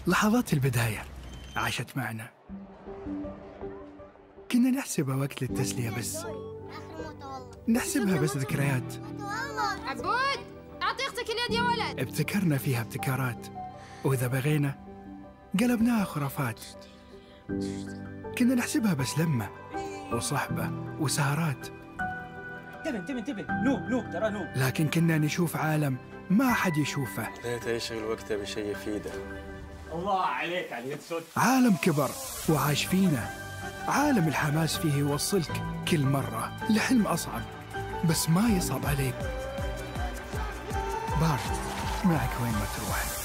لحظات البداية عاشت معنا، كنا نحسبها وقت للتسلية بس، نحسبها بس ذكريات. عبود أعطي أختك اليد يا ولد. ابتكرنا فيها ابتكارات، وإذا بغينا قلبناها خرافات. كنا نحسبها بس لمة وصحبة وسهرات. انتبه نوب ترى نوب. لكن كنا نشوف عالم ما حد يشوفه. ليته يشغل وقته بشيء يفيده. الله عليك على اليد صوت. عالم كبر وعاش فينا، عالم الحماس فيه يوصلك كل مرة لحلم أصعب بس ما يصعب عليك. بارت معك وين ما تروح.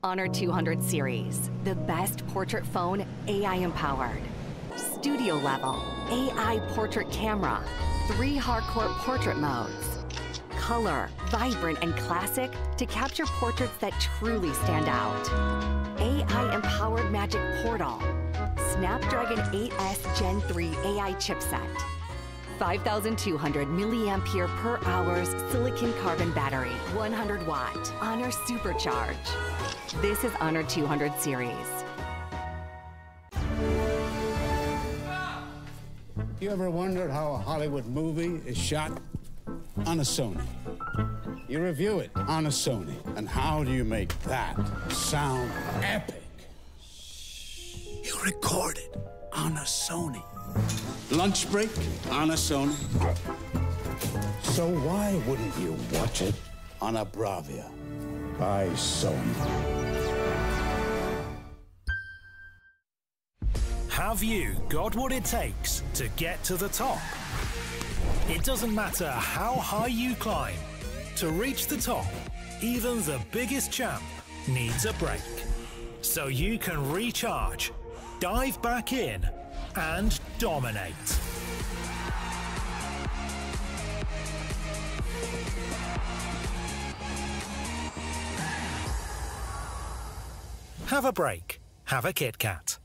Honor 200 series, the best portrait phone AI-empowered. Studio level, AI portrait camera, 3 hardcore portrait modes. Color, vibrant and classic to capture portraits that truly stand out. AI-empowered Magic Portal. Snapdragon 8S Gen 3 AI chipset. 5,200 milliampere per hour's silicon carbon battery. 100 watt. Honor Supercharge. This is Honor 200 series. You ever wondered how a Hollywood movie is shot? On a Sony. You review it on a Sony. And how do you make that sound epic? You record it on a Sony. Lunch break on a Sony. So why wouldn't you watch it on a Bravia by Sony? Have you got what it takes to get to the top? It doesn't matter how high you climb. To reach the top, even the biggest champ needs a break. So you can recharge, dive back in, and dominate. Have a break. Have a Kit Kat.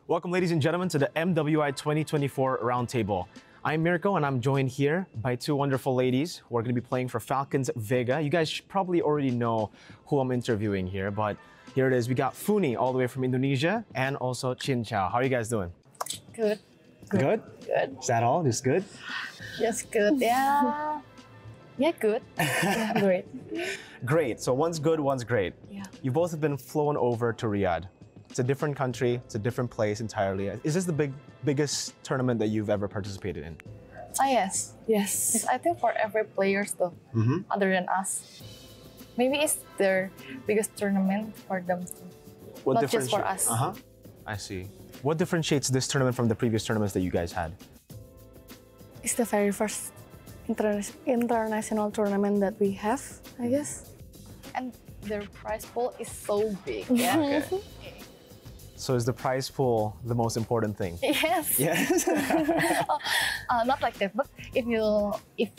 Welcome, ladies and gentlemen, to the MWI 2024 Roundtable. I'm Mirko, and I'm joined here by two wonderful ladies who are going to be playing for Falcons Vega. You guys probably already know who I'm interviewing here, but here it is. We got Funi all the way from Indonesia, and also Chin Chow. How are you guys doing? Good. Good? Good. Is that all? Just good? Just good. Yeah. Yeah, good. Yeah, great. Great. So one's good, one's great. Yeah. You both have been flown over to Riyadh. It's a different country. It's a different place entirely. Is this the biggest tournament that you've ever participated in? Yes. Yes. Yes, I think for every players though, other than us. Maybe it's their biggest tournament for them too. Not just for us. I see. What differentiates this tournament from the previous tournaments that you guys had? It's the very first international tournament that we have, I guess. And their prize pool is so big. Yeah. Okay. So is the prize pool the most important thing? Yes. Yes. Not like that, but if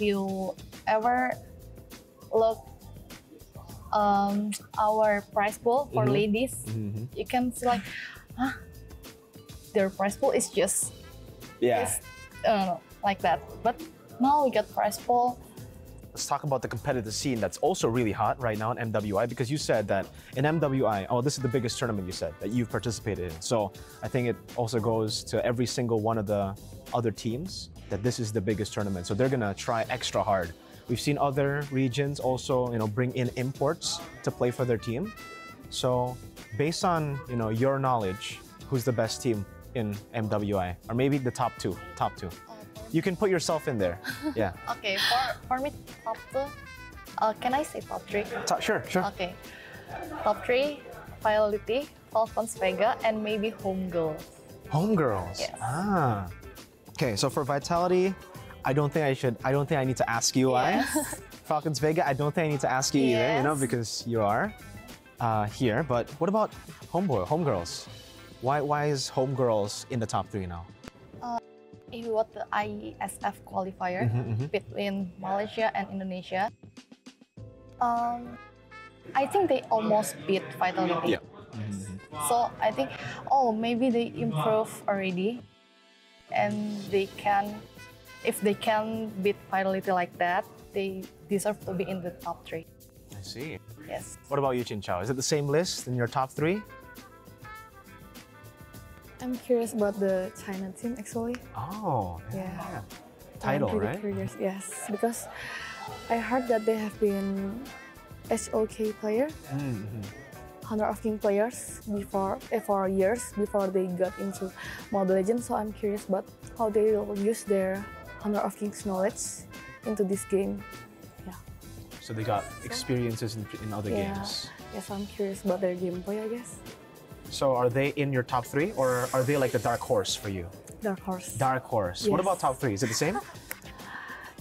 you ever look our prize pool for ladies, you can see like, their prize pool is just like that. But now we got prize pool. Let's talk about the competitive scene that's also really hot right now in MWI, because you said that in MWI, this is the biggest tournament you said that you've participated in. So I think it also goes to every single one of the other teams that this is the biggest tournament. So they're gonna try extra hard. We've seen other regions also, bring in imports to play for their team. So based on, your knowledge, who's the best team in MWI, or maybe the top two? You can put yourself in there. Yeah. Okay, for me, top two. Can I say top three? Sure. Okay. Top three, Vitality, Falcons Vega, and maybe Homegirls. Homegirls. Yes. Okay, so for Vitality, I don't think I need to ask you why. Yes. Falcons Vega, I don't think I need to ask you either, because you are here. But what about Homegirls? Why is Homegirls in the top three now? If you watch the ISF qualifier between Malaysia and Indonesia, I think they almost beat Vitality. Yeah. So I think, oh, maybe they improve already, and they can, if they can beat Vitality like that, they deserve to be in the top 3. I see. Yes. What about you, Chin Chao? Is it the same list in your top 3? I'm curious about the China team actually. Oh, Yeah. Title, I'm pretty right? curious, yes, because I heard that they have been HOK player, Honor of King players before for years before they got into Mobile Legends. So I'm curious about how they will use their Honor of King's knowledge into this game. Yeah. So they got experiences in other games. Yes, I'm curious about their gameplay, I guess. So are they in your top 3, or are they like the dark horse for you? Dark horse. Dark horse. What Yes. about top 3? Is it the same?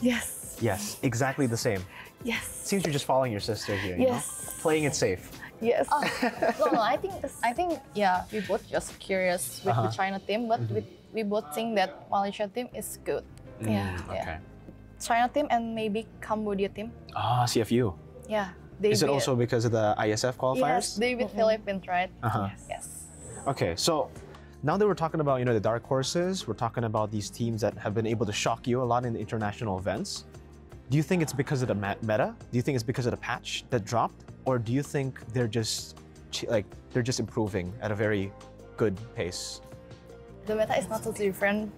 Yes. Yes, exactly the same. Yes. Seems you're just following your sister here. You Yes. know? Playing it safe. Yes. No, I think, yeah, we both just curious with the China team, but we both think that Malaysia team is good. Yeah. Okay. China team and maybe Cambodia team. Ah, CFU. Yeah. They Is it beat- also because of the ISF qualifiers? Yes, they beat Philippines, right? Uh-huh. Yes. Okay, so now that we're talking about, the dark horses, we're talking about these teams that have been able to shock you a lot in the international events. Do you think it's because of the meta? Do you think it's because of the patch that dropped? Or do you think they're just improving at a very good pace? The meta is not so different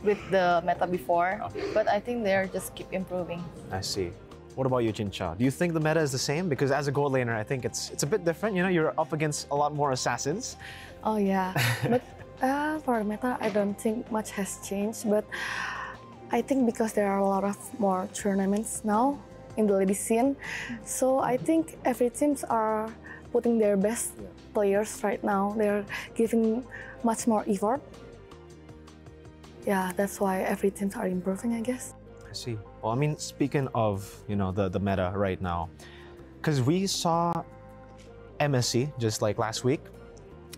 with the meta before, but I think they're just keep improving. I see. What about you, Chin Chao? Do you think the meta is the same? Because as a gold laner, I think it's a bit different. You're up against a lot more assassins. Oh yeah, but for meta, I don't think much has changed. But I think because there are a lot of more tournaments now in the ladies scene, so I think every teams are putting their best players right now. They're giving much more effort. Yeah, that's why every teams are improving, I guess. I see. Well, I mean, speaking of, the meta right now, because we saw MSC just like last week,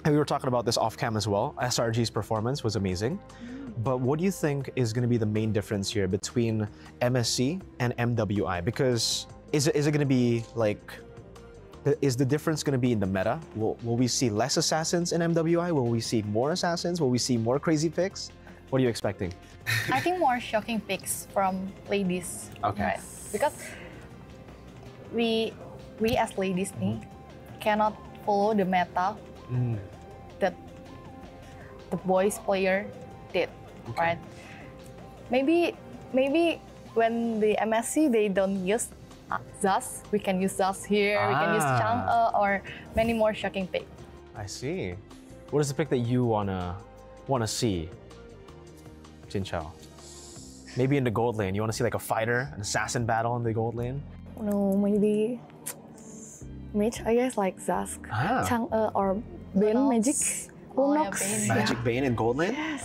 and we were talking about this off cam as well. SRG's performance was amazing. But what do you think is going to be the main difference here between MSC and MWI? Because is it going to be like, is the difference going to be in the meta? Will we see less assassins in MWI? Will we see more assassins? Will we see more crazy picks? What are you expecting? I think more shocking picks from ladies. Okay. Right? Because we as ladies cannot follow the meta that the boys player did, right? Maybe when the MSC they don't use Zas, we can use Zas here. We can use Chang'e or many more shocking picks. I see. What is the pick that you wanna see, Chin Chao? Maybe in the gold lane, you want to see like a fighter, an assassin battle in the gold lane? No, maybe mage, I guess, like Zask, Chang'e, or Bane Magic, Lunox. Bane. Magic Bane in gold lane? Yes,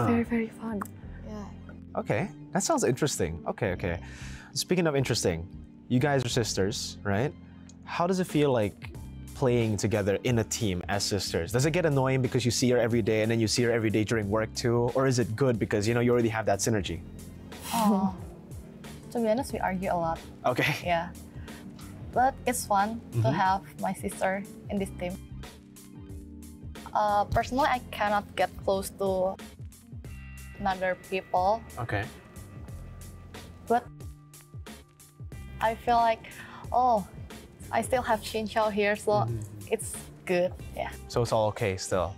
very, very fun. Yeah. Okay, that sounds interesting. Okay. Speaking of interesting, you guys are sisters, right? How does it feel like playing together in a team as sisters? Does it get annoying because you see her every day and then you see her every day during work too? Or is it good because, you already have that synergy? Oh, to be honest, we argue a lot. Okay. Yeah. But it's fun to have my sister in this team. Personally, I cannot get close to another people. Okay. But I feel like, oh, I still have Chin Chao here, so it's good. Yeah. So it's all okay still.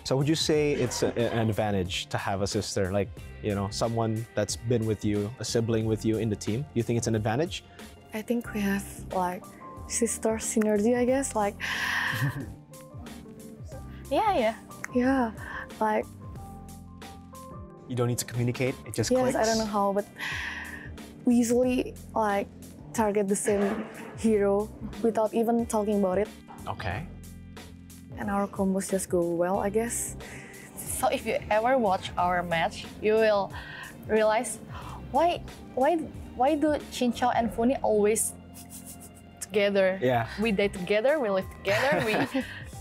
So would you say it's an advantage to have a sister, like, someone that's been with you, a sibling with you in the team? You think it's an advantage? I think we have like sister synergy, I guess. Like, Yeah. yeah, like, You don't need to communicate, it just yes, clicks? I don't know how, but we usually like target the same hero without even talking about it. Okay. And our combos just go well, I guess. So if you ever watch our match, you will realize why do Chin Chao and Funi always together? Yeah. We die together, we live together, we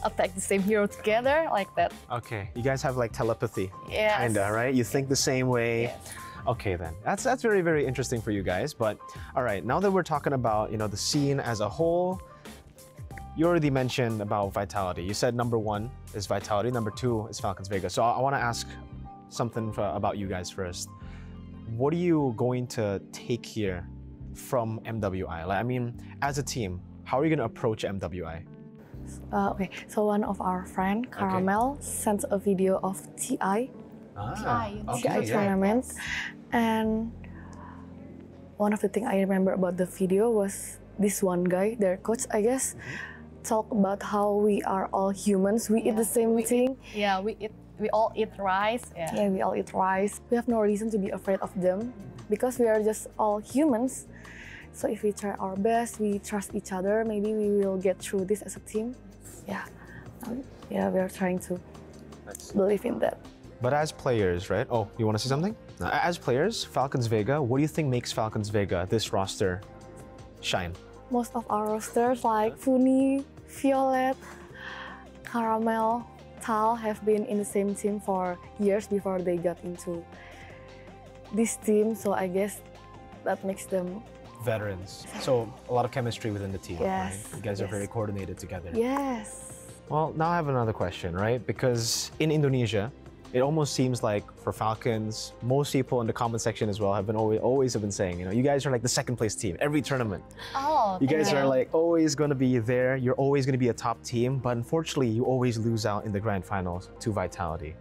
attack the same hero together, like that. Okay, you guys have like telepathy, Yes. kinda, right? You think the same way. Yes. Okay then, that's very, very interesting for you guys. But all right, now that we're talking about the scene as a whole, you already mentioned about Vitality. You said number 1 is Vitality, number 2 is Falcons Vega. So I want to ask something about you guys first. What are you going to take here from MWI? Like, I mean, as a team, how are you going to approach MWI? Okay, so one of our friend, Caramel, sent a video of TI tournament, and one of the things I remember about the video was this one guy, their coach, I guess, talk about how we are all humans. We eat the same thing. We all eat rice. Yeah, we all eat rice. We have no reason to be afraid of them because we are just all humans. So if we try our best, we trust each other, maybe we will get through this as a team. Yeah, we are trying to believe in that. But as players, right? Oh, you want to say something? As players, Falcons Vega, what do you think makes Falcons Vega, this roster, shine? Most of our rosters like Funi, Violet, Caramel, Tal have been in the same team for years before they got into this team. So I guess that makes them veterans. So a lot of chemistry within the team, yes, right? You guys are very coordinated together. Yes. Well, now I have another question, right? Because in Indonesia, it almost seems like for Falcons, most people in the comment section as well have been always have been saying, you know, you guys are like the second place team every tournament. Oh, you guys are like always going to be there. You're always going to be a top team, but unfortunately, you always lose out in the grand finals to Vitality.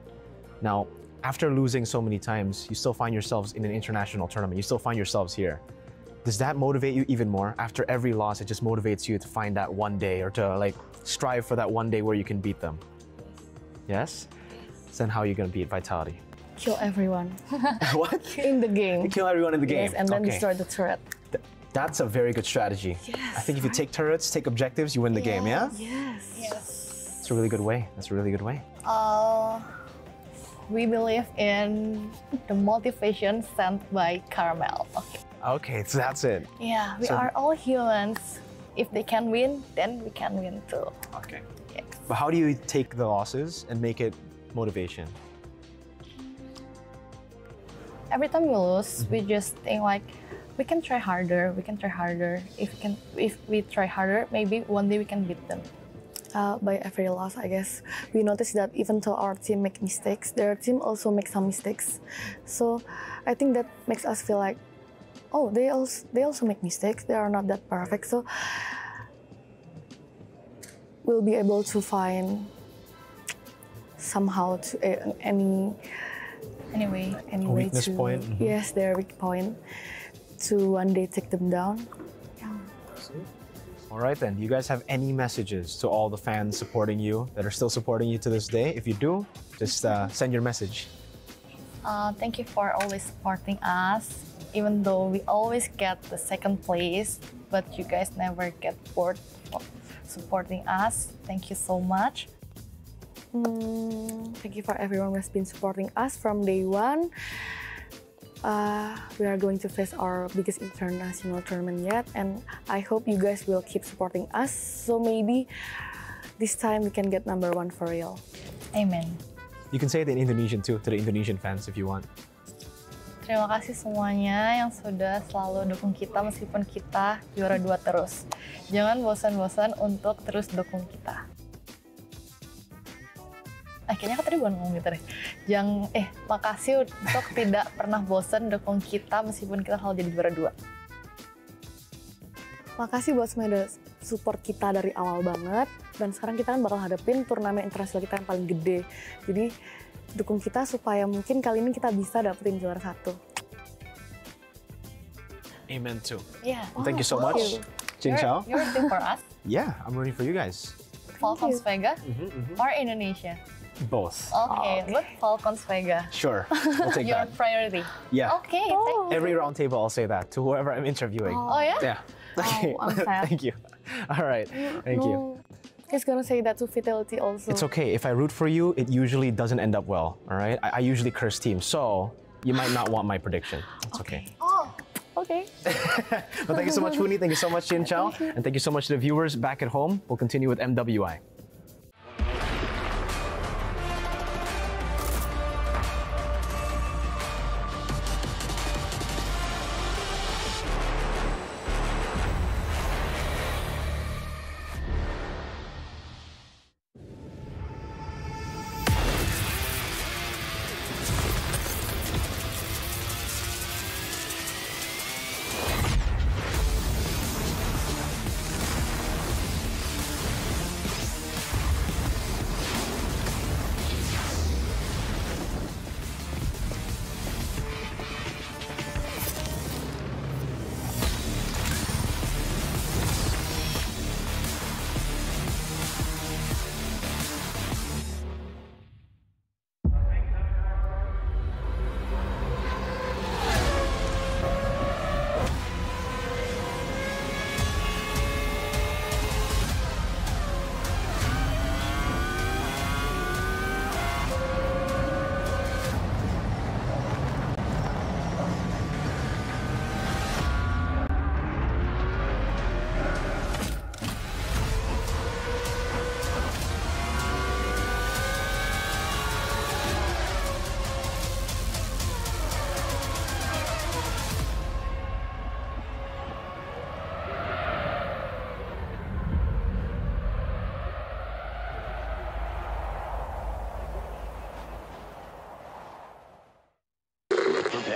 Now, after losing so many times, you still find yourselves in an international tournament. You still find yourselves here. Does that motivate you even more? After every loss, it just motivates you to find that one day or to like strive for that one day where you can beat them. Yes? Then how are you going to beat Vitality? Kill everyone. What? In the game. Kill everyone in the game. Yes, and then destroy the turret. That's a very good strategy. Yes, I think if you take turrets, take objectives, you win the game, yeah? Yes. It's a really good way. That's a really good way. We believe in the motivation sent by Caramel. Okay, so that's it. Yeah, we are all humans. If they can win, then we can win too. Okay. Yes. But how do you take the losses and make it motivation? Every time we lose, we just think like, we can try harder, we can try harder. If we try harder, maybe one day we can beat them. By every loss, I guess, we notice that even though our team make mistakes, their team also make some mistakes. So I think that makes us feel like, oh, they also make mistakes. They are not that perfect. So we'll be able to find somehow to any way weakness to, point. Yes, their weak point, to one day take them down. All right then, do you guys have any messages to all the fans supporting you that are still supporting you to this day? If you do, just send your message. Thank you for always supporting us. Even though we always get the second place, but you guys never get bored of supporting us. Thank you so much. Thank you for everyone who has been supporting us from day one. We are going to face our biggest international tournament yet, and I hope you guys will keep supporting us. So maybe this time we can get number 1 for real. Amen. You can say it in Indonesian too, to the Indonesian fans if you want. Terima kasih semuanya yang sudah selalu dukung kita meskipun kita juara 2 terus. Jangan bosan-bosan untuk terus dukung kita. Kayaknya aku tadi bukan ngomong gitu deh. Makasih untuk tidak pernah bosan dukung kita meskipun kita selalu jadi juara 2. Makasih buat semuanya support kita dari awal banget. Dan sekarang kita kan bakal hadapin turnamen internasional kita yang paling gede. Jadi dukung kita supaya mungkin kali ini kita bisa dapetin juara 1. Amen too. Yeah. Thank you so much. Jin Chao. You're rooting for us? Yeah, I'm rooting for you guys. Falcons Vega or Indonesia? Both. Okay, but Falcons Vega. Sure, we'll take Your that. priority. Yeah. Okay, thank you. Every round table I'll say that to whoever I'm interviewing. Oh yeah? Yeah. Okay. I'm sad. Thank you. All right. Thank you. He's gonna say that to Vitality also. It's okay. If I root for you, it usually doesn't end up well. All right. I usually curse teams, so you might not want my prediction. It's okay. Oh, okay. Well, thank you so much, Funi. Thank you so much, Jin Chao. And thank you so much to the viewers back at home. We'll continue with MWI.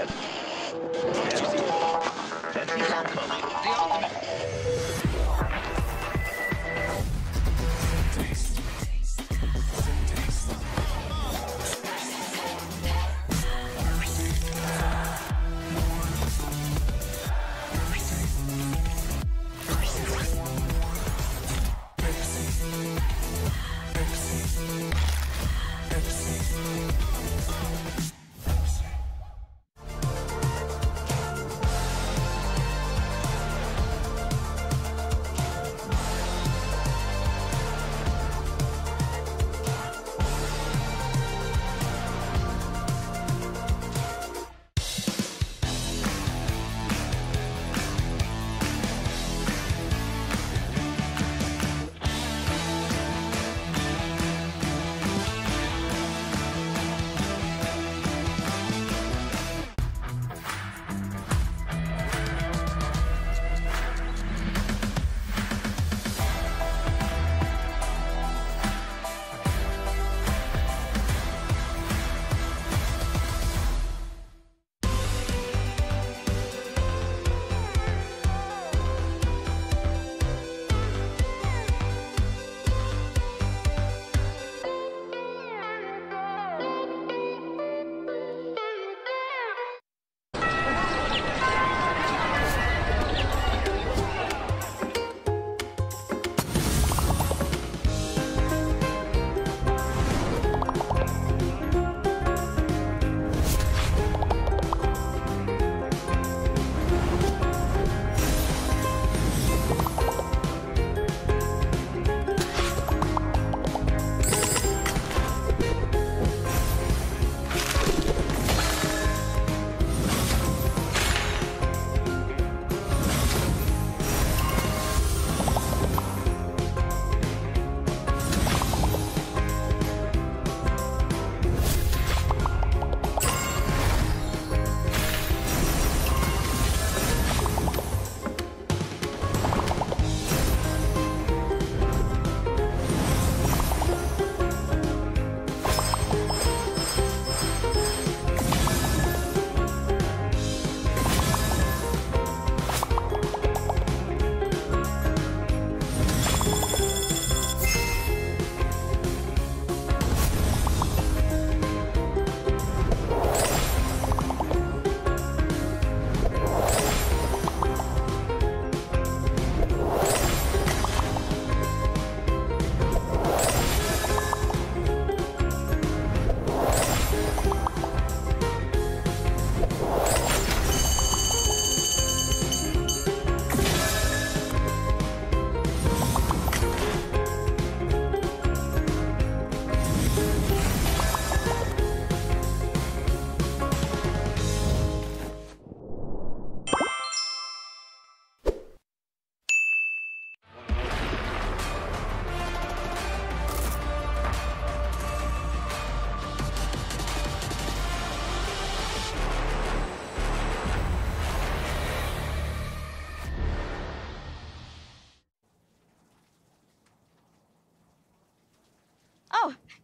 ahead. And he's oncoming. The ultimate.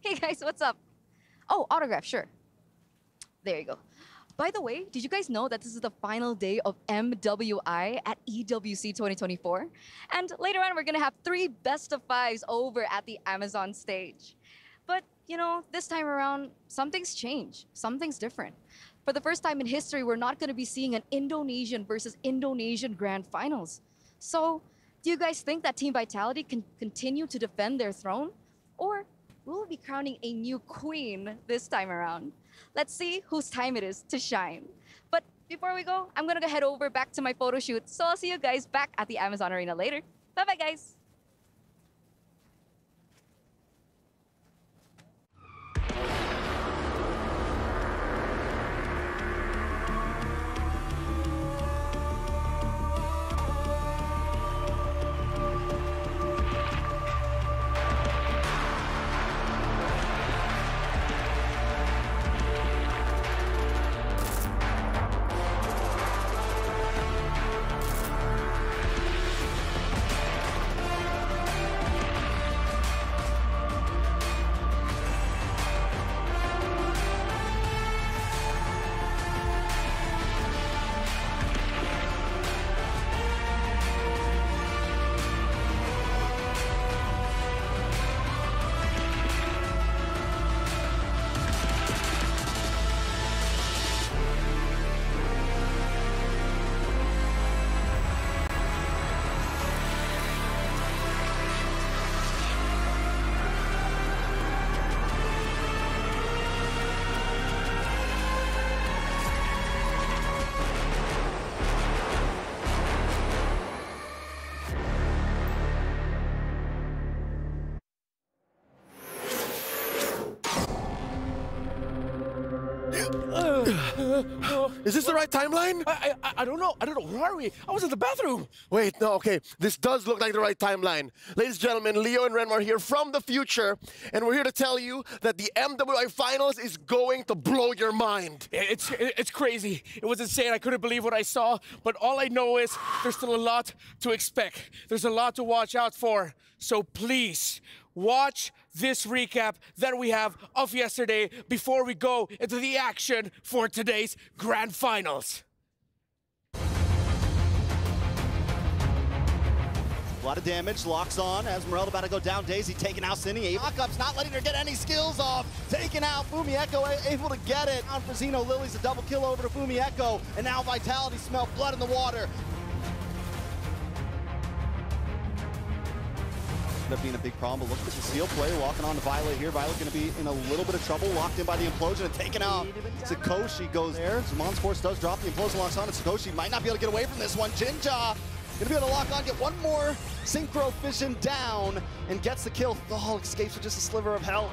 Hey guys, what's up? Oh, autograph, sure. There you go. By the way, did you guys know that this is the final day of MWI at EWC 2024? And later on, we're gonna have 3 best of 5s over at the Amazon stage. But, you know, this time around, something's changed. Something's different. For the first time in history, we're not gonna be seeing an Indonesian versus Indonesian grand finals. So, do you guys think that Team Vitality can continue to defend their throne? Or will we be crowning a new queen this time around? Let's see whose time it is to shine. But before we go, I'm gonna go head over back to my photo shoot. So I'll see you guys back at the Amazon Arena later. Bye-bye, guys. Is this the right timeline? I don't know. I don't know. Where are we? I was in the bathroom. Wait, no, okay. This does look like the right timeline. Ladies and gentlemen, Leo and Renmar here from the future, and we're here to tell you that the MWI Finals is going to blow your mind. It's crazy. It was insane. I couldn't believe what I saw, but all I know is there's still a lot to expect. There's a lot to watch out for. So please, watch this recap that we have of yesterday before we go into the action for today's Grand Finals. A lot of damage, locks on. Esmeralda about to go down. Daisy taking out Cindy. Knockup's not letting her get any skills off. Taking out Fumieko, able to get it. On for Zeno, Lily's a double kill over to Fumieko. And now Vitality smell blood in the water. Up being a big problem, but look at the seal play, walking on to Violet here. Violet going to be in a little bit of trouble, locked in by the implosion and taken out. Sakoshi goes there. Zamon's Force does drop the implosion, locks on, and Sakoshi might not be able to get away from this one. Jinja going to be able to lock on, get one more synchro fission down, and gets the kill. Oh, escapes with just a sliver of health.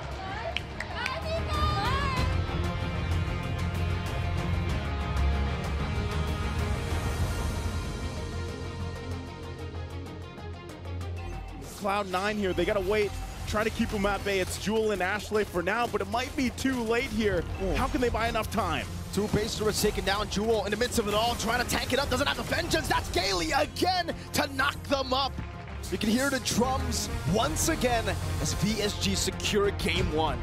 Cloud9 here, they gotta wait, try to keep them at bay. It's Jewel and Ashley for now, but it might be too late here. How can they buy enough time? Two bases taking down Jewel in the midst of it all, trying to tank it up, doesn't have the vengeance. That's Gailey again to knock them up. You can hear the drums once again as VSG secure game one.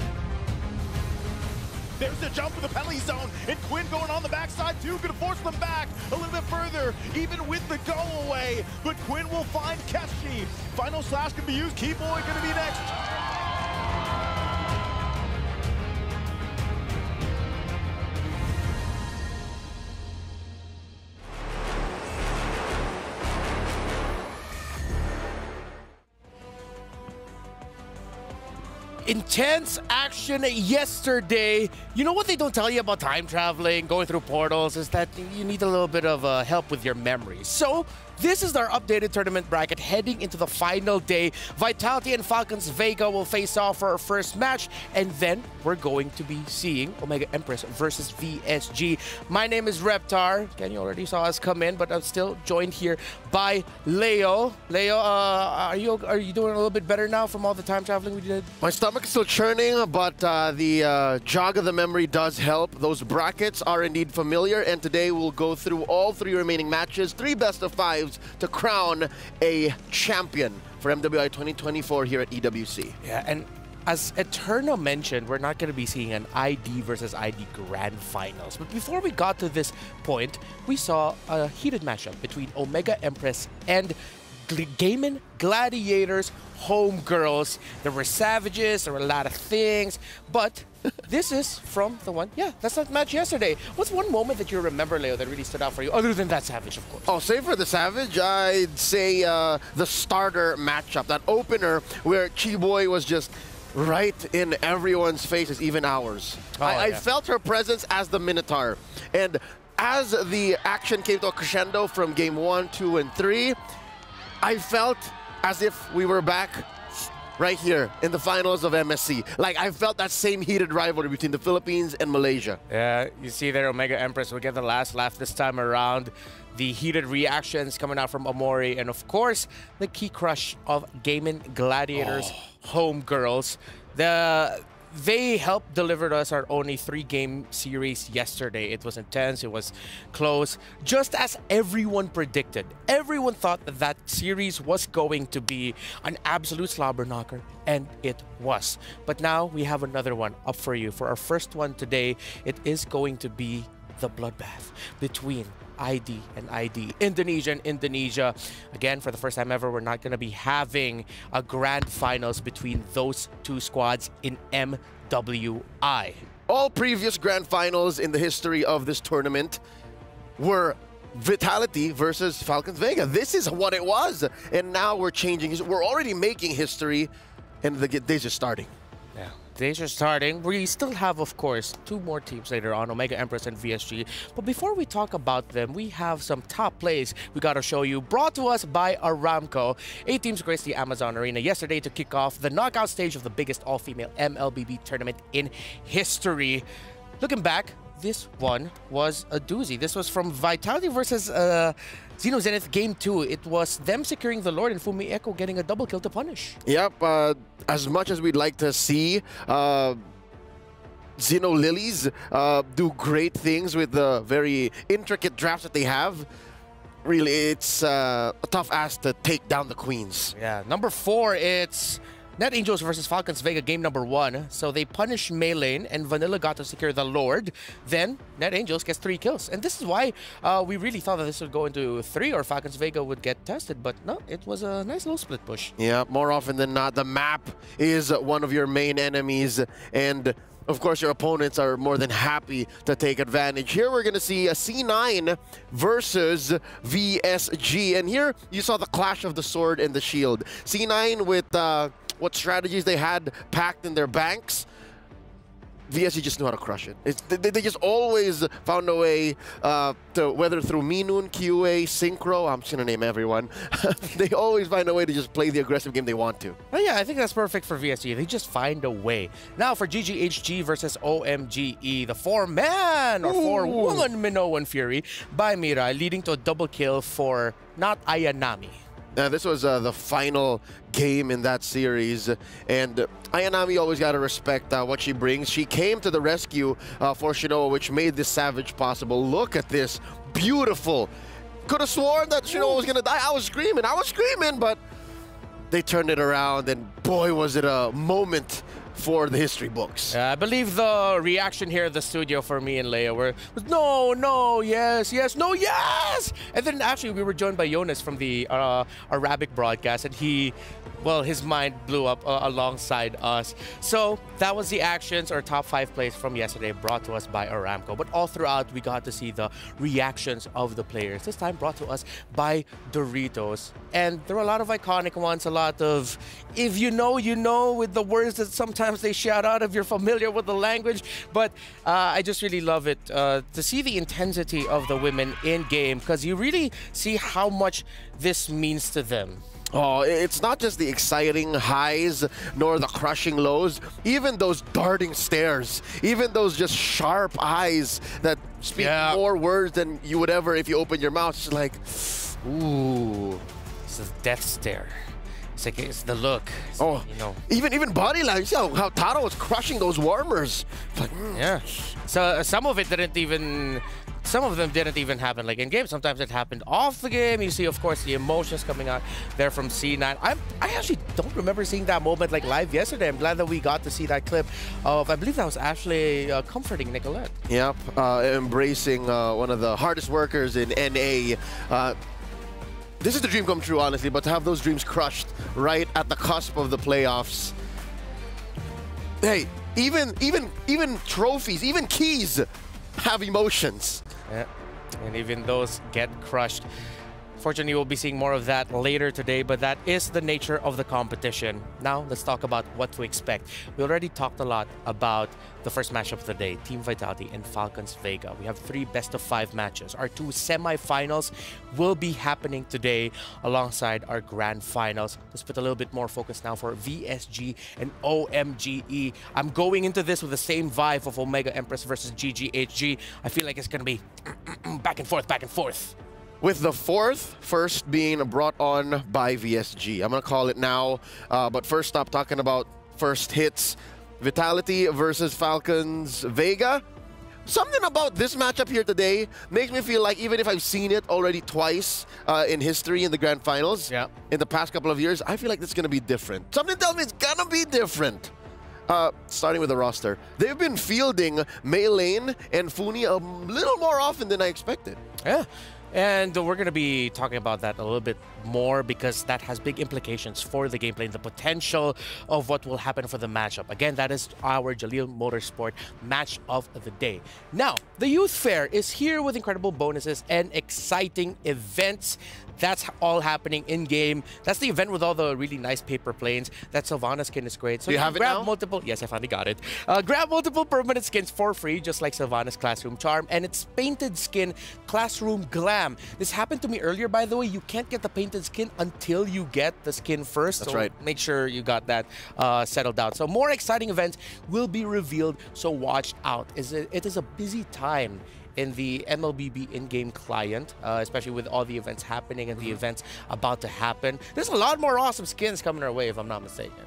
There's the jump for the penalty zone, and Quinn going on the backside too, gonna force them back a little bit further, even with the go away. But Quinn will find Keshi. Final slash can be used. Keyboy gonna be next. Intense action yesterday. You know what they don't tell you about time traveling, going through portals, is that you need a little bit of help with your memories. So this is our updated tournament bracket heading into the final day. Vitality and Falcons Vega will face off for our first match, and then we're going to be seeing Omega Empress versus VSG. My name is Reptar. Again, you already saw us come in, but I'm still joined here by Leo. Leo, are you doing a little bit better now from all the time traveling we did? My stomach is still churning, but the jog of the memory does help. Those brackets are indeed familiar, and today we'll go through all three remaining matches, 3 best-of-5s to crown a champion for MWI 2024 here at EWC. Yeah, and as Eterna mentioned, we're not going to be seeing an ID versus ID Grand Finals. But before we got to this point, we saw a heated matchup between Omega Empress and Gaiman Gladiators Homegirls. There were savages, there were a lot of things, but this is from the one, that's that match yesterday. What's one moment that you remember, Leo, that really stood out for you, other than that savage, of course? Oh, save for the savage, I'd say the starter matchup, that opener where Chiboy was just right in everyone's faces, even ours. I felt her presence as the Minotaur. And as the action came to a crescendo from game 1, 2, and 3, I felt as if we were back right here in the finals of MSC. Like, I felt that same heated rivalry between the Philippines and Malaysia. Yeah, you see there, Omega Empress will get the last laugh this time around. The heated reactions coming out from Amori, and of course, the key crush of Gaiman Gladiators Homegirls. They helped deliver us our only 3-game series yesterday. It was intense, it was close, just as everyone predicted. Everyone thought that that series was going to be an absolute slobber knocker, and it was. But now we have another one up for you. For our first one today, it is going to be the bloodbath between ID and ID. Indonesia. Again, for the first time ever, we're not going to be having a grand finals between those two squads in MWI. All previous grand finals in the history of this tournament were Vitality versus Falcons Vega. This is what it was. And now we're changing. We're already making history, and the days are starting. Yeah. Days are starting. We still have, of course, 2 more teams later on, Omega Empress and VSG. But before we talk about them, we have some top plays we got to show you, brought to us by Aramco. 8 teams graced the Amazon Arena yesterday to kick off the knockout stage of the biggest all-female MLBB tournament in history. Looking back, this one was a doozy. This was from Vitality versus Xeno Zenith Game 2. It was them securing the Lord and Fumi Echo getting a double kill to punish. Yep, as much as we'd like to see Xeno Lilies do great things with the very intricate drafts that they have, really, it's a tough ask to take down the Queens. Yeah, number 4, it's Net Angels versus Falcons Vega game number 1. So they punish Maylane and Vanilla got to secure the Lord. Then Net Angels gets 3 kills. And this is why we really thought that this would go into 3 or Falcons Vega would get tested. But no, it was a nice little split push. Yeah, more often than not, the map is one of your main enemies. And of course, your opponents are more than happy to take advantage. Here we're going to see a C9 versus VSG. And here you saw the clash of the sword and the shield. C9 with what strategies they had packed in their banks. VSG just knew how to crush it. They just always found a way to, whether through Minun, QA, Synchro, I'm just going to name everyone. They always find a way to just play the aggressive game they want to. Well, yeah, I think that's perfect for VSG. They just find a way. Now for GGHG versus OMGE, the 4-man or 4-woman Minoan Fury by Mirai, leading to a double kill for not Ayanami. This was the final game in that series, and Ayanami always got to respect what she brings. She came to the rescue for Shinoa, which made this savage possible. Look at this. Beautiful. Could have sworn that Shinoa was going to die. I was screaming, but they turned it around, and boy, was it a moment for the history books. I believe the reaction here at the studio for me and Leia was no, no, yes, yes, no, yes! And then actually we were joined by Jonas from the Arabic broadcast, and his mind blew up alongside us. So that was the actions or top 5 plays from yesterday brought to us by Aramco. But all throughout, we got to see the reactions of the players. This time brought to us by Doritos. And there were a lot of iconic ones, a lot of, if you know, you know, with the words that sometimes they shout out if you're familiar with the language. But I just really love it to see the intensity of the women in game, because you really see how much this means to them. Oh, it's not just the exciting highs nor the crushing lows, even those darting stares, even those just sharp eyes that speak more words than you would ever if you open your mouth. It's like, ooh. It's a death stare. It's like, it's the look. It's like, you know. Even body language. You see how Taro was crushing those warmers. Like, yeah. So some of them didn't even happen like in game. Sometimes it happened off the game. You see, of course, the emotions coming out there from C9. I actually don't remember seeing that moment like live yesterday. I'm glad that we got to see that clip of, I believe that was actually comforting Nicolette. Yep, embracing one of the hardest workers in NA. This is the dream come true, honestly, but to have those dreams crushed right at the cusp of the playoffs. Hey, even trophies, even keys have emotions. Yeah, and even those get crushed. Fortunately, we'll be seeing more of that later today, but that is the nature of the competition. Now, let's talk about what to expect. We already talked a lot about the first matchup of the day, Team Vitality and Falcons Vega. We have 3 best-of-5 matches. Our 2 semifinals will be happening today alongside our grand finals. Let's put a little bit more focus now for VSG and OMGE. I'm going into this with the same vibe of Omega Empress versus GGHG. I feel like it's going to be back and forth, back and forth. With the first being brought on by VSG. I'm going to call it now. But first, stop talking about first hits. Vitality versus Falcons Vega. Something about this matchup here today makes me feel like even if I've seen it already twice in history in the grand finals, in the past couple of years, I feel like this is going to be different. Something tells me it's going to be different. Starting with the roster. They've been fielding Maylane and Funi a little more often than I expected. Yeah. And we're going to be talking about that a little bit more because that has big implications for the gameplay and the potential of what will happen for the matchup. Again, that is our Jalil Motorsport match of the day. Now, the Youth Fair is here with incredible bonuses and exciting events. That's all happening in-game. That's the event with all the really nice paper planes. That Sylvana skin is great. So you have it now? Yes, I finally got it. Grab multiple permanent skins for free, just like Sylvana's Classroom Charm and its painted skin, Classroom Glam. This happened to me earlier, by the way. You can't get the painted Haunted skin until you get the skin first. That's so right. Make sure you got that settled out. So more exciting events will be revealed, so watch out. It is a busy time in the MLBB in-game client, especially with all the events happening and the events about to happen. There's a lot more awesome skins coming our way, if I'm not mistaken.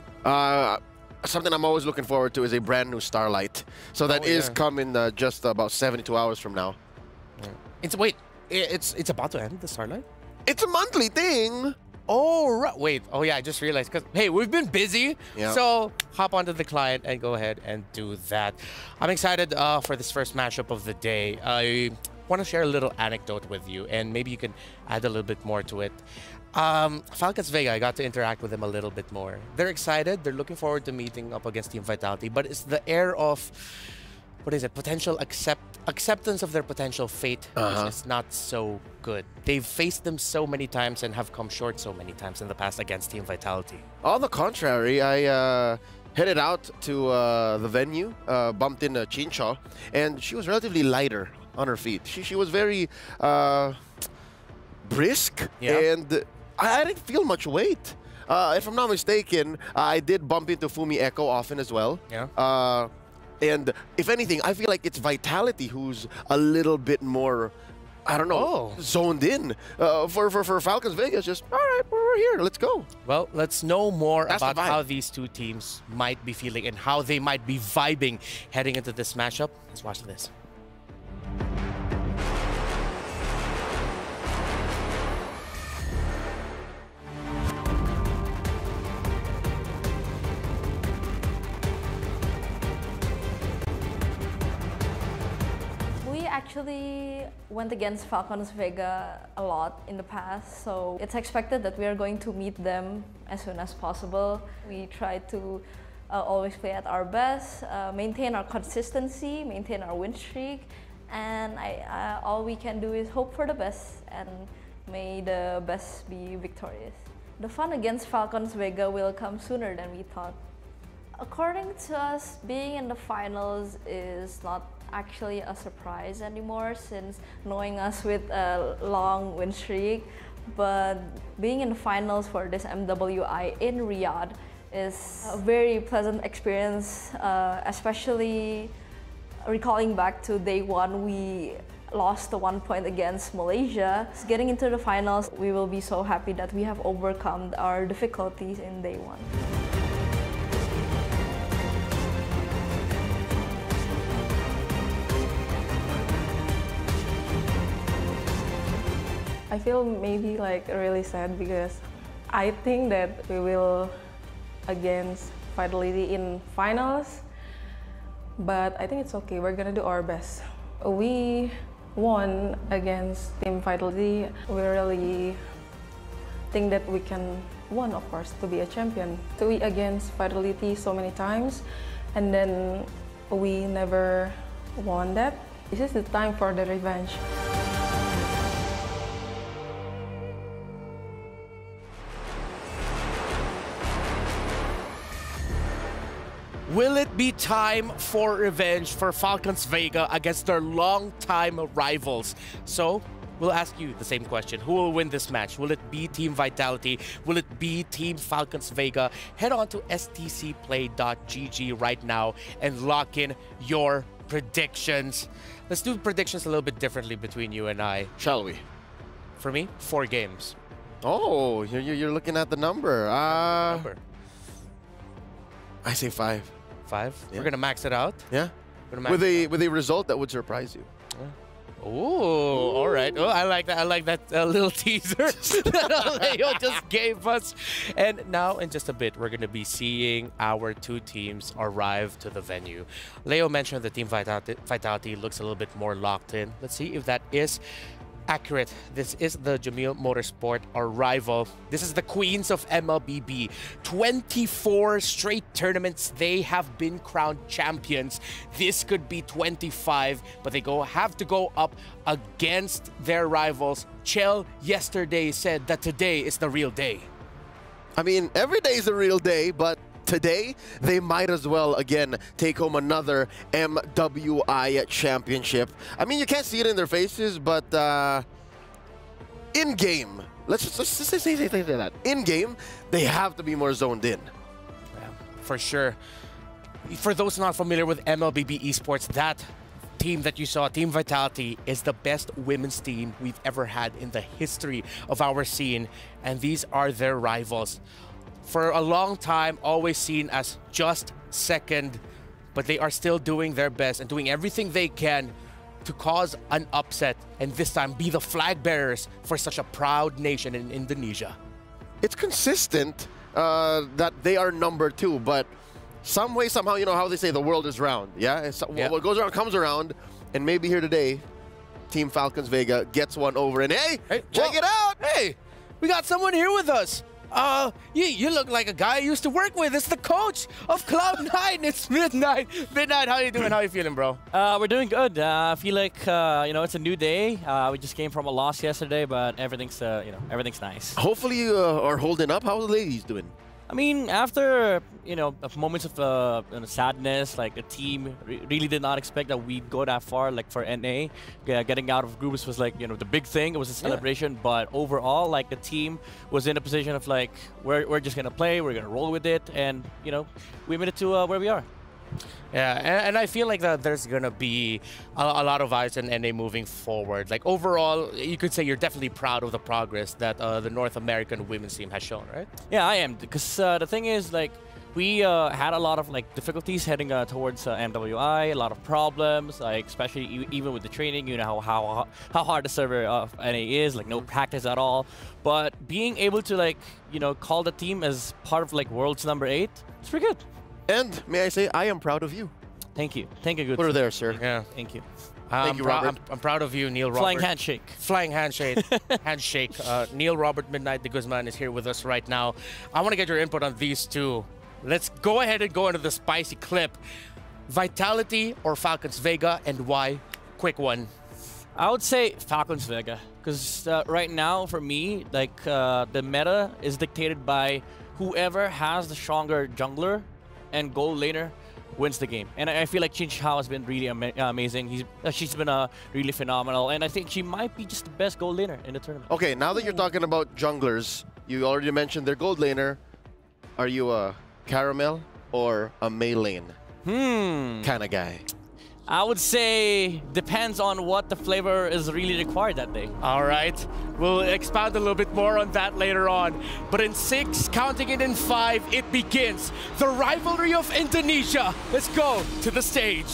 Something I'm always looking forward to is a brand new Starlight. So that is coming just about 72 hours from now. It's about to end, the Starlight? It's a monthly thing. Oh, right. Wait. Oh, yeah, I just realized. Because, hey, we've been busy. Yeah. So hop onto the client and go ahead and do that. I'm excited for this first matchup of the day. I want to share a little anecdote with you, and maybe you can add a little bit more to it. Falcons Vega, I got to interact with them a little bit more. They're excited. They're looking forward to meeting up against Team Vitality, but it's the air of, what is it, potential acceptance of their potential fate, which is not so good. They've faced them so many times and have come short so many times in the past against Team Vitality. On the contrary, I headed out to the venue, bumped into Chincha, and she was relatively lighter on her feet. She was very brisk, and I didn't feel much weight. If I'm not mistaken, I did bump into Fumi Echo often as well. Yeah. And if anything, I feel like it's Vitality who's a little bit more, I don't know, zoned in. For Falcons Vegas, just, all right, we're here, let's go. Well, let's know more about how these two teams might be feeling and how they might be vibing heading into this matchup. Let's watch this. Actually went against Falcons Vega a lot in the past, so it's expected that we are going to meet them as soon as possible. We try to always play at our best, maintain our consistency, maintain our win streak, and all we can do is hope for the best, and may the best be victorious. The fun against Falcons Vega will come sooner than we thought. According to us, being in the finals is not actually a surprise anymore, since knowing us with a long win streak, but being in the finals for this MWI in Riyadh is a very pleasant experience, especially recalling back to day one. We lost the 1 point against Malaysia. Getting into the finals, we will be so happy that we have overcome our difficulties in day one. I feel maybe like really sad because I think that we will against Vitality in finals, but I think it's okay. We're gonna do our best. We won against Team Vitality. We really think that we can win, of course, to be a champion. So we against Vitality so many times, and then we never won that. This is the time for the revenge. Will it be time for revenge for Falcons Vega against their longtime rivals? So, we'll ask you the same question. Who will win this match? Will it be Team Vitality? Will it be Team Falcons Vega? Head on to stcplay.gg right now and lock in your predictions. Let's do predictions a little bit differently between you and I. Shall we? For me, 4 games. Oh, you're looking at the number. I say 5. 5? Yeah. We're gonna max it out? Yeah. With a result that would surprise you. Oh, all right. Oh, I like that. I like that little teaser that Leo just gave us. And now, in just a bit, we're going to be seeing our two teams arrive to the venue. Leo mentioned that Team Vitality looks a little bit more locked in. Let's see if that is accurate. This is the Jamil Motorsport arrival. This is the queens of MLBB. 24 straight tournaments they have been crowned champions. This could be 25, but they have to go up against their rivals. Chell yesterday said that today is the real day. I mean, every day is the real day, but today, they might as well, again, take home another MWI championship. I mean, you can't see it in their faces, but in-game, let's just say that. In game, they have to be more zoned in. Yeah, for sure. For those not familiar with MLBB esports, that team that you saw, Team Vitality, is the best women's team we've ever had in the history of our scene, and these are their rivals. For a long time, always seen as just second, but they are still doing their best and doing everything they can to cause an upset, and this time be the flag bearers for such a proud nation in Indonesia. It's consistent that they are number 2, but some way, somehow, you know how they say the world is round, yeah? What goes around comes around, and maybe here today, Team Falcons Vega gets one over, and hey check it out! Hey, we got someone here with us. You look like a guy I used to work with. It's the coach of Cloud9. It's Midnight. Midnight, how you doing? How you feeling, bro? We're doing good. I feel like it's a new day. We just came from a loss yesterday, but everything's everything's nice. Hopefully you are holding up. How are the ladies doing? I mean, after moments of sadness, like the team really did not expect that we'd go that far. Like for NA, getting out of groups was like the big thing. It was a celebration, but overall, like the team was in a position of like we're just gonna play, we're gonna roll with it, and we made it to where we are. Yeah, and I feel like that there's gonna be a lot of eyes on NA moving forward. Like overall, you could say you're definitely proud of the progress that the North American women's team has shown, right? Yeah, I am, because the thing is, like, we had a lot of difficulties heading towards MWI, a lot of problems, like especially even with the training. You know how hard the server of NA is, like no practice at all. But being able to call the team as part of world's number 8, it's pretty good. And may I say, I am proud of you. Thank you. Thank you, good. Put her there, sir. Yeah. Thank you. Thank you, Robert. I'm proud of you, Neil Robert. Flying handshake. Flying handshake. Handshake. Neil Robert Midnight de Guzman is here with us right now. I want to get your input on these two. Let's go ahead and go into the spicy clip. Vitality or Falcons Vega, and why? Quick one. I would say Falcons Vega, because right now, for me, the meta is dictated by whoever has the stronger jungler and gold laner wins the game. And I feel like Chin Chao has been really amazing. She's been really phenomenal, and I think she might be just the best gold laner in the tournament. Okay, now that you're talking about junglers, you already mentioned their gold laner. Are you a Caramel or a Mei lane kind of guy? I would say depends on what the flavor is really required that day. All right, we'll expand a little bit more on that later on. But in 6, counting it in 5, it begins. The rivalry of Indonesia. Let's go to the stage.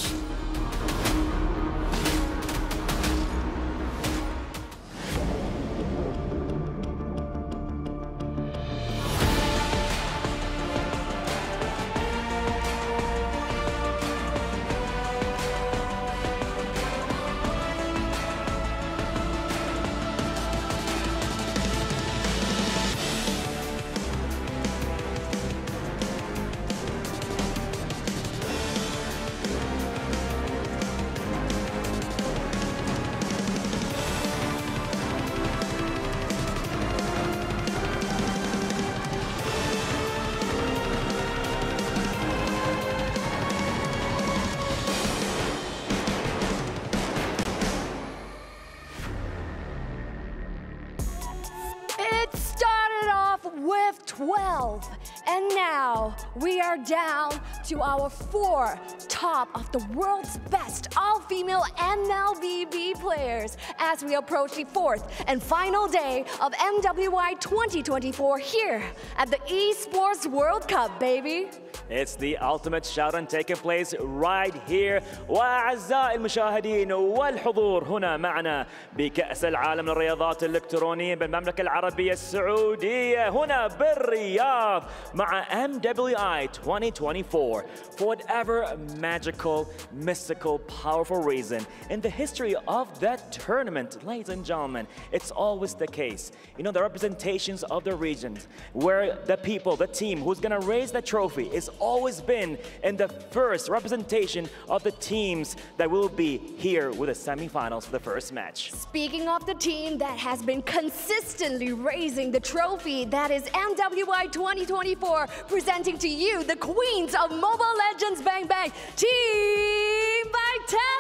With 12, and now we are down to our 4 top of the world's best all-female MLBB players as we approach the 4th and final day of MWI 2024 here at the Esports World Cup, baby. It's the ultimate showdown taking place right here. وأعزائي المشاهدين والحضور هنا معنا بكأس العالم للرياضات الإلكترونية بالمملكة العربية السعودية هنا بالرياض مع MWI 2024. For whatever magical, mystical, powerful reason in the history of that tournament, ladies and gentlemen, it's always the case. You know, the representations of the regions where the people, the team who's gonna raise the trophy is always been in the first representation of the teams that will be here with the semifinals for the first match. Speaking of the team that has been consistently raising the trophy, that is MWI 2024, presenting to you the queens of Mobile Legends Bang Bang, Team Vitality!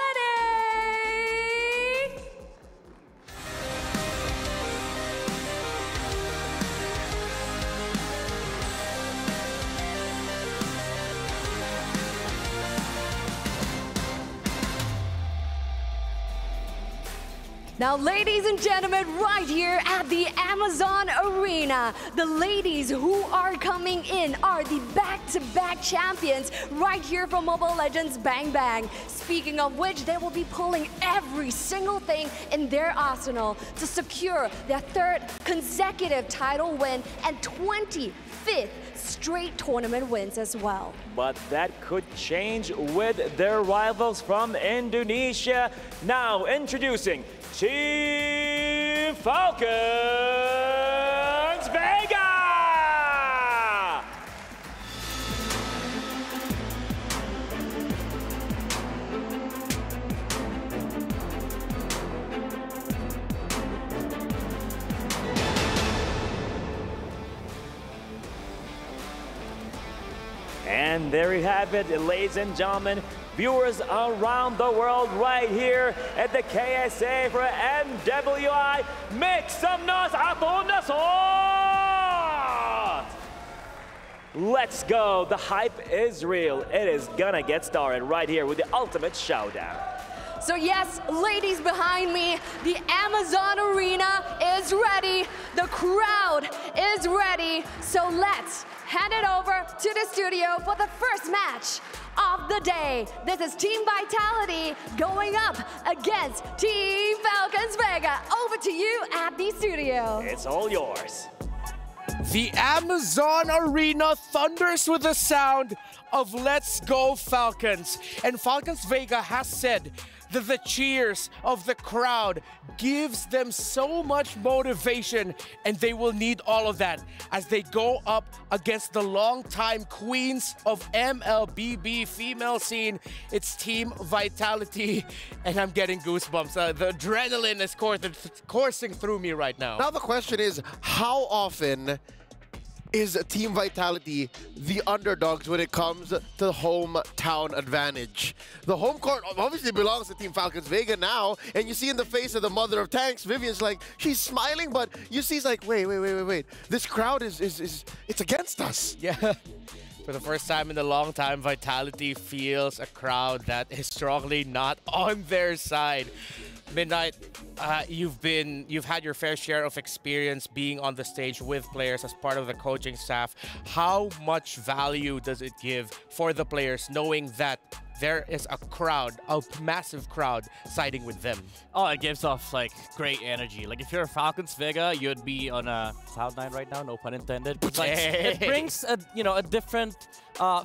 Now, ladies and gentlemen, right here at the Amazon Arena, the ladies who are coming in are the back-to-back champions right here from Mobile Legends Bang Bang. Speaking of which, they will be pulling every single thing in their arsenal to secure their 3rd consecutive title win and 25th straight tournament wins as well. But that could change with their rivals from Indonesia. Now introducing Team Falcons Vega! And there you have it, ladies and gentlemen, viewers around the world right here at the KSA for MWI. Make some noise, aton na sauce! Let's go, the hype is real. It is gonna get started right here with the ultimate showdown. So yes, ladies behind me, the Amazon Arena is ready. The crowd is ready. So let's hand it over to the studio for the first match of the day. This is Team Vitality going up against Team Falcons Vega. Over to you at the studio. It's all yours. The Amazon Arena thunders with the sound of "Let's Go Falcons." And Falcons Vega has said that the cheers of the crowd gives them so much motivation, and they will need all of that as they go up against the longtime queens of MLBB female scene. It's Team Vitality, and I'm getting goosebumps. The adrenaline is coursing through me right now. Now the question is, how often is Team Vitality the underdogs when it comes to hometown advantage? The home court obviously belongs to Team Falcons Vega now, and you see in the face of the mother of tanks, Vivian's like, she's smiling, but you see, it's like, wait. This crowd is it's against us. Yeah. For the first time in a long time, Vitality feels a crowd that is strongly not on their side. Midnight, you've had your fair share of experience being on the stage with players as part of the coaching staff. How much value does it give for the players knowing that there is a crowd, a massive crowd, siding with them? Oh, it gives off like great energy. Like if you're a Falcons Vega, you'd be on a Cloud9 right now, no pun intended. It's like, it brings a different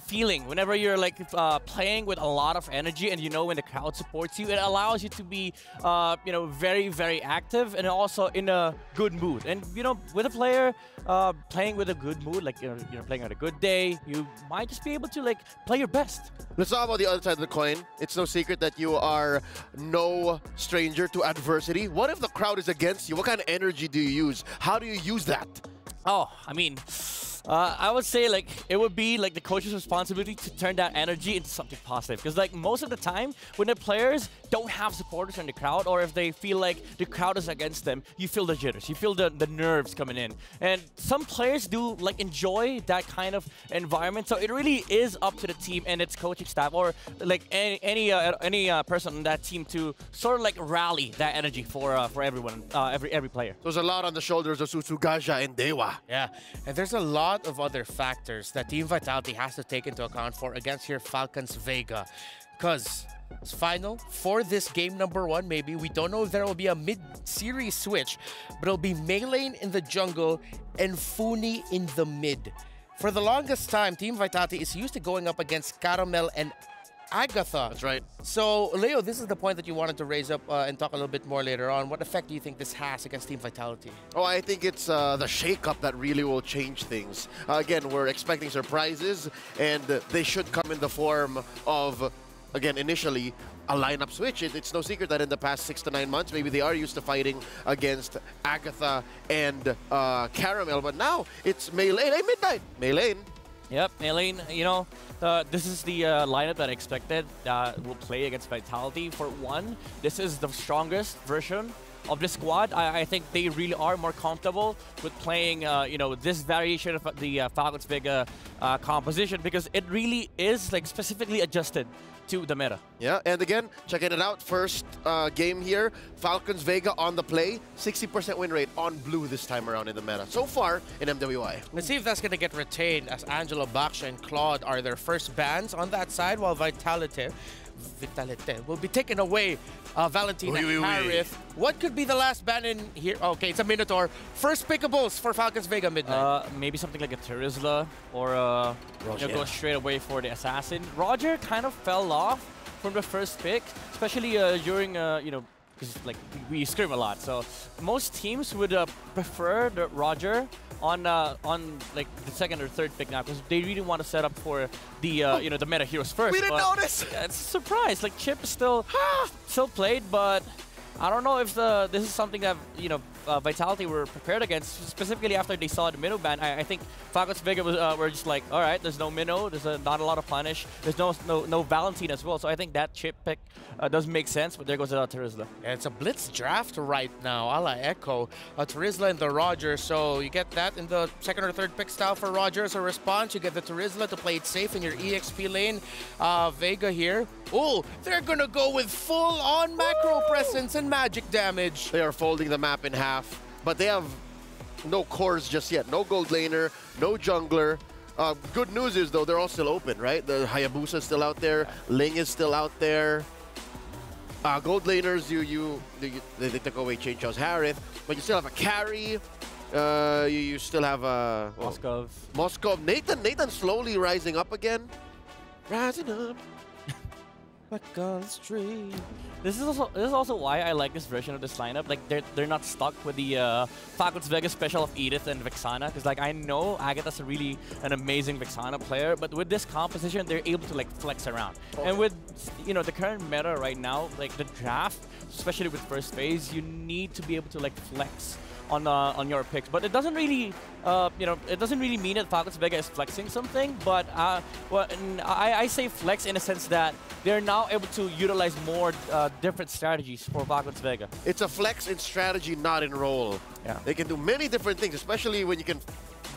feeling whenever you're like playing with a lot of energy, and when the crowd supports you, it allows you to be very, very active and also in a good mood. And with a player playing with a good mood, like you're playing on a good day, you might just be able to like play your best. Let's talk about the other side of the coin. It's no secret that you are no stranger to adversity. What if the crowd is against you? What kind of energy do you use? How do you use that? Oh, I mean, I would say like it would be like the coach's responsibility to turn that energy into something positive. Because like most of the time, when the players don't have supporters in the crowd, or if they feel like the crowd is against them, you feel the jitters, you feel the nerves coming in. And some players do like enjoy that kind of environment. So it really is up to the team and its coaching staff, or like any person on that team to sort of like rally that energy for everyone, every player. There's a lot on the shoulders of Susugaja and Dewa. Yeah, and there's a lot of other factors that Team Vitality has to take into account for against here Falcons Vega, because it's final for this game number 1. Maybe we don't know if there will be a mid-series switch, but it'll be Maylane in the jungle and Funi in the mid. For the longest time, Team Vitality is used to going up against Caramel and Agatha. That's right. So, Leo, this is the point that you wanted to raise up and talk a little bit more later on. What effect do you think this has against Team Vitality? Oh, I think it's the shake-up that really will change things. Again, we're expecting surprises, and they should come in the form of, again, initially, a lineup switch. It's no secret that in the past 6 to 9 months, maybe they are used to fighting against Agatha and Caramel, but now it's Maylane. Hey, Midnight! Maylane. Yep, Maylane, this is the lineup that I expected will play against Vitality. For one, this is the strongest version of the squad, I think they really are more comfortable with playing, this variation of the Falcons Vega composition, because it really is like specifically adjusted to the meta. Yeah, and again, checking it out, first game here, Falcons Vega on the play, 60% win rate on blue this time around in the meta. So far in MWI. Let's see if that's going to get retained, as Angela, Baksha, and Claude are their first bans on that side, while Vitality will be taking away Valentina and Harith. What could be the last ban in here? Okay, it's a Minotaur. First pickables for Falcons Vega Midnight. Maybe something like a Terizla, or go straight away for the Assassin. Roger kind of fell off from the first pick, especially during, because like we scrim a lot. So most teams would prefer the Roger on like the second or third pick now, because they really want to set up for the the meta heroes first. We didn't notice. Yeah, it's a surprise. Like Chip is still played, but I don't know if this is something that Vitality were prepared against, specifically after they saw the minnow ban. I think Falcons Vega were just like, all right, there's no minnow, there's not a lot of punish, there's no Valentine as well. So I think that chip pick does make sense, but there goes Terizla. Yeah, it's a blitz draft right now, a la Echo. Terizla and the Roger, so you get that in the second or third pick style for Roger as a response. You get the Terizla to play it safe in your EXP lane. Vega here. Oh, they're gonna go with full-on macro presence and magic damage. They are folding the map in half, but they have no cores just yet. No gold laner, no jungler. Good news is, though, they're all still open, right? The Hayabusa is still out there. Ling is still out there. Gold laners, they took away Chain Chow's Harith, but you still have a carry. You still have Moskov. Nathan slowly rising up again. Rising up. Back on the street. This is also why I like this version of this lineup. Like they're not stuck with the Falcons Vega special of Edith and Vexana, because like I know Agatha's really an amazing Vexana player, but with this composition they're able to like flex around. And with the current meta right now, like the draft, especially with first phase, you need to be able to like flex on your picks, but it doesn't really it doesn't really mean that Falcons Vega is flexing something, but I say flex in a sense that they're now able to utilize more different strategies for Falcons Vega. It's a flex in strategy, not in role. Yeah, they can do many different things, especially when you can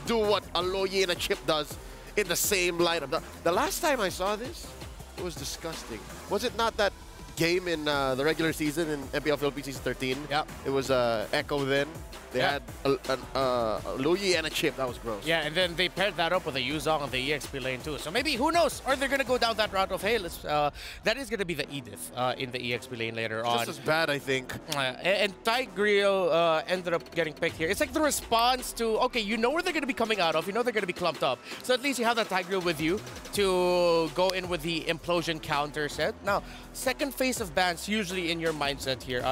do what a Loyi and a Chip does in the same lineup. The last time I saw this, it was disgusting. Was it not that game in the regular season in MPL Philippines Season 13? Yeah. It was Echo then. They had a Loyi and a Chip. That was gross. Yeah, and then they paired that up with a Yuzong on the EXP lane too. So maybe, who knows? Or they're going to go down that route of, hey, that is going to be the Edith in the EXP lane later on. Just as bad, I think. And Tigreal ended up getting picked here. It's like the response to, okay, you know where they're going to be coming out of. You know they're going to be clumped up. So at least you have that Tigreal with you to go in with the implosion counter set. Now, second phase of bans usually in your mindset here.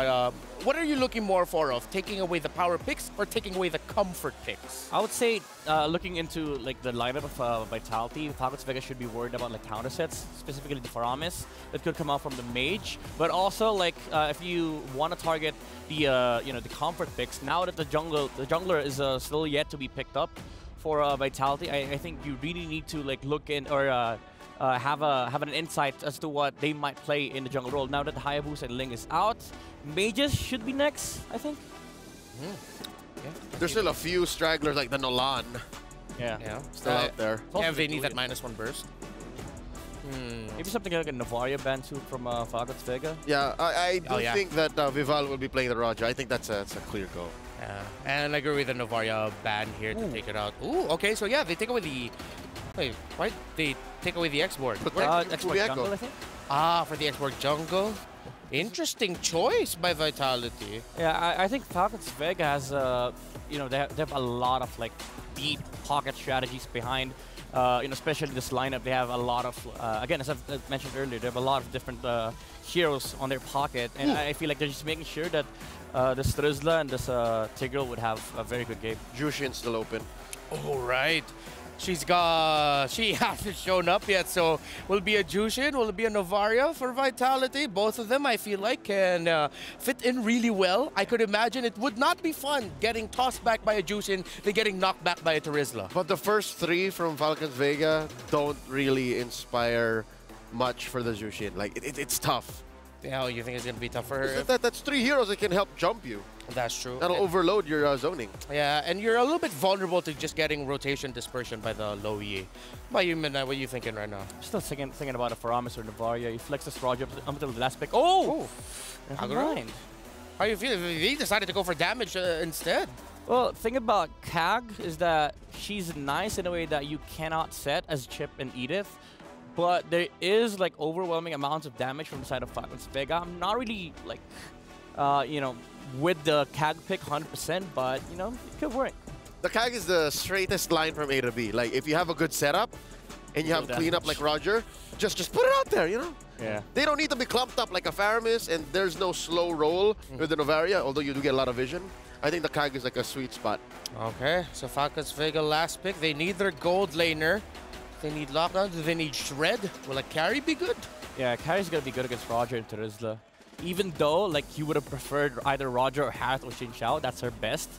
What are you looking more for of? Taking away the power picks or taking away the comfort picks? I would say looking into like the lineup of Vitality, Falcons Vega should be worried about like counter sets, specifically the Faramis that could come out from the Mage. But also like if you want to target the the comfort picks, now that the jungler is still yet to be picked up for Vitality, I think you really need to like look in or have an insight as to what they might play in the jungle role. Now that the Hayabusa and Ling is out, Mages should be next, I think. Yeah. There's still a few stragglers like the Nolan. Yeah. Still out there. Yeah, they need that -1 burst. Maybe something like a Navaria ban too from Falcons Vega. Yeah, I do think that Vival will be playing the Roger. I think that's a clear go. Yeah, and I agree with the Navaria ban here to take it out. Ooh, okay, so yeah, they take away the... Wait, why they take away the X-Board? X-Board jungle, I think? For the X-Board jungle? Interesting choice by Vitality. Yeah, I think Falcons Vega has, they have a lot of like deep pocket strategies behind, especially this lineup. They have a lot of, again, as I've mentioned earlier, they have a lot of different heroes on their pocket, and I feel like they're just making sure that this Terizla and this Tigreal would have a very good game. Jushin's still open. All right. She hasn't shown up yet, so will it be a Jushin? Will it be a Novaria for Vitality? Both of them, I feel like, can fit in really well. I could imagine it would not be fun getting tossed back by a Jushin than getting knocked back by a Terizla. But the first three from Falcons Vega don't really inspire much for the Jushin. Like, it's tough. Yeah, you think it's going to be tough for her? That's 3 heroes that can help jump you. That's true. That'll overload your zoning. Yeah, and you're a little bit vulnerable to just getting rotation dispersion by the low E. What are you thinking right now? Still thinking about a Faramis or Navaria. He flexes Roger up until the last pick. Oh! Never mind. How are you feeling? They decided to go for damage instead. Well, the thing about Kag is that she's nice in a way that you cannot set as Chip and Edith, but there is like overwhelming amounts of damage from the side of Falcons Vega. I'm not really like, you know, with the Kag pick 100%, but you know, it could work. The Kag is the straightest line from A to B. Like if you have a good setup and you have cleanup like Roger, just put it out there, you know? Yeah. They don't need to be clumped up like a Faramis, and there's no slow roll with the Novaria, although you do get a lot of vision. I think the Kag is like a sweet spot. Okay, so Falcons Vega last pick. They need their gold laner. They need lockdown. Do they need shred? Will a carry be good? Yeah, carry's gonna be good against Roger and Terizla. Even though, like, you would have preferred either Roger or Harith or Xin Xiao. That's her best.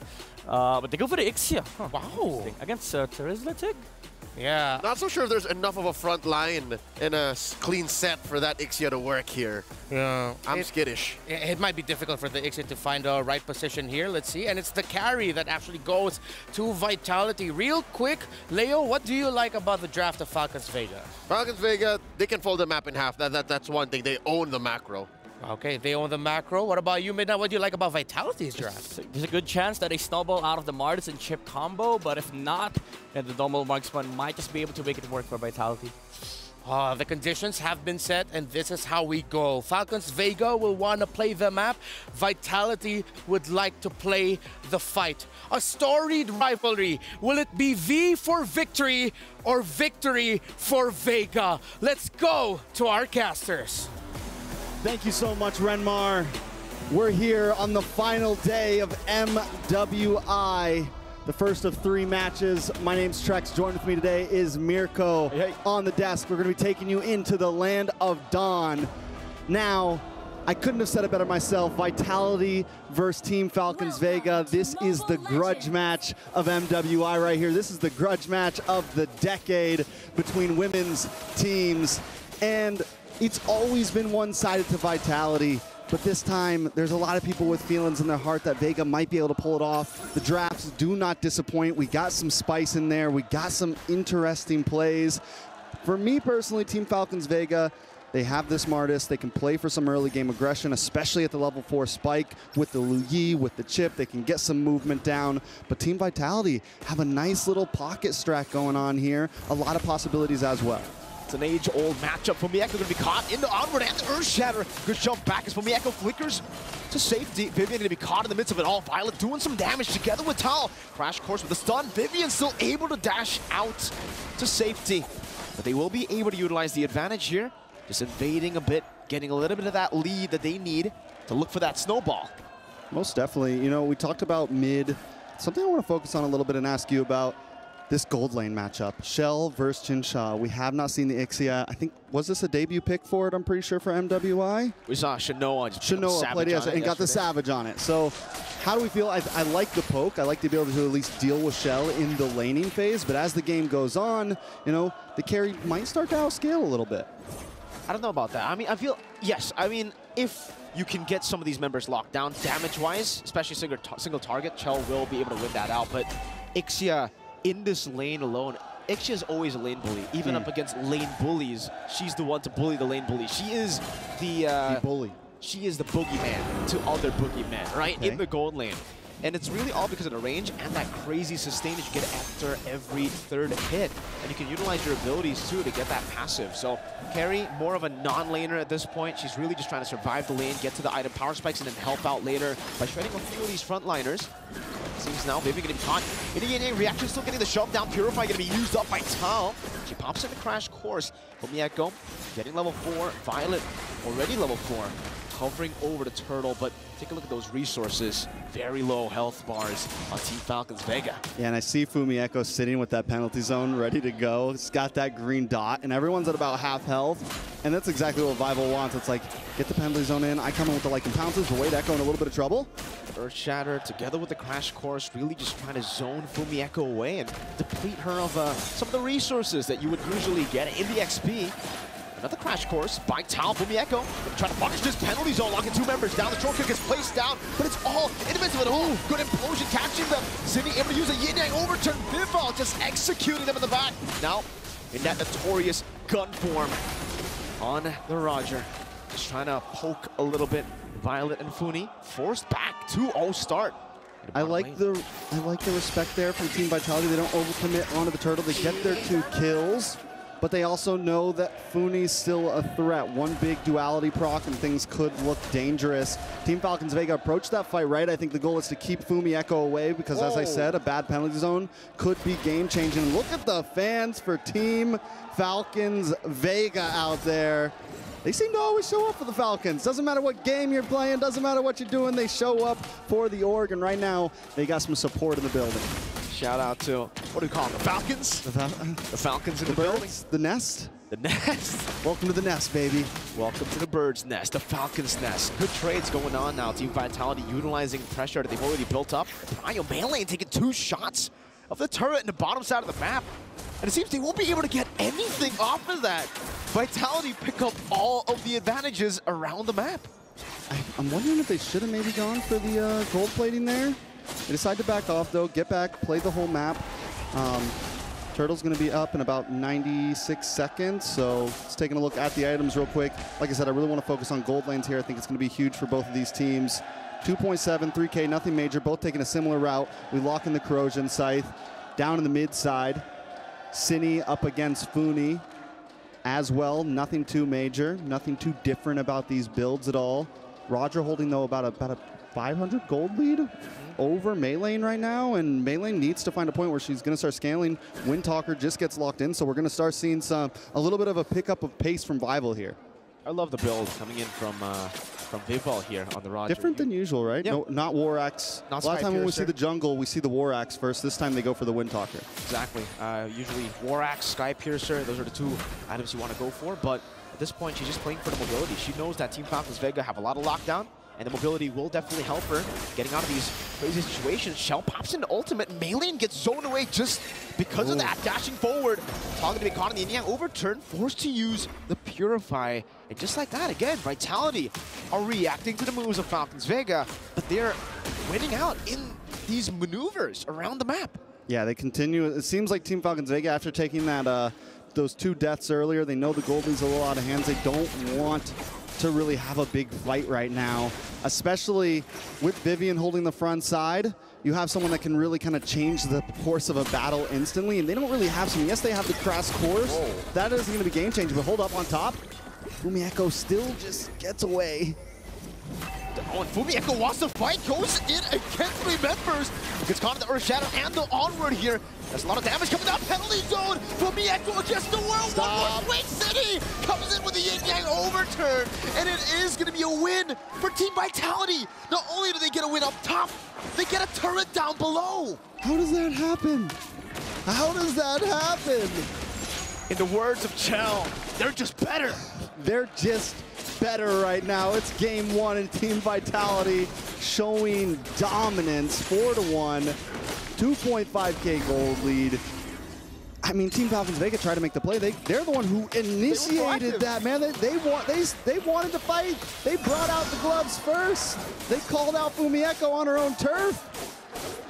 But they go for the Ixia. Huh. Wow. Against Terizla, Tig? Yeah. Not so sure if there's enough of a front line and a clean set for that Ixia to work here. Yeah. I'm skittish. It might be difficult for the Ixia to find the right position here. Let's see. And it's the carry that actually goes to Vitality. Real quick, Leo, what do you like about the draft of Falcons Vega? Falcons Vega, they can fold the map in half. That's one thing. They own the macro. Okay, they own the macro. What about you, Midnight? What do you like about Vitality's draft? There's a good chance that they snowball out of the Mardis and Chip combo, but if not, then the normal Marksman might just be able to make it work for Vitality. The conditions have been set, and this is how we go. Falcons Vega will want to play the map. Vitality would like to play the fight. A storied rivalry. Will it be V for victory or victory for Vega? Let's go to our casters. Thank you so much, Renmar. We're here on the final day of MWI, the first of 3 matches. My name's Trex. Joined with me today is Mirko. Hey. On the desk. We're going to be taking you into the land of Dawn. Now, I couldn't have said it better myself. Vitality versus Team Falcons Vega. This is the grudge match of MWI right here. This is the grudge match of the decade between women's teams. And it's always been one-sided to Vitality, but this time there's a lot of people with feelings in their heart that Vega might be able to pull it off. The drafts do not disappoint. We got some spice in there. We got some interesting plays. For me personally, Team Falcons Vega, they have this Mardis. They can play for some early game aggression, especially at the level 4 spike with the Lu Yi, with the chip. They can get some movement down. But Team Vitality have a nice little pocket strat going on here. A lot of possibilities as well. It's an age-old matchup. Fumieko going to be caught into Onward and the Earthshatter. Good jump back as Fumieko flickers to safety. Vivian going to be caught in the midst of it all. Violet doing some damage together with Tal. Crash course with the stun. Vivian still able to dash out to safety. But they will be able to utilize the advantage here. Just invading a bit, getting a little bit of that lead that they need to look for that snowball. Most definitely. You know, we talked about mid. Something I want to focus on a little bit and ask you about. This gold lane matchup, Shell versus Chinsha. We have not seen the Ixia. I think, was this a debut pick for it? I'm pretty sure for MWI. We saw Shanoa played it and got the Savage on it. So how do we feel? I like the poke. I like to be able to at least deal with Shell in the laning phase. But as the game goes on, you know, the carry might start to outscale a little bit. I don't know about that. I mean, I feel, yes. I mean, if you can get some of these members locked down damage-wise, especially single target, Shell will be able to win that out. But Ixia, in this lane alone, Ixia is always a lane bully. Even up against lane bullies, she's the one to bully the lane bully. She is the bully. She is the boogeyman to other boogeymen, right? Okay. In the gold lane. And it's really all because of the range and that crazy sustain that you get after every 3rd hit. And you can utilize your abilities too to get that passive. So Carrie, more of a non-laner at this point. She's really just trying to survive the lane, get to the item power spikes, and then help out later by shredding a few of these frontliners. Seems now Vivi going to be caught. In the ENG reaction, still getting the shove down. Purify going to be used up by Tal. She pops in the crash course. Fumieko getting level 4. Violet already level 4. Hovering over the turtle, but take a look at those resources. Very low health bars on Team Falcons Vega. Yeah, and I see Fumieko sitting with that penalty zone ready to go. It's got that green dot, and everyone's at about half health. And that's exactly what Vival wants. It's like, get the penalty zone in. I come in with the Lycan Pounces, but wait, Echo in a little bit of trouble. Earthshatter together with the crash course, really just trying to zone Fumieko away and deplete her of some of the resources that you would usually get in the XP. Another crash course by Tal Fumieko. Trying to punish this penalty zone, locking 2 members down. The short kick is placed down, but it's all in the midst of it all. Good implosion catching them. Zinni able to use a yin-yang overturn. Vival just executing them in the back. Now, in that notorious gun form on the Roger. Just trying to poke a little bit. Violet and Funi forced back 2-0 start. I like the respect there from Team Vitality. They don't overcommit onto the turtle. They get their 2 kills, but they also know that Funi's still a threat. One big duality proc and things could look dangerous. Team Falcons Vega approached that fight right. I think the goal is to keep Fumieko away because, as I said, a bad penalty zone could be game-changing. Look at the fans for Team Falcons Vega out there. They seem to always show up for the Falcons. Doesn't matter what game you're playing, doesn't matter what you're doing, they show up for the org, and right now, they got some support in the building. Shout out to, what do we call them, the Falcons? The Falcons in the building. The nest? The nest. Welcome to the nest, baby. Welcome to the bird's nest, the Falcon's nest. Good trades going on now. Team Vitality utilizing pressure that they've already built up. Bio Melee taking 2 shots of the turret in the bottom side of the map. And it seems they won't be able to get anything off of that. Vitality pick up all of the advantages around the map. I'm wondering if they should have maybe gone for the gold plating there. They decide to back off though, get back, play the whole map. Turtle's gonna be up in about 96 seconds, so just taking a look at the items real quick. Like I said, I really wanna focus on gold lanes here. I think it's gonna be huge for both of these teams. 2.7, 3K, nothing major, both taking a similar route. We lock in the Corrosion Scythe. Down in the mid side, Zinni up against Funi as well. Nothing too major, nothing too different about these builds at all. Roger holding, though, about a 500 gold lead over Meylane right now, and Meylane needs to find a point where she's going to start scaling. Windtalker just gets locked in, so we're going to start seeing a little bit of a pickup of pace from Vival here. I love the build coming in from Vival here on the Roger. Different than usual, right? Yep. No, not War Axe. A lot of time when we see the jungle, we see the War Axe first. This time they go for the Windtalker. Exactly. Usually War Axe, Sky Piercer, those are the 2 items you want to go for, but at this point she's just playing for the mobility. She knows that Team Falcons Vega have a lot of lockdown, and the mobility will definitely help her getting out of these crazy situations. Shell pops into ultimate. Meylane gets zoned away just because of that, dashing forward. Talking to be caught in the Yin-Yang overturn, forced to use the Purify. And just like that, again, Vitality are reacting to the moves of Falcons Vega, but they're winning out in these maneuvers around the map. Yeah, they continue. It seems like Team Falcons Vega, after taking that those 2 deaths earlier, they know the gold league's a little out of hands. They don't want to really have a big fight right now, especially with Vivian holding the front side. You have someone that can really kind of change the course of a battle instantly, and they don't really have some. Yes, they have the crash course. Whoa. That isn't going to be game-changing, but hold up on top. Fumieko still just gets away. Oh, and Fumieko wants to fight, goes in against 3 members. Gets caught in the Earth Shadow and the onward here. There's a lot of damage coming down, penalty zone. Fumieko against the world. One more swing, Zinni comes in with the Yin-Yang overturn. And it is going to be a win for Team Vitality. Not only do they get a win up top, they get a turret down below. How does that happen? How does that happen? In the words of Chell, they're just better. They're just better right now. It's game 1 and Team Vitality showing dominance, 4-1, 2.5K gold lead. I mean, Team Falcons Vega tried to make the play. They're the one who initiated that, man. They wanted to fight. They brought out the gloves first. They called out Fumieko on her own turf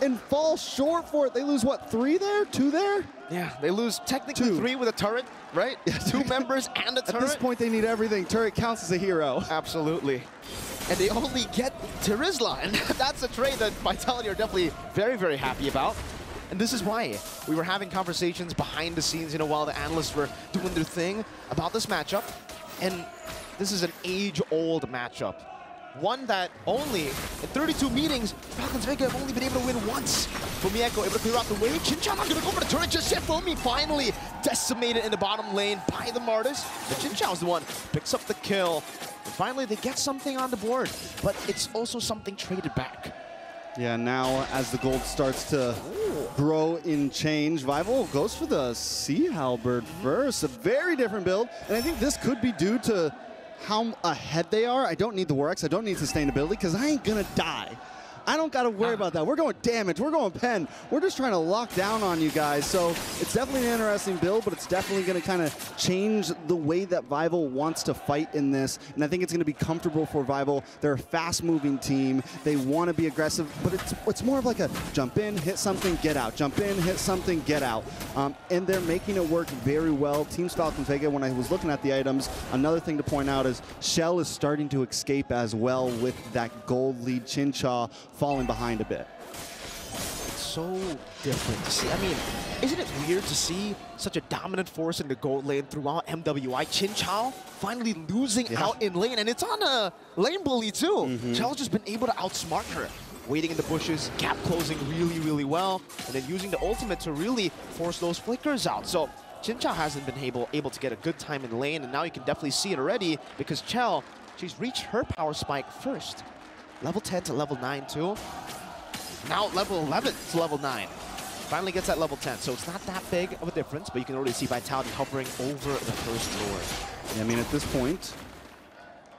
and fall short for it. They lose, what, 3 there? 2 there? Yeah, they lose technically 2. 3 with a turret, right? 2 members and a turret. At this point, they need everything. Turret counts as a hero. Absolutely. And they only get Terizla, and that's a trade that Vitality are definitely very, very happy about. And this is why we were having conversations behind the scenes, while the analysts were doing their thing about this matchup. And this is an age-old matchup. One that only, in 32 meetings, Falcons Vega have only been able to win once. Fumieko able to clear out the way. Chinchao not going to go for the turret just yet. Fomi finally decimated in the bottom lane by the Martis. But Chinchao's the one picks up the kill. And finally, they get something on the board. But it's also something traded back. Yeah, now as the gold starts to grow in change, Vival goes for the Sea Halberd first. A very different build. And I think this could be due to how ahead they are. I don't need the War Axe. I don't need sustainability because I ain't gonna die. I don't got to worry about that. We're going damage. We're going pen. We're just trying to lock down on you guys. So it's definitely an interesting build, but it's definitely going to kind of change the way that Vival wants to fight in this. And I think it's going to be comfortable for Vival. They're a fast-moving team. They want to be aggressive, but it's more of like a jump in, hit something, get out. Jump in, hit something, get out. And they're making it work very well. Team Falcons Vega, when I was looking at the items, another thing to point out is Shell is starting to escape as well with that gold lead. Chincha falling behind a bit. It's so different to see. I mean, isn't it weird to see such a dominant force in the gold lane throughout MWI? Chincha finally losing out in lane, and it's on a lane bully too. Chel's just been able to outsmart her. Waiting in the bushes, gap closing really, really well, and then using the ultimate to really force those flickers out. So Chincha hasn't been able to get a good time in lane, and now you can definitely see it already because Chel, she's reached her power spike first. Level 10 to level 9 too. Now level 11 to level 9. Finally gets that level 10, so it's not that big of a difference, but you can already see Vitality hovering over the first Lord. Yeah, I mean, at this point,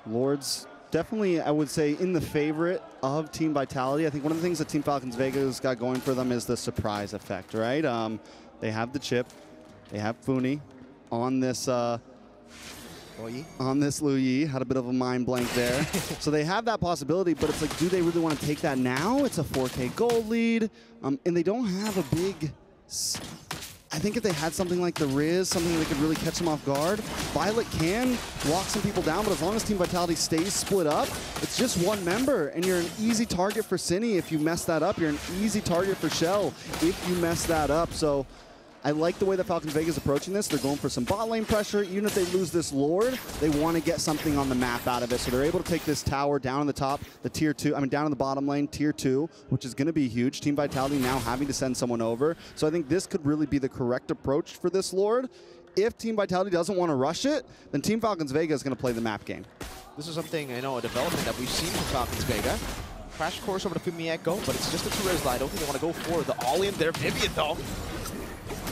Lord's definitely, I would say, in the favorite of Team Vitality. I think one of the things that Team Falcons Vega's got going for them is the surprise effect, right? They have the chip, they have Funi on this Lu Yi, had a bit of a mind blank there. So they have that possibility, but it's like, do they really want to take that now? It's a 4K gold lead, and they don't have a big... I think if they had something like the Riz, something that could really catch them off guard, Violet can lock some people down, but as long as Team Vitality stays split up, it's just one member, and you're an easy target for Cine if you mess that up. You're an easy target for Shell if you mess that up. So I like the way that Falcons Vega is approaching this. They're going for some bot lane pressure. Even if they lose this Lord, they want to get something on the map out of it. So they're able to take this tower down in the top, the tier 2, down in the bottom lane, tier 2, which is going to be huge. Team Vitality now having to send someone over. So I think this could really be the correct approach for this Lord. If Team Vitality doesn't want to rush it, then Team Falcons Vega is going to play the map game. This is something, I know, a development that we've seen from Falcons Vega. Crash course over to Fumi Echo, but it's just a Therese. I don't think they want to go for the all-in there. Vivian, though.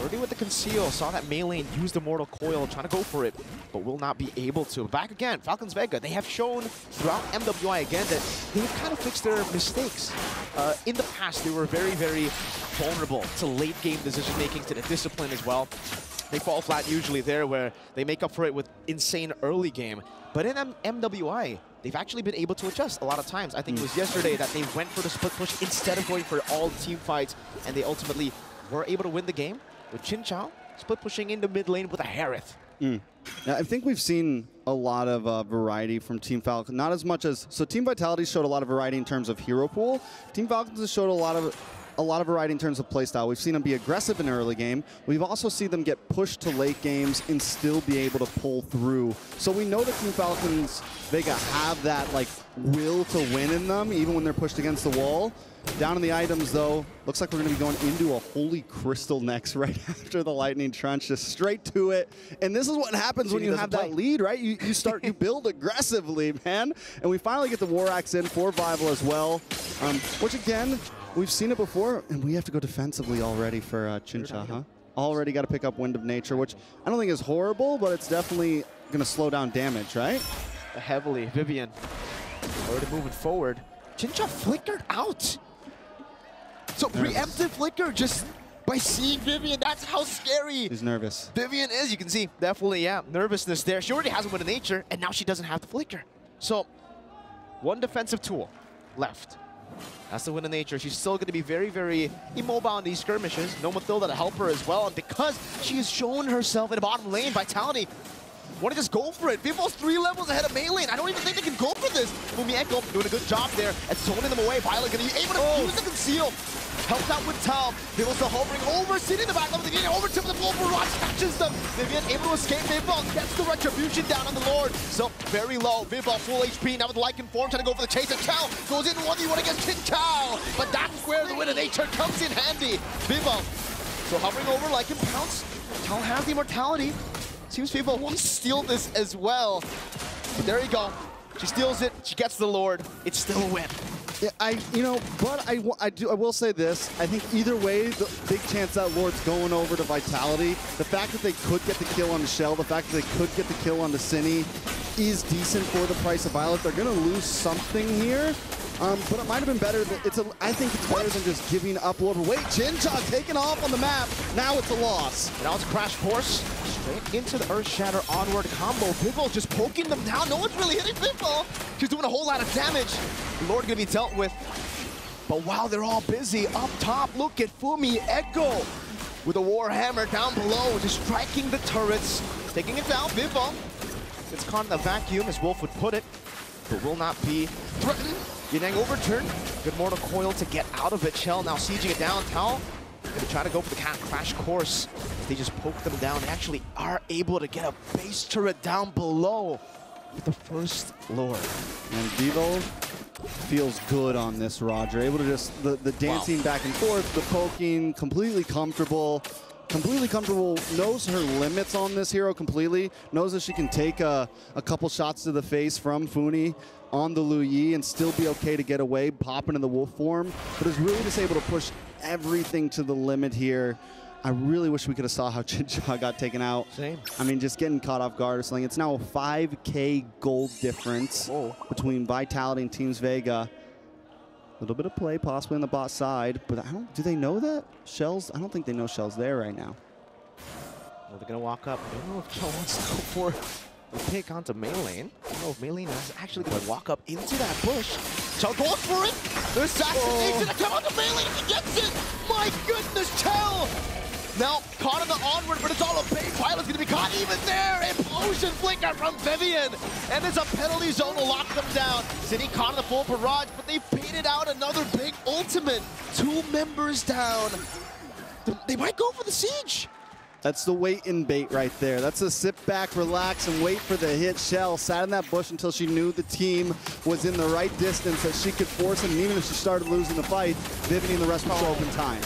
Already with the conceal, saw that melee and used the Mortal Coil, trying to go for it, but will not be able to. Back again, Falcons Vega, they have shown throughout MWI again that they've kind of fixed their mistakes. In the past, they were very, very vulnerable to late game decision making, to the discipline as well. They fall flat usually there where they make up for it with insane early game. But in MWI, they've actually been able to adjust a lot of times. I think it was yesterday that they went for the split push instead of going for all team fights, and they ultimately were able to win the game. With Chincha split pushing into mid lane with a Harith. Now, I think we've seen a lot of variety from Team Falcons. Not as much as... So Team Vitality showed a lot of variety in terms of hero pool. Team Falcons has showed a lot of variety in terms of playstyle. We've seen them be aggressive in early game. We've also seen them get pushed to late games and still be able to pull through. So we know that Team Falcons Vega have that like will to win in them, even when they're pushed against the wall. Down in the items, though, looks like we're going to be going into a Holy Crystal next right after the Lightning Trench, just straight to it. And this is what happens when you have that lead, right? You build aggressively, man. And we finally get the War Axe in for Vival as well, which, again, we've seen it before, and we have to go defensively already for Chincha, huh? Already got to pick up Wind of Nature, which I don't think is horrible, but it's definitely going to slow down damage, right? Heavily. Vivian already moving forward. Chincha flickered out. So preemptive flicker just by seeing Vivian, that's how scary he's nervous. Vivian is. You can see definitely, yeah, nervousness there. She already has a Wind of Nature, and now she doesn't have the flicker. So one defensive tool left. That's the Wind of Nature. She's still going to be very, very immobile in these skirmishes. No Mathilda to help her as well, and because she has shown herself in the bottom lane, Vitality want to just go for it. Vival's 3 levels ahead of Maylin. I don't even think they can go for this. Fumi Echo doing a good job there at zoning them away. Violet going to be able to use the conceal. Helped out with Tal. Vival still hovering over, sitting in the back level. They get over to the full barrage, catches them. Vivian able to escape. Vival gets the retribution down on the Lord. So very low. Vival full HP. Now with Lycan form, trying to go for the chase. And Tal goes in 1v1 against Chincha. But that's where the Wind of Nature comes in handy. Vival so hovering over Lycan pounce. Tal has the immortality. Seems people want to steal this as well. But there you go. She steals it. She gets the Lord. It's still a win. Yeah, I will say this. I think either way, the big chance that Lord's going over to Vitality. The fact that they could get the kill on the Shell, the fact that they could get the kill on the Cine is decent for the price of Violet. They're going to lose something here, But it might have been better. I think it's better than just giving up Lord. Wait, Chincha taken off on the map. Now it's a loss. Now it's Crash Course. Straight into the Earth Shatter onward combo. Bivol just poking them down. No one's really hitting Bivol. She's doing a whole lot of damage. Lord gonna be dealt with. But while they're all busy, up top, look at Fumi Echo with a Warhammer down below, just striking the turrets, taking it down. Bivol gets caught in the vacuum, as Wolf would put it, but will not be threatened. ENG overturn. Good mortal coil to get out of it. Shell now sieging it down. Tao gonna try to go for the Crash Course. They just poke them down. They actually are able to get a base turret down below with the first Lord. And Bivol feels good on this, Roger. Able to just, the dancing back and forth, the poking, completely comfortable, knows her limits on this hero completely, knows that she can take a couple shots to the face from Funi on the Lu Yi and still be okay to get away, pop into the wolf form, but is really just able to push everything to the limit here. I really wish we could have saw how Chincha got taken out. Same. I mean, just getting caught off guard or something. It's now a 5K gold difference between Vitality and Teams Vega. A little bit of play possibly on the bot side, but do they know that? Shell's, I don't think they know Shell's there right now. Well, they're gonna walk up. I don't know if Shell wants to go for a pick onto Maylane. I don't know if Maylane is actually gonna walk up into that bush. Shell goes for it. There's assassination. Come on to Maylane. He gets it. My goodness, Shell. Now caught in the onward, but it's all a bait. Violet's gonna be caught even there. Implosion flicker from Vivian. And there's a penalty zone to lock them down. City caught in the full barrage, but they baited out another big ultimate. 2 members down. They might go for the siege. That's the wait and bait right there. That's a sit back, relax, and wait for the hit. Shell sat in that bush until she knew the team was in the right distance that she could force it. And even if she started losing the fight, Vivian and the rest would show up in time.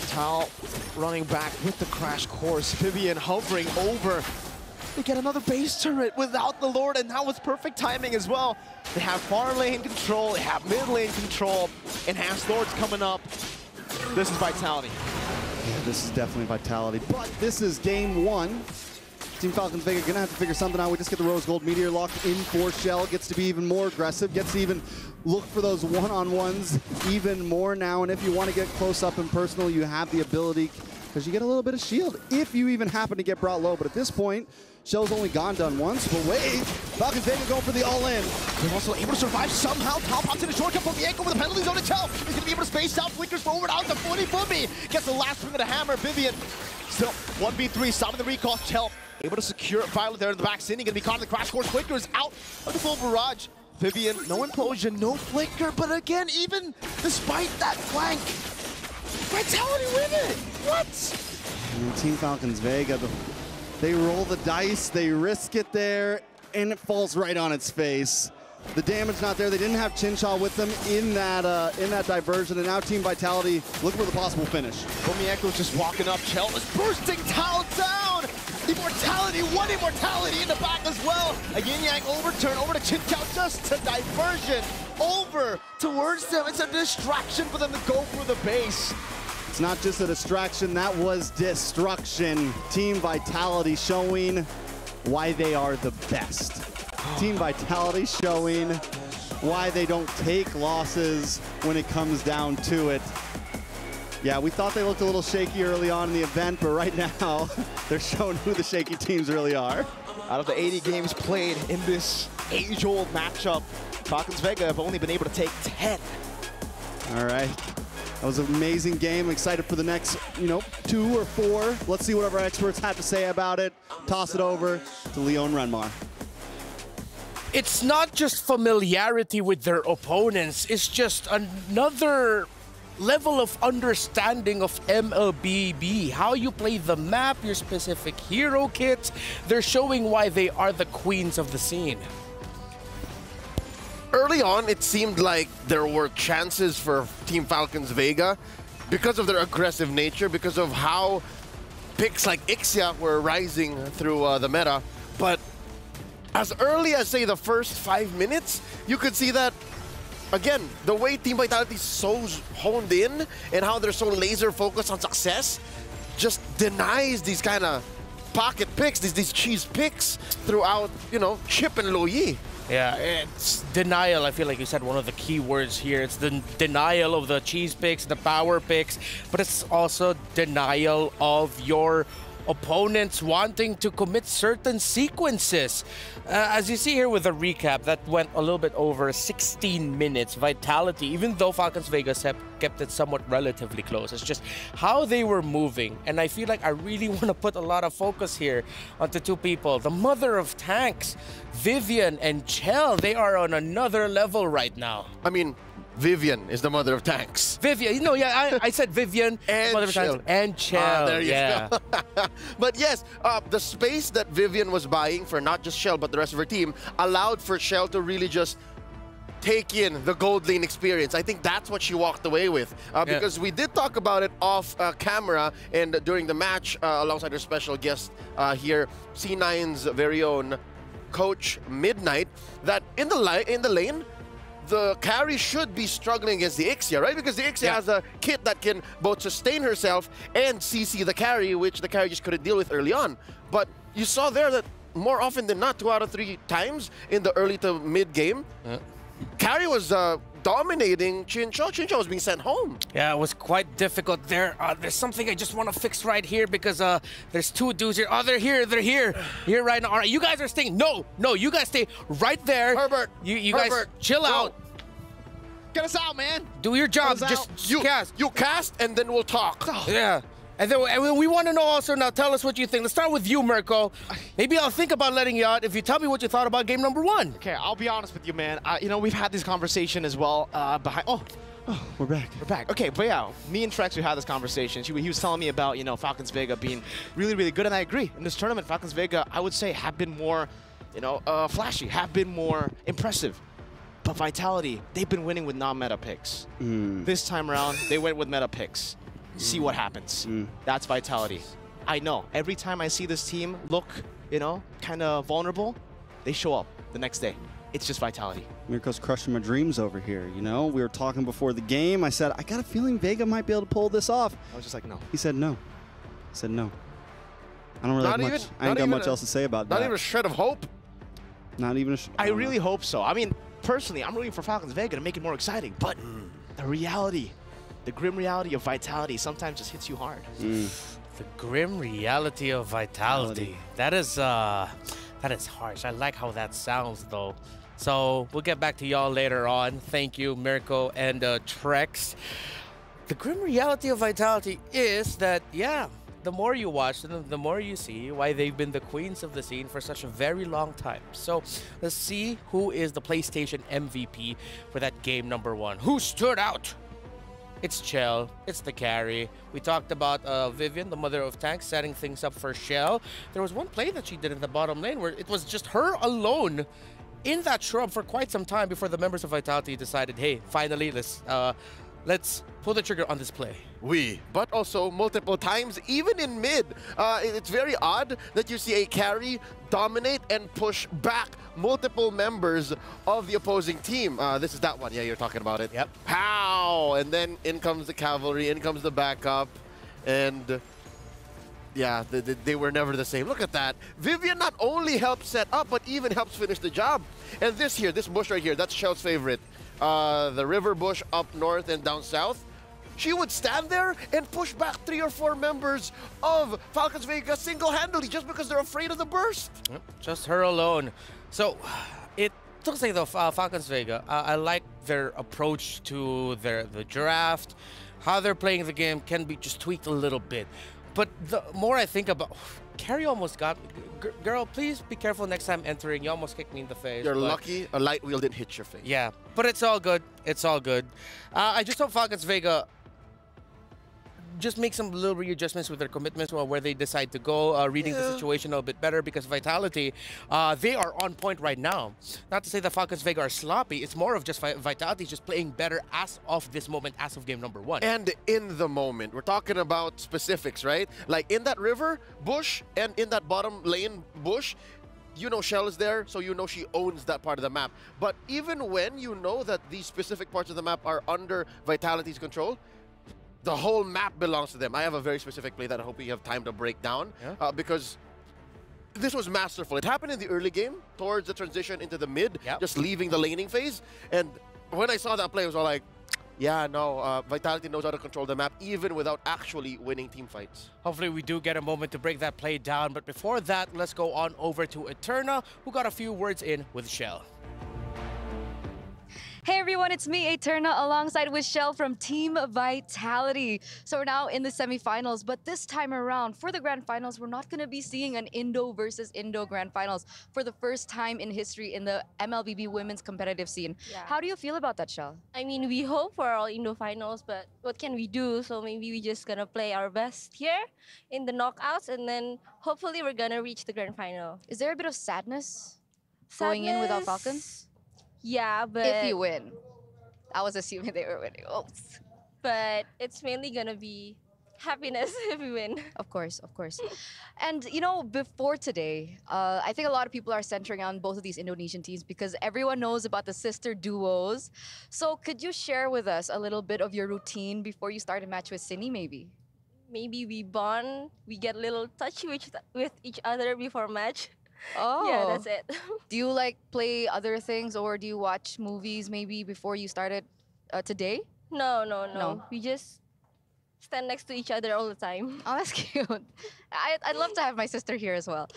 Tao running back with the Crash Course. Vivian hovering over. They get another base turret without the Lord, and that was perfect timing as well. They have far lane control, they have mid lane control. Enhanced Lords coming up. This is Vitality. Yeah, this is definitely Vitality, but this is game 1. Team Falcons Vega gonna have to figure something out. We just get the Rose Gold Meteor locked in for Shell. Gets to be even more aggressive, gets to even look for those one-on-ones even more now. And if you want to get close up and personal, you have the ability, because you get a little bit of shield if you even happen to get brought low. But at this point, Shell's only done once. But wait, Falcons Vega going for the all-in. They're also able to survive somehow. Tao pops in a shortcut from the ankle with the penalty zone to Tell. He's gonna be able to space out, flickers forward out to Fumi. Gets the last swing of the hammer. Vivian still 1v3, stopping the recall. Tell able to secure Violet there in the back. Cindy gonna be caught in the Crash Course. Flickers out of the full barrage. Vivian, no implosion, no flicker, but again, even despite that flank, Vitality win it. What? And Team Falcons Vega, they roll the dice, they risk it there, and it falls right on its face. The damage not there. They didn't have Chincha with them in that diversion, and now Team Vitality looking for the possible finish. Fumi Echo's just walking up. Chell is bursting Tao down. Immortality, one immortality in the back as well. A yin-yang overturn over to Chincha, just a diversion over towards them. It's a distraction for them to go for the base. It's not just a distraction, that was destruction. Team Vitality showing why they are the best. Team Vitality showing why they don't take losses when it comes down to it. Yeah, we thought they looked a little shaky early on in the event, but right now, they're showing who the shaky teams really are. Out of the 80 games played in this age-old matchup, Falcons Vega have only been able to take 10. All right. That was an amazing game. Excited for the next, 2 or 4. Let's see what our experts have to say about it. Toss it over to Leon Renmar. It's not just familiarity with their opponents, it's just another level of understanding of MLBB, how you play the map, your specific hero kit. They're showing why they are the queens of the scene. Early on, it seemed like there were chances for Team Falcons Vega because of their aggressive nature, because of how picks like Ixia were rising through the meta. But as early as, say, the first 5 minutes, you could see that, again, the way Team Vitality is so honed in and how they're so laser focused on success just denies these kind of pocket picks, these cheese picks throughout, Chip and Lo Yi. Yeah, it's denial. I feel like you said one of the key words here. It's the denial of the cheese picks, the power picks, but it's also denial of your opponents wanting to commit certain sequences. As you see here with the recap, that went a little bit over 16 minutes. Vitality, even though Falcons Vegas have kept it somewhat relatively close, it's just how they were moving. And I feel like I really want to put a lot of focus here onto two people. The mother of tanks, Vivian and Chell, they are on another level right now. I mean, Vivian is the mother of tanks. Vivian, no, yeah, I said Vivian and mother of tanks, and Chell. There you go. But yes, the space that Vivian was buying for not just Chell but the rest of her team allowed for Chell to really just take in the gold lane experience. I think that's what she walked away with because we did talk about it off camera and during the match alongside her special guest here, C9's very own Coach Midnight, that in the lane, the carry should be struggling against the Ixia, right? Because the Ixia has a kit that can both sustain herself and CC the carry, which the carry just couldn't deal with early on. But you saw there that more often than not, 2 out of 3 times in the early to mid game, carry was dominating Chincho. Chincho was being sent home. Yeah, it was quite difficult there. There's something I just want to fix right here because there's 2 dudes here. Oh, they're here. They're here. Here right now. All right, you guys are staying. No, you guys stay right there. Herbert, you guys chill out. Get us out, man. Do your job. Just cast. You cast, and then we'll talk. Yeah. And then we want to know also now, tell us what you think. Let's start with you, Mirko. Maybe I'll think about letting you out if you tell me what you thought about game number 1. Okay, I'll be honest with you, man. You know, we've had this conversation as well behind... Oh, we're back. We're back. Okay, but yeah, me and Trex, we had this conversation. He was telling me about, you know, Falcons Vega being really, really good, and I agree. In this tournament, Falcons Vega, I would say, have been more, you know, flashy, have been more impressive. But Vitality, they've been winning with non-meta picks. This time around, they went with meta picks. See what happens. That's Vitality. I know, every time I see this team look, you know, kind of vulnerable, they show up the next day. It's just Vitality. Mirko's crushing my dreams over here, you know? We were talking before the game. I said, I got a feeling Vega might be able to pull this off. I was just like, no. He said no. I said no. I don't really have much. I ain't got much else to say about that. Not even a shred of hope? Not even a I really hope so. I mean, personally, I'm rooting for Falcons Vega to make it more exciting, but the reality, the grim reality of Vitality sometimes just hits you hard. The grim reality of Vitality. That is harsh. I like how that sounds, though. So we'll get back to y'all later on. Thank you, Mirko and Trex. The grim reality of Vitality is that, yeah, the more you watch them, the more you see why they've been the queens of the scene for such a very long time. So let's see who is the PlayStation MVP for that game number 1. Who stood out? It's Chell. It's the carry. We talked about Vivian, the mother of tanks, setting things up for Chell. There was one play that she did in the bottom lane where it was just her alone in that shrub for quite some time before the members of Vitality decided, hey, finally, let's pull the trigger on this play. But also multiple times, even in mid. It's very odd that you see a carry dominate and push back multiple members of the opposing team. This is that one. Yeah, you're talking about it. Yep. Pow! And then in comes the cavalry, in comes the backup, and yeah, they were never the same. Look at that. Vivian not only helps set up, but even helps finish the job. And this bush right here, that's Chell's favorite. The river bush up north and down south. She would stand there and push back 3 or 4 members of Falcons Vega single-handedly just because they're afraid of the burst. Yep, just her alone. So it looks like the Falcons Vega, I like their approach to the draft. How they're playing the game can be just tweaked a little bit. But the more I think about, Carrie almost got me. Girl, please be careful next time entering. You almost kicked me in the face. You're lucky a light wheel didn't hit your face. Yeah, but it's all good. It's all good. I just hope Falcons Vega just make some little readjustments with their commitments or where they decide to go, reading the situation a little bit better, because Vitality, they are on point right now. Not to say the Falcons Vega are sloppy, it's more of just Vitality just playing better as of this moment, as of game number 1. And in the moment, we're talking about specifics, right? Like in that river bush and in that bottom lane bush, you know Chell is there, so you know she owns that part of the map. But even when you know that these specific parts of the map are under Vitality's control, the whole map belongs to them. I have a very specific play that I hope we have time to break down because this was masterful. It happened in the early game, towards the transition into the mid, just leaving the laning phase. And when I saw that play, I was all like, yeah, no, Vitality knows how to control the map, even without actually winning team fights. Hopefully we do get a moment to break that play down. But before that, let's go on over to Eterna, who got a few words in with Shell. Hey everyone, it's me, Eterna, alongside with Shell from Team Vitality. So we're now in the semifinals, but this time around, for the grand finals, we're not going to be seeing an Indo versus Indo grand finals for the first time in history in the MLBB women's competitive scene. Yeah. How do you feel about that, Shell? I mean, we hope for all Indo finals, but what can we do? So maybe we just gonna play our best here in the knockouts, and then hopefully we're gonna reach the grand final. Is there a bit of sadness going in without Falcons? Yeah, but If you win. I was assuming they were winning. Oops. But it's mainly gonna be happiness if we win. Of course, of course. And you know, before today, I think a lot of people are centering on both of these Indonesian teams because everyone knows about the sister duos. So could you share with us a little bit of your routine before you start a match with Sini, maybe? Maybe we bond, we get a little touchy with each other before match. Oh. Yeah, that's it. Do you like play other things or do you watch movies maybe before you started today? No. We just stand next to each other all the time. Oh, that's cute. I'd love to have my sister here as well.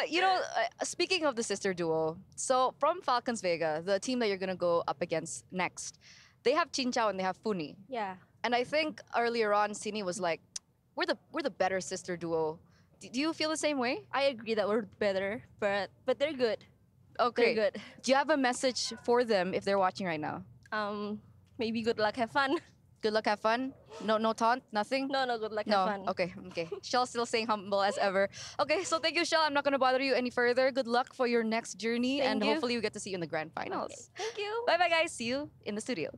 You know, speaking of the sister duo, so from Falcons Vega, the team that you're going to go up against next, they have Chin Chao and they have Funi. Yeah. And I think earlier on, Sini was like, we're the better sister duo. Do you feel the same way? I agree that we're better, but they're good. Okay. They're good. Do you have a message for them if they're watching right now? Maybe good luck, have fun. Good luck, have fun? No taunt? Nothing? No, good luck, have fun. Okay. Shell's still staying humble as ever. Okay, so thank you, Shell. I'm not going to bother you any further. Good luck for your next journey, Thank and you. hopefully we get to see you in the grand finals. Okay. Thank you. Bye-bye, guys. See you in the studio.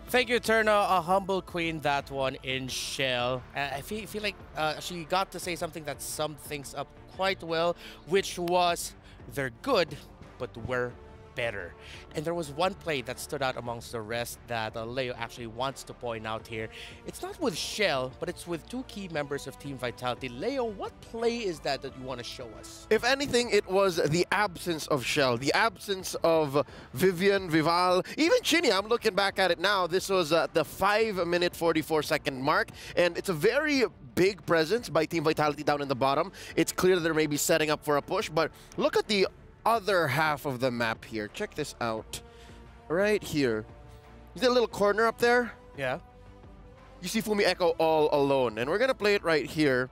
Thank you, Eterna. A humble queen, that one in Shell. I feel like she got to say something that summed things up quite well, which was, they're good, but we're better. And there was one play that stood out amongst the rest that Leo actually wants to point out here. It's not with Shell, but it's with two key members of Team Vitality. Leo, what play is that you want to show us? If anything, it was the absence of Shell, the absence of Vivian, Vival, even Chini. I'm looking back at it now. This was the 5-minute 44-second mark, and it's a very big presence by Team Vitality down in the bottom. It's clear that they're maybe setting up for a push, but look at the other half of the map here. Check this out. Right here. You see a little corner up there? Yeah. You see Fumi Echo all alone. And we're going to play it right here.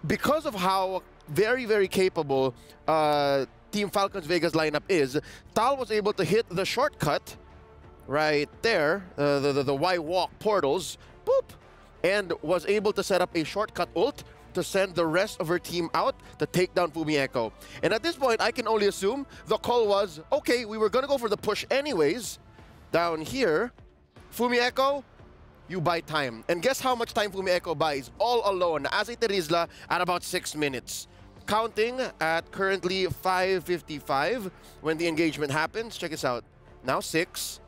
Because of how very, very capable Team Falcons Vegas lineup is, Tal was able to hit the shortcut right there, the Y-Walk portals, boop, and was able to set up a shortcut ult to send the rest of her team out to take down Fumi Echo. And at this point, I can only assume the call was, okay, we were going to go for the push anyways. Down here, Fumi Echo, you buy time. And guess how much time Fumi Echo buys all alone as a Terizla at about 6 minutes. Counting at currently 5:55 when the engagement happens. Check this out. Now 6.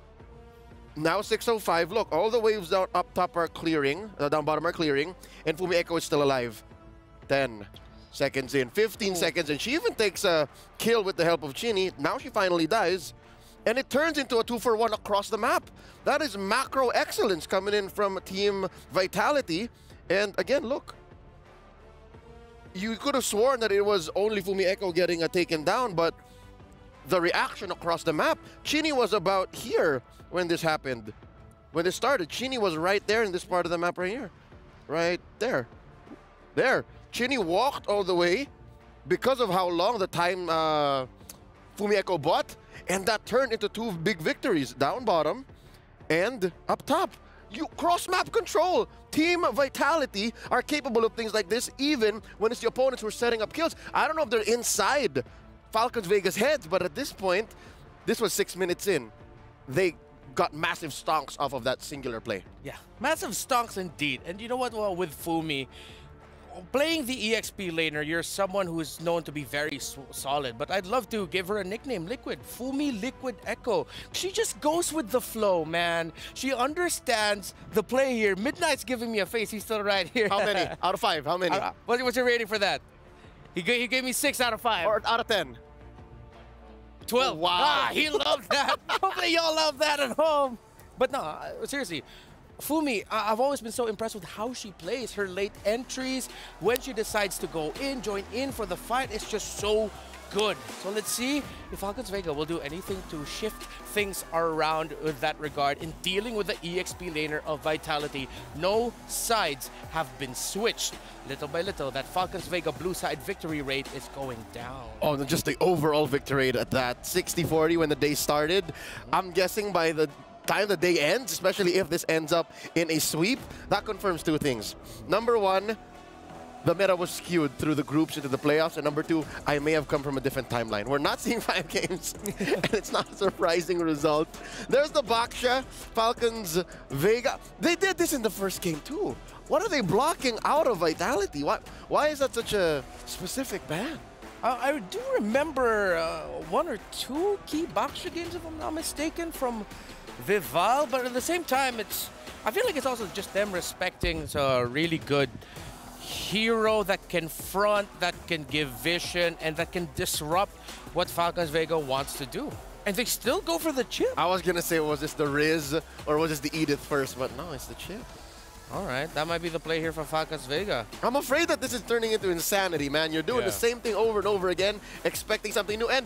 Now 6:05. Look, all the waves down up top are clearing, down bottom are clearing, and Fumi Echo is still alive. 10 seconds in, 15 seconds, and she even takes a kill with the help of Chini. Now she finally dies, and it turns into a 2-for-1 across the map. That is macro excellence coming in from Team Vitality. And again, look, you could have sworn that it was only Fumi Echo getting taken down, but the reaction across the map, Chini was about here when this happened. When this started, Chini was right there in this part of the map right here. Right there. There. Chini walked all the way because of how long the time Fumi Echo bought, and that turned into 2 big victories, down bottom and up top. You cross-map control. Team Vitality are capable of things like this even when it's the opponents who are setting up kills. I don't know if they're inside Falcons Vegas heads, but at this point, this was 6 minutes in. They got massive stonks off of that singular play. Yeah, massive stonks indeed. And you know what? Well, with Fumi, playing the EXP laner, you're someone who is known to be very solid, but I'd love to give her a nickname, Liquid. Fumi Liquid Echo. She just goes with the flow, man. She understands the play here. Midnight's giving me a face. He's still right here. How many? Out of 5, how many? What's your rating for that? He gave me 6 out of 5. Or out of 10? 12. Oh, wow. Ah, he loved that. Hopefully y'all love that at home. But no, seriously. Fumi, I've always been so impressed with how she plays. Her late entries, when she decides to go in, join in for the fight, it's just so good. So let's see if Falcons Vega will do anything to shift things around with that regard in dealing with the EXP laner of Vitality. No sides have been switched. Little by little, that Falcons Vega blue side victory rate is going down. Oh, just the overall victory rate at that 60-40 when the day started. I'm guessing by the time the day ends, especially if this ends up in a sweep, that confirms 2 things. Number 1, the meta was skewed through the groups into the playoffs. And number 2, I may have come from a different timeline. We're not seeing 5 games, and it's not a surprising result. There's the Baksha, Falcons Vega. They did this in the first game too. What are they blocking out of Vitality? Why is that such a specific ban? I do remember 1 or 2 key Baksha games, if I'm not mistaken, from Vival, but at the same time, I feel like it's also just them respecting a really good hero that can front, that can give vision, and that can disrupt what Falcons Vega wants to do. And they still go for the chip. I was gonna say, was this the Riz or was this the Edith first? But no, it's the chip. All right, that might be the play here for Falcons Vega. I'm afraid that this is turning into insanity, man. You're doing the same thing over and over again, expecting something new. And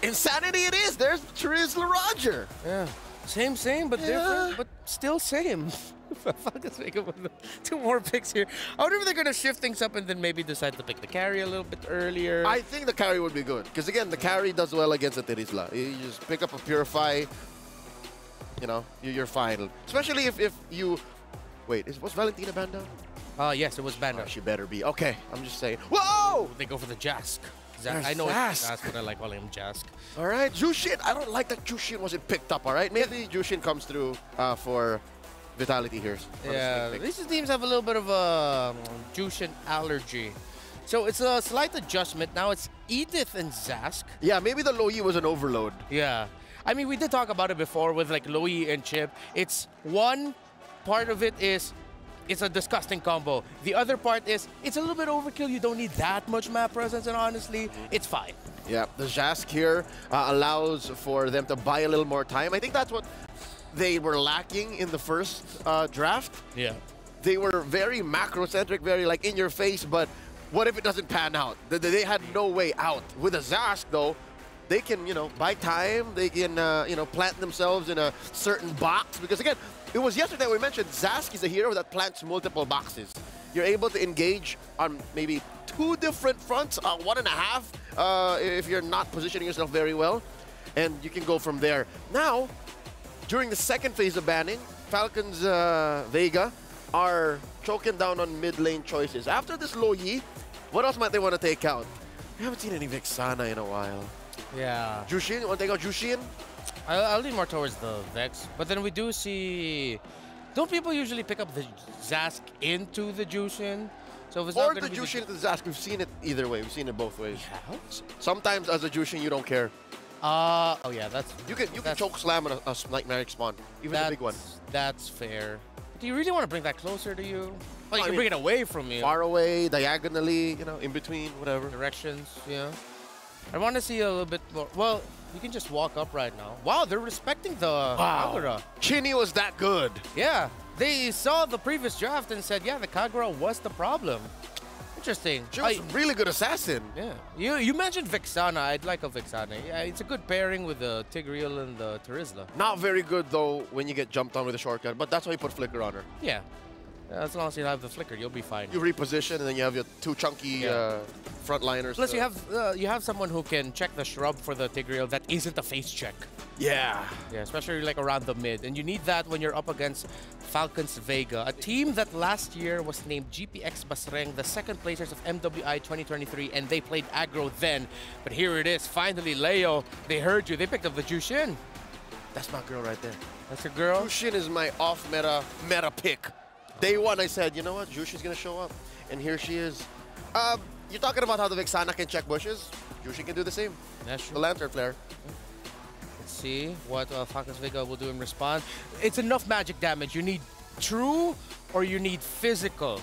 insanity it is. There's Trizla Roger. Yeah. Same, but different, but still same. Falcons Vega with 2 more picks here. I wonder if they're going to shift things up and then maybe decide to pick the carry a little bit earlier. I think the carry would be good. Because again, the carry does well against the Trizla. You just pick up a Purify, you know, you're fine. Especially if you... Wait, was Valentina banned down? Yes, it was banned down. She better be. Okay, I'm just saying. Whoa! They go for the Jask. I know it's Jask, but I like calling him Jask. All right, Jushin. I don't like that Jushin wasn't picked up, all right? Maybe Jushin comes through for Vitality here. Yeah, these teams have a little bit of a Jushin allergy. So it's a slight adjustment. Now it's Edith and Zask. Yeah, maybe the Loyi was an overload. Yeah. I mean, we did talk about it before with like Loyi and Chip. It's one part of it is it's a disgusting combo. The other part is it's a little bit overkill. You don't need that much map presence, and honestly, it's fine. Yeah, the Jask here allows for them to buy a little more time. I think that's what they were lacking in the first draft. Yeah. They were very macro-centric, very like in your face, but what if it doesn't pan out? They had no way out. With a Zask, though, they can, you know, buy time. They can, you know, plant themselves in a certain box. Because again, it was yesterday we mentioned Zask is a hero that plants multiple boxes. You're able to engage on maybe 2 different fronts, 1.5 if you're not positioning yourself very well. And you can go from there. Now, during the second phase of banning, Falcons Vega are choking down on mid lane choices. After this Loyi, what else might they want to take out? We haven't seen any Vexana in a while. Yeah. Jushin, you want to take out Jushin? I'll lean more towards the Vex, but then we do see... Don't people usually pick up the Zask into the Jushin? So if it's or not the Jushin into the Zask. We've seen it either way. We've seen it both ways. Yeah. Sometimes as a Jushin, you don't care. Oh yeah, that's... You can choke slam on a Nightmaric spawn, even the big one. That's fair. Do you really want to bring that closer to you? Well, you can bring it away from you. Far away, diagonally, you know, in between, whatever. Directions, yeah. I want to see a little bit more. Well, you can just walk up right now. Wow, they're respecting the Kagura. Chinny was that good. Yeah, they saw the previous draft and said, yeah, the Kagura was the problem. Interesting. She was a really good assassin. Yeah. You mentioned Vexana. I'd like a Vexana. Yeah, it's a good pairing with the Tigreal and the Trizla. Not very good, though, when you get jumped on with a shortcut, but that's why you put Flicker on her. Yeah. As long as you have the Flicker, you'll be fine. You reposition, and then you have your 2 chunky frontliners. Plus, you have someone who can check the shrub for the Tigreal that isn't a face check. Yeah. Yeah, especially like around the mid. And you need that when you're up against Falcons Vega, a team that last year was named GPX Basreng, the second placers of MWI 2023, and they played aggro then. But here it is, finally, Leo, they heard you. They picked up the Jushin. That's my girl right there. That's your girl? Jushin is my off-meta pick. Day one, I said, you know what? Jushin's going to show up. and here she is. You're talking about how the Vixana can check bushes. Jushi can do the same. That's true. The Lantern Flare. Let's see what Falcons Vega will do in response. It's enough magic damage. You need true or you need physical.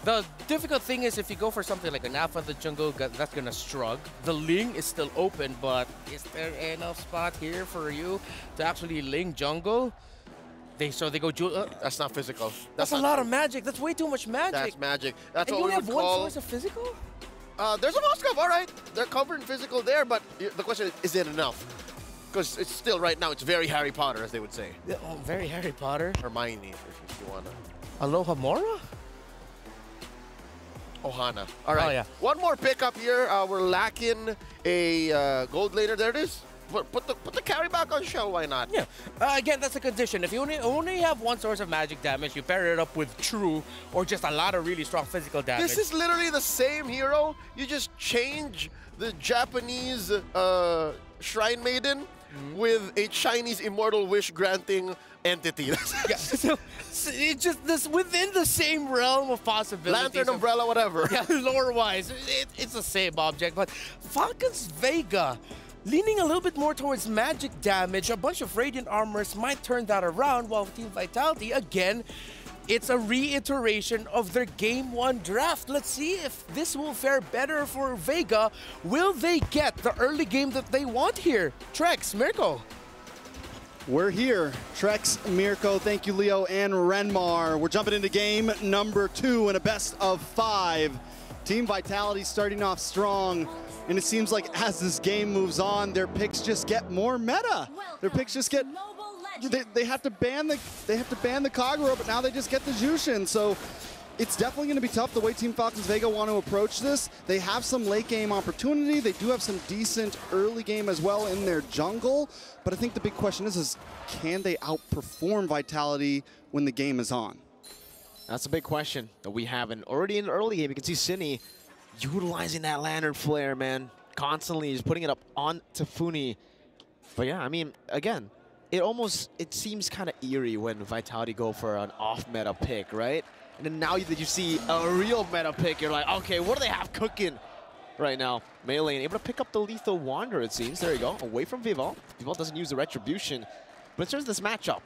The difficult thing is if you go for something like an Alpha in the jungle, that's going to struggle. The Ling is still open, but is there enough spot here for you to actually Ling jungle? So they go that's not physical. That's a lot of magic. That's way too much magic. That's magic. That's and what you we would have one call... source of physical? There's a Moskov, all right. They're covered in physical there, but the question is it enough? Because it's still, right now, it's very Harry Potter, as they would say. Yeah, oh, very Harry Potter. Hermione, if you want to. Aloha Mora? Ohana. All right. Oh, yeah. One more pickup here. We're lacking a gold laner. There it is. Put the carry back on show. Why not? Yeah. Again, that's a condition. If you only have one source of magic damage, you pair it up with true or just a lot of really strong physical damage. This is literally the same hero. You just change the Japanese Shrine Maiden with a Chinese Immortal Wish granting entity. Yeah, so it's just this within the same realm of possibilities. Lantern, umbrella, whatever. Yeah, lore-wise, it's the same object. But Falcons Vega, leaning a little bit more towards magic damage, a bunch of Radiant Armors might turn that around, while Team Vitality, again, it's a reiteration of their Game 1 draft. Let's see if this will fare better for Vega. Will they get the early game that they want here? Trex, Mirko. We're here. Trex, Mirko, thank you, Leo, and Renmar. We're jumping into game number 2 in a best of 5. Team Vitality starting off strong. And it seems like as this game moves on, their picks just get more meta. Their picks just get... They have to ban the Kagura, but now they just get the Jushin. So it's definitely going to be tough the way Team Falcons Vega want to approach this. They have some late game opportunity. They do have some decent early game as well in their jungle. But I think the big question is can they outperform Vitality when the game is on? That's a big question that we have. And already in the early game, you can see Cine utilizing that Lantern Flare, man. Constantly just putting it up on Tafuni. But yeah, I mean, again, it seems kind of eerie when Vitality go for an off-meta pick, right? And then now that you see a real meta pick, you're like, okay, what do they have cooking right now? Melee able to pick up the Lethal Wanderer, it seems. There you go, away from Vival. Vival doesn't use the Retribution. But in terms of this matchup,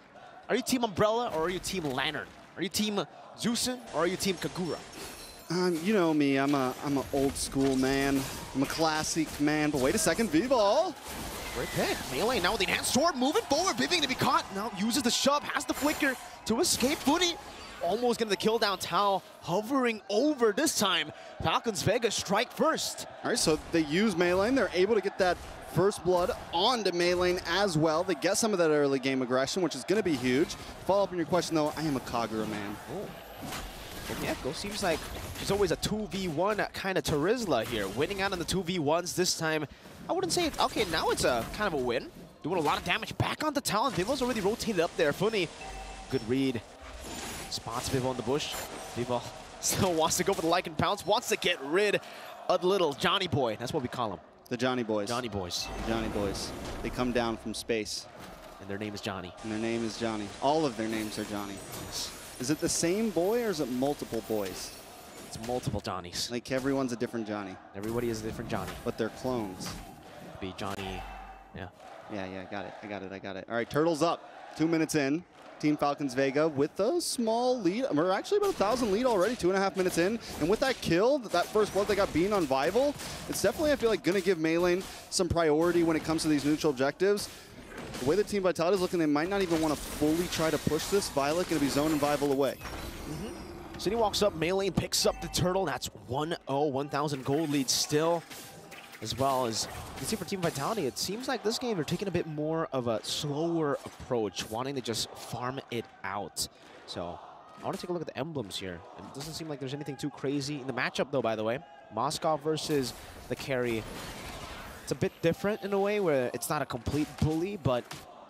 are you Team Umbrella or are you Team Lantern? Are you Team Zusin or are you Team Kagura? You know me, I'm a old school man. I'm a classic man, but wait a second, Vival. Great pick. Melee now with the enhanced sword, moving forward, Vivian to be caught. Now uses the shove, has the flicker to escape. Funi almost getting the kill down. Tao hovering over this time. Falcons Vega strike first. All right, so they use Melee. They're able to get that first blood onto Melee as well. They get some of that early game aggression, which is going to be huge. Follow up on your question, though, I am a Kagura man. Oh. And yeah, Go seems like there's always a 2v1 kind of Terizla here. Winning out on the 2v1s this time. I wouldn't say it's, okay, now it's a kind of a win. Doing a lot of damage back onto Talon. Vival's already rotated up there. Funi, good read. Spots Vival in the bush. Vival still wants to go for the Lycan Pounce, wants to get rid of the little Johnny Boy. That's what we call him. The Johnny Boys. Johnny Boys. Johnny Boys. They come down from space. And their name is Johnny. And their name is Johnny. All of their names are Johnny. Yes. Is it the same boy or is it multiple boys? It's multiple Johnnies. Like everyone's a different Johnny. Everybody is a different Johnny. But they're clones. Be Johnny, yeah. Yeah, got it. All right, Turtles up. 2 minutes in. Team Falcons Vega with a small lead. We're actually about 1,000 lead already, 2.5 minutes in. And with that kill, that first blood they got beaten on Vival, it's definitely, I feel like, going to give Melee some priority when it comes to these neutral objectives. The way the Team Vitality is looking, they might not even want to fully try to push this. Violet going to be zoning Vival away. So he walks up, Melee picks up the turtle. That's 1-0, 1,000 gold lead still. As well as you can see for Team Vitality, it seems like this game they're taking a bit more of a slower approach, wanting to just farm it out. So I want to take a look at the emblems here. It doesn't seem like there's anything too crazy in the matchup, though, by the way. Moskov versus the carry. It's a bit different in a way where it's not a complete bully, but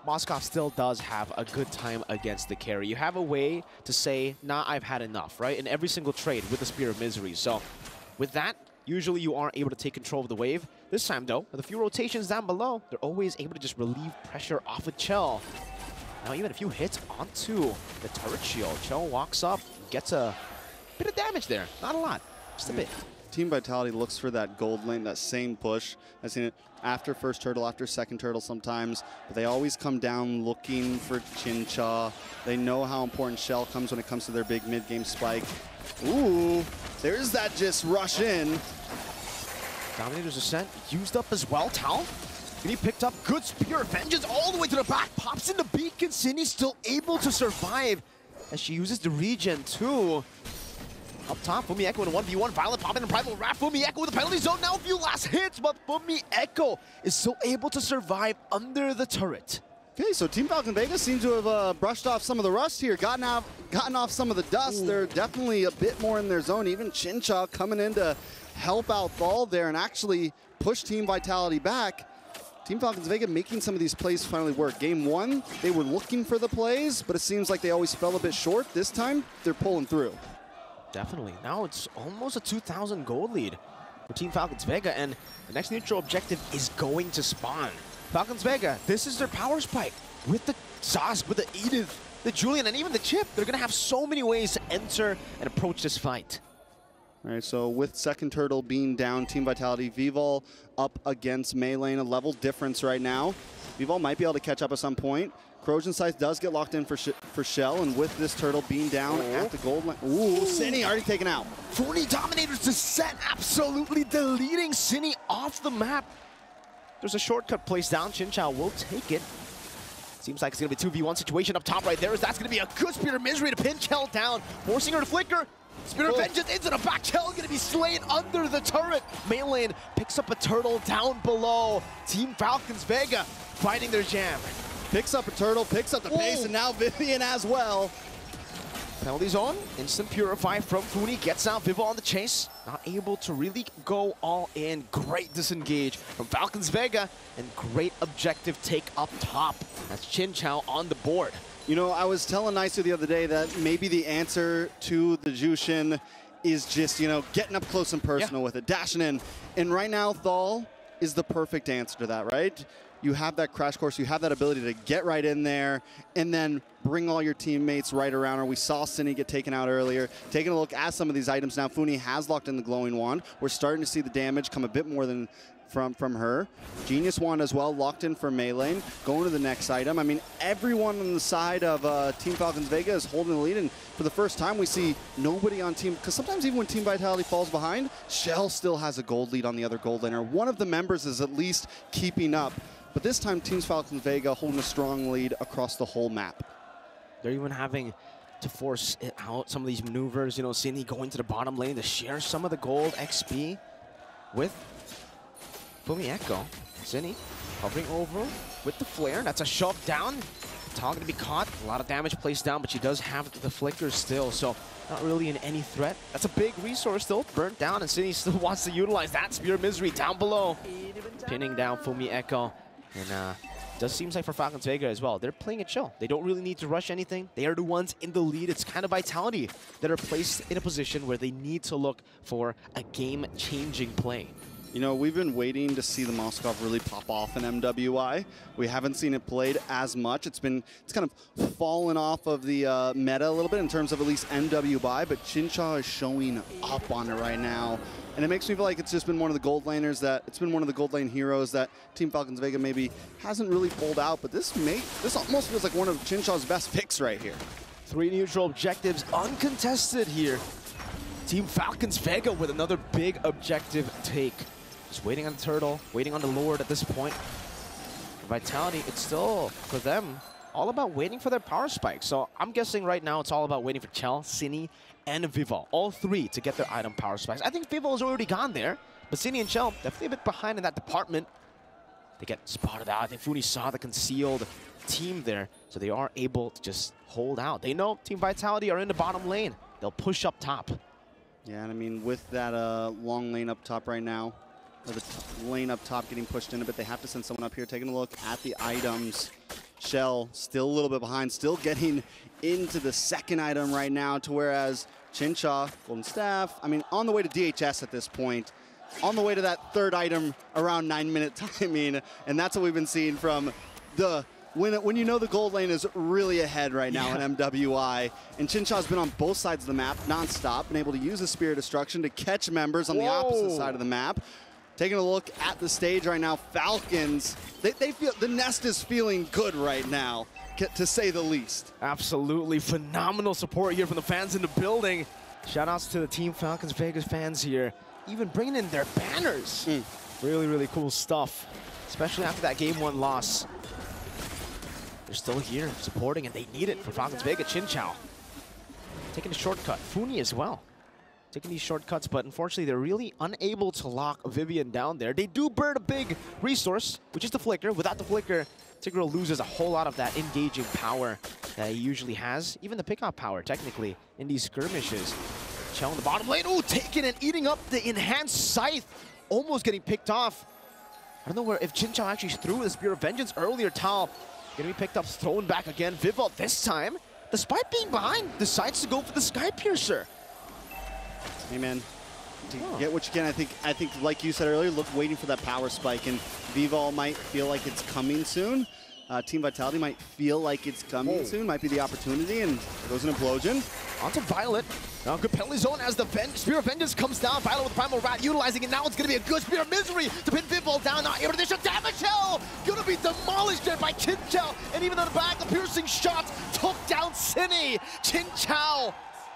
Moskov still does have a good time against the carry. You have a way to say, nah, I've had enough, right? In every single trade with the Spear of Misery. So with that, usually you aren't able to take control of the wave. This time, though, with a few rotations down below, they're always able to just relieve pressure off of Chell. Now, even a few hits onto the turret shield. Chell walks up, gets a Bit of damage there, not a lot, just a bit. Team Vitality looks for that gold lane, that same push. I've seen it after first turtle, after second turtle sometimes, but they always come down looking for Chincha. They know how important Shell comes when it comes to their big mid-game spike. Ooh, there's that just rush in. Dominator's Ascent used up as well. Tal, he picked up good Spear of Vengeance all the way to the back, pops into Beacon. Cindy still able to survive as she uses the regen too. Up top, Fumi Echo in a 1v1. Violet popping in Primal Wrath. Fumi Echo with the penalty zone. Now a few last hits, but Fumi Echo is still able to survive under the turret. Okay, so Team Falcon Vegas seems to have brushed off some of the rust here, gotten off some of the dust. Ooh. They're definitely a bit more in their zone. Even Chincha coming in to help out Thal there and actually push Team Vitality back. Team Falcons Vega making some of these plays finally work. Game 1, they were looking for the plays, but it seems like they always fell a bit short. This time, they're pulling through. Definitely. Now it's almost a 2,000 gold lead for Team Falcons Vega, and the next neutral objective is going to spawn. Falcons Vega, this is their power spike. With the Sauce, with the Edith, the Julian, and even the Chip, they're going to have so many ways to enter and approach this fight. All right, so with second turtle being down, Team Vitality, Vivol up against Melee, a level difference right now. Vivol might be able to catch up at some point. Corrosion Scythe does get locked in for Shell, and with this turtle being down at the gold line. Ooh, Cine already taken out. 40 Dominators to set, absolutely deleting Cine off the map. There's a shortcut placed down. Chinchao will take it. Seems like it's going to be a 2v1 situation up top right there. That's going to be a good Spirit of Misery to pin Chell down, forcing her to flicker. Spirit of Vengeance into the back. Chell going to be slain under the turret. Mainlane picks up a turtle down below. Team Falcons Vega fighting their jam. Picks up a turtle, picks up the pace, and now Vivian as well. Penalty zone, instant purify from Funi, gets out Vivo on the chase. Not able to really go all in. Great disengage from Falcons Vega, and great objective take up top. That's Chinchao on the board. You know, I was telling Nicer the other day that maybe the answer to the Jushin is just, you know, getting up close and personal with it, dashing in. And right now, Thal is the perfect answer to that, right? You have that crash course, you have that ability to get right in there and then bring all your teammates right around her. We saw Cine get taken out earlier. Taking a look at some of these items now, Funi has locked in the glowing wand. We're starting to see the damage come a bit more than from her. Genius wand as well, locked in for Melee. Going to the next item. I mean, everyone on the side of Team Falcons Vega is holding the lead, and for the first time we see nobody on team, because sometimes even when Team Vitality falls behind, Shell still has a gold lead on the other gold laner. One of the members is at least keeping up. But this time, Team Falcons Vega holding a strong lead across the whole map. They're even having to force it out, some of these maneuvers. You know, Cine going to the bottom lane to share some of the gold XP with Fumi Echo. Cine hovering over with the flare. That's a shove down. Tal going to be caught. A lot of damage placed down, but she does have the flicker still, so not really in any threat. That's a big resource still burnt down, and Cine still wants to utilize that Spear of Misery down below. Pinning down Fumi Echo. And does seem like for Falcons Vega as well, they're playing it chill. They don't really need to rush anything. They are the ones in the lead. It's kind of Vitality that are placed in a position where they need to look for a game-changing play. You know, we've been waiting to see the Moskov really pop off in MWI. We haven't seen it played as much. It's kind of fallen off of the meta a little bit in terms of at least MWI, but Chincha is showing up on it right now. And it makes me feel like it's just been one of the gold laners it's been one of the gold lane heroes that Team Falcons Vega maybe hasn't really pulled out, but this almost feels like one of Chincha's best picks right here. 3 neutral objectives uncontested here. Team Falcons Vega with another big objective take. Just waiting on the turtle, waiting on the Lord at this point. For Vitality, it's still, for them, all about waiting for their power spike. So I'm guessing right now it's all about waiting for Chell, Cine, and Vivol, all 3 to get their item power spikes. I think Vivol has already gone there, but Cine and Chell definitely a bit behind in that department. They get spotted out. I think Funi saw the concealed team there, so they are able to just hold out. They know Team Vitality are in the bottom lane. They'll push up top. Yeah, and I mean, with that long lane up top right now, or the lane up top getting pushed in a bit, they have to send someone up here. Taking a look at the items. Shell still a little bit behind, still getting into the second item right now, to whereas Chincha, Golden Staff, I mean, on the way to DHS at this point, on the way to that third item around 9-minute timing, and that's what we've been seeing from the when you know the gold lane is really ahead right now in MWI, and Chinchaw's been on both sides of the map nonstop, been able to use the Spear of Destruction to catch members on the opposite side of the map. Taking a look at the stage right now, Falcons, they feel the nest is feeling good right now, to say the least. Absolutely phenomenal support here from the fans in the building. Shout outs to the Team Falcons Vegas fans here, even bringing in their banners. Really, really cool stuff, especially after that Game 1 loss. They're still here supporting, and they need it for Falcons Vega. Chinchaw taking a shortcut. Funi as well. Taking these shortcuts, but unfortunately they're really unable to lock Vivian down there. They do burn a big resource, which is the Flicker. Without the Flicker, Tigreal loses a whole lot of that engaging power that he usually has. Even the pickup power, technically, in these skirmishes. Chell in the bottom lane. Oh, taking and eating up the enhanced scythe. Almost getting picked off. I don't know where if Chinchaw actually threw the Spear of Vengeance earlier. Tal gonna be picked up, thrown back again. Vivol this time, despite being behind, decides to go for the Sky Piercer. Hey man, get what you can. I think like you said earlier, waiting for that power spike, and Vivol might feel like it's coming soon. Team Vitality might feel like it's coming soon. Might be the opportunity, and there goes an Implosion. Onto Violet. Now good penalty zone as the Spear of Vengeance comes down. Violet with Primal Rat utilizing it. Now it's going to be a good Spear of Misery to pin Vivol down. Not able to dish a damage shell. Going to be demolished there by Chinchao. And even on the back, the piercing shots took down Cine. Chinchao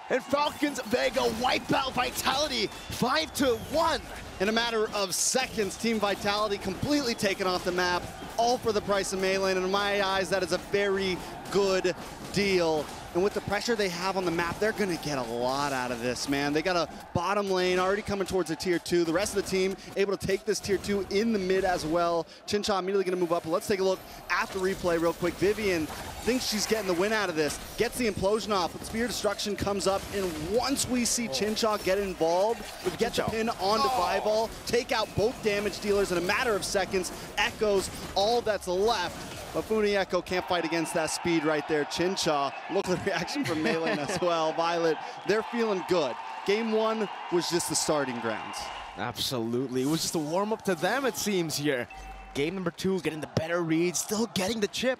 and Falcons Vega wipe out Vitality 5-1. In a matter of seconds, Team Vitality completely taken off the map, all for the price of Melee, and in my eyes, that is a very good deal. And with the pressure they have on the map, they're going to get a lot out of this, man. They got a bottom lane already coming towards a tier 2. The rest of the team able to take this tier 2 in the mid as well. Chinchaw immediately going to move up. But let's take a look at the replay real quick. Vivian thinks she's getting the win out of this, gets the Implosion off, but Spear Destruction comes up, and once we see Chinchaw get involved, we get the pin onto Vivol, take out both damage dealers in a matter of seconds, Echoes all that's left. But Funi Echo can't fight against that speed right there. Chinchaw, look at the reaction from Melee as well. Violet, they're feeling good. Game 1 was just the starting grounds. Absolutely, it was just a warm-up to them, it seems here. Game number 2, getting the better read, still getting the chip,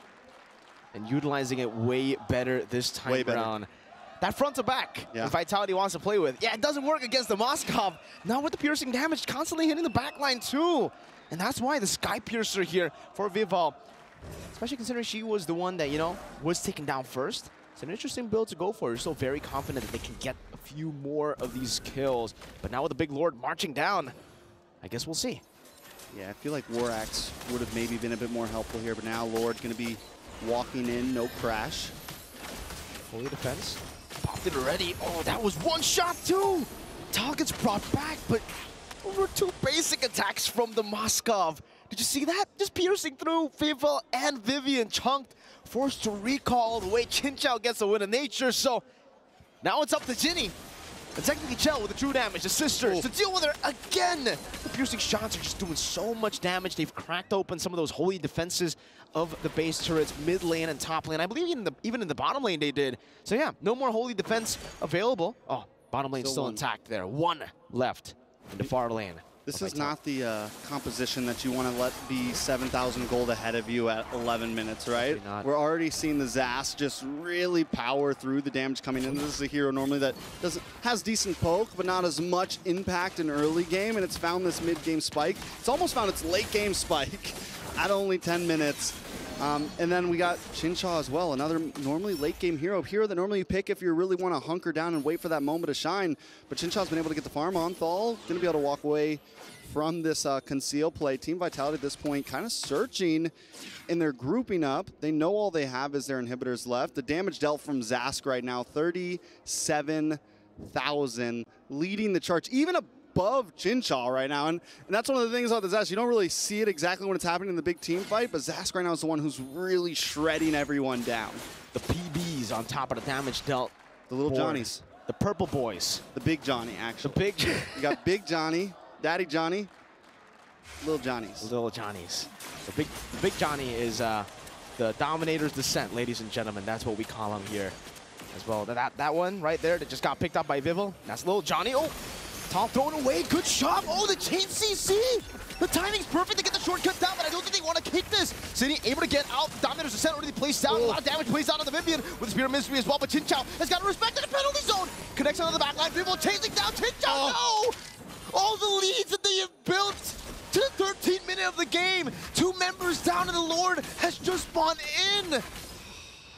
and utilizing it way better this time around. That front to back, Vitality wants to play with. Yeah, it doesn't work against the Moskov. Now with the piercing damage, constantly hitting the backline too. And that's why the Sky Piercer here for Vivol, especially considering she was the one that, you know, was taken down first. It's an interesting build to go for. You're still very confident that they can get a few more of these kills. But now with the Big Lord marching down, I guess we'll see. Yeah, I feel like War Axe would have maybe been a bit more helpful here, but now Lord's going to be walking in, no crash. Holy defense. Popped it already. Oh, that was one shot too! Tal gets brought back, but over 2 basic attacks from the Moskov. Did you see that? Just piercing through Vivol and Vivian, chunked, forced to recall the way Chinchao gets a win of nature. So now it's up to Ginny. And technically Chell with the true damage, the sisters, to deal with her again. The piercing shots are just doing so much damage. They've cracked open some of those holy defenses of the base turrets, mid lane and top lane. I believe even in the bottom lane they did. So yeah, no more holy defense available. Oh, bottom lane still intact there. 1 left in the far lane. This is not the composition that you want to let be 7,000 gold ahead of you at 11 minutes, right? We're already seeing the Zas just really power through the damage coming in. This is a hero normally that has decent poke, but not as much impact in early game, and it's found this mid-game spike. It's almost found its late-game spike at only 10 minutes. And then we got Chinchaw as well, another normally late-game hero that normally you pick if you really want to hunker down and wait for that moment to shine. But Chinchaw's been able to get the farm on Thal, going to be able to walk away from this conceal play. Team Vitality at this point kind of searching, and they're grouping up. They know all they have is their inhibitors left. The damage dealt from Zask right now, 37,000, leading the charge, even above Chinchaw right now. And that's one of the things about the Zask. You don't really see it exactly when it's happening in the big team fight, but Zask right now is the one who's really shredding everyone down. The PBs on top of the damage dealt. The little Johnnies. The purple boys. The big Johnny, actually. The big You got Big Johnny, Daddy Johnny, Little Johnnies. Little Johnnies. The big Johnny is the Dominator's Descent, ladies and gentlemen. That's what we call him here as well. That one right there that just got picked up by Vivol. That's Little Johnny. Oh, Tom thrown away. Good shot. Oh, the chain CC. The timing's perfect to get the shortcut down, but I don't think they want to kick this. City able to get out. Dominator's Descent already placed down. A lot of damage placed out on the Vivian with the Spear of Mystery as well. But Chin Chow has got to respect the penalty zone. Connects on the back line. Vivo chasing down Chin Chow. No! All the leads that they have built to the 13th minute of the game. 2 members down and the Lord has just spawned in.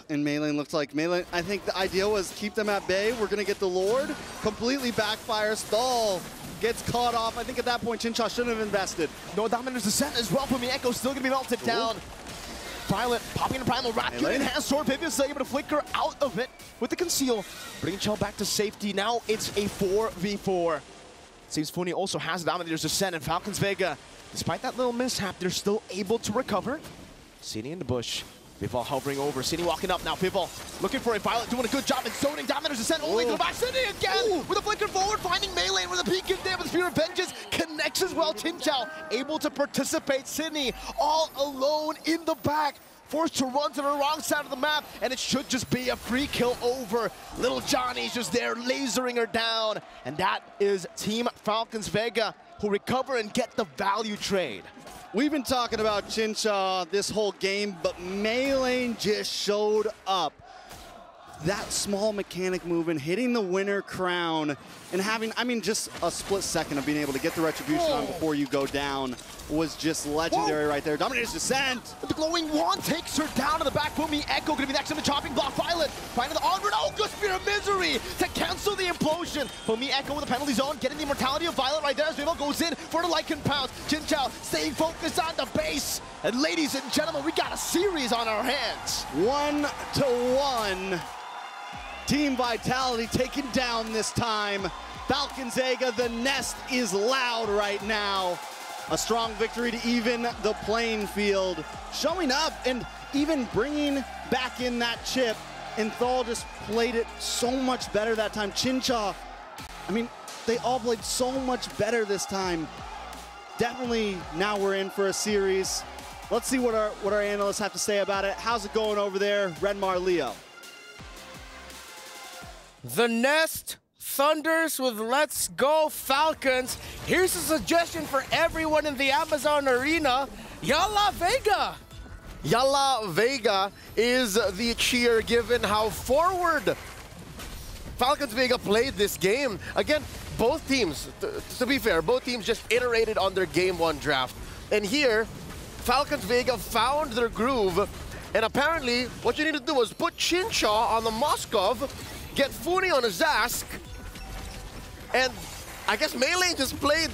And Meilane looked like Meilane. I think the idea was keep them at bay. We're going to get the Lord. Completely backfires. Stall gets caught off. I think at that point, Chincha shouldn't have invested. No Dominator's Descent as well. Pumi Echo still going to be melted down. Violet popping in Primal Wrath. Enhanced Sword. Vivian's able to flicker out of it with the Conceal. Bringing Chell back to safety. Now it's a 4v4. Seems Funi also has Dominator's Descent, and Falcons Vega, despite that little mishap, they're still able to recover. Cini in the bush. Pivol hovering over. Cini walking up now. Pivol looking for a Violet, doing a good job in zoning. Dominator's Descent all the way to the back. Cini again with a flicker forward, finding Meilane with a peek in there. With the Spear of Vengeance connects as well. Chin Chow able to participate. Cini all alone in the back. Forced to run to the wrong side of the map, and it should just be a free kill over. Little Johnny's just there lasering her down, and that is Team Falcons Vega, who recover and get the value trade. We've been talking about Chincha this whole game, but Meilane just showed up. That small mechanic movement, hitting the winner crown, and having, I mean, just a split second of being able to get the retribution on before you go down was just legendary right there. Dominator's Descent. The glowing wand takes her down to the back. Pumi Echo gonna be next in the chopping block. Violet finding the onward. Oh, good Spear of Misery to cancel the implosion. Pumi Echo with the penalty zone, getting the immortality of Violet right there as Vivo goes in for the Lycan Pounce. Chin Chow staying focused on the base. And ladies and gentlemen, we got a series on our hands. 1-1. Team Vitality taken down this time. Falcons Vega, the nest is loud right now. A strong victory to even the playing field. Showing up and even bringing back in that chip. And Thal just played it so much better that time. Chincha, I mean, they all played so much better this time. Definitely now we're in for a series. Let's see what our analysts have to say about it. How's it going over there, Renmar Leo? The Nest thunders with Let's Go Falcons. Here's a suggestion for everyone in the Amazon Arena. Yalla Vega! Yalla Vega is the cheer given how forward Falcons Vega played this game. Again, both teams, to be fair, both teams just iterated on their Game 1 draft. And here, Falcons Vega found their groove. And apparently, what you need to do is put Chinshaw on the Moskov, get Funi on a Zask, and I guess Meilane just played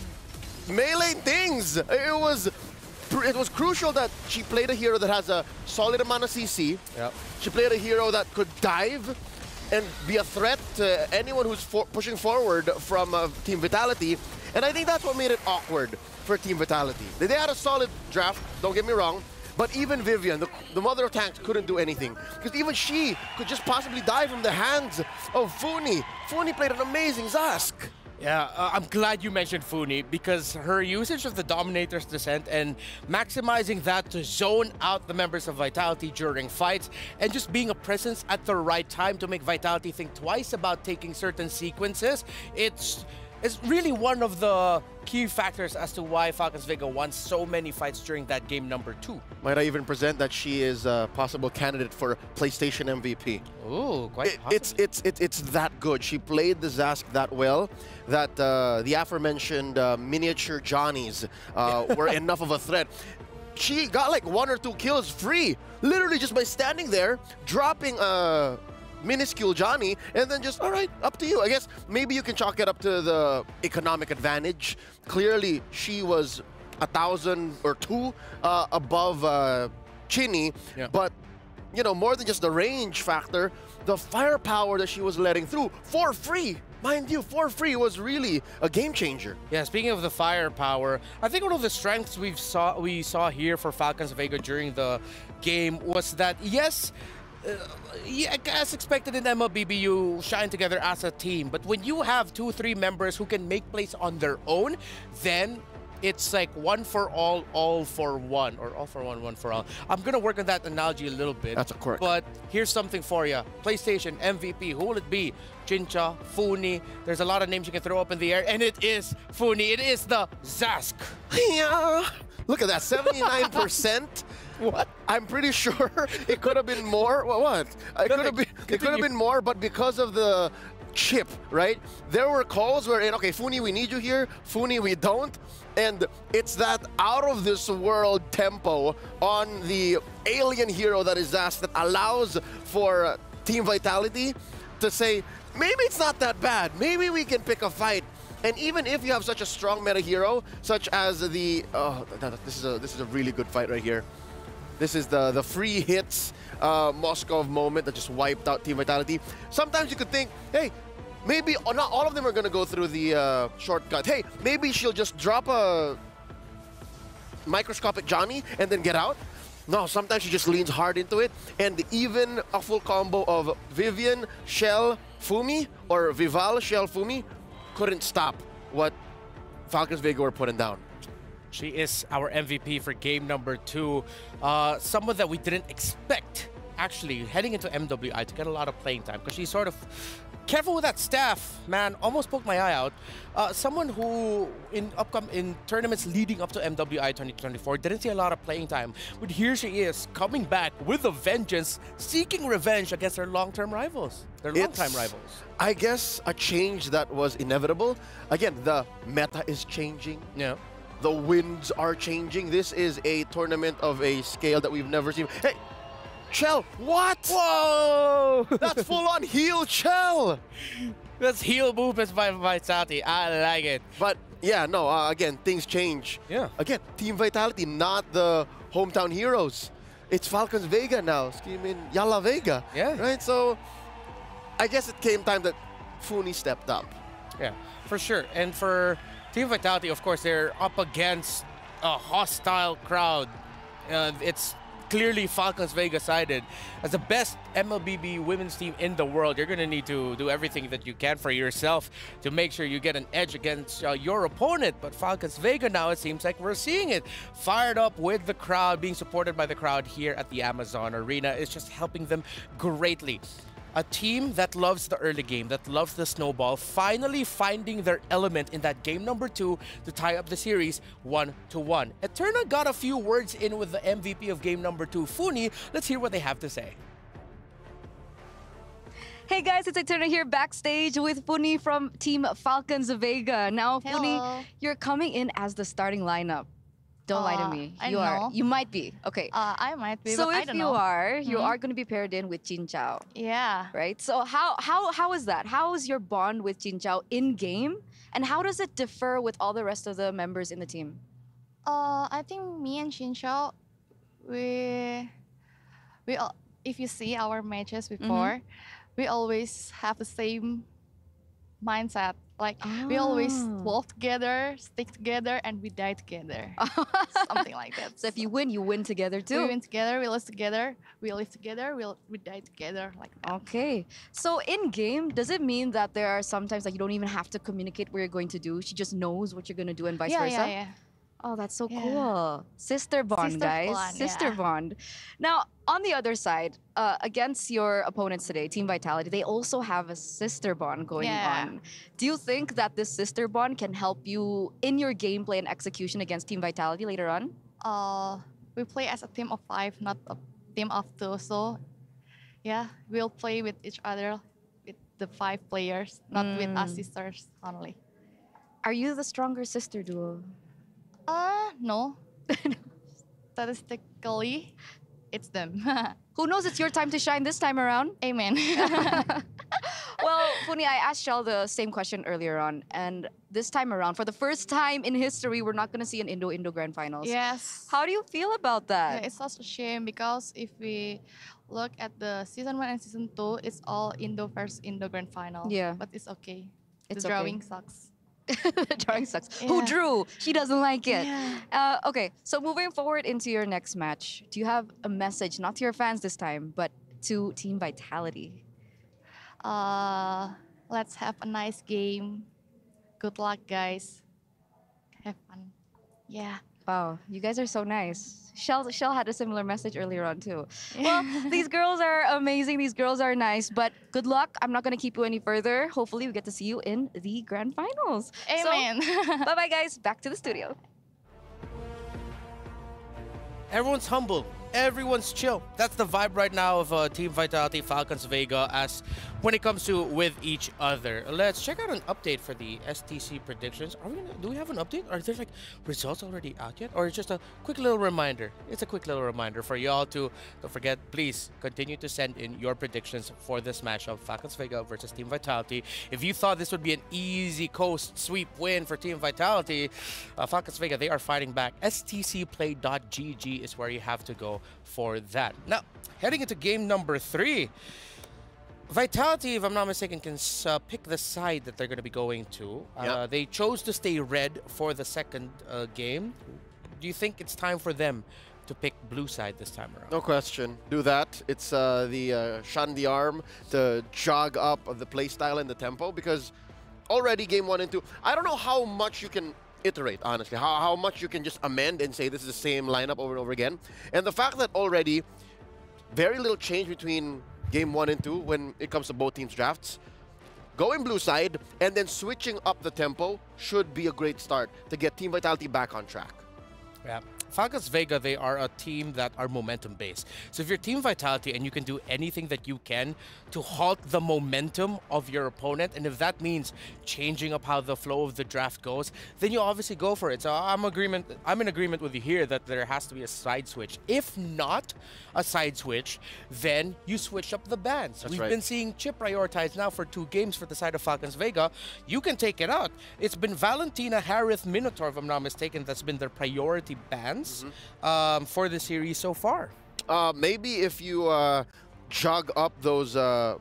Meilane things. It was crucial that she played a hero that has a solid amount of CC. Yep. She played a hero that could dive and be a threat to anyone who's pushing forward from Team Vitality. And I think that's what made it awkward for Team Vitality. They had a solid draft, don't get me wrong, but even Vivian, the mother of tanks, couldn't do anything. Because even she could just possibly die from the hands of Funi. Funi played an amazing Zask. Yeah, I'm glad you mentioned Funi because her usage of the Dominator's Descent and maximizing that to zone out the members of Vitality during fights and just being a presence at the right time to make Vitality think twice about taking certain sequences, it's really one of the key factors as to why Falcons Vega won so many fights during that game number 2. Might I even present that she is a possible candidate for PlayStation MVP? Ooh, quite it's that good. She played the Zask that well that the aforementioned miniature Johnnies were enough of a threat. She got like 1 or 2 kills free, literally just by standing there, dropping minuscule Johnny, and then just, all right, up to you. I guess maybe you can chalk it up to the economic advantage. Clearly, she was 1,000 or 2 above Chinny, but, you know, more than just the range factor, the firepower that she was letting through for free. Mind you, for free was really a game changer. Yeah, speaking of the firepower, I think one of the strengths we saw here for Falcons Vega during the game was that, yes, yeah, as expected in MLBB, you shine together as a team. But when you have 2-3 members who can make plays on their own, then it's like 1 for all for one, or all for one for all. I'm going to work on that analogy a little bit. That's a quirk. But here's something for you. PlayStation MVP, who will it be? Chincha, Funi. There's a lot of names you can throw up in the air, and it is Funi. It is the Zask. Yeah. Look at that, 79%. What? I'm pretty sure it could have been more. What? It could have been more, but because of the chip, right? There were calls wherein, okay, Funi, we need you here. Funi, we don't. And it's that out-of-this-world tempo on the alien hero that is asked that allows for Team Vitality to say, maybe it's not that bad. Maybe we can pick a fight. And even if you have such a strong meta hero, such as the this is a really good fight right here. This is the free hits Moskov moment that just wiped out Team Vitality. Sometimes you could think, hey, maybe not all of them are gonna go through the shortcut. Hey, maybe she'll just drop a microscopic Johnny and then get out. No, sometimes she just leans hard into it, and even a full combo of Vivian, Shell, Fumi, or Vival, Shell, Fumi, couldn't stop what Falcons Vega were putting down. She is our MVP for game number 2. Someone that we didn't expect, actually, heading into MWI to get a lot of playing time, because she's sort of careful with that staff, man. Almost poked my eye out. Someone who in tournaments leading up to MWI 2024 didn't see a lot of playing time, but here she is coming back with a vengeance, seeking revenge against her long-term rivals, their long-time rivals. I guess a change that was inevitable. Again, the meta is changing. Yeah. The winds are changing. This is a tournament of a scale that we've never seen. Hey, Chell, what? Whoa! That's full-on heel Chell. That's heel movements by Vitality. I like it. But yeah, no, again, things change. Yeah. Again, Team Vitality, not the hometown heroes. It's Falcons Vega now, screaming Yalla Vega. Yeah. Right? So I guess it came time that Funi stepped up. Yeah, for sure. And for Team Vitality, of course, they're up against a hostile crowd. It's clearly Falcons Vega sided. As the best MLBB women's team in the world, you're going to need to do everything that you can for yourself to make sure you get an edge against your opponent. But Falcons Vega now, it seems like we're seeing it. Fired up with the crowd, being supported by the crowd here at the Amazon Arena is just helping them greatly. A team that loves the early game, that loves the snowball, finally finding their element in that game number 2 to tie up the series 1-1. Eterna got a few words in with the MVP of game number 2, Funi. Let's hear what they have to say. Hey guys, it's Eterna here backstage with Funi from Team Falcons Vega. Now, Funi, you're coming in as the starting lineup. Don't lie to me. You might be. Okay. I might be, so but I don't know. know. You are going to be paired in with Jin Chao. Yeah. Right? So how is that? How is your bond with Jin Chao in game? And how does it differ with all the rest of the members in the team? I think me and Jin Chao, we if you see our matches before, we always have the same mindset. Like, we always walk together, stick together, and we die together. Something like that. So if you win together too. We win together, we lose together, we live together, we die together, like that. Okay. So in game, does it mean that there are sometimes like you don't even have to communicate what you're going to do? She just knows what you're going to do and vice versa? Yeah. Oh, that's so cool. Sister bond, guys. Sister bond. Now, on the other side, against your opponents today, Team Vitality, they also have a sister bond going on. Do you think that this sister bond can help you in your gameplay and execution against Team Vitality later on? We play as a team of 5, not a team of 2. So, yeah, we'll play with each other, with the 5 players, not with us sisters only. Are you the stronger sister duo? No. Statistically, it's them. Who knows? It's your time to shine this time around. Amen. Well, Funi, I asked Shell the same question earlier on, and this time around, for the first time in history, we're not going to see an Indo Grand Finals. Yes. How do you feel about that? Yeah, it's such a shame because if we look at the season 1 and season 2, it's all Indo versus Indo Grand Final. Yeah. But it's okay. It's the drawing sucks. The drawing sucks. Who drew? She doesn't like it. Yeah. Okay, so moving forward into your next match, do you have a message, not to your fans this time, but to Team Vitality? Let's have a nice game. Good luck, guys. Have fun. Yeah. Wow, you guys are so nice. Shell had a similar message earlier on too. Well, these girls are amazing. These girls are nice, but good luck. I'm not going to keep you any further. Hopefully, we get to see you in the grand finals. Amen. So, bye-bye, guys. Back to the studio. Everyone's humble. Everyone's chill. That's the vibe right now of Team Vitality, Falcons Vega, as when it comes to with each other. Let's check out an update for the STC predictions. Do we have an update? Are there like results already out yet? Or it's just a quick little reminder? It's a quick little reminder for y'all to, don't forget, please continue to send in your predictions for this matchup, Falcons Vega versus Team Vitality. If you thought this would be an easy coast sweep win for Team Vitality, Falcons Vega, they are fighting back. stcplay.gg is where you have to go for that. Now, heading into game number 3, Vitality, if I'm not mistaken, can pick the side that they're going to be going to. They chose to stay red for the second game. Do you think it's time for them to pick blue side this time around? No question. Do that. It's the shun the arm to jog up the playstyle and the tempo, because already game 1 and 2, I don't know how much you can iterate, honestly. How much you can just amend and say this is the same lineup over and over again. And the fact that already very little change between game 1 and 2 when it comes to both teams' drafts. Going blue side and then switching up the tempo should be a great start to get Team Vitality back on track. Yeah. Falcons Vega, they are a team that are momentum-based. So if you're Team Vitality and you can do anything that you can to halt the momentum of your opponent, and if that means changing up how the flow of the draft goes, then you obviously go for it. So I'm in agreement with you here that there has to be a side switch. If not a side switch, then you switch up the bans. We've been seeing Chip prioritized now for 2 games for the side of Falcons Vega. You can take it out. It's been Valentina, Harith, Minotaur, if I'm not mistaken, that's been their priority bans for the series so far. Maybe if you jog up those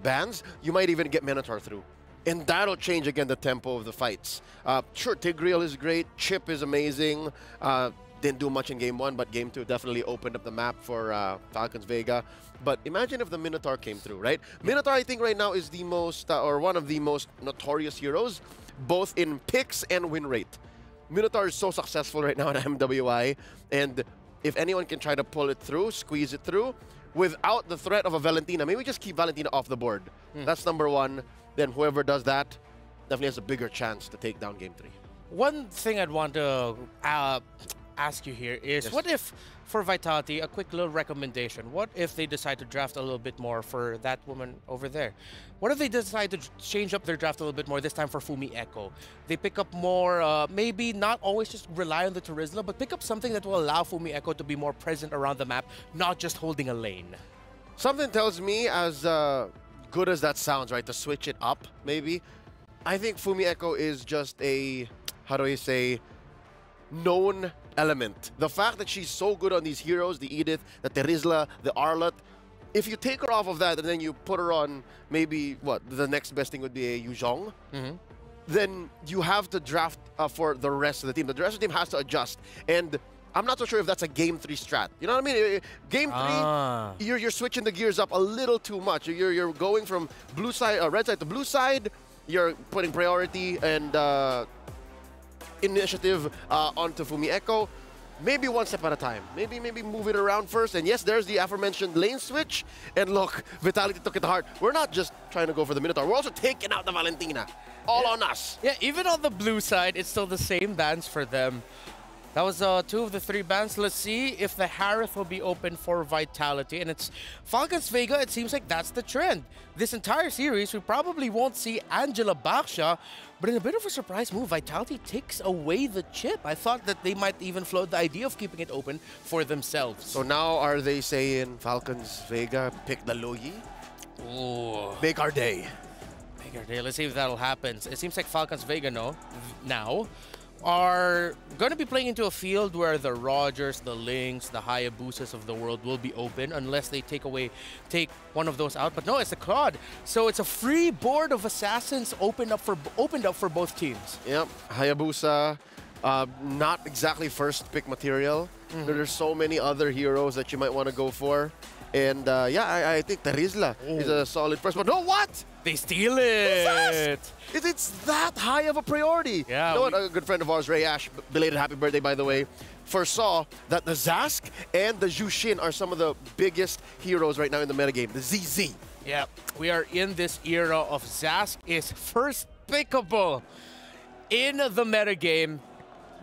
bans, you might even get Minotaur through. And that'll change, again, the tempo of the fights. Sure, Tigreal is great. Chip is amazing. Didn't do much in game 1, but game 2 definitely opened up the map for Falcons Vega. But imagine if the Minotaur came through, right? Minotaur, I think, right now is the most, or one of the most notorious heroes, both in picks and win rate. Minotaur is so successful right now in MWI, and if anyone can try to pull it through, squeeze it through, without the threat of a Valentina, maybe just keep Valentina off the board. That's number 1. Then whoever does that definitely has a bigger chance to take down game 3. One thing I'd want to ask you here is, what if, for Vitality, a quick little recommendation, what if they decide to draft a little bit more for that woman over there? What if they decide to change up their draft a little bit more, this time for Fumi Echo? They pick up more, maybe not always just rely on the Terizla, but pick up something that will allow Fumi Echo to be more present around the map, not just holding a lane. Something tells me, as good as that sounds, right, to switch it up, maybe, I think Fumi Echo is just a, how do I say, known element. The fact that she's so good on these heroes, the Edith, the Terizla, the Arlott, if you take her off of that and then you put her on maybe, what, the next best thing would be a Yuzhong, then you have to draft for the rest of the team. The rest of the team has to adjust. And I'm not so sure if that's a game 3 strat. You know what I mean? Game 3, you're switching the gears up a little too much. You're going from blue side, red side to blue side. You're putting priority and initiative onto Fumi Echo. Maybe one step at a time. Maybe move it around first. And yes, there's the aforementioned lane switch. And look, Vitality took it to heart. We're not just trying to go for the Minotaur. We're also taking out the Valentina. All on us. Yeah, even on the blue side, it's still the same bans for them. That was 2 of the 3 bans. Let's see if the Harith will be open for Vitality. And it's Falcons Vega. It seems like that's the trend. This entire series, we probably won't see Angela Baksha, but in a bit of a surprise move, Vitality takes away the chip. I thought that they might even float the idea of keeping it open for themselves. So now are they saying Falcons Vega pick the Loyi? Ooh. Make our day. Make our day. Let's see if that'll happen. It seems like Falcons Vega now are going to be playing into a field where the Rogers, the Lynx, the Hayabusas of the world will be open unless they take one of those out. But no, it's the Claude. So it's a free board of assassins opened up for both teams. Yep, Hayabusa, not exactly first pick material. There's so many other heroes that you might want to go for. And yeah, I think Terizla is a solid first. But no, what? They steal it. It's that high of a priority. Yeah, you know what? A good friend of ours, Ray Ash, belated happy birthday, by the way, foresaw that the Zask and the Jushin are some of the biggest heroes right now in the metagame. The ZZ. Yeah, we are in this era of Zask is first pickable in the metagame.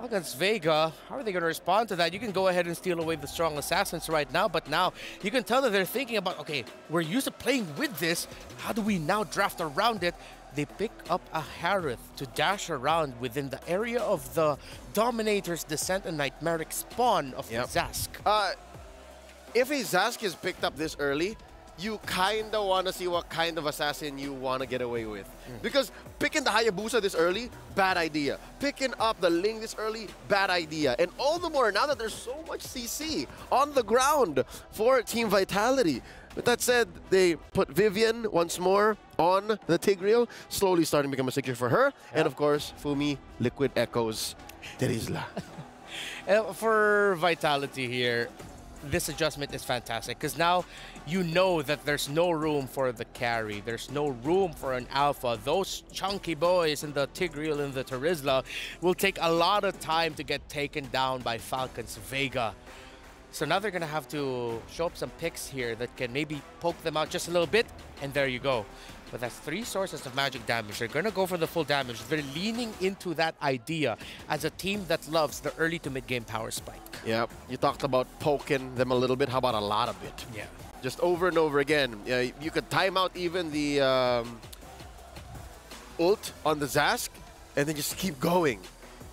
Against Vega, how are they going to respond to that? You can go ahead and steal away the strong assassins right now, but now you can tell that they're thinking about, okay, we're used to playing with this. How do we now draft around it? They pick up a Harith to dash around within the area of the Dominator's Descent and Nightmaric spawn of the Zask. If a Zask is picked up this early, you kind of want to see what kind of assassin you want to get away with. Because picking the Hayabusa this early, bad idea. Picking up the Ling this early, bad idea. And all the more now that there's so much CC on the ground for Team Vitality. With that said, they put Vivian once more on the Tigreal, slowly starting to become a secure for her. And of course, Fumi, Liquid Echoes, Terizla. For Vitality here, this adjustment is fantastic because now you know that there's no room for the carry. There's no room for an alpha. Those chunky boys in the Tigreal and the Terizla will take a lot of time to get taken down by Falcons Vega. So now they're going to have to show up some picks here that can maybe poke them out just a little bit, and there you go. But that's 3 sources of magic damage. They're going to go for the full damage. They're leaning into that idea as a team that loves the early to mid-game power spike. Yeah, you talked about poking them a little bit. How about a lot of it? Yeah. Just over and over again. You could time out even the ult on the Zask, and then just keep going.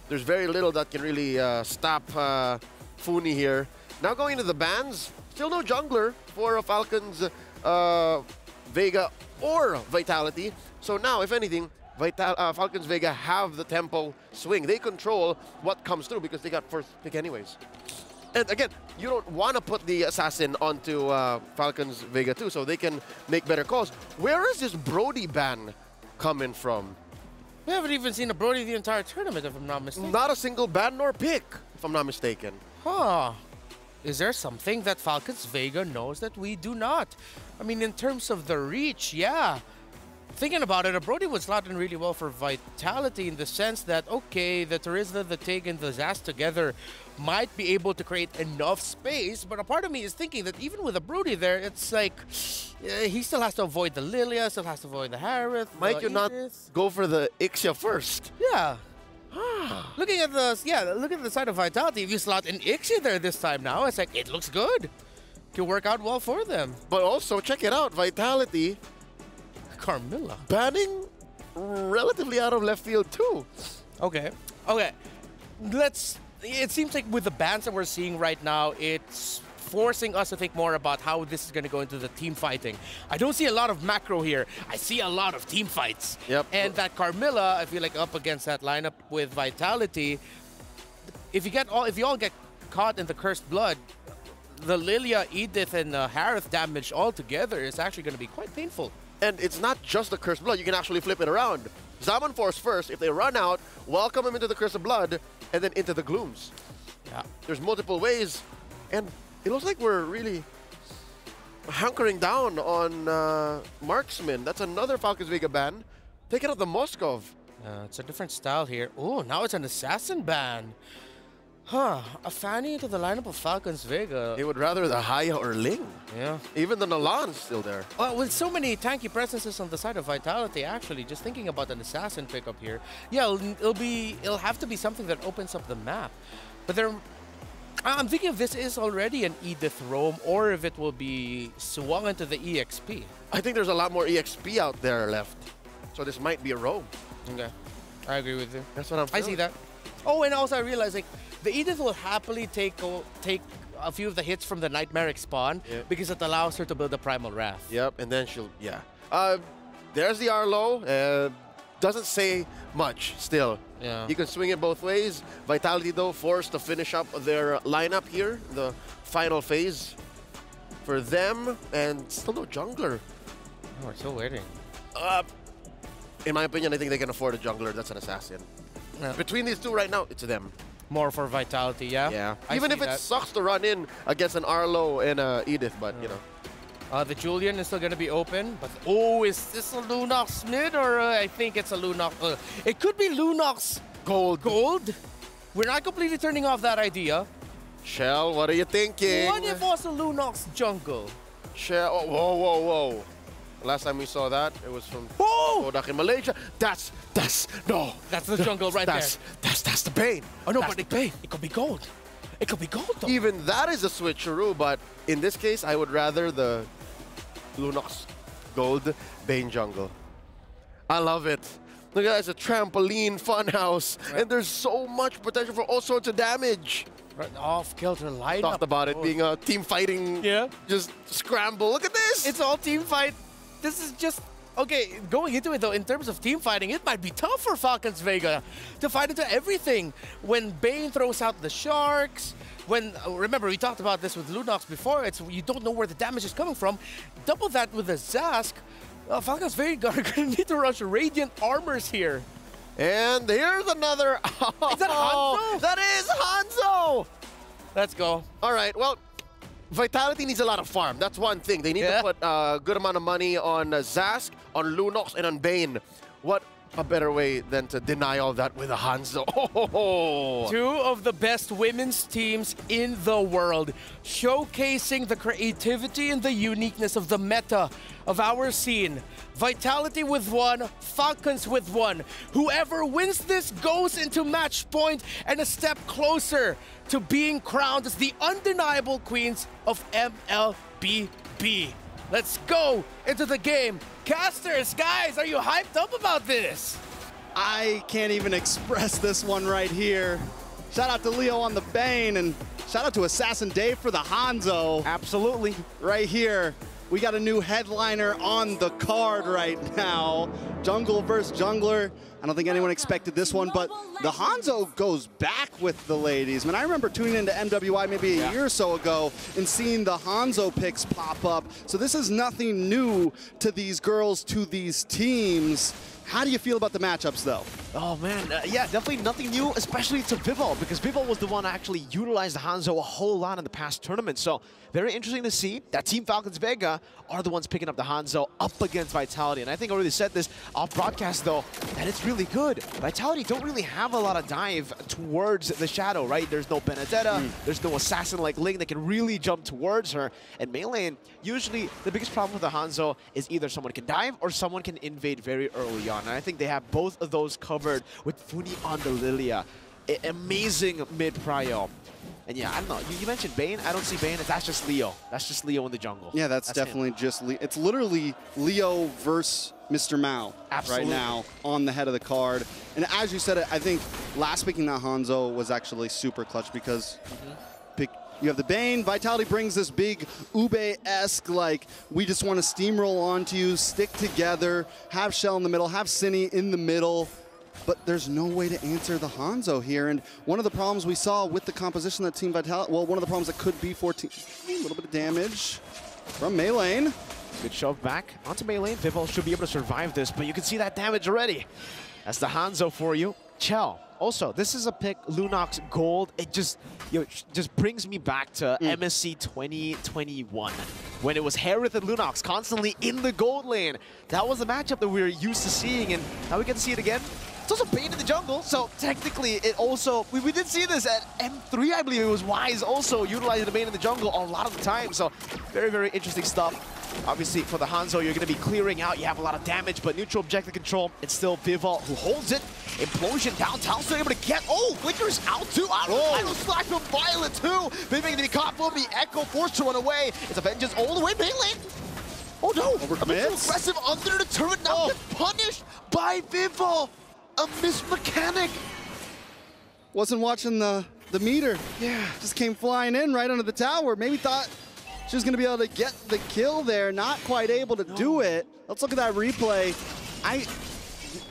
There's very little that can really stop Funi here. Now going into the bans, still no jungler for Falcons, Vega, or Vitality. So now, if anything, Falcons Vega have the tempo swing. They control what comes through because they got first pick anyways. And again, you don't want to put the assassin onto Falcons Vega too, so they can make better calls. Where is this Brody ban coming from? We haven't even seen a Brody the entire tournament, if I'm not mistaken. Not a single ban nor pick, if I'm not mistaken. Huh. Is there something that Falcons Vega knows that we do not? I mean, in terms of the reach, yeah. Thinking about it, a Brody would slot in really well for Vitality in the sense that, okay, the Terizla, the Tig, and the Zaz together might be able to create enough space, but a part of me is thinking that even with a Brody there, it's like, he still has to avoid the Lilia, still has to avoid the Harith. Might you not go for the Ixia first? Yeah. Looking at the side of Vitality, if you slot an Ixia there this time now, it's like, it looks good. Can work out well for them. But also, check it out, Vitality. Carmilla. Banning relatively out of left field too. Okay. It seems like with the bans that we're seeing right now, it's forcing us to think more about how this is going to go into the team fighting. I don't see a lot of macro here. I see a lot of team fights. Yep. And that Carmilla, I feel like up against that lineup with Vitality, if you all get caught in the Cursed Blood, the Lilia, Edith, and Harith damage all together is actually going to be quite painful. And it's not just the Cursed Blood. You can actually flip it around. Zaman Force first. If they run out, welcome him into the Cursed Blood, and then into the Glooms. Yeah. There's multiple ways. And it looks like we're really hunkering down on Marksman. That's another Falcons Vega ban. Taking out the Moskov. It's a different style here. Oh, now it's an Assassin ban. Huh, a Fanny into the lineup of Falcons Vega. They would rather the Haya or Ling. Yeah. Even the Nalan's still there. With so many tanky presences on the side of Vitality, actually, just thinking about an Assassin pickup here, yeah, it'll have to be something that opens up the map. But I'm thinking if this is already an Edith roam or if it will be swung into the EXP. I think there's a lot more EXP out there left. So this might be a roam. Okay. I agree with you. That's what I'm feeling. I see that. Oh, and also I realize, like, the Edith will happily take a few of the hits from the Nightmaric spawn because it allows her to build a Primal Wrath. Yep, and then she'll, there's the Arlo. Doesn't say much still. Yeah. You can swing it both ways. Vitality, though, forced to finish up their lineup here, the final phase for them, and still no jungler. Oh, we're still waiting. In my opinion, I think they can afford a jungler. That's an assassin. Yeah. Between these two right now, it's them. More for Vitality, yeah? Yeah. Even if it sucks to run in against an Arlo and Edith, but, you know. The Julian is still going to be open, but is this a Lunox mid or I think it's a Lunox? It could be Lunox Gold. We're not completely turning off that idea. Shell, what are you thinking? What if it was a Lunox jungle? Shell, whoa. Last time we saw that, it was from Kodak in Malaysia. That's the jungle right there. That's the Bane. Oh no, but it could be gold. It could be gold though. Even that is a switcheroo, but in this case, I would rather the Lunox Gold Bane jungle. I love it. Look at that, it's a trampoline funhouse, and there's so much potential for all sorts of damage. Right, off-kilter lineup. Talked about it being a team fighting, just scramble. Look at this! It's all team fight. This is just, okay, going into it though, in terms of team fighting, it might be tough for Falcons Vega to fight into everything. When Bane throws out the Sharks, when, remember we talked about this with Lunox before, you don't know where the damage is coming from. Double that with the Zask, Falcons Vega are going to need to rush Radiant Armors here. And here's another. Is that Hanzo? That is Hanzo! Let's go. All right, well, Vitality needs a lot of farm. That's one thing. They need to put a good amount of money on Zask, on Lunox, and on Bane. What a better way than to deny all that with a Hanzo. Two of the best women's teams in the world, showcasing the creativity and the uniqueness of the meta of our scene. Vitality with one, Falcons with one. Whoever wins this goes into match point and a step closer to being crowned as the undeniable queens of MLBB. Let's go into the game. Casters, guys, are you hyped up about this? I can't even express this one right here. Shout out to Leo on the Bane, and shout out to Assassin Dave for the Hanzo. Absolutely. Right here. We got a new headliner on the card right now. Jungle versus Jungler. I don't think anyone expected this one, but the Hanzo goes back with the ladies. Man, I remember tuning into MWI maybe a year or so ago and seeing the Hanzo picks pop up. So this is nothing new to these girls, to these teams. How do you feel about the matchups, though? Oh, man. Yeah, definitely nothing new, especially to Vival, because Vival was the one that actually utilized the Hanzo a whole lot in the past tournament. So very interesting to see that Team Falcons Vega are the ones picking up the Hanzo up against Vitality. And I think I already said this off broadcast, though, that it's really good. Vitality don't really have a lot of dive towards the Shadow, right? There's no Benedetta, there's no assassin like Ling that can really jump towards her. And Melee, usually the biggest problem with the Hanzo is either someone can dive or someone can invade very early on. And I think they have both of those covered with Funi on the Lilia. Amazing mid-prio. And yeah, I don't know. You mentioned Bane. I don't see Bane. That's just Leo. That's just Leo in the jungle. Yeah, that's definitely him. Just Leo. It's literally Leo versus Mr. Mao right now on the head of the card. And as you said it, I think last picking that Hanzo was actually super clutch because you have the Bane. Vitality brings this big Ube-esque, like, we just want to steamroll onto you, stick together, have Shell in the middle, have Cine in the middle. But there's no way to answer the Hanzo here. And one of the problems we saw with the composition that Team Vitality, well, one of the problems that could be for Team, a little bit of damage from Melee. Good shove back onto Melee. Vival should be able to survive this, but you can see that damage already. That's the Hanzo for you. Chell. Also, this is a pick, Lunox Gold. It just brings me back to MSC 2021 when it was Harith and Lunox constantly in the gold lane. That was the matchup that we were used to seeing, and now we get to see it again. It's also Bane in the jungle, so technically it also, we did see this at M3, I believe it was Wise also utilizing the Bane in the jungle a lot of the time, so very, very interesting stuff. Obviously, for the Hanzo, you're going to be clearing out. You have a lot of damage, but neutral objective control. It's still Vival who holds it. Implosion downtown, still able to get. Oh, Flicker's out too. Final slash from Violet too. Maybe going to be caught for the Echo, forced to run away. It's a Vengeance all the way Melee. Oh no! A bit too aggressive under the turret. Now gets punished by Vival. A missed mechanic. Wasn't watching the meter. Yeah. Just came flying in right under the tower. Maybe thought she was going to be able to get the kill there. Not quite able to do it. Let's look at that replay.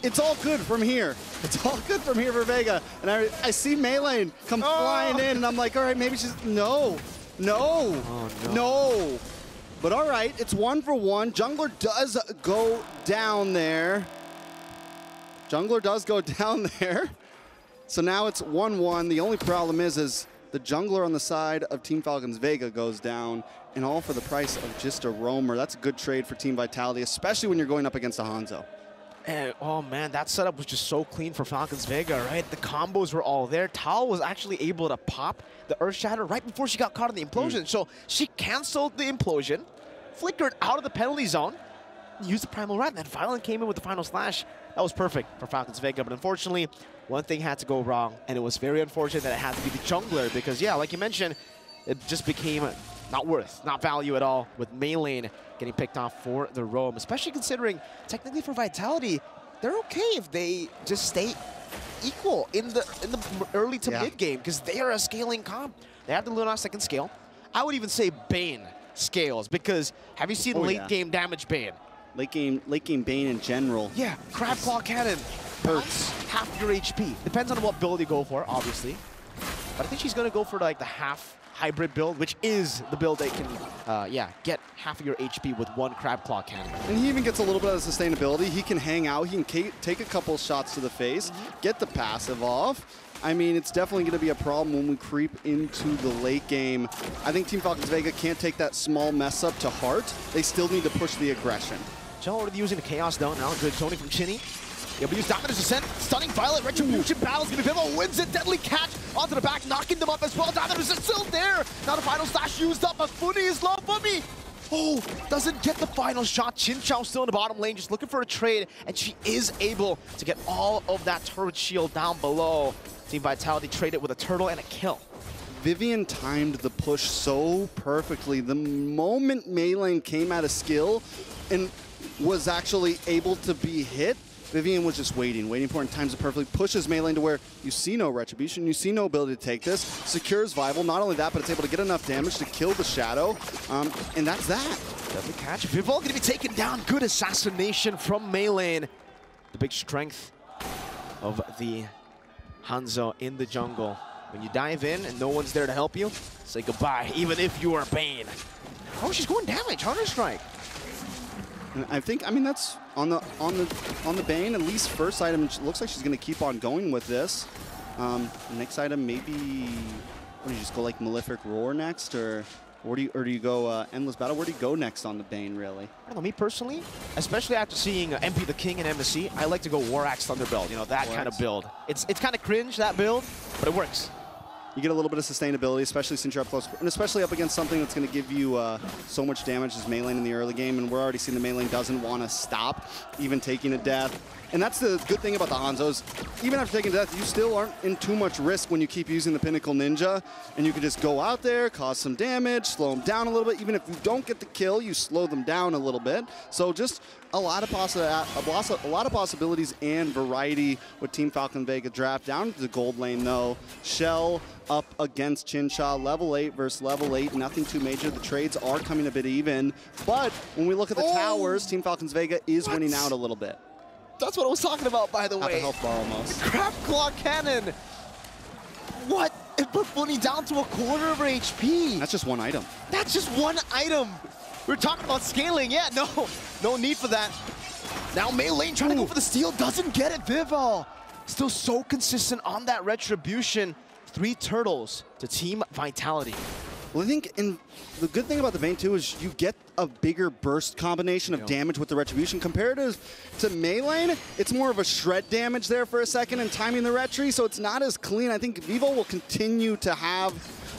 It's all good from here. It's all good from here for Vega. And I see Melee come flying in, and I'm like, all right, maybe she's... No. But all right, it's 1 for 1. Jungler does go down there. So now it's 1-1. The only problem is the jungler on the side of Team Falcons Vega goes down, and all for the price of just a roamer. That's a good trade for Team Vitality, especially when you're going up against a Hanzo. And, oh man, that setup was just so clean for Falcons Vega, right? The combos were all there. Tal was actually able to pop the Earth Shatter right before she got caught in the implosion. So she canceled the implosion, flickered out of the penalty zone, use the Primal Rat. And then Violent came in with the final slash. That was perfect for Falcons Vega. But unfortunately, one thing had to go wrong. And it was very unfortunate that it had to be the jungler. Because, yeah, like you mentioned, it just became not worth, not value at all, with Mei Lane getting picked off for the roam. Especially considering, technically for Vitality, they're okay if they just stay equal in the early to mid game, because they are a scaling comp. They have the Lunar second scale. I would even say Bane scales, because have you seen late game damage Bane? Late game Bane in general. Yeah, Crab Claw Cannon hurts half your HP. Depends on what build you go for, obviously. But I think she's gonna go for like the half hybrid build, which is the build that can, get half of your HP with one Crab Claw Cannon. And he even gets a little bit of sustainability. He can hang out. He can take a couple shots to the face, get the passive off. I mean, it's definitely going to be a problem when we creep into the late game. I think Team Falcons Vega can't take that small mess up to heart. They still need to push the aggression. Joe already using the Chaos though. Now good Tony from Chinny. He'll be used Dominus Descent, stunning Violet, Retribution battles, Vivo wins it, deadly catch onto the back, knocking them up as well. Dominus is still there. Now the final slash used up, but Fumi is low. Fumi, doesn't get the final shot. Chinchao still in the bottom lane, just looking for a trade, and she is able to get all of that turret shield down below. Team Vitality traded with a turtle and a kill. Vivian timed the push so perfectly. The moment Mei Lane came out of skill and was actually able to be hit, Vivian was just waiting for it, and times it perfectly. Pushes Mei Lane to where you see no retribution, you see no ability to take this. Secures Vival. Not only that, but it's able to get enough damage to kill the Shadow. And that's that. Deadly catch. Vival going to be taken down. Good assassination from Mei Lane. The big strength of the Hanzo in the jungle. When you dive in and no one's there to help you, say goodbye, even if you are Bane. Oh, she's going damage. Hunter Strike. And I mean, that's on the Bane. At least first item, it looks like she's going to keep on going with this. Next item, maybe, what do you just go like Malefic Roar next, or do you go Endless Battle? Where do you go next on the Bane, really? I don't know, me personally, especially after seeing MP the King and MSC, I like to go War Axe Thunderbelt, you know, that kind of build. It's kind of cringe, that build, but it works. You get a little bit of sustainability, especially since you're up close, and especially up against something that's going to give you so much damage as Mei Lane in the early game, and we're already seeing the Mei Lane doesn't want to stop, even taking a death. And that's the good thing about the Hanzos. Even after taking a death, you still aren't in too much risk when you keep using the Pinnacle Ninja, and you can just go out there, cause some damage, slow them down a little bit. Even if you don't get the kill, you slow them down a little bit. So just a lot of possibilities and variety with Team Falcon Vega draft. Down to the gold lane though. Shell up against Chincha, level 8 versus level 8. Nothing too major. The trades are coming a bit even. But when we look at the towers, Team Falcons Vega is winning out a little bit. That's what I was talking about, by the way. Half a health bar almost. The Crab Claw Cannon. What? It put Funny down to a quarter of her HP. That's just one item. That's just one item. We were talking about scaling. Yeah, no need for that. Now Mei Lane trying to go for the steal. Doesn't get it. Vival still so consistent on that retribution. 3 turtles to Team Vitality. Well, I think the good thing about the Vayne too is you get a bigger burst combination of damage with the Retribution. Compared to Mei Lane, it's more of a shred damage there for a second and timing the Retri, so it's not as clean. I think Vivo will continue to have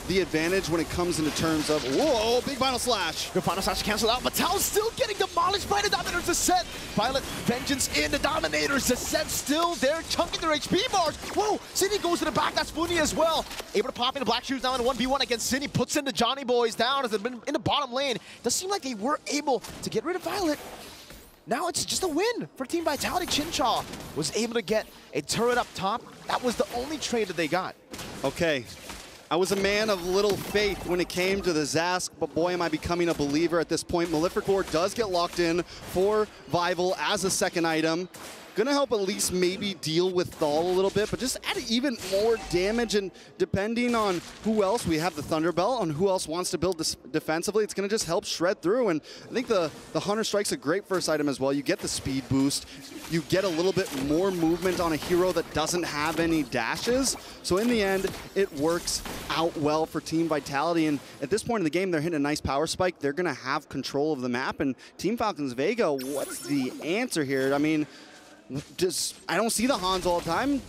the advantage when it comes into terms of, whoa, big final slash. Good final slash cancel out. Mattel's still getting demolished by the Dominator's Descent. Violet Vengeance in the Dominator's Descent still there, chunking their HP bars. Whoa, Cindy goes to the back. That's Funi as well. Able to pop in the Black Shoes now in 1v1 against Cindy. Puts in the Johnny Boys down as they've been in the bottom lane. Does seem like they were able to get rid of Violet. Now it's just a win for Team Vitality. Chinchaw was able to get a turret up top. That was the only trade that they got. Okay. I was a man of little faith when it came to the Zask, but boy, am I becoming a believer at this point. Malefic Roar does get locked in for Vival as a second item. Gonna help at least maybe deal with Thal a little bit, but just add even more damage, and depending on who else, we have the Thunderbelt, on who else wants to build this defensively, it's gonna just help shred through. And I think the Hunter Strike's a great first item as well. You get the speed boost, you get a little bit more movement on a hero that doesn't have any dashes. So in the end, it works out well for Team Vitality. And at this point in the game, they're hitting a nice power spike. They're gonna have control of the map. And Team Falcons Vega, what's the answer here? I mean, I don't see the Hans all the time.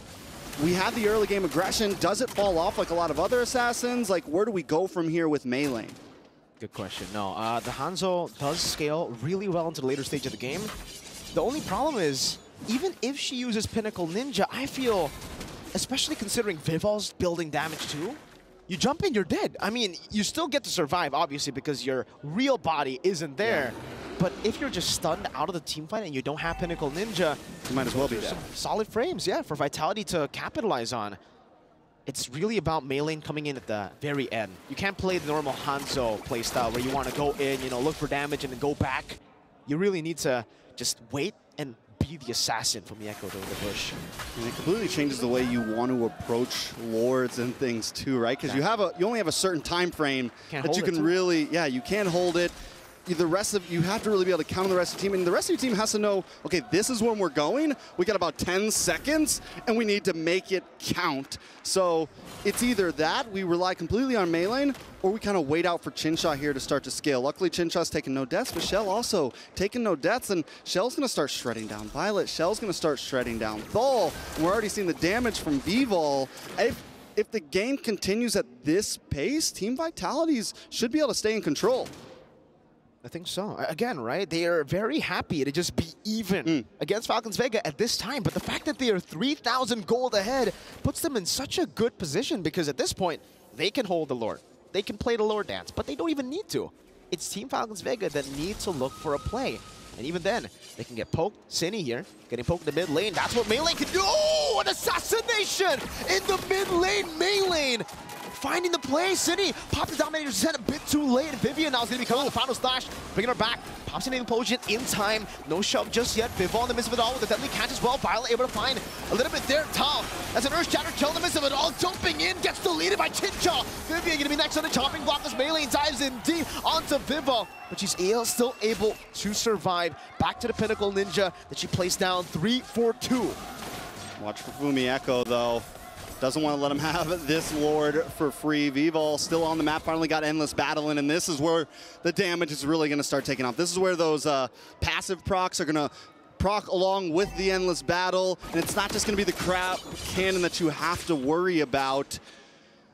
We have the early game aggression. Does it fall off like a lot of other assassins? Like, where do we go from here with Mei Lane? Good question. No, the Hanzo does scale really well into the later stage of the game. The only problem is, even if she uses Pinnacle Ninja, I feel, especially considering Vival's building damage too, you jump in, you're dead. I mean, you still get to survive, obviously, because your real body isn't there. But if you're just stunned out of the team fight and you don't have Pinnacle Ninja, you might as well be dead. Some solid frames, yeah, for Vitality to capitalize on. It's really about Melee coming in at the very end. You can't play the normal Hanzo playstyle where you want to go in, you know, look for damage and then go back. You really need to just wait and be the assassin from the Echo during the push. And it completely changes the way you want to approach lords and things too, right? Because you only have a certain time frame that you can really, you can't hold it. You have to really be able to counter the rest of the team, and the rest of your team has to know, okay, this is when we're going. We got about 10 seconds, and we need to make it count. So it's either that, we rely completely on Melee, or we kind of wait out for Chinsha here to start to scale. Luckily, Chinsha's taking no deaths, but Shell also taking no deaths, and Shell's going to start shredding down Violet. Shell's going to start shredding down Thol. We're already seeing the damage from Vival. If the game continues at this pace, Team Vitalities should be able to stay in control. I think so. Again, right? They are very happy to just be even against Falcons Vega at this time. But the fact that they are 3,000 gold ahead puts them in such a good position because at this point, they can hold the Lord. They can play the Lord dance, but they don't even need to. It's Team Falcons Vega that need to look for a play. And even then, they can get poked. Cinny here, getting poked in the mid lane. That's what Melee can do. Oh, an assassination in the mid lane. Melee finding the play. Cinny popped the Dominator set a bit too late. Vivian now is going to be coming on the final slash, bringing her back. Pops in the implosion in time. No shove just yet. Vival in the midst of it all with the deadly catch as well. Violet able to find a little bit there. Tal, that's an Earth Shatter kill in the midst of it all. Jumping in, gets deleted by Chinsha. Vivian going to be next on the chopping block as Melee dives in deep onto Vival. But she's still able to survive. Back to the Pinnacle Ninja that she placed down 3-4-2. Watch for Fumi Echo though. Doesn't want to let him have this Lord for free. Vival still on the map, finally got Endless Battle in, and this is where the damage is really going to start taking off. This is where those passive procs are going to proc along with the Endless Battle, and it's not just going to be the crap cannon that you have to worry about.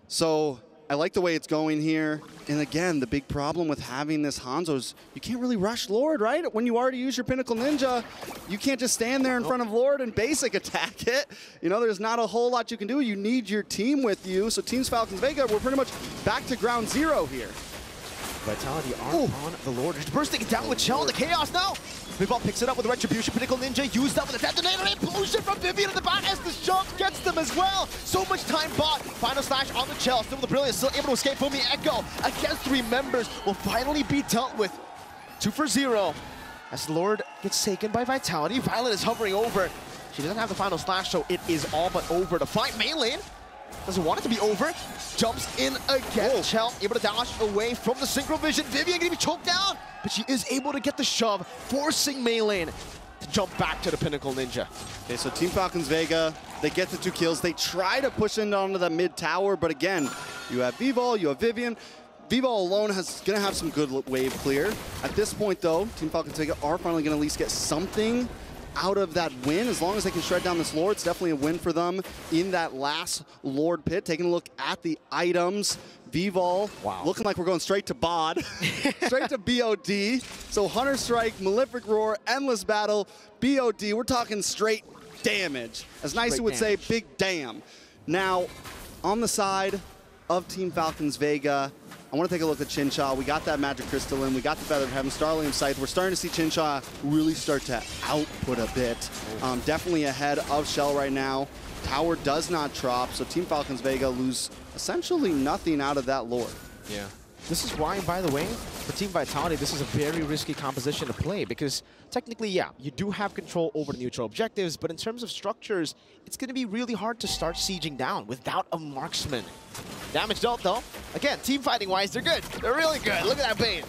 So I like the way it's going here. And again, the big problem with having this Hanzo is you can't really rush Lord, right? When you already use your Pinnacle Ninja, you can't just stand there in front of Lord and basic attack it. You know, there's not a whole lot you can do. You need your team with you. So Teams Falcons Vega, we're pretty much back to ground zero here. Vitality are on the Lord. Just bursting it down with Shell in the chaos now. Vival picks it up with a Retribution. Pinnacle Ninja used up with a detonator. Implosion from Vivian in the back as the shove gets them as well. So much time bought. Final slash on the Shell. Still with the Brilliance. Still able to escape. Fumi Echo against 3 members will finally be dealt with. 2-for-0 as Lord gets taken by Vitality. Violet is hovering over. She doesn't have the final slash, so it is all but over to fight Melee. Doesn't want it to be over. Jumps in again. Shell able to dash away from the Synchro Vision. Vivian going to be choked down, but she is able to get the shove, forcing Melee to jump back to the Pinnacle Ninja. Okay, so Team Falcons Vega, they get the 2 kills. They try to push in onto the mid tower, but again, you have Vival, you have Vivian. Vival alone is going to have some good wave clear. At this point, though, Team Falcons Vega are finally going to at least get something out of that win. As long as they can shred down this Lord, it's definitely a win for them in that last Lord pit. Taking a look at the items, Vival looking like we're going straight to BOD, straight to BOD. So Hunter Strike, Malefic Roar, Endless Battle, BOD. We're talking straight damage. As Nice would say, big damn. Now, on the side of Team Falcons Vega, I want to take a look at Chinsha. We got that Magic Crystal in. We got the Feathered Heaven, Starlium Scythe. We're starting to see Chinsha really start to output a bit. Definitely ahead of Shell right now. Tower does not drop, so Team Falcons Vega lose essentially nothing out of that Lord. Yeah. This is why, by the way, for Team Vitality, this is a very risky composition to play because technically, yeah, you do have control over the neutral objectives, but in terms of structures, it's going to be really hard to start sieging down without a marksman. Damage dealt, though. Again, team fighting-wise, they're good. They're really good. Look at that bait.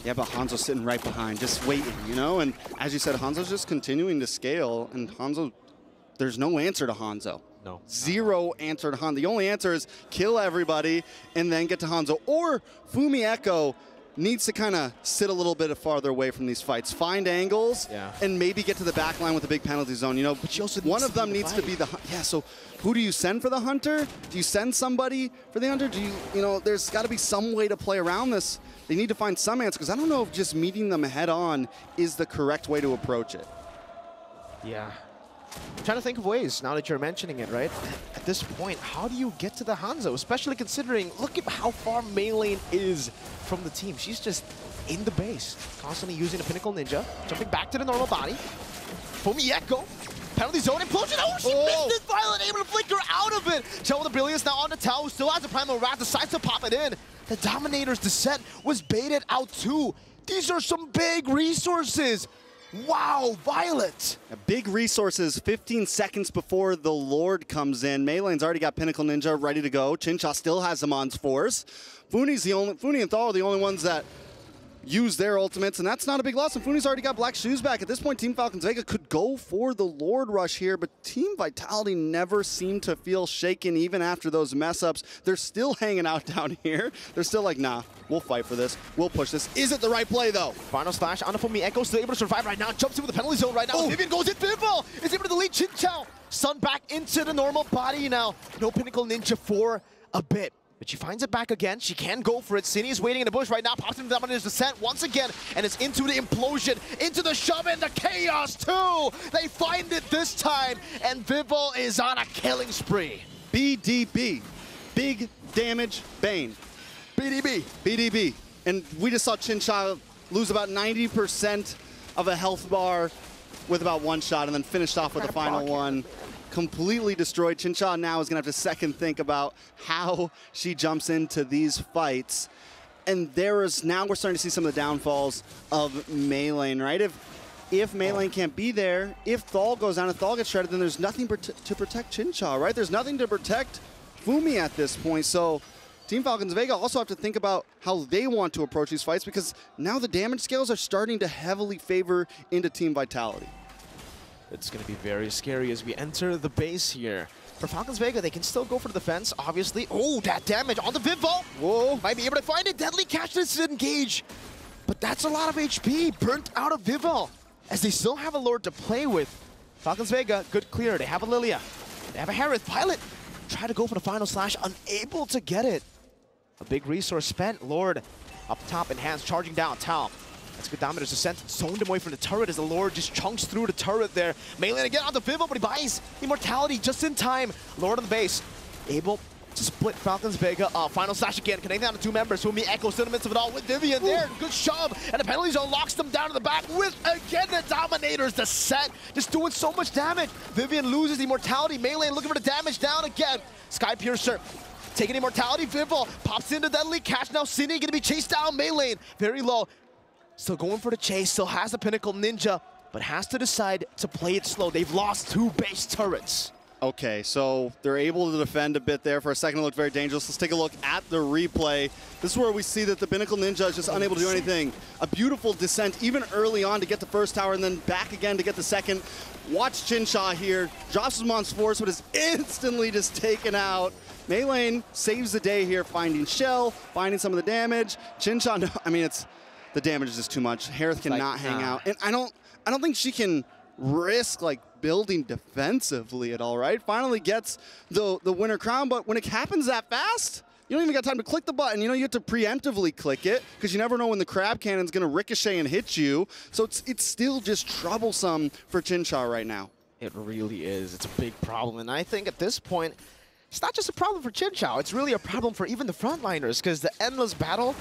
Yeah, but Hanzo's sitting right behind, just waiting, you know? And as you said, Hanzo's just continuing to scale, and Hanzo, there's no answer to Hanzo. No. Zero answer to Hanzo. The only answer is kill everybody and then get to Hanzo. Or Fumi Echo needs to kind of sit a little bit farther away from these fights, find angles, and maybe get to the back line with a big penalty zone. You know, but one of them needs to be the so who do you send for the hunter? Do you send somebody for the hunter? Do you know? There's got to be some way to play around this. They need to find some answer because I don't know if just meeting them head on is the correct way to approach it. Yeah. I'm trying to think of ways now that you're mentioning it, right? At this point, how do you get to the Hanzo? Especially considering, look at how far Maylane is from the team. She's just in the base, constantly using the Pinnacle Ninja, jumping back to the normal body. Foamy Echo, penalty zone implosion. Oh, she missed it! Violet able to flicker out of it. Chell with the Brilliance now on the Tau, who still has the Primal Wrath, decides to pop it in. The Dominator's descent was baited out too. These are some big resources. Wow, Violet! Big resources, 15 seconds before the Lord comes in. Maylane's already got Pinnacle Ninja ready to go. Chincha still has them on Force. Funi and Thal are the only ones that use their ultimates, and that's not a big loss. And Funi's already got Black Shoes back. At this point, Team Falcons Vega could go for the Lord Rush here, but Team Vitality never seemed to feel shaken even after those mess-ups. They're still hanging out down here. They're still like, nah, we'll fight for this. We'll push this. Is it the right play, though? Final Slash on the Foamy Echo, still able to survive right now. Jumps in with the penalty zone right now. Oh. Vivian goes in. Vivo is able to delete Chin Chow. Sun back into the normal body now. No Pinnacle Ninja for a bit. But she finds it back again. She can go for it. Cine is waiting in the bush right now. Pops into the Dominator's descent once again. And it's into the implosion, into the shove, and the chaos too. They find it this time. And Vivo is on a killing spree. BDB. Big Damage Bane. BDB. BDB. And we just saw Chincha lose about 90% of a health bar with about one shot and then finished off with the final one. Completely destroyed. Chincha now is going to have to second think about how she jumps into these fights. And now we're starting to see some of the downfalls of Maylane, right? If Maylane can't be there, if Thal goes down, if Thal gets shredded, then there's nothing to protect Chincha, right? There's nothing to protect Fumi at this point. So Team Falcons Vega also have to think about how they want to approach these fights because now the damage scales are starting to heavily favor into Team Vitality. It's going to be very scary as we enter the base here. For Falcons Vega, they can still go for the defense, obviously. Oh, that damage on the Vivo. Whoa. Might be able to find it. Deadly catch this engage. But that's a lot of HP burnt out of Vivo as they still have a Lord to play with. Falcons Vega, good clear. They have a Lilia. They have a Harith. Pilot try to go for the Final Slash, unable to get it. A big resource spent. Lord up top and hands charging down. Tau. That's good Dominator's descent. Zoned him away from the turret as the Lord just chunks through the turret there. Maylane again on the Vivo, but he buys Immortality just in time. Lord on the base. Able to split Falcons Vega. Final Slash again, connecting down to two members. Fumi Echo still in the midst of it all with Vivian there. Good shove. And the penalty zone locks them down to the back with, again, the Dominator's descent. Just doing so much damage. Vivian loses Immortality. Maylane looking for the damage down again. Sky Piercer taking Immortality. Vivo pops into Deadly Catch. Now Cine going to be chased down. Maylane very low. Still going for the chase, still has the Pinnacle Ninja, but has to decide to play it slow. They've lost two base turrets. Okay, so they're able to defend a bit there. For a second, it looked very dangerous. Let's take a look at the replay. This is where we see that the Pinnacle Ninja is just unable to do anything. A beautiful descent, even early on to get the first tower, and then back again to get the second. Watch Chincha here. Drops him on Force, but is instantly just taken out. Maylane saves the day here, finding Shell, finding some of the damage. Chincha, I mean, the damage is just too much. Harith cannot hang out. And I don't think she can risk like building defensively at all, right? Finally gets the winner crown, but when it happens that fast, you don't even got time to click the button. You know, you have to preemptively click it because you never know when the crab cannon's going to ricochet and hit you. So it's still just troublesome for Chincha right now. It really is. It's a big problem. And I think at this point, it's not just a problem for Chincha. It's really a problem for even the frontliners because the Endless Battle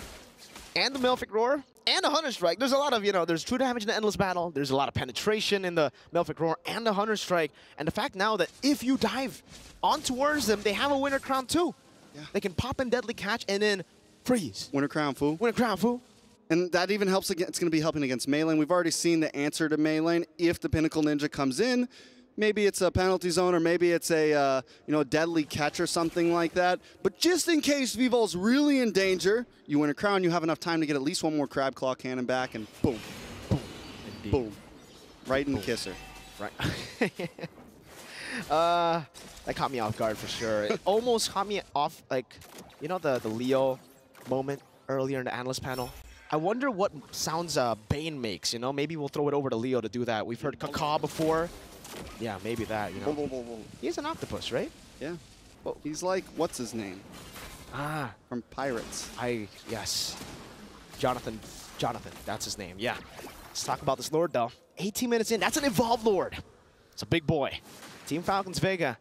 and the Malefic Roar and the Hunter Strike. There's a lot of, there's true damage in the Endless Battle. There's a lot of penetration in the Malefic Roar and the Hunter Strike. And the fact now that if you dive on towards them, they have a Winter Crown too. Yeah. They can pop in Deadly Catch and then freeze. Winter Crown, fool. Winter Crown, fool. And that even helps, it's going to be helping against Maylane. We've already seen the answer to Maylane. If the Pinnacle Ninja comes in, maybe it's a penalty zone or maybe it's a Deadly Catch or something like that. But just in case Vivo's really in danger, you win a crown, you have enough time to get at least one more Crab Claw Cannon back and boom, boom, indeed. Boom. Right in the kisser. Right. That caught me off guard for sure. It almost caught me off, like, the Leo moment earlier in the Analyst panel. I wonder what sounds Bane makes, you know? Maybe we'll throw it over to Leo to do that. We've heard caca before. Yeah, maybe that, you know? He's an octopus, right? Yeah. Well, he's like, what's his name? Ah. From Pirates. Yes. Jonathan, that's his name, yeah. Let's talk about this Lord, though. 18 minutes in, that's an evolved Lord. It's a big boy. Team Falcons Vega.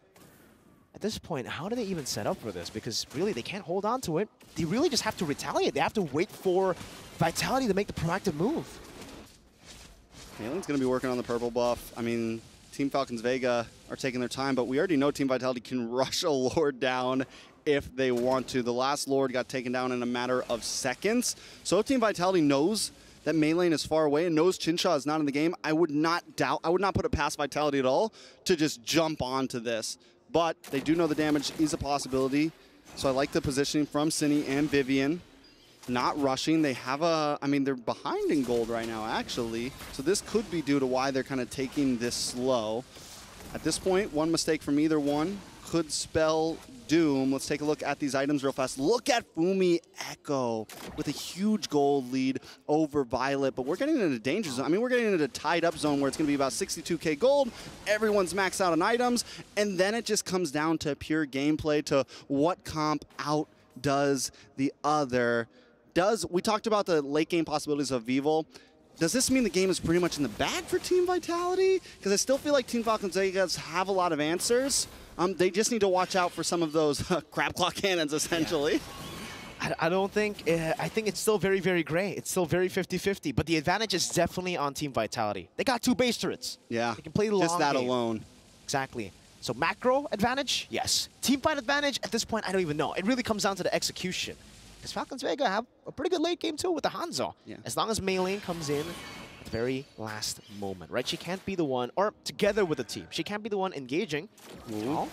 At this point, how do they even set up for this? Because really, they can't hold on to it. They really just have to retaliate. They have to wait for Vitality to make the proactive move. Malin's going to be working on the purple buff. I mean, Team Falcons Vega are taking their time, but we already know Team Vitality can rush a Lord down if they want to. The last Lord got taken down in a matter of seconds. So if Team Vitality knows that Mei Lane is far away and knows Chinsha is not in the game, I would not put it past Vitality at all to just jump onto this. But they do know the damage is a possibility. So I like the positioning from Cine and Vivian. Not rushing. They have I mean, they're behind in gold right now, actually. So this could be due to why they're kind of taking this slow. At this point, one mistake from either one could spell doom. Let's take a look at these items real fast. Look at Fumi Echo with a huge gold lead over Violet, but we're getting into danger zone. I mean, we're getting into a tied up zone where it's going to be about 62k gold. Everyone's maxed out on items, and then it just comes down to pure gameplay, to what comp outdoes the other. We talked about the late game possibilities of Vivol. Does this mean the game is pretty much in the bag for Team Vitality? Because I still feel like Team Falcons Vegas have a lot of answers. They just need to watch out for some of those crab claw cannons, essentially. Yeah. I don't think, I think it's still very, very gray. It's still very 50-50, but the advantage is definitely on Team Vitality. They got 2 base turrets. Yeah, they can play the long just that game. alone. Exactly. So macro advantage, yes. Team fight advantage, at this point, I don't even know. It really comes down to the execution. Because Falcons Vega have a pretty good late game too with the Hanzo. Yeah. As long as Mei Lane comes in at the very last moment, right? She can't be the one, or together with the team, she can't be the one engaging. Oh,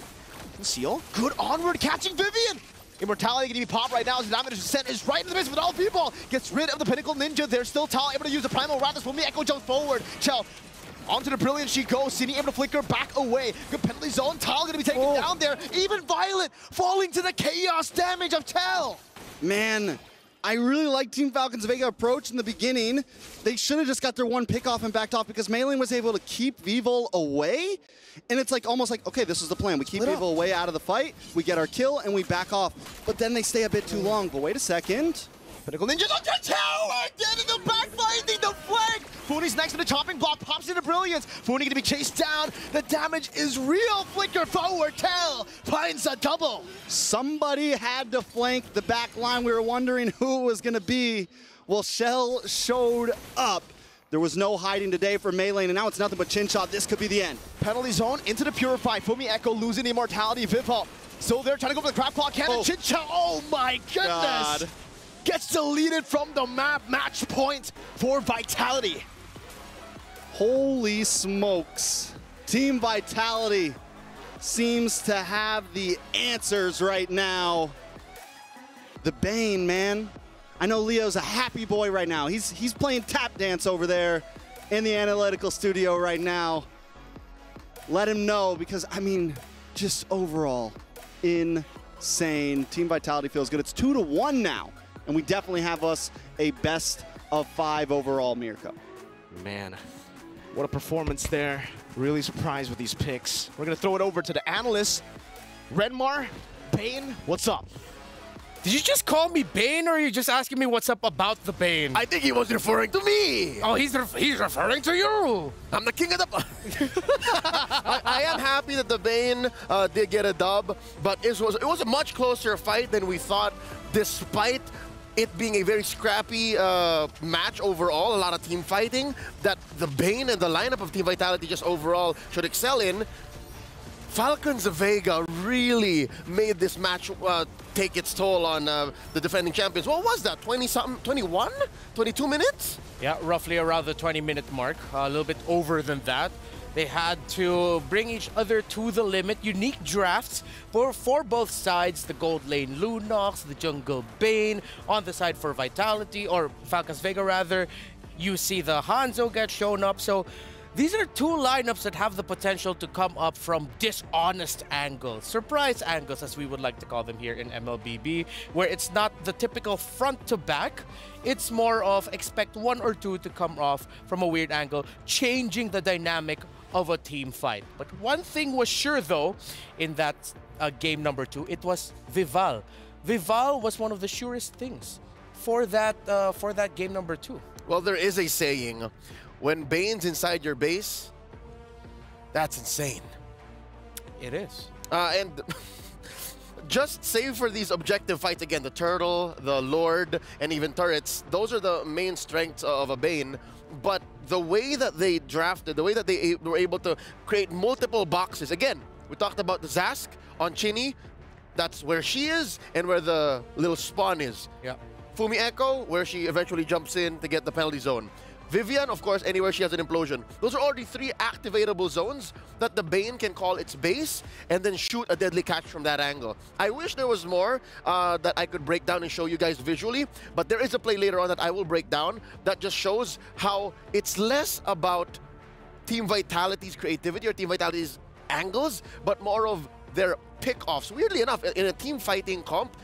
conceal. Good onward catching Vivian! Immortality going to be popped right now as the damage descent is right in the midst with all people. Gets rid of the Pinnacle Ninja. They're still Tal able to use the Primal Raptors. When Echo jumps forward. Chell onto the Brilliant she goes. Cine able to flicker back away. Good penalty zone. Tal going to be taken down there. Even Violet falling to the chaos damage of Tal. Man, I really like Team Falcons Vega approach in the beginning. They should have just got their one pick off and backed off because Mei Lane was able to keep Vivol away. And it's like almost like, okay, this is the plan. We keep Vivol away out of the fight, we get our kill, and we back off. But then they stay a bit too long. But wait a second. Pinnacle Ninja's on the tower! Getting the back finding the flag! Funi's next to the chopping block, pops into Brilliance. Funi gonna be chased down. The damage is real. Flicker forward, Tel finds a double. Somebody had to flank the back line. We were wondering who it was gonna be. Well, Shell showed up. There was no hiding today for Mei Lane, and now it's nothing but chin shot. This could be the end. Penalty zone into the Purify. Fumi Echo losing the Immortality. Vivol still there, trying to go for the crab claw cannon. Chin shot. Oh my goodness! God. Gets deleted from the map. Match point for Vitality. Holy smokes. Team Vitality seems to have the answers right now. The Bane, man. I know Leo's a happy boy right now. He's playing tap dance over there in the analytical studio right now. Let him know because, I mean, just overall, insane. Team Vitality feels good. It's 2-1 now. And we definitely have us a best of 5 overall, Mirko. Man, what a performance there. Really surprised with these picks. We're going to throw it over to the analysts. Renmar, Bane, what's up? Did you just call me Bane, or are you just asking me what's up about the Bane? I think he was referring to me. Oh, he's referring to you. I'm the king of the... I am happy that the Bane did get a dub, but it was a much closer fight than we thought, despite it being a very scrappy match overall, a lot of team fighting, that the Bane and the lineup of Team Vitality just overall should excel in. Falcons Vega really made this match take its toll on the defending champions. What was that, 20-something, 21? 22 minutes? Yeah, roughly around the 20-minute mark, a little bit over than that. They had to bring each other to the limit. Unique drafts for both sides. The gold lane Lunox, the jungle Bane. On the side for Vitality, or Falcons Vega rather, you see the Hanzo get shown up. So These are two lineups that have the potential to come up from dishonest angles, surprise angles as we would like to call them here in MLBB, where it's not the typical front to back, it's more of expect one or two to come off from a weird angle, changing the dynamic of a team fight. But one thing was sure though, in that game number 2, it was Vival. Vival was one of the surest things for that game number 2. Well, there is a saying, when Bane's inside your base, that's insane. It is. And just save for these objective fights again, the Turtle, the Lord, and even turrets, those are the main strengths of a Bane. But the way that they drafted, the way that they were able to create multiple boxes, again, we talked about the Zask on Chinny, that's where she is and where the little spawn is. Yeah. Fumi Echo, where she eventually jumps in to get the penalty zone. Vivian, of course, anywhere she has an implosion. Those are already 3 activatable zones that the Bane can call its base and then shoot a deadly catch from that angle. I wish there was more that I could break down and show you guys visually, but there is a play later on that I will break down that just shows how it's less about Team Vitality's creativity or Team Vitality's angles, but more of their pick-offs. Weirdly enough, in a team fighting comp,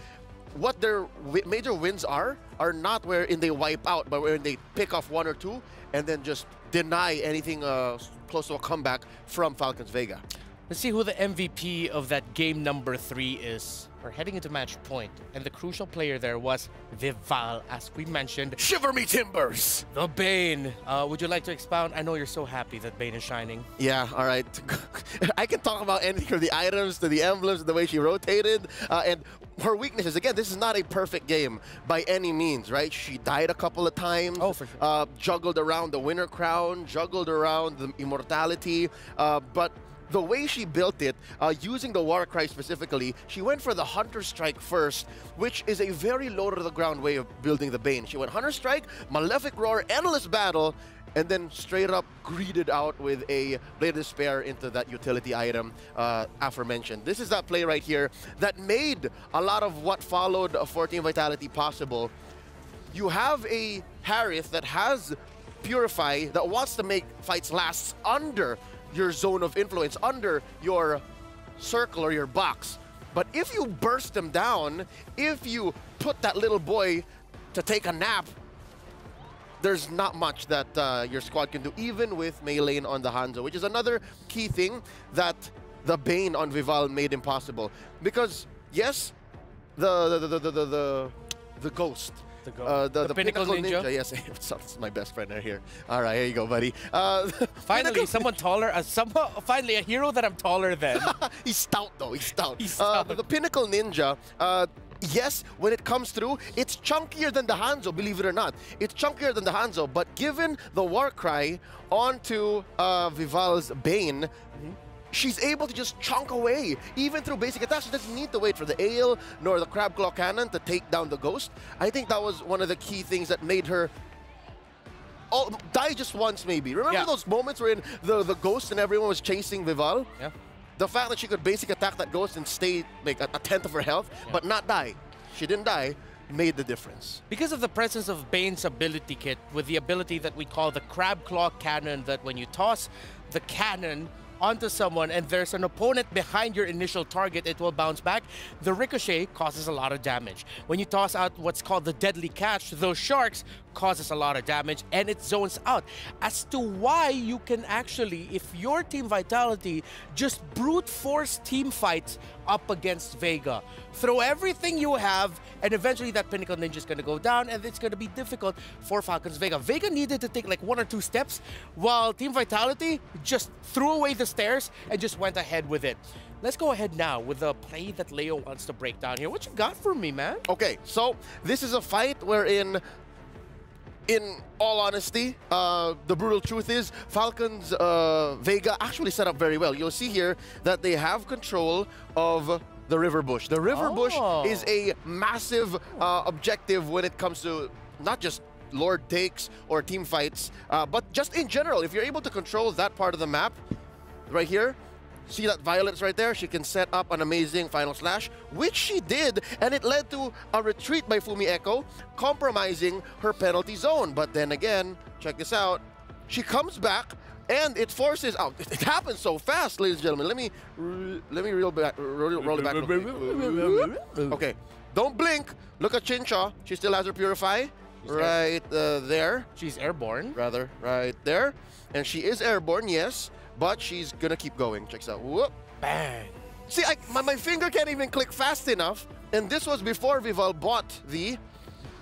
what their major wins are not wherein they wipe out, but wherein they pick off 1 or 2 and then just deny anything close to a comeback from Falcons Vega. Let's see who the MVP of that game number 3 is. We're heading into match point, and the crucial player there was Vival, as we mentioned. Shiver me timbers! The Bane. Would you like to expound? I know you're so happy that Bane is shining. Yeah, all right. I can talk about anything from the items to the emblems, the way she rotated, and her weaknesses. Again, this is not a perfect game by any means, right? She died a couple of times. Oh, for sure. Juggled around the winner crown, juggled around the immortality, but the way she built it, using the Warcry specifically, she went for the Hunter Strike first, which is a very low-to-the-ground way of building the Bane. She went Hunter Strike, Malefic Roar, Endless Battle, and then straight up greeted out with a Blade of Despair into that utility item aforementioned. This is that play right here that made a lot of what followed for Team Vitality possible. You have a Harith that has Purify that wants to make fights last under your zone of influence, under your circle or your box. But if you burst them down, if you put that little boy to take a nap, there's not much that your squad can do, even with melee on the Hanzo, which is another key thing that the Bane on Vival made impossible. Because yes, the Ghost. The Pinnacle Ninja. Yes, it's my best friend right here. All right, here you go, buddy. Finally, someone taller. Finally, a hero that I'm taller than. He's stout, though. He's stout. The Pinnacle Ninja. Yes, when it comes through, it's chunkier than the Hanzo, believe it or not. It's chunkier than the Hanzo, but given the Warcry onto Vival's Bane, she's able to just chunk away, even through basic attacks. She doesn't need to wait for the Ale nor the Crab Claw Cannon to take down the Ghost. I think that was one of the key things that made her die just once, maybe. Remember those moments where the Ghost and everyone was chasing Vival? Yeah. The fact that she could basic attack that Ghost and stay like a 10th of her health, but not die. She didn't die. Made the difference. Because of the presence of Bane's ability kit, with the ability that we call the Crab Claw Cannon, that when you toss the cannon onto someone and there's an opponent behind your initial target, it will bounce back. The ricochet causes a lot of damage. When you toss out what's called the deadly catch, those sharks causes a lot of damage and it zones out. As to why you can actually, if your Team Vitality just brute force team fights up against Vega, throw everything you have, and eventually that Pinnacle Ninja is going to go down and it's going to be difficult for Falcons Vega. Vega needed to take like 1 or 2 steps, while Team Vitality just threw away the stairs and just went ahead with it. Let's go ahead now with the play that Leo wants to break down here. What you got for me, man? Okay, so this is a fight wherein, in all honesty, the brutal truth is Falcons Vega actually set up very well. You'll see here that they have control of the River Bush. The River Bush is a massive objective when it comes to not just Lord takes or team fights, but just in general. If you're able to control that part of the map right here, see that Violet's right there? She can set up an amazing Final Slash, which she did, and it led to a retreat by Fumi Echo, compromising her penalty zone. But then again, check this out. She comes back, And it forces out. It happens so fast, ladies and gentlemen. Let me roll it back. Real quick. Okay, don't blink. Look at Chincha. She still has her Purify. Right there. She's airborne. Rather, right there. And she is airborne, yes. But she's gonna keep going. Check this out. Whoop. Bang. See, my finger can't even click fast enough. And this was before Vival bought the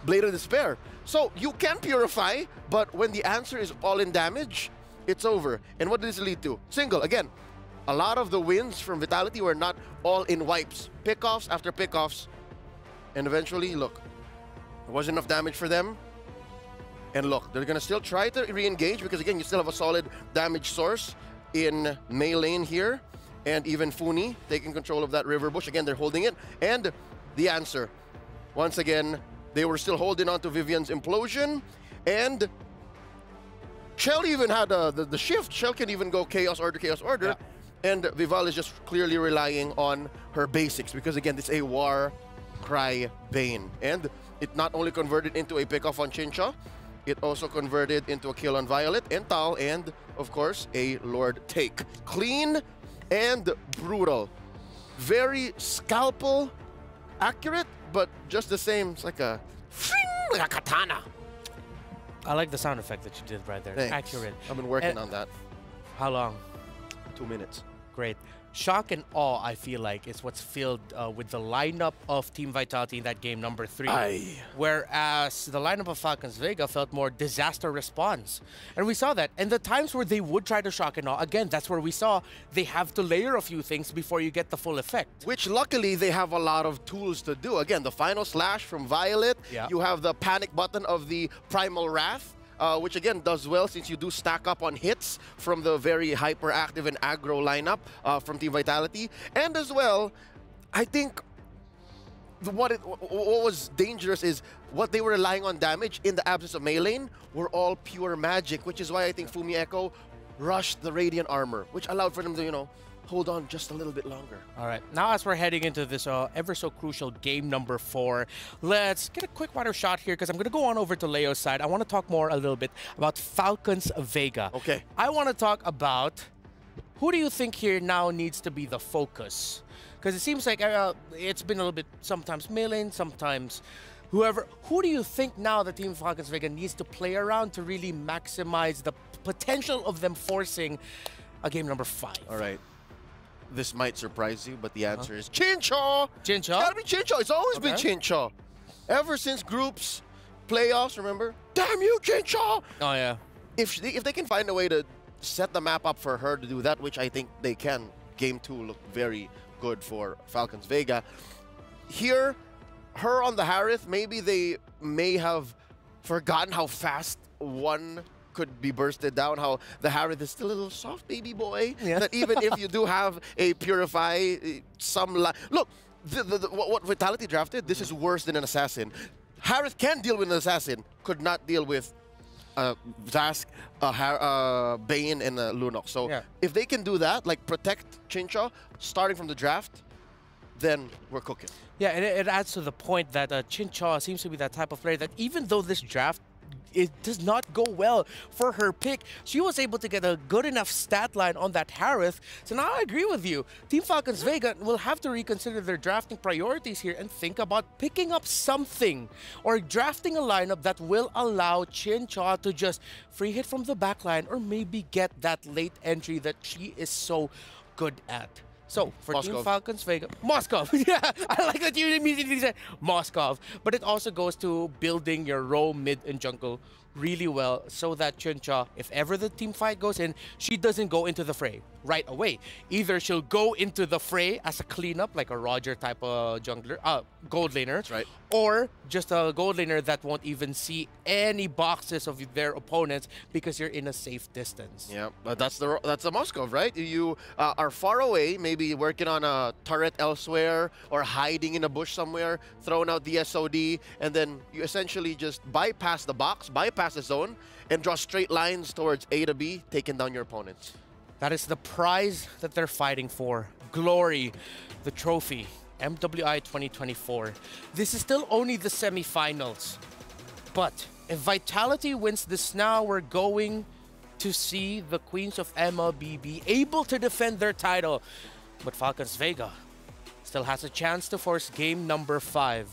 Blade of Despair. So you can Purify, but when the answer is all in damage, it's over. And what does this lead to? Single. Again, a lot of the wins from Vitality were not all in wipes. Pickoffs after pickoffs. And eventually, look, there wasn't enough damage for them. And look, they're going to still try to re-engage because, again, you still have a solid damage source in Mei lane here. And even Funi taking control of that river bush. Again, they're holding it. And the answer. Once again, they were still holding on to Vivian's implosion. And Shell even had the shift. Shell can even go Chaos Order, Chaos Order. Yeah. And Vival is just clearly relying on her basics because, again, it's a War Cry Bane. And it not only converted into a pickoff on Chincha, it also converted into a kill on Violet and Tal, and, of course, a Lord Take. Clean and brutal. Very scalpel accurate, but just the same. It's like a katana. I like the sound effect that you did right there. Thanks. Accurate. I've been working on that. How long? 2 minutes. Great. Shock and awe, I feel like, is what's filled with the lineup of Team Vitality in that game number 3. Aye. Whereas the lineup of Falcons Vega felt more disaster response. And we saw that. And the times where they would try to shock and awe, again, that's where we saw they have to layer a few things before you get the full effect. Which, luckily, they have a lot of tools to do. Again, the final slash from Violet. Yeah. You have the panic button of the Primal Wrath. Which again does well since you do stack up on hits from the very hyperactive and aggro lineup from Team Vitality. And as well, I think what was dangerous is what they were relying on damage in the absence of Mei lane were all pure magic, which is why I think Fumi Echo rushed the Radiant Armor, which allowed for them to, you know, hold on just a little bit longer. All right, now as we're heading into this ever so crucial game number 4, let's get a quick water shot here because I'm going to go on over to Leo's side. I want to talk more a little bit about Falcons Vega. Okay. I want to talk about who do you think here now needs to be the focus? Because it seems like it's been a little bit sometimes Mei lane, sometimes whoever. Who do you think now the Team Falcons Vega needs to play around to really maximize the potential of them forcing a game number 5? All right. This might surprise you, but the answer is Chincha! Chincha? It's gotta be Chincha. It's always been Chincha. Ever since groups, playoffs, remember? Damn you, Chincha! Oh, yeah. If they can find a way to set the map up for her to do that, which I think they can, Game 2 looked very good for Falcons Vega. Here, her on the Harith, maybe they may have forgotten how fast one could be bursted down, how the Harith is still a little soft baby boy. Yeah. That even if you do have a Purify, look, what Vitality drafted, this is worse than an Assassin. Harith can deal with an Assassin, could not deal with Zask, Bane, and Lunok. So if they can do that, like protect Chincha, starting from the draft, then we're cooking. Yeah, and it adds to the point that Chincha seems to be that type of player that even though this draft it does not go well for her pick, she was able to get a good enough stat line on that Harith. So now I agree with you. Team Falcons Vega will have to reconsider their drafting priorities here and think about picking up something or drafting a lineup that will allow Chincha to just free hit from the backline or maybe get that late entry that she is so good at. So, for Team Falcons Vega, Moskov. Yeah, I like that you immediately said Moskov. But it also goes to building your role mid and jungle really well so that Chincha, if ever the team fight goes in, she doesn't go into the fray right away. Either she'll go into the fray as a cleanup, like a Roger type of jungler, gold laner. That's right. Or just a gold laner that won't even see any boxes of their opponents because you're in a safe distance. Yeah, but that's the Moskov, right? You are far away, maybe working on a turret elsewhere or hiding in a bush somewhere, throwing out the SOD, and then you essentially just bypass the box, bypass the zone, and draw straight lines towards A to B, taking down your opponents. That is the prize that they're fighting for. Glory, the trophy. MWI 2024. This is still only the semifinals. But if Vitality wins this now, we're going to see the Queens of MLBB able to defend their title. But Falcons Vega still has a chance to force game number 5.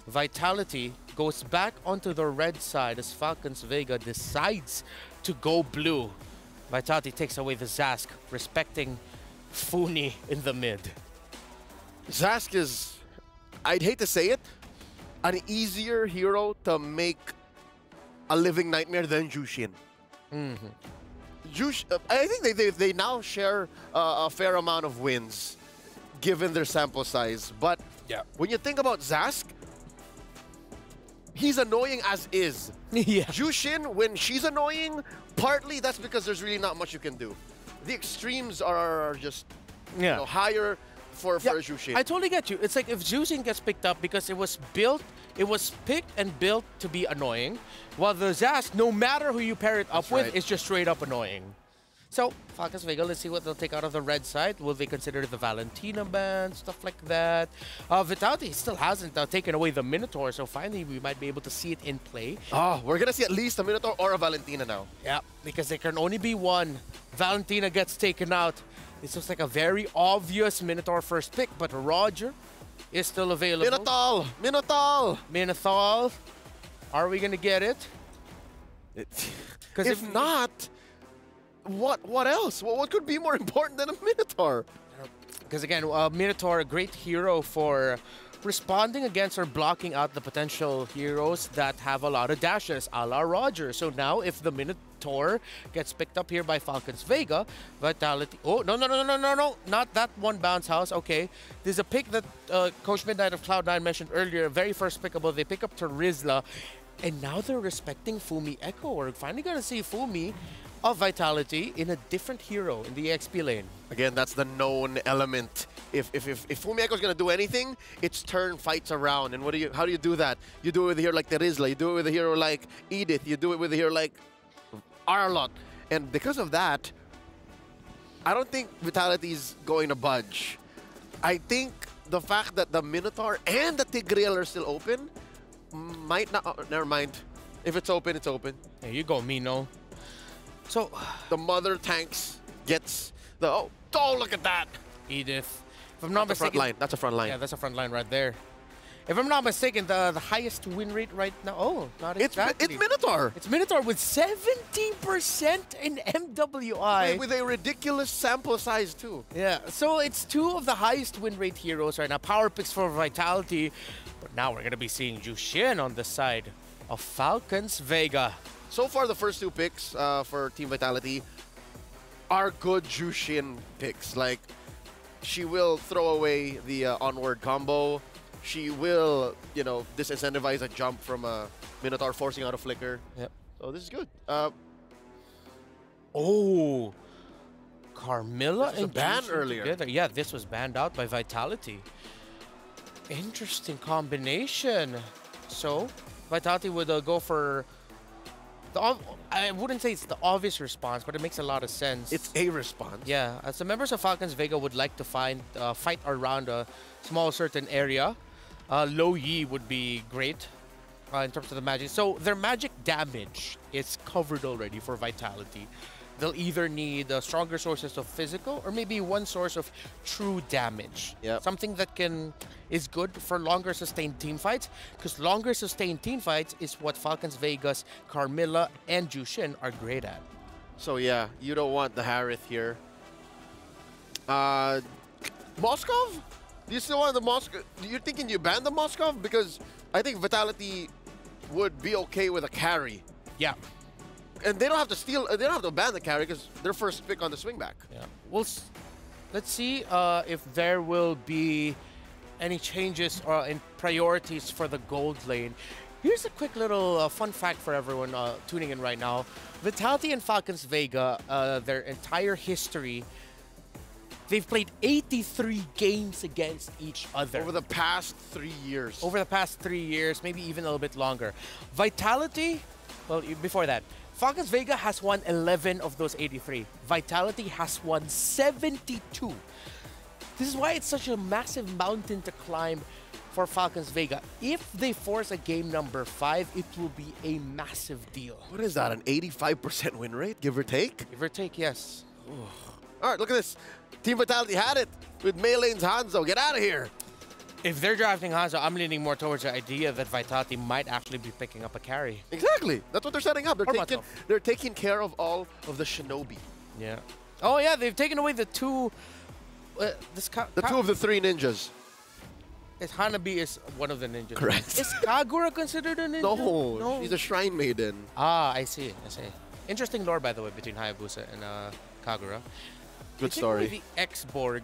Vitality goes back onto the red side as Falcons Vega decides to go blue. Vitality takes away the Zask, respecting Funi in the mid. Zask is, I'd hate to say it, an easier hero to make a living nightmare than Jushin. I think they now share a fair amount of wins, given their sample size. But when you think about Zask, he's annoying as is. Jushin, when she's annoying, partly that's because there's really not much you can do. The extremes are just you know, higher for Jushin. I totally get you. It's like if Jushin gets picked up because it was picked and built to be annoying, while the Zask, no matter who you pair it up with, is just straight up annoying. So, Falcons Vega, let's see what they'll take out of the red side. Will they consider the Valentina ban, stuff like that? Vitality still hasn't taken away the Minotaur, so finally we might be able to see it in play. Oh, we're going to see at least a Minotaur or a Valentina now. Yeah, because there can only be one. Valentina gets taken out. This looks like a very obvious Minotaur first pick, but Roger is still available. Minotaur! Minotaur! Minotaur. Are we going to get it? If not, what else? What could be more important than a Minotaur? Because again, Minotaur, a great hero for responding against or blocking out the potential heroes that have a lot of dashes, a la Roger. So now, if the Minotaur gets picked up here by Falcons Vega, Vitality... Oh, no, not that one bounce house. Okay, there's a pick that Coach Midnight of Cloud9 mentioned earlier, very first pickable. They pick up Terizla, and now they're respecting Fumi Echo. We're finally going to see Fumi of Vitality in a different hero in the EXP lane. Again, that's the known element. If Fumi Echo's gonna do anything, it's turn fights around. And how do you do that? You do it with a hero like Terizla, you do it with a hero like Edith, you do it with a hero like Arlott. And because of that, I don't think Vitality's going to budge. I think the fact that the Minotaur and the Tigreal are still open might not... Oh, never mind. If it's open, it's open. There you go, Mino. So the mother tanks gets the oh look at that, Edith. If I'm not mistaken, that's a front line. Yeah, that's a front line right there. If I'm not mistaken, the highest win rate right now. Oh, not exactly. It's Minotaur. It's Minotaur with 70% in MWI. With a ridiculous sample size too. Yeah, so it's 2 of the highest win rate heroes right now. Power picks for Vitality, but now we're gonna be seeing Jushin on the side of Falcons Vega. So far, the first 2 picks for Team Vitality are good Jushin picks. Like, she will throw away the onward combo. She will, you know, disincentivize a jump from a Minotaur forcing out a flicker. Yep. So this is good. Oh, Carmilla and ban earlier. Together. Yeah, this was banned out by Vitality. Interesting combination. So, Vitality would go for... I wouldn't say it's the obvious response, but it makes a lot of sense. It's a response. Yeah, as the members of Falcons Vega would like to fight around a small certain area. Low Yi would be great in terms of the magic. So their magic damage is covered already for Vitality. They'll either need stronger sources of physical or maybe one source of true damage. Yep. Something that is good for longer sustained team fights, because longer sustained team fights is what Falcons Vegas, Carmilla, and Jushin are great at. So yeah, you don't want the Harith here. Moskov? Do you still want the Moskov? You're thinking you ban the Moskov? Because I think Vitality would be okay with a carry. Yeah. And they don't have to steal. They don't have to ban the carry because they're first pick on the swing back. Yeah. Well, let's see if there will be any changes in priorities for the gold lane. Here's a quick little fun fact for everyone tuning in right now. Vitality and Falcons Vega, their entire history, they've played 83 games against each other. Over the past 3 years. Over the past 3 years, maybe even a little bit longer. Vitality, well, before that, Falcons Vega has won 11 of those 83. Vitality has won 72. This is why it's such a massive mountain to climb for Falcons Vega. If they force a game number 5, it will be a massive deal. What is that, an 85% win rate, give or take? Give or take, yes. All right, look at this. Team Vitality had it with Maylane's Hanzo. Get out of here. If they're drafting Hanzo, I'm leaning more towards the idea that Vitality might actually be picking up a carry. Exactly. That's what they're setting up. They're taking care of all of the Shinobi. Yeah. Oh, yeah, they've taken away the two... the two of the 3 ninjas. Hanabi is one of the ninjas. Correct. Is Kagura considered a ninja? No, she's a shrine maiden. Ah, I see. Interesting lore, by the way, between Hayabusa and Kagura. Good story. The X-Borg,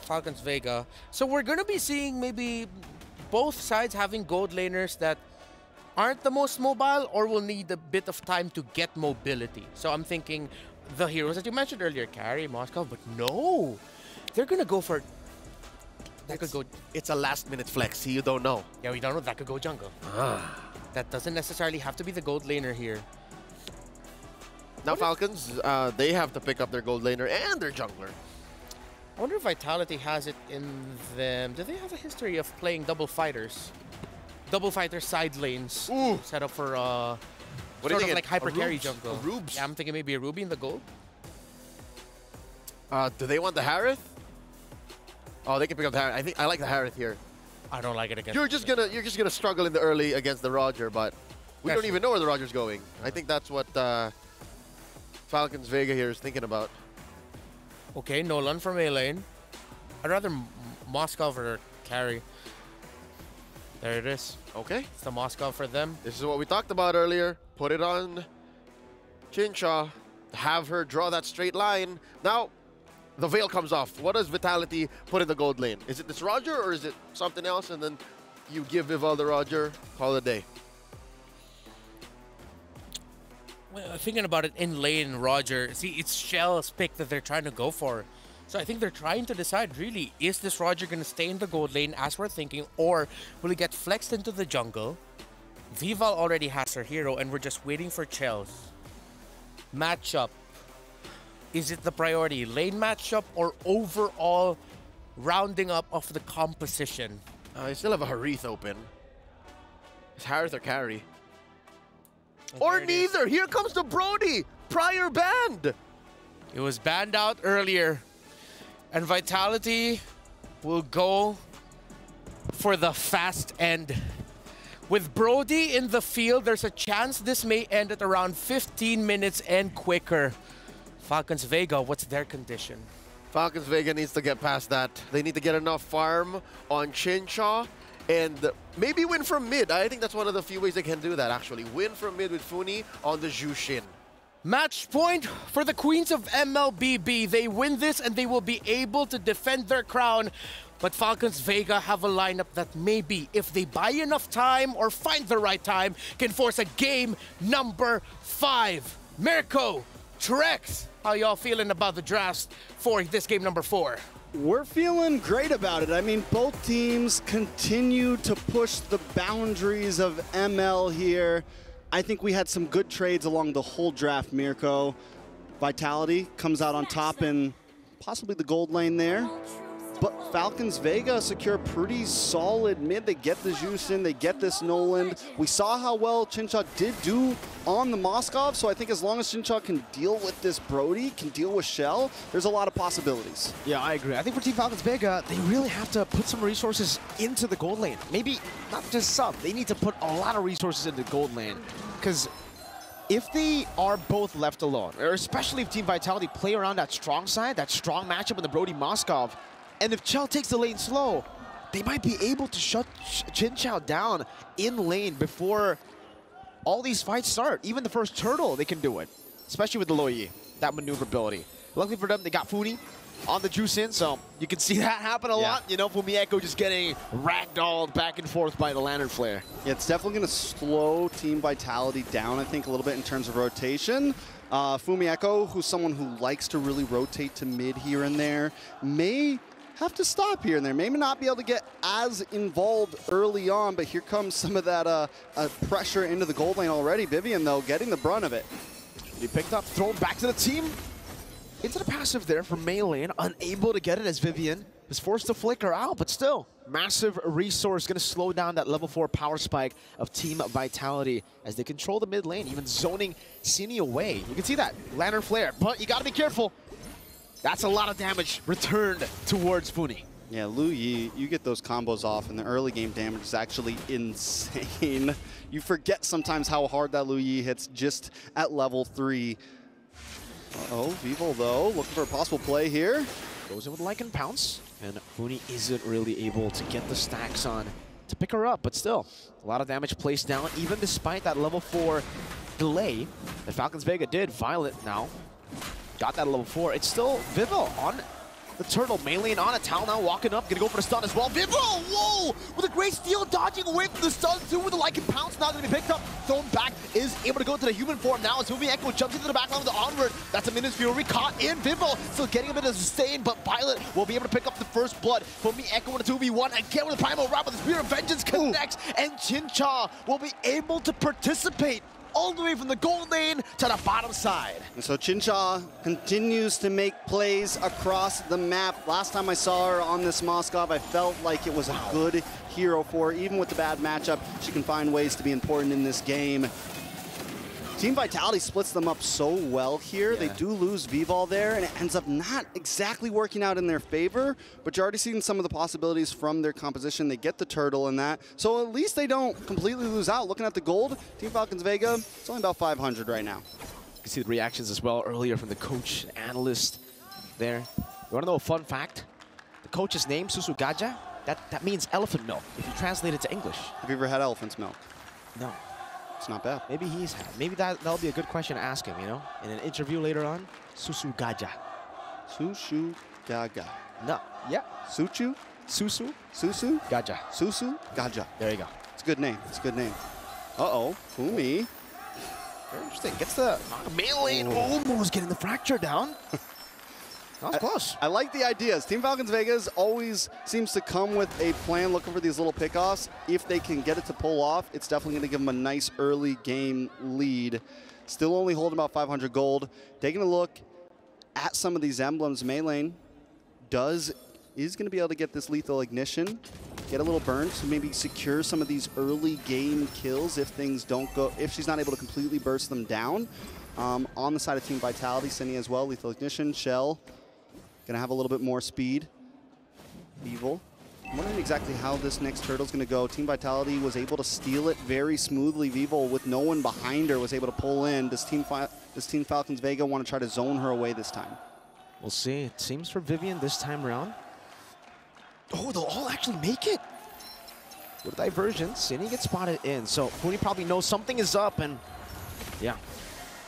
Falcons Vega. So we're going to be seeing maybe both sides having gold laners that aren't the most mobile or will need a bit of time to get mobility. So I'm thinking the heroes that you mentioned earlier, Carry, Moscow, but no. They're going to go for... It's a last-minute flex. You don't know. Yeah, we don't know. That could go jungle. That doesn't necessarily have to be the gold laner here. Now Falcons, they have to pick up their gold laner and their jungler. I wonder if Vitality has it in them. Do they have a history of playing double fighters? Double fighter side lanes. Ooh. Set up for what do you think? like hyper carry jungle. Rubes. Yeah, I'm thinking maybe a Ruby in the gold. Do they want the Harith? Oh, they can pick up the Harith. I like the Harith here. I don't like it against. You're just gonna struggle in the early against the Roger, but we don't even know where the Roger's going. I think that's what Falcons Vega here is thinking about. Okay, Nolan from A lane. I'd rather Moscow for carry. There it is. Okay. It's the Moscow for them. This is what we talked about earlier. Put it on Chincha. Have her draw that straight line. Now, the veil comes off. What does Vitality put in the gold lane? Is it this Roger or is it something else? And then you give Vival the Roger, call it a day. Well, thinking about it, in lane, Roger, see, it's Shell's pick that they're trying to go for. So I think they're trying to decide, really, is this Roger going to stay in the gold lane as we're thinking, or will he get flexed into the jungle? Vival already has her hero, and we're just waiting for Chell's matchup. Is it the priority, lane matchup, or overall rounding up of the composition? I still have a Harith open. It's Harith or carry. Or neither. Here comes the Brody. Prior banned. It was banned out earlier. And Vitality will go for the fast end. With Brody in the field, there's a chance this may end at around 15 minutes and quicker. Falcons Vega, what's their condition? Falcons Vega needs to get past that. They need to get enough farm on Chincha and maybe win from mid. I think that's one of the few ways they can do that, actually. Win from mid with Funi on the Jushin. Match point for the Queens of MLBB. They win this and they will be able to defend their crown. But Falcons Vega have a lineup that maybe, if they buy enough time or find the right time, can force a game number 5. Mirko, Trex, how y'all feeling about the drafts for this game number 4? We're feeling great about it. I mean, both teams continue to push the boundaries of ML here. I think we had some good trades along the whole draft, Mirko. Vitality comes out on top in possibly the gold lane there. But Falcons Vega secure pretty solid mid. They get the juice in, they get this Noland. We saw how well Chincha did do on the Moskov, so I think as long as Chincha can deal with this Brody, can deal with Shell, there's a lot of possibilities. Yeah, I agree. I think for Team Falcons Vega, they really have to put some resources into the gold lane. Maybe not just some. They need to put a lot of resources into the gold lane. Because if they are both left alone, or especially if Team Vitality play around that strong side, that strong matchup in the Brody Moskov, and if Chell takes the lane slow, they might be able to shut Chinchao down in lane before all these fights start. Even the first turtle, they can do it, especially with the Loyi, that maneuverability. Luckily for them, they got Funi on the juice in, so you can see that happen a lot. You know, Fumieko just getting ragdolled back and forth by the Lantern Flare. Yeah, it's definitely going to slow Team Vitality down, I think, a little bit in terms of rotation. Fumieko, who's someone who likes to really rotate to mid here and there, may have to stop here and there. Maybe not be able to get as involved early on, but here comes some of that pressure into the gold lane already. Vivian, though, getting the brunt of it. He picked up, thrown back to the team. Into the passive there from Mei Lane, unable to get it as Vivian is forced to flicker out, but still, massive resource going to slow down that level 4 power spike of Team Vitality as they control the mid lane, even zoning Cine away. You can see that, Lantern Flare, but you got to be careful. That's a lot of damage returned towards Funi. Yeah, Lu Yi, you get those combos off, and the early game damage is actually insane. You forget sometimes how hard that Lu Yi hits just at level 3. Uh-oh, Vivo, though, looking for a possible play here. Goes in with Lycan Pounce, and Funi isn't really able to get the stacks on to pick her up, but still, a lot of damage placed down, even despite that level 4 delay that Falcons Vega did. Violet now got that level 4. It's still Vivo on the turtle, melee on a Tal now walking up, gonna go for the stun as well. Vivo, whoa! With a great steal, dodging away from the stun too with the Lycan Pounce now gonna be picked up, thrown back, is able to go to the human form now as Moving Echo jumps into the back line with the onward. That's a Minus Fury caught in. Vivo still getting a bit of sustain, but Violet will be able to pick up the first blood. Moving Echo in a 2v1 again with the Primal Wrap, but the Spear of Vengeance connects, and Chincha will be able to participate all the way from the gold lane to the bottom side. And so Chincha continues to make plays across the map. Last time I saw her on this Moskov, I felt like it was a good hero for her. Even with the bad matchup, she can find ways to be important in this game. Team Vitality splits them up so well here. Yeah. They do lose Vivol there, and it ends up not exactly working out in their favor, but you're already seeing some of the possibilities from their composition. They get the turtle in that, so at least they don't completely lose out. Looking at the gold, Team Falcons Vega, it's only about 500 right now. You can see the reactions as well earlier from the coach and analyst there. You want to know a fun fact? The coach's name, Susu Gaja, that means elephant milk, if you translate it to English. Have you ever had elephant's milk? No. It's not bad. Maybe he's had. Maybe that'll be a good question to ask him, you know? In an interview later on. Susu Gaja. Susu Gaga. No. Yeah. Suchu? Susu? Susu? Gaja. Susu? Gaja. There you go. It's a good name. It's a good name. Uh-oh. Fumi. Very interesting. Gets the melee. Almost getting the fracture down. That was close. I like the ideas. Team Falcons Vegas always seems to come with a plan looking for these little pickoffs. If they can get it to pull off, it's definitely going to give them a nice early game lead. Still only holding about 500 gold. Taking a look at some of these emblems, Maylane is going to be able to get this lethal ignition, get a little burn to maybe secure some of these early game kills if things don't go, if she's not able to completely burst them down. On the side of Team Vitality, Cine as well, lethal ignition, Shell. Gonna have a little bit more speed. Evil. I'm wondering exactly how this next turtle's gonna go. Team Vitality was able to steal it very smoothly. Vivo, with no one behind her, was able to pull in. Does Team Falcons Vega want to try to zone her away this time? We'll see. It seems for Vivian this time around. Oh, they'll all actually make it. With diversion, Cine gets spotted in. So Funi probably knows something is up, and yeah.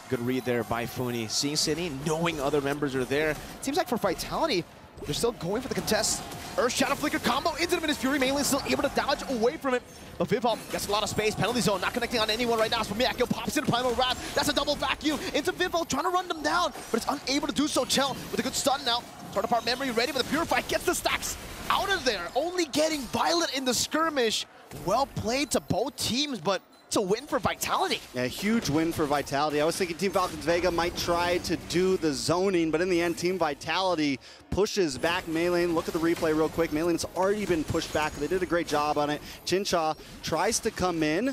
Good read there by Funi. Seeing Cine, knowing other members are there. Seems like for Vitality, they're still going for the contest. Earth Shadow Flicker combo into the Minus Fury. Melee still able to dodge away from it. But Vivol gets a lot of space. Penalty zone, not connecting on anyone right now. So Miyako pops in Primal Wrath. That's a double vacuum into Vivol, trying to run them down, but it's unable to do so. Chell with a good stun now. Torn apart memory ready, but the Purify gets the stacks out of there. Only getting Violet in the skirmish. Well played to both teams, but it's a win for Vitality. Yeah, a huge win for Vitality. I was thinking Team Falcons Vega might try to do the zoning, but in the end, Team Vitality pushes back Maylane. Look at the replay real quick. Maylane's already been pushed back. They did a great job on it. Chincha tries to come in.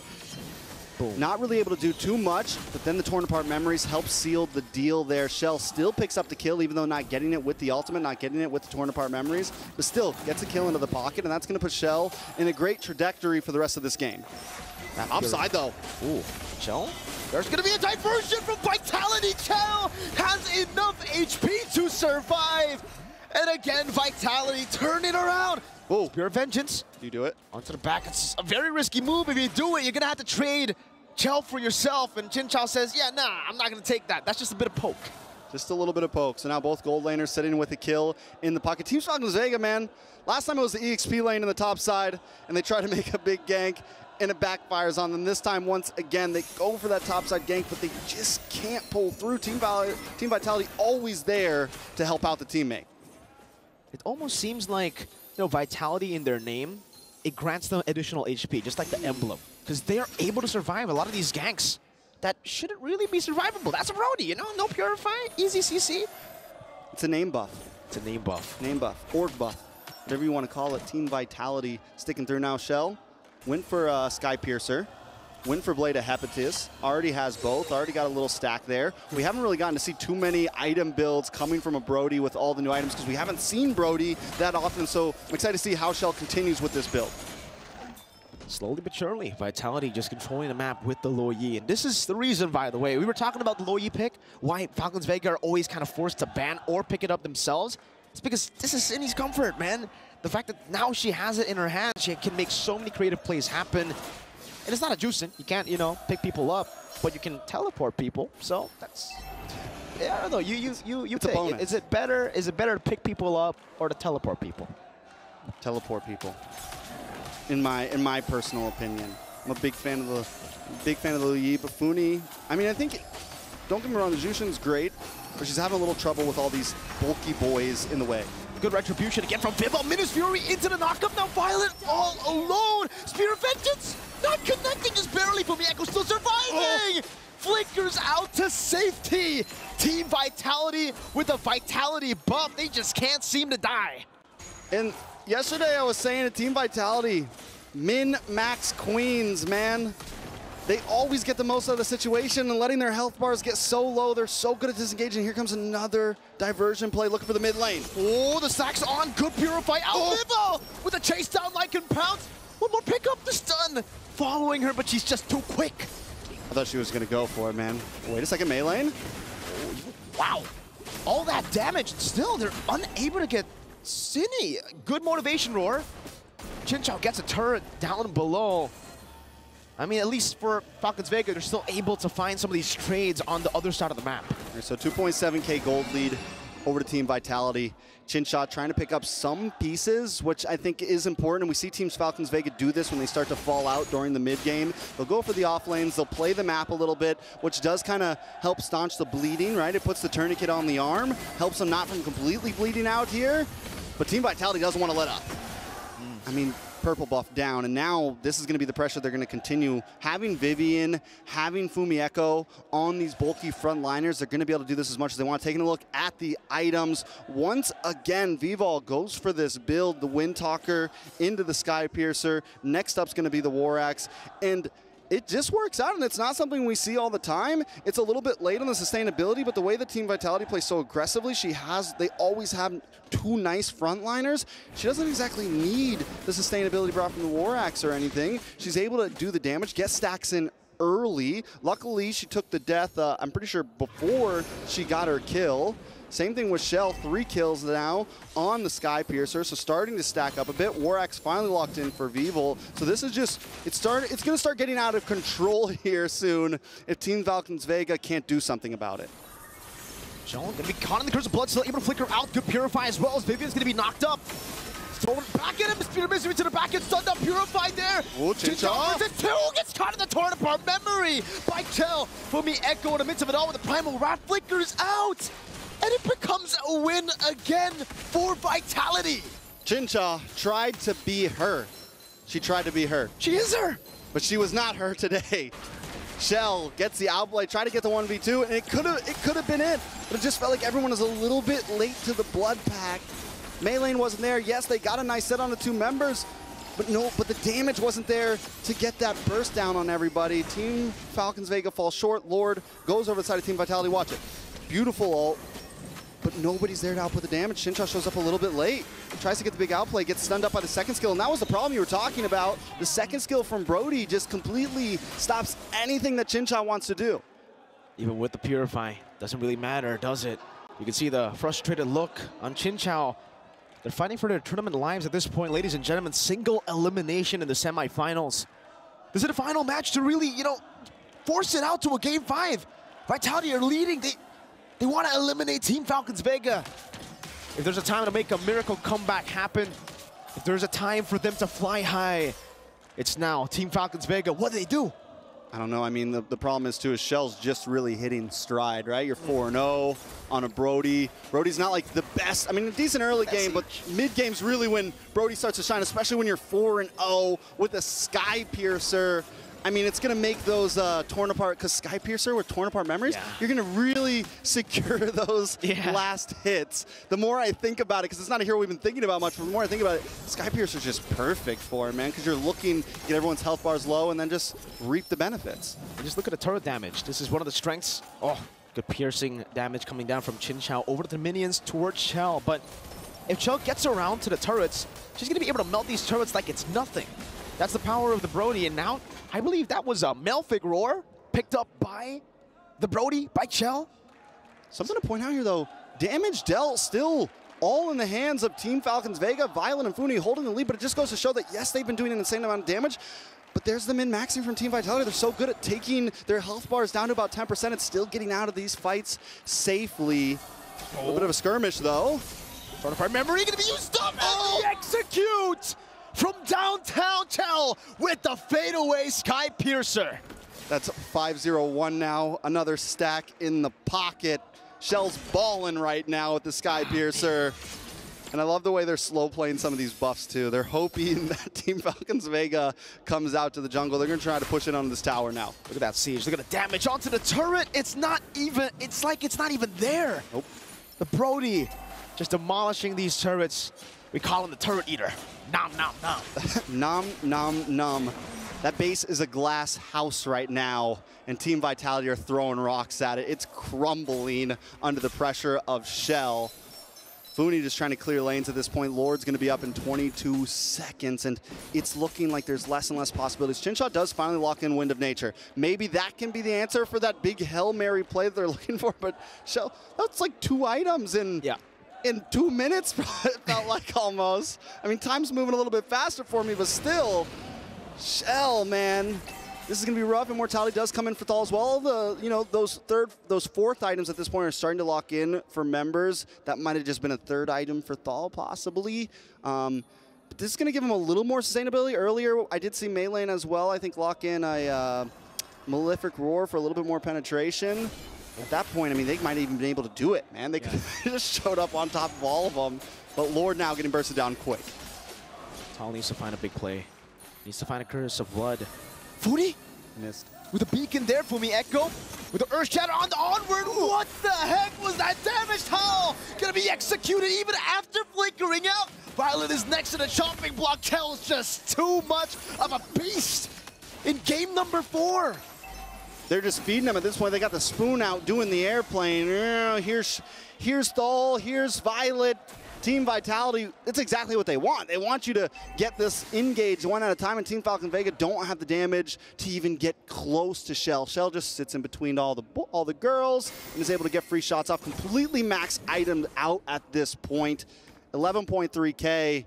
Boom. Not really able to do too much, but then the Torn Apart Memories help seal the deal there. Shell still picks up the kill, even though not getting it with the ultimate, not getting it with the Torn Apart Memories, but still gets a kill into the pocket, and that's going to put Shell in a great trajectory for the rest of this game. Upside, though. Ooh, Chell? There's going to be a diversion from Vitality. Chell has enough HP to survive. And again, Vitality turning around. Oh, Pure Vengeance. You do it. Onto the back. It's a very risky move. If you do it, you're going to have to trade Chell for yourself. And Chinchao says, yeah, nah, I'm not going to take that. That's just a bit of poke. Just a little bit of poke. So now both gold laners sitting with a kill in the pocket. Team Falcons Vega, man. Last time it was the EXP lane in the top side, and they tried to make a big gank, and it backfires on them. This time, once again, they go for that topside gank, but they just can't pull through. Team Vitality always there to help out the teammate. It almost seems like, you know, Vitality in their name, it grants them additional HP, just like the emblem, because they are able to survive a lot of these ganks that shouldn't really be survivable. That's a roadie, you know? No Purify, easy CC. It's a name buff. It's a name buff. Name buff. Org buff. whatever you want to call it, Team Vitality sticking through now. Shell went for Sky Piercer, went for Blade of Hepatis, already has both, already got a little stack there. We haven't really gotten to see too many item builds coming from a Brody with all the new items because we haven't seen Brody that often, so I'm excited to see how Shell continues with this build. Slowly but surely, Vitality just controlling the map with the Lo Yi. And this is the reason, by the way, we were talking about the Lo Yi pick, why Falcons Vega are always kind of forced to ban or pick it up themselves. It's because this is Cindy's comfort, man. The fact that now she has it in her hands, she can make so many creative plays happen. And it's not a juicing. You can't, you know, pick people up, but you can teleport people. So that's, yeah, I don't know. You take. Is it better to pick people up or to teleport people? Teleport people. In my personal opinion, I'm a big fan of the Lo Yi, but Funi, I mean, I think, don't get me wrong, the Jushin's great, but she's having a little trouble with all these bulky boys in the way. Good retribution again from Vivo. Minus Fury into the knockup. Now Violet all alone. Spear of Vengeance not connecting, just barely. Fumieko still surviving. Flickers out to safety. Team Vitality with a Vitality buff. They just can't seem to die. And yesterday I was saying to Team Vitality, min-max queens, man. They always get the most out of the situation, and letting their health bars get so low, they're so good at disengaging. Here comes another diversion play, looking for the mid lane. Oh, the sack's on. Good Purify out. Vivo with a chase down like and pounce. One more pick up the stun. Following her, but she's just too quick. I thought she was going to go for it, man. Wait a second, Mei lane? Wow. All that damage. Still, they're unable to get Cindy. Good motivation roar. Chinchao gets a turret down below. I mean, at least for Falcons Vega, they're still able to find some of these trades on the other side of the map. So 2.7K gold lead over to Team Vitality. Chinchao trying to pick up some pieces, which I think is important. And we see Teams Falcons Vega do this when they start to fall out during the mid game. They'll go for the off lanes. They'll play the map a little bit, which does kind of help staunch the bleeding, right? It puts the tourniquet on the arm, helps them not from completely bleeding out here. But Team Vitality doesn't want to let up. I mean, purple buff down, and now this is going to be the pressure they're going to continue. Having Vivian, having Fumieko on these bulky frontliners, they're going to be able to do this as much as they want. Taking a look at the items. Once again, Vivol goes for this build, the Windtalker into the Sky Piercer. Next up's going to be the War Axe, and it just works out, and it's not something we see all the time. It's a little bit late on the sustainability, but the way the Team Vitality plays so aggressively, they always have two nice frontliners. She doesn't exactly need the sustainability brought from the War Axe or anything. She's able to do the damage, get stacks in early. Luckily, she took the death, I'm pretty sure, before she got her kill. Same thing with Shell, 3 kills now on the Sky Piercer, so starting to stack up a bit. War Axe finally locked in for Vivol. So this is just, it's going to start getting out of control here soon if Team Falcons Vega can't do something about it. Shell going to be caught in the Curse of Blood, still able to flicker out. Good Purify as well as Vivian's going to be knocked up. Throwing it back at him, Spear Misery to the back, gets stunned up, Purified there. Oh, Chinchao gets caught in the torn apart memory by Chell. Fumieko in the midst of it all with the Primal Wrath flickers out. And it becomes a win again for Vitality. Chinchao tried to be her. She tried to be her. She is her. But she was not her today. Shell gets the outplay, try to get the 1v2, and it could have been it. But it just felt like everyone was a little bit late to the blood pack. Mei lane wasn't there. Yes, they got a nice set on the 2 members, but the damage wasn't there to get that burst down on everybody. Team Falcons Vega falls short. Lord goes over the side of Team Vitality. Watch it. Beautiful ult. But nobody's there to output the damage. Chinchao shows up a little bit late. Tries to get the big outplay, gets stunned up by the second skill, and that was the problem you were talking about. The second skill from Brody just completely stops anything that Chinchao wants to do. Even with the Purify, doesn't really matter, does it? You can see the frustrated look on Chinchao. They're fighting for their tournament lives at this point, ladies and gentlemen. Single elimination in the semifinals. This is the final match to really, force it out to a Game 5. Vitality are leading. They want to eliminate Team Falcons Vega. If there's a time to make a miracle comeback happen, if there's a time for them to fly high, it's now. Team Falcons Vega, what do? I don't know. I mean, the problem is, too, is Shell's just really hitting stride, right? You're 4-0 on a Brody. Brody's not like the best. I mean, a decent early game, but mid-game's really when Brody starts to shine, especially when you're 4-0 with a Sky Piercer. I mean, it's going to make those torn apart, because Skypiercer with torn apart memories, you're going to really secure those last hits. The more I think about it, because it's not a hero we've been thinking about much, but the more I think about it, Skypiercer's just perfect for it, man, because you're looking to get everyone's health bars low and then just reap the benefits. And just look at the turret damage. This is one of the strengths. Oh, good piercing damage coming down from Chinchao over to the minions towards Chell. But if Chell gets around to the turrets, she's going to be able to melt these turrets like it's nothing. That's the power of the Brody, and now I believe that was a Melfic Roar picked up by the Brody, by Chell. Something to point out here, though, damage dealt still all in the hands of Team Falcons Vega. Violet and Funi holding the lead, but it just goes to show that, yes, they've been doing an insane amount of damage, but there's the min-maxing from Team Vitality. They're so good at taking their health bars down to about 10% and still getting out of these fights safely. A little bit of a skirmish, though. Torn apart memory going to be used up, and the execute from downtown Chell with the fadeaway Skypiercer. That's 5-0-1 now. Another stack in the pocket. Shell's balling right now with the Skypiercer. And I love the way they're slow playing some of these buffs too. They're hoping that Team Falcons Vega comes out to the jungle. They're going to try to push in on this tower now. Look at that siege. Look at the damage onto the turret. It's not even, it's like it's not even there. Nope. The Brody just demolishing these turrets. We call him the turret eater. Nom, nom, nom. Nom, nom, nom. That base is a glass house right now, and Team Vitality are throwing rocks at it. It's crumbling under the pressure of Shell. Funi just trying to clear lanes at this point. Lord's going to be up in 22 seconds, and it's looking like there's less and less possibilities. Chinshot does finally lock in Wind of Nature. Maybe that can be the answer for that big Hail Mary play that they're looking for, but Shell, that's like 2 items in 2 minutes, it felt like almost. I mean, time's moving a little bit faster for me, but still, Shell, man. This is going to be rough. Immortality does come in for Thal as well. Those fourth items at this point are starting to lock in for members. That might have just been a third item for Thal, possibly. But this is going to give him a little more sustainability. Earlier, I did see Melee as well, I think, lock in a Malefic Roar for a little bit more penetration. At that point, I mean, they might have even been able to do it, man. They just showed up on top of all of them. But Lord now getting bursted down quick. Thal needs to find a big play. Needs to find a Curse of Blood. Funi? Missed. With a beacon there, Fumi Echo. With the Earth Shatter on the onward. What the heck was that damage? Thal gonna be executed even after flickering out. Violet is next to the chopping block. Kell's just too much of a beast in game number 4. They're just feeding them at this point. They got the spoon out doing the airplane. Here's Thal, here's Violet. Team Vitality, it's exactly what they want. They want you to get this engaged one at a time, and Team Falcon Vega don't have the damage to even get close to Shell. Shell just sits in between all the girls and is able to get free shots off. Completely max items out at this point. 11.3K.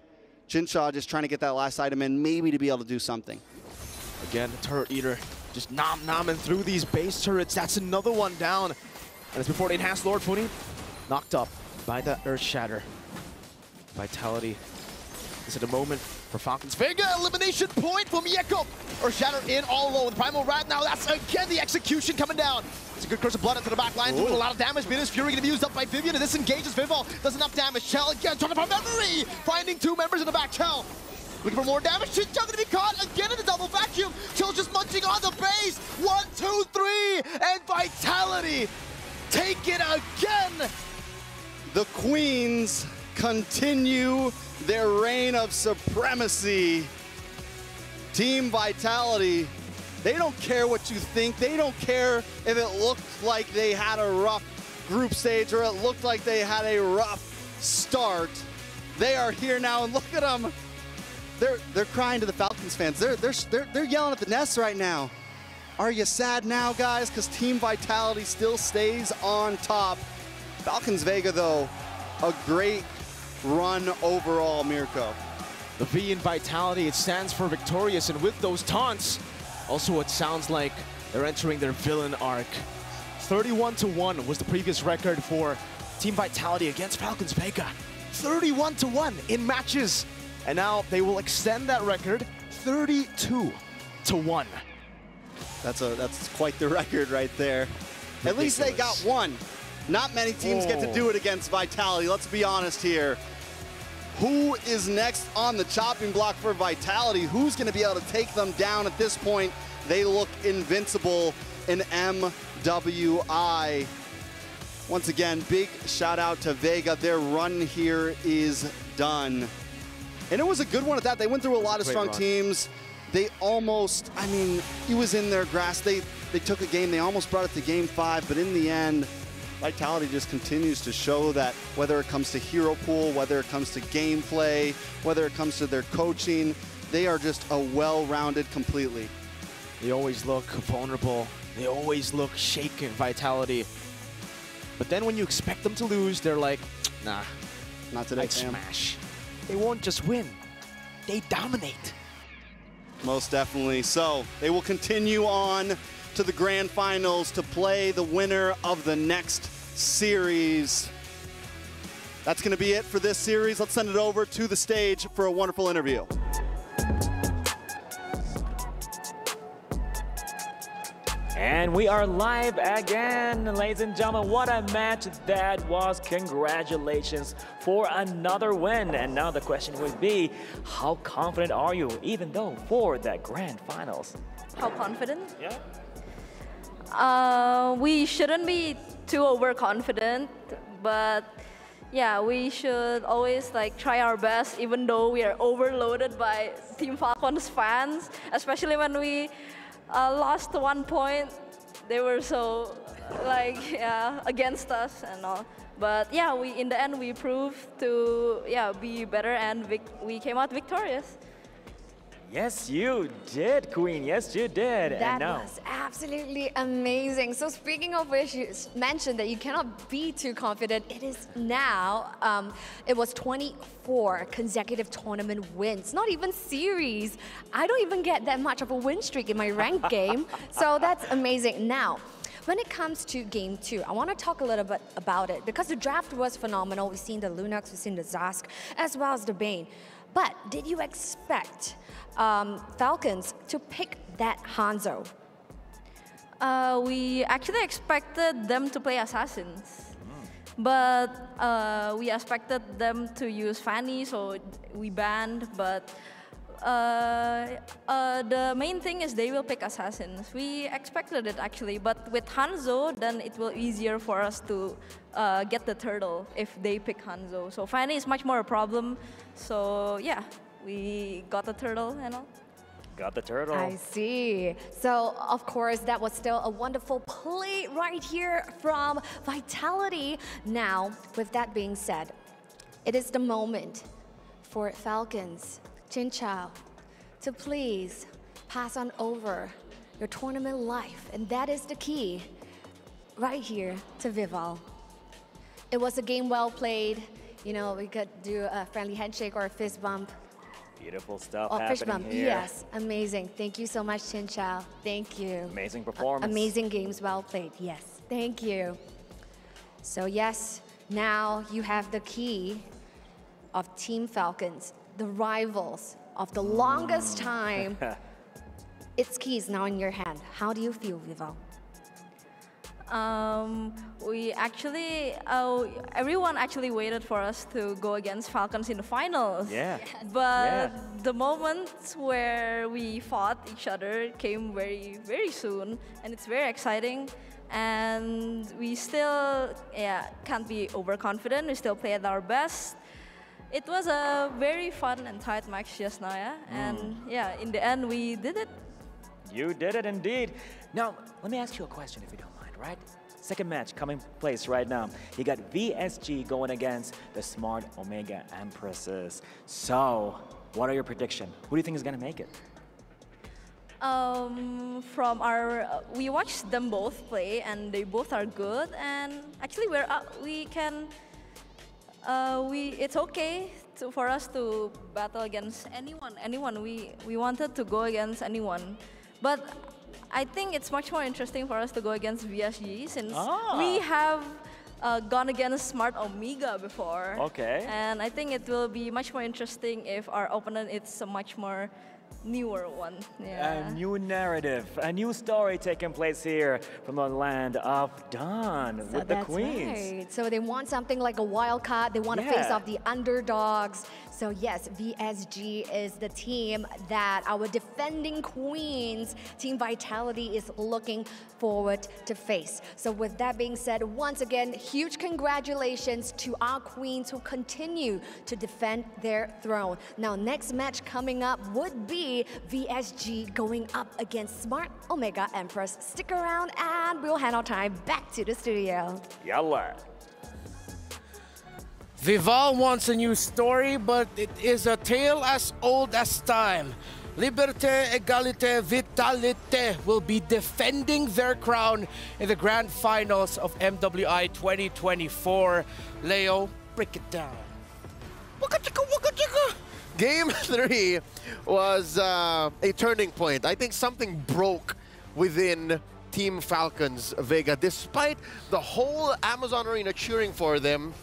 Chinshaw just trying to get that last item in, maybe to be able to do something. Again, the Turret Eater just nom-nomming through these base turrets. That's another one down. And it's before the Enhanced Lord. Funi knocked up by the Earth Shatter. Vitality is at a moment for Falcons Vega. Elimination point from Mieko. Earth Shatter in all alone. Primal Rat now. That's again the execution coming down. It's a good Curse of Blood into the back line, doing a lot of damage. Venus Fury going to be used up by Vivian, and this engages Vivol. Does enough damage. Chell again, trying to find memory. Finding 2 members in the back. Chell looking for more damage. Chinchou going to be caught again in the double vacuum. Chell just munching on the base. 1, 2, 3, and Vitality take it again. The Queens continue their reign of supremacy. Team Vitality, they don't care what you think. They don't care if it looked like they had a rough group stage or it looked like they had a rough start. They are here now, and look at them. They're crying to the Falcons fans. They're yelling at the Nest right now. Are you sad now, guys? Because Team Vitality still stays on top. Falcons Vega, though, a great run overall, Mirko. The V in Vitality, it stands for victorious, and with those taunts, also it sounds like they're entering their villain arc. 31-1 was the previous record for Team Vitality against Falcons Vega. 31-1 in matches, and now they will extend that record 32-1. That's quite the record right there. Ridiculous. At least they got one. Not many teams get to do it against Vitality. Let's be honest here. Who is next on the chopping block for Vitality? Who's going to be able to take them down at this point? they look invincible in MWI. Once again, big shout out to Vega. Their run here is done. And it was a good one at that. They went through a lot of strong teams. They almost, I mean, it was in their grasp. They took a game, they almost brought it to game 5, but in the end, Vitality just continues to show that whether it comes to hero pool, whether it comes to gameplay, whether it comes to their coaching, they are just a well-rounded completely. They always look vulnerable. They always look shaken, Vitality. But then when you expect them to lose, they're like, nah, not today, fam. Smash. They won't just win, they dominate. Most definitely. So they will continue on to the grand finals to play the winner of the next series. That's going to be it for this series. Let's send it over to the stage for a wonderful interview. And we are live again, ladies and gentlemen. What a match that was. Congratulations for another win. And now the question would be, how confident are you, even though for that grand finals? How confident? Yeah. We shouldn't be too overconfident, but yeah, we should always like try our best, even though we are overloaded by Team Falcons fans, especially when we lost 1 point. They were so like against us and all. But yeah, in the end we proved to be better, and we came out victorious. Yes, you did, Queen. Yes, you did. That was absolutely amazing. So speaking of which, you mentioned that you cannot be too confident. It is now, it was 24 consecutive tournament wins, not even series. I don't even get that much of a win streak in my ranked game. So that's amazing. Now, when it comes to game 2, I want to talk a little bit about it because the draft was phenomenal. We've seen the Lunox, we've seen the Zask, as well as the Bane. But did you expect Falcons to pick that Hanzo? We actually expected them to play Assassins. But we expected them to use Fanny, so we banned. But the main thing is they will pick Assassins. We expected it actually, but with Hanzo, then it will be easier for us to get the turtle if they pick Hanzo. So Fanny is much more a problem. So yeah, we got the turtle and all. Got the turtle. I see. So, of course, that was still a wonderful play right here from Vitality. Now, with that being said, it is the moment for Falcons, Jin Chao, to please pass on over your tournament life. And that is the key right here to Vival. It was a game well played. You know, we could do a friendly handshake or a fist bump. Beautiful stuff happening fist bump. Here. Yes, amazing. Thank you so much, Chin Chao. Thank you. Amazing performance. Amazing games, well played. Yes, thank you. So yes, now you have the key of Team Falcons, the rivals of the longest time. Its key is now in your hand. How do you feel, Vival? We actually, everyone actually waited for us to go against Falcons in the finals. Yeah. But the moments where we fought each other came very, very soon, and it's very exciting. And we still, can't be overconfident. We still played our best. It was a very fun and tight match just now, And in the end, we did it. You did it indeed. Now, let me ask you a question if you don't mind. Right? Second match coming place right now. You got VSG going against the Smart Omega Empresses. So, what are your predictions? Who do you think is going to make it? From our, we watched them both play, and they both are good. And actually, it's okay for us to battle against anyone. We wanted to go against anyone, but I think it's much more interesting for us to go against VSG since we have gone against Smart Omega before. Okay. And I think it will be much more interesting if our opponent is a much more newer one. Yeah. A new narrative, a new story taking place here from the land of Dawn with the Queens. Right. So they want something like a wild card. They want to face off the underdogs. So yes, VSG is the team that our defending queens, Team Vitality, is looking forward to face. So with that being said, once again, huge congratulations to our queens who continue to defend their throne. Now, next match coming up would be VSG going up against Smart Omega Empress. Stick around and we'll hand our time back to the studio. Yalla. Vival wants a new story, but it is a tale as old as time. Liberté, Égalité, Vitalité will be defending their crown in the grand finals of MWI 2024. Leo, break it down. Game 3 was a turning point. I think something broke within Team Falcons Vega. Despite the whole Amazon Arena cheering for them,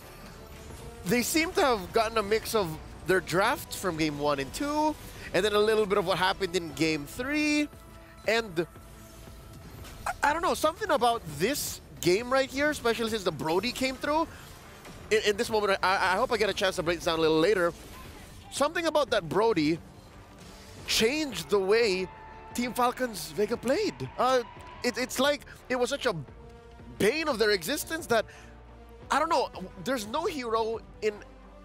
they seem to have gotten a mix of their drafts from Game 1 and 2, and then a little bit of what happened in Game 3. And I don't know, something about this game right here, especially since the Brody came through. In this moment, I hope I get a chance to break this down a little later. Something about that Brody changed the way Team Falcons Vega played. It's like it was such a bane of their existence that, I don't know, there's no hero in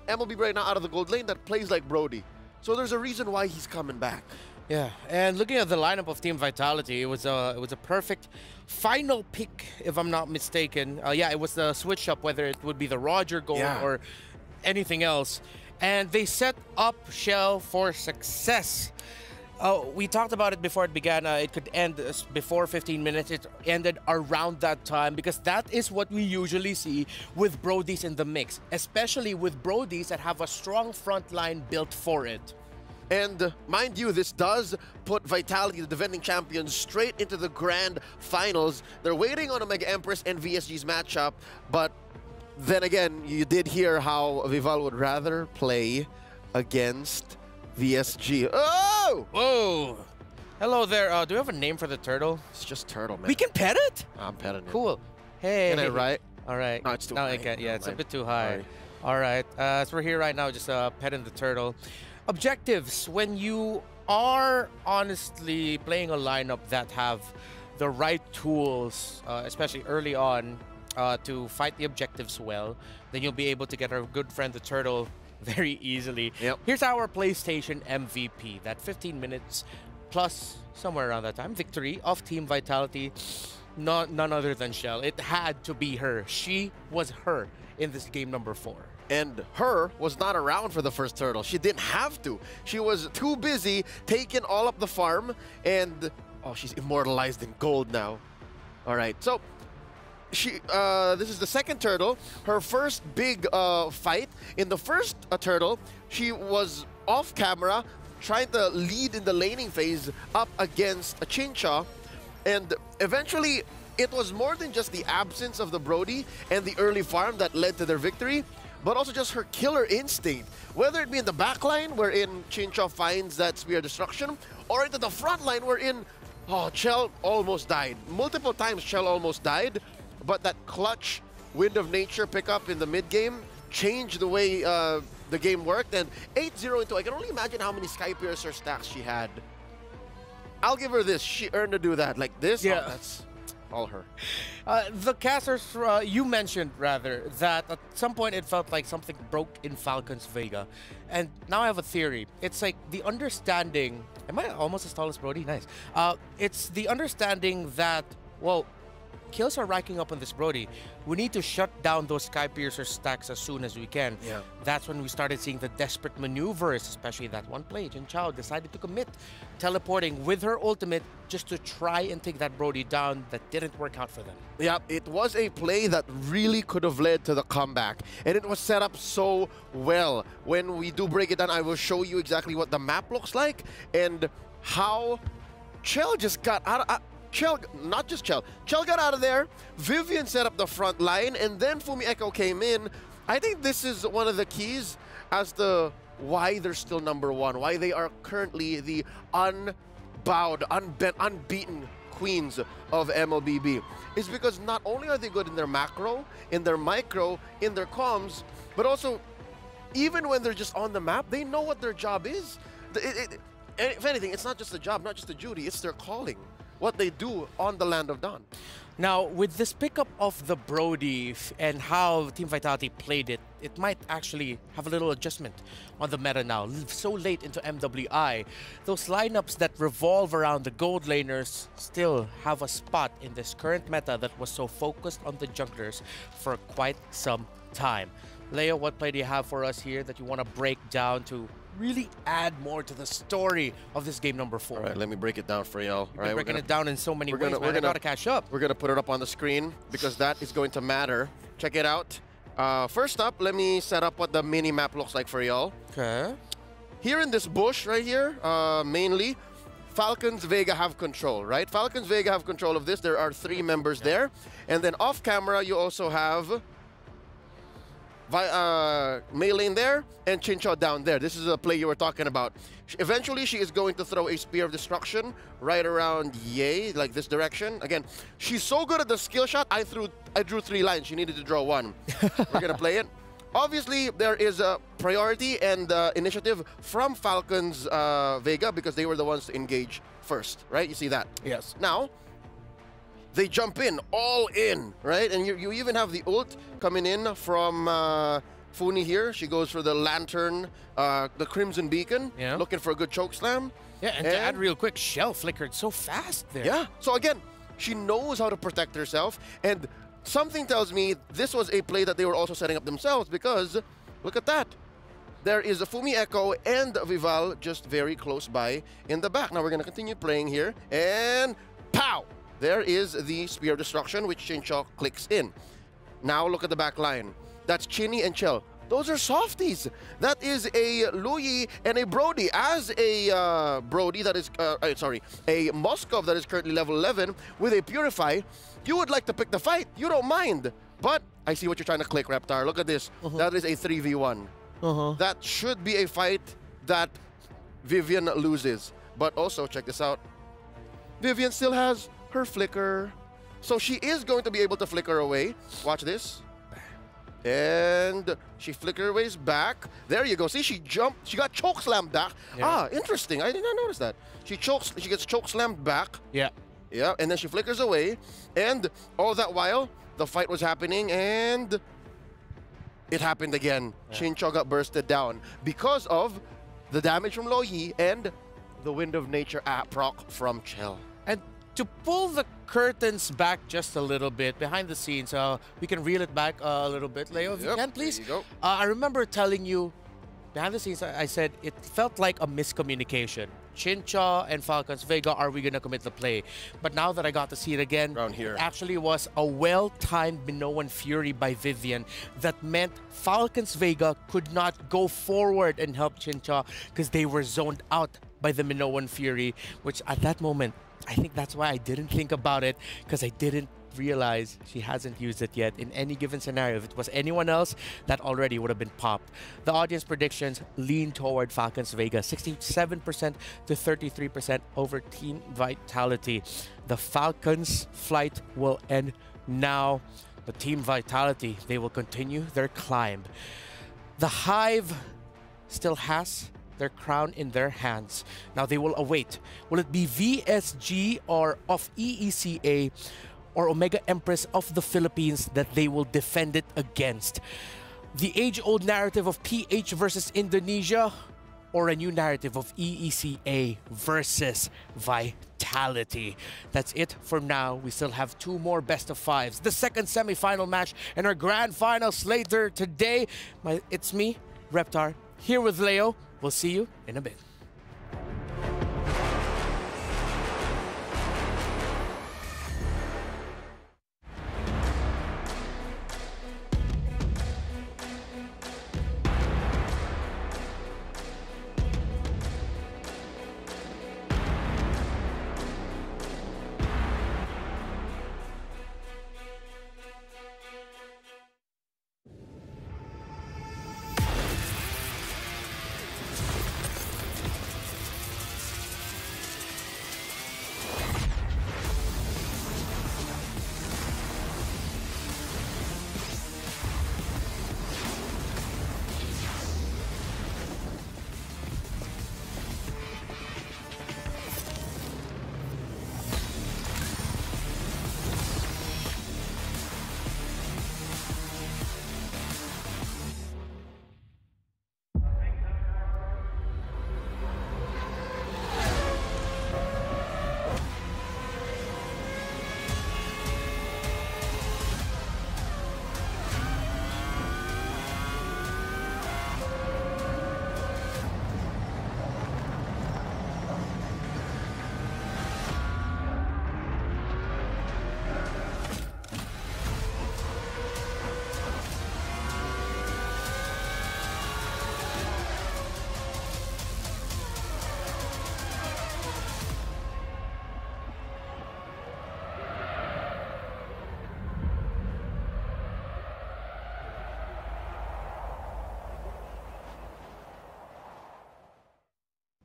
MLBB right now out of the gold lane that plays like Brody. So there's a reason why he's coming back. Yeah, and looking at the lineup of Team Vitality, it was a perfect final pick, if I'm not mistaken. Yeah, it was the switch up, whether it would be the Roger goal or anything else. And they set up Shell for success. We talked about it before it began. It could end before 15 minutes. It ended around that time because that is what we usually see with Brodies in the mix, especially with Brodies that have a strong front line built for it. And mind you, this does put Vitality, the defending champions, straight into the grand finals. They're waiting on Omega Empress and VSG's matchup, but then again, you did hear how Vival would rather play against VSG. Oh! Whoa! Hello there. Do we have a name for the turtle? It's just Turtle, man. We can pet it? I'm petting it. Cool. Hey. Can I ride? All right. No, it's too high. Yeah, it's a bit too high. Sorry. All right. So we're here right now just petting the turtle. Objectives. When you are honestly playing a lineup that have the right tools, especially early on, to fight the objectives well, then you'll be able to get our good friend the turtle very easily. Yep. Here's our PlayStation MVP. That 15 minutes plus somewhere around that time victory of Team Vitality. None other than Shell. It had to be her. She was her in this game number 4. And her was not around for the first turtle. She didn't have to. She was too busy taking all up the farm, and oh, she's immortalized in gold now. All right, so this is the second turtle. Her first big fight. In the first turtle, she was off camera, trying to lead in the laning phase up against a Chincha, and eventually it was more than just the absence of the Brody and the early farm that led to their victory, but also just her killer instinct. Whether it be in the back line, wherein Chincha finds that Spear Destruction, or into the front line, wherein Chell almost died. Multiple times Chell almost died, but that clutch Wind of Nature pickup in the mid-game changed the way the game worked, and 8-0 into, I can only imagine how many Sky Piercer stacks she had. I'll give her this. She earned to do that. Like this, yeah. That's all her. The casters, you mentioned rather, that at some point it felt like something broke in Falcons Vega. And now I have a theory. It's like the understanding, am I almost as tall as Brody? Nice. It's the understanding that, well, kills are racking up on this Brody. We need to shut down those Sky Piercer stacks as soon as we can. Yeah. That's when we started seeing the desperate maneuvers, especially that one play. Jin Chao decided to commit, teleporting with her ultimate just to try and take that Brody down. That didn't work out for them. Yeah, it was a play that really could have led to the comeback. And it was set up so well. When we do break it down, I will show you exactly what the map looks like and how Chell just got out of... Chell, not just Chell. Chell got out of there. Vivian set up the front line, and then Fumi Echo came in. I think this is one of the keys as to why they're still #1, why they are currently the unbowed, unbeaten queens of MLBB. Is because not only are they good in their macro, in their micro, in their comms, but also even when they're just on the map, they know what their job is. If anything, it's not just a job, not just a duty, it's their calling. What they do on the Land of Dawn. Now, with this pickup of the Brody and how Team Vitality played it, it might actually have a little adjustment on the meta now. So late into MWI, those lineups that revolve around the gold laners still have a spot in this current meta that was so focused on the junglers for quite some time. Leo, what play do you have for us here that you want to break down to really add more to the story of this game number 4? All right, let me break it down for y'all. All right, breaking it down in so many ways, man. I gotta catch up. We're gonna put it up on the screen because that is going to matter. Check it out. First up, let me set up what the mini map looks like for y'all. Okay. Here in this bush right here, mainly, Falcons Vega have control, right? Falcons Vega have control of this. There are 3 members there. And then off camera, you also have Mei Lane there and Chincho down there. This is a play you were talking about. Eventually, she is going to throw a Spear of Destruction right around Ye, like this direction. Again, she's so good at the skill shot, I drew 3 lines. She needed to draw 1. We're going to play it. Obviously, there is a priority and initiative from Falcons Vega because they were the ones to engage first, right? You see that? Yes. Now, they jump in, all in, right? And you even have the ult coming in from Funi here. She goes for the Lantern, the Crimson Beacon, looking for a good choke slam. Yeah, and to add real quick, Shell flickered so fast there. Yeah, so again, she knows how to protect herself, and something tells me this was a play that they were also setting up themselves because, look at that. There is a Fumi Echo and Vival just very close by in the back. Now we're going to continue playing here, and pow! There is the Spear of Destruction, which Chincho clicks in. Now look at the back line. That's Chinny and Chell. Those are softies. That is a Louis and a Brody. As a Brody that is, a Moskov that is currently level 11 with a Purify, you would like to pick the fight. You don't mind. But I see what you're trying to click, Reptar. Look at this. That is a 3v1. That should be a fight that Vivian loses. But also, check this out. Vivian still has her flicker. So she is going to be able to flicker away. Watch this. And she flicker ways back. There you go. See, she jumped. She got choke slammed back. Yeah. Ah, interesting. I did not notice that. She gets choke slammed back. Yeah. Yeah, and then she flickers away. And all that while, the fight was happening, and it happened again. Yeah. Chincho got bursted down because of the damage from Lo Yi and the Wind of Nature proc from Chell. And to pull the curtains back just a little bit behind the scenes, we can reel it back a little bit, Leo, if you can, please. There you go. I remember telling you behind the scenes, I said it felt like a miscommunication. Chincha and Falcons Vega, are we going to commit the play? But now that I got to see it again, around here, it actually was a well-timed Minoan Fury by Vivian that meant Falcons Vega could not go forward and help Chincha because they were zoned out by the Minoan Fury, which at that moment, I think that's why I didn't think about it, because I didn't realize she hasn't used it yet. In any given scenario, if it was anyone else, that already would have been popped. The audience predictions lean toward Falcons Vega, 67% to 33% over Team Vitality. The Falcons' flight will end now. The Team Vitality, they will continue their climb. The Hive still has their crown in their hands. Now they will await. Will it be VSG or of EECA or Omega Empress of the Philippines that they will defend it against? The age-old narrative of PH versus Indonesia, or a new narrative of EECA versus Vitality? That's it for now. We still have 2 more best of 5s. The second semi-final match and our grand final later today. It's me, Reptar, here with Leo. We'll see you in a bit.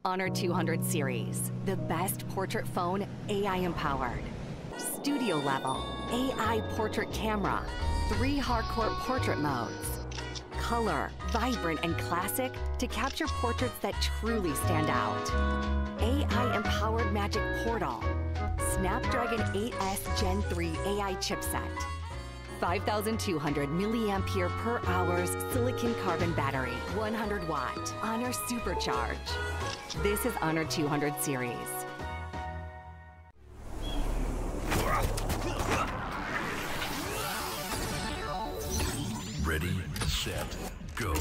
Honor 200 series, the best portrait phone AI-empowered. Studio level, AI portrait camera, 3 hardcore portrait modes. Color, vibrant and classic to capture portraits that truly stand out. AI-empowered magic portal. Snapdragon 8S Gen 3 AI chipset. 5,200 milliampere per hour's silicon carbon battery. 100 watt. Honor Supercharge. This is Honor 200 series. Ready, set, go.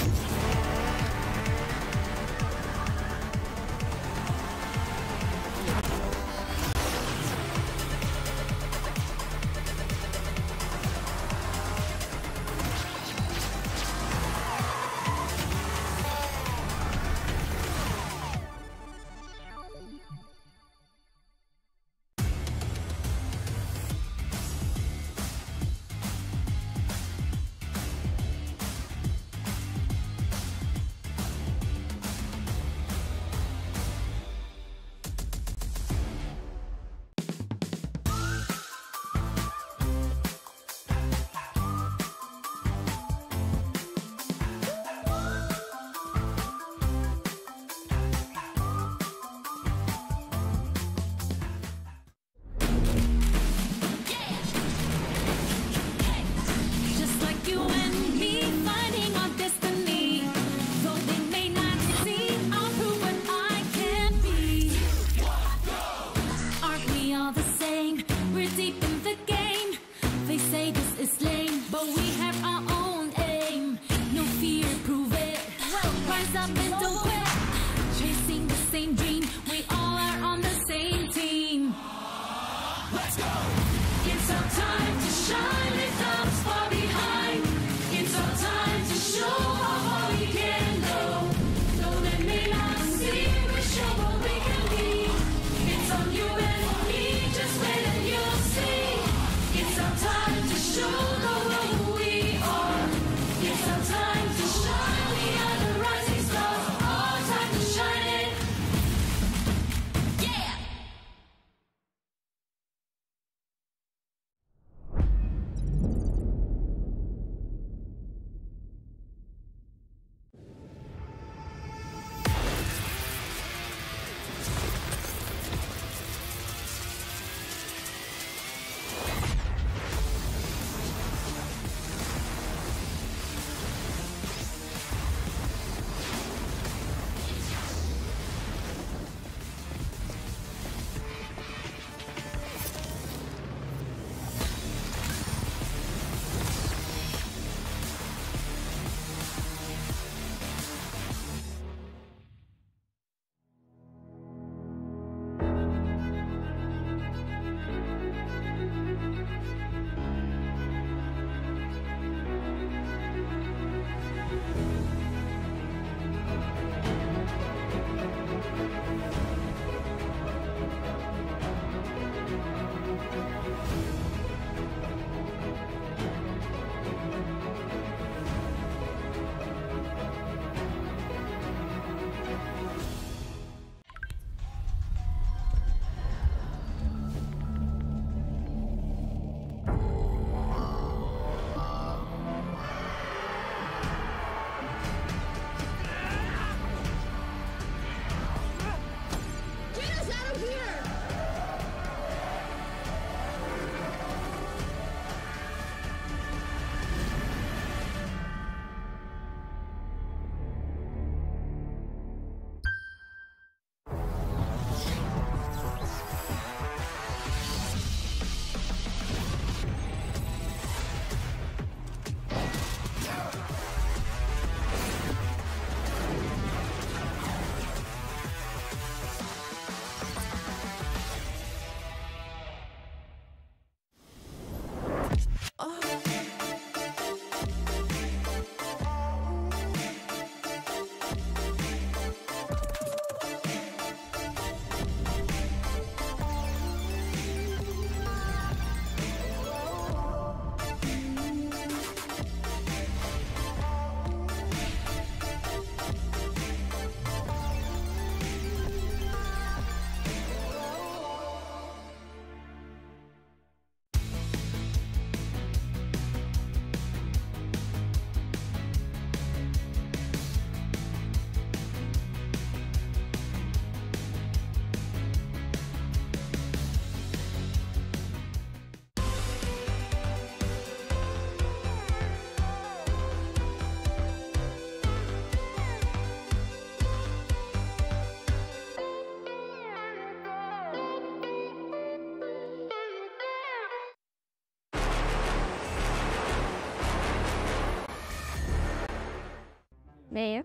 Mia.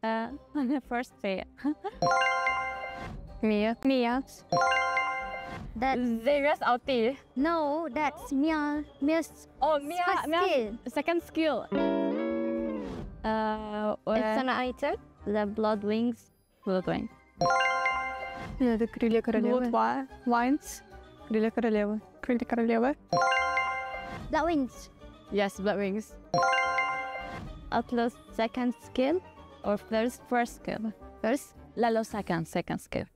I'm the first player. Mia. Mia. That's Xavier's ulti. No, that's Mia. Mia's Mia. skill. Second skill. It's an item. The blood wings. Blood wings. Это крылья королевы. Wines. Крылья королевы. Крылья королевы. Blood wings. Yes, blood wings. Atlas second skill or first skill? First. Lalo second skill.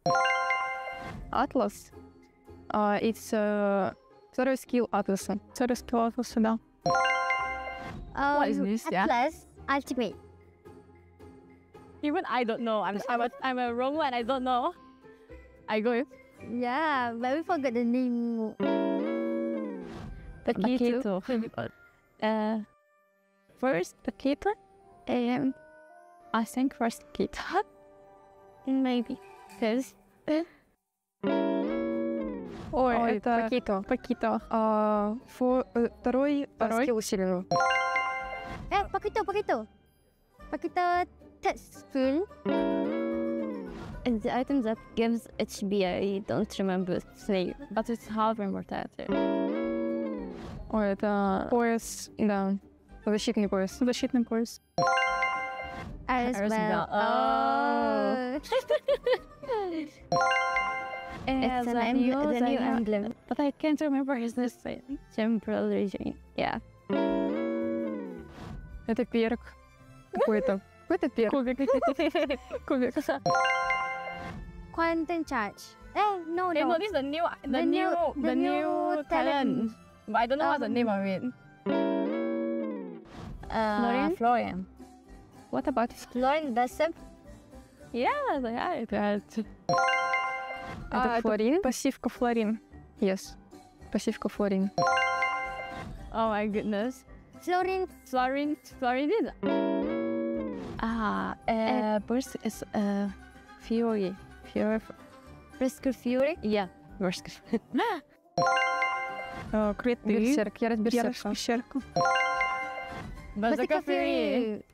Atlas. It's второй скилл Атласа. Второй скилл Атласа, да. What is this? Atlas ultimate. Even I don't know. I'm a wrong one. I don't know. I go. Yeah, but we forgot the name. Paquito. First Paquito. I think first Paquito. Maybe. Because. Ой, это Пакито. Второй скилл усиленный. Paquito. Paquito third skill. And the item that gives HB, I don't remember its name. But it's half immortality. Ой, это пояс, да. Защитный пояс. Защитный пояс. Well. It's the new emblem. But I can't remember his name. Temporal region. Yeah. Это перк какой-то. Какой-то перк. Кубик. Quantum charge. No. No, this is the new talent. But I don't know what's the name of it. Florian. What about Florian Bessem? Yeah, это Флорин? Пассивка Флорин. Yes. Пассивка Флорин. Oh my goodness. Florin is. Burst is Fury. Brisker Fury? Yeah, Brisker. Крит Берсерк. Я Берсерк. Berserker Fury.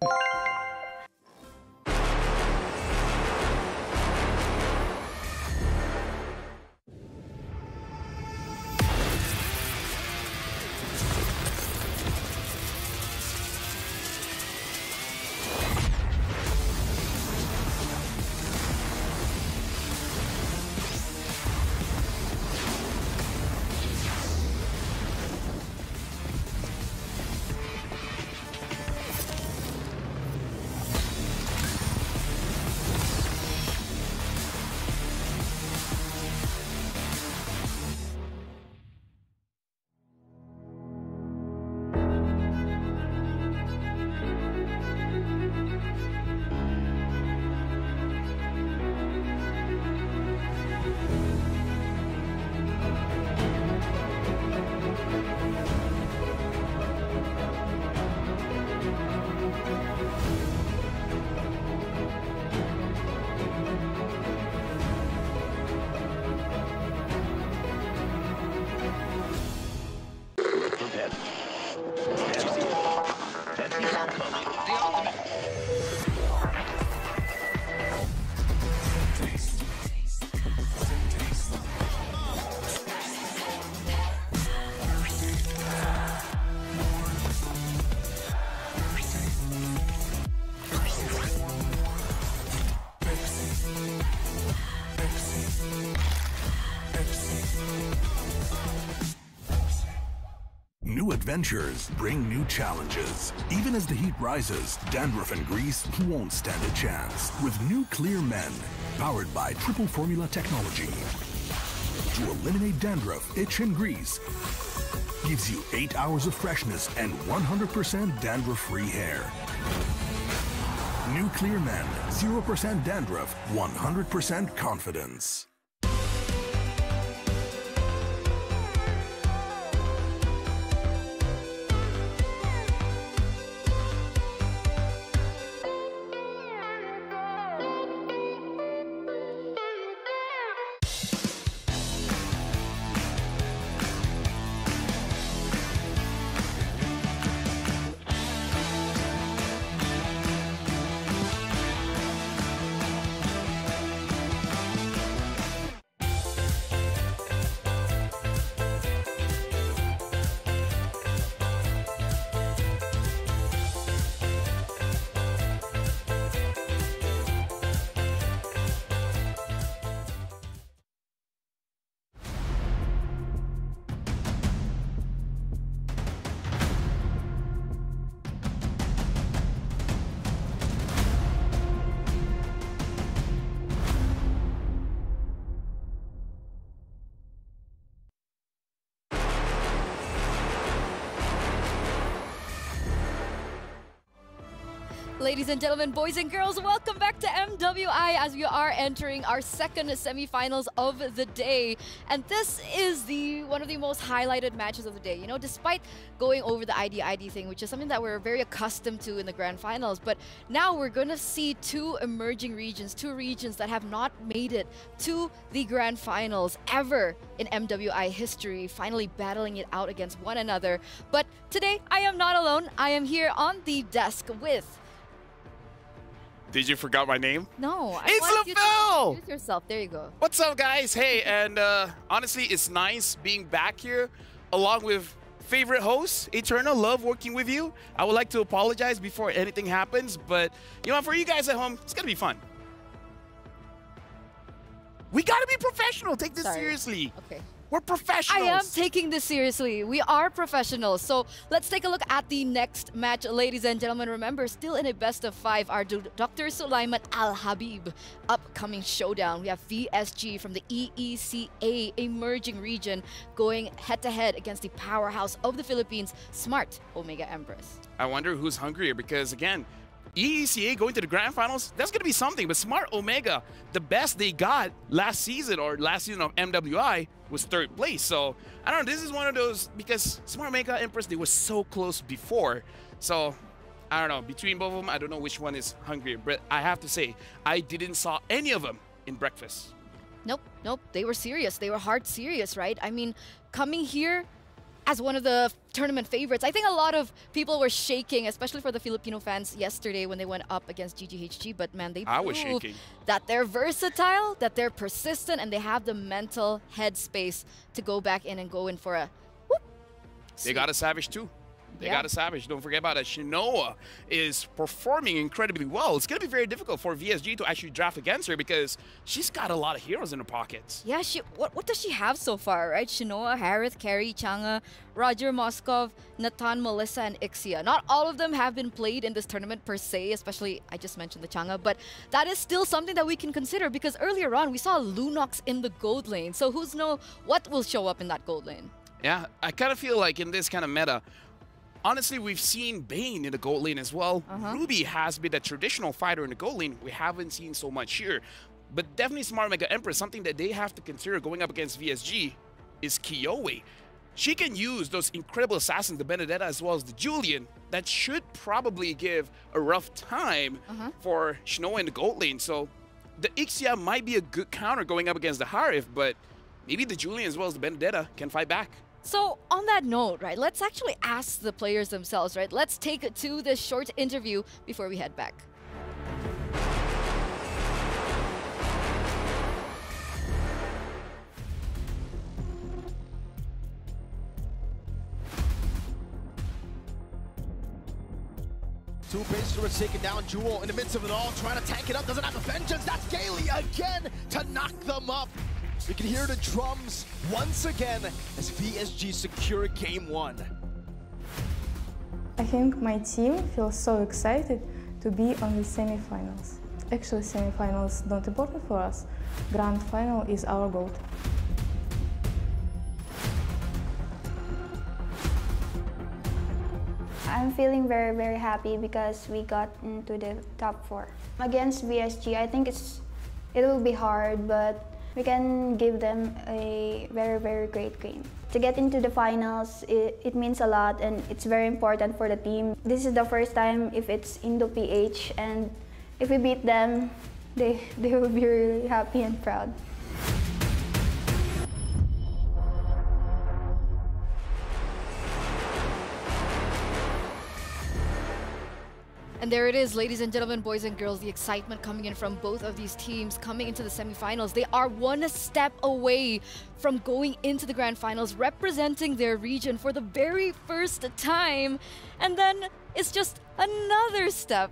New adventures bring new challenges. Even as the heat rises, dandruff and grease won't stand a chance. With new Clear Men, powered by triple formula technology. To eliminate dandruff, itch, and grease, gives you 8 hours of freshness and 100% dandruff-free hair. New Clear Men, 0% dandruff, 100% confidence. Ladies and gentlemen, boys and girls, welcome back to MWI as we are entering our second semifinals of the day. And this is one of the most highlighted matches of the day. You know, despite going over the ID thing, which is something that we're very accustomed to in the grand finals, but now we're going to see two emerging regions, two regions that have not made it to the grand finals ever in MWI history, finally battling it out against one another. But today, I am not alone. I am here on the desk with... Did you forget my name? No, I it's want you to LaFell! introduce yourself. There you go. What's up, guys? Hey, and honestly, it's nice being back here along with favorite host, Eternal. Love working with you. I would like to apologize before anything happens, but you know, for you guys at home, it's gonna be fun. We gotta be professional. Take this seriously. Okay. We're professionals. I am taking this seriously. We are professionals. So let's take a look at the next match, ladies and gentlemen. Remember, still in a best of 5 are Dr. Sulaiman Al Habib upcoming showdown. We have VSG from the EECA emerging region going head-to-head against the powerhouse of the Philippines, Smart Omega Empress. I wonder who's hungrier because, again, EECA going to the grand finals, that's going to be something. But Smart Omega, the best they got last season of MWI was 3rd place. So, I don't know, this is one of those, because Smart Omega Empress, they were so close before. So, I don't know, between both of them, I don't know which one is hungrier. But I have to say, I didn't saw any of them in breakfast. Nope. They were serious. They were hard serious, right? I mean, coming here as one of the tournament favorites. I think a lot of people were shaking, especially for the Filipino fans yesterday when they went up against GGHG, but man, they proved that they're versatile, that they're persistent, and they have the mental headspace to go back in and go in for a whoop. They got a Savage too. They got a Savage. Don't forget about it. Shinoa is performing incredibly well. It's going to be very difficult for VSG to actually draft against her because she's got a lot of heroes in her pockets. Yeah, what does she have so far, right? Shinoa, Harith, Carrie, Changa, Roger Moskov, Natan, Melissa, and Ixia. Not all of them have been played in this tournament per se, especially, I just mentioned the Changa, but that is still something that we can consider because earlier on we saw Lunox in the gold lane. So who's know what will show up in that gold lane? Yeah, I kind of feel like in this kind of meta, honestly, we've seen Bane in the gold lane as well. Ruby has been a traditional fighter in the gold lane. We haven't seen so much here. But definitely Smart Mega Empress, something that they have to consider going up against VSG is Kiowe. She can use those incredible assassins, the Benedetta as well as the Julian, that should probably give a rough time for Shinoa in the gold lane. So the Ixia might be a good counter going up against the Harith, but maybe the Julian as well as the Benedetta can fight back. So on that note, right, let's actually ask the players themselves, right? Let's take it to this short interview before we head back. Two Pacerers taking down Jewel in the midst of it all, trying to tank it up, doesn't have the vengeance. That's Gailey again to knock them up. You can hear the drums once again as VSG secure game 1. I think my team feels so excited to be on the semifinals. Actually, semifinals not important for us. Grand final is our goal. I'm feeling very, very happy because we got into the top 4. Against VSG, I think it will be hard, but we can give them a very, very great game. To get into the finals, it means a lot and it's very important for the team. This is the first time if it's Indo-PH, and if we beat them, they will be really happy and proud. And there it is, ladies and gentlemen, boys and girls, the excitement coming in from both of these teams coming into the semifinals. They are one step away from going into the grand finals, representing their region for the very first time. And then it's just another step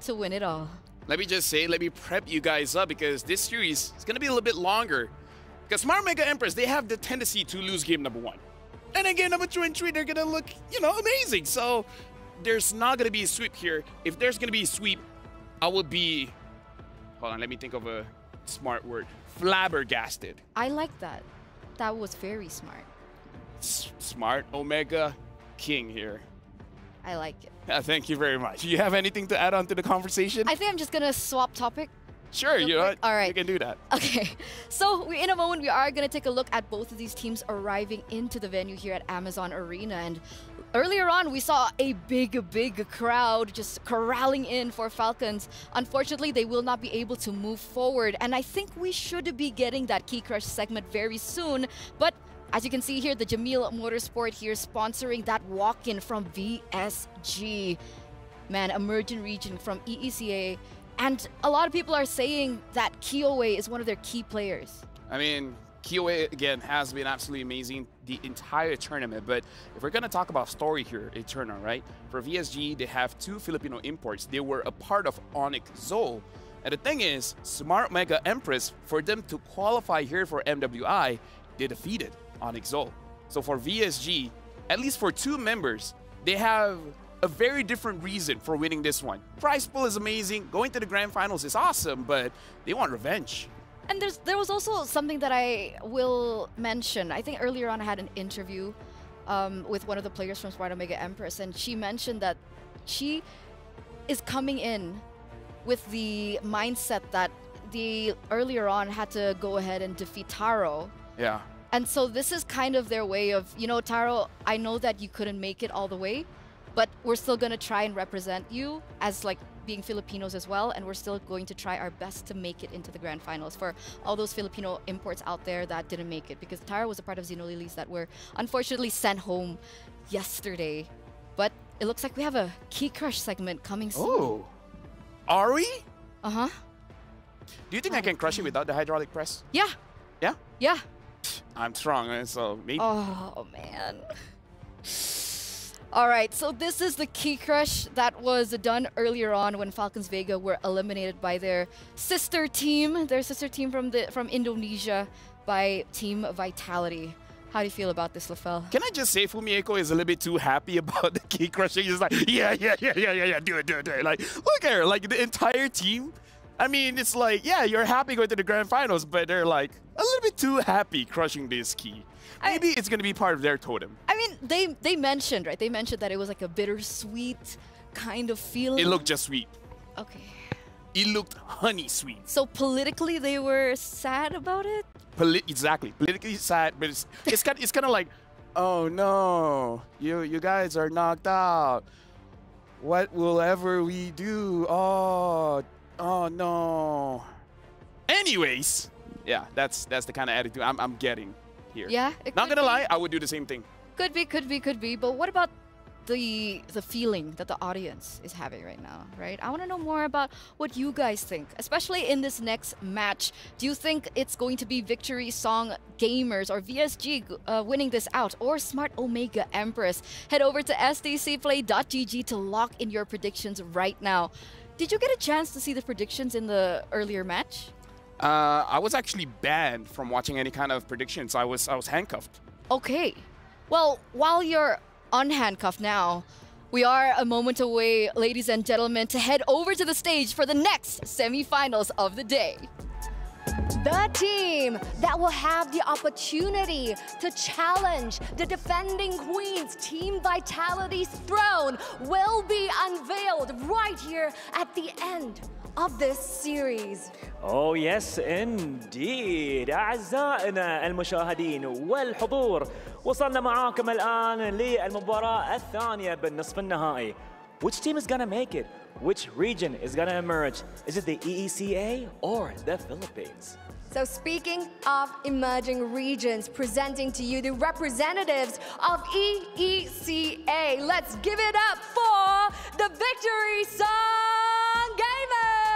to win it all. Let me just say, let me prep you guys up because this series is going to be a little bit longer. Because Smart Mega Empress, they have the tendency to lose game number 1. And then game number 2 and 3, they're going to look, you know, amazing. So there's not going to be a sweep here. If there's going to be a sweep, I would be, hold on, let me think of a smart word, flabbergasted. I like that. That was very smart. Smart Omega King here. I like it. Yeah, thank you very much. You have anything to add on to the conversation? I think I'm just gonna swap topic. Sure, you know what? All right. You can do that. Okay, so in a moment we are going to take a look at both of these teams arriving into the venue here at Amazon Arena. And earlier on, we saw a big crowd just corralling in for Falcons. Unfortunately, they will not be able to move forward. And I think we should be getting that Key Crush segment very soon. But as you can see here, the Jamil Motorsport here sponsoring that walk-in from VSG. Man, Emerging Region from EECA. And a lot of people are saying that Kiowe is one of their key players. I mean, Kiowe, again, has been absolutely amazing the entire tournament. But if we're going to talk about story here, Eternal, right? For VSG, they have 2 Filipino imports. They were a part of Onyx Zol. And the thing is, Smart Mega Empress, for them to qualify here for MWI, they defeated Onyx Zol. So for VSG, at least for 2 members, they have a very different reason for winning this one. Prize pool is amazing. Going to the grand finals is awesome, but they want revenge. And there was also something that I will mention. I think earlier on I had an interview with one of the players from Smart Omega Empress, and she mentioned that she is coming in with the mindset that they earlier on had to go ahead and defeat Taro. Yeah. And so this is kind of their way of, you know, Taro, I know that you couldn't make it all the way, but we're still going to try and represent you as like being Filipinos as well, and we're still going to try our best to make it into the grand finals for all those Filipino imports out there that didn't make it, because Tara was a part of Xenolilies that were unfortunately sent home yesterday. But it looks like we have a Key Crush segment coming soon. Oh, are we? Uh-huh. Do you think I can crush it without the hydraulic press? Yeah. Yeah? Yeah. I'm strong, so maybe. Oh, man. All right, so this is the Key Crush that was done earlier on when Falcons Vega were eliminated by their sister team from Indonesia by Team Vitality. How do you feel about this, Lafel? Can I just say Fumieko is a little bit too happy about the Key Crushing? He's like, yeah, do it. Like, look at her, like the entire team. I mean, it's like, yeah, you're happy going to the grand finals, but they're like a little bit too happy crushing this key. Maybe it's going to be part of their totem. I mean, they mentioned, right? They mentioned that it was like a bittersweet kind of feeling. It looked just sweet. Okay. It looked honey sweet. So politically, they were sad about it? Exactly. Politically sad, but it's kind of like, oh no, you guys are knocked out. What will ever we do? Oh no. Anyways, yeah, that's the kind of attitude I'm getting here. Yeah. Not gonna lie, I would do the same thing. Could be. But what about the feeling that the audience is having right now, right? I want to know more about what you guys think, especially in this next match. Do you think it's going to be Victory Song Gamers or VSG winning this out, or Smart Omega Empress? Head over to stcplay.gg to lock in your predictions right now. Did you get a chance to see the predictions in the earlier match? I was actually banned from watching any kind of predictions. I was handcuffed. Okay. Well, while you're unhandcuffed now, we are a moment away, ladies and gentlemen, to head over to the stage for the next semifinals of the day. The team that will have the opportunity to challenge the defending queens, Team Vitality's throne, will be unveiled right here at the end of this series. Oh yes indeed. أعزائنا المشاهدين والحضور، وصلنا معاكم الآن للمباراة الثانية بالنصف النهائي. Which team is gonna make it? Which region is gonna emerge? Is it the EECA or the Philippines? So speaking of emerging regions, presenting to you the representatives of EECA. Let's give it up for the Victory Song Gamers!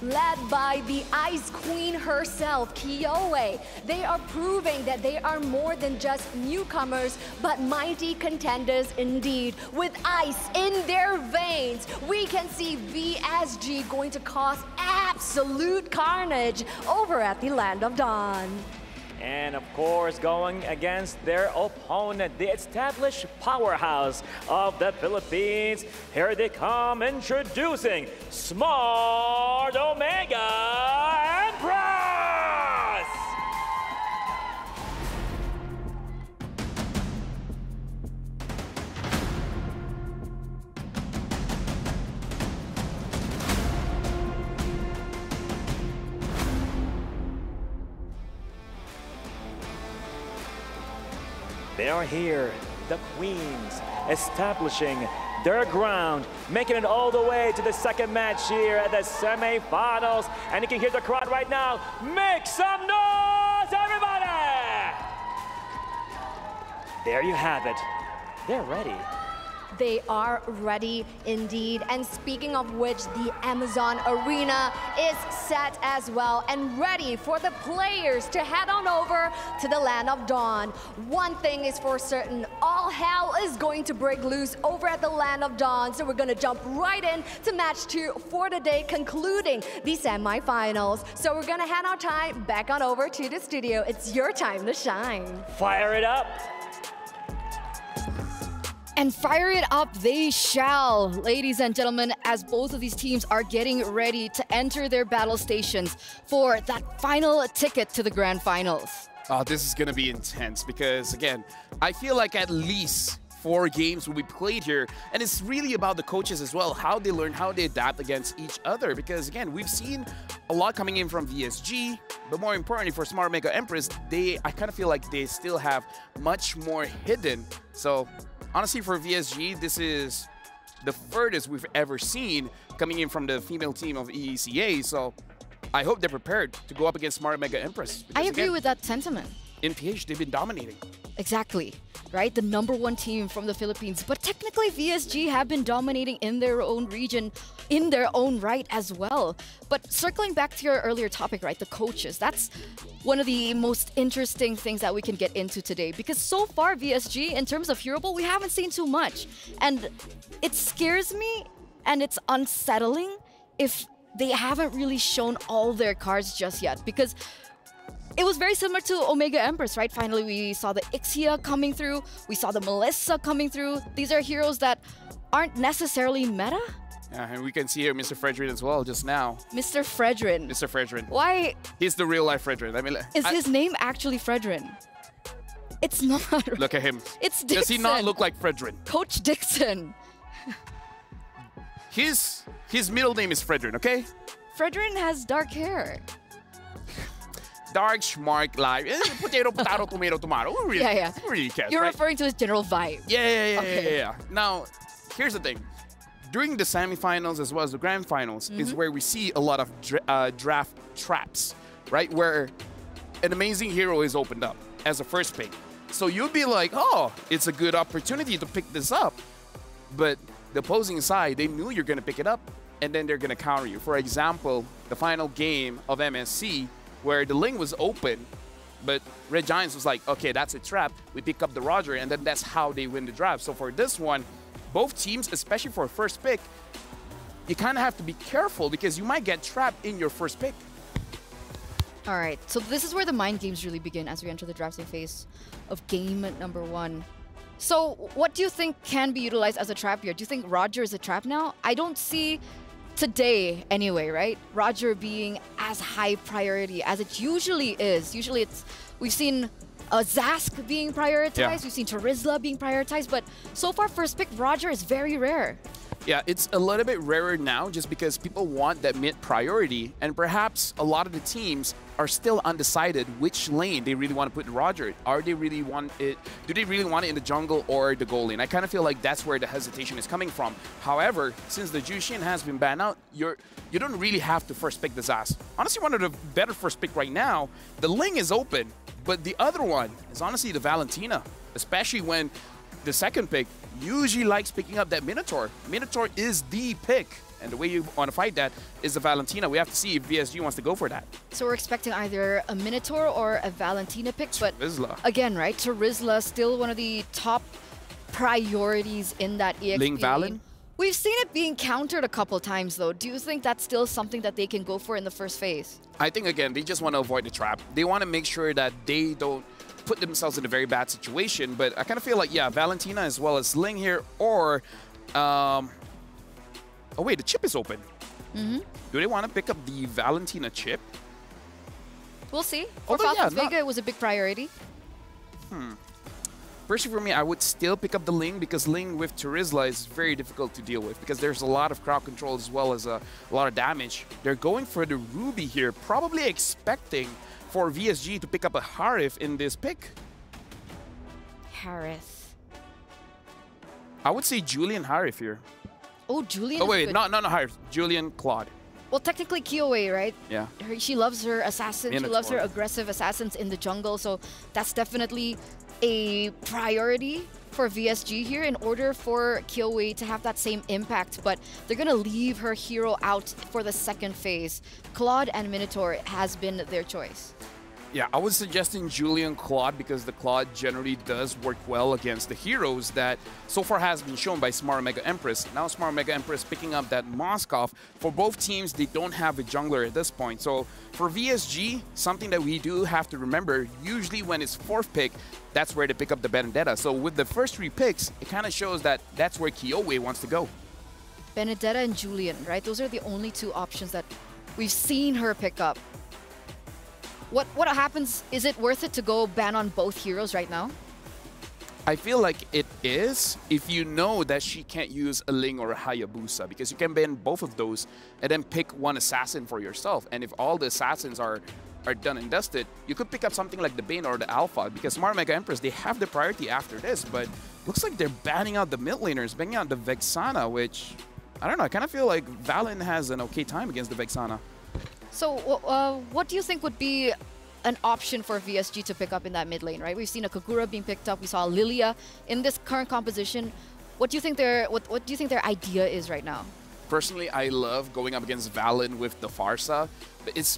Led by the Ice Queen herself, Kiowe. They are proving that they are more than just newcomers, but mighty contenders indeed. With ice in their veins, we can see VSG going to cause absolute carnage over at the Land of Dawn. And of course, going against their opponent, the established powerhouse of the Philippines. Here they come, introducing Smart Omega Empress! They are here, the Queens, establishing their ground, making it all the way to the second match here at the semifinals. And you can hear the crowd right now. Make some noise, everybody! There you have it. They're ready. They are ready indeed. And speaking of which, the Amazon Arena is set as well and ready for the players to head on over to the Land of Dawn. One thing is for certain, all hell is going to break loose over at the Land of Dawn. So we're gonna jump right in to match 2 for the day, concluding the semifinals. So we're gonna hand our time back on over to the studio. It's your time to shine. Fire it up. And fire it up they shall, ladies and gentlemen, as both of these teams are getting ready to enter their battle stations for that final ticket to the grand finals. Oh, this is going to be intense because, again, I feel like at least 4 games will be played here. And it's really about the coaches as well, how they learn, how they adapt against each other. Because, again, we've seen a lot coming in from VSG, but more importantly for Smart Omega Empress, I kind of feel like they still have much more hidden. So, honestly, for VSG, this is the furthest we've ever seen coming in from the female team of EECA. So I hope they're prepared to go up against Smart Omega Empress. I agree with that sentiment. In PH, they've been dominating. Exactly, right? The #1 team from the Philippines. But technically, VSG have been dominating in their own region, in their own right as well. But circling back to your earlier topic, right? The coaches. That's one of the most interesting things that we can get into today. Because so far, VSG, in terms of Hero Ball, we haven't seen too much. And it scares me and it's unsettling if they haven't really shown all their cards just yet. Because it was very similar to Omega Empress, right? Finally, we saw the Ixia coming through. We saw the Melissa coming through. These are heroes that aren't necessarily meta. Yeah, and we can see here Mr. Fredrin as well just now. Mr. Fredrin. Mr. Fredrin. Why? He's the real life Fredrin. I mean, is his name actually Fredrin? It's not. Look at him. It's Dixon. Does he not look like Fredrin? Coach Dixon. His middle name is Fredrin, okay? Fredrin has dark hair. Dark, smart, live. Potato, potato, tomato, tomato. Who really, yeah. Who really cares, You're right? referring to his general vibe. Yeah. Now, here's the thing. During the semifinals as well as the grand finals is where we see a lot of draft traps, right? Where an amazing hero is opened up as a first pick. So you'll be like, oh, it's a good opportunity to pick this up. But the opposing side, they knew you're going to pick it up, and then they're going to counter you. For example, the final game of MSC, where the link was open, but Red Giants was like, okay, that's a trap. We pick up the Roger, and then that's how they win the draft. So for this one, both teams, especially for first pick, you kind of have to be careful because you might get trapped in your first pick. All right, so this is where the mind games really begin as we enter the drafting phase of game #1. So what do you think can be utilized as a trap here? Do you think Roger is a trap now? I don't see today anyway, right? Roger being as high priority as it usually is. Usually we've seen Zask being prioritized, we've seen Terizla being prioritized, but so far first pick Roger is very rare. Yeah, it's a little bit rarer now just because people want that mid priority, and perhaps a lot of the teams are still undecided which lane they really want to put Roger. Are they really want it? Do they really want it in the jungle or the goal lane? I kind of feel like that's where the hesitation is coming from. However, since the Jushin has been banned out, you don't really have to first pick the Zas. Honestly, one of the better first pick right now. The Ling is open, but the other one is honestly the Valentina, especially when the second pick usually likes picking up that Minotaur. Minotaur is the pick, and the way you want to fight that is the Valentina. We have to see if VSG wants to go for that. So we're expecting either a Minotaur or a Valentina pick, but Terizla. Again, right, Terizla still one of the top priorities in that EXP. Ling Valen? We've seen it being countered a couple times, though. Do you think that's still something that they can go for in the first phase? I think, again, they just want to avoid the trap. They want to make sure that they don't put themselves in a very bad situation. But I kind of feel like, yeah, Valentina as well as Ling here, or... oh, wait, the chip is open. Mm-hmm. Do they want to pick up the Valentina chip? We'll see. For Falcons Vega, it was a big priority. Personally, for me, I would still pick up the Ling because Ling with Terizla is very difficult to deal with because there's a lot of crowd control as well as a lot of damage. They're going for the Ruby here, probably expecting for VSG to pick up a Harith in this pick. Harith. I would say Julian Harith here. Oh, Julian. Oh, wait, not Harith. Julian Claude. Well, technically Kyoe, right? Yeah. She loves her assassins. She loves her aggressive assassins in the jungle. So that's definitely a priority for VSG here in order for Kyoe to have that same impact. But they're going to leave her hero out for the second phase. Claude and Minotaur has been their choice. Yeah, I was suggesting Julian Claude because the Claude generally does work well against the heroes that so far has been shown by Smart Mega Empress. Now Smart Mega Empress picking up that Moskov. For both teams, they don't have a jungler at this point. So for VSG, something that we do have to remember, usually when it's fourth pick, that's where they pick up the Benedetta. So with the first 3 picks, it kind of shows that that's where Kyoe wants to go. Benedetta and Julian, right? Those are the only 2 options that we've seen her pick up. What happens? Is it worth it to go ban on both heroes right now? I feel like it is if you know that she can't use a Ling or a Hayabusa because you can ban both of those and then pick one assassin for yourself. And if all the assassins are done and dusted, you could pick up something like the Bane or the Alpha because Smart Mega Empress, they have the priority after this, but looks like they're banning out the mid laners, banning out the Vexana, which, I don't know, I kind of feel like Valen has an okay time against the Vexana. So what do you think would be an option for VSG to pick up in that mid lane, right? We've seen a Kagura being picked up. We saw Lilia in this current composition. What do you think their idea is right now? Personally, I love going up against Valen with the Farsa,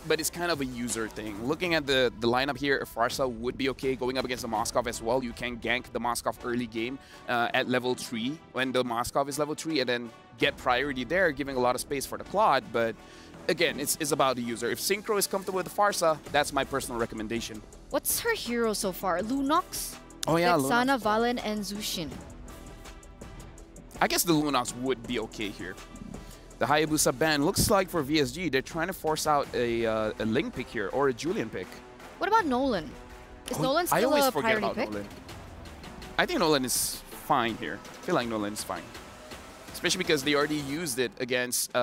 but it's kind of a user thing. Looking at the lineup here, Farsa would be okay going up against the Moskov as well. You can gank the Moskov early game at level 3 when the Moskov is level 3 and then get priority there, giving a lot of space for the Claude, but again, it's about the user. If Synchro is comfortable with the Farsa, that's my personal recommendation. What's her hero so far? Lunox? Oh yeah, Vexana, Lunox. Valen, and Zushin. I guess the Lunox would be okay here. The Hayabusa ban looks like for VSG, they're trying to force out a Ling pick here, or a Julian pick. What about Nolan? Is Nolan still a priority pick? Nolan. I think Nolan is fine here. I feel like Nolan is fine. Especially because they already used it against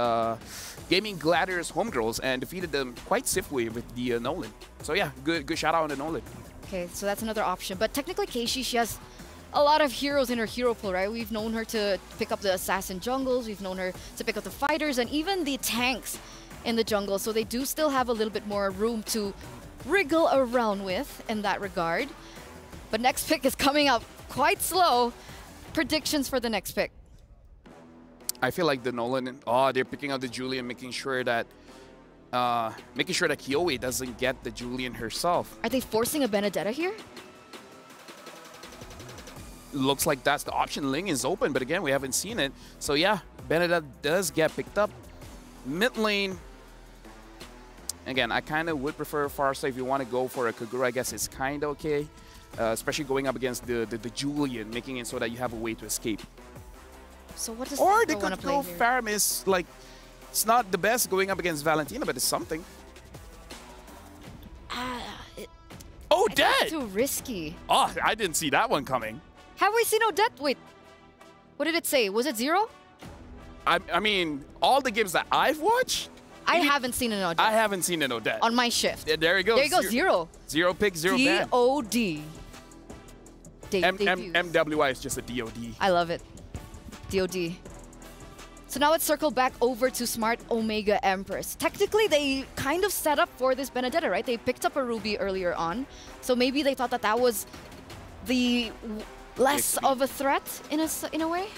Gaming Gladiators Homegirls and defeated them quite swiftly with the Nolan. So yeah, good shout out on the Nolan. Okay, so that's another option. But technically, Keishi, she has a lot of heroes in her hero pool, right? We've known her to pick up the assassin jungles, we've known her to pick up the fighters, and even the tanks in the jungle. So they do still have a little bit more room to wriggle around with in that regard. But next pick is coming up quite slow. Predictions for the next pick. I feel like the Nolan, they're picking up the Julian, making sure that Kyoe doesn't get the Julian herself. Are they forcing a Benedetta here? Looks like that's the option. Ling is open, but again, we haven't seen it. So yeah, Benedetta does get picked up. Mid lane, again, I kind of would prefer Farsa. If you want to go for a Kagura, I guess it's kind of okay. Especially going up against the Julian, making it so that you have a way to escape. So what does or they could want to play go here? Faramis. Like, it's not the best going up against Valentina, but it's something. Oh, dead! It's too risky. Oh, I didn't see that one coming. Have we seen Odette? Wait, what did it say? Was it 0? I mean, all the games that I've watched, I haven't seen an Odette. I haven't seen an Odette. On my shift. Yeah, there you go. There you go, 0. 0 pick, 0 ban. DOD. MWI is just a DOD. I love it. DOD. So now let's circle back over to Smart Omega Empress. Technically, they kind of set up for this Benedetta, right? They picked up a Ruby earlier on. So maybe they thought that that was the less of a threat in a way?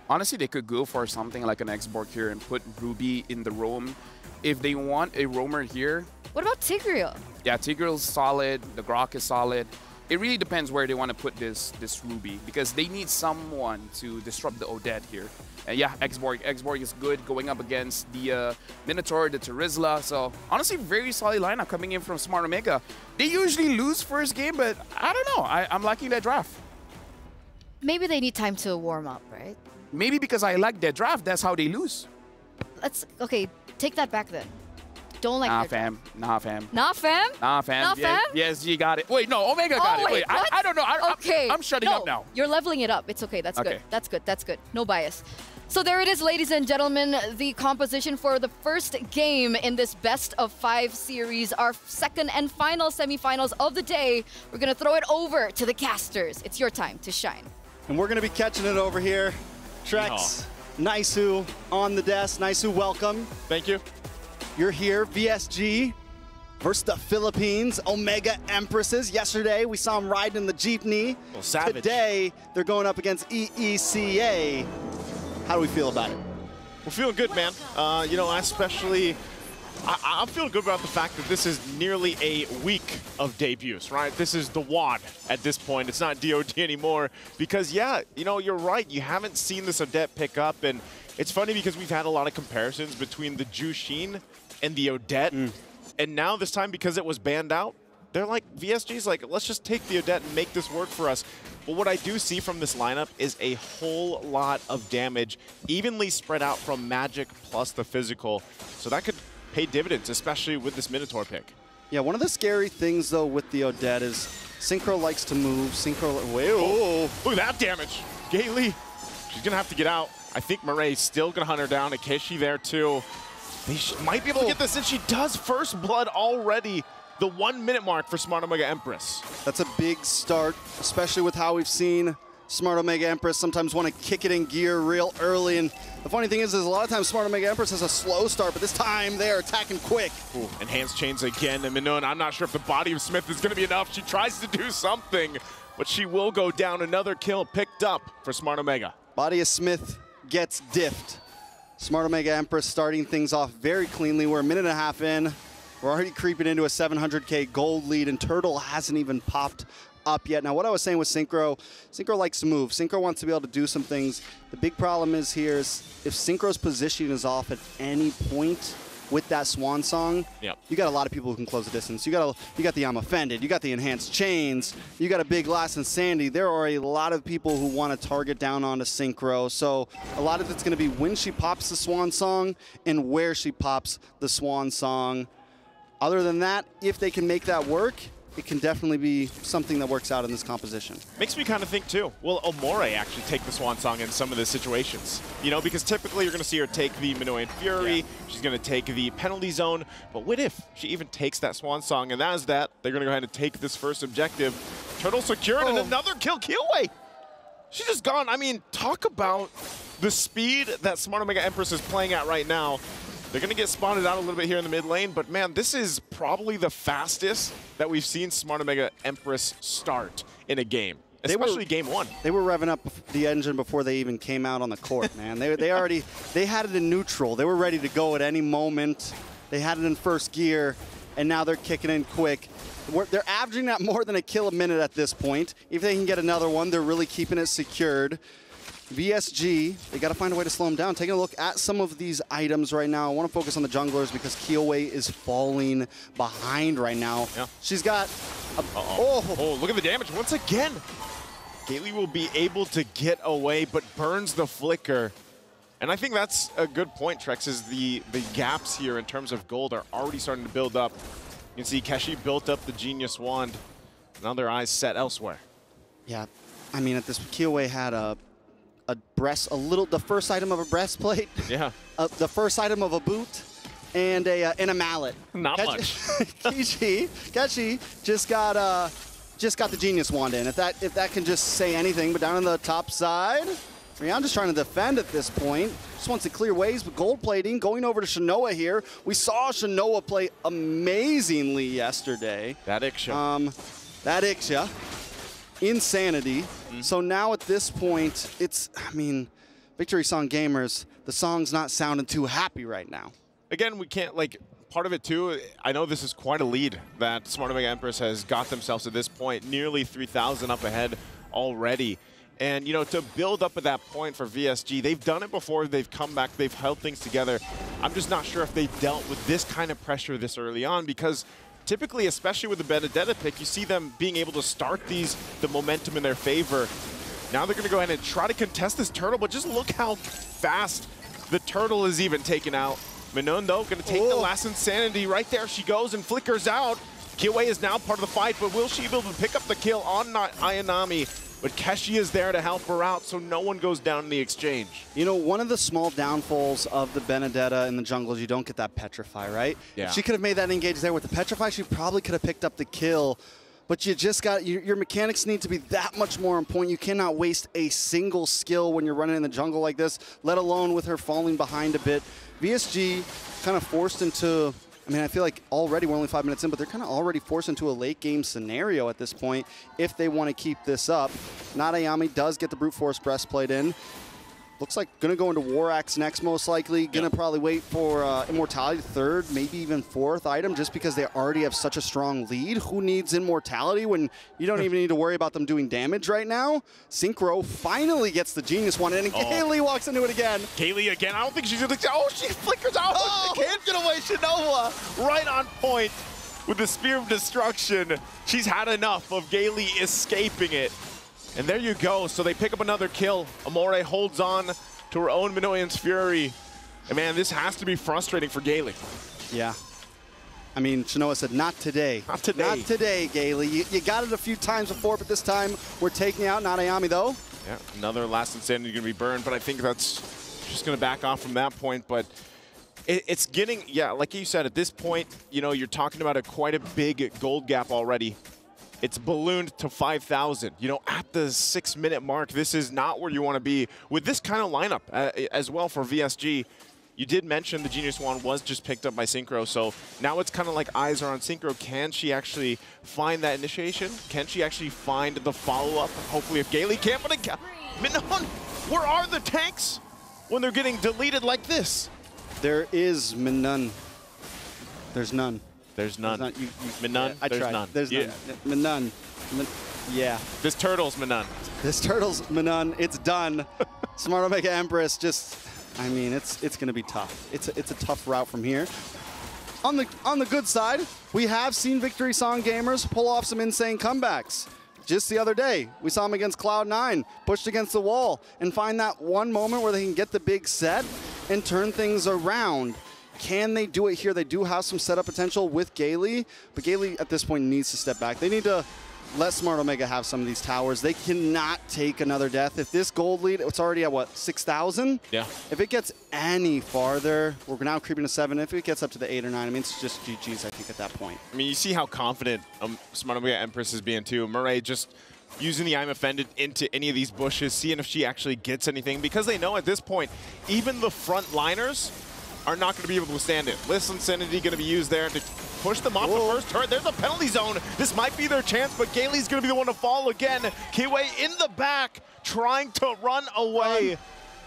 Honestly, they could go for something like an X-Borg here and put Ruby in the roam. If they want a roamer here... What about Tigreal? Yeah, Tigreal's solid. The Grok is solid. it really depends where they want to put this Ruby, because they need someone to disrupt the Odette here. And yeah, Xborg is good going up against the Minotaur, the Terizla. So honestly, very solid lineup coming in from Smart Omega. They usually lose first game, but I don't know. I'm liking that draft. Maybe they need time to warm up, right? Maybe because I like their draft, that's how they lose. Okay, take that back then. Don't like Nah, their fam. draft. Nah, fam. Nah, fam? Nah, fam. Nah, Yeah, fam? yes, you got it. Wait, no, Omega got it. Wait, what? I don't know. Okay. I'm shutting up now. You're leveling it up. It's okay. That's Okay. good. That's good. That's good. No bias. So there it is, ladies and gentlemen, the composition for the first game in this best of 5 series, our second and final semifinals of the day. We're going to throw it over to the casters. It's your time to shine. And we're going to be catching it over here. Trex, Naisu on the desk. Naisu, welcome. Thank you. You're here, VSG versus the Philippines, Omega Empresses. Yesterday, we saw them riding in the jeepney. Well, savage. Today, they're going up against EECA. How do we feel about it? We're feeling good, man. You know, especially, I'm feeling good about the fact that this is nearly a week of debuts, right? This is the WAD at this point. It's not DOD anymore because, yeah, you know, you're right. You haven't seen this Odette pick up, and it's funny because we've had a lot of comparisons between the Jushin and the Odette, and now this time, because it was banned out, they're like, VSG's like, let's just take the Odette and make this work for us. But what I do see from this lineup is a whole lot of damage, evenly spread out from Magic plus the physical. So that could pay dividends, especially with this Minotaur pick. Yeah, one of the scary things, though, with the Odette is Synchro likes to move. Synchro, whoa. Look at that damage. Gailey, she's going to have to get out. I think Murray's still going to hunt her down. Akeshi there, too. They might be able to get this, and she does first blood already. The 1 minute mark for Smart Omega Empress. That's a big start, especially with how we've seen Smart Omega Empress sometimes want to kick it in gear real early. And the funny thing is a lot of times Smart Omega Empress has a slow start, but this time they're attacking quick. Ooh, enhanced chains again. And Minun, I'm not sure if the body of Smith is going to be enough. She tries to do something, but she will go down. Another kill picked up for Smart Omega. Body of Smith gets diffed. Smart Omega Empress starting things off very cleanly. We're a minute and a half in. We're already creeping into a 700K gold lead, and Turtle hasn't even popped up yet. Now, what I was saying with Synchro likes to move. Synchro wants to be able to do some things. The big problem is here is if Synchro's position is off at any point with that Swan Song, you got a lot of people who can close the distance. You got the I'm Offended, you got the Enhanced Chains, you got a Big Lass and Sandy. There are a lot of people who want to target down onto Synchro. So a lot of it's going to be when she pops the Swan Song and where she pops the Swan Song. Other than that, if they can make that work, it can definitely be something that works out in this composition. Makes me kind of think, too, will Omori actually take the Swan Song in some of the situations? You know, because typically you're going to see her take the Minoan Fury, she's going to take the penalty zone, but what if she even takes that Swan Song? And as that, they're going to go ahead and take this first objective. Turtle secured, and another kill. Killway! She's just gone. I mean, talk about the speed that Smart Omega Empress is playing at right now. They're going to get spotted out a little bit here in the mid lane, but man, this is probably the fastest that we've seen Smart Omega Empress start in a game, especially game 1. They were revving up the engine before they even came out on the court, man. They had it in neutral. They were ready to go at any moment. They had it in first gear, and now they're kicking in quick. They're averaging at more than a kill a minute at this point. If they can get another one, they're really keeping it secured. VSG, they got to find a way to slow them down. Taking a look at some of these items right now. I want to focus on the junglers because Killway is falling behind right now. Yeah. She's got a, oh, look at the damage once again. Gailey will be able to get away, but burns the flicker. And I think that's a good point, Trex, is the gaps here in terms of gold are already starting to build up. You can see Keshi built up the Genius Wand. Now their eyes set elsewhere. Yeah, I mean, at this, Killway had the first item of a breastplate. Yeah. The first item of a boot, and a mallet. Not much. Keshi just got the Genius Wand in. If that can just say anything, but down on the top side, Rian just trying to defend at this point. Just wants to clear ways with gold plating. Going over to Shanoa here. We saw Shanoa play amazingly yesterday. That Ixia. Insanity. So now at this point, Victory Song Gamers, the song's not sounding too happy right now. Again, we can't part of it too, I know this is quite a lead that Smart Omega Empress has got themselves at this point, nearly 3,000 up ahead already. And, you know, to build up at that point for VSG, they've done it before, they've come back, they've held things together. I'm just not sure if they dealt with this kind of pressure this early on, because typically, especially with the Benedetta pick, you see them being able to start the momentum in their favor. Now they're going to go ahead and try to contest this turtle, but just look how fast the turtle is even taken out. Minun, though, going to take the last Insanity. Right there she goes and flickers out. Kiwei is now part of the fight, but will she be able to pick up the kill on Ayanami? But Keshi is there to help her out, so no one goes down in the exchange. You know, one of the small downfalls of the Benedetta in the jungle is you don't get that Petrify, right? Yeah. If she could have made that engage there with the Petrify, she probably could have picked up the kill. But you just got, your mechanics need to be that much more on point. You cannot waste a single skill when you're running in the jungle like this, let alone with her falling behind a bit. VSG kind of forced into, I mean, I feel like already we're only 5 minutes in, but they're kind of already forced into a late game scenario at this point if they want to keep this up. Nadayami does get the Brute Force breastplate in. Looks like going to go into War Axe next, most likely. Going to probably wait for Immortality third, maybe even fourth item, just because they already have such a strong lead. Who needs Immortality when you don't even need to worry about them doing damage right now? Synchro finally gets the Genius one in, and Kaylee walks into it again. Kaylee again. I don't think she's going to... Oh, she flickers out. Oh, can't get away. Shinoa right on point with the Spear of Destruction. She's had enough of Gailey escaping it. And there you go. So they pick up another kill. Amore holds on to her own Minoyan's Fury. And man, this has to be frustrating for Gailey. Yeah. I mean, Shinoa said, not today. Not today. Not today, Gailey. You got it a few times before, but this time we're taking out Nadayami, though. Yeah, another last Insanity going to be burned, but I think that's just going to back off from that point. But it's getting, yeah, like you said, at this point, you know, you're talking about quite a big gold gap already. It's ballooned to 5,000. You know, at the 6-minute mark, this is not where you want to be with this kind of lineup as well for VSG. You did mention the Genius Wand was just picked up by Synchro, so now it's kind of like eyes are on Synchro. Can she actually find that initiation? Can she actually find the follow-up? Hopefully if Gailey can't, but Minun, where are the tanks when they're getting deleted like this? There is Minun. There's none. There's none. Minun, I there's tried. none. There's none. Minun. Yeah. This turtle's Minun. This turtle's Minun. It's done. Smart Omega Empress just, I mean, it's going to be tough. It's a tough route from here. On the good side, we have seen Victory Song gamers pull off some insane comebacks. Just the other day, we saw them against Cloud9, pushed against the wall, and find that one moment where they can get the big set and turn things around. Can they do it here? They do have some setup potential with Gailey, but Gailey at this point needs to step back. They need to let Smart Omega have some of these towers. They cannot take another death. If this gold lead, it's already at what, 6,000? Yeah. If it gets any farther, we're now creeping to 7. If it gets up to the 8 or 9, I mean, it's just GG's, I think, at that point. I mean, you see how confident Smart Omega Empress is being too. Murray just using the I'm Offended into any of these bushes, seeing if she actually gets anything, because they know at this point, even the front liners are not going to be able to withstand it. Listen, Insanity going to be used there to push them off the first turret. There's a penalty zone. This might be their chance, but Gailey's going to be the one to fall again. Kiwei in the back, trying to run away.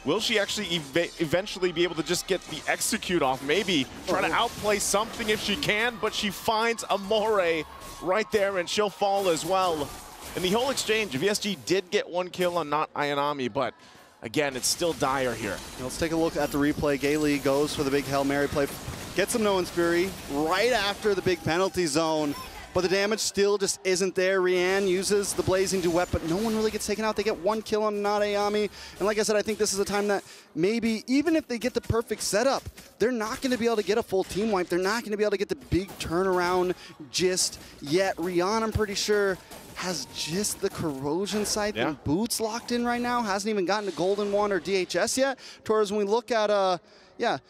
Will she actually eventually be able to just get the execute off? Maybe try to outplay something if she can, but she finds Amore right there, and she'll fall as well. In the whole exchange, VSG did get one kill on not Ayanami, but again, it's still dire here. Let's take a look at the replay. Gailey goes for the big Hail Mary play. Gets some Noan's Fury right after the big penalty zone. But the damage still just isn't there. Rianne uses the Blazing Duet, but no one really gets taken out. They get one kill on Nadayami. And like I said, I think this is a time that maybe, even if they get the perfect setup, they're not going to be able to get a full team wipe. They're not going to be able to get the big turnaround just yet. Rianne, I'm pretty sure, has just the Corrosion Scythe and Boots locked in right now. Hasn't even gotten to Golden Wand or DHS yet. Whereas when we look at, all right,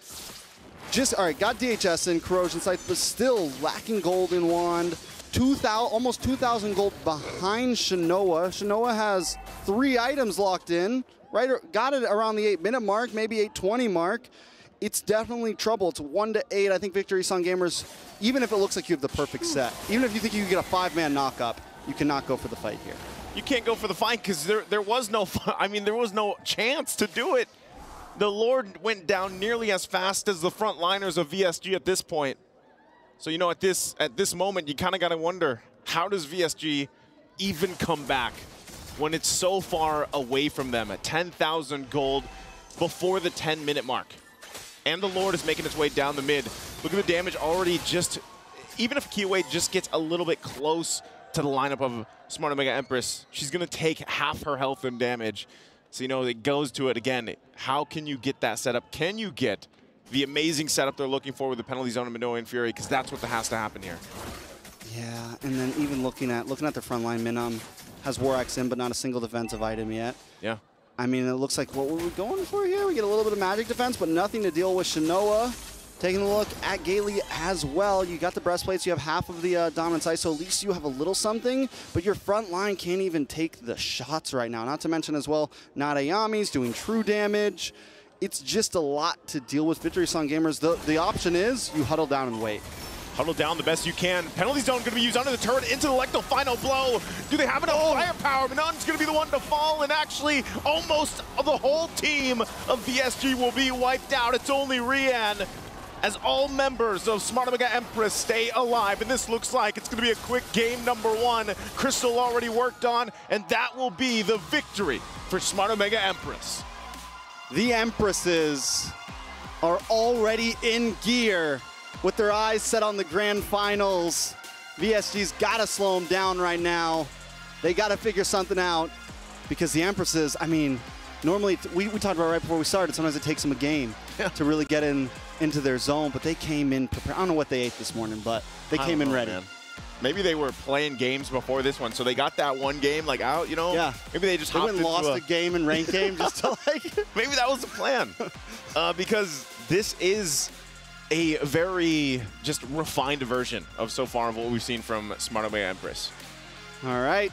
got DHS and Corrosion Scythe, but still lacking Golden Wand. Almost 2,000 gold behind Shinoa. Shinoa has 3 items locked in, right? Got it around the 8-minute mark, maybe 8:20 mark. It's definitely trouble. It's 1 to 8. I think Victory Song gamers, even if it looks like you have the perfect set, even if you think you can get a 5-man knock-up, you cannot go for the fight here. You can't go for the fight because there was no, I mean, there was no chance to do it. The Lord went down nearly as fast as the front liners of VSG at this point. So, you know, at this moment, you kind of got to wonder, how does VSG even come back when it's so far away from them at 10,000 gold before the 10-minute mark? And the Lord is making its way down the mid. Look at the damage already just, even if Kiyoe just gets a little bit close to the lineup of Smart Omega Empress, she's going to take half her health and damage. So, you know, it goes to it again. How can you get that setup? Can you get the amazing setup they're looking for with the penalty zone of Minoa and Fury? Because that's what has to happen here. Yeah, and then even looking at their front line, Minam has War Axe in, but not a single defensive item yet. Yeah. I mean, it looks like what were we going for here? We get a little bit of magic defense, but nothing to deal with Shinoa. Taking a look at Gailey as well. You got the breastplates, you have half of the dominance ice, so at least you have a little something, but your front line can't even take the shots right now. Not to mention as well, Nadayami's doing true damage. It's just a lot to deal with. Victory Song Gamers, the option is you huddle down and wait. Huddle down the best you can. Penalty zone going to be used under the turret into the Lecto final blow. Do they have enough firepower? Minon's going to be the one to fall, and actually almost the whole team of VSG will be wiped out. It's only Rian, as all members of Smart Omega Empress stay alive. And this looks like it's going to be a quick game number 1. Crystal already worked on, and that will be the victory for Smart Omega Empress. The Empresses are already in gear with their eyes set on the grand finals. VSG's got to slow them down right now. They got to figure something out, because the Empresses, I mean, normally, we talked about right before we started, sometimes it takes them a game to really get into their zone, but they came in prepared. I don't know what they ate this morning, but they came in ready. Man. Maybe they were playing games before this one, so they got that one game like out, you know? Yeah. Maybe they just went and lost a game in ranked game just to like... Maybe that was the plan. Because this is a very just refined version of so far of what we've seen from Smart Omega Empress. All right.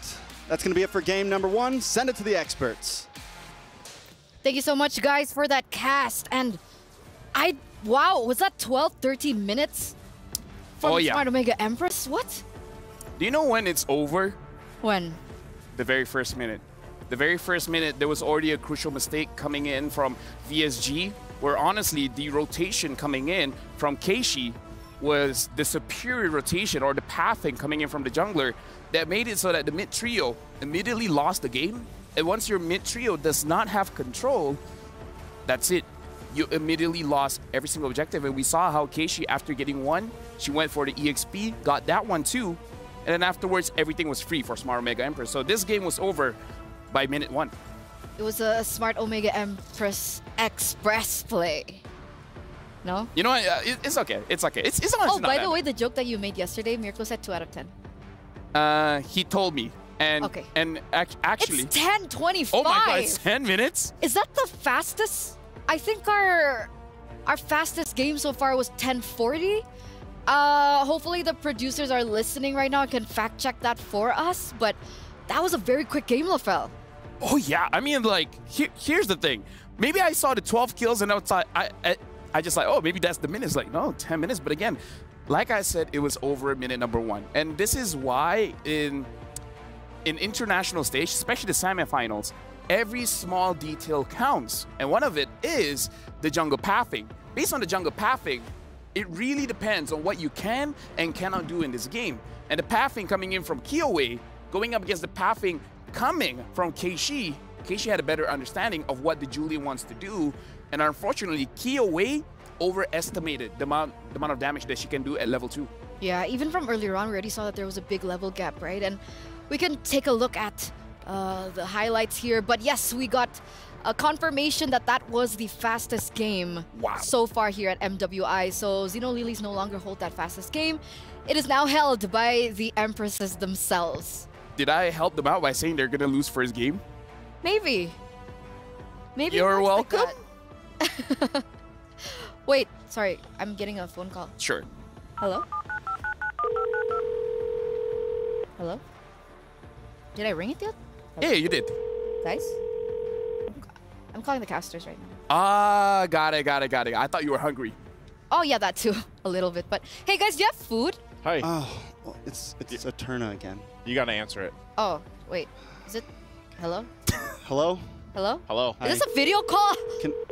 That's going to be it for game number 1. Send it to the experts. Thank you so much, guys, for that cast. And wow, was that 12, 13 minutes from Smart Omega Empress? What? Do you know when it's over? When? The very first minute. The very first minute, there was already a crucial mistake coming in from VSG, where honestly, the rotation coming in from Keishi was the superior rotation, or the pathing coming in from the jungler, that made it so that the mid trio immediately lost the game. And once your mid trio does not have control, that's it. You immediately lost every single objective. And we saw how Keishi, after getting one, she went for the EXP, got that one too. And then afterwards, everything was free for Smart Omega Empress. So this game was over by minute 1. It was a Smart Omega Empress Express play. No? You know what? It's okay. It's okay. It's honestly Oh, by the way, the joke that you made yesterday, Mirko said 2 out of 10. He told me. And, and actually... It's 10:25! Oh my god, it's 10 minutes? Is that the fastest? I think our fastest game so far was 10:40. Hopefully the producers are listening right now and can fact check that for us. But that was a very quick game, Lafel. Oh yeah, I mean, like, here's the thing. Maybe I saw the 12 kills and I just like, oh, maybe that's the minutes. Like, no, 10 minutes. But again, like I said, it was over minute number 1. And this is why in international stage, especially the semifinals, every small detail counts. And one of it is the jungle pathing. Based on the jungle pathing, it really depends on what you can and cannot do in this game. And the pathing coming in from Kiyoe, going up against the pathing coming from Keishi, Keishi had a better understanding of what the Julian wants to do. And unfortunately, Kiyoe overestimated the amount of damage that she can do at level 2. Yeah, even from earlier on, we already saw that there was a big level gap, right? And we can take a look at the highlights here. But yes, we got a confirmation that that was the fastest game so far here at MWI. So Xeno Lilies no longer hold that fastest game. It is now held by the Empresses themselves. Did I help them out by saying they're going to lose first game? Maybe. Maybe. You're welcome. Like wait, sorry. I'm getting a phone call. Sure. Hello? Hello? Did I ring it yet? Yeah, you did. Guys? I'm calling the casters right now. Ah, got it. I thought you were hungry. Oh, yeah, that too. A little bit. But hey, guys, do you have food? Hi. Oh, well, it's Eterna again. You got to answer it. Oh, wait. Is it? Hello? Hello? Hello? Hello. Is this a video call?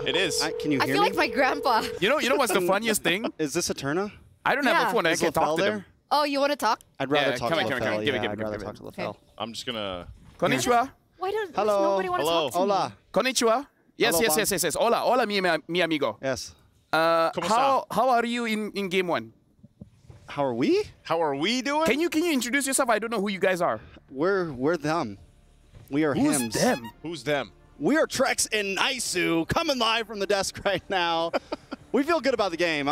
It is. Can you hear me? I feel like my grandpa. You know what's the funniest thing? Is this Eterna? I don't have a phone. I Is can talk Lefel to there? them. Oh, you want to talk? I'd rather Yeah, talk come to on, come on, come Lefel. on. Give it, Yeah, give it, I'd give rather it. talk to Okay. Lefel. I'm just gonna. Konnichiwa. Why does Hello. nobody want to talk to Hola. me? Konnichiwa. Yes, Hello, yes, Bang. yes, yes, yes. Hola, hola, mi amigo. Yes. How are you in game 1? How are we? How are we doing? Can you introduce yourself? I don't know who you guys are. We're them. We are Who's hims. them? Who's them? We are Trex and Naisu coming live from the desk right now. We feel good about the game.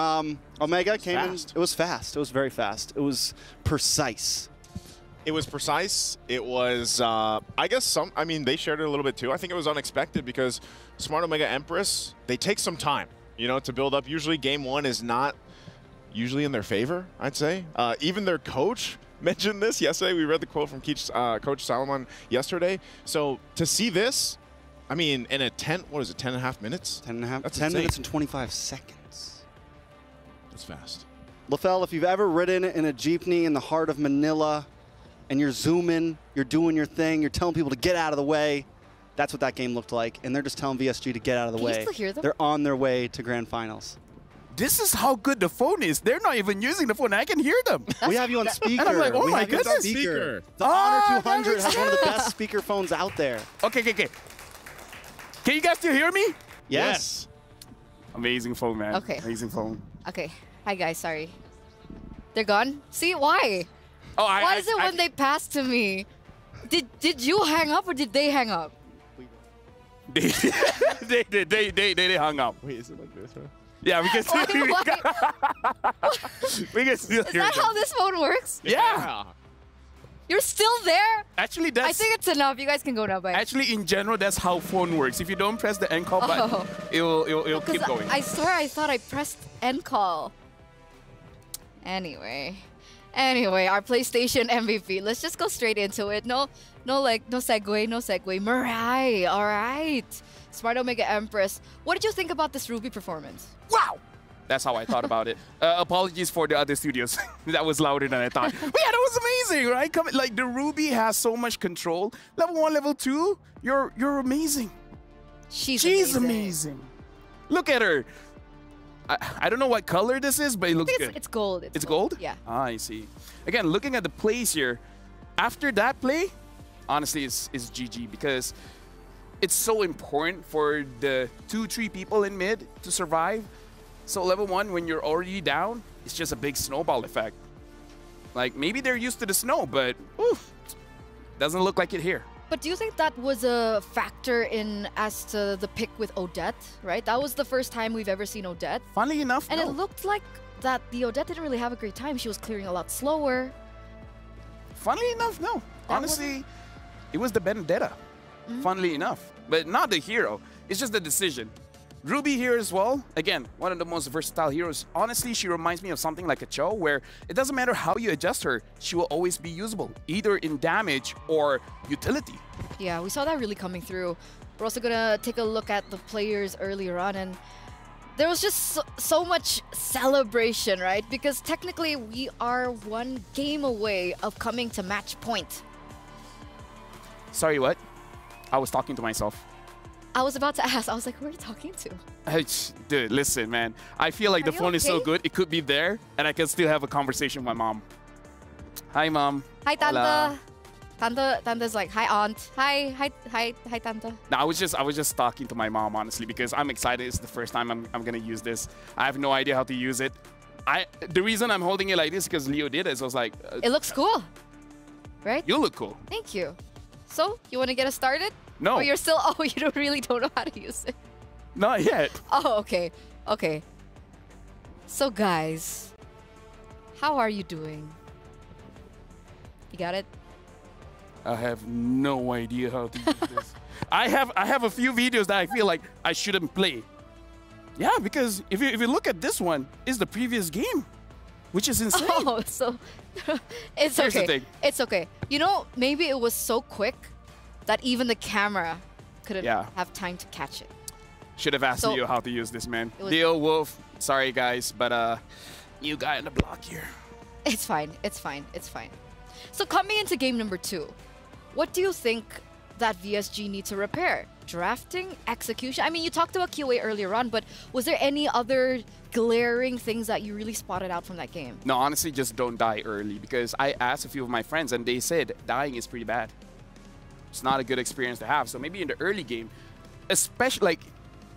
Omega came in. It was fast. It was very fast. It was precise. It was precise. It was, I guess they shared it a little bit too. I think it was unexpected because Smart Omega Empress, they take some time, to build up. Usually game 1 is not usually in their favor, I'd say. Even their coach mentioned this yesterday. We read the quote from Coach Salomon yesterday. So to see this, in a 10 and a half minutes? 10 and a half. That's 10 insane. minutes and 25 seconds. That's fast. Lefel, if you've ever ridden in a jeepney in the heart of Manila and you're zooming, you're doing your thing, you're telling people to get out of the way, that's what that game looked like. And they're just telling VSG to get out of the Can you way. still hear them? They're on their way to grand finals. This is how good the phone is. They're not even using the phone. I can hear them. We have you on speaker. And I'm like, oh We my have you on goodness. speaker. The Honor 200 has one of the best speaker phones out there. Okay. Can you guys still hear me? Yes. Amazing phone, man. Okay. Amazing phone. Okay. Hi, guys. Sorry. They're gone? See, why? Oh, Why is it when they pass to me? Did you hang up or did they hang up? They hung up. Wait, is it like this, huh? Yeah, we can still hear you. We can still Is hear that them. how this phone works? Yeah. You're still there? Actually, that's... I think it's enough. You guys can go now. Bye. Actually, in general, that's how phone works. If you don't press the end call button, Oh. it'll keep going. I swear I thought I pressed end call. Anyway, our PlayStation MVP. Let's just go straight into it. No segue. Mirai, all right. Smart Omega Empress. What did you think about this Ruby performance? Wow! That's how I thought about it. Apologies for the other studios. That was louder than I thought. But yeah, that was amazing, right? Like the Ruby has so much control. Level 1, level 2, you're amazing. She's amazing. Look at her. I don't know what color this is, but it looks good. It's gold. It's gold? Yeah. Ah, I see. Again, looking at the plays here, after that play, honestly, it's GG because it's so important for the 2-3 people in mid to survive. So level 1, when you're already down, it's just a big snowball effect. Like, maybe they're used to the snow, but doesn't look like it here. But do you think that was a factor in as to the pick with Odette, right? That was the first time we've ever seen Odette. Funnily enough, And no. it looked like that the Odette didn't really have a great time. She was clearing a lot slower. Funnily enough, no. Honestly, it was the Benedetta. Funnily enough. But not the hero. It's just the decision. Ruby here as well. Again, one of the most versatile heroes. Honestly, she reminds me of something like a Cho, where it doesn't matter how you adjust her, she will always be usable, either in damage or utility. Yeah, we saw that really coming through. We're also gonna take a look at the players earlier on, and there was just so much celebration, right? Because technically we are one game away of coming to match point. Sorry, what? I was talking to myself. I was about to ask, I was like, who are you talking to? Dude, listen, man. I feel like Are the you phone is so okay? good, it could be there, and I can still have a conversation with my mom. Hi, Mom. Hi, Hola. Tante. Tante's like, hi, Aunt. Hi, Tante. No, I was just talking to my mom, honestly, because I'm excited. It's the first time I'm gonna use this. I have no idea how to use it. The reason I'm holding it like this is because Leo did it, so I was like... It looks cool, right? You look cool. Thank you. So, you want to get us started? No. Or you're still, you really don't know how to use it. Not yet. Oh, okay. Okay. So, guys, how are you doing? You got it? I have no idea how to use this. I have a few videos that I feel like I shouldn't play. Yeah, because if you look at this one, it's the previous game, which is insane. Oh, so it's Here's the okay. thing. It's okay. You know, maybe it was so quick that even the camera couldn't have time to catch it. Should have asked So- Leo how to use this, man. It was- Leo, Wolf, sorry guys, but new guy on the block here. It's fine. It's fine. It's fine. So coming into game number 2, what do you think that VSG need to repair? Drafting, execution? I mean, you talked about QA earlier on, but was there any other glaring things that you really spotted out from that game? No, honestly, just don't die early, because I asked a few of my friends and they said dying is pretty bad. It's not a good experience to have. So maybe in the early game, especially, like,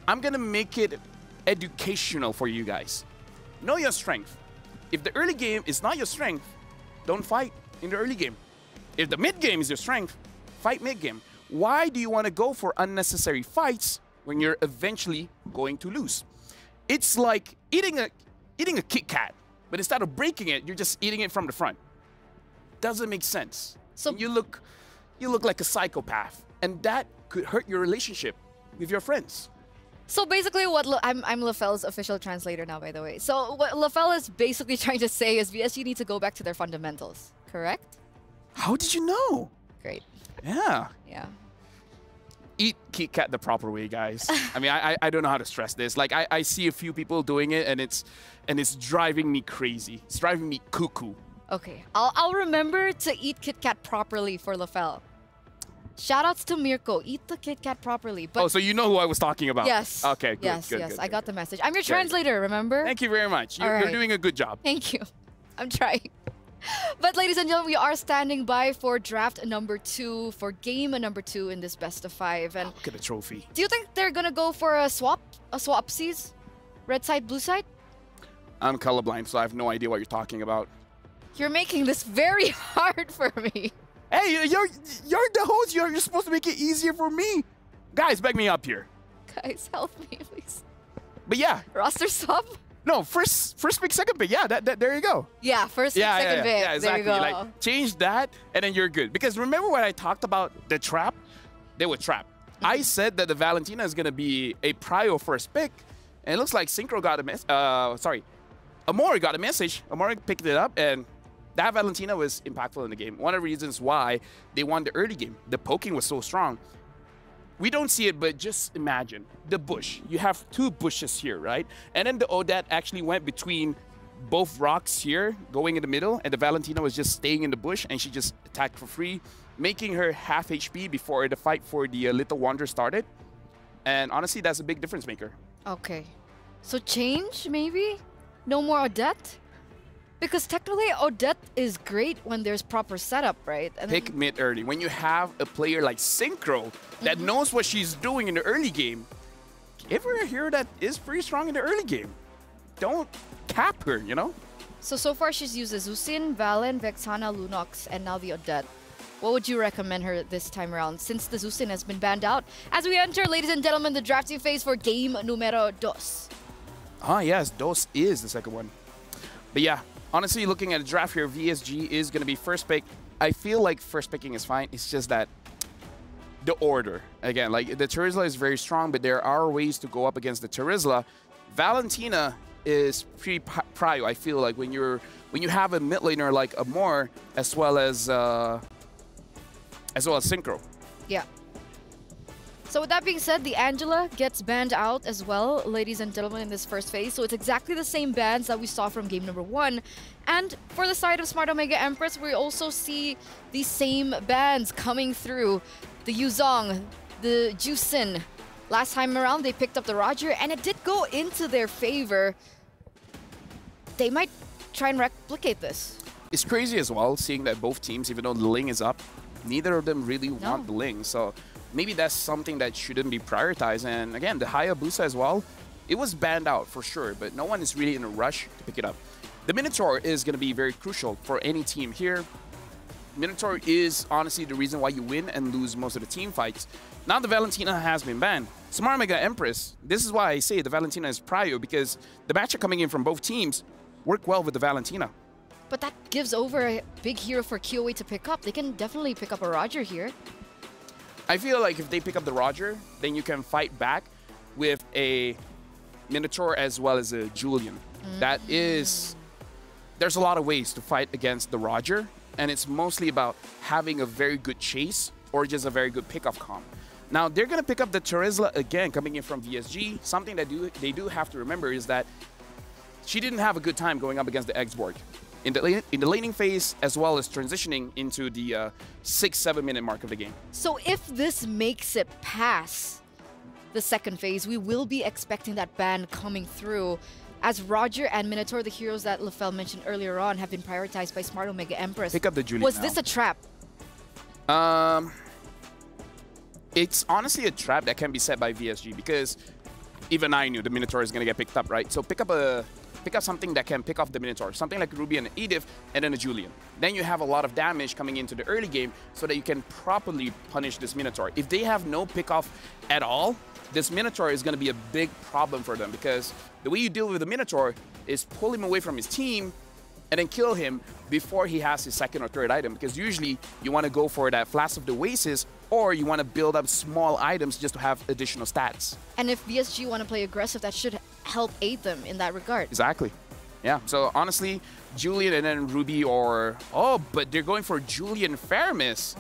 I'm going to make it educational for you guys. Know your strength. If the early game is not your strength, don't fight in the early game. If the mid game is your strength, fight mid game. Why do you want to go for unnecessary fights when you're eventually going to lose? It's like eating a Kit Kat, but instead of breaking it, you're just eating it from the front. Doesn't make sense. So you look like a psychopath, and that could hurt your relationship with your friends. So basically I'm LaFell's official translator now, by the way. So what LaFell is basically trying to say is VSG need to go back to their fundamentals, correct? How did you know? Great. Yeah. Yeah. Eat Kit Kat the proper way, guys. I mean, I don't know how to stress this. Like, I see a few people doing it, and it's driving me crazy. It's driving me cuckoo. Okay, I'll remember to eat Kit Kat properly for LaFell. Shoutouts to Mirko. Eat the Kit Kat properly. But so you know who I was talking about? Yes. Okay, good, yes, good, yes. good, I got good. the message. I'm your translator, remember? Thank you very much. You're doing a good job. Thank you. I'm trying. But ladies and gentlemen, we are standing by for draft number 2, for game number 2 in this best of 5. And look at the trophy. Do you think they're gonna go for a swapsies? Red side, blue side? I'm colorblind, so I have no idea what you're talking about. You're making this very hard for me. Hey, you're the host. You're supposed to make it easier for me. Guys, back me up here. Guys, help me, please. But yeah. Roster swap? No, first pick, second pick. Yeah, there you go. Yeah, first pick, second pick. Yeah, exactly. There you go. Like, change that, and then you're good. Because remember when I talked about the trap? They were trapped. I said that the Valentina is going to be a prio first pick, and it looks like Synchro got a message. Amori got a message. Amori picked it up, and that Valentina was impactful in the game. One of the reasons why they won the early game. The poking was so strong. We don't see it, but just imagine the bush. You have 2 bushes here, right? And then the Odette actually went between both rocks here, going in the middle, and the Valentina was just staying in the bush, and she just attacked for free, making her half HP before the fight for the Little Wonder started. And honestly, that's a big difference maker. Okay. So change, maybe? No more Odette? Because technically, Odette is great when there's proper setup, right? And Pick mid early. When you have a player like Synchro that knows what she's doing in the early game, give her a hero that is pretty strong in the early game. Don't cap her, you know? So far she's used Azusin, Valen, Vexana, Lunox, and now the Odette. What would you recommend her this time around, since the Zusin has been banned out? As we enter, ladies and gentlemen, the drafting phase for game numero 2. Ah, yes, Dos is the second one. But yeah, honestly, looking at the draft here, VSG is going to be first pick. I feel like first picking is fine. It's just that the order. Again, like the Terizla is very strong, but there are ways to go up against the Terizla. Valentina is pretty prio. I feel like when you have a mid laner like Amor as well as Synchro. Yeah. So with that being said, the Angela gets banned out as well, ladies and gentlemen, in this first phase. So it's exactly the same bans that we saw from game number 1. And for the side of Smart Omega Empress, we also see the same bans coming through. The Yuzong, the Jusin. Last time around, they picked up the Roger, and it did go into their favor. They might try and replicate this. It's crazy as well, seeing that both teams, even though the Ling is up, neither of them really want the Ling. So maybe that's something that shouldn't be prioritized. And again, the Hayabusa as well, it was banned out for sure, but no one is really in a rush to pick it up. The Minotaur is going to be very crucial for any team here. Minotaur is honestly the reason why you win and lose most of the team fights. Now the Valentina has been banned. Smart Mega Empress, this is why I say the Valentina is prio, because the matchup coming in from both teams work well with the Valentina. But that gives over a big hero for QOA to pick up. They can definitely pick up a Roger here. I feel like if they pick up the Roger, then you can fight back with a Minotaur as well as a Julian. That is... There's a lot of ways to fight against the Roger, and it's mostly about having a very good chase or just a very good pickoff comp. Now, they're going to pick up the Terizla again, coming in from VSG. Something that they do have to remember is that she didn't have a good time going up against the X-Borg. in the laning phase, as well as transitioning into the 6-7 minute mark of the game. So if this makes it past the second phase, we will be expecting that ban coming through, as Roger and Minotaur, the heroes that Lefel mentioned earlier on, have been prioritized by Smart Omega Empress. Pick up the Julian Was now. this a trap? It's honestly a trap that can be set by VSG, because even I knew the Minotaur is going to get picked up, right? So pick up something that can pick off the Minotaur, something like Ruby and Edith, and then a Julian. Then you have a lot of damage coming into the early game so that you can properly punish this Minotaur. If they have no pick off at all, this Minotaur is going to be a big problem for them, because the way you deal with the Minotaur is pull him away from his team and then kill him before he has his second or third item, because usually you want to go for that Flask of the Oasis, or you want to build up small items just to have additional stats. And if VSG want to play aggressive, that should help aid them in that regard. Exactly. Yeah, so honestly, Julian and then Ruby, or... Oh, but they're going for Julian Faramis.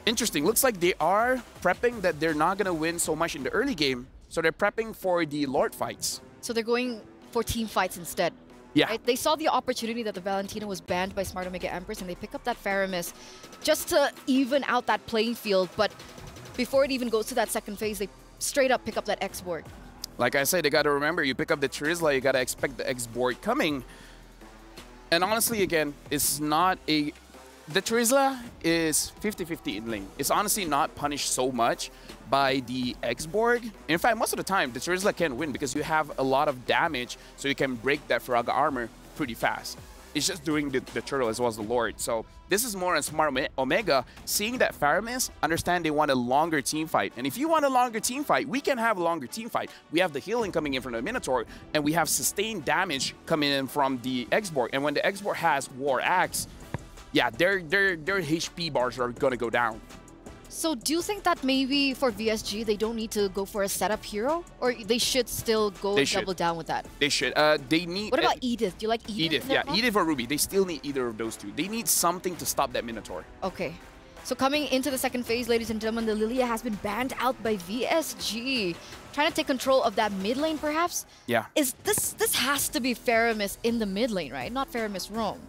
Interesting. Looks like they are prepping that they're not going to win so much in the early game, so they're prepping for the Lord fights. So they're going for team fights instead. Yeah. Right? They saw the opportunity that the Valentina was banned by Smart Omega Empress, and they pick up that Faramis just to even out that playing field. But before it even goes to that second phase, they straight up pick up that X-Board. Like I said, you got to remember, you pick up the Trizla, you got to expect the X-Board coming. And honestly, again, it's not a... The Trizla is 50-50 in lane. It's honestly not punished so much by the X-Borg. In fact, most of the time, the Trizla can win because you have a lot of damage, so you can break that Faraga armor pretty fast. It's just doing the turtle as well as the Lord. So this is more on Smart Omega, seeing that Faramis, understand they want a longer team fight. And if you want a longer team fight, we can have a longer team fight. We have the healing coming in from the Minotaur, and we have sustained damage coming in from the X-Borg. And when the X-Borg has War Axe, yeah, their HP bars are going to go down. So do you think that maybe for VSG, they don't need to go for a setup hero? Or they should still go double down with that? They should. They need... What about Edith? Do you like Edith? Edith, yeah. Edith or Ruby. They still need either of those two. They need something to stop that Minotaur. Okay. So coming into the second phase, ladies and gentlemen, the Lilia has been banned out by VSG. Trying to take control of that mid lane, perhaps? Yeah. This has to be Faramis in the mid lane, right? Not Faramis Roam.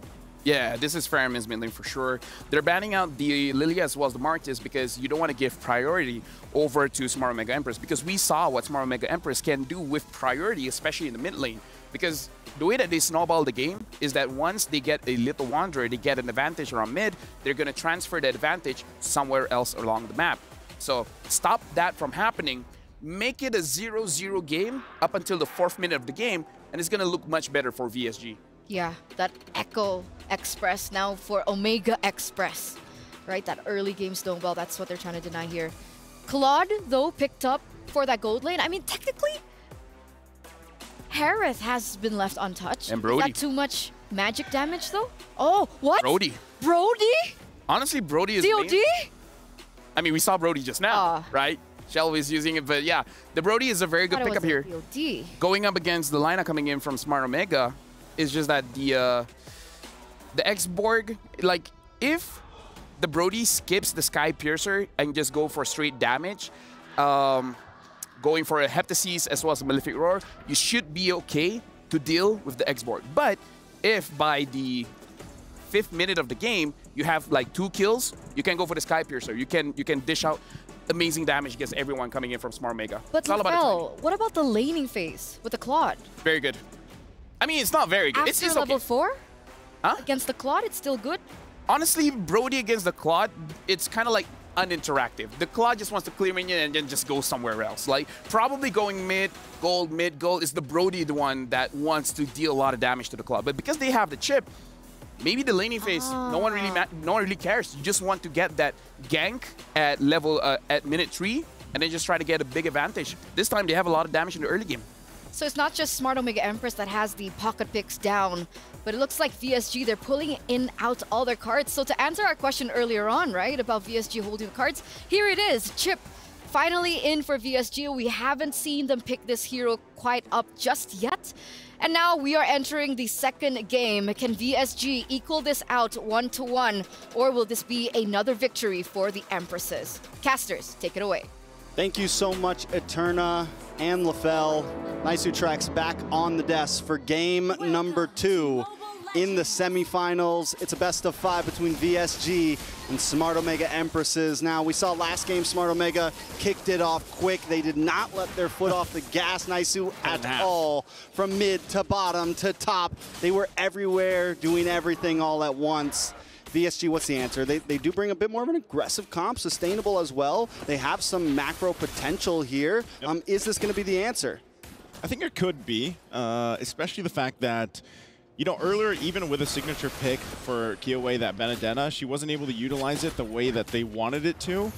Yeah, this is Faramis mid lane for sure. They're banning out the Lilia as well as the Martis because you don't want to give priority over to Smart Omega Empress, because we saw what Smart Omega Empress can do with priority, especially in the mid lane. Because the way that they snowball the game is that once they get a Little Wanderer, they get an advantage around mid, they're going to transfer the advantage somewhere else along the map. So stop that from happening. Make it a 0-0 game up until the 4th minute of the game, and it's going to look much better for VSG. Yeah, that Echo Express now for Omega Express, right? That early game snowball, that's what they're trying to deny here. Claude, though, picked up for that gold lane. I mean, technically, Harith has been left untouched. And Brody. Is that too much magic damage, though? Oh, what? Brody. Brody? Honestly, Brody is... DOD? I mean, we saw Brody just now, right? Shell is using it, but yeah, the Brody is a very good pickup here. DOD. Going up against the lineup coming in from Smart Omega, is just that the X-Borg, like, if the Brody skips the Sky Piercer and just go for straight damage, going for a Heptasis as well as a Malefic Roar, you should be okay to deal with the X-Borg. But if by the 5th minute of the game, you have like 2 kills, you can go for the Sky Piercer. You can dish out amazing damage against everyone coming in from Smart Omega. But Lefel, what about the laning phase with the Claude? Very good. I mean, it's not very good. After it's level okay. 4? Huh? Against the Claude, it's still good? Honestly, Brody against the Claude, it's kind of like uninteractive. The Claude just wants to clear minion and then just go somewhere else. Like, probably going mid, gold, is the Brody the one that wants to deal a lot of damage to the Claude. But because they have the chip, maybe the laning phase, no one really cares. You just want to get that gank at level, at minute 3, and then just try to get a big advantage. This time, they have a lot of damage in the early game. So it's not just Smart Omega Empress that has the pocket picks down, but it looks like VSG, they're pulling in out all their cards. So to answer our question earlier on, right, about VSG holding the cards, here it is. Chip finally in for VSG. We haven't seen them pick this hero quite up just yet. And now we are entering the second game. Can VSG equal this out 1-1, or will this be another victory for the Empresses? Casters, take it away. Thank you so much, Eterna and Lefel. Nice tracks back on the desk for game number 2. in the semifinals. It's a best of 5 between VSG and Smart Omega Empresses. Now, we saw last game Smart Omega kicked it off quick. They did not let their foot off the gas, Naisu, at all. From mid to bottom to top, they were everywhere, doing everything all at once. VSG, what's the answer? They do bring a bit more of an aggressive comp, sustainable as well. They have some macro potential here. Is this going to be the answer? I think it could be, especially the fact that, you know, earlier, even with a signature pick for Kiowe, that Benedetta, she wasn't able to utilize it the way that they wanted it to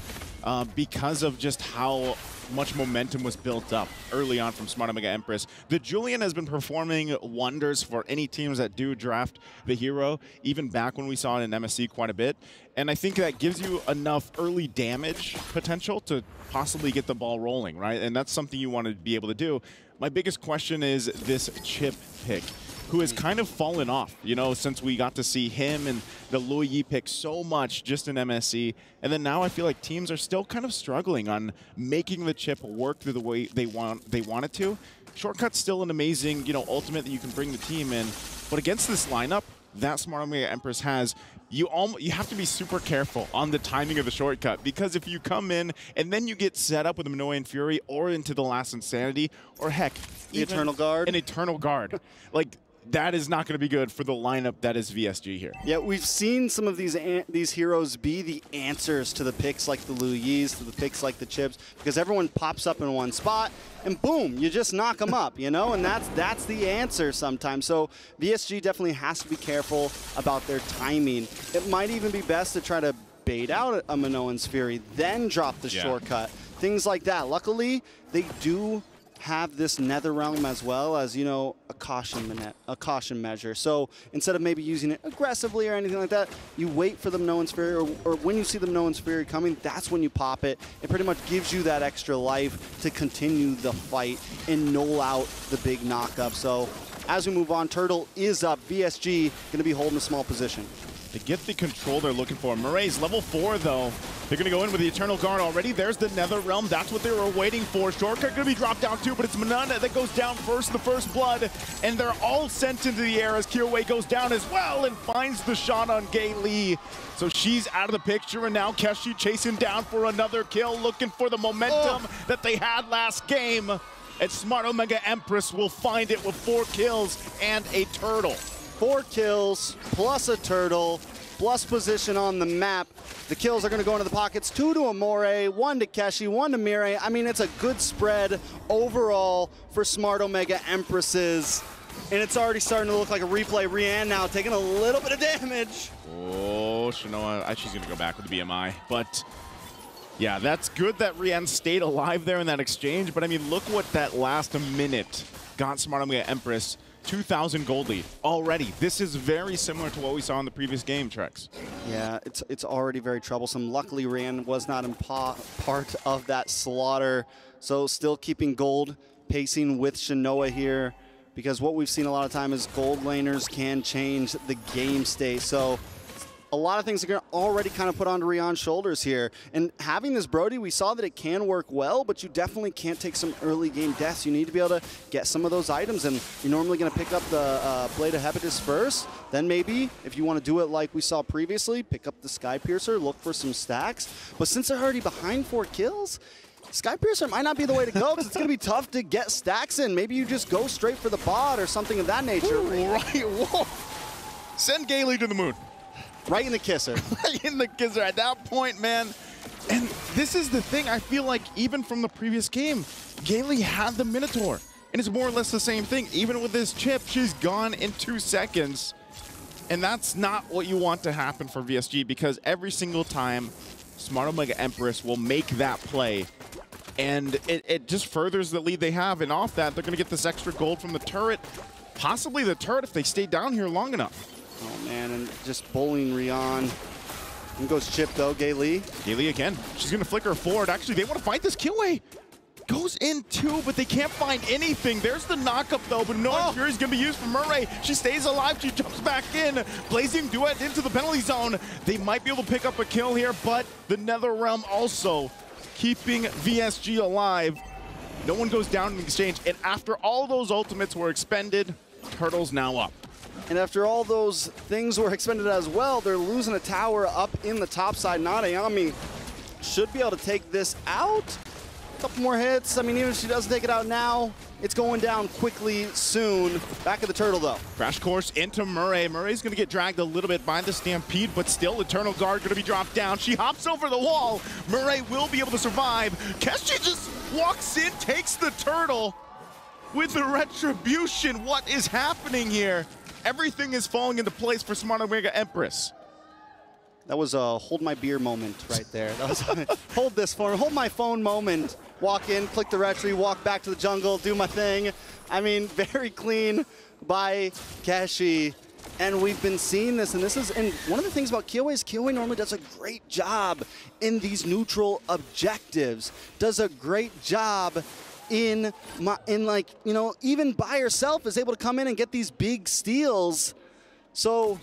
because of just how much momentum was built up early on from Smart Omega Empress. The Julian has been performing wonders for any teams that do draft the hero, even back when we saw it in MSC quite a bit. And I think that gives you enough early damage potential to possibly get the ball rolling, right? And that's something you want to be able to do. My biggest question is this Chip pick, who has kind of fallen off, you know, since we got to see him and the Lui Yi pick so much just in MSC. And then now I feel like teams are still kind of struggling on making the Chip work the way they want it to. Shortcut's still an amazing, you know, ultimate that you can bring the team in. But against this lineup that Smart Omega Empress has, you have to be super careful on the timing of the shortcut, because if you come in and then you get set up with a Minoan Fury or into the Last Insanity, or heck, the Eternal Guard. An Eternal Guard. Like, that is not going to be good for the lineup that is VSG here. Yeah, we've seen some of these heroes be the answers to the picks like the Lui Yis, to the picks like the Chips, because everyone pops up in one spot and boom, you just knock them up, you know, and that's the answer sometimes. So VSG definitely has to be careful about their timing. It might even be best to try to bait out a Minoan's Fury, then drop the shortcut, things like that. Luckily, they do have this Netherrealm as well as, you know, a caution measure. So instead of maybe using it aggressively or anything like that, you wait for the Minoan's Fury, or when you see the Minoan's Fury coming, that's when you pop it. It pretty much gives you that extra life to continue the fight and null out the big knockup. So as we move on, Turtle is up. VSG going to be holding a small position. They get the control they're looking for. Murray's level 4, though. They're going to go in with the Eternal Guard already. There's the Netherrealm. That's what they were waiting for. Shortcut going to be dropped down, too, but it's Manana that goes down first, the first blood. And they're all sent into the air as Kiowe goes down as well and finds the shot on Gay Lee. So she's out of the picture, and now Keshi chasing down for another kill, looking for the momentum that they had last game. And Smart Omega Empress will find it with 4 kills and a turtle. 4 kills plus a turtle plus position on the map. The kills are going to go into the pockets. 2 to Amore, 1 to Keshi, 1 to Mirai. I mean, it's a good spread overall for Smart Omega Empresses. And it's already starting to look like a replay. Rianne now taking a little bit of damage. Oh, Shanoa, she's going to go back with the BMI. But yeah, that's good that Rianne stayed alive there in that exchange. But I mean, look what that last minute got Smart Omega Empress. 2,000 gold lead already. This is very similar to what we saw in the previous game, Trex. Yeah, it's already very troublesome. Luckily, Rianne was not in part of that slaughter, so still keeping gold, pacing with Shanoa here, because what we've seen a lot of time is gold laners can change the game state. So a lot of things are going to already kind of put onto Rianne's shoulders here. And having this Brody, we saw that it can work well, but you definitely can't take some early game deaths. You need to be able to get some of those items, and you're normally going to pick up the Blade of Hepatus first. Then maybe, if you want to do it like we saw previously, pick up the Sky Piercer, look for some stacks. But since they're already behind 4 kills, Sky Piercer might not be the way to go, because it's going to be tough to get stacks in. Maybe you just go straight for the bot or something of that nature. Ooh, right, whoa. Send Gailey to the moon. Right in the kisser. Right in the kisser at that point, man. And this is the thing, I feel like even from the previous game, Gailey had the Minotaur. And it's more or less the same thing. Even with this chip, she's gone in 2 seconds. And that's not what you want to happen for VSG, because every single time, Smart Omega Empress will make that play. And it just furthers the lead they have. And off that, they're going to get this extra gold from the turret. Possibly the turret if they stay down here long enough. Oh, man, and just bullying Rianne. And goes Chip, though, Gay Lee. Gay Lee again. She's going to flicker forward. Actually, they want to fight this Killway. Goes in 2, but they can't find anything. There's the knockup, though, but no Fury is going to be used for Murray. She stays alive. She jumps back in. Blazing Duet into the penalty zone. They might be able to pick up a kill here, but the Netherrealm also keeping VSG alive. No one goes down in exchange, and after all those ultimates were expended, Turtle's now up. And after all those things were expended as well, they're losing a tower up in the top side. Nadayami should be able to take this out. A couple more hits. I mean, even if she doesn't take it out now, it's going down quickly soon. Back at the turtle, though. Crash course into Murray. Murray's going to get dragged a little bit by the Stampede, but still Eternal Guard going to be dropped down. She hops over the wall. Murray will be able to survive. Keshi just walks in, takes the turtle with the retribution. What is happening here? Everything is falling into place for Smart Omega Empress. That was a hold my beer moment right there. That was hold this phone, hold my phone moment. Walk in, click the retry, walk back to the jungle, do my thing. I mean, very clean by Keshi. And we've been seeing this, and one of the things about Kyoei is Kyoei normally does a great job in these neutral objectives. Does a great job in like, you know, even by herself is able to come in and get these big steals. So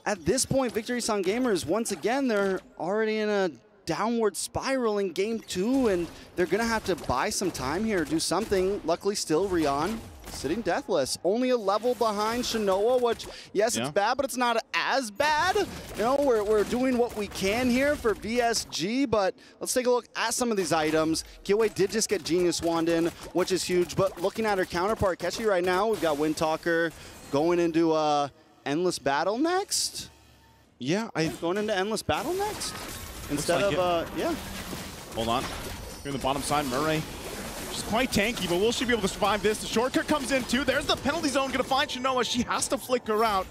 at this point, Victory Sound Gamers, once again, they're already in a downward spiral in game 2, and they're gonna have to buy some time here, do something. Luckily, still Rion sitting deathless. Only a level behind Shinoa, which, yes, it's bad, but it's not as bad. You know, we're doing what we can here for VSG, but let's take a look at some of these items. Kyoei did just get Genius Wand in, which is huge, but looking at her counterpart, Keshi right now, we've got Windtalker going into Endless Battle next. Yeah, going into Endless Battle next instead of yeah. Hold on. Here on the bottom side, Murray. She's quite tanky, but will she be able to survive this? The shortcut comes in too. There's the penalty zone, gonna find Shinoa. She has to flicker out.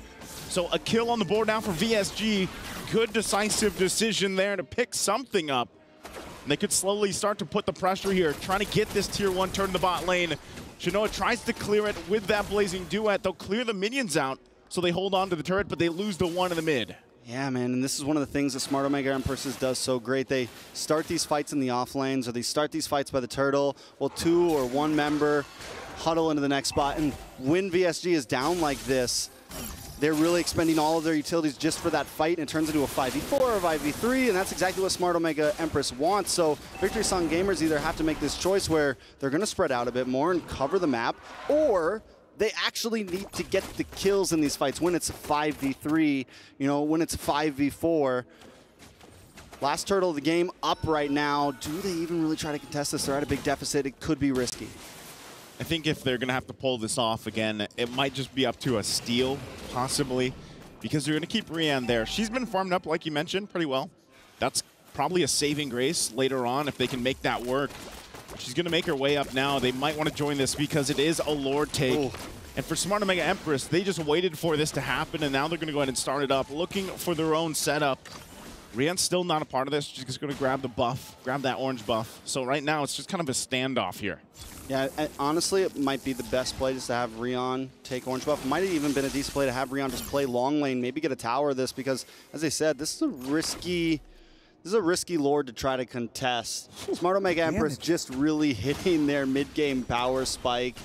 So a kill on the board now for VSG. Good decisive decision there to pick something up. And they could slowly start to put the pressure here, trying to get this tier 1 turn in the bot lane. Shinoa tries to clear it with that Blazing Duet. They'll clear the minions out, so they hold on to the turret, but they lose the one in the mid. Yeah, man, and this is one of the things that Smart Omega Empresses does so great. They start these fights in the off lanes, or they start these fights by the turtle. Well, 2 or 1 member huddle into the next spot, and when VSG is down like this, they're really expending all of their utilities just for that fight, and it turns into a 5v4 or 5v3, and that's exactly what Smart Omega Empress wants. So Victory Song Gamers either have to make this choice where they're going to spread out a bit more and cover the map, or they actually need to get the kills in these fights when it's 5v3, you know, when it's 5v4. Last turtle of the game up right now. Do they even really try to contest this? They're at a big deficit. It could be risky. I think if they're going to have to pull this off again, it might just be up to a steal, possibly, because they're going to keep Rian there. She's been farmed up, like you mentioned, pretty well. That's probably a saving grace later on if they can make that work. She's going to make her way up now. They might want to join this because it is a Lord take. Ooh. And for Smart Omega Empress, they just waited for this to happen, and now they're going to go ahead and start it up, looking for their own setup. Rian's still not a part of this. She's just going to grab the buff, grab that orange buff. So right now, it's just kind of a standoff here. Yeah, honestly, it might be the best play just to have Rion take orange buff. It might have even been a decent play to have Rion just play long lane, maybe get a tower of this, because, as I said, this is a risky Lord to try to contest. Smart Omega Empress just really hitting their mid-game power spike.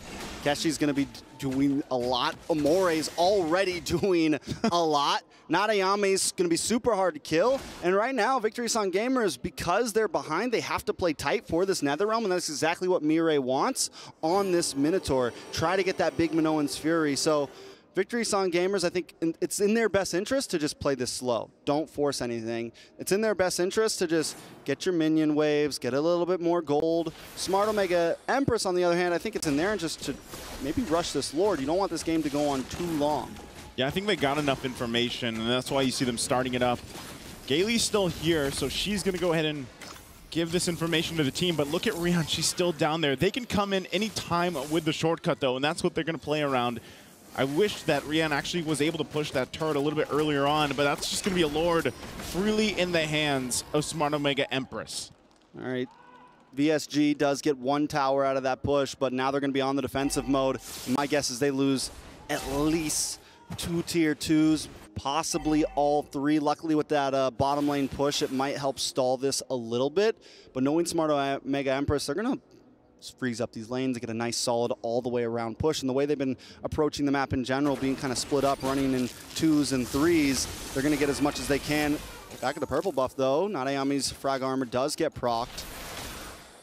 Keshi's going to be doing a lot. Amore's already doing a lot. Nadayame's going to be super hard to kill. And right now, Victory Song Gamers, because they're behind, they have to play tight for this Netherrealm, and that's exactly what Mirai wants on this Minotaur. Try to get that big Minoan's Fury. So Victory Song Gamers, I think it's in their best interest to just play this slow. Don't force anything. It's in their best interest to just get your minion waves, get a little bit more gold. Smart Omega Empress, on the other hand, I think it's in their interest to maybe rush this Lord. You don't want this game to go on too long. Yeah, I think they got enough information, and that's why you see them starting it up. Gailey's still here, so she's going to go ahead and give this information to the team, but look at Rion. She's still down there. They can come in any time with the shortcut, though, and that's what they're going to play around. I wish that Rian actually was able to push that turret a little bit earlier on, but that's just going to be a Lord freely in the hands of Smart Omega Empress. All right. VSG does get 1 tower out of that push, but now they're going to be on the defensive mode. My guess is they lose at least 2 tier 2s, possibly all 3. Luckily, with that bottom lane push, it might help stall this a little bit. But knowing Smart Omega Empress, they're going to freeze up these lanes to get a nice solid all the way around push. And the way they've been approaching the map in general, being kind of split up, running in 2s and 3s, they're going to get as much as they can. Back at the purple buff, though. Nadayame's frag armor does get procced.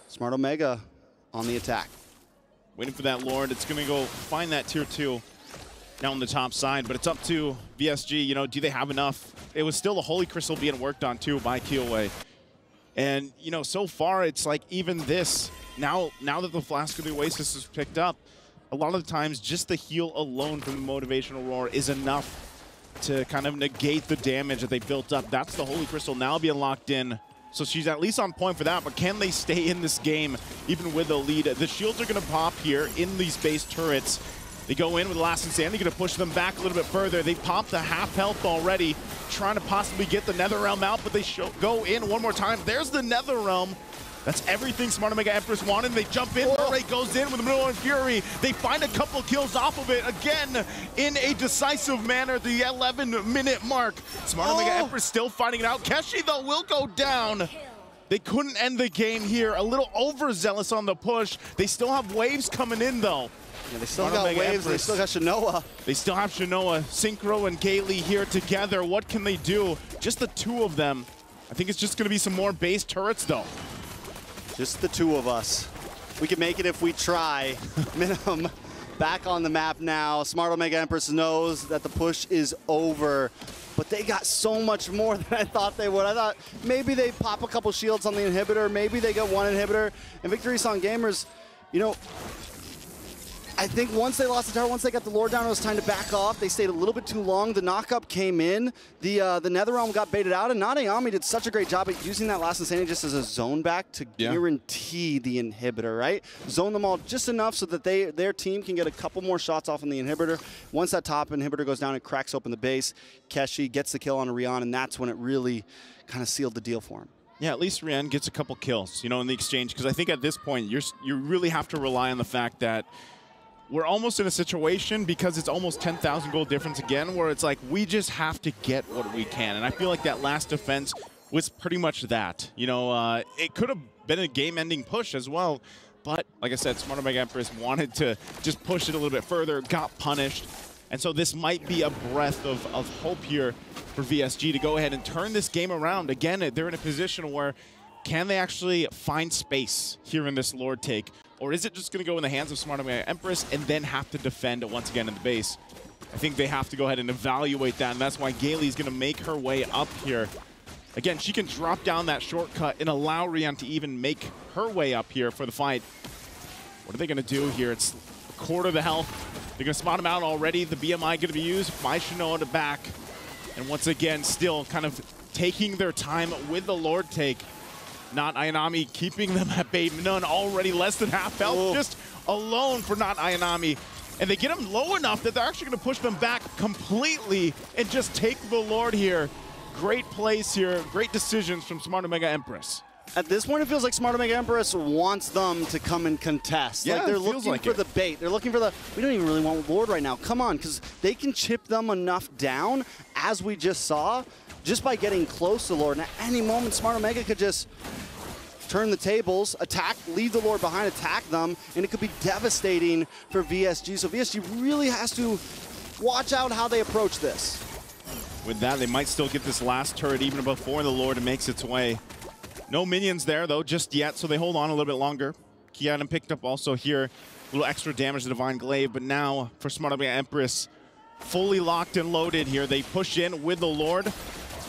Smart Omega on the attack. Waiting for that Lord. It's going to go find that tier 2. now on the top side, but it's up to VSG. You know, do they have enough? It was still the Holy Crystal being worked on too by Killway. And, you know, so far it's like even this, now that the Flask of the Oasis is picked up, a lot of the times just the heal alone from the Motivational Roar is enough to kind of negate the damage that they built up. That's the Holy Crystal now being locked in. So she's at least on point for that, but can they stay in this game even with a lead? The shields are going to pop here in these base turrets. They go in with Last Insanity, going to push them back a little bit further. They pop the half health already, trying to possibly get the Nether Realm out, but they go in one more time. There's the Nether Realm. That's everything Smart Omega Empress wanted. They jump in, Ray goes in with the Middle Fury. They find a couple kills off of it, again, in a decisive manner at the 11-minute mark. Smart Omega Empress still fighting it out. Keshi, though, will go down. They couldn't end the game here. A little overzealous on the push. They still have waves coming in, though. Yeah, they still got waves, they still got Shinoa. They still have Shinoa, Synchro and Gaily here together. What can they do? Just the two of them. I think it's just going to be some more base turrets, though. Just the two of us. We can make it if we try. Minimum back on the map now. Smart Omega Empress knows that the push is over, but they got so much more than I thought they would. I thought maybe they pop a couple shields on the inhibitor, maybe they get one inhibitor. And Victory Song Gamers, you know, I think once they lost the tower, once they got the lore down, it was time to back off. They stayed a little bit too long. The knockup came in. The Nether Realm got baited out, and Nadayami did such a great job at using that Last Insanity just as a zone back to guarantee the inhibitor, right? Zone them all just enough so that their team can get a couple more shots off on the inhibitor. Once that top inhibitor goes down, it cracks open the base. Keshi gets the kill on Rian, and that's when it really kind of sealed the deal for him. Yeah, at least Rian gets a couple kills, you know, in the exchange, because I think at this point, you really have to rely on the fact that we're almost in a situation, because it's almost 10,000 gold difference again, where it's like we just have to get what we can. And I feel like that last defense was pretty much that. You know, it could have been a game-ending push as well. But like I said, Smart Omega Empress wanted to just push it a little bit further, got punished. And so this might be a breath of hope here for VSG to go ahead and turn this game around. Again, they're in a position where can they actually find space here in this Lord take? Or is it just going to go in the hands of Smart Omega Empress and then have to defend it once again in the base? I think they have to go ahead and evaluate that, and that's why Gaily's going to make her way up here. Again, she can drop down that shortcut and allow Rian to even make her way up here for the fight. What are they going to do here? It's a quarter of the health. They're going to spot him out already. The BMI going to be used by Shinoa to back. And once again, still kind of taking their time with the Lord take. Not Ayanami keeping them at bay. None already less than half health, just alone for Not Ayanami. And they get him low enough that they're actually going to push them back completely and just take the Lord here. Great plays here, great decisions from Smart Omega Empress. At this point, it feels like Smart Omega Empress wants them to come and contest. Yeah, like they're looking for the bait. They're looking for the, we don't even really want Lord right now. Come on, because they can chip them enough down, as we just saw, just by getting close to Lord. And at any moment, Smart Omega could just turn the tables, attack, leave the Lord behind, attack them, and it could be devastating for VSG. So VSG really has to watch out how they approach this. With that, they might still get this last turret even before the Lord makes its way. No minions there, though, just yet, so they hold on a little bit longer. Kiadam picked up also here a little extra damage to Divine Glaive, but now for Smart Omega Empress, fully locked and loaded here. They push in with the Lord.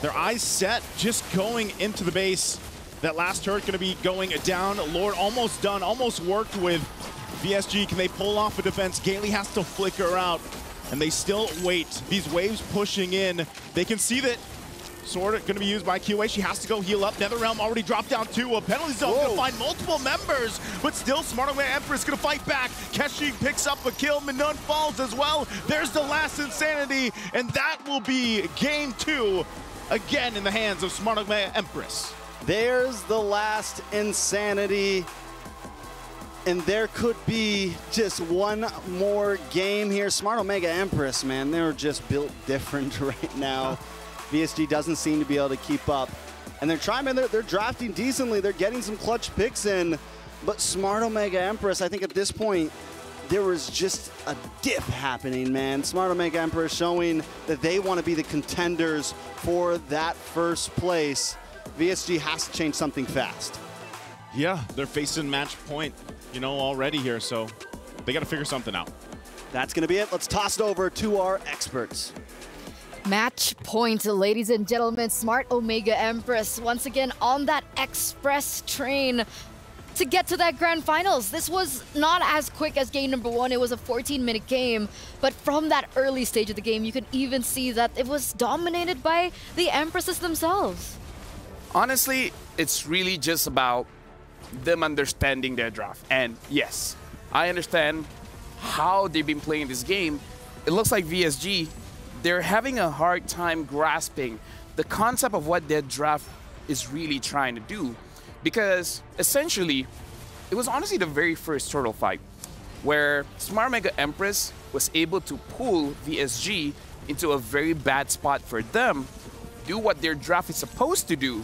Their eyes set, just going into the base. That last turret going to be going down. Lord almost done, almost worked with VSG. Can they pull off a defense? Gaily has to flicker out, and they still wait. These waves pushing in. They can see that Sword going to be used by QA. She has to go heal up. NetherRealm already dropped down too. A penalty zone going to find multiple members, but still Smart Omega Empress going to fight back. Keshi picks up a kill. Minun falls as well. There's the last Insanity, and that will be game 2 again in the hands of Smart Omega Empress. There's the last Insanity. And there could be just one more game here. Smart Omega Empress, man, they're just built different right now. VSG doesn't seem to be able to keep up. And they're trying, man, they're drafting decently. They're getting some clutch picks in. But Smart Omega Empress, I think at this point, there was just a dip happening, man. Smart Omega Empress showing that they want to be the contenders for that first place. VSG has to change something fast. Yeah, they're facing match point, you know, already here, so they got to figure something out. That's going to be it. Let's toss it over to our experts. Match point, ladies and gentlemen. Smart Omega Empress once again on that express train to get to that grand finals. This was not as quick as game number 1. It was a 14-minute game, but from that early stage of the game, you can even see that it was dominated by the Empresses themselves. Honestly, it's really just about them understanding their draft. And yes, I understand how they've been playing this game. It looks like VSG, they're having a hard time grasping the concept of what their draft is really trying to do. Because essentially, it was honestly the very first turtle fight where Smart Mega Empress was able to pull VSG into a very bad spot for them, do what their draft is supposed to do,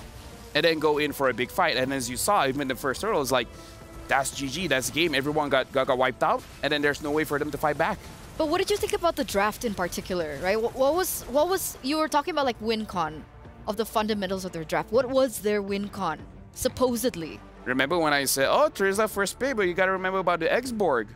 and then go in for a big fight. And as you saw, even the first turtle was like, that's GG, that's game. Everyone got wiped out, and then there's no way for them to fight back. But what did you think about the draft in particular, right? What was you were talking about, like, win con of the fundamentals of their draft. What was their win con, supposedly? Remember when I said, oh, Terizla first pick, but you got to remember about the X-Borg.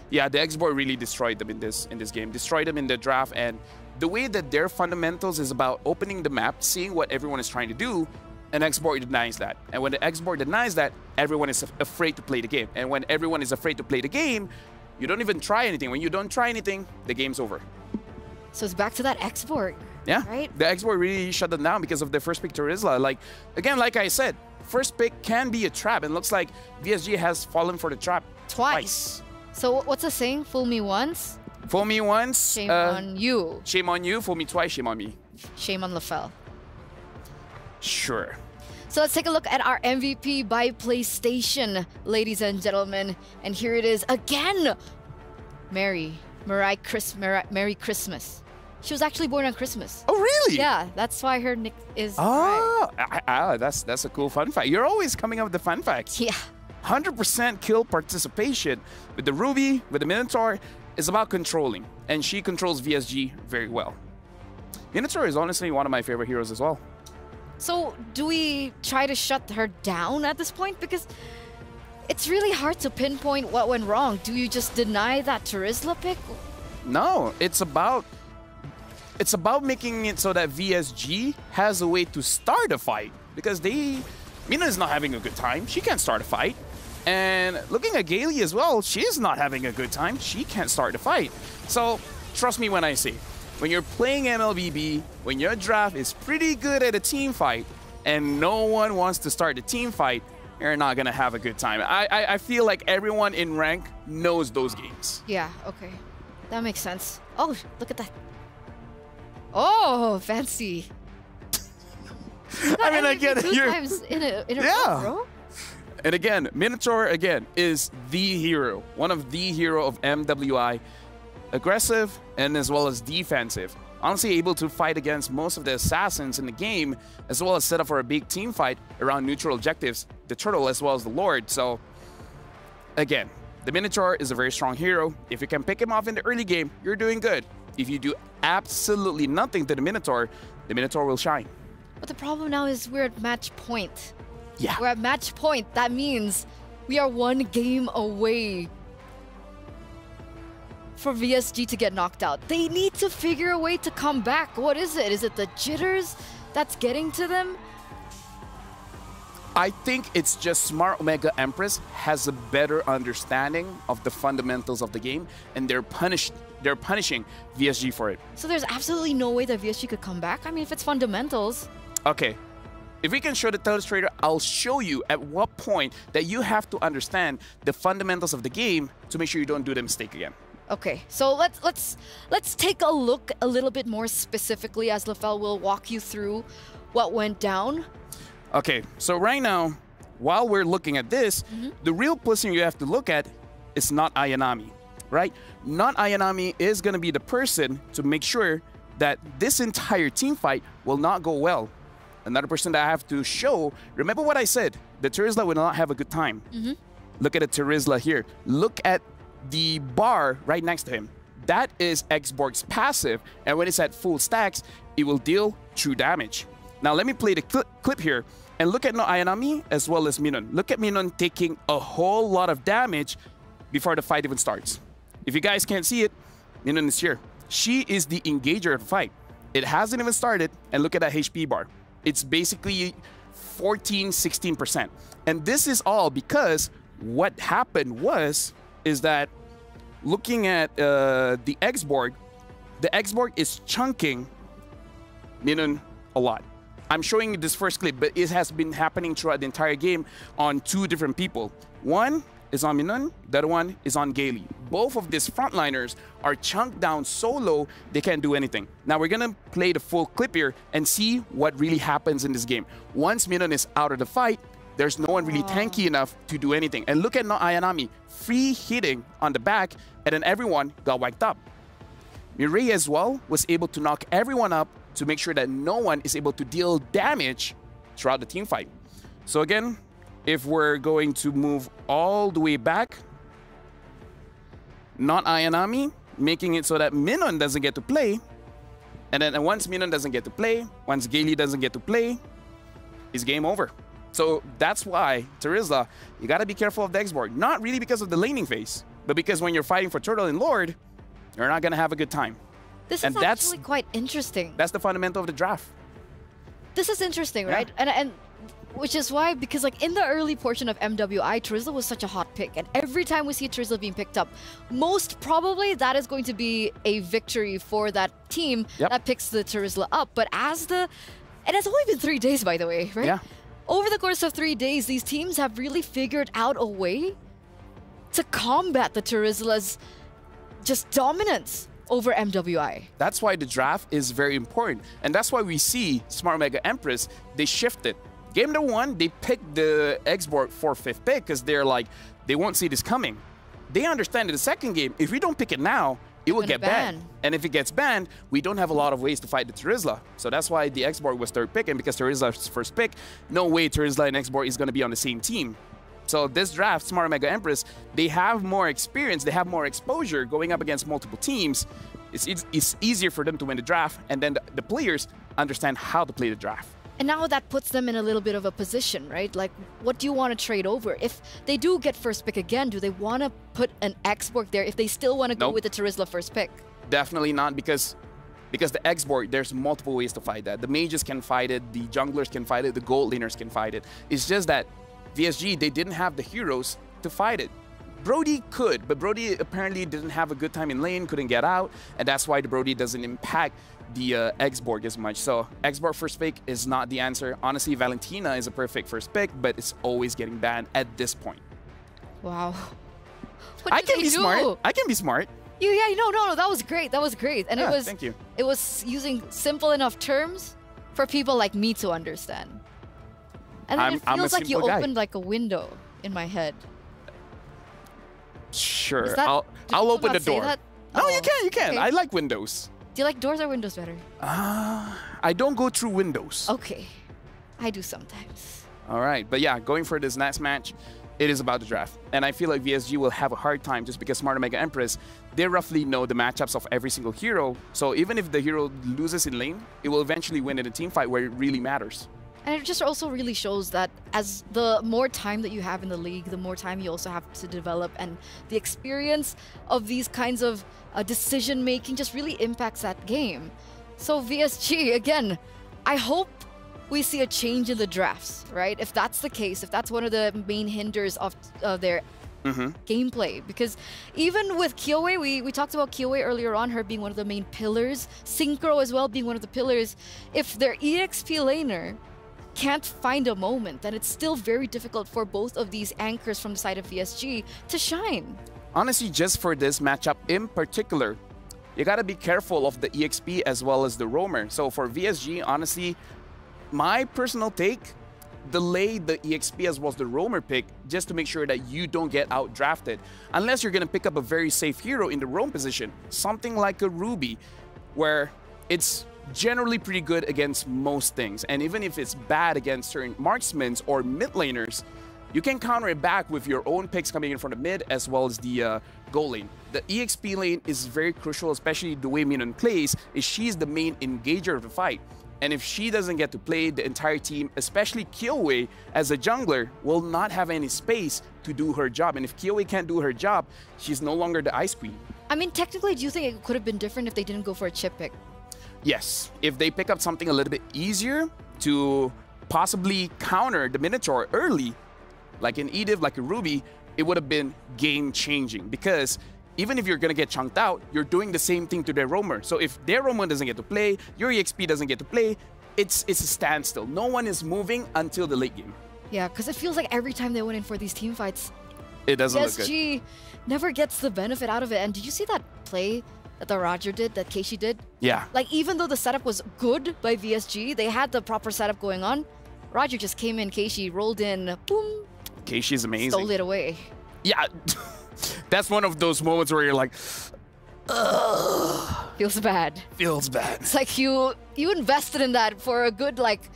Yeah, the X-Borg really destroyed them in this game, destroyed them in the draft, and the way that their fundamentals is about opening the map, seeing what everyone is trying to do, and X-Borg denies that. And when the X-Borg denies that, everyone is afraid to play the game. And when everyone is afraid to play the game, you don't even try anything. When you don't try anything, the game's over. So it's back to that X-Borg. Yeah, right? The X-Borg really shut them down because of their first pick, Terizla. Like, again, like I said, first pick can be a trap, and looks like VSG has fallen for the trap twice. So what's the saying? Fool me once? Fool me once. Shame on you. Shame on you. Fool me twice. Shame on me. Shame on LaFell. Sure. So let's take a look at our MVP by PlayStation, ladies and gentlemen. And here it is again. Merry Christmas. She was actually born on Christmas. Oh, really? Yeah, that's why her nick is. Oh, that's a cool fun fact. You're always coming up with the fun facts. Yeah. 100% kill participation with the Ruby, with the Minotaur, is about controlling. And she controls VSG very well. Minotaur is honestly one of my favorite heroes as well. So do we try to shut her down at this point? Because it's really hard to pinpoint what went wrong. Do you just deny that Terizla pick? No, it's about making it so that VSG has a way to start a fight. Because Mina is not having a good time. She can't start a fight. And looking at Gailey as well, she's not having a good time. She can't start a fight. So trust me when I say, when you're playing MLBB, when your draft is pretty good at a team fight and no one wants to start a team fight, you're not going to have a good time. I feel like everyone in rank knows those games. Yeah, okay. That makes sense. Oh, look at that. Oh, fancy. I mean, again, two times in a row, bro. And again, Minotaur, again, is the hero. One of the hero of MWI. Aggressive and as well as defensive. Honestly, able to fight against most of the assassins in the game, as well as set up for a big team fight around neutral objectives, the Turtle as well as the Lord. So, again, the Minotaur is a very strong hero. If you can pick him off in the early game, you're doing good. If you do absolutely nothing to the Minotaur will shine. But the problem now is we're at match point. Yeah. We're at match point. That means we are one game away for VSG to get knocked out. They need to figure a way to come back. What is it? Is it the jitters that's getting to them? I think it's just Smart Omega Empress has a better understanding of the fundamentals of the game, and they're punishing VSG for it. So there's absolutely no way that VSG could come back? I mean, if it's fundamentals. Okay. If we can show the Telestrator, I'll show you at what point that you have to understand the fundamentals of the game to make sure you don't do the mistake again. Okay, so let's take a look a little bit more specifically as LaFell will walk you through what went down. Okay, so right now, while we're looking at this, the real person you have to look at is not Ayanami, right? Not Ayanami is going to be the person to make sure that this entire team fight will not go well. Another person that I have to show, remember what I said, the Terizla will not have a good time. Look at the Terizla here. Look at the bar right next to him. That is X-Borg's passive, and when it's at full stacks, it will deal true damage. Now let me play the clip here, and look at Ayanami as well as Minon. Look at Minon taking a whole lot of damage before the fight even starts. If you guys can't see it, Minun is here. She is the engager of the fight. It hasn't even started, and look at that HP bar. It's basically 14, 16%. And this is all because what happened is that looking at the X-Borg, the X-Borg is chunking Minun a lot. I'm showing you this first clip, but it has been happening throughout the entire game on two different people. One is on Minun, the other one is on Gailey. Both of these frontliners are chunked down so low, they can't do anything. Now we're gonna play the full clip here and see what really happens in this game. Once Minun is out of the fight, there's no one really tanky enough to do anything. And look at Ayanami, free hitting on the back, and then everyone got wiped up. Mireille as well was able to knock everyone up to make sure that no one is able to deal damage throughout the team fight. So again, if we're going to move all the way back, not Ayanami, making it so that Minun doesn't get to play. And then once Minun doesn't get to play, once Gailey doesn't get to play, it's game over. So that's why, Terizla, you gotta be careful of the X-Borg. Not really because of the laning phase, but because when you're fighting for Turtle and Lord, you're not gonna have a good time. This is actually quite interesting. That's the fundamental of the draft. This is interesting, right? And which is why, because like in the early portion of MWI, Terizla was such a hot pick. And every time we see Terizla being picked up, most probably that is going to be a victory for that team that picks the Terizla up. But and it's only been 3 days, by the way, right? Yeah. Over the course of 3 days, these teams have really figured out a way to combat the Terizla's just dominance over MWI. That's why the draft is very important. And that's why we see Smart Mega Empress, they shifted. Game number 1, they picked the X-Borg for 5th pick because they're like, they won't see this coming. They understand in the second game, if we don't pick it now, it will get banned. And if it gets banned, we don't have a lot of ways to fight the Terizla. So that's why the X-Borg was 3rd pick, and because Terizla's 1st pick, no way Terizla and X-Borg is going to be on the same team. So this draft, Smart Mega Empress, they have more experience, they have more exposure going up against multiple teams. It's easier for them to win the draft, and then the players understand how to play the draft. And now that puts them in a little bit of a position, right? Like, what do you want to trade over? If they do get 1st pick again, do they want to put an X-Borg there if they still want to go with the Terizla 1st pick? Definitely not, because the X-Borg, there's multiple ways to fight that. The mages can fight it, the junglers can fight it, the gold laners can fight it. It's just that VSG, they didn't have the heroes to fight it. Brody could, but Brody apparently didn't have a good time in lane, couldn't get out, and that's why the Brody doesn't impact the X-Borg as much. So X-Borg 1st pick is not the answer. Honestly, Valentina is a perfect 1st pick, but it's always getting banned at this point. Wow. I can be smart. I can be smart. No, that was great. That was great. And thank you. It was using simple enough terms for people like me to understand. And then it feels like you opened like a window in my head. Sure, I'll open the door. No, you can. Okay. I like windows. Do you like doors or windows better? I don't go through windows. Okay, I do sometimes. All right, but yeah, going for this next match, it is about the draft. And I feel like VSG will have a hard time just because Smart Mega Empress, they roughly know the matchups of every single hero. So even if the hero loses in lane, it will eventually win in a team fight where it really matters. And it just also really shows that as the more time that you have in the league, the more time you also have to develop, and the experience of these kinds of decision-making just really impacts that game. So VSG, again, I hope we see a change in the drafts, right? If that's the case, if that's one of the main hinders of their gameplay. Because even with Kyoe, we talked about Kyoe earlier on, her being one of the main pillars, Synchro as well being one of the pillars. If their EXP laner can't find a moment, then it's still very difficult for both of these anchors from the side of VSG to shine. Honestly, just for this matchup in particular, you gotta be careful of the EXP as well as the roamer. So for VSG, honestly, my personal take, delay the EXP as well as the roamer pick just to make sure that you don't get out drafted. Unless you're gonna pick up a very safe hero in the roam position, something like a Ruby, where it's generally pretty good against most things. And even if it's bad against certain marksmen or mid laners, you can counter it back with your own picks coming in from the mid as well as the goal lane. The EXP lane is very crucial, especially the way Minun plays, is she's the main engager of the fight. And if she doesn't get to play, the entire team, especially Kyoei as a jungler, will not have any space to do her job. And if Kyoei can't do her job, she's no longer the Ice Queen. I mean, technically, do you think it could have been different if they didn't go for a chip pick? Yes, if they pick up something a little bit easier to possibly counter the Minotaur early, like an Edith, like a Ruby, it would have been game-changing. Because even if you're going to get chunked out, you're doing the same thing to their roamer. So if their roamer doesn't get to play, your EXP doesn't get to play, it's a standstill. No one is moving until the late game. Yeah, because it feels like every time they went in for these team fights, it doesn't look good. PSG never gets the benefit out of it. And did you see that play that the Roger did, that Keishi did? Yeah. Like, even though the setup was good by VSG, they had the proper setup going on. Roger just came in, Keishi rolled in, boom. Keishi's amazing. Stole it away. Yeah. That's one of those moments where you're like, ugh. Feels bad. Feels bad. It's like you invested in that for a good, like,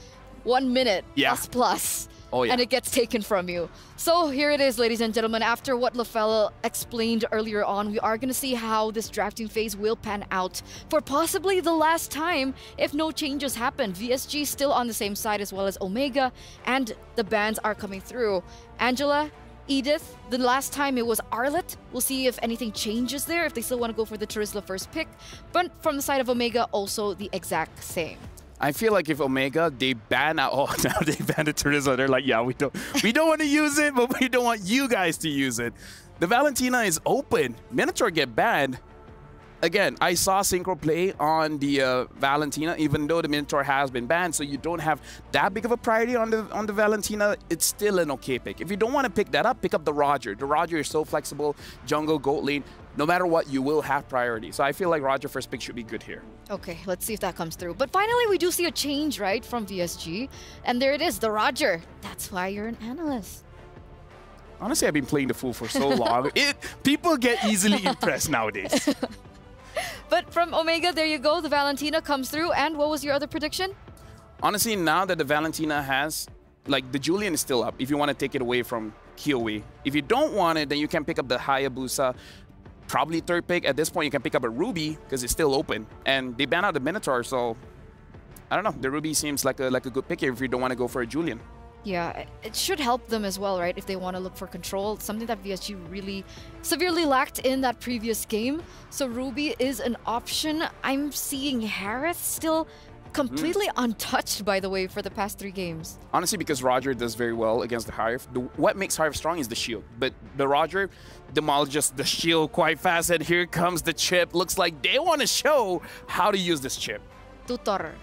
1 minute plus. Oh, yeah. And it gets taken from you. So here it is, ladies and gentlemen. After what LaFell explained earlier on, we are going to see how this drafting phase will pan out for possibly the last time if no changes happen. VSG still on the same side as well as Omega, and the bans are coming through. Angela, Edith, the last time it was Arlet. We'll see if anything changes there, if they still want to go for the Terizla first pick. But from the side of Omega, also the exact same. I feel like if Omega, they ban out, oh, now they banned the Terizla. They're like, yeah, we don't want to use it, but we don't want you guys to use it. The Valentina is open. Minotaur get banned. Again, I saw Synchro play on the Valentina, even though the Minotaur has been banned, so you don't have that big of a priority on the Valentina. It's still an okay pick. If you don't want to pick that up, pick up the Roger. The Roger is so flexible, jungle, goat lane. No matter what, you will have priority. So I feel like Roger first pick should be good here. Okay, let's see if that comes through. But finally, we do see a change, right, from VSG. And there it is, the Roger. That's why you're an analyst. Honestly, I've been playing the Fool for so long. People get easily impressed nowadays. But from Omega, there you go. The Valentina comes through. And what was your other prediction? Honestly, now that the Valentina has, like, the Julian is still up if you want to take it away from Kyoei. If you don't want it, then you can pick up the Hayabusa. Probably third pick. At this point, you can pick up a Ruby because it's still open. And they ban out the Minotaur, so I don't know. The Ruby seems like a good pick here if you don't want to go for a Julian. Yeah, it should help them as well, right? If they want to look for control, something that VSG really severely lacked in that previous game. So Ruby is an option. I'm seeing Harith still completely untouched, by the way, for the past 3 games. Honestly, because Roger does very well against the Harith. What makes Harith strong is the shield. But the Roger demolishes the shield quite fast, and here comes the chip. Looks like they want to show how to use this chip. Tutor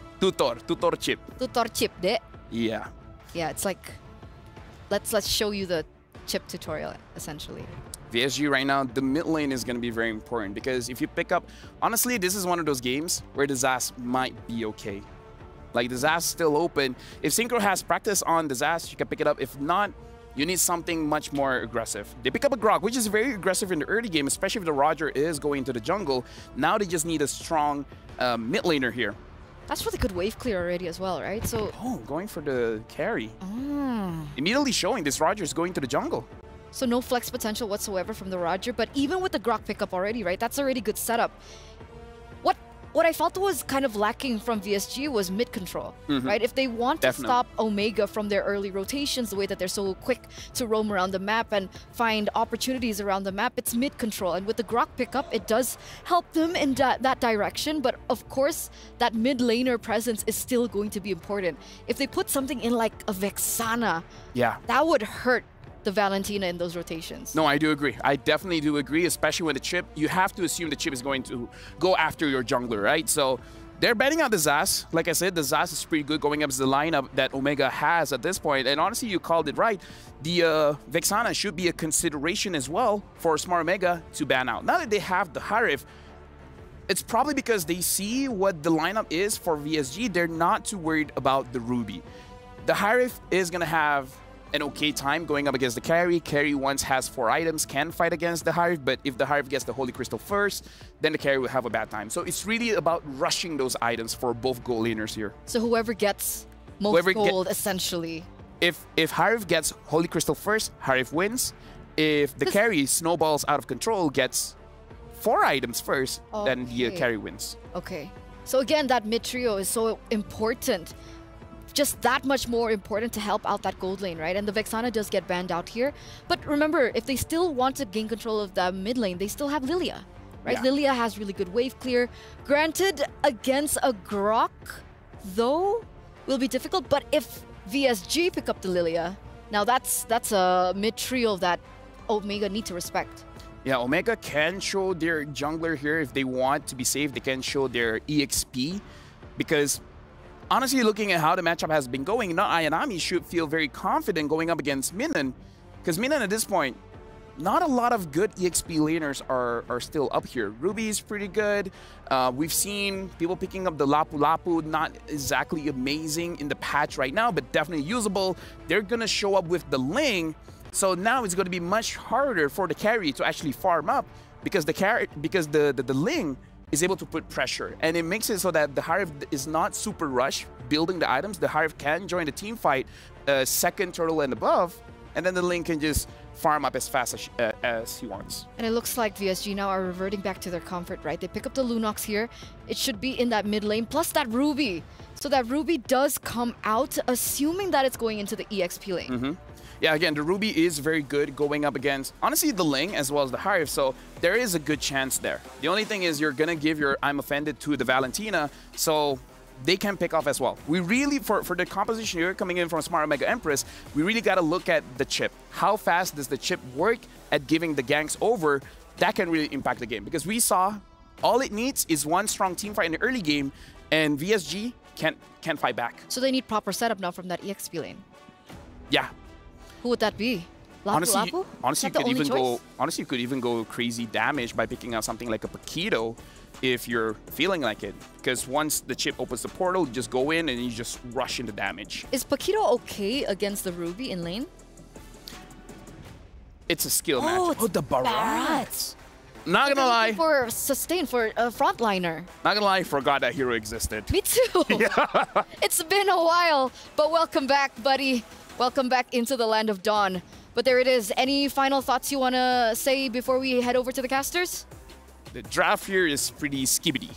chip. Tutor chip, de. Yeah. Yeah, it's like, let's show you the chip tutorial, essentially. VSG right now, the mid lane is going to be very important because if you pick up, honestly, this is one of those games where the Zas might be okay. Like, the Zas is still open. If Synchro has practice on the Zas, you can pick it up. If not, you need something much more aggressive. They pick up a Grok, which is very aggressive in the early game, especially if the Roger is going to the jungle. Now they just need a strong mid laner here. That's really good wave clear already as well, right? So going for the carry. Immediately showing this Roger is going to the jungle. So no flex potential whatsoever from the Roger, but even with the Grok pickup already, right? That's already good setup. What I felt was kind of lacking from VSG was mid control, right? If they want to stop Omega from their early rotations, the way that they're so quick to roam around the map and find opportunities around the map, it's mid control. And with the Grok pickup, it does help them in that direction. But of course, that mid laner presence is still going to be important. If they put something in like a Vexana, that would hurt the Valentina in those rotations. No, I do agree. I definitely do agree, especially when the chip, you have to assume the chip is going to go after your jungler, right? So they're betting out the Zas. Like I said, the Zas is pretty good going up to the lineup that Omega has at this point. And honestly, you called it right. The Vexana should be a consideration as well for Smart Omega to ban out. Now that they have the Harith, it's probably because they see what the lineup is for VSG. They're not too worried about the Ruby. The Harith is going to have an okay time going up against the carry. Carry once has 4 items, can fight against the Harith, but if the Harith gets the Holy Crystal first, then the carry will have a bad time. So it's really about rushing those items for both gold laners here. So whoever gets most gold, essentially. If Harith gets Holy Crystal first, Harith wins. If the carry snowballs out of control, gets 4 items first, then the carry wins. Okay. So again, that mid trio is so important. Just that much more important to help out that gold lane, right? And the Vexana does get banned out here. But remember, if they still want to gain control of the mid lane, they still have Lilia, right? Yeah. Lilia has really good wave clear. Granted, against a Grok, though, will be difficult. But if VSG pick up the Lilia, now that's a mid trio that Omega need to respect. Yeah, Omega can show their jungler here if they want to be safe. They can show their EXP because honestly, looking at how the matchup has been going, Ayanami should feel very confident going up against Minan because Minan at this point, not a lot of good EXP laners are still up here. Ruby is pretty good. We've seen people picking up the Lapu Lapu, not exactly amazing in the patch right now, but definitely usable. They're going to show up with the Ling. So now it's going to be much harder for the carry to actually farm up because the Ling is able to put pressure, and it makes it so that the Harif is not super rush building the items. The Harif can join the team fight, second turtle and above, and then the Ling can just farm up as fast as he wants. And it looks like VSG now are reverting back to their comfort, right? They pick up the Lunox here. It should be in that mid lane, plus that Ruby. So that Ruby does come out, assuming that it's going into the EXP lane. Mm-hmm. Yeah, again, the Ruby is very good going up against, honestly, the Ling as well as the Harif, so there is a good chance there. The only thing is you're going to give your I'm Offended to the Valentina, so they can pick off as well. We really, for the composition here coming in from Smart Omega Empress, we really got to look at the chip. How fast does the chip work at giving the ganks over? That can really impact the game, because we saw all it needs is one strong team fight in the early game, and VSG can't fight back. So they need proper setup now from that EXP lane. Yeah. Who would that be? Lapu? Honestly, you could even go crazy damage by picking out something like a Paquito if you're feeling like it. Because once the chip opens the portal, you just go in and you just rush into damage. Is Paquito okay against the Ruby in lane? It's a skill match. Oh, the Barats. Not gonna lie. For sustain, for a frontliner. Not gonna lie, I forgot that hero existed. Me too. Yeah. It's been a while, but welcome back, buddy. Welcome back into the land of dawn. But there it is. Any final thoughts you want to say before we head over to the casters? The draft here is pretty skibbity.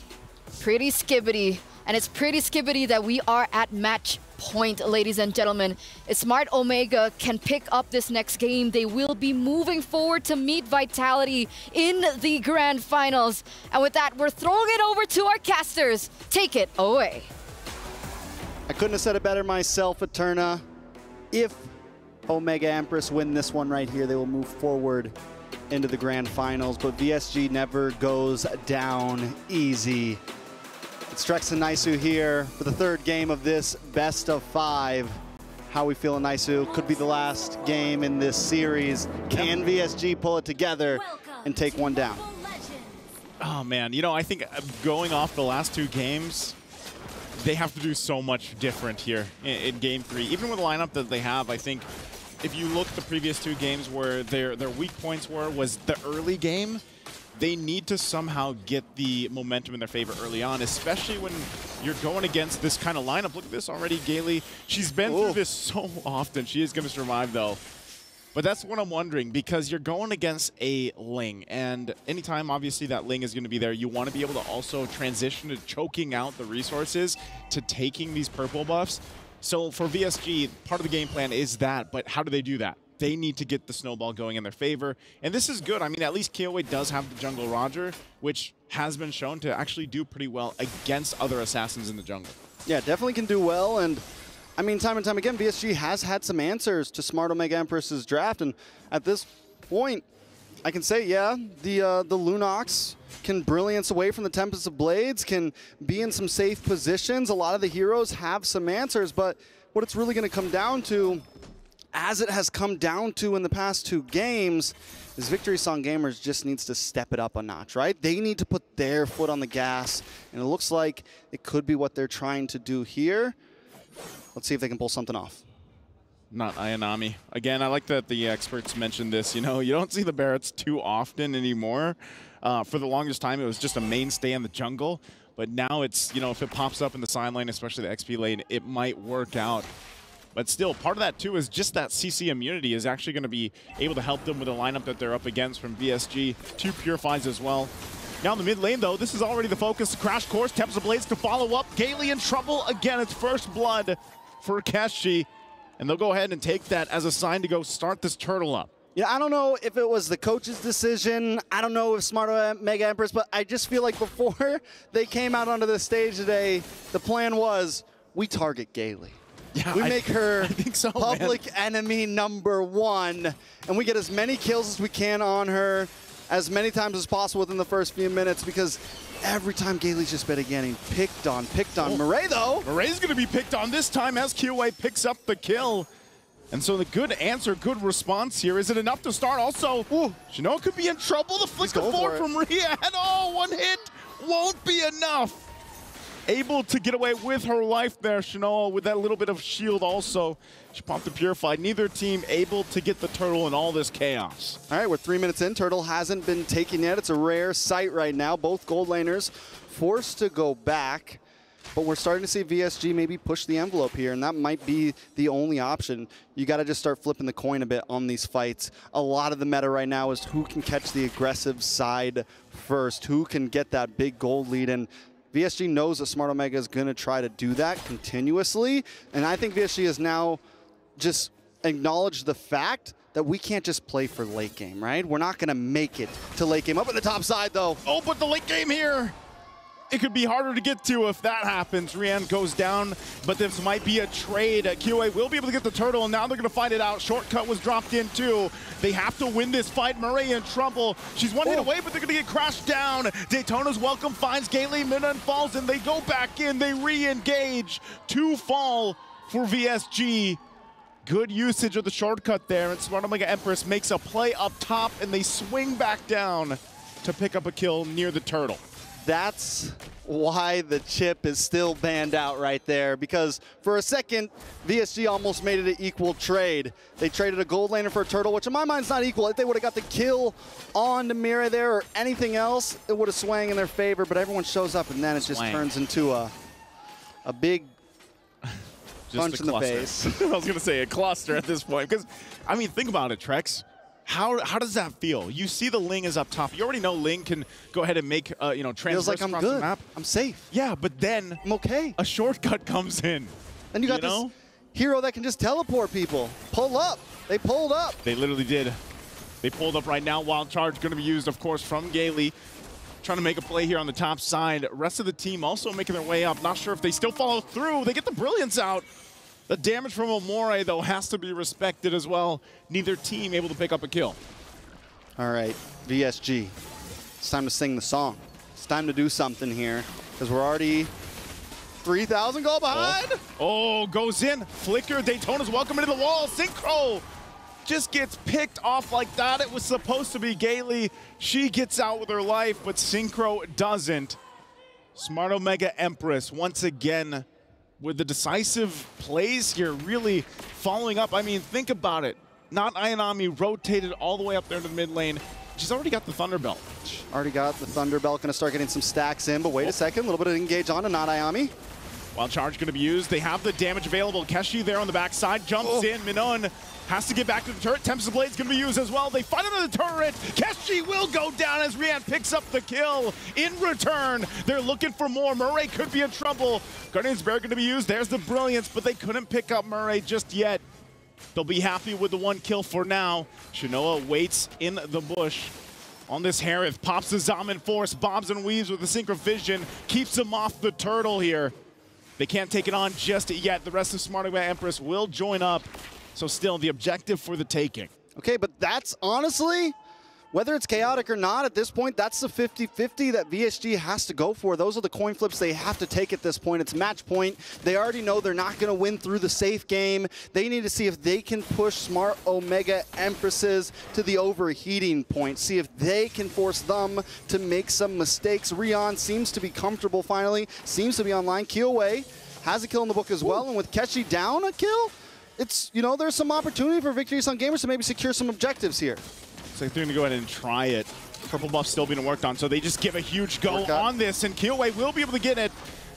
Pretty skibbity. And it's pretty skibbity that we are at match point, ladies and gentlemen. If Smart Omega can pick up this next game, they will be moving forward to meet Vitality in the grand finals. And with that, we're throwing it over to our casters. Take it away. I couldn't have said it better myself, Eterna. If Omega Empress win this one right here, they will move forward into the grand finals, but VSG never goes down easy. It's Trex and Naisu here for the third game of this best of 5. How we feeling, Naisu? Could be the last game in this series. Can VSG pull it together and take one down? Oh man, you know, I think going off the last 2 games, they have to do so much different here in game 3. Even with the lineup that they have, I think if you look at the previous 2 games where their weak points was the early game, they need to somehow get the momentum in their favor early on, especially when you're going against this kind of lineup. Look at this already, Gailey. She's been through this so often. She is going to survive, though. But that's what I'm wondering, because you're going against a Ling, and anytime, obviously, that Ling is going to be there, you want to be able to also transition to choking out the resources to taking these purple buffs. So for VSG, part of the game plan is that, but how do they do that? They need to get the snowball going in their favor, and this is good. I mean, at least Kyoe does have the jungle Roger, which has been shown to actually do pretty well against other assassins in the jungle. Yeah, definitely can do well, and I mean, time and time again, VSG has had some answers to Smart Omega Empress's draft, and at this point, I can say, yeah, the Lunox can brilliance away from the Tempest of Blades, can be in some safe positions. A lot of the heroes have some answers, but what it's really going to come down to, as it has come down to in the past 2 games, is Victory Song Gamers just needs to step it up a notch, right? They need to put their foot on the gas, and it looks like it could be what they're trying to do here. Let's see if they can pull something off. Not Ayanami. Again, I like that the experts mentioned this. You know, you don't see the Barretts too often anymore. For the longest time, it was just a mainstay in the jungle. But now it's, you know, if it pops up in the side lane, especially the XP lane, it might work out. But still, part of that, too, is just that CC immunity is actually going to be able to help them with the lineup that they're up against from VSG. 2 Purifies as well. Now in the mid lane, though, this is already the focus. Crash Course, Tempest of Blades to follow up. Gailey in trouble again. It's first blood for Keshi. And they'll go ahead and take that as a sign to go start this turtle up. Yeah, I don't know if it was the coach's decision. I don't know if Smart Mega Empress, but I just feel like before they came out onto the stage today, the plan was we target Gailey. Yeah, we make her I think so, public enemy #1, and we get as many kills as we can on her, as many times as possible within the first few minutes, because every time Gailey's just been getting picked on. Murray, though. Murray's going to be picked on this time as QA picks up the kill. And so the good answer, good response here. Is it enough to start? Also, Shinoa could be in trouble. The flick of forward from Rhea. And one hit won't be enough. Able to get away with her life there, Shinoa, with that little bit of shield also. She popped the Purified. Neither team able to get the turtle in all this chaos. All right, we're 3 minutes in. Turtle hasn't been taken yet. It's a rare sight right now. Both gold laners forced to go back. But we're starting to see VSG maybe push the envelope here, and that might be the only option. You got to just start flipping the coin a bit on these fights. A lot of the meta right now is who can catch the aggressive side first, who can get that big gold lead, and VSG knows that Smart Omega is going to try to do that continuously, and I think VSG has now just acknowledged the fact that we can't just play for late game, right? We're not going to make it to late game. Up at the top side, though. Oh, but the late game here. It could be harder to get to if that happens. Rian goes down, but this might be a trade. QA will be able to get the turtle, and now they're going to find it out. Shortcut was dropped in too. They have to win this fight. Murray in trouble. She's one hit away, but they're going to get crashed down. Daytona's welcome finds Gailey. Minun falls, and they go back in. They re-engage. 2 fall for VSG. Good usage of the shortcut there, and Smart Omega Empress makes a play up top, and they swing back down to pick up a kill near the turtle. That's why the chip is still banned out right there, because for a second, VSG almost made it an equal trade. They traded a gold laner for a turtle, which in my mind is not equal. If they would have got the kill on Namira there or anything else, it would have swung in their favor, but everyone shows up, and then it just turns into a big punch in the face. I was going to say a cluster at this point, because, I mean, think about it, Trex. How does that feel? You see the Ling is up top. You already know Ling can go ahead and make, transverse feels like I'm across good. the map. I'm safe. Yeah, but then I'm okay. A shortcut comes in. And you got this hero that can just teleport people. Pull up. They pulled up. They literally did. They pulled up right now. Wild Charge going to be used, of course, from Gailey. Trying to make a play here on the top side. Rest of the team also making their way up. Not sure if they still follow through. They get the Brilliance out. The damage from Omore, though, has to be respected as well. Neither team able to pick up a kill. All right, VSG. It's time to sing the song. It's time to do something here, because we're already 3,000 goal behind. Oh, goes in. Flicker. Daytona's welcome into the wall. Synchro just gets picked off like that. It was supposed to be Gailey. She gets out with her life, but Synchro doesn't. Smart Omega Empress once again with the decisive plays here, really following up. I mean, think about it. Not Ayanami rotated all the way up there to the mid lane. She's already got the Thunderbelt. Already got the Thunderbelt. Going to start getting some stacks in, but wait a second. A little bit of engage on to Not Ayami. Wild Charge going to be used. They have the damage available. Keshi there on the backside. Jumps in. Minun has to get back to the turret. Tempest Blade's going to be used as well. They fight under the turret. Keshi will go down as Rian picks up the kill. In return, they're looking for more. Murray could be in trouble. Guardian's Bear going to be used. There's the Brilliance, but they couldn't pick up Murray just yet. They'll be happy with the 1 kill for now. Shinoa waits in the bush on this Harith. Pops the Zaman Force. Bobs and weaves with the Synchro Vision. Keeps him off the turtle here. They can't take it on just yet. The rest of Smart Omega Empress will join up. So still the objective for the taking. Okay, but that's honestly, whether it's chaotic or not, at this point, that's the 50-50 that VSG has to go for. Those are the coin flips they have to take at this point. It's match point. They already know they're not going to win through the safe game. They need to see if they can push Smart Omega Empresses to the overheating point. See if they can force them to make some mistakes. Rion seems to be comfortable finally. Seems to be online. Killway has a kill in the book as well. And with Keshi down a kill, it's, there's some opportunity for Victory Sun Gamers to maybe secure some objectives here. So they're going to go ahead and try it. Purple buff still being worked on, so they just give a huge go on this, and Killway will be able to get it.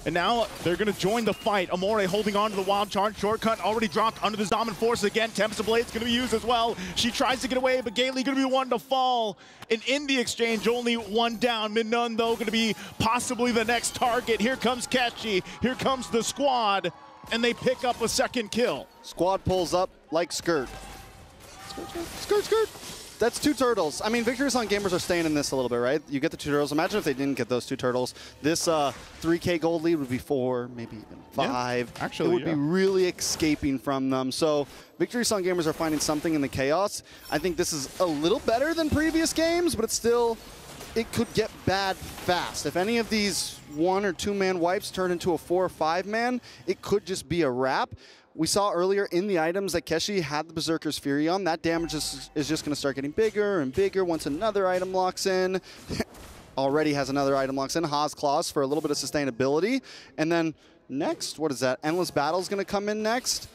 And now they're going to join the fight. Amore holding on to the wild charge. Shortcut already dropped under the dominant force again. Tempest Blade's going to be used as well. She tries to get away, but Gailey going to be one to fall. And in the exchange, only one down. Minun, though, going to be possibly the next target. Here comes Keshi. Here comes the squad. And they pick up a second kill. Squad pulls up like skirt. Skirt, skirt. That's 2 turtles. I mean, Victory Song gamers are staying in this a little bit, right? You get the 2 turtles. Imagine if they didn't get those 2 turtles. This 3K gold lead would be 4, maybe even 5. Yeah, actually, it would be really escaping from them. So Victory Song gamers are finding something in the chaos. I think this is a little better than previous games, but it's still, it could get bad fast. If any of these 1 or 2 man wipes turn into a 4 or 5 man, it could just be a wrap. We saw earlier in the items that Keshi had the Berserker's Fury on. That damage is just going to start getting bigger and bigger once another item locks in. Already has another item locks in. Haas Claws for a little bit of sustainability. And then next, what is that? Endless Battle is going to come in next.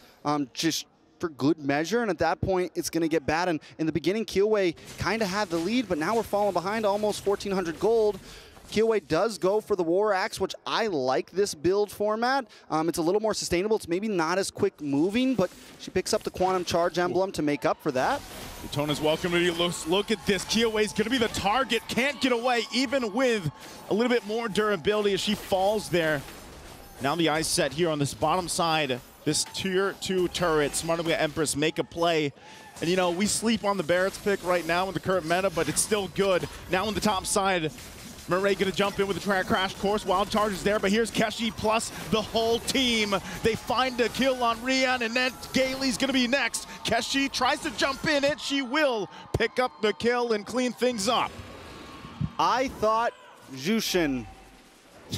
Just for good measure. And at that point, it's going to get bad. And in the beginning, Killway kind of had the lead, but now we're falling behind almost 1,400 gold. Killway does go for the War Axe, which I like this build format. It's a little more sustainable. It's maybe not as quick moving, but she picks up the Quantum Charge emblem to make up for that. Daytona's welcome to look at this. Killway's going to be the target. Can't get away, even with a little bit more durability as she falls there. Now the eyes set here on this bottom side. This tier 2 turret. Smart Empress make a play. And, you know, we sleep on the Barrett's pick right now in the current meta, but it's still good. Now on the top side, Murray going to jump in with the crash course. Wild Charge is there, but here's Keshi plus the whole team. They find a kill on Rian, and then Gailey's going to be next. Keshi tries to jump in it. She will pick up the kill and clean things up. I thought Jushin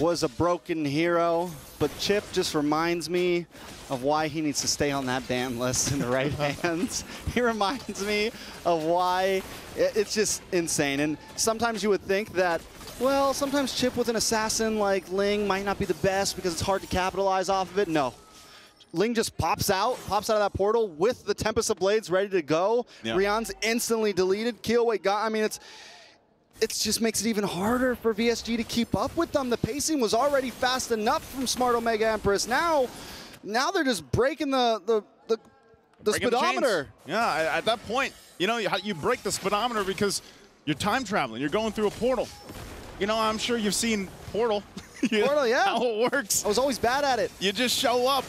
was a broken hero, but Chip just reminds me of why he needs to stay on that ban list in the right hands. He reminds me of why it's just insane. And sometimes you would think that, well, sometimes Chip with an assassin like Ling might not be the best because it's hard to capitalize off of it. No. Ling just pops out of that portal with the Tempest of Blades ready to go. Yeah. Rian's instantly deleted. Killway got, I mean, it just makes it even harder for VSG to keep up with them. The pacing was already fast enough from Smart Omega Empress. Now they're just breaking the speedometer. Yeah, at that point, you know, you break the speedometer because you're time traveling. You're going through a portal. You know, I'm sure you've seen Portal. Portal, yeah. How it works. I was always bad at it. You just show up,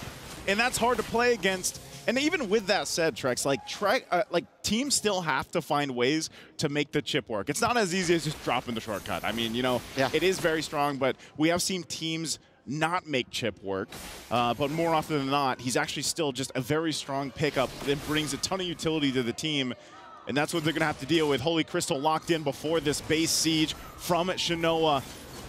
and that's hard to play against. And even with that said, Trex, like teams still have to find ways to make the chip work. It's not as easy as just dropping the shortcut. I mean, you know, It is very strong, but we have seen teams not make chip work. But more often than not, he's actually still just a very strong pickup that brings a ton of utility to the team. And that's what they're going to have to deal with. Holy Crystal locked in before this base siege from Shinoa.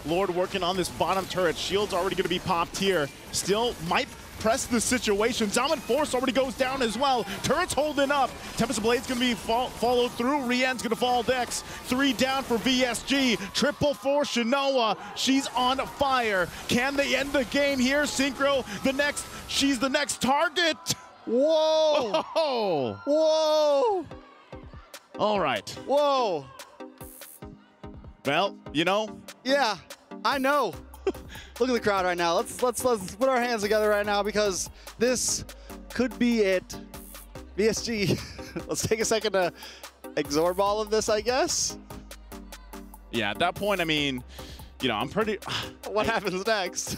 Lord working on this bottom turret. Shield's already going to be popped here. Still might press the situation. Dominant Force already goes down as well. Turret's holding up. Tempest Blade's going to be followed through. Rian's going to fall Dex. 3 down for VSG. Triple for Shinoa. She's on fire. Can they end the game here? Synchro, she's the next target. Whoa. Oh. Whoa. All right. Whoa. Well, you know. Yeah, I know. Look at the crowd right now. Let's put our hands together right now because this could be it. VSG. Let's take a second to absorb all of this, I guess. Yeah, at that point, I mean, you know, I'm pretty. What happens next?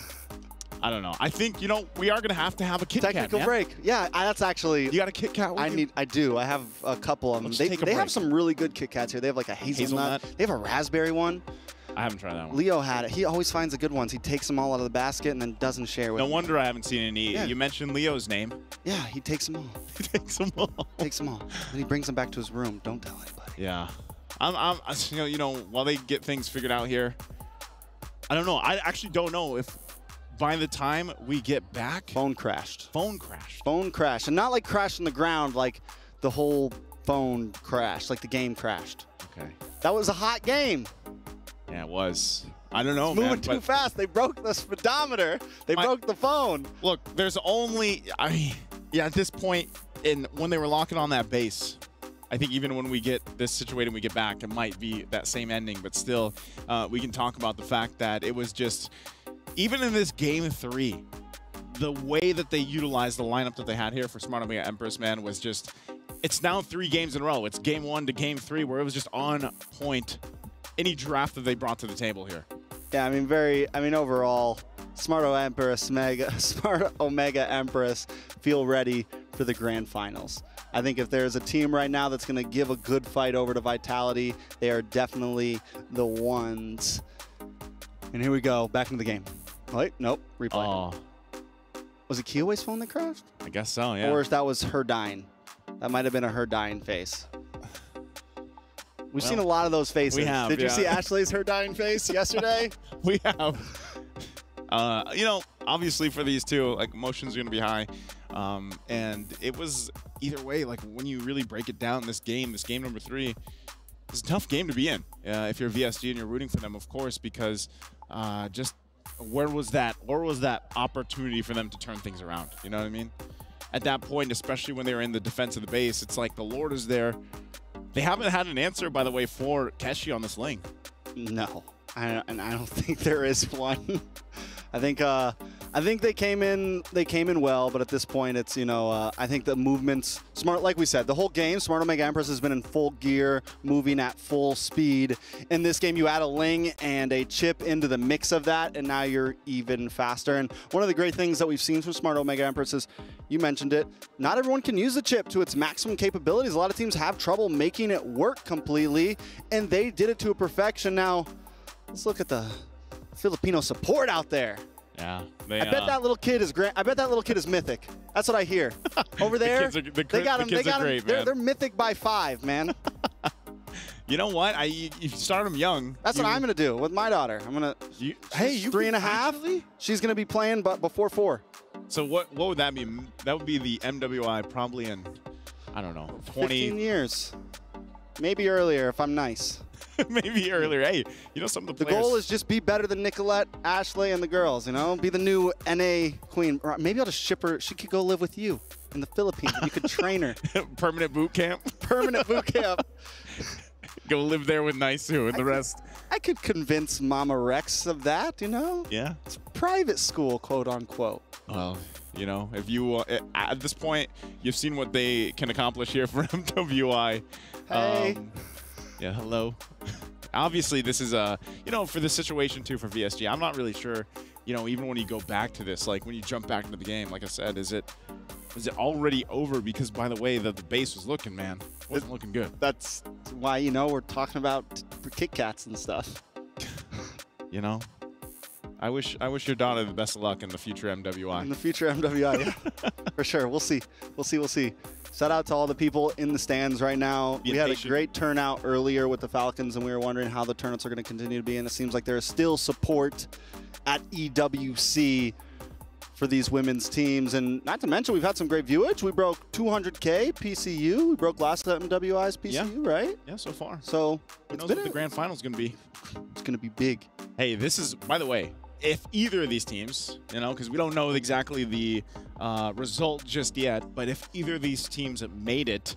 I don't know. I think, you know, we are going to have a Kit Kat. Technical break. Yeah, that's actually. You got a Kit Kat with you? I do. I have a couple of them. They have some really good Kit Kats here. They have like a hazelnut. They have a raspberry one. I haven't tried that one. Leo had it. He always finds the good ones. He takes them all out of the basket and then doesn't share with them. No wonder I haven't seen any. Yeah. You mentioned Leo's name. Yeah, he takes them all. He takes them all. Takes them all. And he brings them back to his room. Don't tell anybody. Yeah. You know, while they get things figured out here, I don't know. I actually don't know if by the time we get back. Phone crashed. Phone crashed. Phone crashed. And not like crashed on the ground, like the whole phone crashed, like the game crashed. Okay. That was a hot game. Yeah, it was. I don't know, moving too fast. They broke the speedometer. They broke the phone. Look, there's only, at this point, when they were locking on that base, I think even when we get this situated and we get back, it might be that same ending. But still, we can talk about the fact that it was just, even in this game 3, the way that they utilized the lineup that they had here for Smart Omega Empress, man, was just, it's now 3 games in a row. It's game 1 to game 3 where it was just on point. Any draft that they brought to the table here. Yeah, I mean, overall, Smart Omega Empress feel ready for the grand finals. I think if there's a team right now that's going to give a good fight over to Vitality, they are definitely the ones. And here we go, back into the game. Wait, nope, replay. Oh. Was it Kiyowei's phone that crashed? I guess so, yeah. Or that was her dying. That might have been her dying face. We've seen a lot of those faces. We have. Did you see Ashley's her dying face yesterday? We have. You know, obviously for these two, like, emotions are going to be high. And it was either way, like, when you really break it down, this game number 3, it's a tough game to be in if you're VSG and you're rooting for them, of course, because just where was that opportunity for them to turn things around? You know what I mean? At that point, especially when they were in the defense of the base, it's like the Lord is there. They haven't had an answer, by the way, for Keshi on this lane. No, and I don't think there is one. I think they came in well, but at this point, it's, you know, I think the movements, like we said, the whole game, Smart Omega Empress has been in full gear, moving at full speed. In this game, you add a Ling and a chip into the mix of that, and now you're even faster. And one of the great things that we've seen from Smart Omega Empress is, you mentioned it, not everyone can use the chip to its maximum capabilities. A lot of teams have trouble making it work completely, and they did it to a perfection. Now, let's look at the Filipino support out there. Yeah, I bet that little kid is I bet that little kid is mythic. That's what I hear. Over there, they got him. They're mythic by 5, man. You know what? You start them young. That's what I'm gonna do with my daughter. I'm gonna. Hey, 3.5. She's gonna be playing, but before 4. So what would that be? That would be the MWI probably in, I don't know, 20 15 years, maybe earlier if I'm nice. Maybe earlier. Hey, you know, some of the players. The goal is just be better than Nicolette, Ashley, and the girls, you know? Be the new NA queen. Or maybe I'll just ship her. She could go live with you in the Philippines. You could train her. Permanent boot camp? Permanent boot camp. Go live there with Naisu and the rest. I could convince Mama Rex of that, you know? Yeah. It's private school, quote unquote. Well, you know, if you, at this point, you've seen what they can accomplish here for MWI. Hey. Yeah, hello. Obviously, this is you know, for the situation too for VSG, I'm not really sure, you know, even when you go back to this, like when you jump back into the game, like I said, is it already over? Because by the way that the base was looking, man, it wasn't looking good. That's why, you know, we're talking about Kit Kats and stuff. You know, I wish your daughter the best of luck in the future MWI. In the future MWI, yeah. For sure. We'll see. We'll see. Shout out to all the people in the stands right now. We had a great turnout earlier with the Falcons, and we were wondering how the turnouts are going to continue to be. And it seems like there is still support at EWC for these women's teams. And not to mention, we've had some great viewage. We broke 200K PCU. We broke last MWI's PCU, right? Yeah, so far. So who knows what the grand final is going to be? It's going to be big. Hey, this is, by the way, if either of these teams, you know, because we don't know exactly the result just yet, but if either of these teams have made it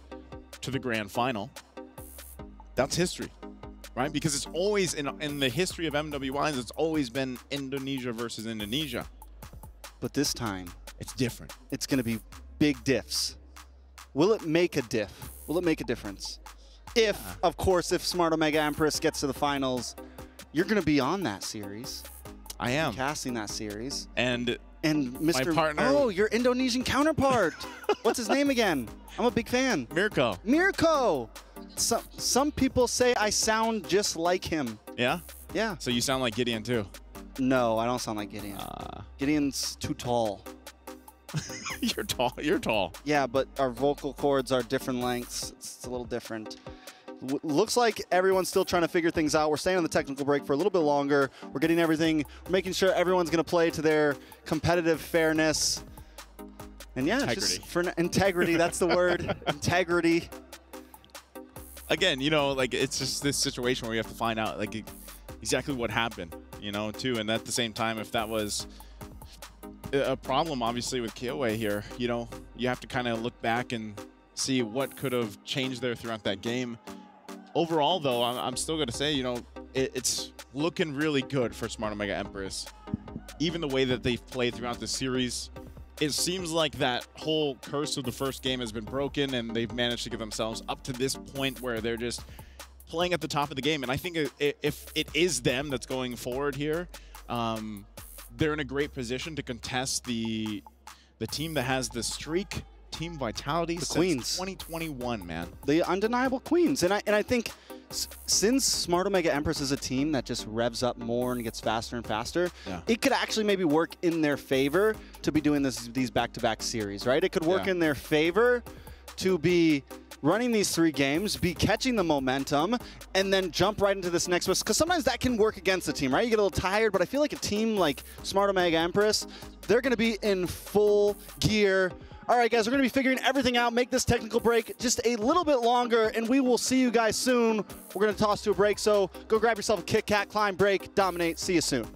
to the grand final, that's history, right? Because it's always, in the history of MWIs, it's always been Indonesia versus Indonesia. But this time, it's different. It's going to be big diffs. Will it make a diff? Will it make a difference? If, of course, if Smart Omega Empress gets to the finals, you're going to be on that series. I am. Casting that series. And Mr. My partner. Oh, your Indonesian counterpart. What's his name again? I'm a big fan. Mirko. Mirko. Some people say I sound just like him. Yeah? Yeah. So you sound like Gideon too? No, I don't sound like Gideon. Gideon's too tall. You're tall. You're tall. Yeah, but our vocal cords are different lengths. It's a little different. Looks like everyone's still trying to figure things out. We're staying on the technical break for a little bit longer. We're getting everything, making sure everyone's going to play to their competitive fairness. And yeah, integrity. Just for integrity, that's the word. Integrity. Again, you know, like, it's just this situation where we have to find out, like, exactly what happened, you know, too. And at the same time, if that was a problem, obviously, with Kiyowei here, you know, you have to kind of look back and see what could have changed there throughout that game. Overall, though, I'm still going to say, you know, it's looking really good for Smart Omega Empress. even the way that they've played throughout the series, it seems like that whole curse of the first game has been broken, and they've managed to get themselves up to this point where they're just playing at the top of the game. And I think if it is them that's going forward here, they're in a great position to contest the team that has the streak, Team Vitality, the since Queens. 2021, man. The undeniable Queens. And I think since Smart Omega Empress is a team that just revs up more and gets faster and faster, it could actually maybe work in their favor to be doing these back-to-back series, right? It could work in their favor to be running these 3 games, be catching the momentum, and then jump right into this next one. Because sometimes that can work against the team, right? You get a little tired, but I feel like a team like Smart Omega Empress, they're going to be in full gear. All right, guys, we're going to be figuring everything out, make this technical break just a little bit longer, and we will see you guys soon. We're going to toss to a break, so go grab yourself a Kit Kat, climb, break, dominate. See you soon.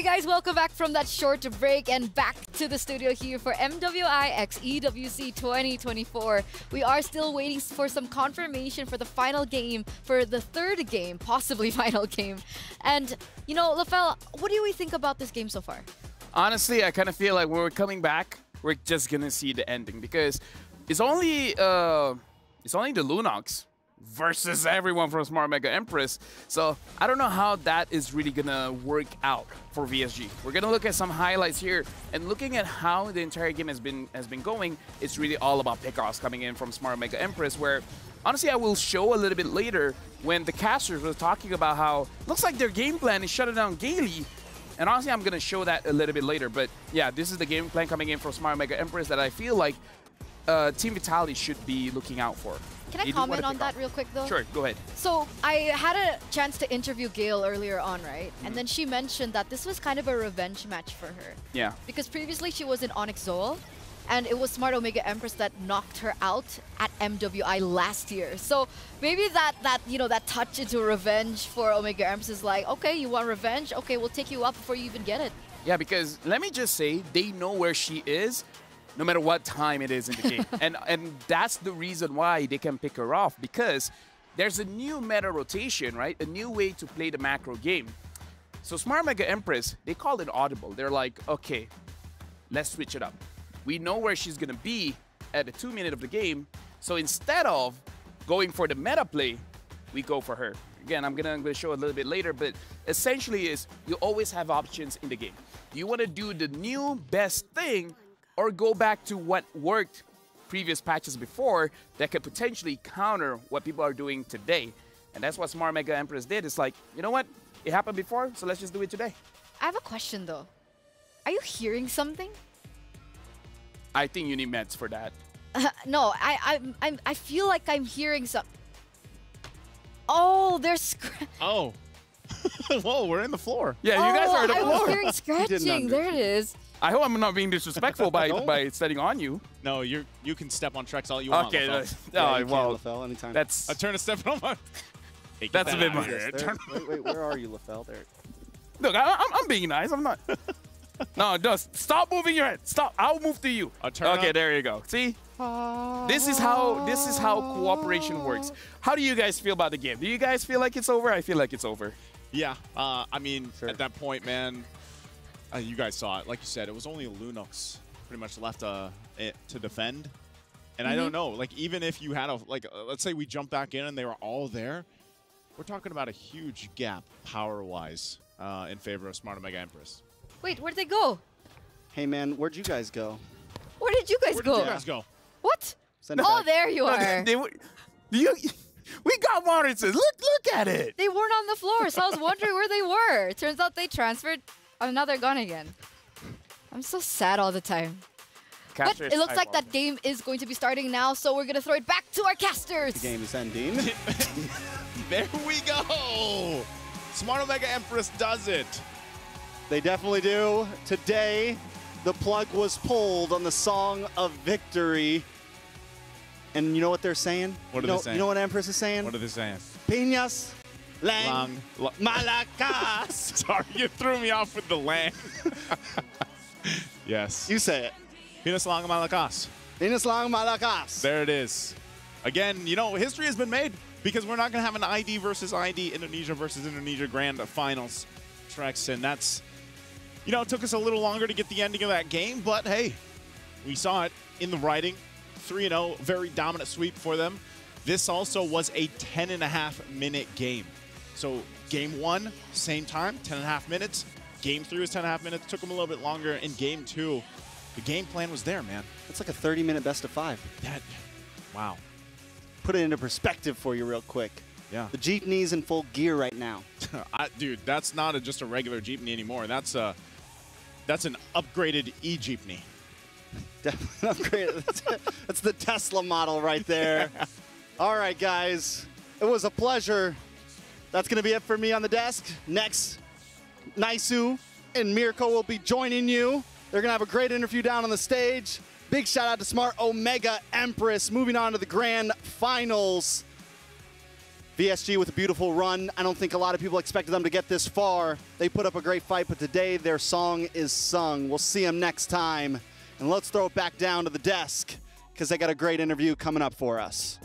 Hey guys, welcome back from that short break and back to the studio here for MWI x EWC 2024. We are still waiting for some confirmation for the final game, for the third game, possibly final game. And, you know, LaFell, what do we think about this game so far? Honestly, I kind of feel like when we're coming back, we're just going to see the ending because it's only the Lunox versus everyone from Smart Mega Empress. So I don't know how that is really gonna work out for VSG. We're gonna look at some highlights here, and looking at how the entire game has been going, it's really all about pickoffs coming in from Smart Mega Empress, where honestly I will show a little bit later when the casters were talking about how looks like their game plan is shutting down Gaily. And honestly, I'm gonna show that a little bit later. But yeah, this is the game plan coming in from Smart Mega Empress that I feel like Team Vitality should be looking out for. Can I comment on that real quick, though? Sure, go ahead. So I had a chance to interview Gail earlier on, right? And then she mentioned that this was kind of a revenge match for her. Yeah. Because previously she was in Onyx Zoal, and it was Smart Omega Empress that knocked her out at MWI last year. So maybe that touch into revenge for Omega Empress is like, okay, you want revenge? Okay, we'll take you up before you even get it. Yeah, because let me just say, they know where she is, no matter what time it is in the game. and that's the reason why they can pick her off, because there's a new meta rotation, right? A new way to play the macro game. So Smart Mega Empress, they call it audible. They're like, okay, let's switch it up. We know where she's going to be at the 2 minute of the game. So instead of going for the meta play, we go for her. Again, I'm gonna show a little bit later, but essentially is you always have options in the game. You want to do the new best thing, or go back to what worked previous patches before that could potentially counter what people are doing today. And that's what Smart Mega Empress did. It's like, you know what? It happened before, so let's just do it today. I have a question, though. Are you hearing something? I think you need meds for that. No, I feel like I'm hearing some. Oh, there's. Oh. Whoa, we're in the floor. Yeah, you guys are in the floor. I was hearing scratching. There it is. I hope I'm not being disrespectful by stepping on you. No, you can step on Trex all you want. Okay, well, LaFell, anytime. That's a turn to step on my. Hey, that's a bit much. Wait, where are you, LaFell? There. Look, I'm being nice. I'm not. No, just stop moving your head. Stop. I'll move to you. Okay, there you go. See, this is how cooperation works. How do you guys feel about the game? Do you guys feel like it's over? I feel like it's over. Yeah. I mean, at that point, man. You guys saw it. Like you said, it was only a Lunox pretty much left to defend. And I don't know, like, even if you had let's say we jump back in and they were all there, we're talking about a huge gap power-wise in favor of Smart Mega Empress. Wait, where'd they go? Hey, man, where'd you guys go? Where did you guys go? Where did you guys go? What? Send it Oh, back. there you are. We got monitors. Look at it. They weren't on the floor, so I was wondering where they were. Turns out they transferred. Oh, now they're gone again. I'm so sad all the time. But it looks like that game is going to be starting now, so we're going to throw it back to our casters. The game is ending. There we go. Smart Mega Empress does it. They definitely do. Today, the plug was pulled on the Song of Victory. And you know what they're saying? What are they saying? You know what Empress is saying? What are they saying? Piñas. Lang. Malacas. Sorry, you threw me off with the lang. Yes. You say it. Pinas lang Malacas. Pinas lang Malacas. There it is. Again, you know, history has been made because we're not going to have an ID versus ID, Indonesia versus Indonesia Grand Finals, Trex. And that's, you know, it took us a little longer to get the ending of that game. But, hey, we saw it in the writing. 3-0, very dominant sweep for them. This also was a 10.5-minute game. So game 1, same time, 10.5 minutes. Game 3 was 10.5 minutes. Took them a little bit longer. In game 2, the game plan was there, man. That's like a 30-minute best of 5. Wow. Put it into perspective for you real quick. Yeah. The Jeepney's in full gear right now. Dude, that's not just a regular Jeepney anymore. That's an upgraded e-Jeepney. Definitely upgraded. That's the Tesla model right there. All right, guys. It was a pleasure. That's going to be it for me on the desk. Next, Naisu and Mirko will be joining you. They're going to have a great interview down on the stage. Big shout out to Smart Omega Empress moving on to the grand finals. VSG with a beautiful run. I don't think a lot of people expected them to get this far. They put up a great fight, but today their song is sung. We'll see them next time. And let's throw it back down to the desk because they got a great interview coming up for us.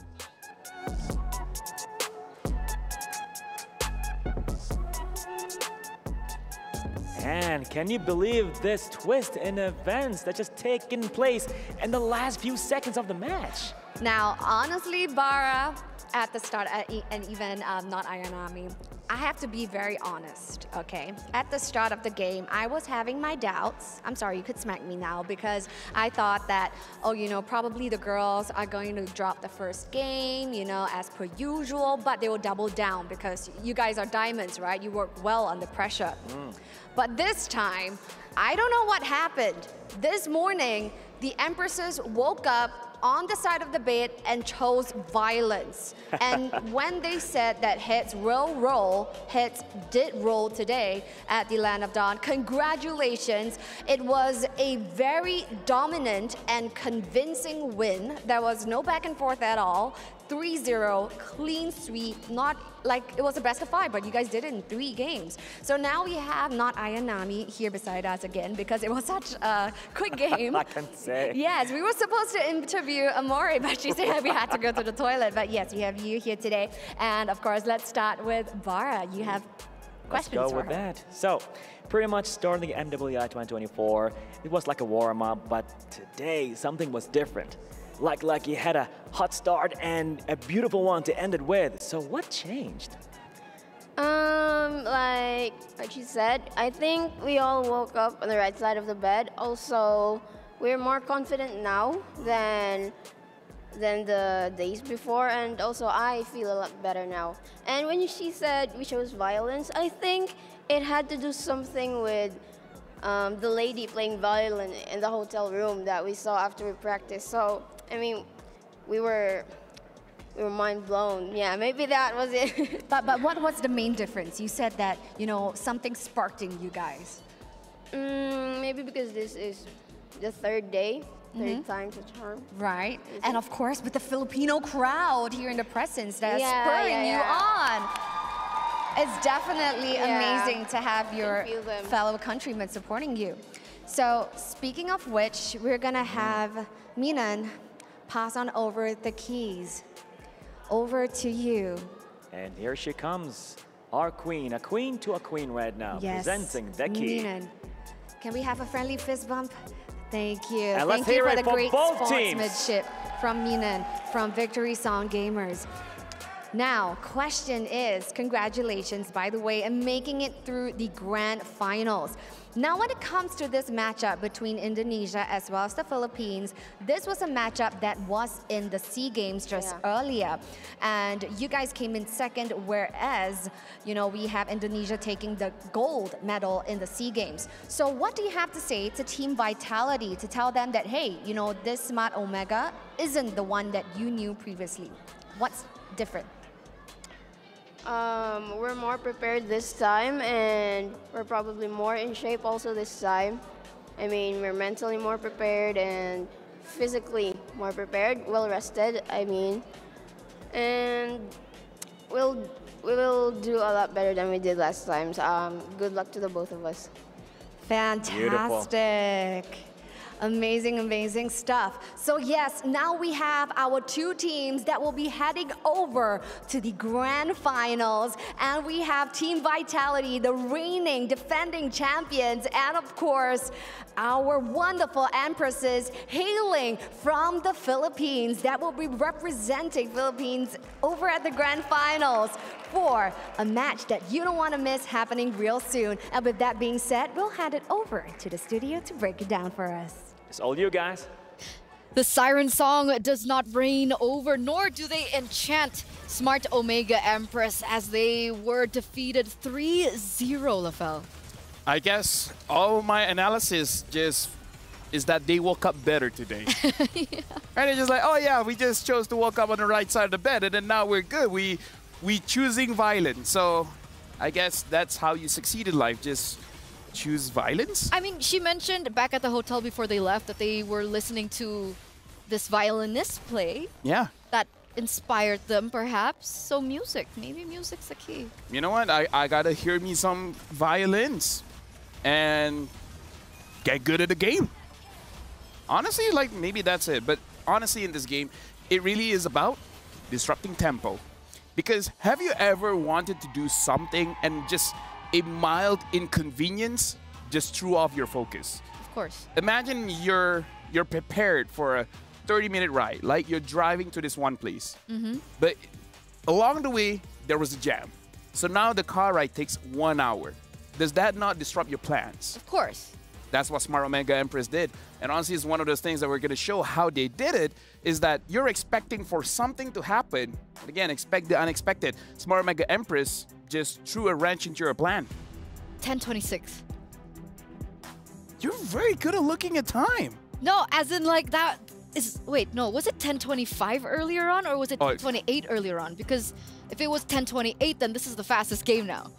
And can you believe this twist in events that just taken place in the last few seconds of the match? Now, honestly, Bara, at the start, and even not Ayanami, I have to be very honest, okay? At the start of the game, I was having my doubts. I'm sorry, you could smack me now, because I thought that, oh, you know, probably the girls are going to drop the first game, you know, as per usual, but they will double down because you guys are diamonds, right? You work well under pressure. But this time, I don't know what happened. This morning, the Empresses woke up on the side of the bed and chose violence. And when they said that heads will roll, heads did roll today at the Land of Dawn. Congratulations. It was a very dominant and convincing win. There was no back and forth at all. 3-0, clean sweep, not like it was a best of 5, but you guys did it in 3 games. So now we have not Ayanami here beside us again because it was such a quick game. I can say. Yes, we were supposed to interview Amori, but she said we had to go to the toilet. But yes, we have you here today. And of course, let's start with Bara. You have questions Let's go for with her. that. So, pretty much starting the MWI 2024, it was like a warm-up, but today something was different. Like you had a hot start and a beautiful one to end it with. So what changed? Like she said, I think we all woke up on the right side of the bed. Also, we're more confident now than the days before, and also I feel a lot better now. And when she said we chose violence, I think it had to do something with the lady playing violin in the hotel room that we saw after we practiced. So, I mean, we were mind blown. Yeah, maybe that was it. But what was the main difference? You said that, you know, something sparked in you guys. Maybe because this is the third day, third time's a charm. Right, and of course with the Filipino crowd here in the presence that's spurring you on. It's definitely amazing to have your fellow countrymen supporting you. So speaking of which, we're gonna have Minan pass on over the keys. Over to you. And here she comes, our queen, a queen to a queen right now, presenting the key. Minan, can we have a friendly fist bump? Thank you. And Thank let's you hear for it the for great both teams. sportsmanship from Minan, from Victory Sound Gamers. Now, question is, congratulations, by the way, and making it through the grand finals. Now, when it comes to this matchup between Indonesia as well as the Philippines, this was a matchup that was in the SEA Games just earlier. And you guys came in second, whereas, you know, we have Indonesia taking the gold medal in the SEA Games. So what do you have to say to Team Vitality to tell them that, hey, you know, this Smart Omega isn't the one that you knew previously? What's different? We're more prepared this time, and we're probably more in shape also this time. I mean, we're mentally more prepared and physically more prepared, well rested, I mean. And we will do a lot better than we did last time. So, good luck to the both of us. Fantastic. Amazing, amazing stuff. So yes, now we have our 2 teams that will be heading over to the grand finals. And we have Team Vitality, the reigning, defending champions. And of course, our wonderful Empresses hailing from the Philippines that will be representing Philippines over at the grand finals for a match that you don't want to miss happening real soon. And with that being said, we'll hand it over to the studio to break it down for us. It's all you guys. The siren song does not reign over, nor do they enchant Smart Omega Empress as they were defeated 3-0, Lafel. I guess all my analysis just is that they woke up better today. Right? It's just like, oh yeah, we just chose to woke up on the right side of the bed, and then now we're good. We choosing violence. So I guess that's how you succeed in life. Just choose violence? I mean, she mentioned back at the hotel before they left that they were listening to this violinist play. Yeah. That inspired them, perhaps. So music, maybe music's the key. You know what? I gotta hear me some violins and get good at the game. Honestly, like, maybe that's it. But honestly, in this game, it really is about disrupting tempo. Because have you ever wanted to do something and just a mild inconvenience just threw off your focus? Of course. Imagine you're prepared for a 30-minute ride, like you're driving to this one place. But along the way, there was a jam. So now the car ride takes 1 hour. Does that not disrupt your plans? Of course. That's what Smart Omega Empress did. And honestly, it's one of those things that we're going to show how they did it, is that you're expecting for something to happen. Again, expect the unexpected. Smart Omega Empress just threw a wrench into your plan. 10:26. You're very good at looking at time. No, as in like that is, wait, no, was it 10:25 earlier on or was it 10:28 earlier on? Because if it was 10:28, then this is the fastest game now.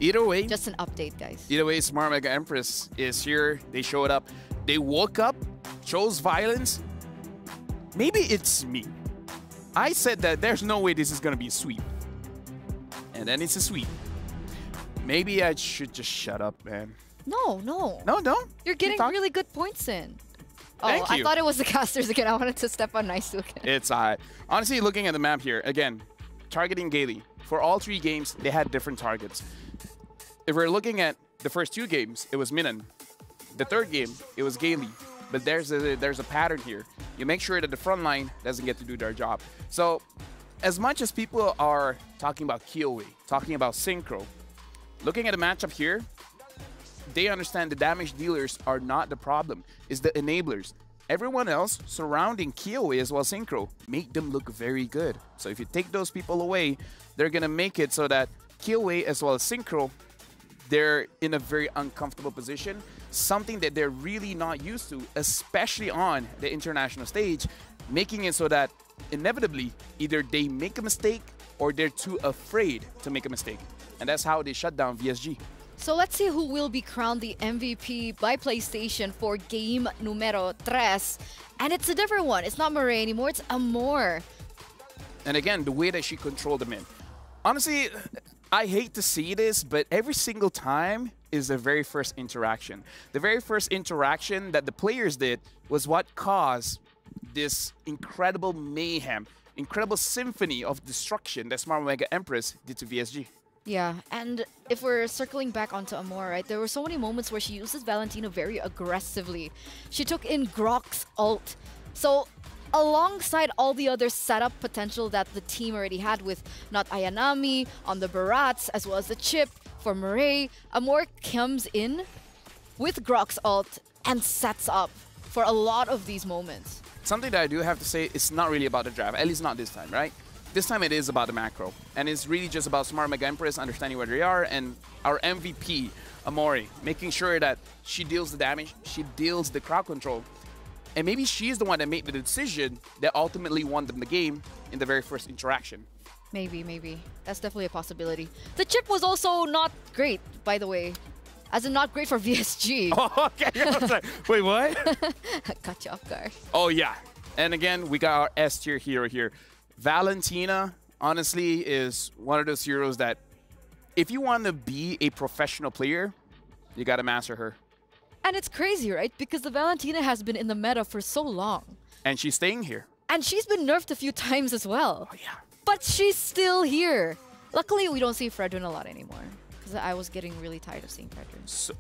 Either way, just an update, guys. Either way, Smart Mega Empress is here. They showed up. They woke up, chose violence. Maybe it's me. I said that there's no way this is going to be a sweep. And then it's a sweep. Maybe I should just shut up, man. No, no. No, don't. You're getting really good points in. Thank Oh, you. I thought it was the casters again. I wanted to step on Nice again. It's honestly, looking at the map here, again, targeting Gailey. For all 3 games, they had different targets. If we're looking at the first 2 games, it was Minan. The 3rd game, it was Gailey. But there's a pattern here. You make sure that the front line doesn't get to do their job. So, as much as people are talking about Kyoe, talking about Synchro, looking at the matchup here, they understand the damage dealers are not the problem. It's the enablers. Everyone else surrounding Kyoe as well as Synchro make them look very good. So if you take those people away, they're going to make it so that Kyoe as well as Synchro, they're in a very uncomfortable position, something that they're really not used to, especially on the international stage, making it so that inevitably either they make a mistake or they're too afraid to make a mistake. And that's how they shut down VSG. So let's see who will be crowned the MVP by PlayStation for game numero 3. And it's a different one. It's not Murray anymore, it's Amor. And again, the way that she controlled them in. Honestly, I hate to see this, but every single time is the very first interaction. The very first interaction that the players did was what caused this incredible mayhem, incredible symphony of destruction that Smart Mega Empress did to VSG. Yeah, and if we're circling back onto Amor, right, there were so many moments where she uses Valentina very aggressively. She took in Grok's ult. So alongside all the other setup potential that the team already had with not Ayanami, on the Barats, as well as the chip for Murray, Amor comes in with Grok's ult and sets up for a lot of these moments. Something that I do have to say, it's not really about the draft, at least not this time, right? This time it is about the macro, and it's really just about Smart Mega Empress understanding where they are, and our MVP, Amori, making sure that she deals the damage, she deals the crowd control, and maybe she's the one that made the decision that ultimately won them the game in the very first interaction. Maybe, maybe. That's definitely a possibility. The chip was also not great, by the way. As in not great for VSG. Oh, okay. I was like, wait, what? Got you off guard. Oh, yeah. And again, we got our S-tier hero here. Valentina, honestly, is one of those heroes that if you want to be a professional player, you got to master her. And it's crazy, right? Because the Valentina has been in the meta for so long. And she's staying here. And she's been nerfed a few times as well. Oh, yeah. But she's still here. Luckily, we don't see Fredrin a lot anymore. Because I was getting really tired of seeing Fredrin. So,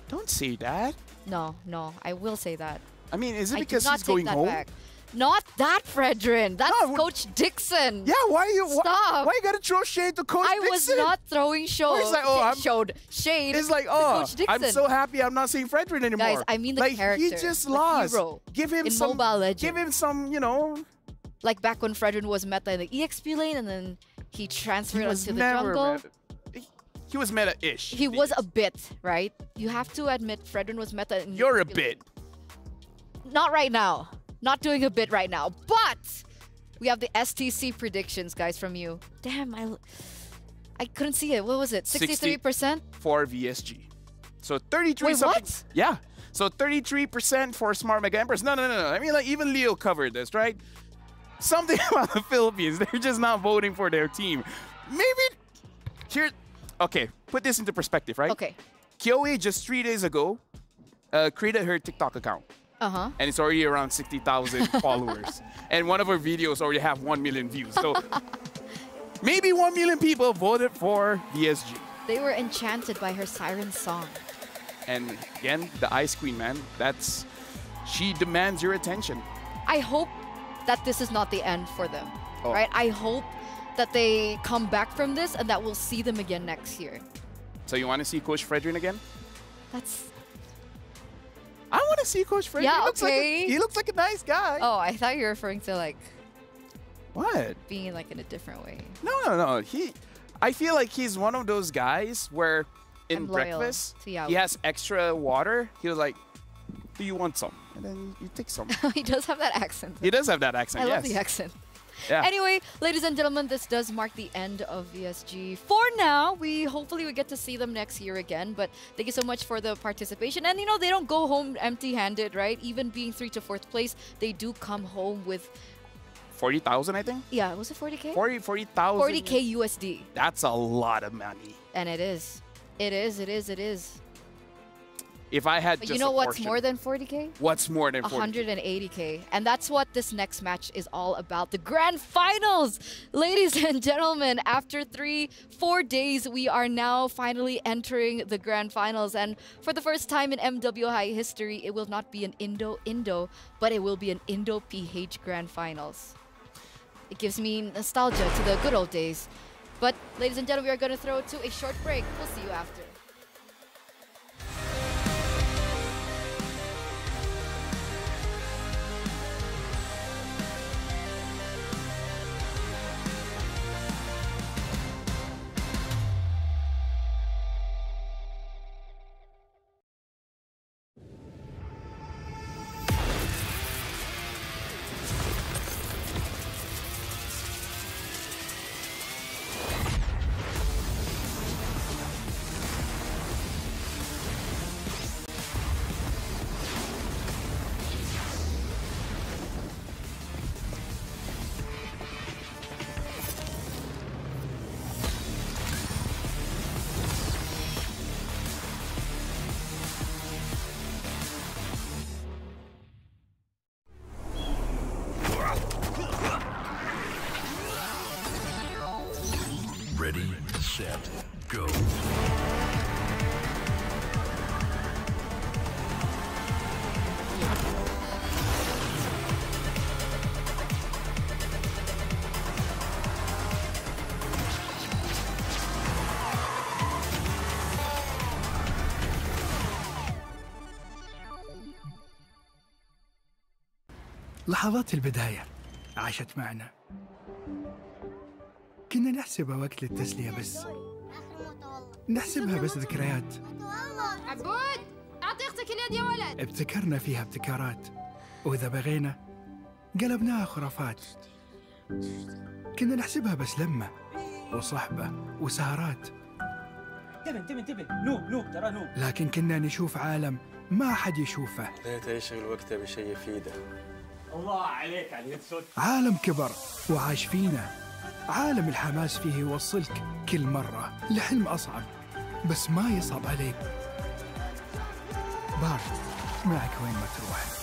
don't say that. No, no, I will say that. I mean, is it because he's going home? Back. Not that Fredrin. That's Coach Dixon. Yeah, why you stop? Why you gotta throw shade to Coach Dixon? I was not throwing shade. He's like, oh, shade. It's like, oh, Coach Dixon. I'm so happy I'm not seeing Fredrin anymore. Guys, I mean the like, character. He just lost. Hero give him in some. Mobile Legends. Give him some, you know. Like back when Fredrin was meta in the EXP lane, and then he transferred onto the jungle. He was meta-ish. He was a bit, right? You have to admit Fredrin was meta in You're a bit. Not right now. Not doing a bit right now. But we have the STC predictions, guys, from you. Damn, I couldn't see it. What was it? 63%? For VSG. So 33 Wait, something. what? Yeah. So 33% for Smart Mega Empress. No. I mean, like, even Leo covered this, right? something about the Philippines. They're just not voting for their team. Maybe here. Okay, put this into perspective, right? Okay. Kyoe just 3 days ago created her TikTok account. Uh-huh. And it's already around 60,000 followers. And one of her videos already have 1 million views. So maybe 1 million people voted for VSG. They were enchanted by her siren song. And again, the Ice Queen, man, she demands your attention. I hope that this is not the end for them, right? I hope that they come back from this and that we'll see them again next year. So you want to see Coach Fredrin again? I want to see Coach Fredrin. Yeah, He looks like a nice guy. Oh, I thought you were referring to like... What? Being like in a different way. No. I feel like he's one of those guys where in I'm loyal breakfast, to Yahoo. he has extra water. He was like, do you want some? And then you take some. He does have that accent. He does have that accent, I yes. love the accent. Yeah. Anyway, ladies and gentlemen, this does mark the end of VSG. For now, hopefully we get to see them next year again. But thank you so much for the participation. And they don't go home empty-handed, right? Even being 3rd to 4th place, they do come home with 40,000, I think? Yeah, was it 40K? 40,000. 40K USD. That's a lot of money. And it is. It is. If I had But just you know a what's portion. more than 40K? What's more than 40K? 180K. And that's what this next match is all about. The grand finals! Ladies and gentlemen, after 3-4 days, we are now finally entering the grand finals. And for the first time in MWI history, it will not be an Indo-Indo, but it will be an Indo-PH grand finals. It gives me nostalgia to the good old days. But ladies and gentlemen, we are going to throw to a short break. We'll see you after. Ready, set, go. لحظات البداية عاشت معنا. كنا نحسبها وقت للتسلية بس. نحسبها بس ذكريات. عبود أعطي أختك اليد يا ولد. ابتكرنا فيها ابتكارات، وإذا بغينا قلبناها خرافات. كنا نحسبها بس لمة وصحبة وسهرات. انتبه نو ترى نو. لكن كنا نشوف عالم ما حد يشوفه. ليت يشغل وقته بشيء يفيده. الله عليك على اليد صوت. عالم كبر وعاش فينا. عالم الحماس فيه يوصلك كل مرة لحلم أصعب، بس ما يصعب عليك. بارد معك وين ما تروح.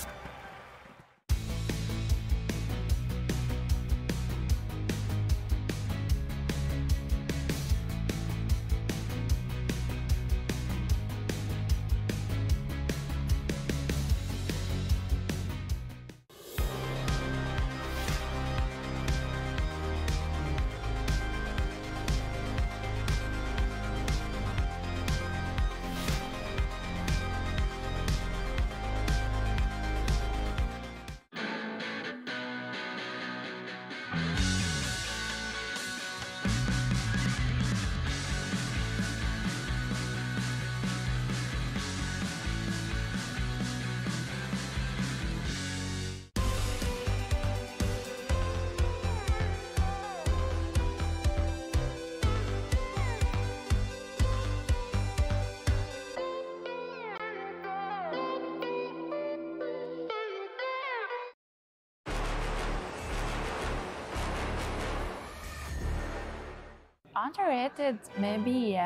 Underrated, maybe.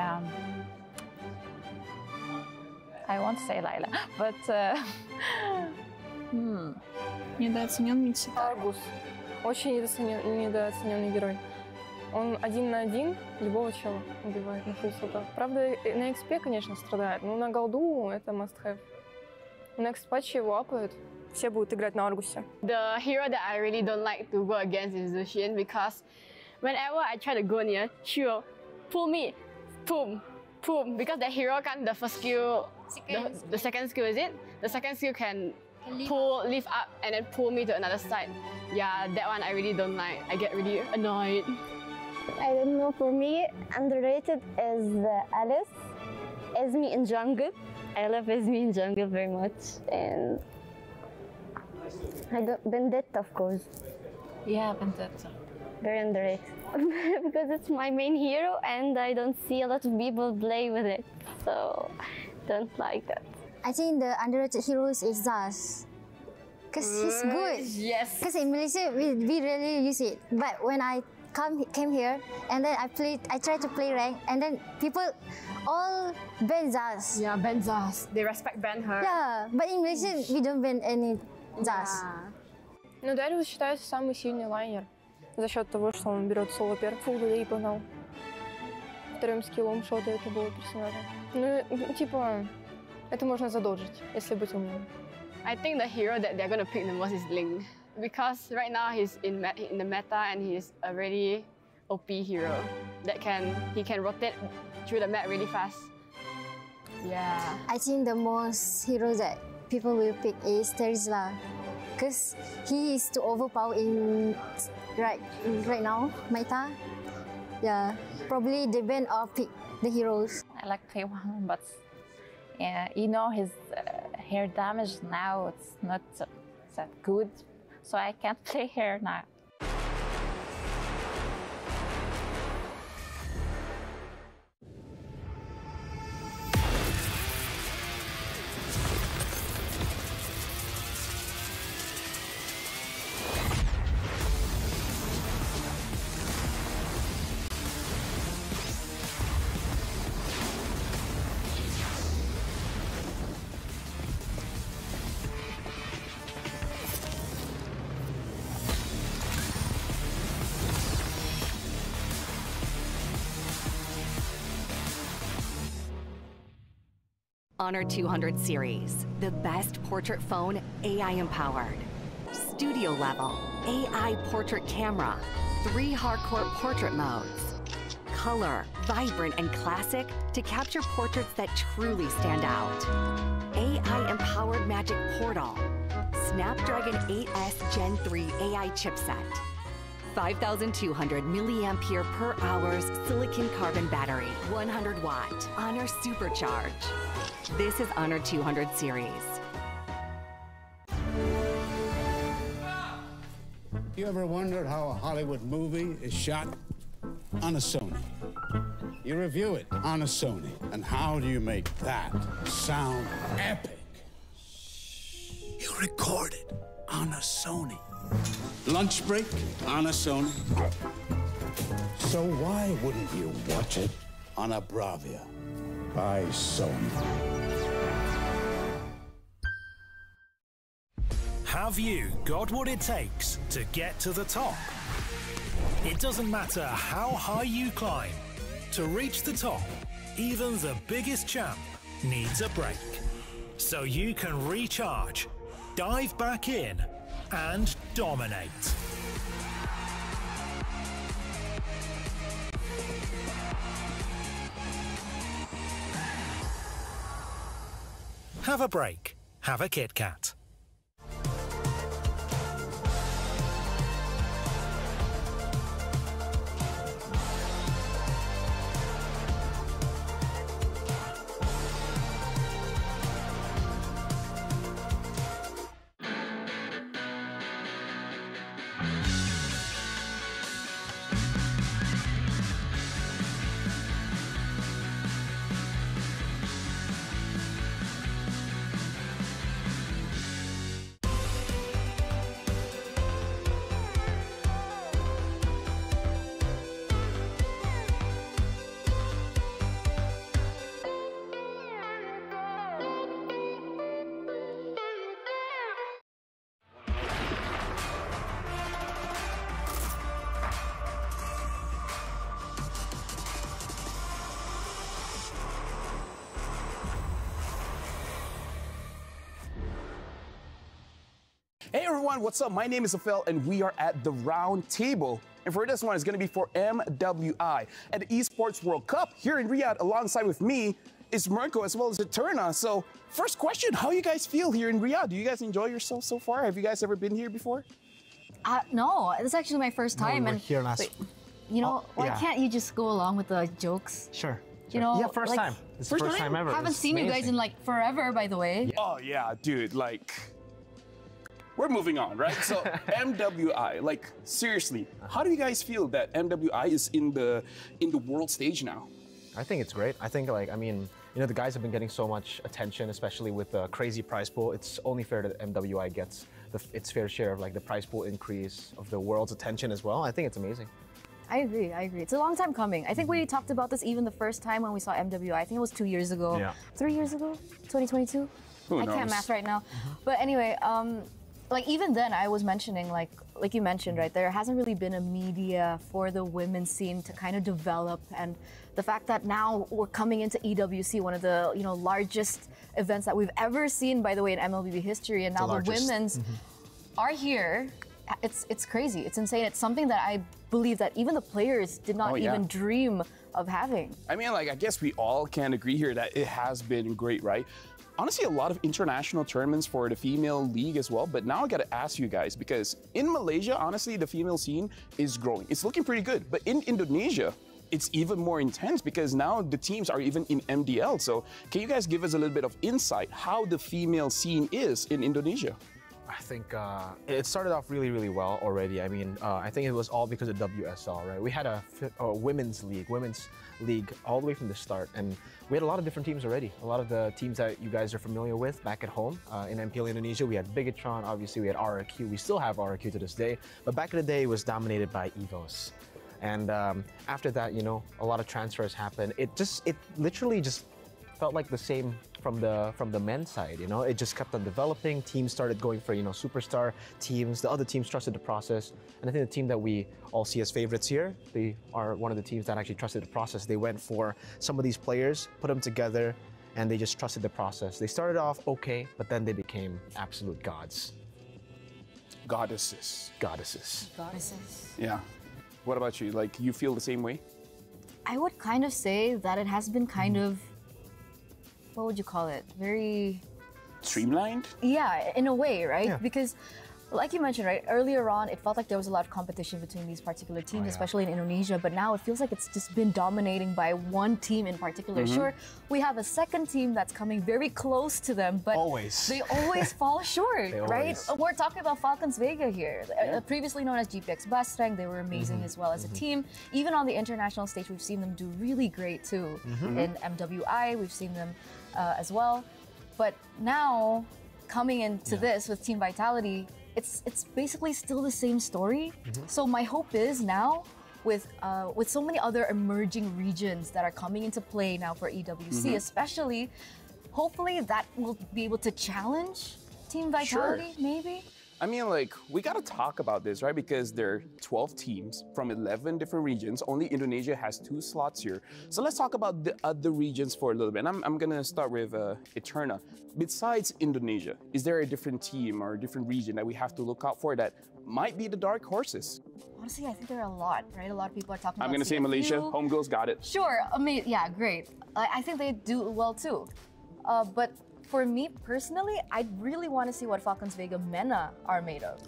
I won't say Layla, but Недооценен Митсита. Аргус. Очень недооцененный герой. Он 1 на 1 любого чела убивает на фулсетах. Правда, на XP, конечно, страдает, но на голду это must-have. В next патче его апают. Все будут играть на Аргусе. The hero that I really don't like to go against is Lucian because whenever I try to go near, she will pull me. Boom. Boom. Because the hero can, the first skill, the second skill, is it? The second skill can lift up and then pull me to another side. Yeah, that one I really don't like. I get really annoyed. I don't know, for me, underrated is Alice. Esme in jungle. I love Esme in jungle very much. And Vendetta, of course. Yeah, Vendetta. Very underrated. Because it's my main hero and I don't see a lot of people play with it. So, don't like that. I think the underrated heroes is Zaz. Because he's good. Yes. Because in Malaysia, we really use it. But when I came here and then I tried to play rank and then people all ban Zaz. Yeah, ban Zaz. They ban her. Yeah, but in Malaysia, we don't ban any Zaz. Но Дариус считается самый сильный лайнер за счет того, что он берет соло перк, фул ГД и погнал. Вторым скиллом шотает любого персонажа. Ну, типа, это можно задолжить, если быть умным. I think the hero that they're gonna pick the most is Ling. Because right now he's in the meta and he's a really OP hero that he can rotate through the map really fast. Yeah. I think the most hero that people will pick is Terizla. Because he is too overpowered in right now, meta. Yeah, probably they ban or pick the heroes. I like K1, but you know his hair damage now, it's not that good, so I can't play hair now. Honor 200 series, the best portrait phone AI empowered. Studio level, AI portrait camera, 3 hardcore portrait modes. Color, vibrant and classic to capture portraits that truly stand out. AI empowered magic portal. Snapdragon 8S Gen 3 AI chipset. 5,200 milliampere per hour's silicon carbon battery, 100 watt, Honor Supercharge. This is Honor 200 series. You ever wondered how a Hollywood movie is shot? On a Sony. You review it on a Sony. And how do you make that sound epic? You record it on a Sony. Lunch break on a Sony. So why wouldn't you watch it on a Bravia by Sony? Have you got what it takes to get to the top? It doesn't matter how high you climb. To reach the top, even the biggest champ needs a break. So you can recharge, dive back in, and dominate. Have a break. Have a Kit Kat. Hey everyone, what's up? My name is Afel and we are at the round table. And for this one, it's going to be for MWI at the Esports World Cup here in Riyadh. Alongside with me is Mirko as well as Eterna. So first question, how you guys feel here in Riyadh? Do you guys enjoy yourself so far? Have you guys ever been here before? No, this is actually my first time. We were here last. Wait, you know, why can't you just go along with the jokes? Sure. You know, yeah, first time. It's the first time ever. Haven't seen you guys in like forever, by the way. Oh yeah, dude, like, we're moving on, right? So MWI, like seriously, how do you guys feel that MWI is in the world stage now? I think it's great. I think like, I mean, you know, the guys have been getting so much attention, especially with the crazy prize pool. It's only fair that MWI gets its fair share of like the prize pool increase of the world's attention as well. I think it's amazing. I agree. It's a long time coming. I think we talked about this even the first time when we saw MWI. I think it was 2 years ago. Yeah. 3 years ago? 2022? Who knows? I can't math right now. But anyway, like even then I was mentioning, like you mentioned, right, there hasn't really been a media for the women's scene to kind of develop, and the fact that now we're coming into EWC, one of the largest events that we've ever seen, by the way, in MLBB history, and now the women's are here. It's crazy. It's insane. It's something that I believe that even the players did not even dream of having. I mean, like, I guess we all can agree here that it has been great, right? Honestly, a lot of international tournaments for the female league as well, but now I gotta ask you guys, because in Malaysia, honestly, the female scene is growing. It's looking pretty good, but in Indonesia, it's even more intense because now the teams are even in MDL. So can you guys give us a little bit of insight how the female scene is in Indonesia? I think it started off really, really well already. I mean, I think it was all because of WSL, right? We had a women's league all the way from the start, and we had a lot of different teams already. A lot of the teams that you guys are familiar with back at home in MPL Indonesia. We had Bigatron, obviously we had RRQ. We still have RRQ to this day, but back in the day it was dominated by EVOS. And after that, you know, a lot of transfers happened. It literally just felt like the same from the men's side, you know. It just kept on developing. Teams started going for, you know, superstar teams. The other teams trusted the process, and I think the team that we all see as favorites here, they are one of the teams that actually trusted the process. They went for some of these players, put them together, and they just trusted the process. They started off okay, but then they became absolute gods. Goddesses. Yeah. What about you? Like, you feel the same way? I would kind of say that it has been kind of, what would you call it? Very streamlined? Yeah, in a way, right? Yeah. Because like you mentioned, right, earlier on, it felt like there was a lot of competition between these particular teams, especially in Indonesia, but now it feels like it's just been dominating by one team in particular. Sure, we have a second team that's coming very close to them, but they always fall short, right? We're talking about Falcons Vega here, previously known as GPX Basrang. They were amazing as well as a team. Even on the international stage, we've seen them do really great too. In MWI, we've seen them as well. But now, coming into this with Team Vitality, it's basically still the same story. So my hope is now, with so many other emerging regions that are coming into play now for EWC, especially, hopefully that will be able to challenge Team Vitality, maybe? I mean, like, we gotta talk about this, right? Because there are 12 teams from 11 different regions. Only Indonesia has 2 slots here. So let's talk about the other regions for a little bit. And I'm gonna start with Eterna. Besides Indonesia, is there a different team or a different region that we have to look out for that might be the dark horses? Honestly, I think there are a lot, right? A lot of people are talking about I'm gonna say Malaysia. Homegirls got it. Sure, yeah, great. I think they do well too. But for me personally, I really want to see what Falcons Vega MENA are made of.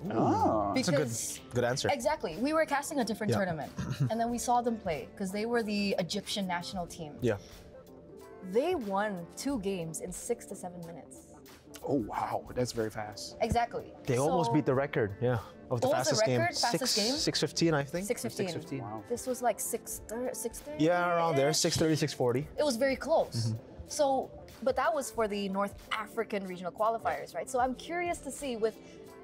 That's a good answer. Exactly. We were casting a different tournament, and then we saw them play because they were the Egyptian national team. Yeah. They won 2 games in 6 to 7 minutes. Oh wow, that's very fast. Exactly. They almost beat the record, of the fastest game. Fastest game? 6:15, I think. 6:15. Wow. This was like 6:30. Yeah, around there, 6:30, 6:40. It was very close. So, but that was for the North African regional qualifiers, right? So I'm curious to see with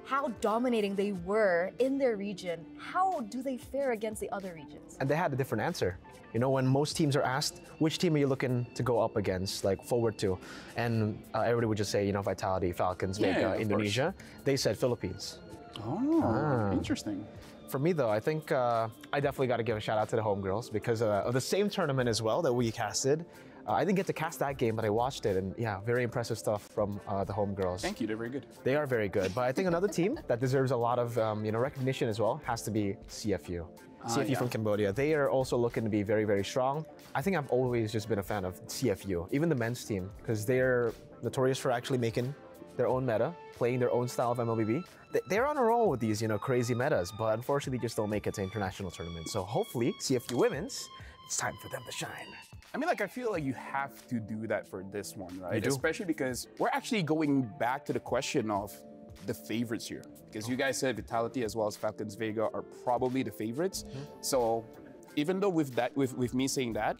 how dominating they were in their region, how do they fare against the other regions? And they had a different answer. You know, when most teams are asked, which team are you looking to go up against, like forward to? And everybody would just say, you know, Vitality, Falcons, Vega, Indonesia. They said Philippines. Oh, interesting. For me, though, I think I definitely got to give a shout out to the homegirls because of the same tournament as well that we casted. I didn't get to cast that game, but I watched it, and yeah, very impressive stuff from the home girls. Thank you, they're very good. They are very good, but I think another team that deserves a lot of recognition as well has to be CFU. CFU from Cambodia. They are also looking to be very, very strong. I think I've always just been a fan of CFU, even the men's team, because they're notorious for actually making their own meta, playing their own style of MLBB. They're on a roll with these, crazy metas, but unfortunately just don't make it to international tournaments. So hopefully, CFU women's, it's time for them to shine. I mean, I feel like you have to do that for this one, right? You do. Especially because we're actually going back to the question of the favorites here. Because you guys said Vitality as well as Falcons Vega are probably the favorites. So even though with me saying that,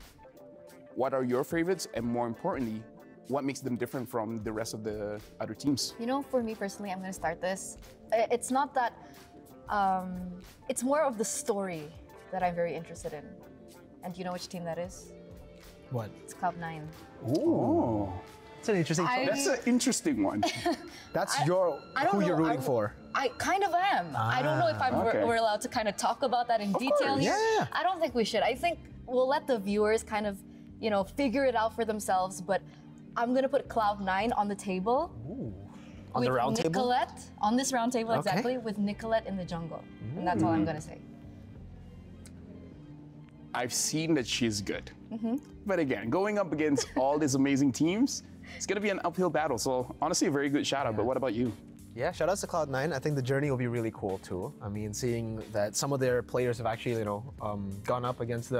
what are your favorites? And more importantly, what makes them different from the rest of the other teams? For me personally, I'm going to start this. It's not that, it's more of the story that I'm very interested in. And do you know which team that is? What? It's Cloud9. Oh. It's an interesting choice. That's an interesting one. That's who you're rooting for. I kind of am. I don't know if we're allowed to kind of talk about that in detail here. Yeah. I don't think we should. I think we'll let the viewers kind of, figure it out for themselves. But I'm going to put Cloud9 on the table. Ooh. On the round table? Nicolette, on this round table, exactly, with Nicolette in the jungle. And that's all I'm going to say. I've seen that she's good. But again, going up against all these amazing teams, it's going to be an uphill battle. So honestly, a very good shout out. But what about you? Yeah, shout outs to Cloud9. I think the journey will be really cool too. I mean, seeing that some of their players have actually, gone up against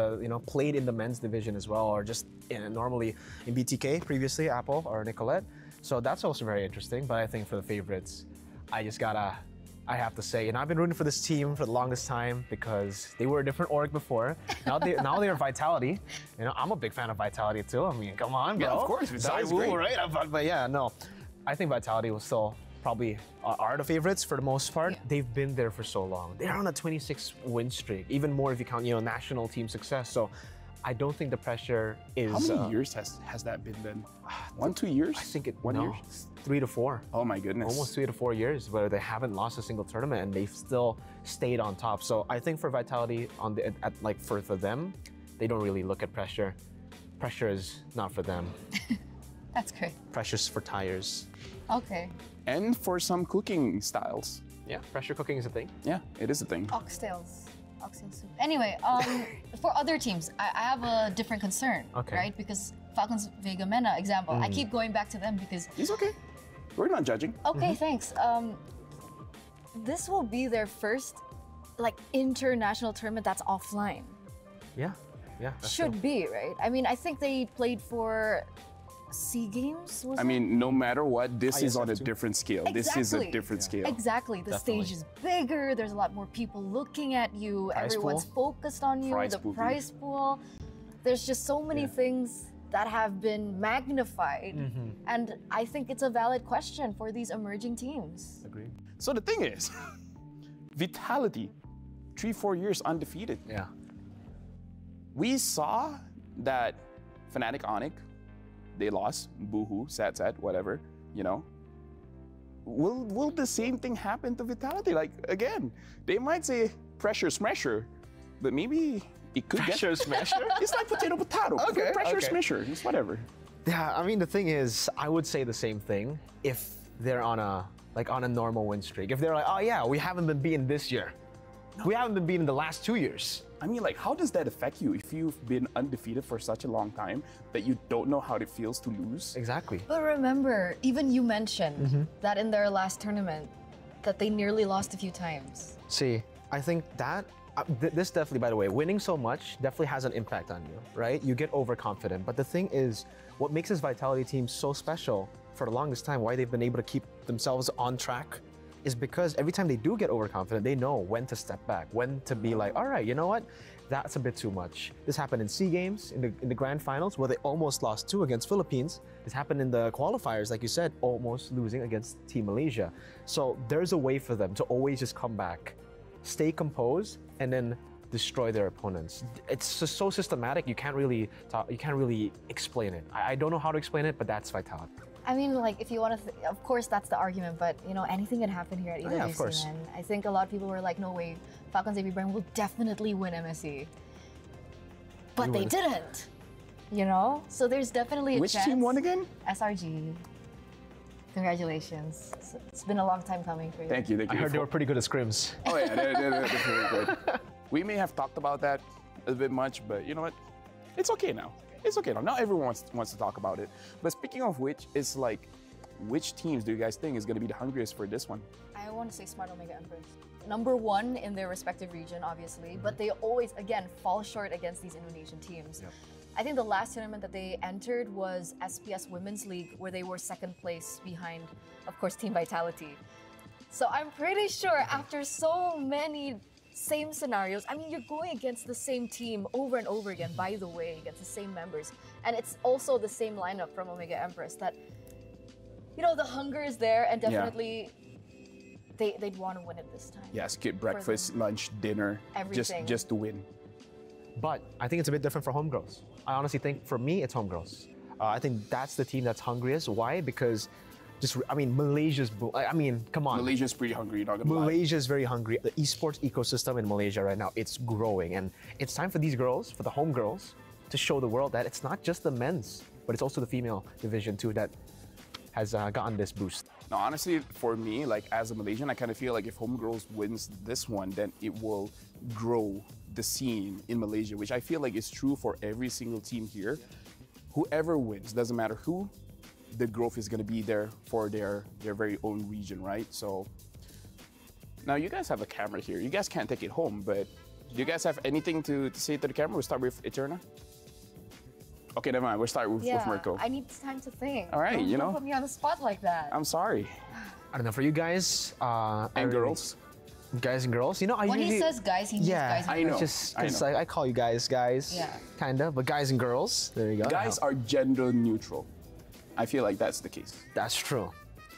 played in the men's division as well, or just normally in BTK previously, Apple or Nicolette. So that's also very interesting. But I think for the favorites, I have to say, I've been rooting for this team for the longest time because they were a different org before. Now they're Vitality. I'm a big fan of Vitality too. I mean, come on, bro. Yeah, of course, Vitality's great, right? But yeah, no, I think Vitality will still probably are the favorites for the most part. Yeah. They've been there for so long. They're on a 26 win streak, even more if you count national team success. So I don't think the pressure is. How many years has that been then? 1, 2 years? I think it. 1 year? 3 to 4. Oh my goodness. Almost 3 to 4 years where they haven't lost a single tournament and they've still stayed on top. So I think for Vitality for them, they don't really look at pressure. Pressure is not for them. That's great. Pressure's for tires. Okay. And for some cooking styles. Yeah, pressure cooking is a thing. Yeah, it is a thing. Oxtails. Oxtail soup. Anyway, for other teams, I have a different concern, right? Because Falcons Vega Mena example, I keep going back to them because... It's okay. We're not judging. Okay, thanks. This will be their first international tournament that's offline. Yeah. Should be, right? I mean, I think they played for SEA Games, no matter what, this is on a different scale. Exactly. This is a different scale. Exactly. The stage is bigger. There's a lot more people looking at you. Everyone's focused on you. The prize pool. There's just so many things that have been magnified. And I think it's a valid question for these emerging teams. Agreed. So the thing is, Vitality, 3-4 years undefeated. Yeah. We saw that Fnatic Onyx, they lost, boohoo, sad, whatever, Will the same thing happen to Vitality? Again, they might say pressure smasher, but maybe it could pressure smasher? It's like potato. Okay. Pressure smasher, it's whatever. Yeah, I mean, the thing is, I would say the same thing if they're on a normal win streak. If they're like, oh yeah, we haven't been beaten this year. No. We haven't been beaten the last 2 years. I mean, how does that affect you if you've been undefeated for such a long time that you don't know how it feels to lose? Exactly. But remember, even you mentioned that in their last tournament, that they nearly lost a few times. See, I think that, this definitely, by the way, winning so much definitely has an impact on you, right? You get overconfident. But the thing is, what makes this Vitality team so special for the longest time, why they've been able to keep themselves on track, is because every time they do get overconfident, they know when to step back, when to be like, all right, you know what? That's a bit too much. This happened in SEA Games, in the grand finals, where they almost lost 2 against Philippines. This happened in the qualifiers, like you said, almost losing against Team Malaysia. So there's a way for them to always just come back, stay composed, and then destroy their opponents. It's just so systematic, you can't really explain it. I don't know how to explain it, but that's Vitality. I mean, if you want to, of course, that's the argument, but, anything can happen here at EWC. Yeah, of course. And I think a lot of people were like, no way, Falcons AB Brand will definitely win MSC. But they didn't. You know? So there's definitely a Which chance. team won again? SRG. Congratulations. It's been a long time coming for you. Thank you, thank you. I heard they were pretty good at scrims. Oh yeah, they're very good. We may have talked about that a bit much, but you know what? It's okay now. It's okay now. Not everyone wants to talk about it. But speaking of which, it's like, which teams do you guys think is going to be the hungriest for this one? I want to say Smart Omega Empress. #1 in their respective region, obviously, but they always, again, fall short against these Indonesian teams. Yep. I think the last tournament that they entered was SPS Women's League, where they were second place behind, of course, Team Vitality. So I'm pretty sure after so many same scenarios, I mean, you're going against the same team over and over again, by the way, against the same members. And it's also the same lineup from Omega Empress that, you know, the hunger is there and definitely they'd want to win it this time. Yeah, skip breakfast, lunch, dinner, Everything. just to win. But I think it's a bit different for homegirls. I honestly think, for me, it's homegirls. I think that's the team that's hungriest. Why? Because Malaysia's, come on. Malaysia's pretty hungry, you're not gonna lie. Malaysia's very hungry. The esports ecosystem in Malaysia right now, it's growing. And it's time for these girls, for the homegirls, to show the world that it's not just the men's, but it's also the female division too that has gotten this boost. Now, honestly, for me, like as a Malaysian, I kind of feel like if Homegirls wins this one, then it will grow the scene in Malaysia, which I feel like is true for every single team here. Whoever wins, doesn't matter who, the growth is going to be there for their very own region, right? So now you guys have a camera here. You guys can't take it home, but do you guys have anything to say to the camera? We'll start with Eterna. Okay, never mind. We'll start with Mirko. I need time to think. All right, Don't put me on the spot like that. I'm sorry. I don't know, for you guys... and girls. Guys and girls, you know, I when usually... he says guys, he means guys and girls. Just because I call you guys, kinda, but guys and girls, there you go. Guys are gender neutral. I feel like that's the case. That's true.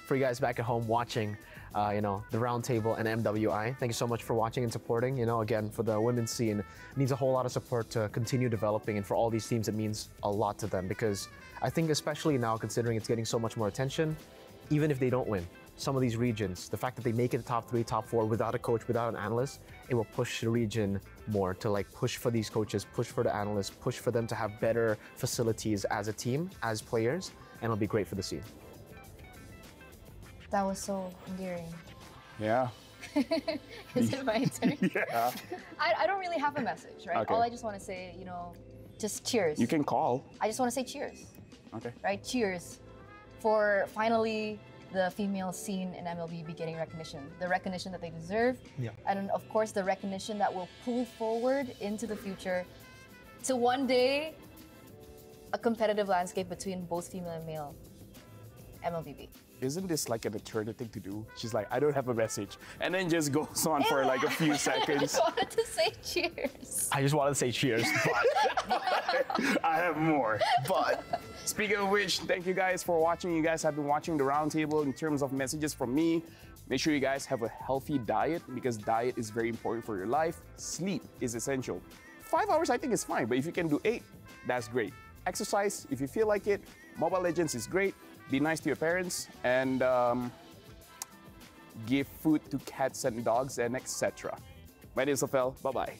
For you guys back at home watching, the round table and MWI, thank you so much for watching and supporting. Again, for the women's scene, it needs a whole lot of support to continue developing, and for all these teams, it means a lot to them, because I think especially now, considering it's getting so much more attention, even if they don't win, some of these regions, the fact that they make it top 3, top 4 without a coach, without an analyst, it will push the region more to like push for these coaches, push for the analysts, push for them to have better facilities as a team, as players, and it'll be great for the scene. That was so endearing. Yeah. Is it my turn? Yeah. I don't really have a message, right? Okay. All I just want to say, just cheers. You can call. I just want to say cheers. Okay. Right? Cheers for finally the female scene in MLBB getting recognition. The recognition that they deserve. Yeah. And of course, the recognition that will pull forward into the future to one day a competitive landscape between both female and male MLBB. Isn't this like an eternal thing to do? She's like, I don't have a message. And then just goes on for like a few seconds. I just wanted to say cheers. I just wanted to say cheers, but I have more. But speaking of which, thank you guys for watching. You guys have been watching the roundtable. In terms of messages from me, make sure you guys have a healthy diet, because diet is very important for your life. Sleep is essential. 5 hours I think is fine, but if you can do 8, that's great. Exercise, if you feel like it. Mobile Legends is great. Be nice to your parents, and give food to cats and dogs, and etc. My name is Sofel. Bye-bye.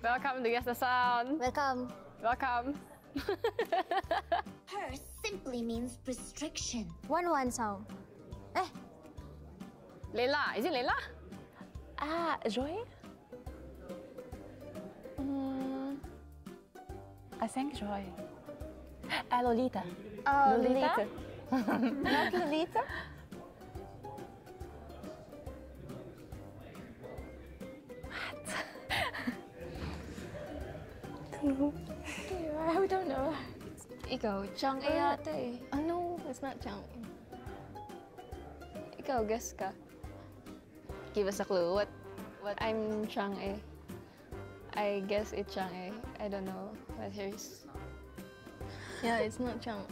Welcome to Guess the Sound. Welcome. Welcome. Her simply means restriction. One sound. Leila. Is it Leila? Joy? I think Joy. Lolita. Lolita. Not Lolita? I don't know. Ikaw, Chang A yata eh. Oh no, it's not Chang. Ikaw, guess ka. Give us a clue. What? I'm Chang A. I guess it's Chang A. I don't know what hers. Yeah, it's not Chang.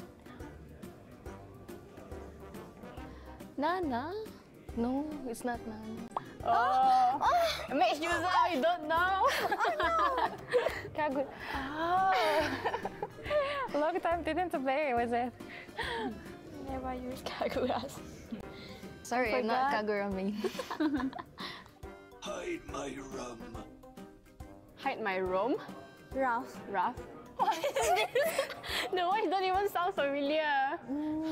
Nana? No, it's not Nana. Oh! Mix user, you don't know? Kagura. Long time didn't play, was it? Never used Kaguras. Sorry, I'm not Kagura main. Hide my rum. Hide my room? Ralph. Ralph? What is this? The voice don't even sound familiar.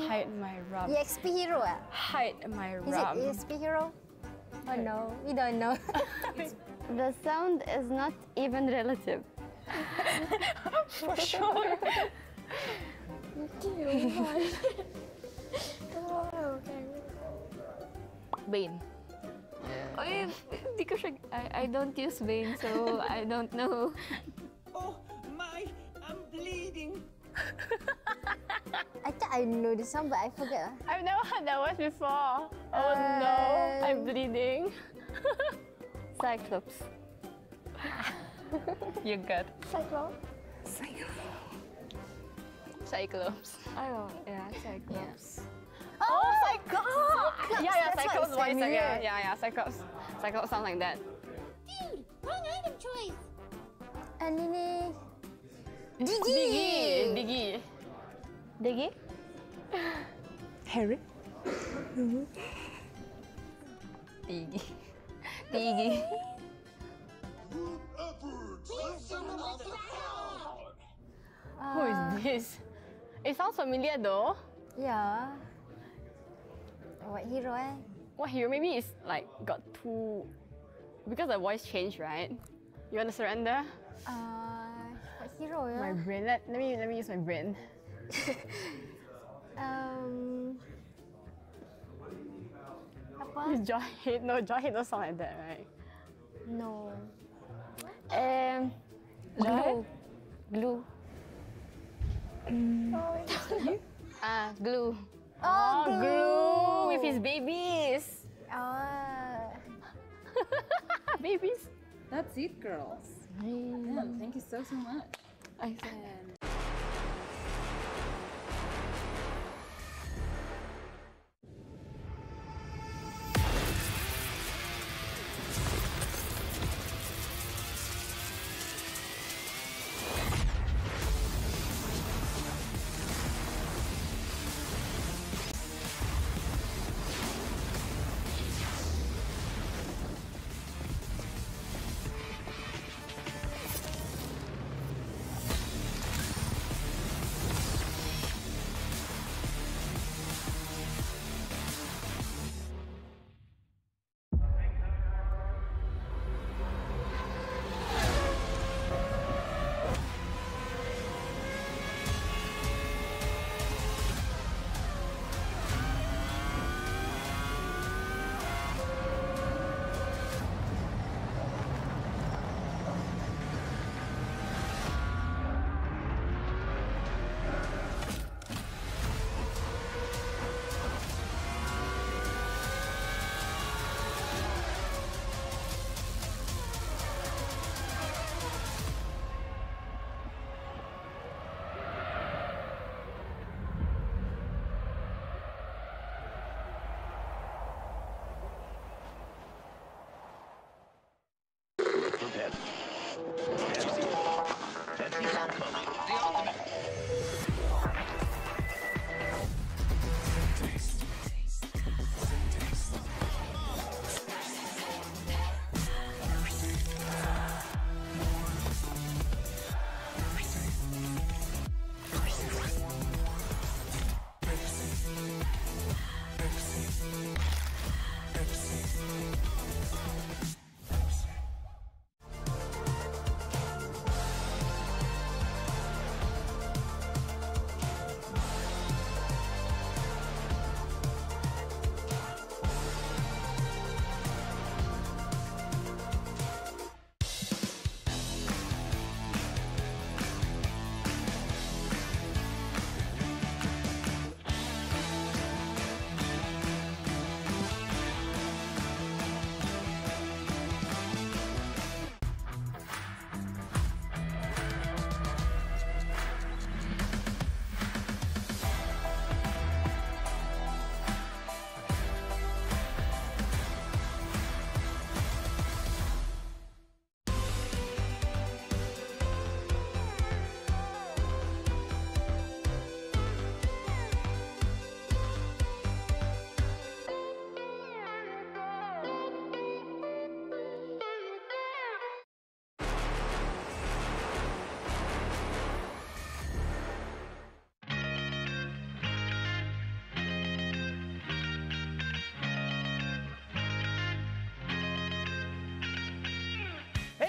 Hide my rum. EXP hero Hide my Is rum. it EXP hero? Oh no, we don't know. The sound is not even relative. For sure. Bane. Because I don't use Bane, so I don't know. Oh my, I'm bleeding. I thought I know the song, but I forget. I've never heard that voice before. Oh no, I'm bleeding. Cyclops. You got Cyclops. Cyclops. Oh, yeah, Cyclops. Oh, Cyclops! Yeah, That's Cyclops why it's voice. familiar. Yeah, Cyclops. Cyclops sound like that. Dude, wrong item choice. And ini Diggy. Diggy? Harry? Diggy. Diggy. Who is this? It sounds familiar though. Yeah. What hero What hero? Maybe it's like got two... Because the voice changed, right? You want to surrender? What hero My brain. Let me use my brain. Apa? Is Jawhead? No, Jawhead don't sound like that, right? No. Glue. Glue. Glue. Oh, Glue with his babies. Babies. That's it, girls. Man, thank you so much. I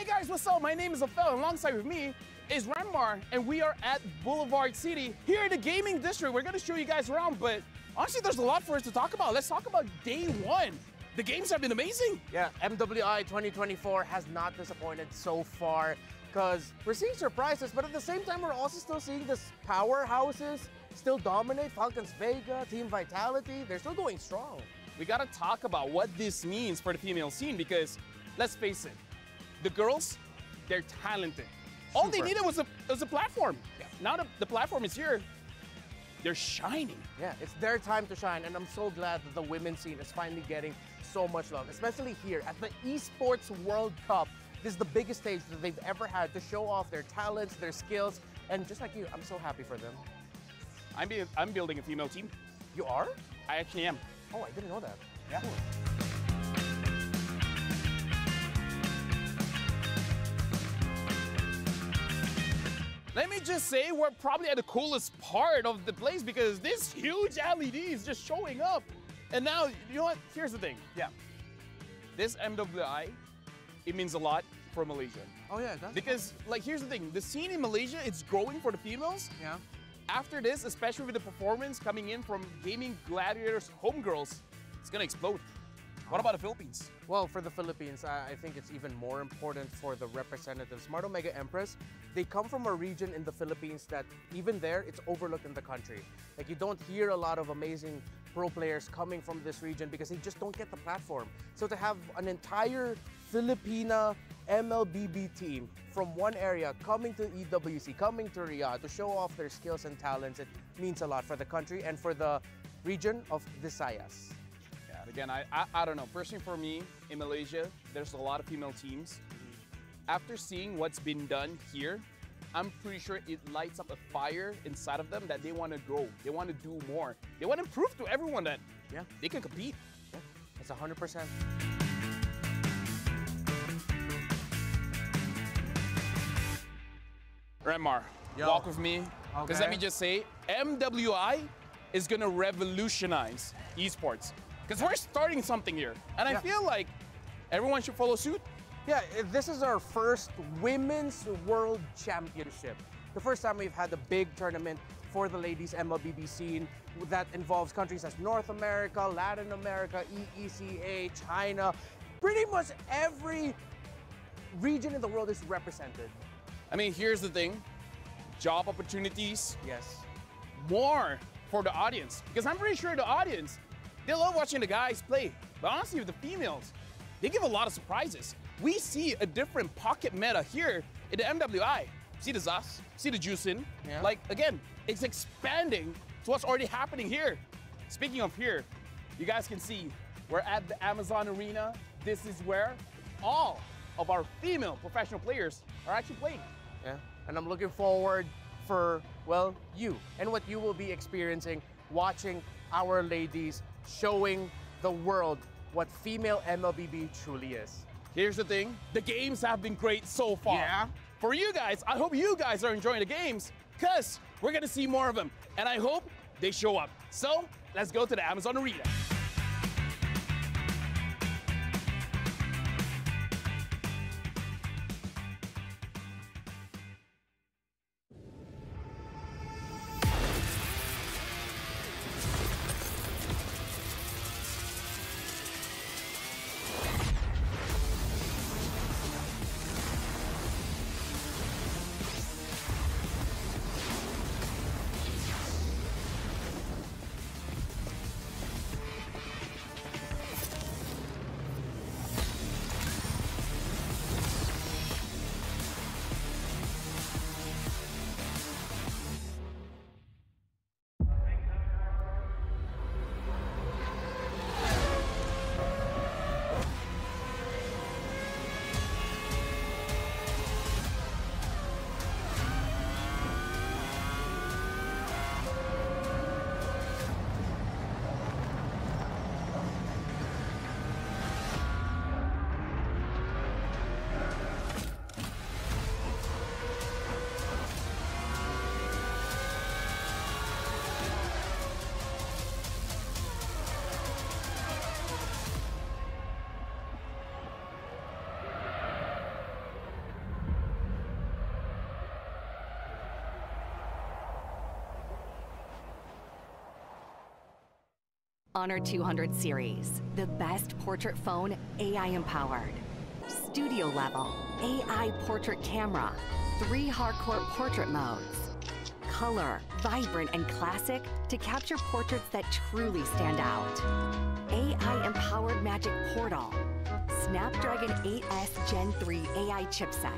Hey guys, what's up? My name is Ophel, and alongside with me is Ranmar, and we are at Boulevard City here in the gaming district. We're gonna show you guys around, but honestly, there's a lot for us to talk about. Let's talk about day one. The games have been amazing. Yeah, MWI 2024 has not disappointed so far because we're seeing surprises, but at the same time, we're also still seeing this powerhouses still dominate. Falcons Vega, Team Vitality, they're still going strong. We gotta talk about what this means for the female scene because, let's face it, the girls, they're talented. All they needed was a platform. Yeah. Now the platform is here. They're shining. Yeah, it's their time to shine, and I'm so glad that the women's scene is finally getting so much love, especially here at the Esports World Cup. This is the biggest stage that they've ever had to show off their talents, their skills, and just like you, I'm so happy for them. I'm building a female team. You are? I actually am. Oh, I didn't know that. Yeah. Cool. Let me just say, we're probably at the coolest part of the place because this huge LED is just showing up. And now, you know what? Here's the thing. Yeah. This MWI, it means a lot for Malaysia. Oh yeah, it does. Because, like, here's the thing. The scene in Malaysia, it's growing for the females. Yeah. After this, especially with the performance coming in from Gaming Gladiators homegirls, it's gonna explode. What about the Philippines? Well, for the Philippines, I think it's even more important for the representatives. Smart Omega Empress, they come from a region in the Philippines that even there, it's overlooked in the country. Like, you don't hear a lot of amazing pro players coming from this region because they just don't get the platform. So to have an entire Filipina MLBB team from one area coming to EWC, coming to Riyadh to show off their skills and talents, it means a lot for the country and for the region of Visayas. Again, I don't know. Personally for me, in Malaysia, there's a lot of female teams. After seeing what's been done here, I'm pretty sure it lights up a fire inside of them that they want to grow. They want to do more. They want to prove to everyone that they can compete. Yeah, that's 100%. Ranmar, walk with me. Because let me just say, MWI is going to revolutionize esports. Because we're starting something here. And I feel like everyone should follow suit. Yeah, this is our first Women's World Championship. The first time we've had a big tournament for the ladies MLBB scene that involves countries as North America, Latin America, EECA, China. Pretty much every region in the world is represented. I mean, here's the thing. Job opportunities. Yes. More for the audience. Because I'm pretty sure the audience, they love watching the guys play. But honestly, with the females, they give a lot of surprises. We see a different pocket meta here in the MWI. See the Zas, see the Juicin. Yeah. Like, again, it's expanding to what's already happening here. Speaking of here, you guys can see we're at the Amazon Arena. This is where all of our female professional players are actually playing. Yeah, and I'm looking forward for, well, you and what you will be experiencing watching our ladies showing the world what female MLBB truly is. Here's the thing, the games have been great so far. Yeah. For you guys, I hope you guys are enjoying the games because we're gonna see more of them. And I hope they show up. So let's go to the Amazon Arena. Honor 200 series, the best portrait phone AI empowered. Studio level, AI portrait camera, 3 hardcore portrait modes. Color, vibrant and classic to capture portraits that truly stand out. AI empowered magic portal. Snapdragon 8S Gen 3 AI chipset.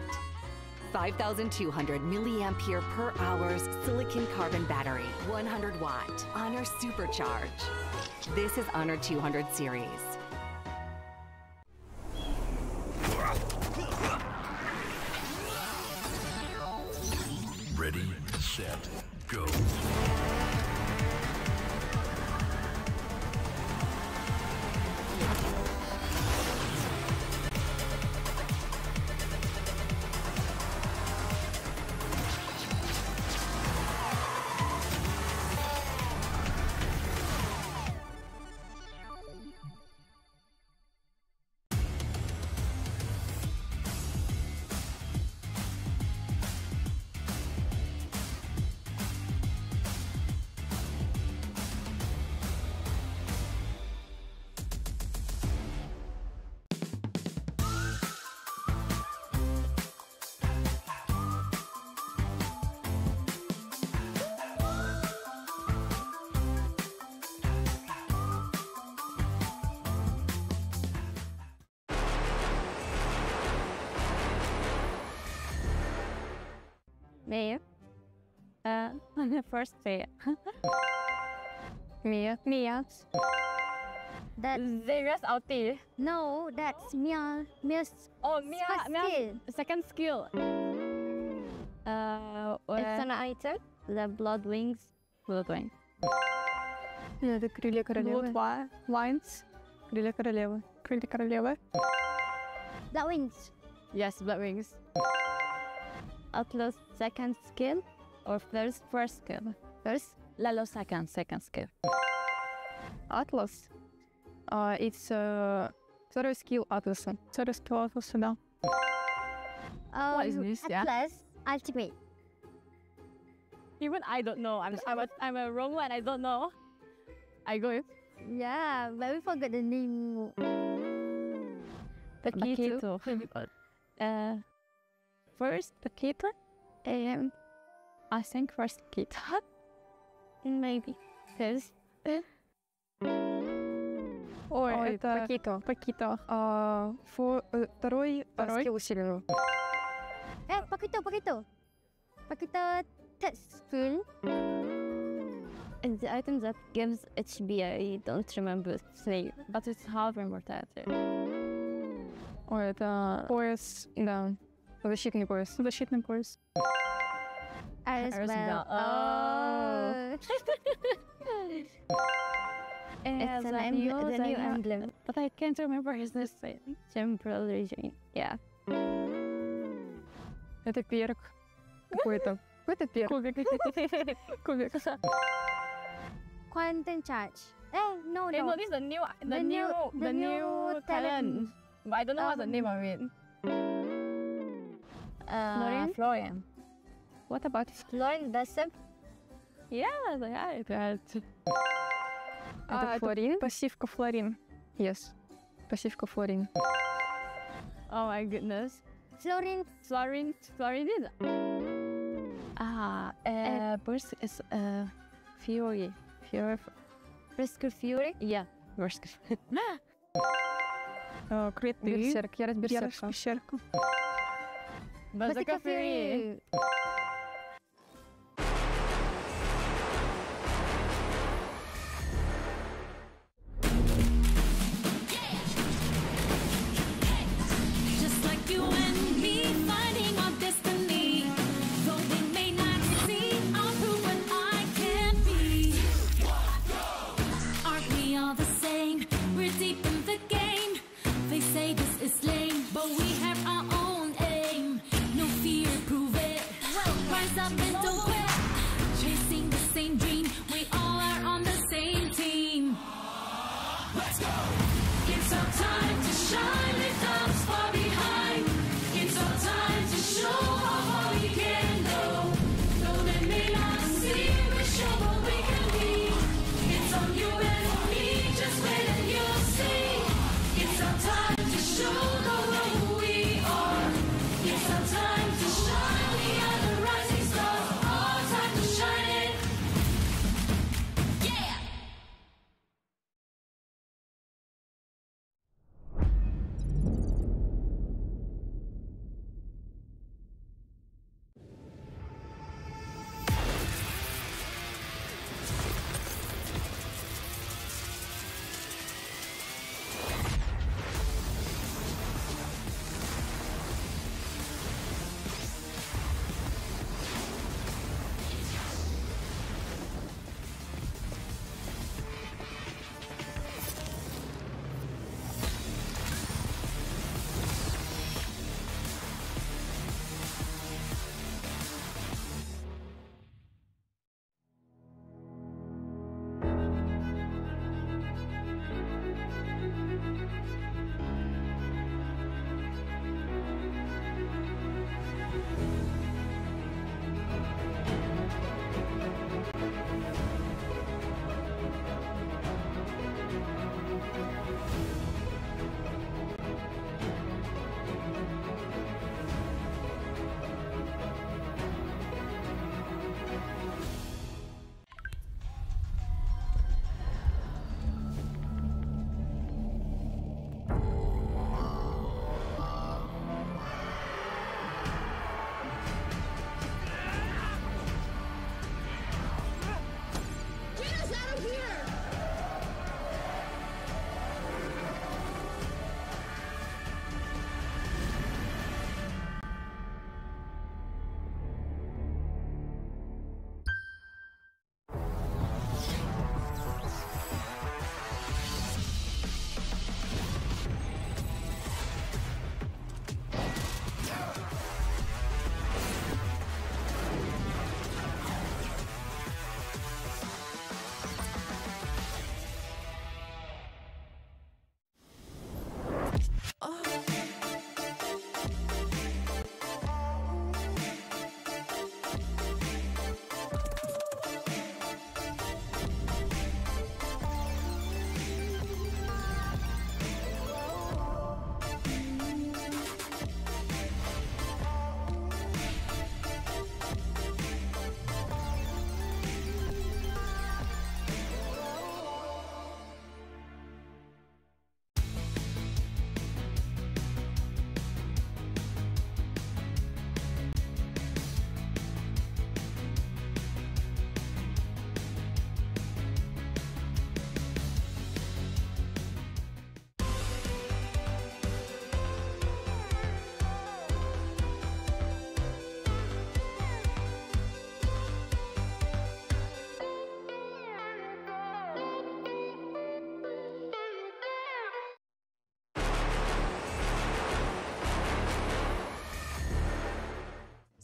5,200 milliampere per hours silicon carbon battery, 100 watt, Honor Supercharge. This is Honor 200 series. Ready, set, go. Mia. First Mia. Mia. That Zaria's ulti. No, that's Mia. Mia's Mia. skill. Second skill. It's an item. The blood wings. Blood wings. Это крылья королевы. Blood wings. Крылья королевы. Крылья королевы. Blood wings. Yes, blood wings. Atlas second skill or first skill? First, Lalo second skill. Atlas. It's второй скилл Атласа. Второй скилл Атласа, да. What is this? Atlas ultimate. Even I don't know. I'm a wrong one. I don't know. I go. Yeah, but we forgot the name. Paquito. First Paquito, I think first Paquito. Maybe. First. Ой, это Paquito. Второй скилл усиленный. Paquito. Paquito third skill. And the item that gives HB, I don't remember its name, but it's half important. Ой, это пояс, да. Защитный пояс. Защитный пояс. Arizbell. Oh. It's the new emblem. But I can't remember his name. Temporal region. Yeah. Это перк. Какой-то. Какой-то перк. Кубик. Quantum charge. No. This is the new talent. But I don't know what's the name of it. Florian. What about Florian Bessep? Yeah, это Флорин. Пассивка Флорин. Yes. Пассивка Флорин. Oh my goodness. Florin is burst is Fury. Brisker Fury? Yeah. Brisker. Крит Берсерк. Я Берсерка. Bazooka Fury. Just like you and me, finding our destiny. Though they may not see, I'll prove what I can be. Aren't we all the same? We're deep in the game. They say this is lame, but we have our own aim. No fear, prove it. Rise up and don't quit. Chasing the same dream, we all are on the same team. Let's go! It's our time to shine, leave doubts far behind. It's our time to show how far we can go. Though they may not see, we show what we can be. It's on you and me.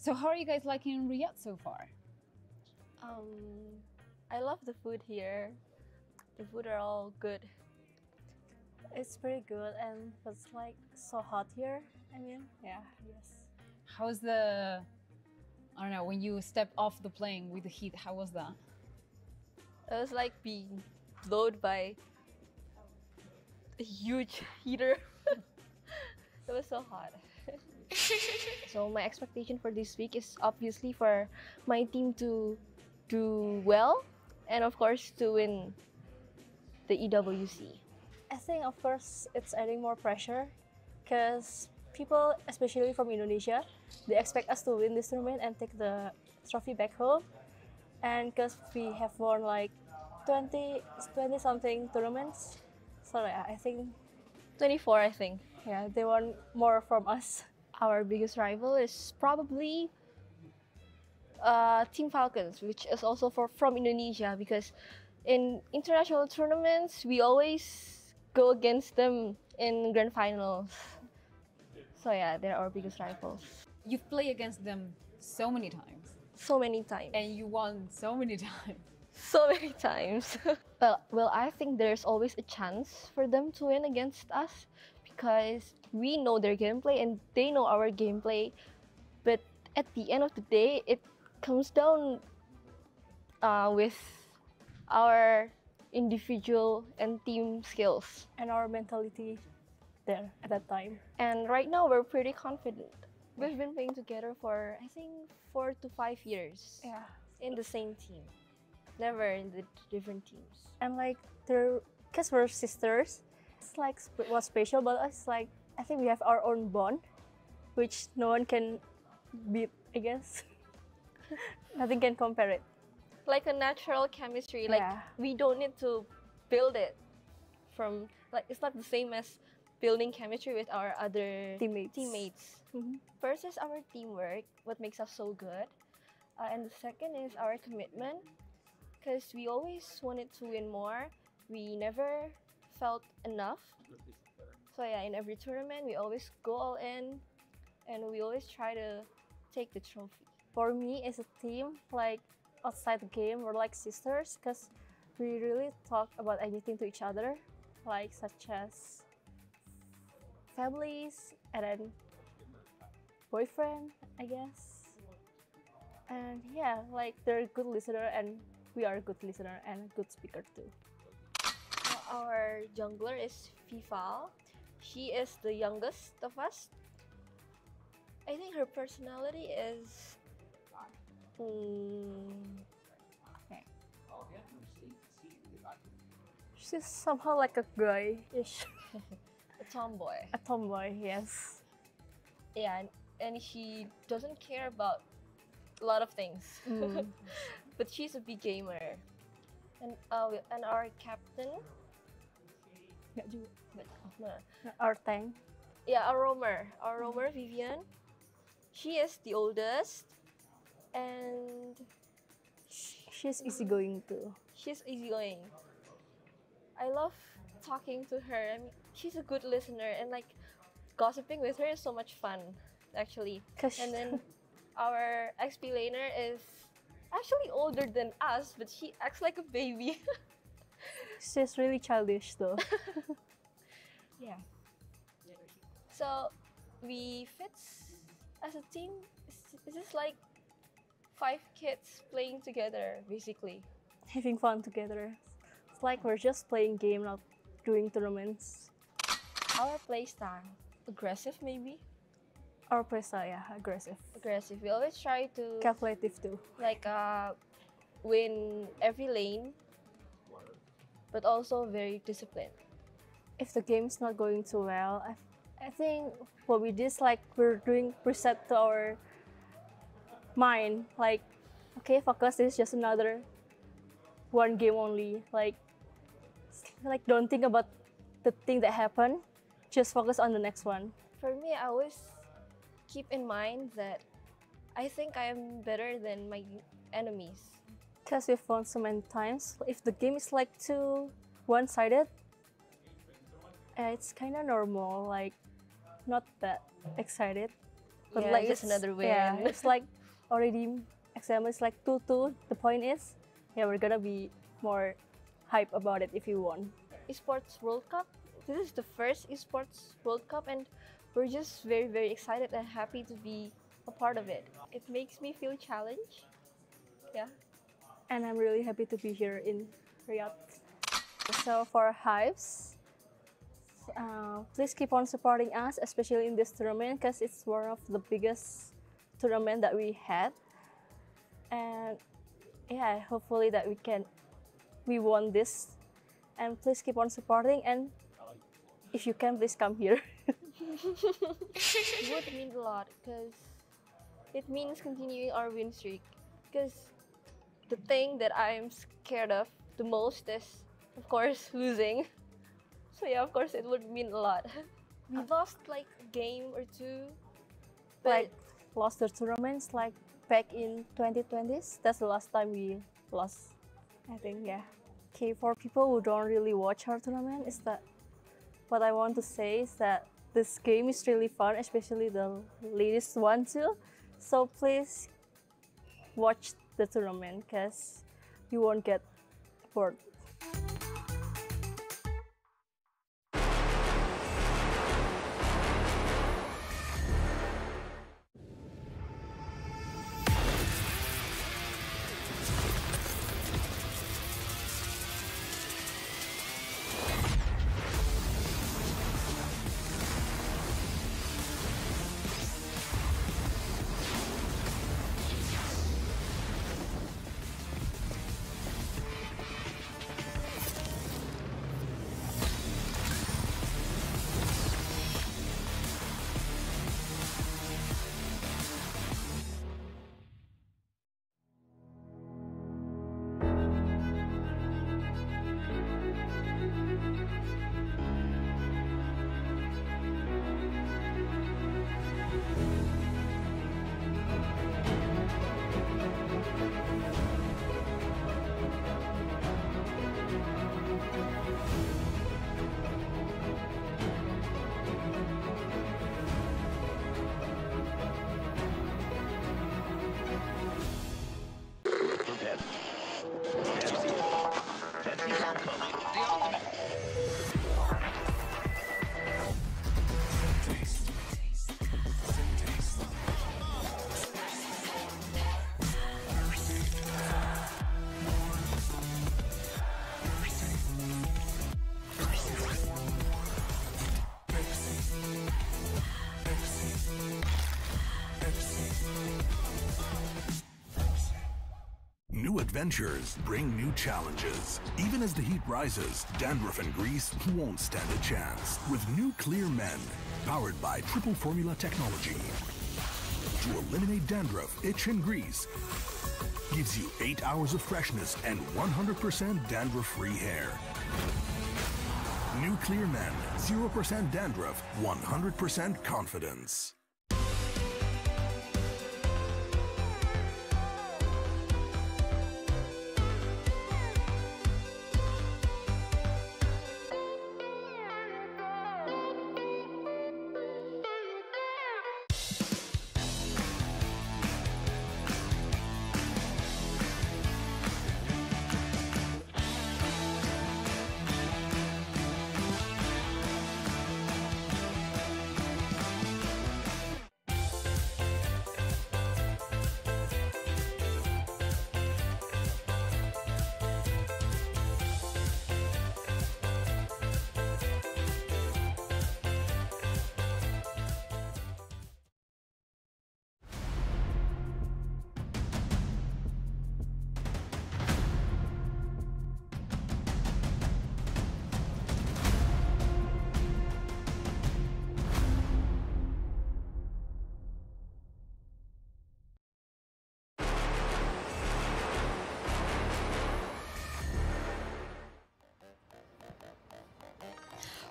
So how are you guys liking Riyadh so far? I love the food here. The food are all good. It's pretty good, and it's like so hot here. I mean, yeah, yes. How's the, I don't know, when you stepped off the plane with the heat, how was that? It was like being blown by a huge heater. It was so hot. So my expectation for this week is obviously for my team to do well, and of course to win the EWC. I think of course it's adding more pressure because people, especially from Indonesia, they expect us to win this tournament and take the trophy back home. And because we have won like 20 something tournaments, so yeah, I think 24, I think. Yeah, they want more from us. Our biggest rival is probably Team Falcons, which is also from Indonesia, because in international tournaments, we always go against them in grand finals. So yeah, they're our biggest rivals. You've played against them so many times. So many times. And you won so many times. So many times. Well, I think there's always a chance for them to win against us because we know their gameplay and they know our gameplay. But at the end of the day, it comes down with our individual and team skills and our mentality there at that time. And right now we're pretty confident. We've been playing together for I think 4 to 5 years. Yeah. In the same team. Never in the different teams. And like because we're sisters, it's like what's special about us, like I think we have our own bond, which no one can beat, I guess. Nothing can compare it. Like a natural chemistry, like we don't need to build it from, like it's not the same as building chemistry with our other teammates. First is our teamwork, what makes us so good. And the second is our commitment, because we always wanted to win more. We never felt enough. So yeah, in every tournament, we always go all in and we always try to take the trophy. For me as a team, like outside the game, we're like sisters because we really talk about anything to each other, like such as families and then boyfriend, I guess. And yeah, like they're a good listener and we are a good listener and a good speaker too. Our jungler is FIFA. She is the youngest of us. I think her personality is she's somehow like a guy-ish. A tomboy. A tomboy, yes. Yeah, and she doesn't care about a lot of things. But she's a big gamer. And our captain, our tank. Yeah, our roamer Vivian. She is the oldest, and she's easygoing too. She's easygoing. I love talking to her. I mean, she's a good listener, and like gossiping with her is so much fun, actually. And then our XP laner is actually older than us, but she acts like a baby. She's really childish though. Yeah. So we fit as a team. It's just like 5 kids playing together, basically. Having fun together. It's like we're just playing game, not doing tournaments. Our play style, aggressive maybe. Our play style, yeah, aggressive. Aggressive. We always try to calculative too. Like win every lane, but also very disciplined. If the game's not going too well, I think what we did is like we're doing preset to our mind. Like, okay, focus. This is just another one game only. Like don't think about the thing that happened. Just focus on the next one. For me, I always keep in mind that I think I am better than my enemies. Because we've won so many times. If the game is like too one-sided, it's kind of normal. Like not that excited. But Yeah, like just it's another win. Yeah, it's like already exam is like 2-2. The point is, yeah, we're gonna be more hype about it if you won. Esports World Cup. This is the first Esports World Cup, and we're just very, very excited and happy to be a part of it. It makes me feel challenged. Yeah. And I'm really happy to be here in Riyadh. So for Hives, please keep on supporting us, especially in this tournament, because it's one of the biggest tournament that we had. And yeah, hopefully that we won this. And please keep on supporting, and if you can, please come here. It would mean a lot because it means continuing our win streak. Because the thing that I'm scared of the most is, of course, losing. So yeah, of course, it would mean a lot. We lost like a game or two. Like lost the tournaments like back in 2020s. That's the last time we lost, I think. Yeah. Okay, for people who don't really watch our tournament, is that what I want to say is that this game is really fun, especially the latest one too. So please watch the tournament because you won't get bored. New adventures bring new challenges. Even as the heat rises, dandruff and grease won't stand a chance. With new Clear Men, powered by triple formula technology. To eliminate dandruff, itch, and grease, gives you 8 hours of freshness and 100% dandruff-free hair. New Clear Men, 0% dandruff, 100% confidence.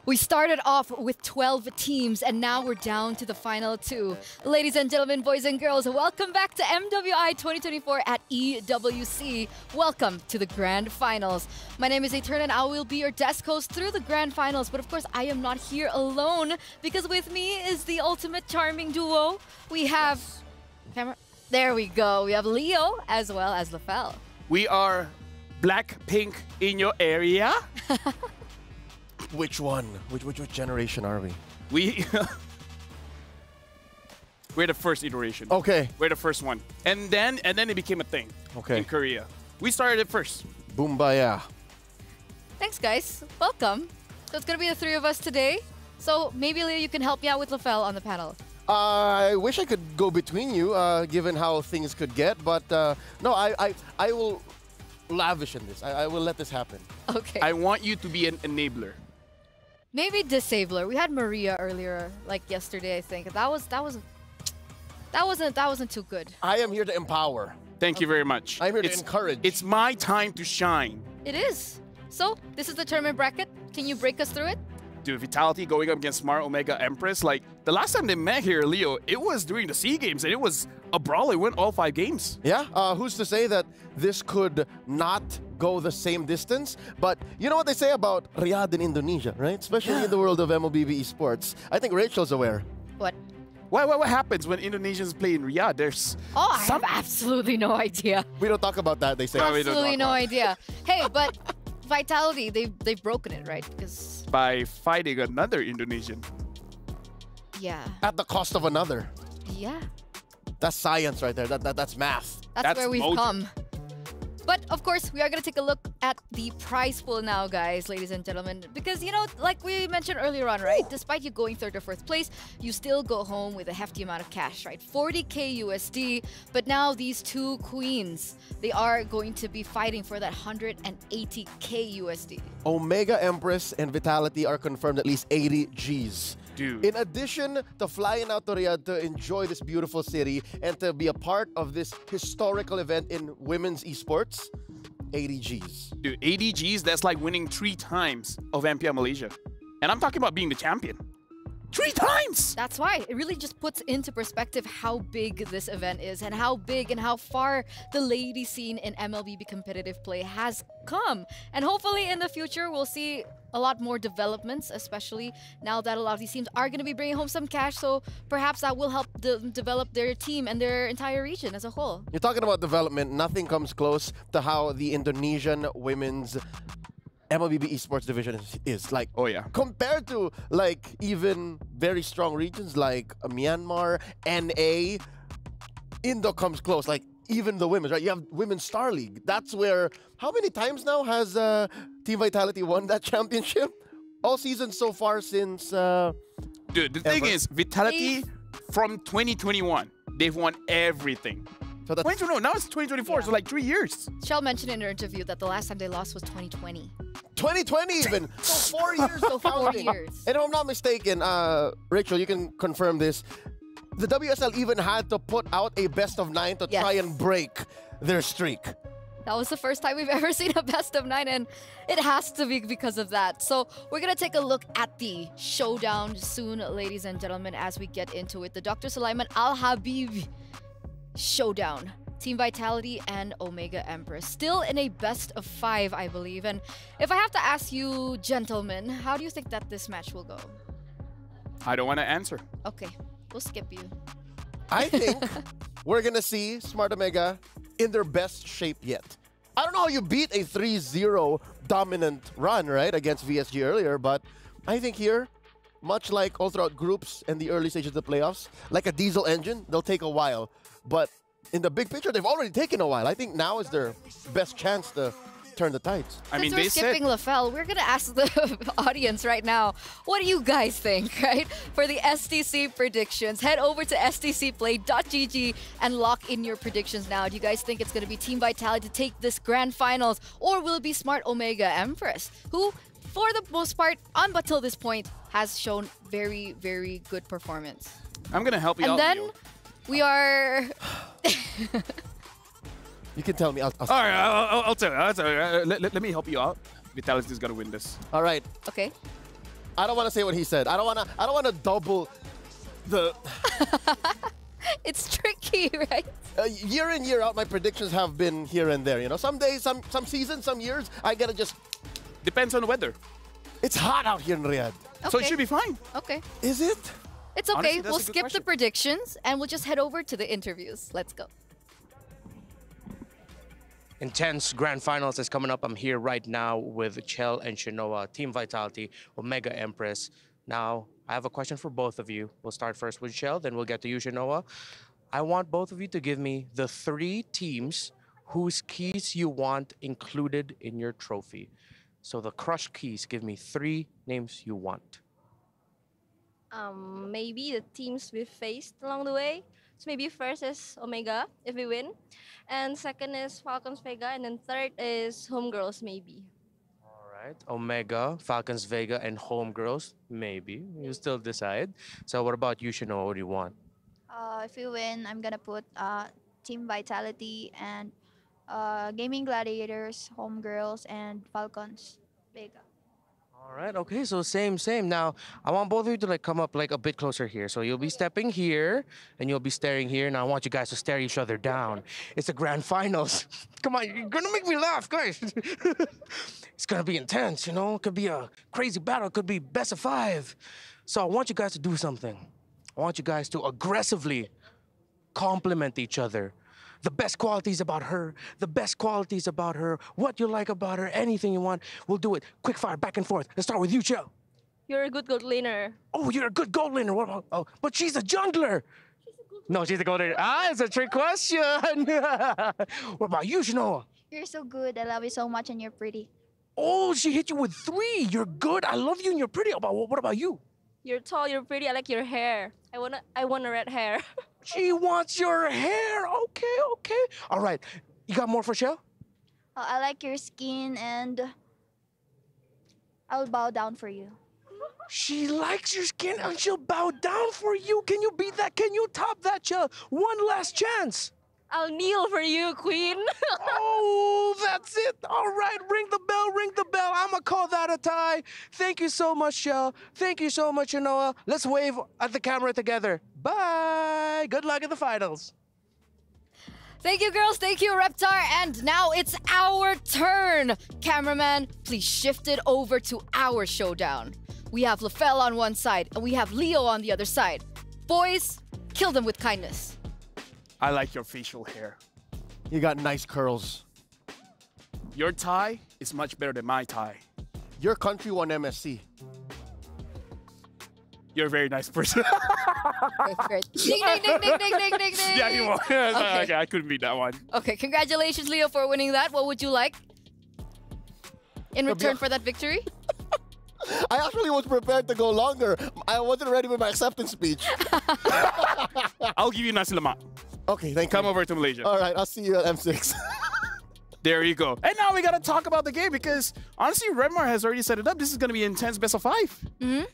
We started off with 12 teams, and now we're down to the final 2. Ladies and gentlemen, boys and girls, welcome back to MWI 2024 at EWC. Welcome to the Grand Finals. My name is Etern, and I will be your desk host through the Grand Finals. But of course, I am not here alone, because with me is the ultimate charming duo. We have... Camera. There we go. We have Leo as well as Lafel. We are Blackpink in your area. Which one? Which generation are we? We're the first iteration. Okay. We're the first one. And then it became a thing. Okay. In Korea. We started it first. Boombaya. Thanks, guys. Welcome. So it's going to be the 3 of us today. So maybe, Leo, you can help me out with Lafel on the panel. I wish I could go between you, given how things could get. But no, I will lavish in this. I will let this happen. Okay. I want you to be an enabler. Maybe disabler. We had Maria earlier, like yesterday, I think. That wasn't too good. I am here to empower. Thank you very much. I'm here to encourage. It's my time to shine. It is. So, this is the tournament bracket. Can you break us through it? Dude, Vitality going up against Smart Omega Empress. Like, the last time they met here, Leo, it was during the SEA Games, and it was a brawl. It went all 5 games. Yeah, who's to say that this could not go the same distance? But you know what they say about Riyadh in Indonesia, right? Especially in the world of MLBB esports. I think Rachel's aware. What? What happens when Indonesians play in Riyadh? There's I have absolutely no idea. We don't talk about that, they say. Absolutely no idea. Hey, but Vitality, they've broken it, right? Because by fighting another Indonesian. Yeah. At the cost of another. Yeah. That's science right there. That's math. That's where we've come. But of course, we are going to take a look at the prize pool now, guys, ladies and gentlemen. Because, you know, like we mentioned earlier on, right? Despite you going 3rd or 4th place, you still go home with a hefty amount of cash, right? 40K USD. But now these 2 queens, they are going to be fighting for that 180K USD. Omega Empress and Vitality are confirmed at least 80 Gs. Dude. In addition to flying out to Riyadh to enjoy this beautiful city and to be a part of this historical event in women's esports, 80 Gs. Dude, 80 Gs, that's like winning 3 times of MPL Malaysia. And I'm talking about being the champion. 3 times! That's why. It really just puts into perspective how big this event is and how big and how far the lady scene in MLBB competitive play has come. And hopefully in the future, we'll see a lot more developments, especially now that a lot of these teams are going to be bringing home some cash. So perhaps that will help them develop their team and their entire region as a whole. You're talking about development. Nothing comes close to how the Indonesian women's MLBB esports division is like. Oh yeah. Compared to like even very strong regions like Myanmar, NA, Indo comes close. Like even the women's, right? You have Women's Star League. That's where, how many times now has Team Vitality won that championship? All seasons so far since... Dude, the thing is, Vitality from 2021, they've won everything. So that's... Now it's 2024, so like 3 years. Shell mentioned in her interview that the last time they lost was 2020. 2020 even! So 4 years. So 4 years. And if I'm not mistaken, Rachel, you can confirm this. The WSL even had to put out a best of 9 to try and break their streak. That was the first time we've ever seen a best of 9, and it has to be because of that. So we're going to take a look at the showdown soon, ladies and gentlemen, as we get into it. The Dr. Sulaiman Al Habib showdown. Team Vitality and Omega Empress. Still in a best of 5, I believe. And if I have to ask you, gentlemen, how do you think that this match will go? I don't want to answer. Okay, we'll skip you. I think we're going to see Smart Omega in their best shape yet. I don't know how you beat a 3-0 dominant run, right, against VSG earlier, but I think here, much like all throughout groups and the early stages of the playoffs, like a diesel engine, they'll take a while. But in the big picture, they've already taken a while. I think now is their best chance to turn the tides. Since we're skipping Lafel, we're going to ask the audience right now, what do you guys think, right? For the STC predictions, head over to stcplay.gg and lock in your predictions now. Do you guys think it's going to be Team Vitality to take this grand finals, or will it be Smart Omega Empress, who, for the most part, until this point, has shown very, very good performance? I'm going to help you out, And then Leo. we are... You can tell me. All right, I'll tell you. Let me help you out. Vitality's got to win this. All right. Okay. I don't want to say what he said. I don't want to double the. It's tricky, right? Year in, year out, my predictions have been here and there. You know, some days, some seasons, some years, I gotta just. Depends on the weather. It's hot out here in Riyadh. Okay. So it should be fine. Okay. Is it? It's okay. Honestly, we'll skip the predictions and we'll just head over to the interviews. Let's go. Intense grand finals is coming up. I'm here right now with Chell and Shinoa, Team Vitality, Omega Empress. Now, I have a question for both of you. We'll start first with Chell, then we'll get to you, Shinoa. I want both of you to give me the 3 teams whose keys you want included in your trophy. So the Crush keys, give me 3 names you want. Maybe the teams we've faced along the way. So maybe first is Omega, if we win. And second is Falcons Vega. And then third is Homegirls, maybe. All right. Omega, Falcons Vega, and Homegirls, maybe. You still decide. So what about you, Shinoa? What do you want? If we win, I'm gonna put Team Vitality and Gaming Gladiators, Homegirls, and Falcons Vega. All right, okay, so same. Now, I want both of you to like come up like a bit closer here. So you'll be stepping here, and you'll be staring here. Now I want you guys to stare each other down. It's the grand finals. Come on, you're gonna make me laugh, guys. It's gonna be intense, you know? It could be a crazy battle. It could be best of 5. So I want you guys to do something. I want you guys to aggressively compliment each other. The best qualities about her, the best qualities about her, what you like about her, anything you want, we'll do it. Quick fire, back and forth. Let's start with you, Chell. You're a good gold laner. Oh, you're a good gold laner. What about, oh, but she's a jungler. No, she's a gold laner. It's a trick question. What about you, Shinoa? You're so good. I love you so much, and you're pretty. Oh, she hit you with 3. You're good. I love you, and you're pretty. What about you? You're tall, you're pretty, I like your hair. I want a red hair. She wants your hair. Okay. All right. You got more for Shell? I like your skin, and I'll bow down for you. She likes your skin, and she'll bow down for you. Can you beat that? Can you top that, Shell? One last chance. I'll kneel for you, queen. Oh, that's it. All right, ring the bell, ring the bell. I'm going to call that a tie. Thank you so much, Shell. Thank you so much, Shinoa. Let's wave at the camera together. Bye. Good luck in the finals. Thank you, girls. Thank you, Reptar. And now it's our turn. Cameraman, please shift it over to our showdown. We have LaFell on one side, and we have Leo on the other side. Boys, kill them with kindness. I like your facial hair. You got nice curls. Your tie is much better than my tie. Your country won MSC. You're a very nice person. Great. Ding, ding, ding, ding, ding, ding, ding, ding. Yeah, you won. Okay, I couldn't beat that one. Okay, congratulations, Leo, for winning that. What would you like in return for that victory? I actually was prepared to go longer. I wasn't ready with my acceptance speech. I'll give you nasi lemak. Okay, thank you. Come over to Malaysia. All right, I'll see you at M6. There you go. And now we got to talk about the game because, honestly, Redmar has already set it up. This is going to be intense best of 5. And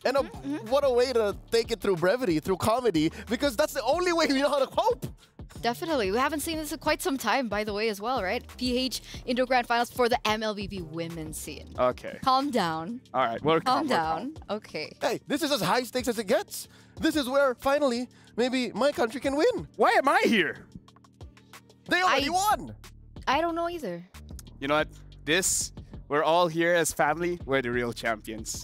what a way to take it through brevity, through comedy, because that's the only way we know how to cope. Definitely. We haven't seen this in quite some time, by the way, as well, right? PH Indoor Grand Finals for the MLBB women's scene. Okay. Calm down. All right. We're calm down. Okay. Hey, this is as high stakes as it gets. This is where, finally, maybe my country can win. Why am I here? They already won. I don't know either. You know what? We're all here as family. We're the real champions.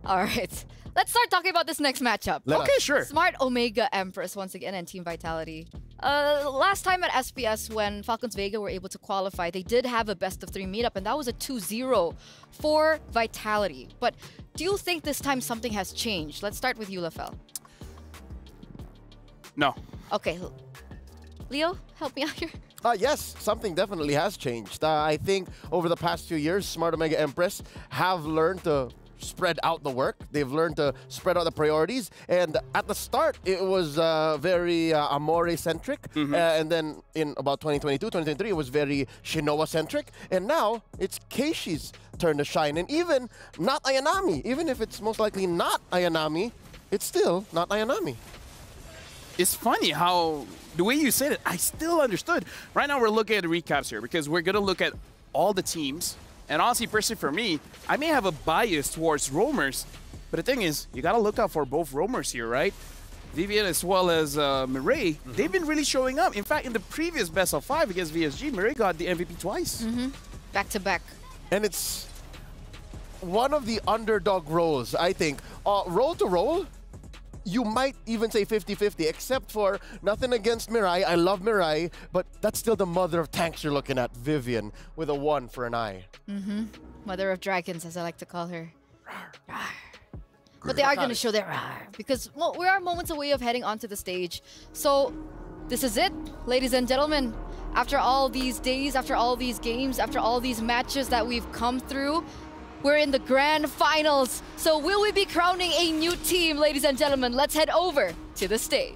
All right. Let's start talking about this next matchup. Okay, sure. Smart Omega Empress once again and Team Vitality. Last time at SPS when Falcons Vega were able to qualify, they did have a best of 3 meetup, and that was a 2-0 for Vitality. But do you think this time something has changed? Let's start with you, LaFell. No. Okay. Leo, help me out here. Yes, something definitely has changed. I think over the past few years, Smart Omega Empress have learned to spread out the work. They've learned to spread out the priorities. And at the start, it was very Amore-centric. And then in about 2022, 2023, it was very Shinoa-centric. And now it's Keishi's turn to shine. And even not Ayanami, even if it's most likely not Ayanami, it's still not Ayanami. It's funny how the way you said it, I still understood. Right now, we're looking at the recaps here because we're going to look at all the teams And honestly, personally for me, I may have a bias towards roamers, but the thing is, you gotta look out for both roamers here, right? Vivian as well as Mireille, they've been really showing up. In fact, in the previous best of 5 against VSG, Mireille got the MVP twice. Back to back. And it's one of the underdog roles, I think. Role to role, you might even say 50-50, except for nothing against Mirai. I love Mirai, but that's still the mother of tanks you're looking at, Vivian, with a 1 for an eye. Mother of dragons, as I like to call her. But they are going to show their because, well, we are moments away of heading onto the stage. So this is it, ladies and gentlemen. After all these days, after all these games, after all these matches that we've come through, we're in the grand finals. So will we be crowning a new team, ladies and gentlemen? Let's head over to the stage.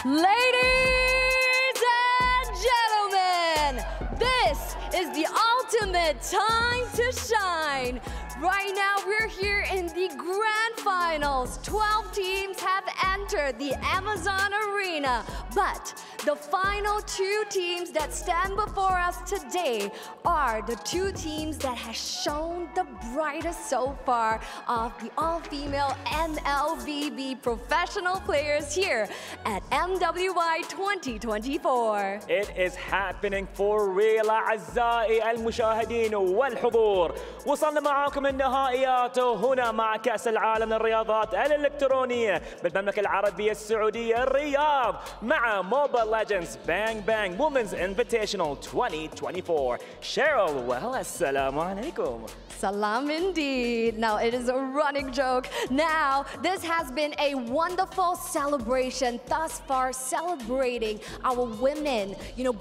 Ladies and gentlemen, this is the ultimate time to shine. Right now, we're here in the grand finals. 12 teams have entered the Amazon Arena, but the final 2 teams that stand before us today are the 2 teams that have shown the brightest so far of the all-female MLBB professional players here at MWI 2024. It is happening for real أعزائي المشاهدين والحضور. وصلنا معاكم النهائيات هنا مع كأس العالم للرياضات الإلكترونية بالمملكة العربية السعودية الرياض مع موبايل Legends Bang Bang Women's Invitational 2024. Cheryl, well, assalamu alaikum. Salam indeed. Now, it is a running joke. Now, this has been a wonderful celebration thus far, celebrating our women,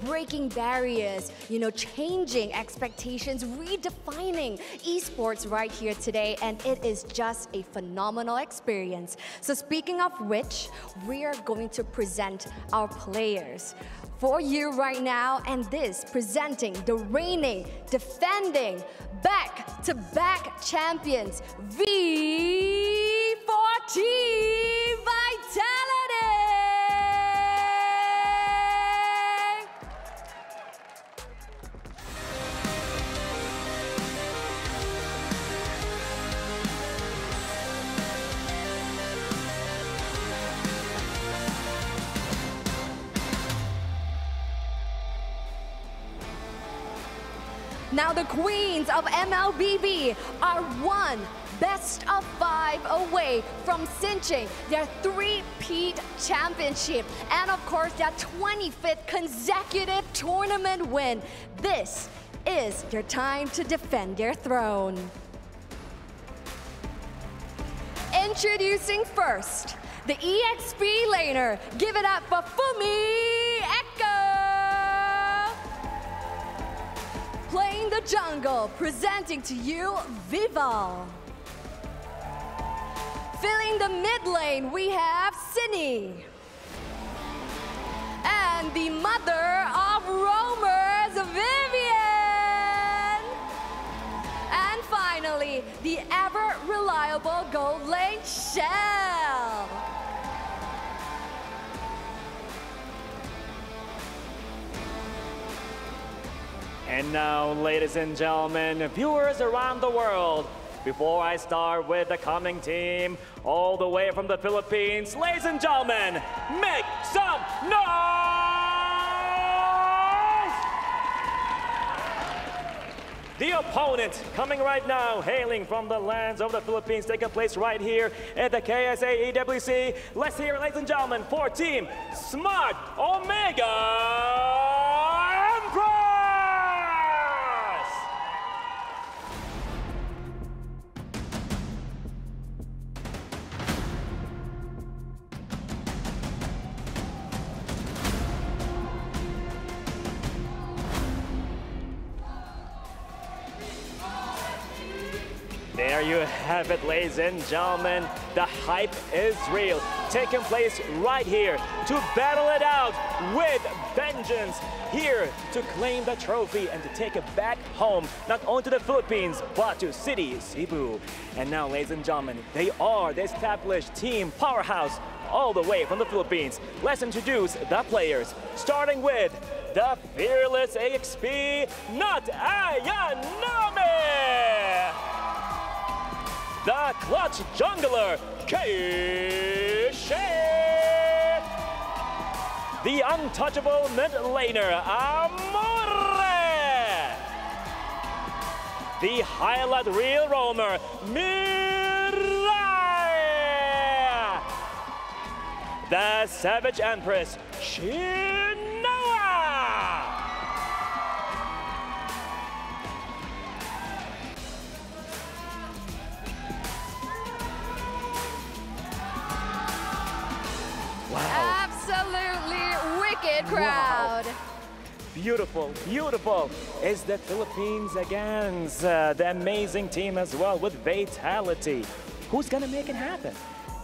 breaking barriers, changing expectations, redefining esports right here today. And it is just a phenomenal phenomenal experience. So speaking of which, we are going to present our players for you right now, and this presenting the reigning, defending, back-to-back champions, V14 Vitality! Now the queens of MLBB are one best of 5 away from cinching their 3-peat championship and of course their 25th consecutive tournament win. This is your time to defend your throne. Introducing first, the EXP laner. Give it up for Fumi Echo. Playing the jungle, presenting to you Vival. Filling the mid lane, we have Cinny. And the mother of roamers, Vivian. And finally, the ever reliable gold lane, Shell. And now, ladies and gentlemen, viewers around the world, before I start with the coming team, all the way from the Philippines, ladies and gentlemen, make some noise! The opponent coming right now, hailing from the lands of the Philippines, taking place right here at the KSA EWC. Let's hear it, ladies and gentlemen, for Team Smart Omega Emperor! There you have it, ladies and gentlemen. The hype is real, taking place right here to battle it out with vengeance, here to claim the trophy and to take it back home, not only to the Philippines, but to City Cebu. And now, ladies and gentlemen, they are the established team powerhouse all the way from the Philippines. Let's introduce the players, starting with the fearless EXP, not Ayanami! The clutch jungler, K-Shape! The untouchable mid laner, Amore! The highlight reel roamer, Mirai! The savage empress, Shinoa! Wow. Absolutely wicked crowd. Wow. Beautiful, beautiful. Is the Philippines against the amazing team as well with Vitality. Who's gonna make it happen?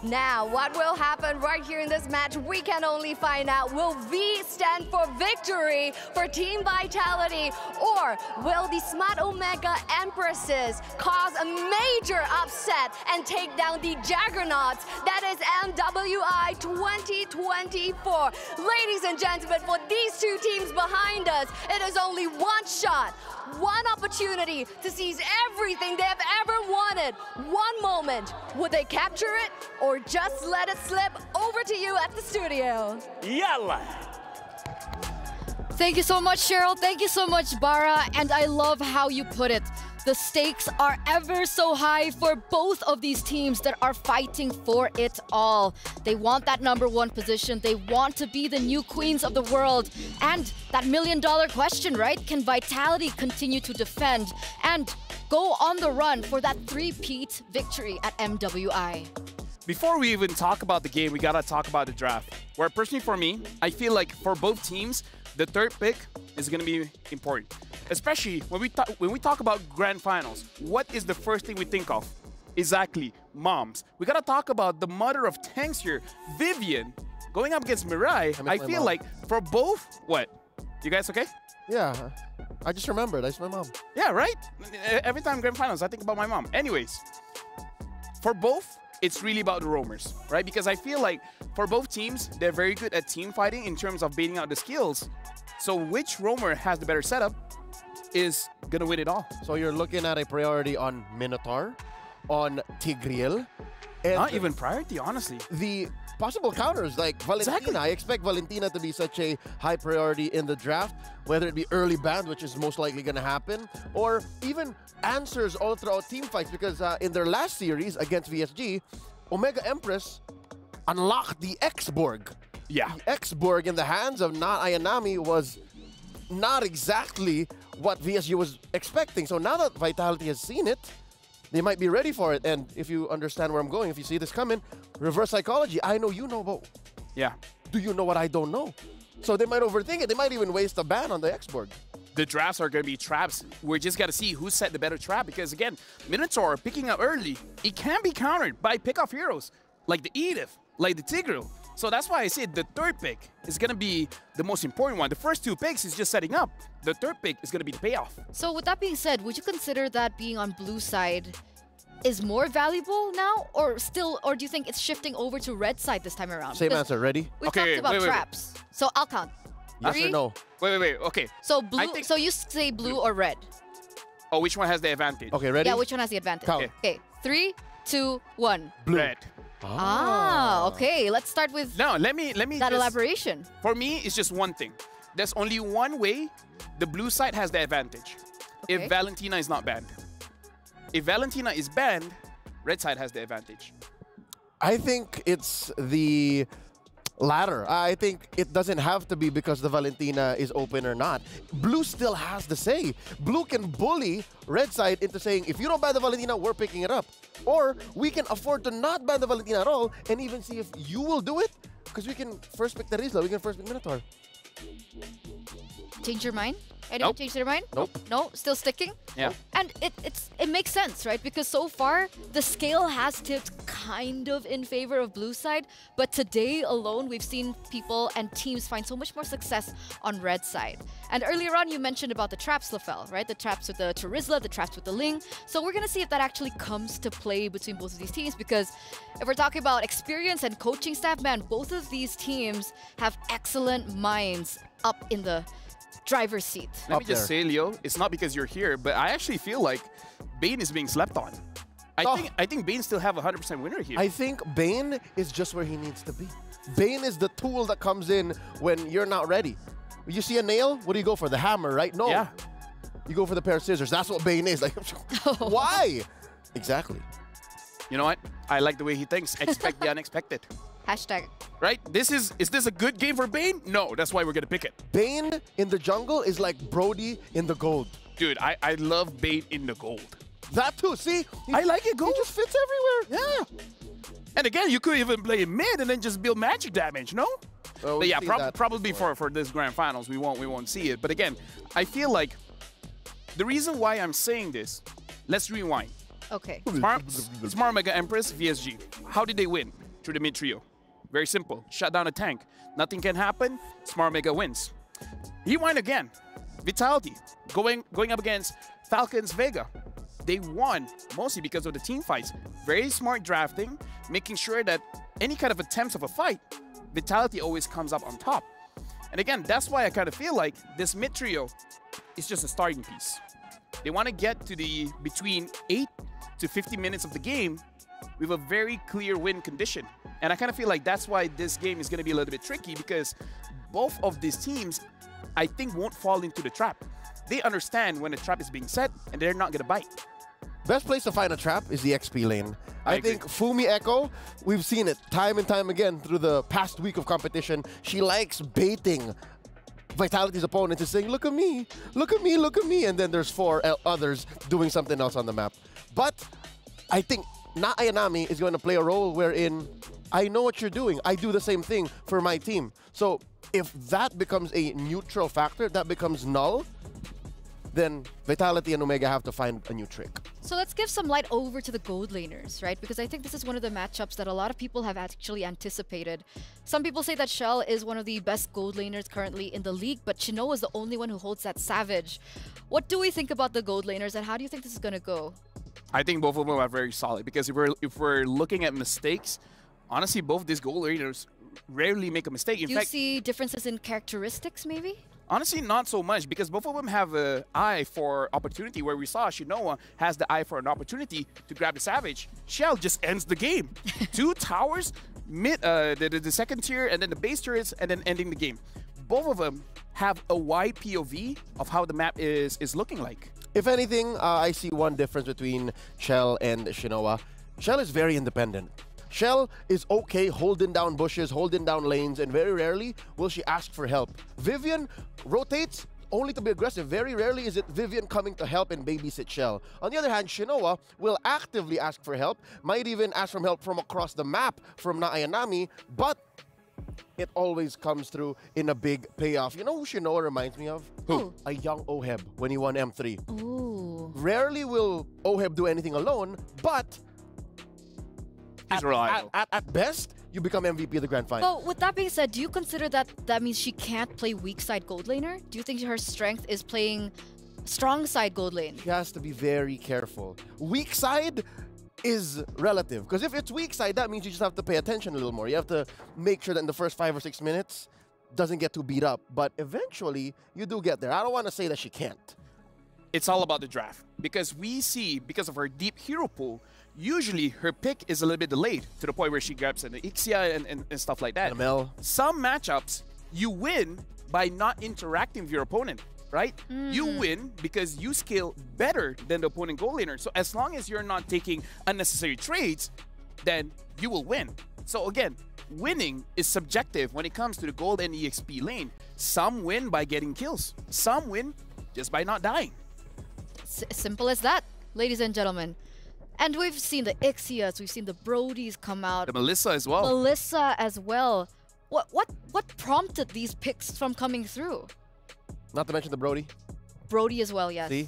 Now, what will happen right here in this match, we can only find out. Will V stand for victory for Team Vitality, or will the Smart Omega Empresses cause a major upset and take down the Juggernauts? That is MWI 2024. Ladies and gentlemen, for these two teams behind us, it is only one shot, one opportunity to seize everything they have ever wanted. One moment. Would they capture it or just let it slip? Over to you at the studio. Yalla! Thank you so much, Cheryl. Thank you so much, Bara. And I love how you put it. The stakes are ever so high for both of these teams that are fighting for it all. They want that #1 position. They want to be the new queens of the world. And that $1 million question, right? Can Vitality continue to defend and go on the run for that 3-peat victory at MWI? Before we even talk about the game, we gotta talk about the draft. Where personally for me, I feel like for both teams, the third pick is gonna be important. Especially when we talk about grand finals. What is the first thing we think of? Exactly, moms. We gotta talk about the mother of tanks here, Vivian, going up against Mirai. I feel like for both, what? You guys okay? Yeah, I just remembered. That's my mom. Yeah, right? Every time grand finals, I think about my mom. Anyways, for both, it's really about the roamers, right? Because I feel like for both teams, they're very good at team fighting in terms of baiting out the skills. So which roamer has the better setup is gonna win it all. So you're looking at a priority on Minotaur, on Tigreal, and not even priority, honestly. The possible counters like Valentina. Exactly. I expect Valentina to be such a high priority in the draft, whether it be early banned, which is most likely going to happen, or even answers all throughout team fights, because in their last series against VSG, Omega Empress unlocked the X-Borg. Yeah. The X-Borg in the hands of Na Ayanami was not exactly what VSG was expecting. So now that Vitality has seen it, they might be ready for it. And if you understand where I'm going, if you see this coming, reverse psychology. I know you know, but do you know what I don't know? So they might overthink it. They might even waste a ban on the X-Borg. The drafts are going to be traps. We just got to see who set the better trap, because again, Minotaur picking up early, it can be countered by pick-off heroes like the Edith, like the Tigreal. So that's why I said the third pick is going to be the most important one. The first two picks is just setting up. The third pick is going to be the payoff. So with that being said, would you consider that being on blue side is more valuable now, or do you think it's shifting over to red side this time around? Same answer. Ready? We talked about traps. So I'll count. Yes or no? Wait. Okay. So blue. So you say blue or red? Oh, which one has the advantage? Okay, ready? Yeah, which one has the advantage? Count. Okay. 3, 2, 1. Blue. Red. Okay. Let's start with let me that just, elaboration. For me, it's just one thing. There's only one way the blue side has the advantage. Okay. If Valentina is not banned. If Valentina is banned, red side has the advantage. I think it's the latter. I think it doesn't have to be because the Valentina is open or not. Blue still has the say. Blue can bully red side into saying, if you don't ban the Valentina, we're picking it up. Or we can afford to not ban the Valentina at all and even see if you will do it, because we can first pick the Rizla, we can first pick Minotaur. Change your mind? Anyone change their mind? Nope. No? Still sticking? Yeah. And it makes sense, right? Because so far, the scale has tipped kind of in favor of blue side, but today alone, we've seen people and teams find so much more success on red side. And earlier on, you mentioned about the traps, Lafel, right? The traps with the Terizla, the traps with the Ling. So we're going to see if that actually comes to play between both of these teams, because if we're talking about experience and coaching staff, man, both of these teams have excellent minds up in the driver's seat. Let me just say, Leo, it's not because you're here, but I actually feel like Bane is being slept on. I think Bane still have a 100% winner here. I think Bane is just where he needs to be. Bane is the tool that comes in when you're not ready. You see a nail, what do you go for? The hammer, right? No. Yeah. You go for the pair of scissors. That's what Bane is. Like, why? Exactly. You know what? I like the way he thinks. Expect the unexpected. Hashtag. Right? Is this a good game for Bane? No, that's why we're gonna pick it. Bane in the jungle is like Brody in the gold. Dude, I love Bane in the gold. That too, see? I like it gold. He just fits everywhere. Yeah. And again, you could even play mid and then just build magic damage, no? But yeah, probably for this grand finals, we won't see it. But again, I feel like the reason why I'm saying this, let's rewind. Okay. Smart Mega Empress, VSG. How did they win? Through the mid trio. Very simple. Shut down a tank. Nothing can happen. Smart Mega wins. Rewind again. Vitality going up against Falcons Vega. They won mostly because of the team fights. Very smart drafting, making sure that any kind of attempts of a fight, Vitality always comes up on top. And again, that's why I kind of feel like this mid trio is just a starting piece. They want to get to the between 8 to 50 minutes of the game with a very clear win condition. And I kind of feel like that's why this game is going to be a little bit tricky, because both of these teams, I think, won't fall into the trap. They understand when a trap is being set, and they're not going to bite. Best place to find a trap is the XP lane. I think Fumi Echo, we've seen it time and time again through the past week of competition. She likes baiting Vitality's opponents and saying, look at me, look at me, look at me. And then there's 4 others doing something else on the map. But I think Na Ayanami is going to play a role wherein I know what you're doing. I do the same thing for my team. So if that becomes a neutral factor, that becomes null, then Vitality and Omega have to find a new trick. So let's give some light over to the gold laners, right? Because I think this is one of the matchups that a lot of people have actually anticipated. Some people say that Shell is one of the best gold laners currently in the league, but Chinoa is the only one who holds that Savage. What do we think about the gold laners, and how do you think this is going to go? I think both of them are very solid because if we're looking at mistakes, honestly, both these gold laners rarely make a mistake. In do fact, you see differences in characteristics, maybe? Honestly, not so much because both of them have an eye for opportunity where we saw Chinoa has the eye for an opportunity to grab the Savage. Shell just ends the game. 2 towers, the second tier, and then the base turrets, and then ending the game. Both of them have a wide POV of how the map is looking like. If anything, I see one difference between Shell and Chinoa. Shell is very independent. Shell is okay holding down bushes, holding down lanes, and very rarely will she ask for help. Vivian rotates only to be aggressive. Very rarely is it Vivian coming to help and babysit Shell. On the other hand, Chinoa will actively ask for help, might even ask for help from across the map from Na'Ayanami, but it always comes through in a big payoff. You know who Chinoa reminds me of? Who? A young Oheb when he won M3. Ooh. Rarely will Oheb do anything alone, but at best, you become MVP of the Grand Final. But with that being said, do you consider that means she can't play weak side gold laner? Do you think her strength is playing strong side gold lane? She has to be very careful. Weak side is relative, because if it's weak side, that means you just have to pay attention a little more. You have to make sure that in the first 5 or 6 minutes doesn't get too beat up, but eventually you do get there. I don't want to say that she can't. It's all about the draft because we see, because of her deep hero pool, usually her pick is a little bit delayed to the point where she grabs an Ixia and stuff like that. ML. Some matchups, you win by not interacting with your opponent, right? You win because you scale better than the opponent gold laner. So as long as you're not taking unnecessary trades, then you will win. So again, winning is subjective when it comes to the gold and EXP lane. Some win by getting kills. Some win just by not dying. Simple as that, ladies and gentlemen. And we've seen the Ixias, we've seen the Brodies come out. The Melissa as well. Melissa as well. What prompted these picks from coming through? Not to mention the Brody. Brody as well, yes. See,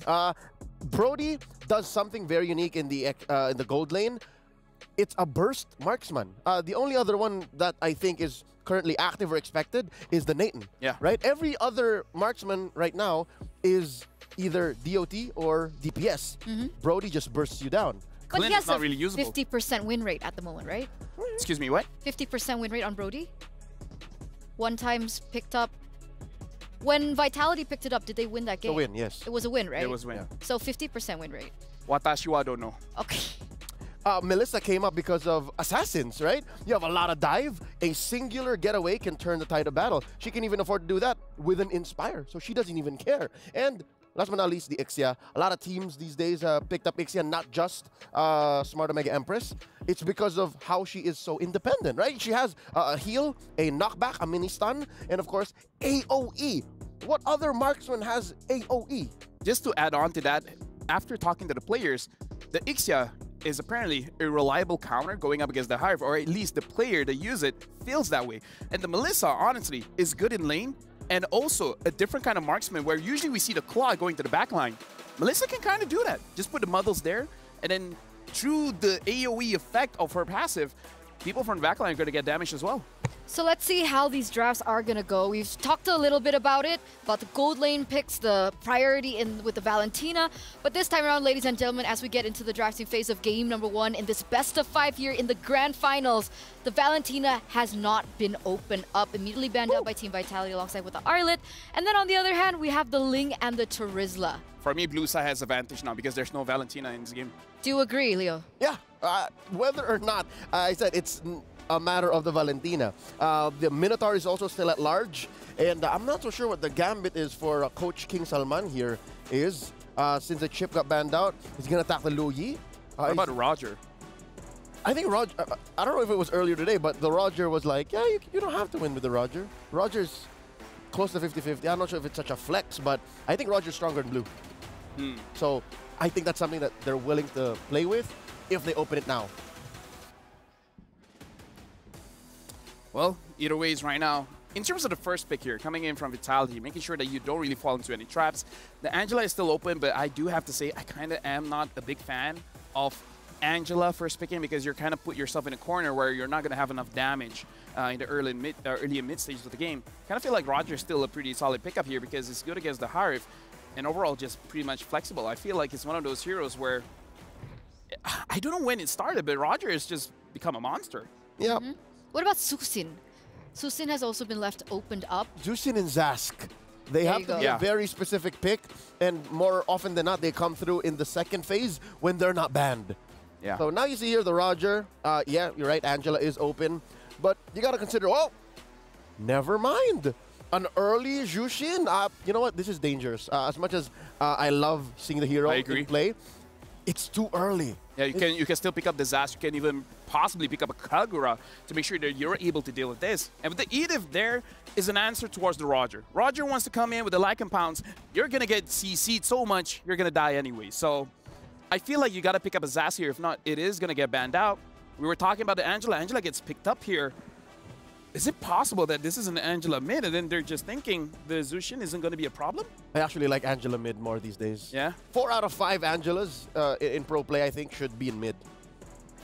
Brody does something very unique in the gold lane. It's a burst marksman. The only other one that I think is currently active or expected is the Nathan. Yeah. Right? Every other marksman right now is either DOT or DPS. Brody just bursts you down. But Clint he has is not a really usable. 50% win rate at the moment, right? Excuse me, what? 50% win rate on Brody. One times picked up. When Vitality picked it up, did they win that game? A win, yes. It was a win, right? It was a win. Yeah. So 50% win rate. Watashi wa don't know. Okay. Melissa came up because of Assassins, right? You have a lot of dive. A singular getaway can turn the tide of battle. She can even afford to do that with an Inspire, so she doesn't even care. And last but not least, the Ixia. A lot of teams these days picked up Ixia, not just Smart Omega Empress. It's because of how she is so independent, right? She has a heal, a knockback, a mini stun, and of course, AoE. What other marksman has AoE? Just to add on to that, after talking to the players, the Ixia is apparently a reliable counter going up against the Hive, or at least the player that use it feels that way. And the Melissa, honestly, is good in lane, and also a different kind of marksman where usually we see the Claw going to the back line. Melissa can kind of do that. Just put the muddles there, and then through the AoE effect of her passive, people from the back line are going to get damaged as well. So let's see how these drafts are going to go. We've talked a little bit about it, about the gold lane picks, the priority with the Valentina. But this time around, ladies and gentlemen, as we get into the drafting phase of game number 1 in this best of 5 here in the grand finals, the Valentina has not been opened up. Immediately banned out by Team Vitality alongside with the Arlet. And then on the other hand, we have the Ling and the Terizla. For me, Blue side has advantage now because there's no Valentina in this game. Do you agree, Leo? Yeah. Whether or not, I said it's a matter of the Valentina. The Minotaur is also still at large, and I'm not so sure what the gambit is for Coach King Salman here is. Since the chip got banned out, he's going to attack the Lu Yi. What about Roger? I think Roger, I don't know if it was earlier today, but the Roger was like, yeah, you don't have to win with the Roger. Roger's close to 50-50. I'm not sure if it's such a flex, but I think Roger's stronger than Blue. So I think that's something that they're willing to play with if they open it now. Well, either ways right now, in terms of the first pick here, coming in from Vitality, making sure that you don't really fall into any traps. The Angela is still open, but I do have to say I kind of am not a big fan of Angela first picking because you're kind of put yourself in a corner where you're not going to have enough damage in the early and mid stages of the game. Kind of feel like Roger's still a pretty solid pickup here because it's good against the Harif and overall just pretty much flexible. I feel like it's one of those heroes where I don't know when it started, but Roger has just become a monster. Yeah. What about Susin? Susin has also been left opened up. Susin and Zask. They have to be a very specific pick, and more often than not, they come through in the second phase when they're not banned. Yeah. So now you see here the Roger. Yeah, you're right, Angela is open. But you got to consider, oh, never mind. An early Jushin. You know what? This is dangerous. As much as I love seeing the hero in play, it's too early. Yeah, you can still pick up the Zas. You can even possibly pick up a Kagura to make sure that you're able to deal with this. And with the Edith there is an answer towards the Roger. Roger wants to come in with the light compounds. You're going to get CC'd so much, you're going to die anyway. So I feel like you got to pick up a Zas here. If not, it is going to get banned out. We were talking about the Angela. Angela gets picked up here. Is it possible that this is an Angela mid and then they're just thinking the Zushin isn't going to be a problem? I actually like Angela mid more these days. Yeah? 4 out of 5 Angelas in pro play, I think, should be in mid.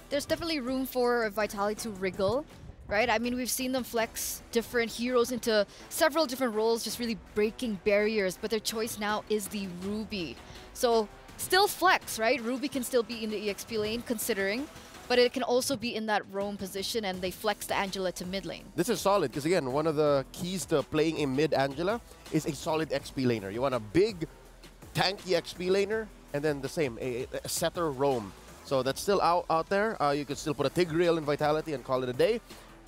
There's definitely room for Vitality to wriggle, right? I mean, we've seen them flex different heroes into several different roles, just really breaking barriers, but their choice now is the Ruby. So still flex, right? Ruby can still be in the EXP lane, considering, but it can also be in that roam position, and they flex the Angela to mid lane. This is solid, because again, one of the keys to playing a mid Angela is a solid XP laner. You want a big, tanky XP laner, and then the same, a setter roam. So that's still out there. You could still put a Tigreal in Vitality and call it a day.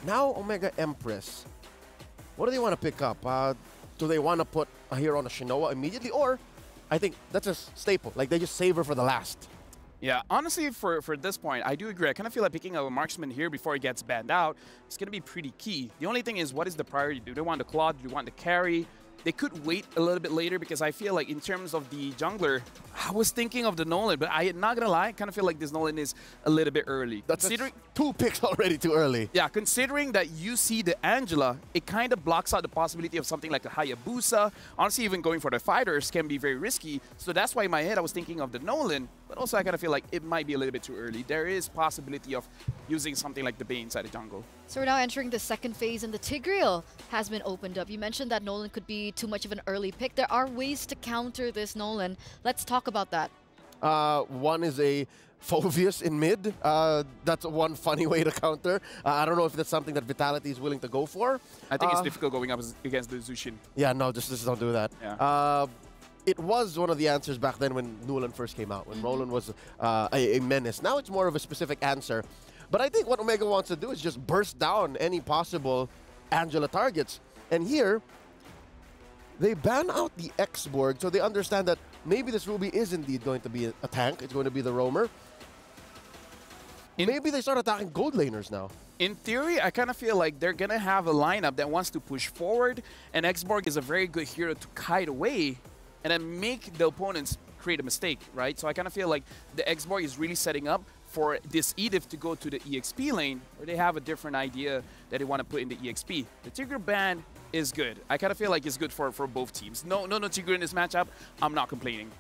Now, Omega Empress. What do they want to pick up? Do they want to put a hero on a Shinoa immediately? Or, I think that's a staple. Like, they just save her for the last. Yeah, honestly, for this point, I do agree. I kind of feel like picking up a marksman here before he gets banned out is going to be pretty key. The only thing is, what is the priority? Do they want the Claw? Do they want the carry? They could wait a little bit later because I feel like in terms of the jungler, I was thinking of the Nolan, but I'm not going to lie, I kind of feel like this Nolan is a little bit early. That's 2 picks already too early. Yeah, considering that you see the Angela, it kind of blocks out the possibility of something like a Hayabusa. Honestly, even going for the fighters can be very risky. So that's why in my head I was thinking of the Nolan, but also I kind of feel like it might be a little bit too early. There is possibility of using something like the Bane inside the jungle. So we're now entering the second phase, and the Tigreal has been opened up. You mentioned that Nolan could be too much of an early pick. There are ways to counter this Nolan. Let's talk about that. One is a Phoveus in mid. That's one funny way to counter. I don't know if that's something that Vitality is willing to go for. I think it's difficult going up against the Zushin. Yeah, no, just don't do that. Yeah. It was one of the answers back then when Nolan first came out, when Roland was a menace. Now it's more of a specific answer. But I think what Omega wants to do is just burst down any possible Angela targets. And here, they ban out the X-Borg, so they understand that maybe this Ruby is indeed going to be a tank. It's going to be the roamer. Maybe they start attacking gold laners now. In theory, I kind of feel like they're going to have a lineup that wants to push forward, and X-Borg is a very good hero to kite away and then make the opponents create a mistake, right? So I kind of feel like the X-Borg is really setting up for this Edith to go to the EXP lane, where they have a different idea that they want to put in the EXP. The Tigger ban is good. I kind of feel like it's good for both teams. No Tigger in this matchup. I'm not complaining.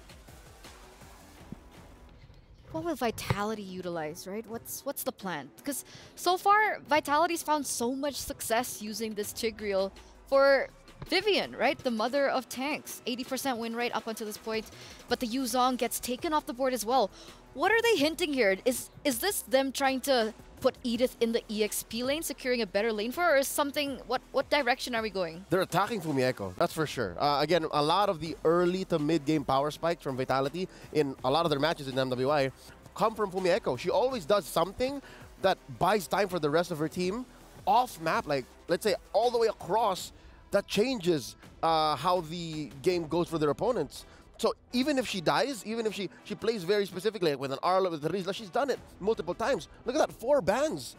What will Vitality utilize, right? What's the plan? Because so far, Vitality's found so much success using this Tigreal for Vivian, right? The mother of tanks. 80% win rate up until this point, but the Yuzong gets taken off the board as well. What are they hinting here? Is this them trying to put Edith in the EXP lane, securing a better lane for her, or is something, what direction are we going? They're attacking Fumieko, that's for sure. Again, a lot of the early to mid-game power spikes from Vitality in a lot of their matches in MWI come from Fumieko. She always does something that buys time for the rest of her team off map, like let's say all the way across, that changes how the game goes for their opponents. So even if she dies, even if she plays very specifically, like with an Arla, with Rizla, she's done it multiple times. Look at that, 4 bans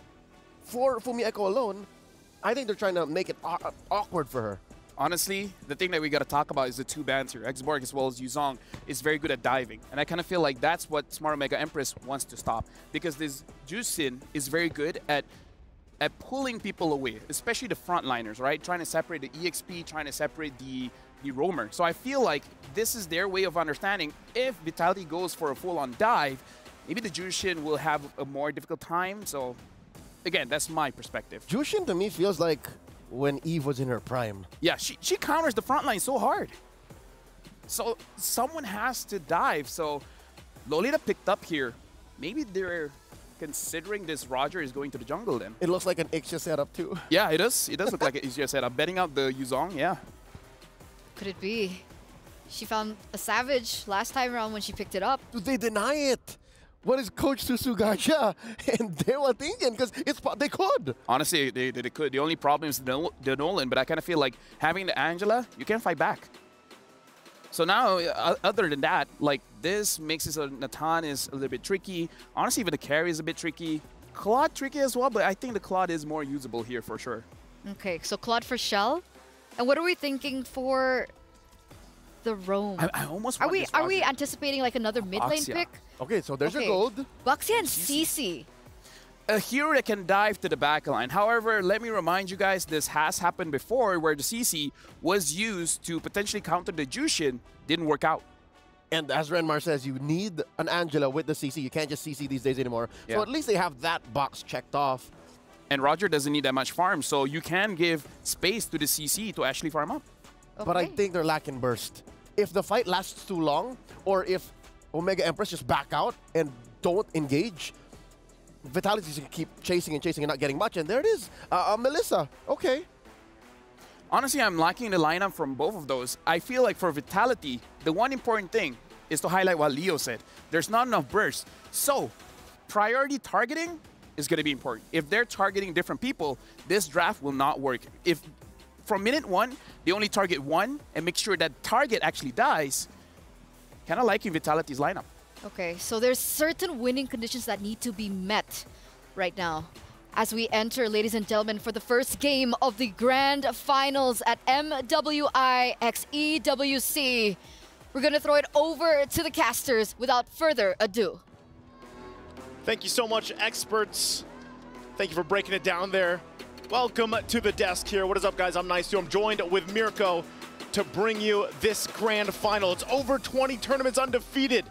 for Fumieko alone. I think they're trying to make it awkward for her. Honestly, the thing that we got to talk about is the 2 bans here. X-Borg as well as Yuzong is very good at diving. And I kind of feel like that's what Smart Omega Empress wants to stop. Because this Jusin is very good at at pulling people away, especially the frontliners, right? Trying to separate the EXP, trying to separate the roamer. So I feel like this is their way of understanding if Vitality goes for a full-on dive, maybe the Jushin will have a more difficult time. So again, that's my perspective. Jushin to me feels like when Eve was in her prime. Yeah, she counters the front line so hard. So someone has to dive. So Lolita picked up here. Maybe they're considering this Roger is going to the jungle then. It looks like an Ixia setup too. Yeah, it does. It does look like an Ixia setup. Betting out the Yuzong, yeah. Could it be? She found a Savage last time around when she picked it up. Do they deny it? What is Coach Susugaja and they were thinking? Because they could. Honestly, they could. The only problem is the Nolan, but I kind of feel like having the Angela, you can't fight back. So now, other than that, like this makes it so Natan is a little bit tricky. Honestly, even the carry is a bit tricky. Claude tricky as well, but I think the Claude is more usable here for sure. Okay, so Claude for Shell. And what are we thinking for the roam? I almost are want we anticipating like another mid lane pick? Okay, so there's your gold. Baxia and CC. A hero that can dive to the back line. However, let me remind you guys, this has happened before where the CC was used to potentially counter the Jushin. Didn't work out. And as Renmar says, you need an Angela with the CC. You can't just CC these days anymore. Yeah. So at least they have that box checked off. And Roger doesn't need that much farm, so you can give space to the CC to actually farm up. Okay. But I think they're lacking burst. If the fight lasts too long, or if Omega Empress just back out and don't engage, Vitality's gonna keep chasing and chasing and not getting much. And there it is, Melissa. Okay. Honestly, I'm liking the lineup from both of those. I feel like for Vitality, the one important thing is to highlight what Leo said. There's not enough burst. So, priority targeting is going to be important. If they're targeting different people, this draft will not work. If from minute one, they only target one and make sure that target actually dies, kind of liking Vitality's lineup. Okay, so there's certain winning conditions that need to be met right now. As we enter, ladies and gentlemen, for the first game of the Grand Finals at MWI x EWC. We're going to throw it over to the casters without further ado. Thank you so much, experts. Thank you for breaking it down there. Welcome to the desk here. What is up, guys? I'm Nice2. I'm joined with Mirko to bring you this grand final. It's over 20 tournaments undefeated.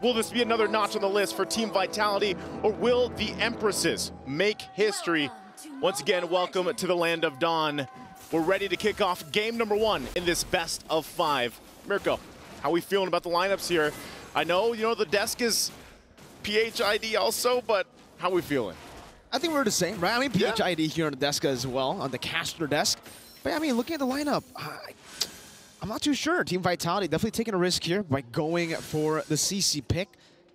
Will this be another notch on the list for Team Vitality, or will the Empresses make history? Once again, welcome to the Land of Dawn. We're ready to kick off game number 1 in this best of 5. Mirko, how are we feeling about the lineups here? I know, the desk is PHID also, but how are we feeling? I think we're the same, right? I mean, PHID here on the desk as well, on the caster desk. But I mean, looking at the lineup, I'm not too sure. Team Vitality definitely taking a risk here by going for the CC pick.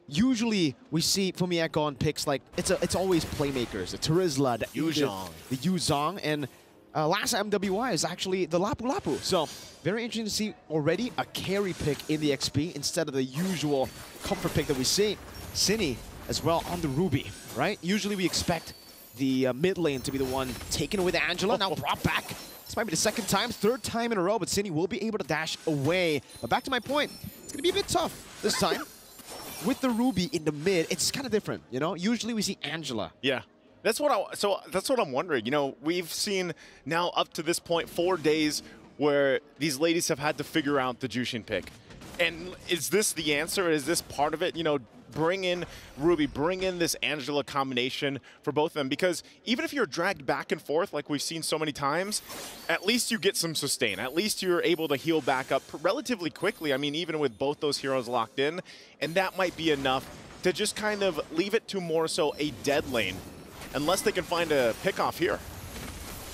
Usually, we see Fumieko on picks like, it's always playmakers. The Terizla, the Yuzong, and last MWI is actually the Lapu Lapu. So, very interesting to see already a carry pick in the XP instead of the usual comfort pick that we see. Cine as well on the Ruby, right? Usually we expect the mid lane to be the one taken away the Angela, now brought back. This might be the second time, third time in a row, but Cine will be able to dash away. But back to my point, it's gonna be a bit tough this time. With the Ruby in the mid, it's kind of different, Usually we see Angela. Yeah. That's what I'm wondering. We've seen now up to this point 4 days where these ladies have had to figure out the Jushin pick. And is this the answer? Is this part of it? Bring in Ruby, bring in this Angela combination for both of them, because even if you're dragged back and forth like we've seen so many times, at least you get some sustain. At least you're able to heal back up relatively quickly. I mean, even with both those heroes locked in, and that might be enough to just kind of leave it to more so a dead lane, unless they can find a pick off here.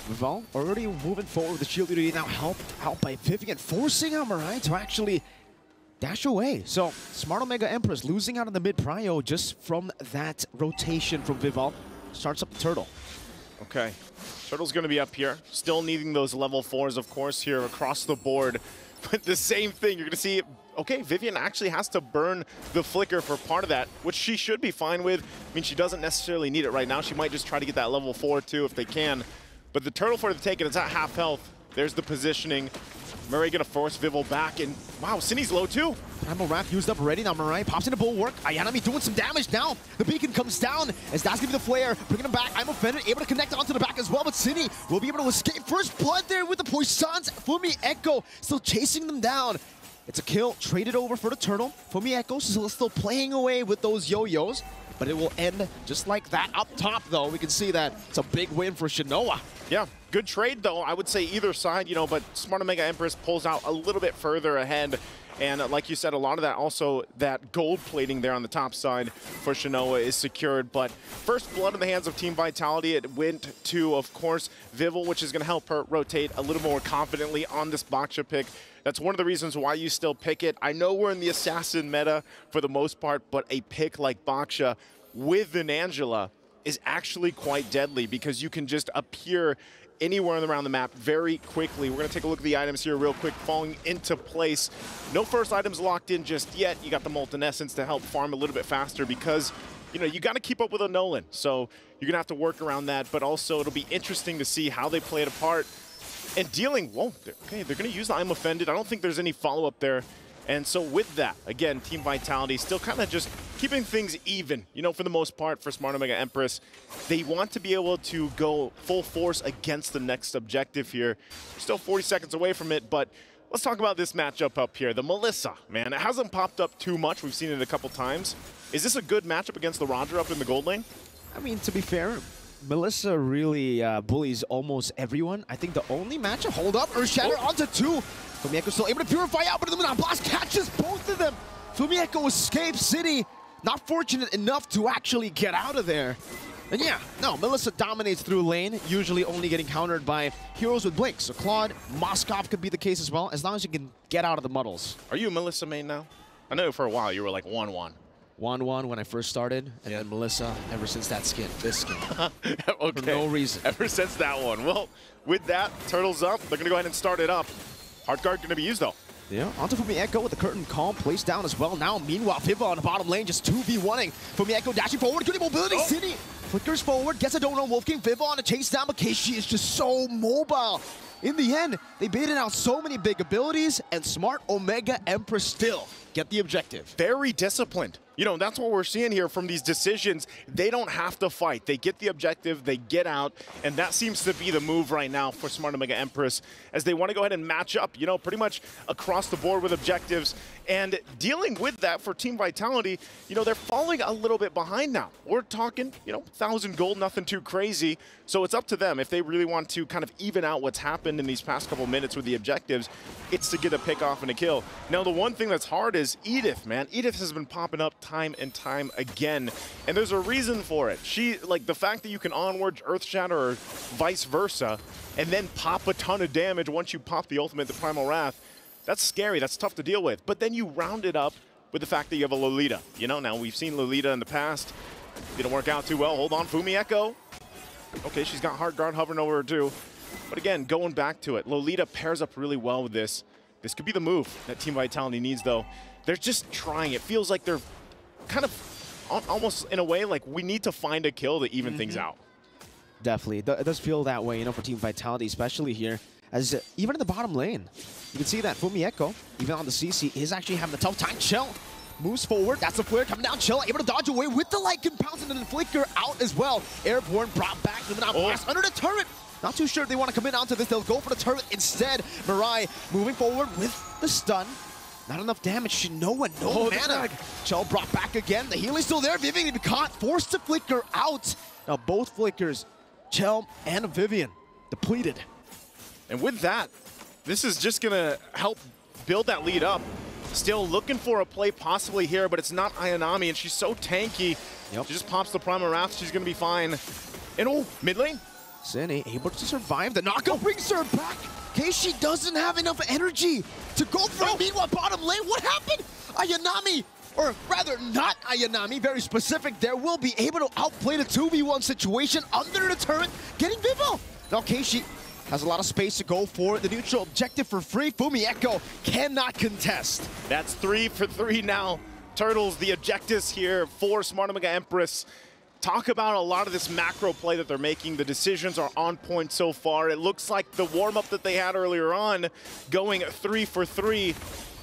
Vival already moving forward with the shield duty, now helped out by Vivian, forcing Amarai to actually dash away. So, Smart Omega Empress losing out on the mid-prio just from that rotation from Vival. Starts up the Turtle. Okay. Turtle's going to be up here. Still needing those level 4s, of course, here across the board. But the same thing, you're going to see, okay, Vivian actually has to burn the Flicker for part of that, which she should be fine with. I mean, she doesn't necessarily need it right now. She might just try to get that level 4 too if they can. But the Turtle for the taking, it's at half health. There's the positioning. Murray gonna force Vivel back, and wow, Cindy's low too. Primal Wrath used up already. Now Mirai pops into Bulwark. Ayanami doing some damage now. The beacon comes down as that's gonna be the flare, bringing him back. I'm offended, able to connect onto the back as well, but Cindy will be able to escape. First blood there with the Poissons. Fumi Echo still chasing them down. It's a kill, traded over for the turtle. Fumi Echo still playing away with those yo-yos, but it will end just like that. Up top, though, we can see that it's a big win for Shinoa. Yeah, good trade, though. I would say either side, you know, but Smart Omega Empress pulls out a little bit further ahead. And like you said, a lot of that also, that gold plating there on the top side for Shinoa is secured. But first blood in the hands of Team Vitality. It went to, of course, Vivel, which is going to help her rotate a little more confidently on this Baksha pick. That's one of the reasons why you still pick it. I know we're in the assassin meta for the most part, but a pick like Baksha with an Angela is actually quite deadly because you can just appear anywhere around the map very quickly. We're going to take a look at the items here real quick, falling into place. No first items locked in just yet. You got the Molten Essence to help farm a little bit faster because, you know, you got to keep up with a Nolan. So you're going to have to work around that, but also it'll be interesting to see how they play it apart. And dealing, whoa, okay, they're going to use the I'm Offended. I don't think there's any follow-up there. And so with that, again, Team Vitality still kind of just keeping things even, you know, for the most part for Smart Omega Empress. They want to be able to go full force against the next objective here. Still 40 seconds away from it, but let's talk about this matchup up here. The Melissa, man, it hasn't popped up too much. We've seen it a couple times. Is this a good matchup against the Roger up in the gold lane? I mean, to be fair, Melissa really bullies almost everyone. I think the only matchup, hold up, Earth Shatter onto two. Fumi Echo still able to purify out, but the Luminant Blast catches both of them. Fumi Echo escapes. City not fortunate enough to actually get out of there. And yeah, no, Melissa dominates through lane, usually only getting countered by heroes with Blink. So Claude, Moskov could be the case as well, as long as you can get out of the muddles. Are you a Melissa main now? I know for a while you were like 1-1. 1-1 when I first started, and then Melissa ever since that skin, this skin. Okay. For no reason. Ever since that one. Well, with that, Turtles up. They're going to go ahead and start it up. Hard guard going to be used, though. Yeah, onto Fumi Echo with the curtain calm placed down as well. Now, meanwhile, Viva on the bottom lane just 2v1ing. Fumi Echo dashing forward, good mobility. City flickers forward, gets a donut. Wolf King Viva on a chase down, but Keishi is just so mobile. In the end, they baited out so many big abilities, and Smart Omega Empress still get the objective. Very disciplined. You know, that's what we're seeing here from these decisions. They don't have to fight. They get the objective, they get out, and that seems to be the move right now for Smart Omega Empress as they want to go ahead and match up, you know, pretty much across the board with objectives. And dealing with that for Team Vitality, you know, they're falling a little bit behind now. We're talking, you know, 1,000 gold, nothing too crazy. So it's up to them if they really want to kind of even out what's happened in these past couple minutes with the objectives. It's to get a pick off and a kill. Now, the one thing that's hard is Edith, man. Edith has been popping up time and time again, and there's a reason for it. She, like, the fact that you can onward Earth Shatter or vice versa, and then pop a ton of damage once you pop the ultimate, the Primal Wrath, that's scary. That's tough to deal with. But then you round it up with the fact that you have a Lolita. You know, now we've seen Lolita in the past. Didn't work out too well. Hold on, Fumi Echo. Okay, she's got hard guard hovering over her too. But again, going back to it, Lolita pairs up really well with this. This could be the move that Team Vitality needs, though. They're just trying. It feels like they're kind of almost in a way like we need to find a kill to even things out. Definitely. It does feel that way, you know, for Team Vitality, especially here. As even in the bottom lane, you can see that Fumi Echo, even on the CC, is actually having a tough time. Chell moves forward. That's the flare coming down. Chell able to dodge away with the light compounds and then Flicker out as well. Airborne brought back. Luminant Blast under the turret. Not too sure if they want to come in onto this. They'll go for the turret instead. Mirai moving forward with the stun. Not enough damage. Shinoa, no mana. Chell brought back again. The healing's still there. Vivian caught, forced to flicker out. Now both flickers, Chell and Vivian, depleted. And with that, this is just going to help build that lead up. Still looking for a play possibly here, but it's not Ayanami, and she's so tanky. She just pops the Primal Wrath. She's going to be fine. And oh, mid lane. Sene able to survive. The knockout brings her back. Keishi doesn't have enough energy to go for it. Meanwhile, bottom lane, what happened? Ayanami, or rather not Ayanami, very specific there, will be able to outplay the 2v1 situation under the turret, getting Vivo. Now Keishi has a lot of space to go for the neutral objective for free. Fumi Echo cannot contest. That's 3 for 3 now. Turtles, the objectives here for Smart Omega Empress. talk about a lot of this macro play that they're making. The decisions are on point so far. It looks like the warm-up that they had earlier on, going 3 for 3,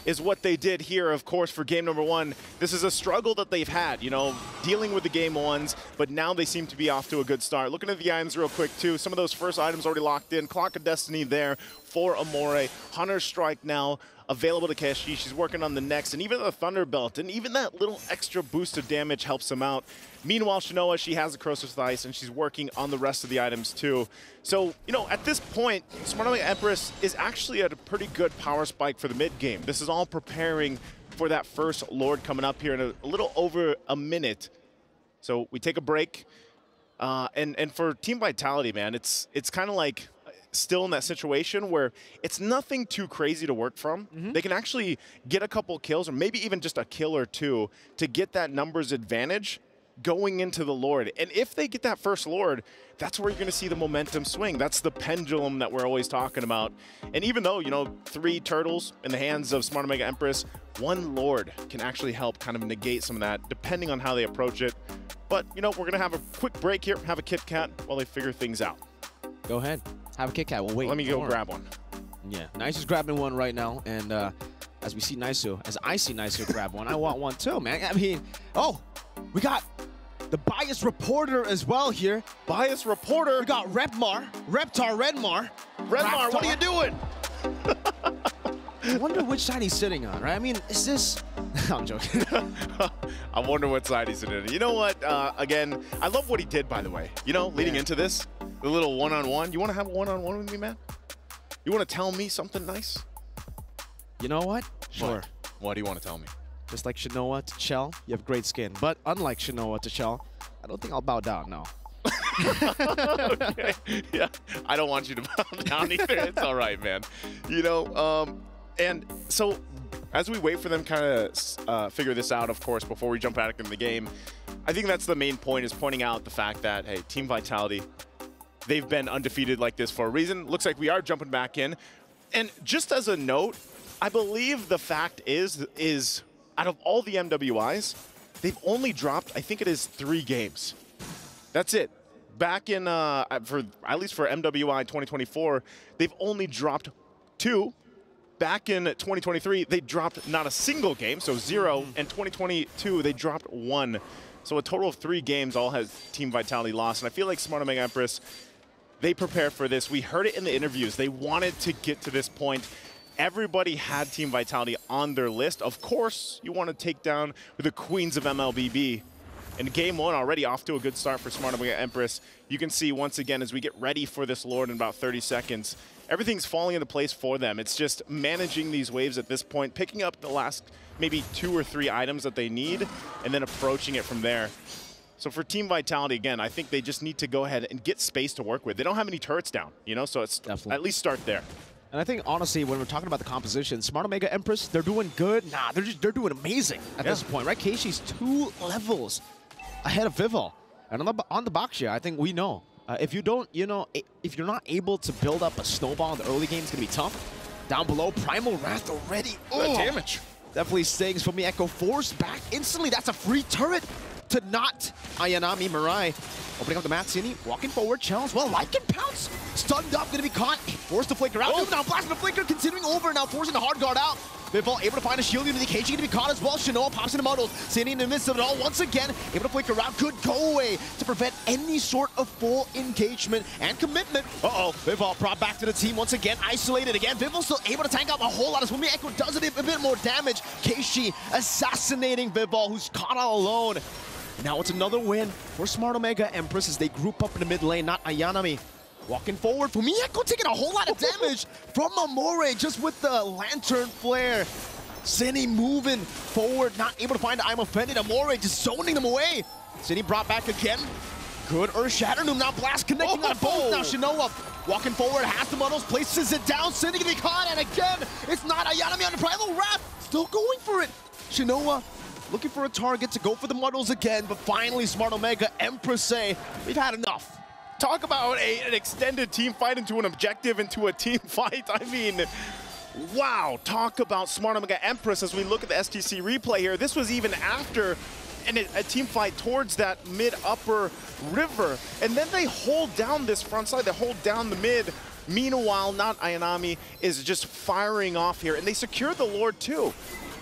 is what they did here, of course, for game number 1. This is a struggle that they've had, you know, dealing with the game 1s, but now they seem to be off to a good start. Looking at the items real quick, too. Some of those first items already locked in. Clock of Destiny there for Amore. Hunter's Strike now available to Keshi. She's working on the next, and even the Thunderbelt, and even that little extra boost of damage helps him out. Meanwhile, Shinoa, she has the Corrosive Ice, and she's working on the rest of the items too. So, you know, at this point, SmartMega Empress is actually at a pretty good power spike for the mid game. This is all preparing for that first Lord coming up here in a little over a minute. So we take a break, and for Team Vitality, man, it's kind of like still in that situation where it's nothing too crazy to work from. They can actually get a couple kills, or maybe even just a kill or two, to get that numbers advantage going into the Lord. And if they get that first Lord, that's where you're going to see the momentum swing. That's the pendulum that we're always talking about. And even though, you know, 3 turtles in the hands of SmartMega Empress, 1 Lord can actually help kind of negate some of that, depending on how they approach it. But, you know, we're going to have a quick break here, have a Kit Kat while they figure things out. Go ahead. Have a Kit Kat. We'll wait. Let me go grab one. Yeah, Nice is grabbing one right now. And as we see Nisu, as I see Nisu grab one, I want one too, man. I mean, oh, we got the biased reporter as well here. Biased reporter. We got Reptar Redmar. Redmar, what are you doing? I wonder which side he's sitting on, right? I mean, is this... I'm joking. I wonder what side he's sitting on. You know what? Again, I love what he did, by the way. You know, leading into this, the little one-on-one. You want to have a one-on-one with me, man? You want to tell me something nice? You know what? Sure. What do you want to tell me? Just like Shinoa to Chell, you have great skin. But unlike Shinoa to Chell, I don't think I'll bow down, no. Okay. Yeah, I don't want you to bow down either. It's all right, man. You know, and so as we wait for them kind of figure this out, of course, before we jump back into the game, I think that's the main point, is pointing out the fact that, hey, Team Vitality, they've been undefeated like this for a reason. Looks like we are jumping back in. And just as a note, I believe the fact is out of all the MWIs, they've only dropped, I think it is 3 games. That's it. Back in, at least for MWI 2024, they've only dropped 2. Back in 2023, they dropped not a single game, so 0. And 2022, they dropped 1. So a total of 3 games all has Team Vitality lost. And I feel like SmartMega Empress, they prepared for this. We heard it in the interviews. They wanted to get to this point. Everybody had Team Vitality on their list. Of course, you want to take down the queens of MLBB. And game 1 already off to a good start for SmartMega Empress. You can see once again as we get ready for this Lord in about 30 seconds, everything's falling into place for them. It's just managing these waves at this point, picking up the last maybe 2 or 3 items that they need, and then approaching it from there. So for Team Vitality, again, I think they just need to go ahead and get space to work with. They don't have any turrets down, you know, so it's at least start there. And I think, honestly, when we're talking about the composition, SmartMega Empress, they're doing good. Nah, they're doing amazing at this point, right? Keishi's 2 levels ahead of Vivol. And on the box here, I think we know. If you don't, you know, if you're not able to build up a snowball in the early game, it's going to be tough. Down below, Primal Wrath already. Good damage. Definitely stings from the Echo Force back instantly. That's a free turret to not Ayanami Mirai. Opening up the mat, Cini walking forward, challenge. Well, Lycan Pounce stunned up, gonna be caught. Forced to flicker out. Now blasting the flicker, continuing over, now forcing the hard guard out. Vivol able to find a shield into the cage, gonna be caught as well. Shinoa pops into muddles. Cini in the midst of it all once again, able to flicker out. Could go away to prevent any sort of full engagement and commitment. Vivol brought back to the team once again, isolated again. Vivol still able to tank out a whole lot as Wumi Echo does it a bit more damage. Keishi assassinating Vivol, who's caught all alone. Now it's another win for SmartMega Empress as they group up in the mid lane, not Ayanami. Walking forward, Fumieko taking a whole lot of damage from Amore just with the Lantern Flare. Cini moving forward, not able to find the I'm Offended. Amore just zoning them away. Cini brought back again. Good Earth Shatter. Now Blast connecting on both. Now Shinoa walking forward, has the muddles, places it down. Cini can be caught, and again, it's not Ayanami on the Primal Wrath. Still going for it. Shinoa looking for a target to go for the muddles again, but finally SmartMega Empress say, we've had enough. Talk about an extended team fight into an objective, into a team fight. I mean, wow. Talk about SmartMega Empress as we look at the STC replay here. This was even after and a team fight towards that mid-upper river. And then they hold down this front side. They hold down the mid. Meanwhile, not Ayanami is just firing off here. And they secure the Lord too.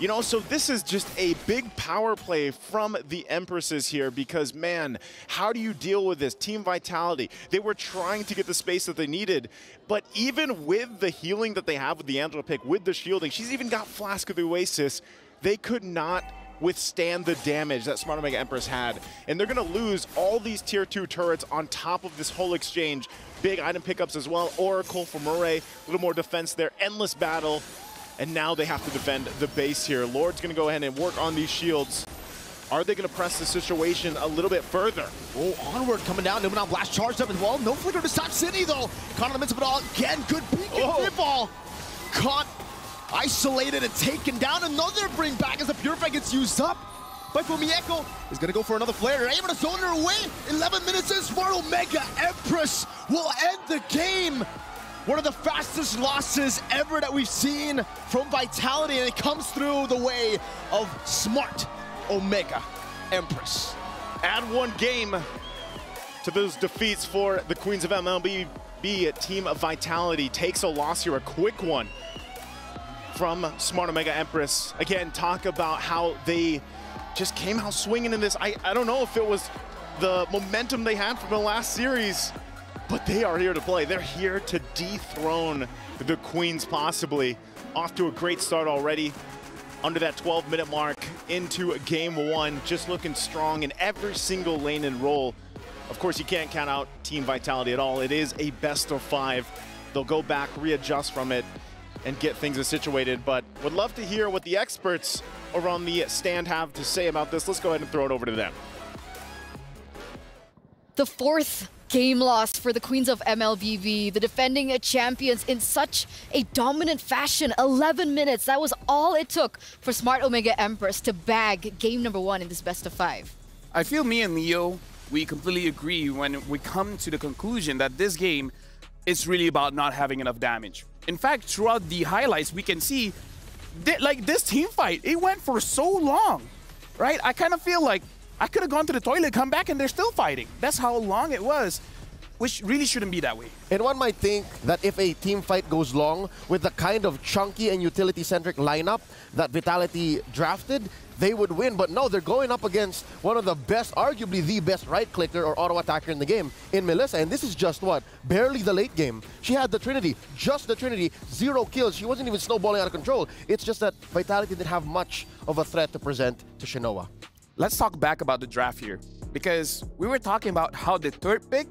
You know, so this is just a big power play from the Empresses here because, man, how do you deal with this? Team Vitality, they were trying to get the space that they needed, but even with the healing that they have with the Angela pick, with the shielding, she's even got Flask of the Oasis, they could not withstand the damage that Smart Omega Empress had. And they're going to lose all these tier 2 turrets on top of this whole exchange. Big item pickups as well. Oracle for Murray, a little more defense there. Endless battle. And now they have to defend the base here. Lord's going to go ahead and work on these shields. Are they going to press the situation a little bit further? Oh, onward coming down. Numenon Blast charged up as well. No flicker to stop City, though. Caught in the midst of it all. Again, good peek and Pitfall. Caught, isolated, and taken down. Another bring back as the Purify gets used up. But Fumieko is going to go for another flare. They're able to zone her away. 11 minutes in. Smart Omega Empress will end the game. One of the fastest losses ever that we've seen from Vitality, and it comes through the way of Smart Omega Empress. Add one game to those defeats for the Queens of MLBB. Team of Vitality takes a loss here, a quick one from Smart Omega Empress. Again, talk about how they just came out swinging in this. I don't know if it was the momentum they had from the last series, but they are here to play. They're here to dethrone the Queens possibly. Off to a great start already. Under that 12-minute mark into game 1. Just looking strong in every single lane and role. Of course, you can't count out Team Vitality at all. It is a best of 5. They'll go back, readjust from it, and get things situated. But would love to hear what the experts over on the stand have to say about this. Let's go ahead and throw it over to them. The 4th game loss for the Queens of MLBB, the defending champions in such a dominant fashion. 11 minutes, that was all it took for Smart Omega Empress to bag game number 1 in this best of 5. I feel me and Leo, we completely agree when we come to the conclusion that this game is really about not having enough damage. In fact, throughout the highlights, we can see that, like, this team fight, it went for so long, right? I kind of feel like I could have gone to the toilet, come back, and they're still fighting. That's how long it was, which really shouldn't be that way. And one might think that if a team fight goes long with the kind of chunky and utility-centric lineup that Vitality drafted, they would win. But no, they're going up against one of the best, arguably the best right-clicker or auto-attacker in the game in Melissa. And this is just what? Barely the late game. She had the Trinity, just the Trinity, 0 kills. She wasn't even snowballing out of control. It's just that Vitality didn't have much of a threat to present to Shinoa. Let's talk back about the draft here, because we were talking about how the 3rd pick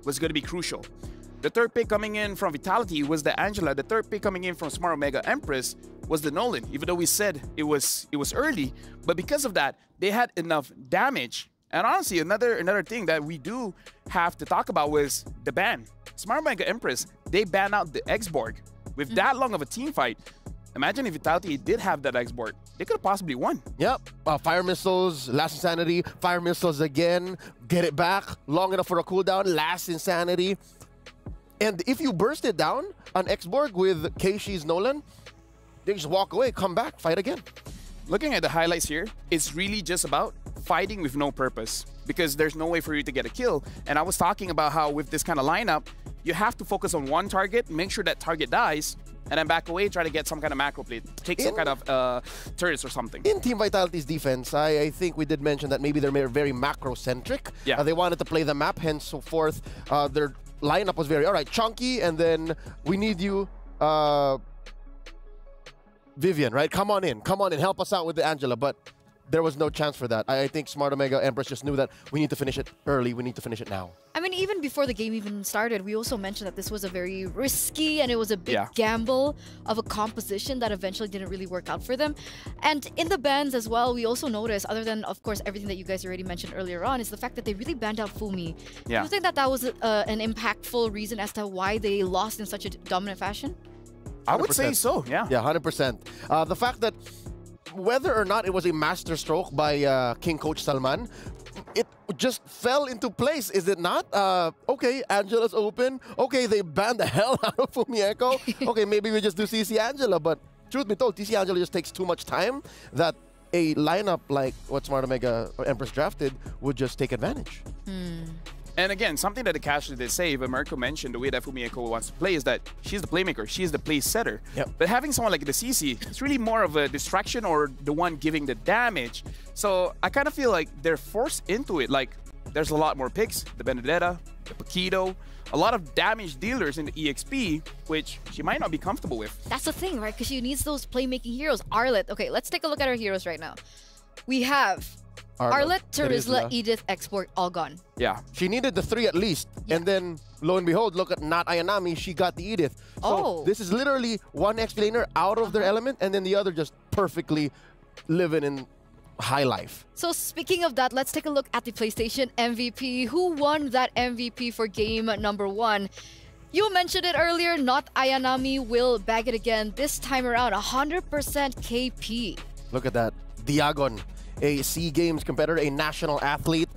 was going to be crucial. The 3rd pick coming in from Vitality was the Angela. The 3rd pick coming in from Smart Omega Empress was the Nolan, even though we said it was early. But because of that, they had enough damage. And honestly, another thing that we do have to talk about was the ban. Smart Omega Empress, they banned out the X-Borg. With that long of a team fight, imagine if Vitality did have that X-Borg. They could have possibly won. Yep. Fire missiles, last insanity, fire missiles again, get it back, long enough for a cooldown, last insanity. And if you burst it down on X-Borg with Keishi's Nolan, they just walk away, come back, fight again. Looking at the highlights here, it's really just about fighting with no purpose, because there's no way for you to get a kill. And I was talking about how with this kind of lineup, you have to focus on one target, make sure that target dies, and then back away, try to get some kind of macro play, take some kind of turrets or something. In Team Vitality's defense, I think we did mention that maybe they're very macro-centric. Yeah. They wanted to play the map, henceforth, their lineup was very, all right, chunky, and then we need you, Vivian, right? Come on in, help us out with the Angela. But there was no chance for that. I think Smart Omega Empress just knew that we need to finish it early, we need to finish it now. I mean, even before the game even started, we also mentioned that this was a very risky and it was a big gamble of a composition that eventually didn't really work out for them. And in the bans as well, we also noticed, other than, of course, everything that you guys already mentioned earlier on, is the fact that they really banned out Fumi. Do you think that that was an impactful reason as to why they lost in such a dominant fashion? 100%. I would say so, yeah. Yeah, 100%. The fact that whether or not it was a master stroke by King Coach Salman, it just fell into place, is it not? Okay, Angela's open. Okay, they banned the hell out of Fumieko. Okay, maybe we just do CC Angela, but truth be told, TC Angela just takes too much time that a lineup like what Smart Omega or Empress drafted would just take advantage. And again, something that the casual did say, but Marco mentioned the way that Fumieko wants to play is that she's the playmaker, she's the play setter. Yep. But having someone like the CC, it's really more of a distraction or the one giving the damage. So I kind of feel like they're forced into it. Like, there's a lot more picks, the Benedetta, the Paquito, a lot of damage dealers in the EXP, which she might not be comfortable with. That's the thing, right? Because she needs those playmaking heroes. Arlette. Okay, let's take a look at our heroes right now. We have Arlette, Terizla, Edith, Export, all gone. Yeah. She needed the 3 at least. Yeah. And then, lo and behold, look at Not Ayanami, she got the Edith. So this is literally one XP laner out of their element, and then the other just perfectly living in high life. So speaking of that, let's take a look at the PlayStation MVP. Who won that MVP for game number 1? You mentioned it earlier, Not Ayanami will bag it again. This time around, 100% KP. Look at that. Diagon, a SEA Games competitor, a national athlete.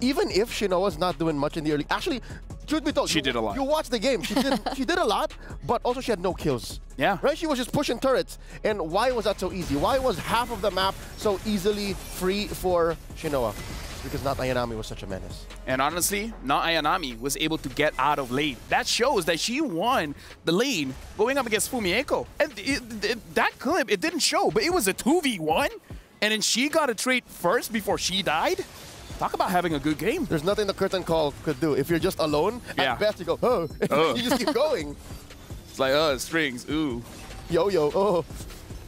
Even if Shinoa's not doing much in the early... Actually, truth be told, she did a lot. You watched the game. She did a lot, but also she had no kills. Yeah. Right? She was just pushing turrets. And why was that so easy? Why was half of the map so easily free for Shinoa? Because Not Ayanami was such a menace. And honestly, Not Ayanami was able to get out of lane. That shows that she won the lane going up against Fumieko. And that clip, it didn't show, but it was a 2v1. And then she got a trade first before she died. Talk about having a good game. There's nothing the curtain call could do. If you're just alone, at best you go, you just keep going. It's like, strings, ooh. Yo,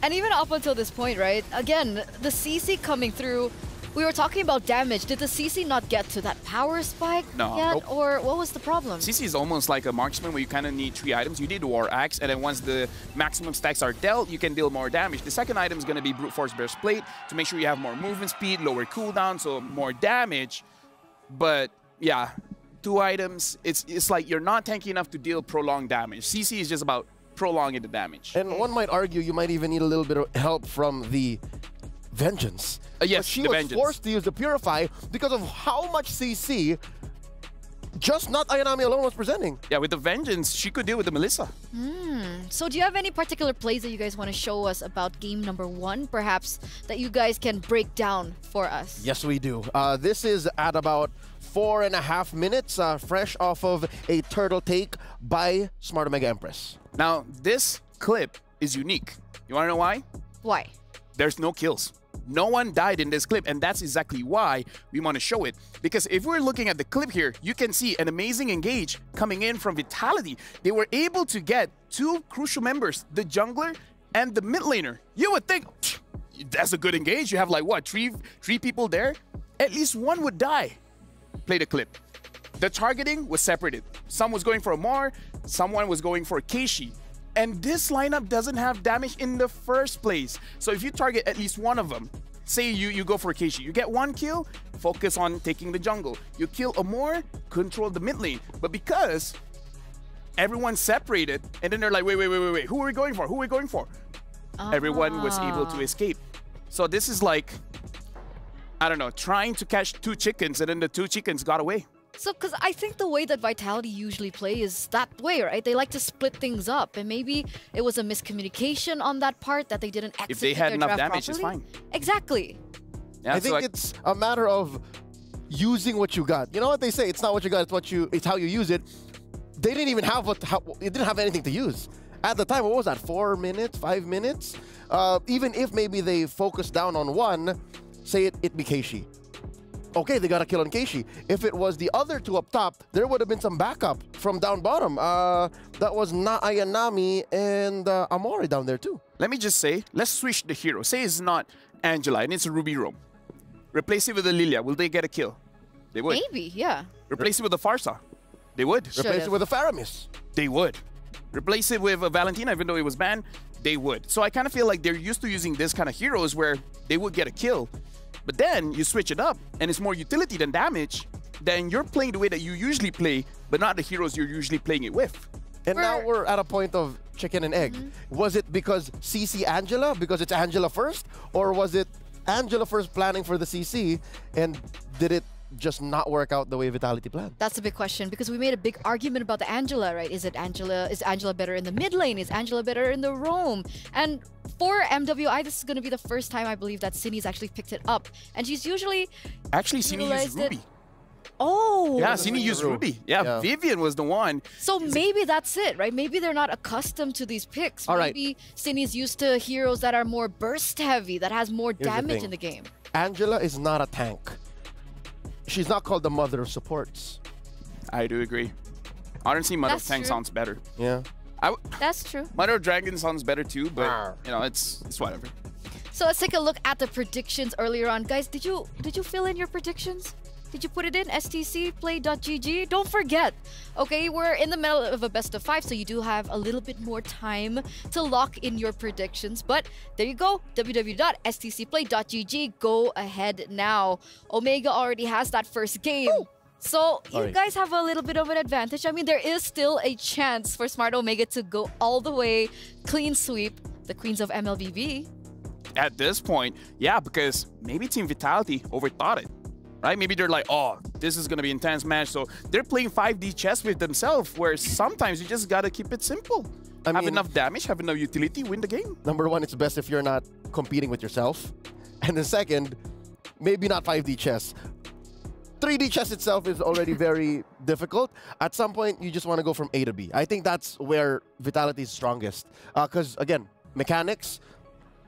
And even up until this point, right? Again, the CC coming through, we were talking about damage. Did the CC not get to that power spike yet? Nope. Or what was the problem? CC is almost like a marksman where you kind of need 3 items. You need the War Axe, and then once the maximum stacks are dealt, you can deal more damage. The second item is going to be Brute Force Burst Plate to make sure you have more movement speed, lower cooldown, so more damage. But yeah, 2 items, it's like you're not tanky enough to deal prolonged damage. CC is just about prolonging the damage. And one might argue you might even need a little bit of help from the Vengeance. Yes, but she was forced to use the Purify because of how much CC just Not Ayanami alone was presenting. Yeah, with the Vengeance, she could deal with the Melissa. So do you have any particular plays that you guys want to show us about game number 1, perhaps, that you guys can break down for us? Yes, we do. This is at about 4.5 minutes, fresh off of a turtle take by Smart Omega Empress. Now, this clip is unique. You want to know why? Why? There's no kills. No one died in this clip, and that's exactly why we want to show it. Because if we're looking at the clip here, you can see an amazing engage coming in from Vitality. They were able to get 2 crucial members, the jungler and the mid laner. You would think, that's a good engage. You have like, what, three people there? At least one would die. Play the clip. The targeting was separated. Some was going for a Mar, someone was going for a Keishi. And this lineup doesn't have damage in the first place. So if you target at least one of them, say you go for a Keishi, you get 1 kill, focus on taking the jungle. You kill a Moore, control the mid lane. But because everyone's separated, and then they're like, wait, who are we going for? Who are we going for? Everyone was able to escape. So this is like, I don't know, trying to catch 2 chickens, and then the 2 chickens got away. So, because I think the way that Vitality usually play is that way, right? They like to split things up, and maybe it was a miscommunication on that part that they didn't execute If they had their enough draft damage, properly. it's fine. Exactly. Yeah, I think it's a matter of using what you got. You know what they say? It's not what you got, it's how you use it. They didn't even have it didn't have anything to use. At the time, what was that, 4 minutes, 5 minutes? Even if maybe they focused down on one, say it be Keishi. Okay, they got a kill on Keishi. If it was the other 2 up top, there would have been some backup from down bottom. That was Not Ayanami and Amori down there too. Let me just say, let's switch the hero. Say it's not Angela and it's a Ruby Roam. Replace it with a Lilia. Will they get a kill? They would. Maybe, yeah. Replace it with a Farsa. They would. Replace it with a Faramis. They would. Replace it with a Valentina, even though it was banned. They would. So I kind of feel like they're used to using this kind of heroes where they would get a kill. But then you switch it up and it's more utility than damage, then you're playing the way that you usually play, but not the heroes you're usually playing it with. And now we're at a point of chicken and egg. Was it because CC Angela, because it's Angela first? Or was it Angela first planning for the CC, and did it just not work out the way Vitality planned? That's a big question because we made a big argument about the Angela, right? Is Angela better in the mid lane? Is Angela better in the roam? And for MWI, this is going to be the first time I believe that Cindy's actually picked it up. And she's usually actually Cindy used Ruby. Oh! Yeah, Cindy used Ruby. Yeah, Vivian was the one. So maybe that's it, right? Maybe they're not accustomed to these picks. Maybe Cindy's used to heroes that are more burst heavy, that has more damage in the game. Angela is not a tank. She's not called the mother of supports. I do agree. Honestly, Mother of Tank sounds better. Yeah. That's true. Mother of Dragon sounds better too, but you know, it's whatever. So let's take a look at the predictions earlier on. Guys, did you fill in your predictions? Did you put it in? stcplay.gg? Don't forget, okay, we're in the middle of a best of 5, so you do have a little bit more time to lock in your predictions. But there you go, www.stcplay.gg. Go ahead now. Omega already has that first game. Ooh. So you guys have a little bit of an advantage. I mean, there is still a chance for Smart Omega to go all the way, clean sweep the Queens of MLBB. At this point, yeah, because maybe Team Vitality overthought it. Right? Maybe they're like, oh, this is going to be an intense match. So they're playing 5D chess with themselves, where sometimes you just got to keep it simple. Have enough damage, have enough utility, win the game. Number one, it's best if you're not competing with yourself. And the second, maybe not 5D chess. 3D chess itself is already very difficult. At some point, you just want to go from A to B. I think that's where Vitality is strongest. Because, again, mechanics,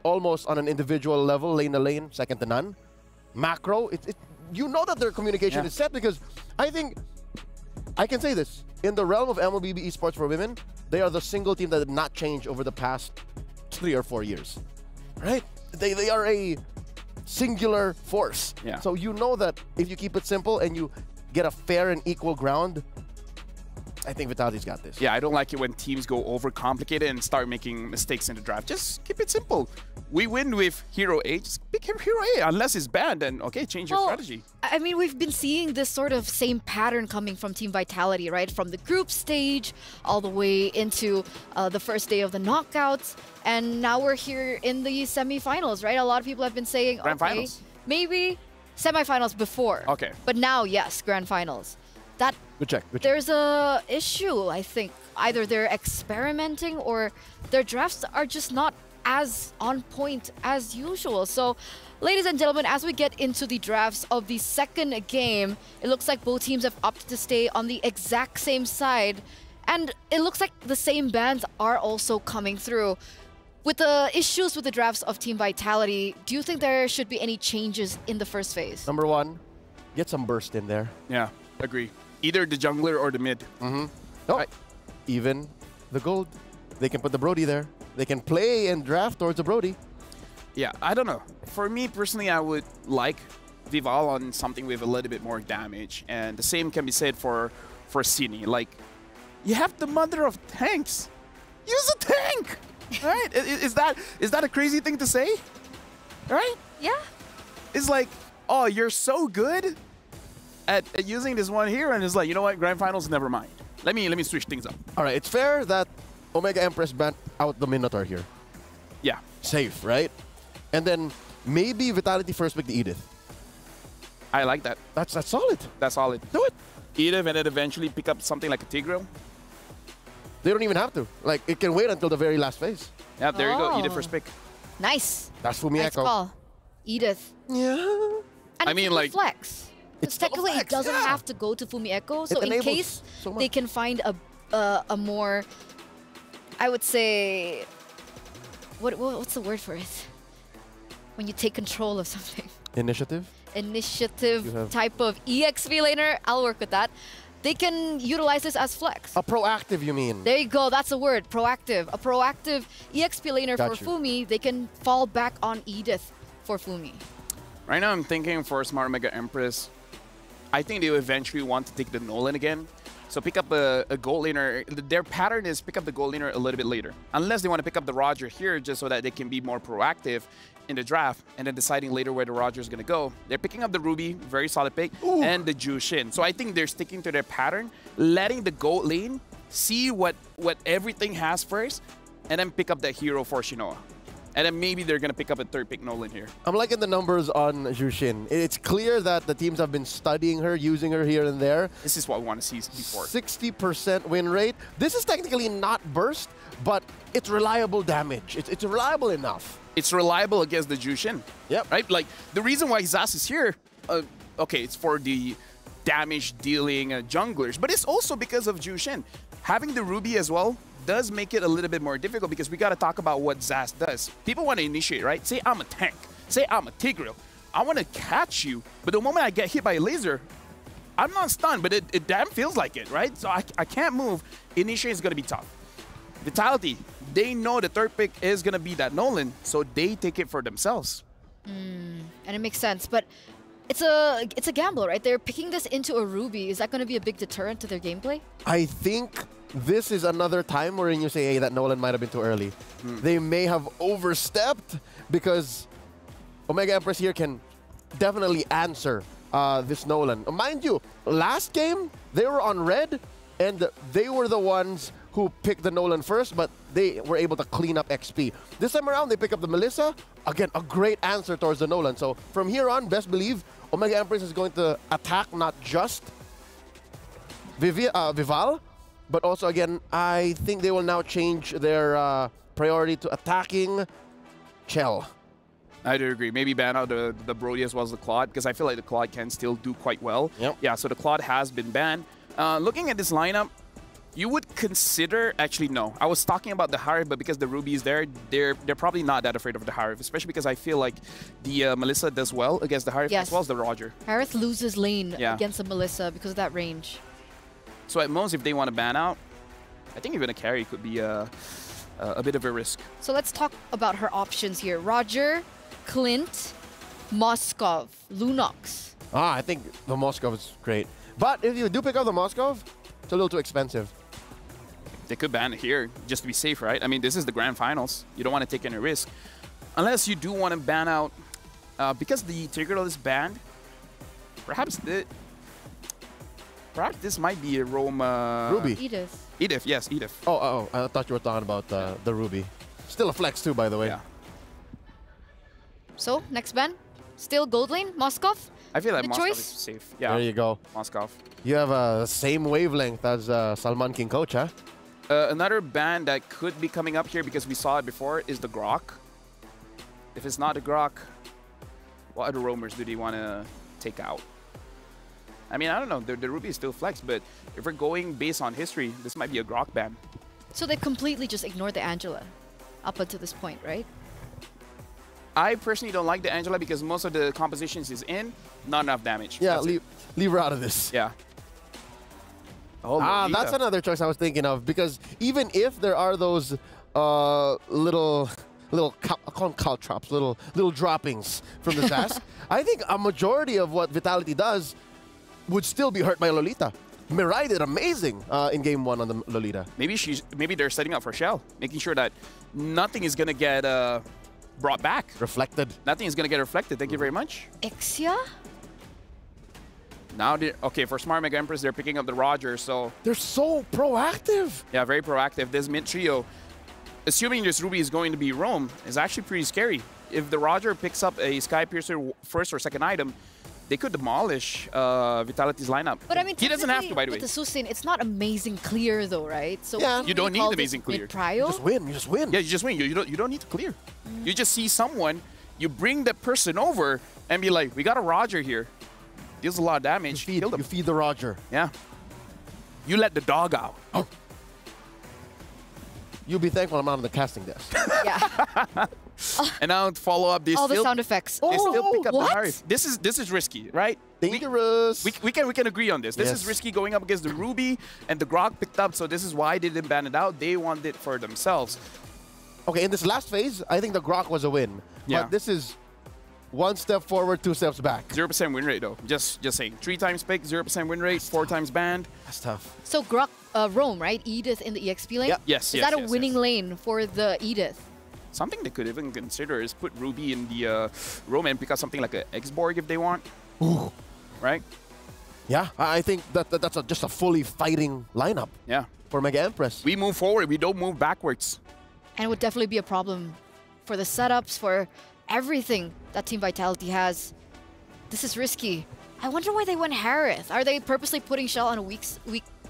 almost on an individual level, lane to lane, second to none. Macro, you know that their communication is set because I think, I can say this, in the realm of MLBB esports for women, they are the single team that did not change over the past 3 or 4 years, right? They are a singular force. Yeah. So you know that if you keep it simple and you get a fair and equal ground, I think Vitality's got this. Yeah, I don't like it when teams go overcomplicated and start making mistakes in the draft. Just keep it simple. We win with Hero A, just pick Hero A, unless it's banned, and okay, change your strategy. I mean, we've been seeing this sort of same pattern coming from Team Vitality, right? From the group stage all the way into the first day of the knockouts, and now we're here in the semifinals, right? A lot of people have been saying, Grand finals. Maybe semifinals before. Okay. But now, yes, Grand Finals. Good check. There's a issue, I think. Either they're experimenting or their drafts are just not as on point as usual. So, ladies and gentlemen, as we get into the drafts of the second game, it looks like both teams have opted to stay on the exact same side. And it looks like the same bans are also coming through. With the issues with the drafts of Team Vitality, do you think there should be any changes in the first phase? Number one, get some burst in there. Yeah, agree. Either the jungler or the mid. Even the gold. They can put the Brody there. They can play and draft towards the Brody. Yeah, I don't know. For me personally, I would like Vival on something with a little bit more damage. And the same can be said for Cine. Like, you have the mother of tanks. Use a tank! Right? Is that a crazy thing to say? Right? Yeah. It's like, oh, you're so good at using this one here, and it's like, you know what, Grand Finals, never mind. Let me switch things up. All right, it's fair that Omega Empress banned out the Minotaur here. Yeah. Safe, right? And then maybe Vitality first pick the Edith. I like that. That's solid. That's solid. Do it. Edith, and then eventually pick up something like a Tigreal. They don't even have to. Like, it can wait until the very last phase. Yeah, there you go. Edith first pick. Nice. That's Fumi nice Echo. Call. Edith. Yeah. And I mean, like, flex. Because technically it doesn't have to go to Fumi Echo. So in case they can find a more, I would say, what's the word for it? When you take control of something. Initiative type of EXP laner, I'll work with that. They can utilize this as flex. A proactive, you mean? There you go. That's a word. Proactive. A proactive EXP laner for Fumi. They can fall back on Edith for Fumi. Right now, I'm thinking for Smart Omega Empress, I think they will eventually want to take the Nolan again. So pick up a gold laner. Their pattern is pick up the gold laner a little bit later. Unless they want to pick up the Roger here just so that they can be more proactive in the draft and then deciding later where the Roger is going to go. They're picking up the Ruby, very solid pick, and the Jushin. So I think they're sticking to their pattern, letting the gold lane see what everything has first, and then pick up that hero for Shinoa. And then maybe they're going to pick up a third pick Nolan here. I'm liking the numbers on Jushin. It's clear that the teams have been studying her, using her here and there. This is what we want to see before. 60% win rate. This is technically not burst, but it's reliable damage. It's reliable enough. It's reliable against the Jushin. Yep. Right? Like, the reason why Zas is here, okay, it's for the damage-dealing junglers, but it's also because of Jushin. Having the Ruby as well does make it a little bit more difficult because we got to talk about what Zas does. People want to initiate, right? Say I'm a tank. Say I'm a Tigreal. I want to catch you, but the moment I get hit by a laser, I'm not stunned, but it damn feels like it, right? So I can't move. Initiate is going to be tough. Vitality, they know the third pick is going to be that Nolan, so they take it for themselves. And it makes sense, but it's a gamble, right? They're picking this into a Ruby. Is that going to be a big deterrent to their gameplay? I think this is another time wherein you say, hey, that Nolan might have been too early. They may have overstepped because Omega Empress here can definitely answer this Nolan. Mind you, last game, they were on red, and they were the ones who picked the Nolan first, but they were able to clean up XP. This time around, they pick up the Melissa. Again, a great answer towards the Nolan. So from here on, best believe, Omega Empress is going to attack not just Vival, but also, again, I think they will now change their priority to attacking Chell. I do agree. Maybe ban out the Brody as well as the Claude, because I feel like the Claude can still do quite well. Yep. Yeah, so the Claude has been banned. Looking at this lineup, you would consider, actually no, I was talking about the Harith, but because the Ruby is there, they're probably not that afraid of the Harith, especially because I feel like the Melissa does well against the Harith as well as the Roger. Harith loses lane against the Melissa because of that range. So at most, if they want to ban out, I think even a carry could be a bit of a risk. So let's talk about her options here. Roger, Clint, Moskov, Lunox. I think the Moskov is great. But if you do pick up the Moskov, it's a little too expensive. They could ban it here just to be safe, right? I mean, this is the grand finals. You don't want to take any risk. Unless you do want to ban out, because the Tigreal is banned, perhaps this might be a Rome... Ruby. Edith. Edith, yes, Edith. Oh, I thought you were talking about the Ruby. Still a flex too, by the way. Yeah. So, next ban? Still gold lane? Moskov? I feel like Good Moskov choice? is safe. Yeah. There you go. Moskov. You have the same wavelength as Salman King Coach, huh? Another ban that could be coming up here because we saw it before is the Grok. If it's not the Grok, what other roamers do they want to take out? I mean, I don't know. The Ruby is still flex, but if we're going based on history, this might be a Grok ban. So they completely just ignored the Angela up until this point, right? I personally don't like the Angela because most of the compositions is in, not enough damage. Yeah, leave her out of this. Yeah. Oh, that's another choice I was thinking of, because even if there are those little caltrops, little droppings from the Zas, I think a majority of what Vitality does would still be hurt by Lolita. Mirai did amazing in game 1 on the Lolita. Maybe they're setting up for Shell, making sure that nothing is gonna get brought back. Reflected. Nothing is gonna get reflected. Thank you very much. Ixia? Now, okay, for Smart Mega Empress, they're picking up the Roger, so... They're so proactive. Yeah, very proactive. This mid trio, assuming this Ruby is going to be Rome, is actually pretty scary. If the Roger picks up a Sky Piercer first or second item, they could demolish Vitality's lineup. But I mean, he doesn't have to, by the way. With the Susin, it's not amazing clear though, right? So yeah, you don't need amazing clear. You just win. You just win. Yeah, you just win. You don't need to clear. You just see someone, you bring that person over, and be like, we got a Roger here. Deals a lot of damage. You feed the Roger. Yeah. You let the dog out. Oh. You'll be thankful I'm not on the casting desk. Yeah. And now to follow up, all the sound effects. They still pick up what? the Harith. This is risky, right? Dangerous. We can agree on this. This is risky going up against the Ruby, and the Grok picked up, so this is why they didn't ban it out. They want it for themselves. Okay, in this last phase, I think the Grok was a win. Yeah. But this is 1 step forward, 2 steps back. 0% win rate, though. Just saying. 3 times pick, 0% win rate, 4 times banned. That's tough. So Grok, Rome, right? Edith in the EXP lane? Yeah. Yes, Is that a winning lane for the Edith? Something they could even consider is put Ruby in the Rome and pick up something like an X-Borg if they want. Ooh. Right? Yeah, I think that's just a fully fighting lineup. Yeah. For Mega Empress. We move forward. We don't move backwards. And it would definitely be a problem for the setups, for everything that Team Vitality has. This is risky. I wonder why they went Harith. Are they purposely putting Shell on a weak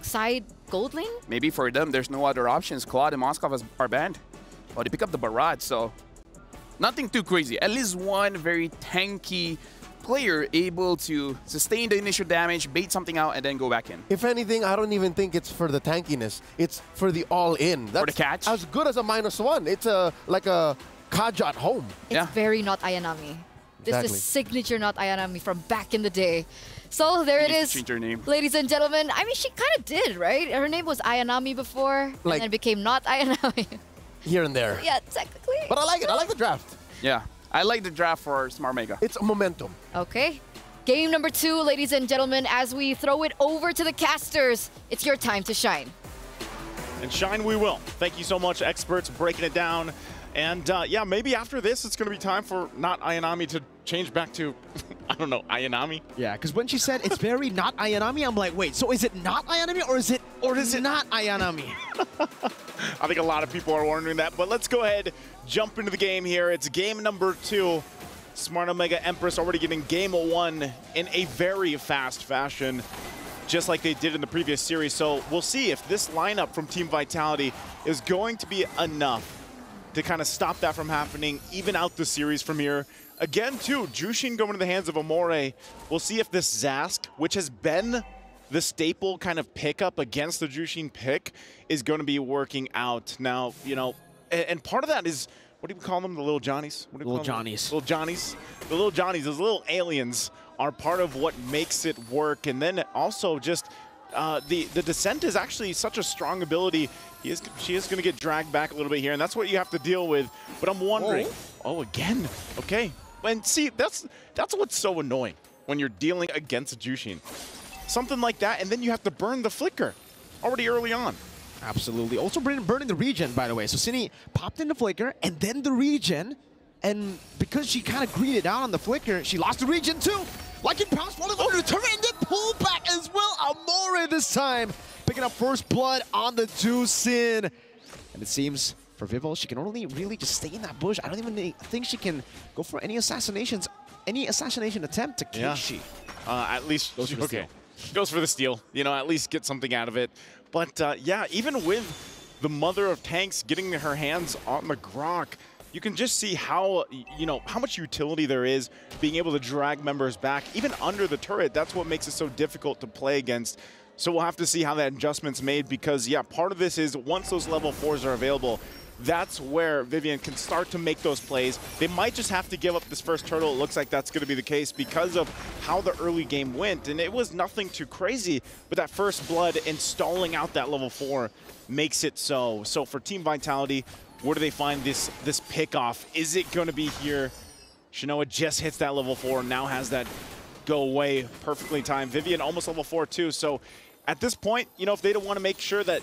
side gold lane? Maybe for them, there's no other options. Claude and Moskov are banned. Oh, they pick up the Barrage, so nothing too crazy. At least one very tanky player able to sustain the initial damage, bait something out, and then go back in. If anything, I don't even think it's for the tankiness. It's for the all-in. For the catch? As good as a -1. It's like a Kaja at home. It's very not Ayanami. This is the signature not Ayanami from back in the day. So there it is, change her name. ladies and gentlemen. I mean, she kind of did, right? Her name was Ayanami before, Like- and then became not Ayanami. Here and there. Yeah, technically. But I like it. I like the draft. Yeah, I like the draft for Smart Mega. It's a momentum. Okay. Game number 2, ladies and gentlemen, as we throw it over to the casters, it's your time to shine. And shine we will. Thank you so much, experts, breaking it down. And yeah, maybe after this, it's going to be time for not Ayanami to change back to, I don't know, Ayanami? Yeah, because when she said it's very not Ayanami, I'm like, wait, so is it not Ayanami or is it not Ayanami? I think a lot of people are wondering that, but let's go ahead, jump into the game here. It's game number 2. Smart Omega Empress already getting game 1 in a very fast fashion, just like they did in the previous series. So we'll see if this lineup from Team Vitality is going to be enough to kind of stop that from happening, even out the series from here. Again, too, Jushin going to the hands of Amore. We'll see if this Zask, which has been the staple kind of pickup against the Jushin pick, is going to be working out. Now, you know, and part of that is, what do we call them? The little Johnnies? What do we call them? Little Johnnies. The little Johnnies, those little aliens, are part of what makes it work. And then also just the Descent is actually such a strong ability. She is going to get dragged back a little bit here, and that's what you have to deal with. But I'm wondering, oh, again, okay. And see, that's what's so annoying when you're dealing against Jushin. Something like that, and then you have to burn the Flicker already early on. Absolutely. Also burning the regen, by the way. So Cindy popped in the Flicker and then the regen. And because she kind of greeted out on the Flicker, she lost the regen too. Like it pounced one of the turret and then pull back as well. Amore this time picking up first blood on the Jushin. And it seems for Vivo, she can only really just stay in that bush. I don't even think she can go for any assassination attempt to Keishi. At least goes for the steal. Goes for the steal. You know, at least get something out of it. But yeah, even with the Mother of Tanks getting her hands on the Grok, you can just see how, you know, how much utility there is being able to drag members back, even under the turret. That's what makes it so difficult to play against. So we'll have to see how that adjustment's made because, yeah, part of this is once those level 4s are available, that's where Vivian can start to make those plays. They might just have to give up this first turtle. It looks like that's going to be the case because of how the early game went. And it was nothing too crazy, but that first blood and stalling out that level 4 makes it so. So for Team Vitality, where do they find this pick-off? Is it going to be here? Shinoa just hits that level 4, now has that go away perfectly timed. Vivian almost level 4 too. So at this point, you know, if they don't want to make sure that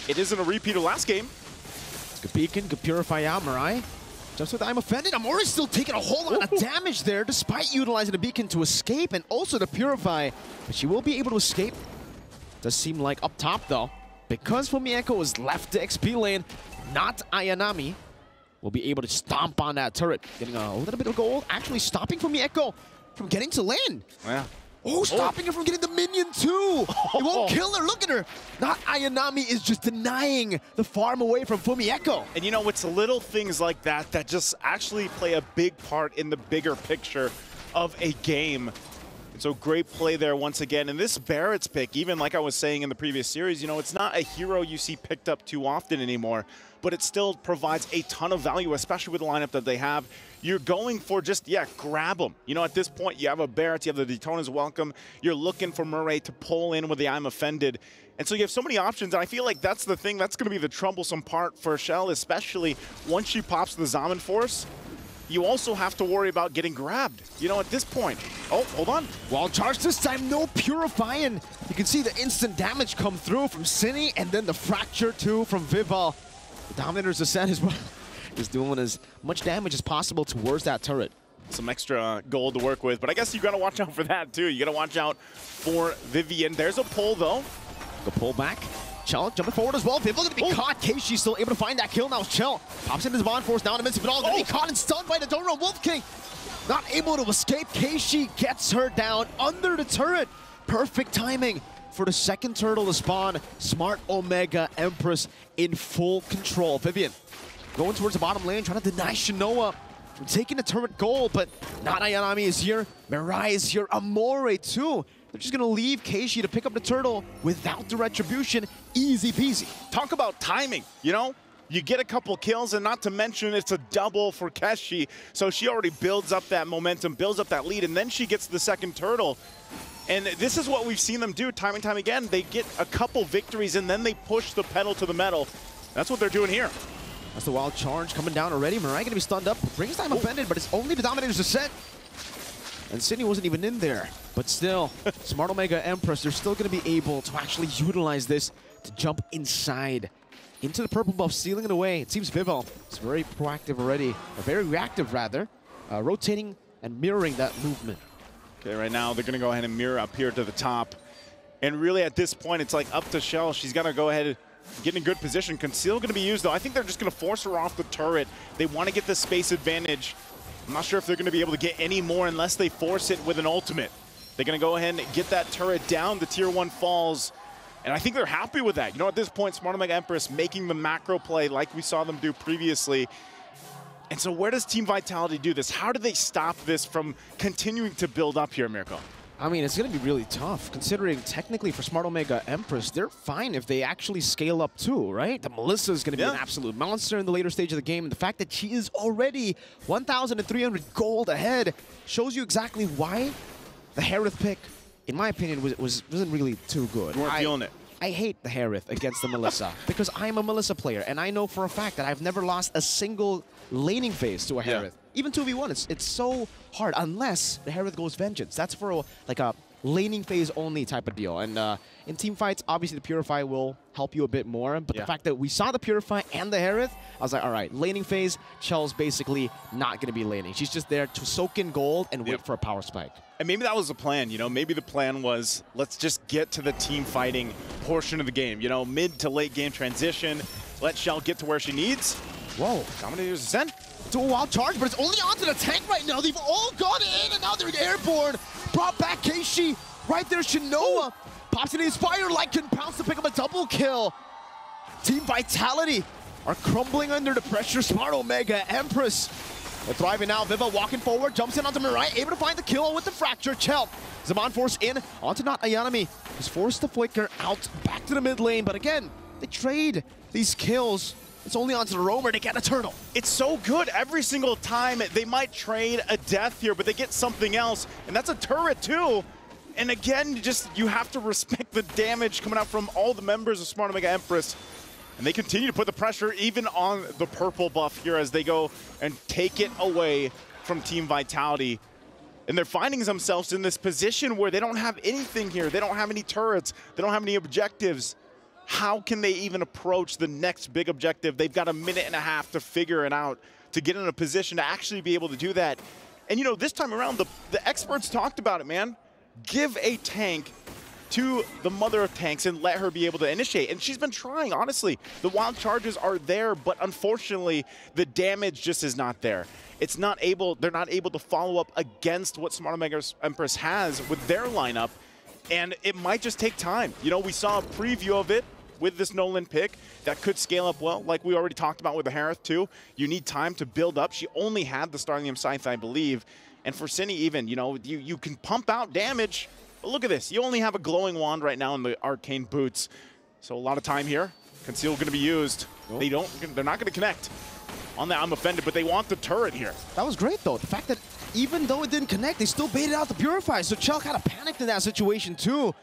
it isn't a repeat of last game, good beacon, good purify Yamurai. Just with I'm offended, Amore still taking a whole lot of damage there despite utilizing the beacon to escape and also to purify. But she will be able to escape. Does seem like up top though, because Fumieko was left to XP lane, not Ayanami will be able to stomp on that turret. Getting a little bit of gold, actually stopping Fumieko from getting to lane. Yeah. Oh, stopping her from getting the minion too. It won't kill her. Look at her. Not Ayanami is just denying the farm away from Fumieko. And you know, it's little things like that that just actually play a big part in the bigger picture of a game. And so great play there once again. And this Barrett's pick, even like I was saying in the previous series, you know, it's not a hero you see picked up too often anymore, but it still provides a ton of value, especially with the lineup that they have. You're going for just, yeah, grab them. You know, at this point, you have a Barrett, you have the Daytona's Welcome. You're looking for Murray to pull in with the I'm Offended. And so you have so many options, and I feel like that's the thing. That's going to be the troublesome part for Shell, especially once she pops the Zaman Force. You also have to worry about getting grabbed, you know, at this point. Oh, hold on. Wall charge this time, no purifying. You can see the instant damage come through from Cine, and then the fracture too from Vival. The Dominator's Descent as well. Just doing as much damage as possible towards that turret. Some extra gold to work with, but I guess you got to watch out for that too. You got to watch out for Vivian. There's a pull though. The pull back. Chell jumping forward as well. Vivo going to be caught. Keishi still able to find that kill now. Chell pops into his Bond Force down to miss it all. Going to be caught and stunned by the Doro Wolf King. Not able to escape. Keishi gets her down under the turret. Perfect timing for the second turtle to spawn. Smart Omega Empress in full control. Vivian going towards the bottom lane, trying to deny Shinoa from taking the turret goal, but not Ayanami is here. Mirai is here. Amore too. They're just going to leave Keishi to pick up the turtle without the retribution. Easy peasy. Talk about timing, you know? You get a couple kills, and not to mention it's a double for Keishi, so she already builds up that momentum, builds up that lead, and then she gets the second turtle. And this is what we've seen them do time and time again. They get a couple victories, and then they push the pedal to the metal. That's what they're doing here. That's the wild charge coming down already. Mirai going to be stunned up. Brings time offended, but it's only the Dominator's descent. And Sydney wasn't even in there. But still, Smart Omega Empress, they're still going to be able to actually utilize this to jump inside into the purple buff, stealing it away. It seems Vivo is very proactive already, or very reactive rather, rotating and mirroring that movement. Okay, right now they're going to go ahead and mirror up here to the top. And really at this point, it's like up to Shell. She's got to go ahead and get in a good position. Conceal going to be used though. I think they're just going to force her off the turret. They want to get the space advantage. I'm not sure if they're going to be able to get any more unless they force it with an ultimate. They're going to go ahead and get that turret down. The tier 1 falls. And I think they're happy with that. You know, at this point, Smart Omega Empress making the macro play like we saw them do previously. And so where does Team Vitality do this? How do they stop this from continuing to build up here, Mirko? I mean, it's going to be really tough, considering technically for Smart Omega Empress, they're fine if they actually scale up too, right? The Melissa is going to be an absolute monster in the later stage of the game. And the fact that she is already 1,300 gold ahead shows you exactly why the Harith pick, in my opinion, wasn't really too good. You weren't feeling it. I hate the Harith against the Melissa because I'm a Melissa player, and I know for a fact that I've never lost a single laning phase to a Harith. Even 2v1, it's so hard unless the Harith goes Vengeance. That's for like a laning phase only type of deal. And in team fights, obviously the Purify will help you a bit more. But the fact that we saw the Purify and the Harith, I was like, all right, laning phase, Chell's basically not going to be laning. She's just there to soak in gold and wait for a power spike. And maybe that was the plan, you know? Maybe the plan was, let's just get to the team fighting portion of the game. You know, mid to late game transition, let Shell get to where she needs. Whoa. Dominator's Ascent. To a wild charge, but it's only onto the tank right now. They've all gone in, and now they're airborne. Brought back Keishi. Right there, Shinoa. Pops in the Inspire, Lycan pounce to pick up a double kill. Team Vitality are crumbling under the pressure. Smart Omega Empress. They're thriving now. Viva walking forward, jumps in onto Mirai, able to find the kill with the fracture. Chell. Zaman Force in, onto not Ayanami. He's forced to flicker out back to the mid lane, but again, they trade these kills. It's only onto the roamer to get a turtle. It's so good every single time. They might trade a death here, but they get something else, and that's a turret too. And again, you have to respect the damage coming out from all the members of Smart Omega Empress. And they continue to put the pressure even on the purple buff here as they go and take it away from Team Vitality. And they're finding themselves in this position where they don't have anything here. They don't have any turrets. They don't have any objectives. How can they even approach the next big objective? They've got a minute and a half to figure it out, to get in a position to actually be able to do that. And you know, this time around, the experts talked about it, man. Give a tank to the mother of tanks and let her be able to initiate. And she's been trying, honestly. The wild charges are there, but unfortunately, the damage just is not there. It's not able, they're not able to follow up against what Smart Omega Empress has with their lineup. And it might just take time. You know, we saw a preview of it with this Nolan pick that could scale up well, like we already talked about with the Harith too. You need time to build up. She only had the Starlium Scythe, I believe. And for Cindy even, you know, you can pump out damage. But look at this. You only have a glowing wand right now in the arcane boots. So a lot of time here. Conceal going to be used. They're not going to connect. On that, I'm offended, but they want the turret here. That was great though. The fact that even though it didn't connect, they still baited out the Purify. So Chell kind of panicked in that situation too.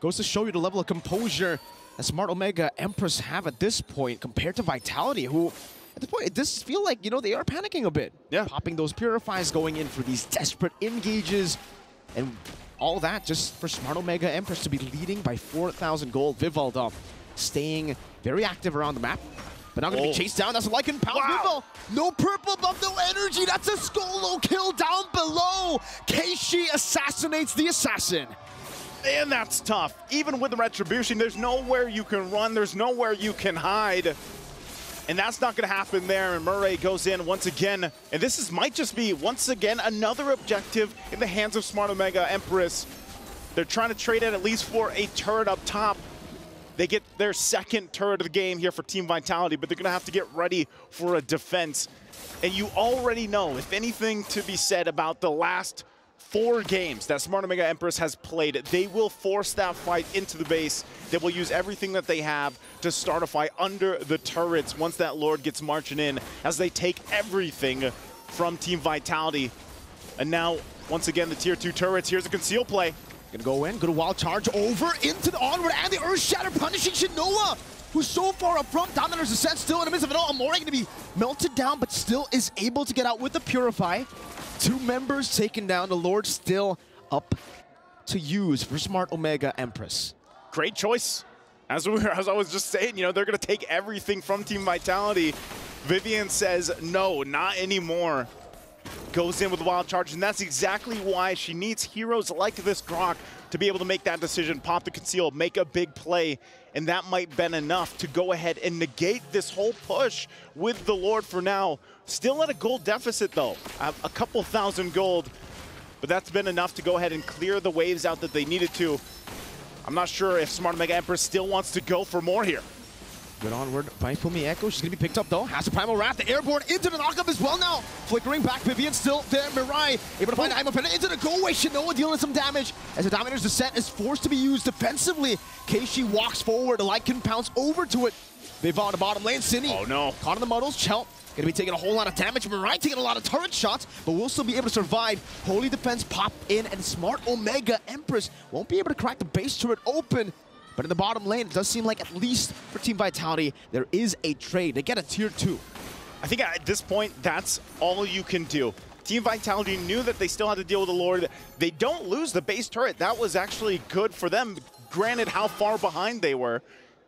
Goes to show you the level of composure that Smart Omega Empress have at this point compared to Vitality, who at this point, it does feel like, you know, they are panicking a bit. Yeah. Popping those Purifies, going in for these desperate engages, and all that just for Smart Omega Empress to be leading by 4,000 gold. Vivalda staying very active around the map, but now going to be chased down. That's a Lycan pounce. Wow. No purple buff, no energy. That's a Skolo kill down below. Keishi assassinates the assassin. And that's tough. Even with the Retribution, there's nowhere you can run, there's nowhere you can hide. And that's not going to happen there, and Murray goes in once again. And this might just be, once again, another objective in the hands of Smart Omega Empress. They're trying to trade it at least for a turret up top. They get their second turret of the game here for Team Vitality, but they're going to have to get ready for a defense. And you already know, if anything to be said about the last 4 games that Smart Omega Empress has played, they will force that fight into the base. They will use everything that they have to start a fight under the turrets once that Lord gets marching in, as they take everything from Team Vitality. And now, once again, the tier 2 turrets. Here's a conceal play. Gonna go in, good wild charge over into the onward, and the Earth Shatter punishing Shinoa, who's so far up front. Dominator's Ascent still in the midst of it all. Amore gonna be melted down, but still is able to get out with the Purify. 2 members taken down. The Lord still up to use for Smart Omega Empress. Great choice. As I was just saying, you know, they're gonna take everything from Team Vitality. Vivian says, no, not anymore. Goes in with a wild charge, and that's exactly why she needs heroes like this Grok to be able to make that decision, pop the conceal, make a big play, and that might have been enough to go ahead and negate this whole push with the Lord for now. Still at a gold deficit though, a couple thousand gold, but that's been enough to go ahead and clear the waves out that they needed to. I'm not sure if Smart Omega Empress still wants to go for more here. Good onward by Fumi Echo. She's going to be picked up, though. Has a Primal Wrath. The airborne into the knockup as well now. Flickering back. Vivian still there. Mirai able to find I'm offended into the go-away. Shinoa dealing with some damage as the Dominator's Descent is forced to be used defensively. Keishi walks forward. The Lycan pounce over to it. Viv on the bottom lane. Cindy. Oh, no. Caught in the muddles. Chelt going to be taking a whole lot of damage. Mirai taking a lot of turret shots, but will still be able to survive. Holy Defense pop in, and Smart Omega Empress won't be able to crack the base turret open. But in the bottom lane, it does seem like, at least for Team Vitality, there is a trade. They get a tier 2. I think at this point, that's all you can do. Team Vitality knew that they still had to deal with the Lord. They don't lose the base turret. That was actually good for them, granted how far behind they were.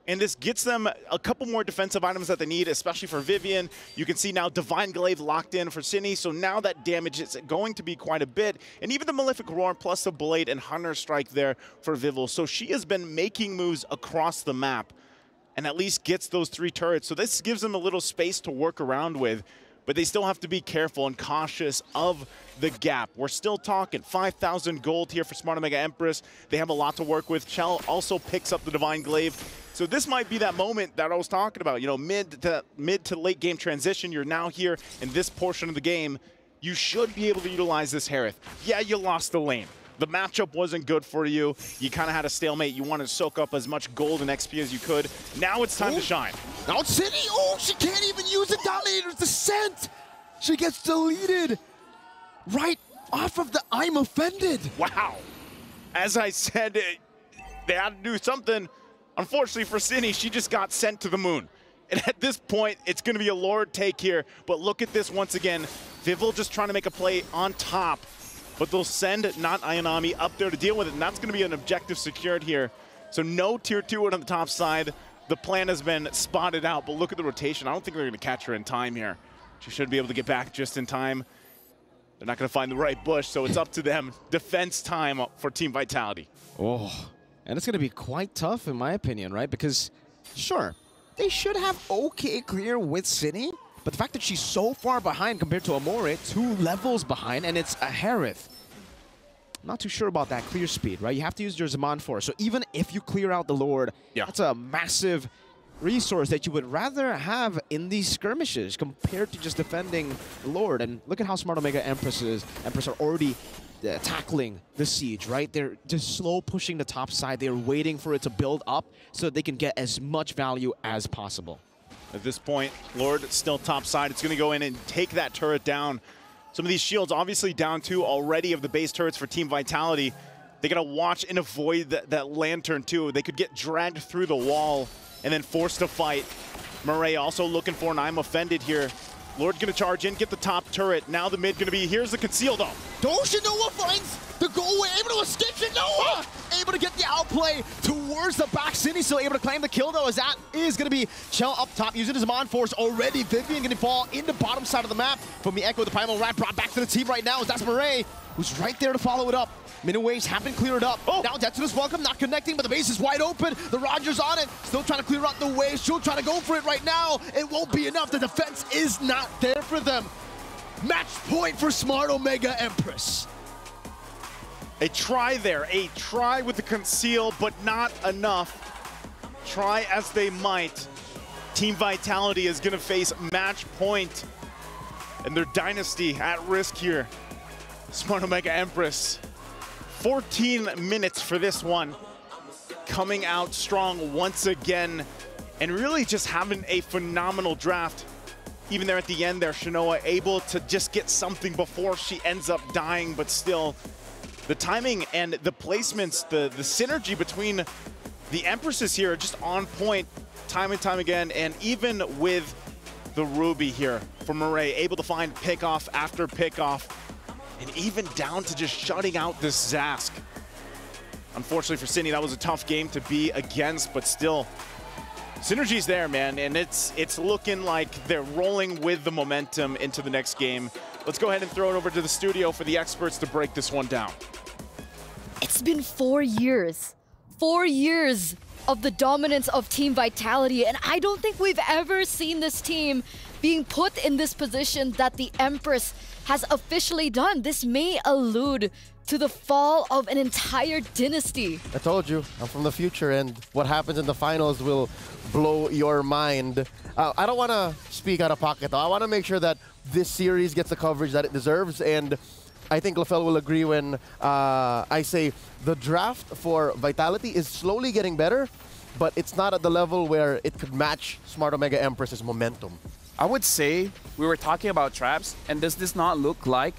And this gets them a couple more defensive items that they need, especially for Vivian. You can see now Divine Glaive locked in for Cine, so now that damage is going to be quite a bit. And even the Malefic Roar plus the Blade and Hunter Strike there for Vivel. So she has been making moves across the map and at least gets those 3 turrets. So this gives them a little space to work around with, but they still have to be careful and cautious of the gap. We're still talking 5,000 gold here for Smart Omega Empress. They have a lot to work with. Chell also picks up the Divine Glaive. So this might be that moment that I was talking about, you know, mid to late game transition. You're now here in this portion of the game. You should be able to utilize this Harith. Yeah, you lost the lane. The matchup wasn't good for you. You kind of had a stalemate. You wanted to soak up as much gold and XP as you could. Now it's time to shine. Now City, oh, she can't even use the Dominator's Descent. She gets deleted right off of the I'm offended. Wow. As I said, they had to do something. Unfortunately for Cine, she just got sent to the moon. And at this point, it's going to be a Lord take here. But look at this once again. Vivel just trying to make a play on top. But they'll send not Ayanami up there to deal with it. And that's going to be an objective secured here. So no tier 2 on the top side. The plan has been spotted out. But look at the rotation. I don't think they're going to catch her in time here. She should be able to get back just in time. They're not going to find the right bush. So it's up to them. Defense time for Team Vitality. Oh. And it's going to be quite tough, in my opinion, right? Because, sure, they should have okay clear with Cine, but the fact that she's so far behind compared to Amore, 2 levels behind, and it's a Harith. I'm not too sure about that clear speed, right? You have to use your Zaman Force. So even if you clear out the Lord, that's a massive resource that you would rather have in these skirmishes compared to just defending the Lord. And look at how Smart Omega Empress are already tackling the siege, right? They're just slow pushing the top side. They're waiting for it to build up so that they can get as much value as possible. At this point, Lord still top side. It's going to go in and take that turret down. Some of these shields obviously down 2 already of the base turrets for Team Vitality. They got to watch and avoid that lantern too. They could get dragged through the wall and then forced to fight. Murray also looking for an I'm offended here. Lord going to charge in, get the top turret. Now the mid going to be, here's the conceal though. Noah finds the goal, able to escape Noah! Able to get the outplay towards the back. Cindy still able to claim the kill though, as that is going to be Chell up top using his Mon Force already. Vivian going to fall in the bottom side of the map. From the Echo, the Primal Rat brought back to the team right now, as that's Murray, who's right there to follow it up. Mini waves have been cleared up. Now Detsuna's welcome, not connecting, but the base is wide open. The Rogers on it, still trying to clear out the waves, still trying to go for it right now. It won't be enough, the defense is not there for them. Match point for Smart Omega Empress. A try there, a try with the conceal, but not enough. Try as they might. Team Vitality is gonna face match point and their dynasty at risk here. Smart Omega Empress, 14 minutes for this one. Coming out strong once again and really just having a phenomenal draft. Even there at the end there, Shanoa able to just get something before she ends up dying, but still, the timing and the placements, the synergy between the Empresses here are just on point time and time again. And even with the Ruby here from Murray, able to find pickoff after pickoff, and even down to just shutting out this Zask. Unfortunately for Sydney, that was a tough game to be against, but still, synergy's there, man, and it's looking like they're rolling with the momentum into the next game. Let's go ahead and throw it over to the studio for the experts to break this one down. It's been 4 years. 4 years of the dominance of Team Vitality, and I don't think we've ever seen this team being put in this position that the Empress has officially done. This may allude to the fall of an entire dynasty. I told you, I'm from the future, and what happens in the finals will blow your mind. I don't want to speak out of pocket, though. I want to make sure that this series gets the coverage that it deserves, and I think LaFell will agree when I say the draft for Vitality is slowly getting better, but it's not at the level where it could match Smart Omega Empress's momentum. I would say we were talking about traps, and does this not look like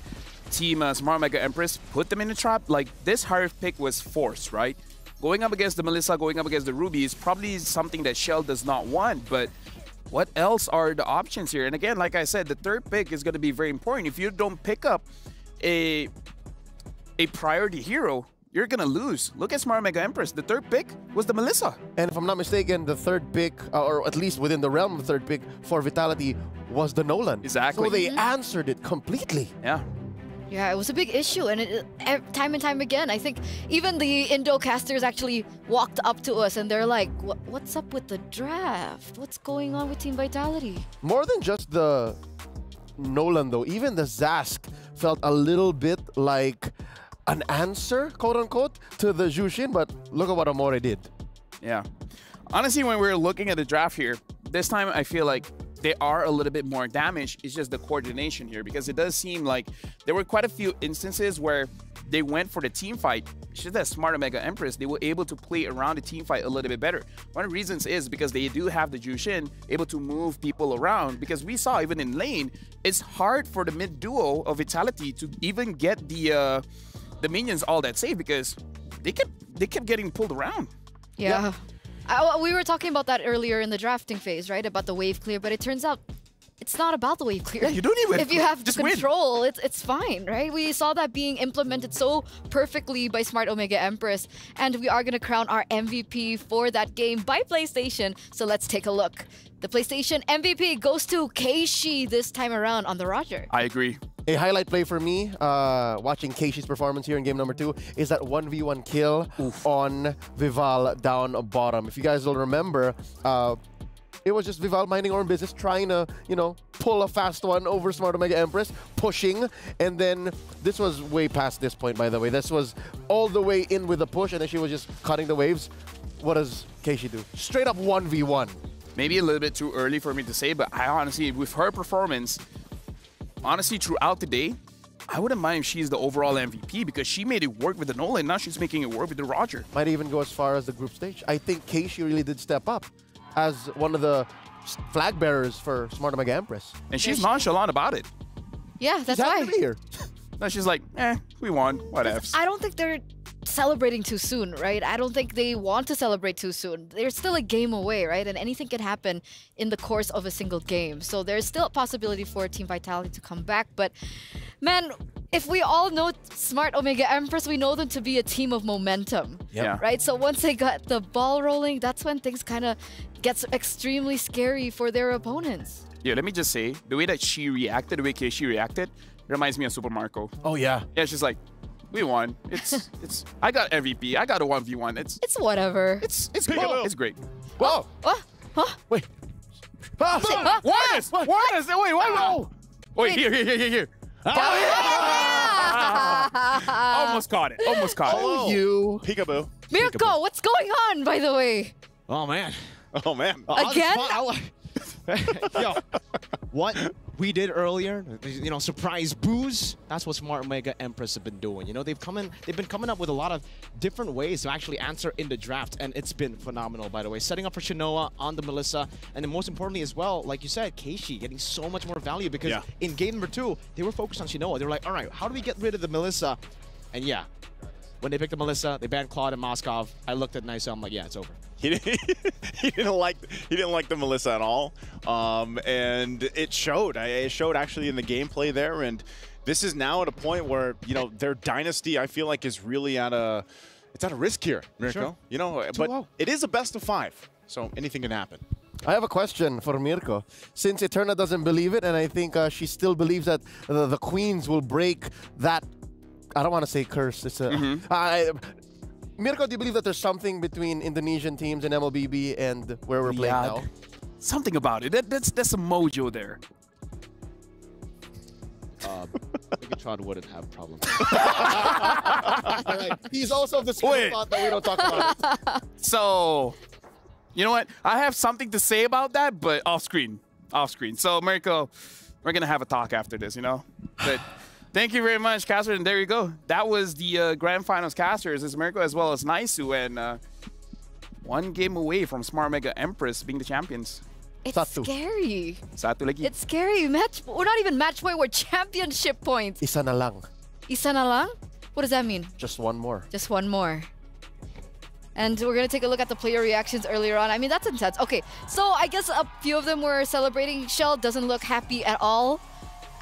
Team Smart Omega Empress put them in a trap? Like, this hard pick was forced, right? Going up against the Melissa, going up against the Ruby is probably something that Shell does not want, but what else are the options here? And again, like I said, the third pick is going to be very important. If you don't pick up a priority hero, you're going to lose. Look at Smart Omega Empress. The third pick was the Melissa. And if I'm not mistaken, the third pick, or at least within the realm of the third pick for Vitality, was the Nolan. Exactly. So they answered it completely. Yeah. Yeah, it was a big issue, and time and time again, I think even the Indo casters actually walked up to us and they're like, what's up with the draft? What's going on with Team Vitality? More than just the Nolan, though, even the Zask felt a little bit like an answer, quote-unquote, to the Jushin, but look at what Amore did. Yeah. Honestly, when we're looking at the draft here, this time I feel like they are a little bit more damaged. It's just the coordination here, because it does seem like there were quite a few instances where they went for the team fight. It's just that Smart Omega Empress, they were able to play around the team fight a little bit better. One of the reasons is because they do have the Jushin able to move people around, because we saw even in lane, it's hard for the mid duo of Vitality to even get the minions all that safe, because they kept getting pulled around. Yeah. We were talking about that earlier in the drafting phase, right? About the wave clear, but it turns out it's not about the wave clear. Yeah, you don't even. If you have the control, it's fine, right? We saw that being implemented so perfectly by Smart Omega Empress, and we are going to crown our MVP for that game by PlayStation. So let's take a look. The PlayStation MVP goes to Keishi this time around on the Roger. I agree. A highlight play for me, watching Keishi's performance here in game number 2, is that 1v1 kill on Vival down bottom. If you guys will remember, it was just Vival minding her own business, trying to, you know, pull a fast one over Smart Omega Empress, pushing, and then this was way past this point, by the way. This was all the way in with the push, and then she was just cutting the waves. What does Keishi do? Straight up 1v1. Maybe a little bit too early for me to say, but I honestly, with her performance, honestly, throughout the day, I wouldn't mind if she's the overall MVP, because she made it work with the Nolan. Now she's making it work with the Roger. Might even go as far as the group stage. I think Keishi really did step up as one of the flag bearers for Smart Omega Empress. And she's nonchalant about it. Yeah, that's why. Here. No, she's like, we won, whatever. I don't think they're celebrating too soon, right? I don't think they want to celebrate too soon. They're still a game away, right? And anything can happen in the course of a single game. So there's still a possibility for Team Vitality to come back. But man, if we all know Smart Omega Empress, we know them to be a team of momentum. Yeah. Right? So once they got the ball rolling, that's when things kind of gets extremely scary for their opponents. Yeah, let me just say, the way that she reacted, the way she reacted, reminds me of Super Marco. Oh, yeah. Yeah, she's like, we won. It's I got MVP. I got a 1v1. It's whatever. It's great. It's great. Whoa. Huh? Wait. Warners! Warners! Wait, whoa! Wait, here. Almost caught it. Almost caught it. Oh, you. Peekaboo. Mirko, what's going on, by the way? Oh, man. Oh, man. Again? Yo, what we did earlier, you know, surprise booze, that's what Smart Omega Empress have been doing. You know, they've been coming up with a lot of different ways to actually answer in the draft, and it's been phenomenal, by the way. Setting up for Shinoa on the Melissa, and then most importantly as well, like you said, Keishi getting so much more value because in game number 2, they were focused on Shinoa. They were like, all right, how do we get rid of the Melissa? And yeah, when they picked the Melissa, they banned Claude and Moskov. I looked at Nice, I'm like, yeah, it's over. He didn't like the Melissa at all, and it showed. It showed actually in the gameplay there. And this is now at a point where, you know, their dynasty, I feel like, is really at a risk here, Mirko. Sure. You know, but it is a best of 5, so anything can happen. I have a question for Mirko. Since Eterna doesn't believe it, and I think she still believes that the queens will break that. I don't want to say curse. It's a. Mirko, do you believe that there's something between Indonesian teams and MLBB and where we're playing now? Something about it. That's a mojo there. Megatron wouldn't have problems. He's also of the school of thought that we don't talk about it. So, you know what? I have something to say about that, but off screen. Off screen. So, Mirko, we're going to have a talk after this, you know? But thank you very much, Caster, and there you go. That was the Grand Finals Casters. It's Mirko as well as Naisu, and 1 game away from Smart Mega Empress being the champions. It's scary. Satu lagi. It's scary. We're not even match point, we're championship points. Isa na lang. Isa na lang? What does that mean? Just 1 more. Just 1 more. And we're going to take a look at the player reactions earlier on. I mean, that's intense. Okay, so I guess a few of them were celebrating. Shell doesn't look happy at all.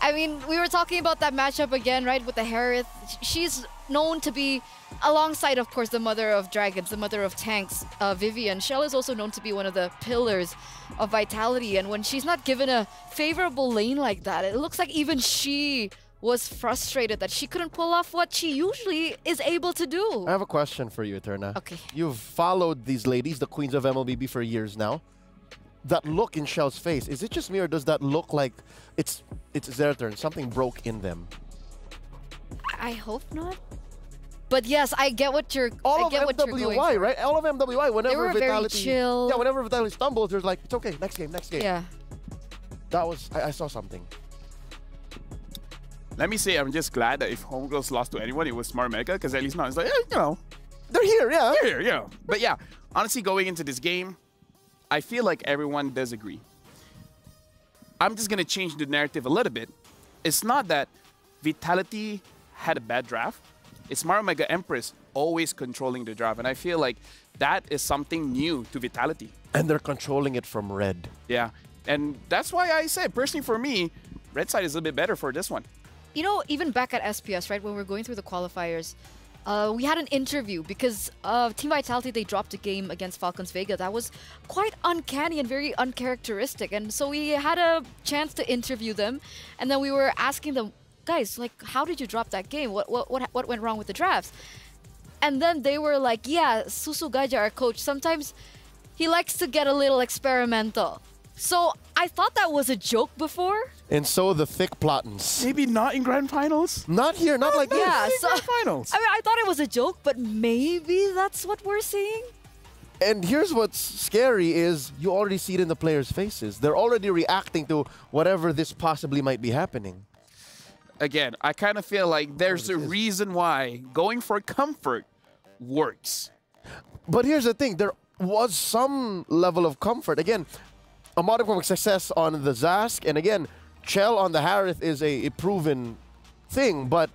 I mean, we were talking about that matchup again, right, with the Harith. She's known to be, alongside, of course, the mother of dragons, the mother of tanks, Vivian. Shell is also known to be one of the pillars of Vitality. And when she's not given a favorable lane like that, it looks like even she was frustrated that she couldn't pull off what she usually is able to do. I have a question for you, Eterna. Okay. You've followed these ladies, the queens of MLBB, for years now. That look in Shell's face, is it just me or does that look like it's their turn? Something broke in them. I hope not. But yes, I get what you're. All I of get what you're going MWI, for. right? All of MWI. Whenever They were Vitality, very chill. Yeah, whenever Vitality stumbles, there's like, it's okay. Next game. Next game. Yeah. That was. I saw something. Let me say, I'm just glad that if Homegirls lost to anyone, it was Smart Mega, because at least now it's like, you know, they're here, yeah. They're here, yeah. But yeah, honestly, going into this game, I feel like everyone does agree. I'm just going to change the narrative a little bit. It's not that Vitality had a bad draft. It's Smart Mega Empress always controlling the draft. And I feel like that is something new to Vitality. And they're controlling it from red. Yeah. And that's why I said, personally for me, red side is a bit better for this one. You know, even back at SPS, right, when we were going through the qualifiers, we had an interview because Team Vitality, they dropped a game against Falcons Vega. That was quite uncanny and very uncharacteristic. And so we had a chance to interview them. And then we were asking them, guys, like, how did you drop that game? What went wrong with the drafts? And then they were like, yeah, Susu Gaja, our coach, sometimes he likes to get a little experimental. So I thought that was a joke before. And so the thick plottins. Maybe not in Grand Finals? Not here, not like this. Yeah, so Grand Finals. I mean, I thought it was a joke, but maybe that's what we're seeing. And here's what's scary is you already see it in the players' faces. They're already reacting to whatever this possibly might be happening. Again, I kind of feel like there's a reason why going for comfort works. But here's the thing. There was some level of comfort. Again, a modicum of success on the Zask, and again, Chell on the Harith is a proven thing, but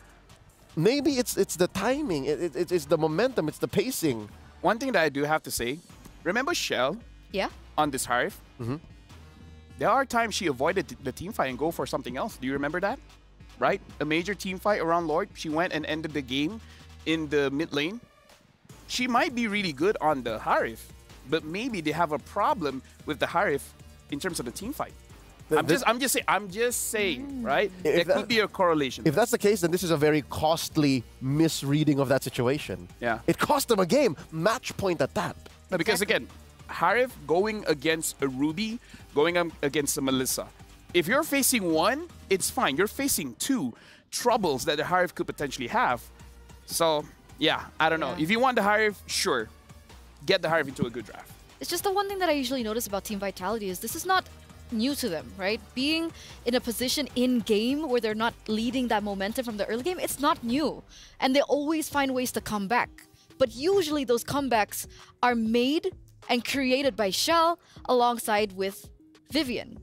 maybe it's the timing, it's the momentum, it's the pacing. One thing that I do have to say, remember Shell? Yeah. On this Harith? There are times she avoided the team fight and go for something else. Do you remember that? right? A major team fight around Lord. She went and ended the game in the mid lane. She might be really good on the Harif, but maybe they have a problem with the Harif in terms of the team fight. I'm just saying, right? There could be a correlation. If that's the case, then this is a very costly misreading of that situation. Yeah. It cost them a game. Match point at that. No, because again, Harif going against a Ruby, going against a Melissa. If you're facing one, it's fine. You're facing two troubles that the Harif could potentially have. So, yeah, I don't know. If you want the Harif, sure. Get the Harif into a good draft. It's just the one thing that I usually notice about Team Vitality is this is not new to them, right? Being in a position in-game where they're not leading that momentum from the early game, it's not new. And they always find ways to come back. But usually those comebacks are made and created by Shell alongside with Vivian.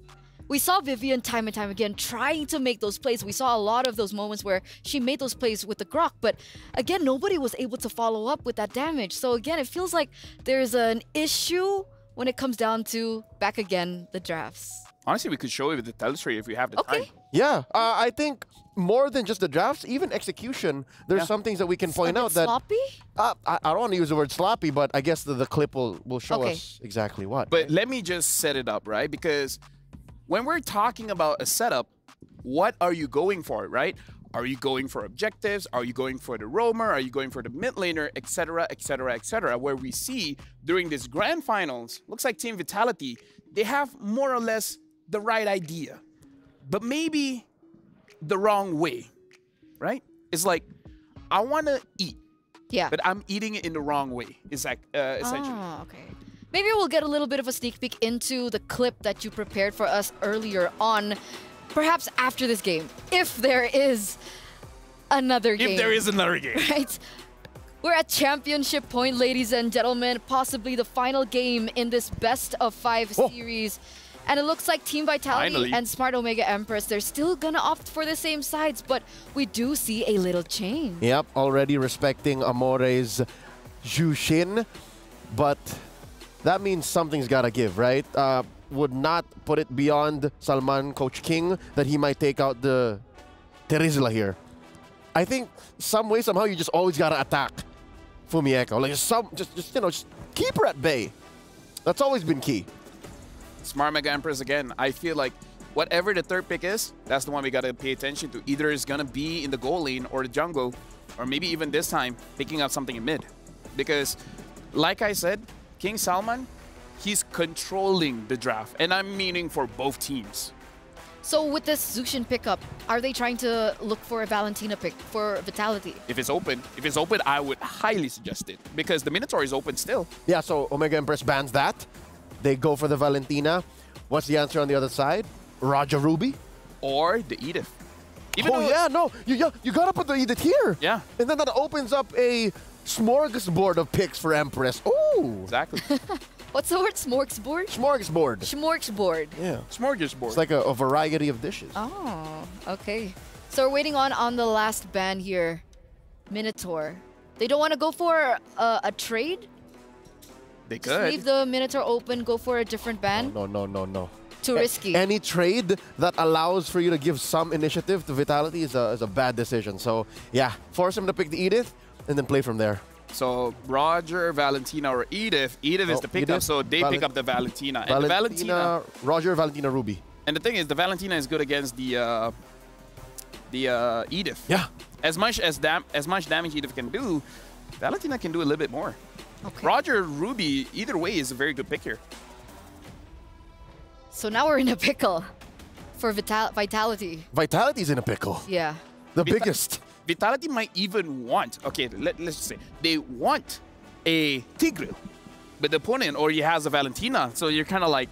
We saw Vivian time and time again trying to make those plays. We saw a lot of those moments where she made those plays with the Grok, but again, nobody was able to follow up with that damage. So again, it feels like there's an issue when it comes down to, back again, the drafts. Honestly, we could show it with the telemetry if we have the time. Yeah, I think more than just the drafts, even execution, there's some things that we can point out that... sloppy? I don't want to use the word sloppy, but I guess the clip will show us exactly what. But let me just set it up, right? Because when we're talking about a setup, what are you going for, right? Are you going for objectives? Are you going for the roamer? Are you going for the mid laner, etc., etc., etc.? Where we see during this grand finals, looks like Team Vitality, they have more or less the right idea, but maybe the wrong way, right? It's like, I want to eat, but I'm eating it in the wrong way. It's like, essentially. Oh, okay. Maybe we'll get a little bit of a sneak peek into the clip that you prepared for us earlier on, perhaps after this game, if there is another game. If there is another game. Right? We're at championship point, ladies and gentlemen, possibly the final game in this best of 5 series. And it looks like Team Vitality and Smart Omega Empress, they're still gonna opt for the same sides, but we do see a little change. Yep, already respecting Amore's Jushin, but that means something's gotta give, right? Would not put it beyond Salman, Coach King, that he might take out the Terizla here. I think some way, somehow, you just always gotta attack Fumieko. Like just keep her at bay. That's always been key. Smart Mega Empress again. I feel like whatever the third pick is, that's the one we gotta pay attention to. Either it's gonna be in the goal lane or the jungle, or maybe even this time picking up something in mid. Because, like I said, King Salman, he's controlling the draft, and I'm meaning for both teams. So with this Zushin pickup, are they trying to look for a Valentina pick for Vitality? If it's open, I would highly suggest it because the Minotaur is open still. Yeah, so Omega Empress bans that. They go for the Valentina. What's the answer on the other side? Raja Ruby? Or the Edith. You gotta put the Edith here. Yeah. And then that opens up a smorgasbord of picks for Empress. Ooh. Exactly. What's the word? Smorgasbord? Smorgasbord. Smorgasbord. Yeah. Smorgasbord. It's like a variety of dishes. Oh, okay. So we're waiting on the last ban here. Minotaur. They don't want to go for a trade? They Just could. leave the Minotaur open, go for a different ban? No. Too risky. Any trade that allows for you to give some initiative to Vitality is a bad decision. So, yeah, force him to pick the Edith and then play from there. So, Roger, Valentina, or Edith. Edith is the pickup, so they pick up the Valentina. And the Valentina... Roger, Valentina, Ruby. And the thing is, the Valentina is good against the Edith. Yeah. As much damage Edith can do, Valentina can do a little bit more. Okay. Roger, Ruby, either way is a very good pick here. So now we're in a pickle for Vitality. Vitality's in a pickle. Yeah. The biggest. Vitality might even want, okay, let's just say, they want a Tigreal, but the opponent already has a Valentina, so you're kind of like,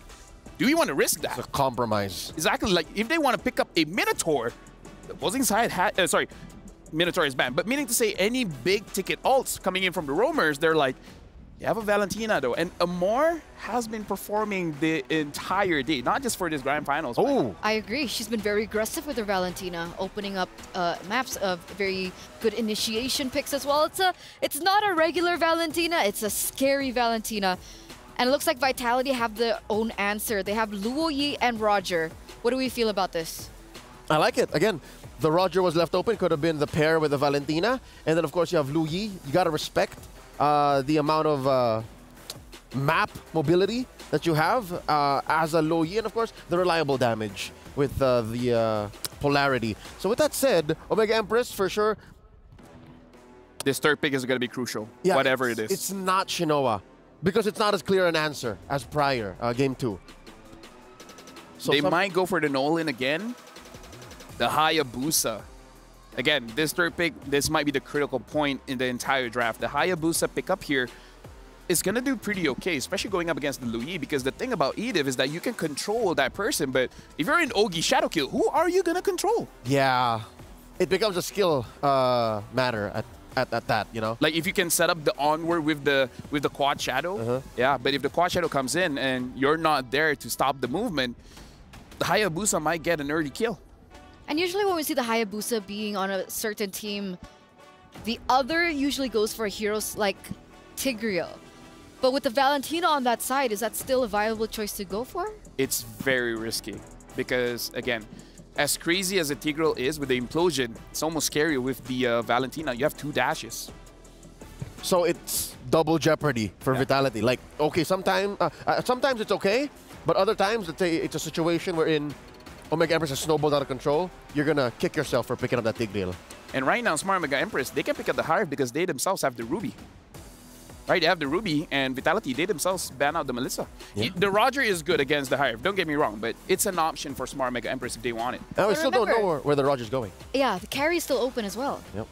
do we want to risk that? It's a compromise. Exactly, like if they want to pick up a Minotaur, the opposing side Minotaur is banned, but meaning to say any big ticket alts coming in from the roamers, they're like, you have a Valentina though, and Amor has been performing the entire day, not just for this grand finals. Oh, I agree. She's been very aggressive with her Valentina, opening up maps of very good initiation picks as well. It's not a regular Valentina, it's a scary Valentina. And it looks like Vitality have their own answer. They have Luoyi and Roger. What do we feel about this? I like it. Again, the Roger was left open. Could have been the pair with the Valentina. And then, of course, you have Lu Yi. You got to respect the amount of map mobility that you have as a Lu Yi. And, of course, the reliable damage with the polarity. So with that said, Omega Empress, for sure. This third pick is going to be crucial, Yeah, whatever it is. It's not Shinoa because it's not as clear an answer as prior, Game 2. So they might go for the Nolan again. The Hayabusa. Again, this third pick, this might be the critical point in the entire draft. The Hayabusa pickup here is going to do pretty okay, especially going up against the Lu Yi, because the thing about EDIV is that you can control that person, but if you're in Ogi Shadow Kill, who are you going to control? Yeah, it becomes a skill matter at that, you know? Like if you can set up the onward with the quad shadow, yeah, but if the quad shadow comes in and you're not there to stop the movement, the Hayabusa might get an early kill. And usually when we see the Hayabusa being on a certain team, the other usually goes for heroes like Tigreal. But with the Valentina on that side, is that still a viable choice to go for? It's very risky because, again, as crazy as the Tigreal is with the implosion, it's almost scary with the Valentina. You have 2 dashes. So it's double jeopardy for Vitality. Like, okay, sometimes it's okay, but other times it's a situation wherein Omega Empress has snowballed out of control. You're going to kick yourself for picking up that Tigreal. And right now, Smart Omega Empress, they can pick up the Hive because they themselves have the Ruby. Right, they have the Ruby, and Vitality, they themselves ban out the Melissa. Yeah. The Roger is good against the Hive, don't get me wrong, but it's an option for Smart Omega Empress if they want it. And we still don't know where the Roger's going. Yeah, the carry is still open as well. Yep.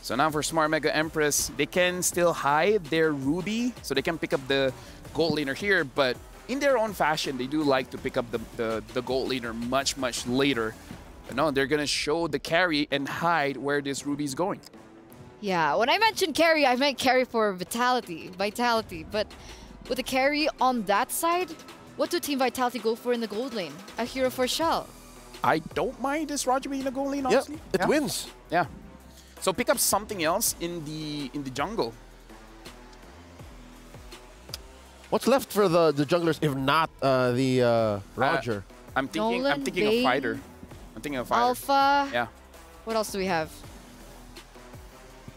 So now for Smart Mega Empress, they can still hide their Ruby, so they can pick up the gold laner here, but in their own fashion, they do like to pick up the gold laner much, much later. But no, they're going to show the carry and hide where this Ruby is going. Yeah, when I mentioned carry, I meant carry for Vitality. But with the carry on that side, what do Team Vitality go for in the gold lane? A hero for Shell. I don't mind this Roger being in the gold lane, honestly. It wins. Yeah. So pick up something else in the jungle. What's left for the junglers if not the Roger? I'm thinking Nolan, of Vayne, fighter. I'm thinking of fighter. Alpha. Yeah. What else do we have?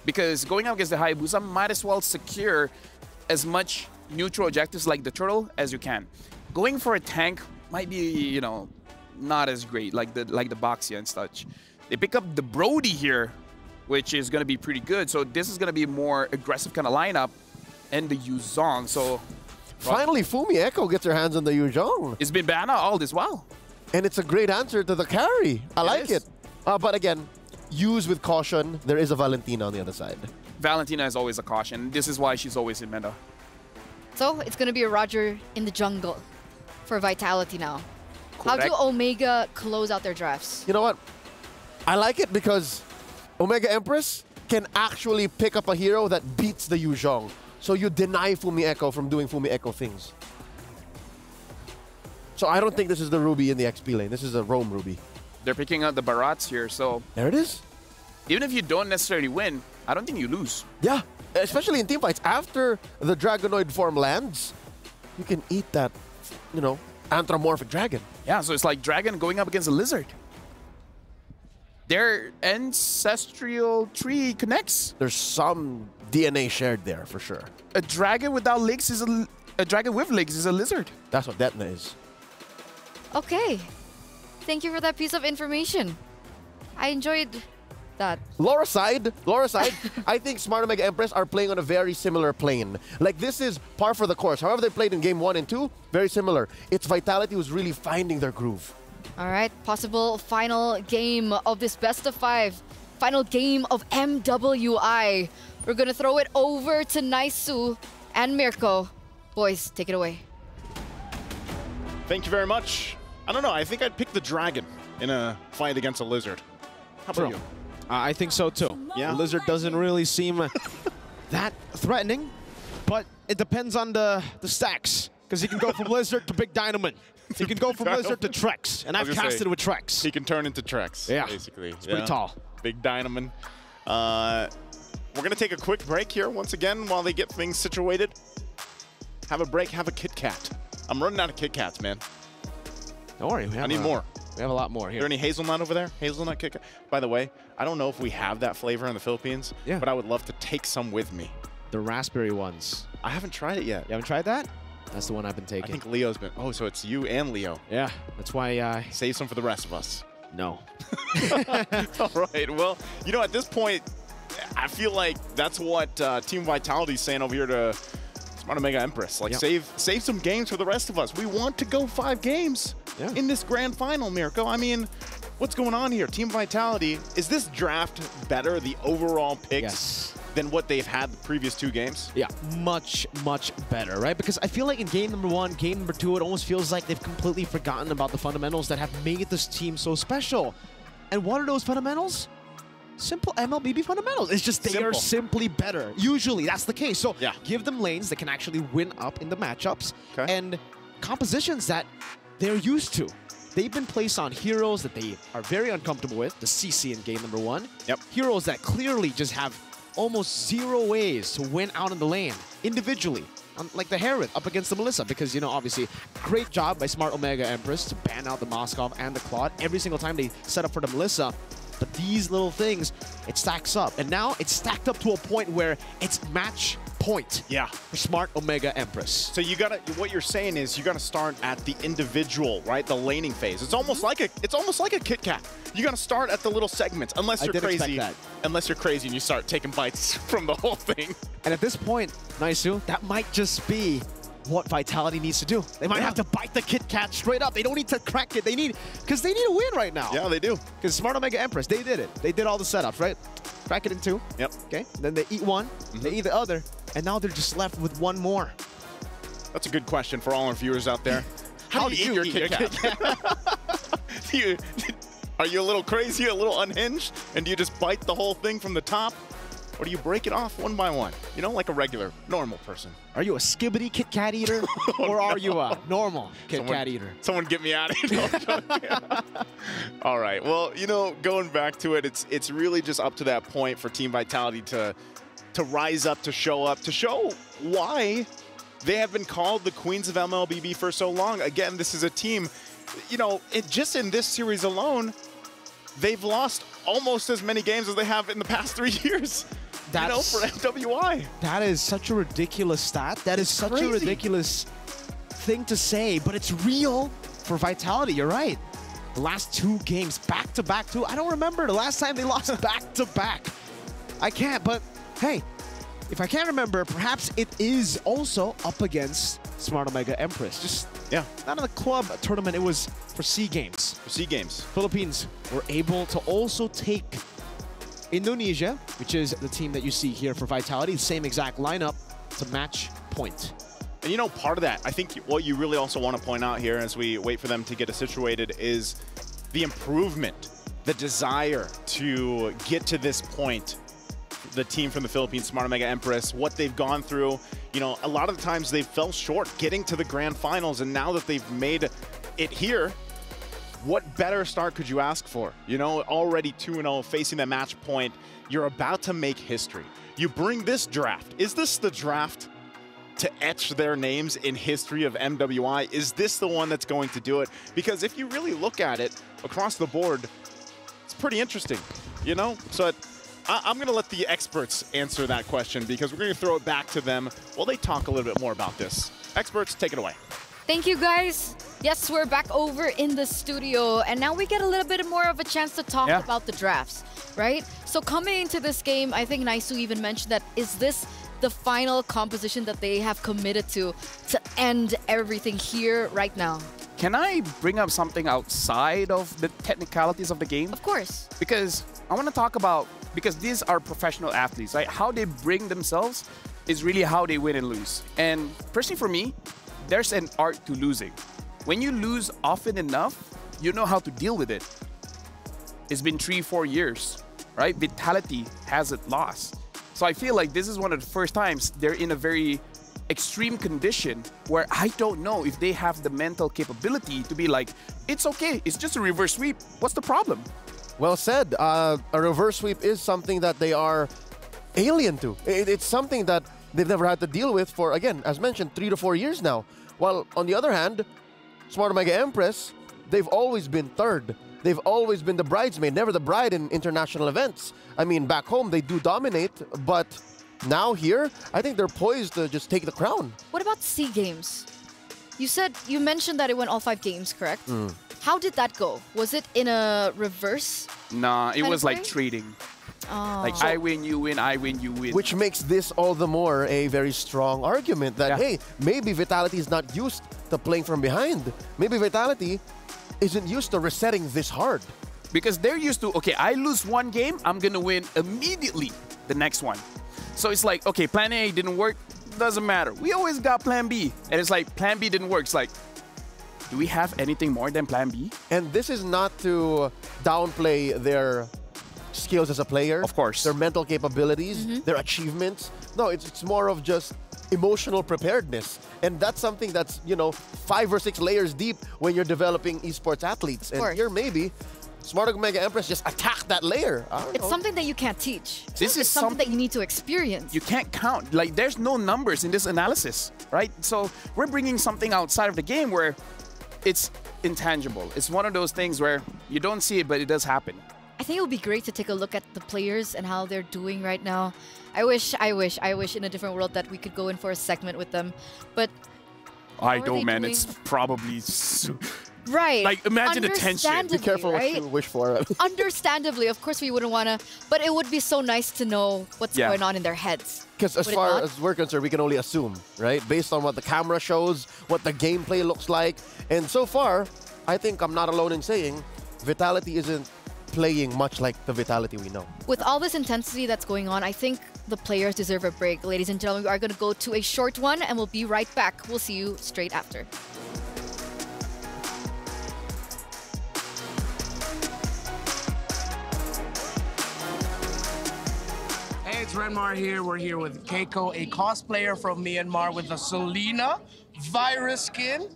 Because going up against the Hayabusa, might as well secure as much neutral objectives like the turtle as you can. Going for a tank might be, you know, not as great like the Boxia and such. They pick up the Brody here, which is going to be pretty good. So this is going to be a more aggressive kind of lineup, and the Yuzong. So finally, Fumi Echo gets her hands on the Yuzong. It's been banned out all this while. And it's a great answer to the carry. I like it. But again, use with caution. There is a Valentina on the other side. Valentina is always a caution. This is why she's always in meta. So it's going to be a Roger in the jungle for Vitality now. Correct. How do Omega close out their drafts? You know what? I like it because Omega Empress can actually pick up a hero that beats the Yuzong. So you deny Fumi Echo from doing Fumi Echo things. So I don't think this is the Ruby in the XP lane. This is a Roam Ruby. They're picking up the Barats here, so... There it is. Even if you don't necessarily win, I don't think you lose. Yeah, especially in team fights. After the Dragonoid form lands, you can eat that, you know, anthropomorphic dragon. Yeah, so it's like dragon going up against a lizard. Their ancestral tree connects. There's some DNA shared there for sure. A dragon without legs is a dragon with legs is a lizard. That's what Detna is. Okay. Thank you for that piece of information. I enjoyed that. Laura side, I think Smart Omega Empress are playing on a very similar plane. Like, this is par for the course. However they played in game 1 and 2, very similar. It's Vitality who's really finding their groove. All right, possible final game of this best of 5. Final game of MWI. We're going to throw it over to Naisu and Mirko. Boys, take it away. Thank you very much. I don't know, I think I'd pick the dragon in a fight against a lizard. How about you? I think so too. Yeah. The lizard doesn't really seem that threatening, but it depends on the stacks. Because he can go from lizard to big dynamite. He can go from lizard to Trex, and I've casted with Trex. He can turn into Trex, basically. It's pretty tall. Big dynamite. We're going to take a quick break here once again while they get things situated. Have a break, have a Kit Kat. I'm running out of Kit Kats, man. Don't worry. I need more. We have a lot more Is here. there any hazelnut over there? Hazelnut Kit Kat? By the way, I don't know if we have that flavor in the Philippines, but I would love to take some with me. The raspberry ones. I haven't tried it yet. You haven't tried that? That's the one I've been taking. I think Leo's been. Oh, so it's you and Leo. Yeah, that's why save some for the rest of us. No. All right. Well, you know, at this point, I feel like that's what Team Vitality's saying over here to Smart Omega Empress. Like, save some games for the rest of us. We want to go 5 games in this grand final, Mirko. I mean, what's going on here? Team Vitality, is this draft better, the overall picks, than what they've had the previous 2 games? Yeah, much, much better, right? Because I feel like in game number 1, game number 2, it almost feels like they've completely forgotten about the fundamentals that have made this team so special. And what are those fundamentals? Simple MLBB fundamentals. It's just they are simply better. Usually, that's the case. So give them lanes that can actually win up in the matchups and compositions that they're used to. They've been placed on heroes that they are very uncomfortable with, the CC in game number 1. Heroes that clearly just have almost 0 ways to win out in the lane individually. Like the Herod up against the Melissa, because, you know, obviously, great job by Smart Omega Empress to ban out the Moskov and the Claude every single time they set up for the Melissa. But these little things, it stacks up. And now it's stacked up to a point where it's match point for Smart Omega Empress. So you gotta, what you're saying is you gotta start at the individual, right? The laning phase. It's almost like a Kit Kat. You gotta start at the little segments, unless you're crazy. Unless you're crazy and you start taking bites from the whole thing. And at this point, Naisu, that might just be what Vitality needs to do. They might have to bite the Kit Kat straight up. They don't need to crack it. They need, because they need a win right now. Yeah, they do. Because Smart Omega Empress, they did it. They did all the setups, right? Crack it in 2. Okay. Then they eat 1. They eat the other. And now they're just left with 1 more. That's a good question for all our viewers out there. How do you eat your Kit Kat? Are you a little crazy, a little unhinged? And do you just bite the whole thing from the top? Or do you break it off one by one? You know, like a regular, normal person. Are you a skibbity Kit Kat eater? Or are you a normal Kit Kat eater? Someone get me out of here. All right. Well, you know, going back to it, it's really just up to that point for Team Vitality to rise up, to show why they have been called the Queens of MLBB for so long. Again, this is a team, you know, just in this series alone, they've lost almost as many games as they have in the past 3 years. You know, for MWI. That is such a ridiculous stat. That is such a ridiculous thing to say, but it's real for Vitality. You're right. The last 2 games, back-to-back 2. I don't remember the last time they lost back-to-back. I can't, but hey, if I can't remember, perhaps it is also up against Smart Omega Empress. Just, not in the club tournament, it was for SEA Games. For SEA Games. Philippines were able to also take Indonesia, which is the team that you see here for Vitality, same exact lineup to match point. And you know, part of that, I think what you really also want to point out here as we wait for them to get us situated is the improvement, the desire to get to this point. The team from the Philippines, Smart Omega Empress, what they've gone through. You know, a lot of the times they fell short getting to the grand finals, and now that they've made it here, what better start could you ask for? You know, already 2-0, facing that match point. You're about to make history. You bring this draft. Is this the draft to etch their names in history of MWI? Is this the one that's going to do it? Because if you really look at it across the board, it's pretty interesting, you know? So I'm going to let the experts answer that question, because we're going to throw it back to them while they talk a little bit more about this. Experts, take it away. Thank you, guys. Yes, we're back over in the studio, and now we get a little bit more of a chance to talk about the drafts, right? So coming into this game, I think Naisu even mentioned that, is this the final composition that they have committed to end everything here right now? Can I bring up something outside of the technicalities of the game? Of course. Because I want to talk about, because these are professional athletes, right? How they bring themselves is really how they win and lose. And personally for me, there's an art to losing. When you lose often enough, you know how to deal with it. It's been 3-4 years, right? Vitality hasn't lost. So I feel like this is one of the first times they're in a very extreme condition where I don't know if they have the mental capability to be like, it's okay, it's just a reverse sweep. What's the problem? Well said. A reverse sweep is something that they are alien to. It's something that they've never had to deal with for, again, as mentioned, 3 to 4 years now. While on the other hand, Smart Omega Empress, they've always been third. They've always been the bridesmaid, never the bride in international events. I mean, back home, they do dominate, but now here, I think they're poised to just take the crown. What about SEA Games? You mentioned that it went all 5 games, correct? How did that go? Was it in a reverse? Nah, it kind was of like way? trading. Oh. Like, I win, you win, I win, you win. Which makes this all the more a very strong argument that, hey, maybe Vitality is not used to playing from behind. Maybe Vitality isn't used to resetting this hard. Because they're used to, okay, I lose one game, I'm going to win immediately the next one. So it's like, okay, plan A didn't work, doesn't matter. We always got plan B. And it's like, plan B didn't work. It's like, do we have anything more than plan B? And this is not to downplay their skills as a player. Of course. Their mental capabilities, their achievements. No, it's more of just emotional preparedness. And that's something that's, 5 or 6 layers deep when you're developing esports athletes. And here, maybe, Smart Mega Empress just attacked that layer. It's something that you can't teach. This It's is something that you need to experience. You can't count. Like, there's no numbers in this analysis, right? So we're bringing something outside of the game where it's intangible. It's one of those things where you don't see it, but it does happen. I think it would be great to take a look at the players and how they're doing right now. I wish in a different world that we could go in for a segment with them. But I don't, man. It's probably... Right. Like, imagine the tension. Be careful what you wish for. Understandably, of course we wouldn't want to, but it would be so nice to know what's going on in their heads. Because as far as we're concerned, we can only assume, right? Based on what the camera shows, what the gameplay looks like. And so far, I think I'm not alone in saying Vitality isn't playing much like the Vitality we know. With all this intensity that's going on, I think the players deserve a break. Ladies and gentlemen, we are going to go to a short one and we'll be right back. We'll see you straight after. Hey, it's Renmar here. We're here with Keiko, a cosplayer from Myanmar with the Selena virus skin.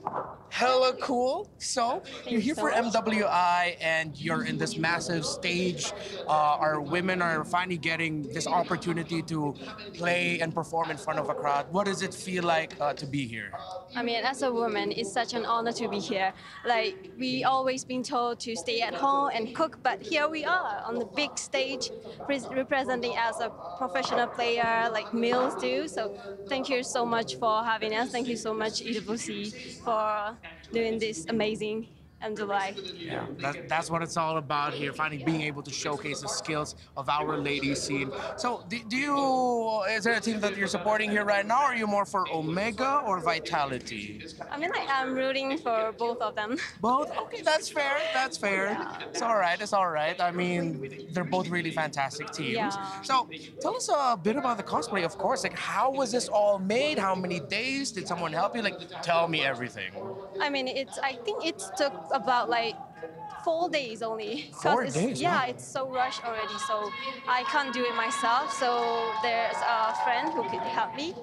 Hella cool. So, you're here for MWI and you're in this massive stage. Our women are finally getting this opportunity to play and perform in front of a crowd. What does it feel like to be here? I mean, as a woman, it's such an honor to be here. Like, we always been told to stay at home and cook, but here we are on the big stage, representing as a professional player, like males do. So thank you so much for having us. Thank you so much, EWC, for doing this amazing MWI. Yeah, that's what it's all about here, finally being able to showcase the skills of our ladies scene. So is there a team that you're supporting here right now, or are you more for Omega or Vitality? I mean, I'm rooting for both of them. Both? Okay, that's fair, that's fair. Yeah. It's all right. I mean, they're both really fantastic teams. Yeah. So tell us a bit about the cosplay, of course. Like, how was this all made? How many days? Did someone help you? Like, tell me everything. I mean, I think it took about like 4 days only. 4 days? Yeah, it's so rushed already, so I can't do it myself. So there's a friend who could help me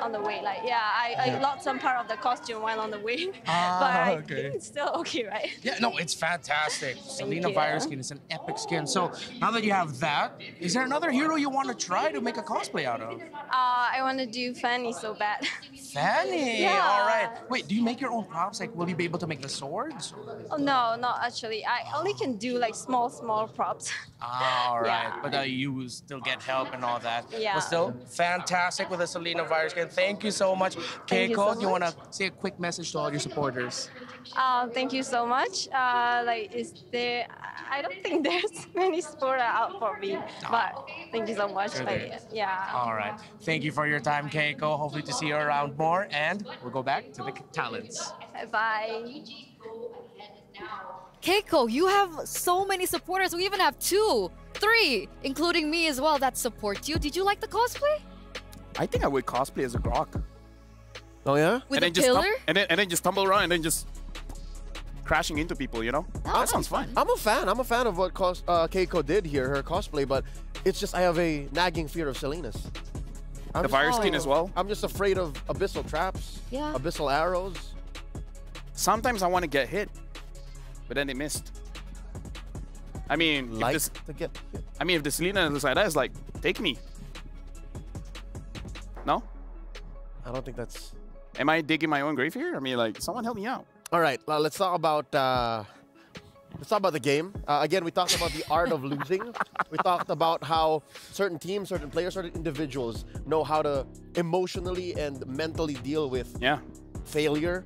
on the way. Like, I lost some part of the costume while on the way, but I think it's still okay, right? Yeah, no, it's fantastic. Selena virus skin is an epic skin. So now that you have that, is there another hero you want to try to make a cosplay out of? I want to do Fanny so bad. Fanny, Yeah. all right. Wait, do you make your own props? Like, will you be able to make the swords? Oh, no, not actually. I only can do like small props. All right, Yeah. but you still get help and all that. Yeah. But still, fantastic with the Selena virus skin. Thank you so much. Thank you so Keiko, do you want to much. say a quick message to all your supporters? Thank you so much. I don't think there's many supporters out for me, but thank you so much. Sure Like, there is. yeah. All right. Thank you for your time, Keiko. Hopefully to see you around more, and we'll go back to the talents. Bye. Keiko, you have so many supporters. We even have 2, 3, including me as well, that support you. Did you like the cosplay? I think I would cosplay as a grok. Oh, yeah? With and a pillar? And then just tumble around and then just crashing into people, you know? That sounds fun. I'm a fan. I'm a fan of what Keiko did here, her cosplay, but it's just I have a nagging fear of Selena's. The virus skin as well? I'm just afraid of abyssal traps, abyssal arrows. Sometimes I want to get hit, but then they missed. I mean, if the Selena looks like that, it's like, take me. No? I don't think that's... Am I digging my own grave here? I mean, like, someone help me out. All right, let's talk about let's talk about the game. Again, we talked about the art of losing. We talked about how certain teams, certain players, certain individuals know how to emotionally and mentally deal with failure.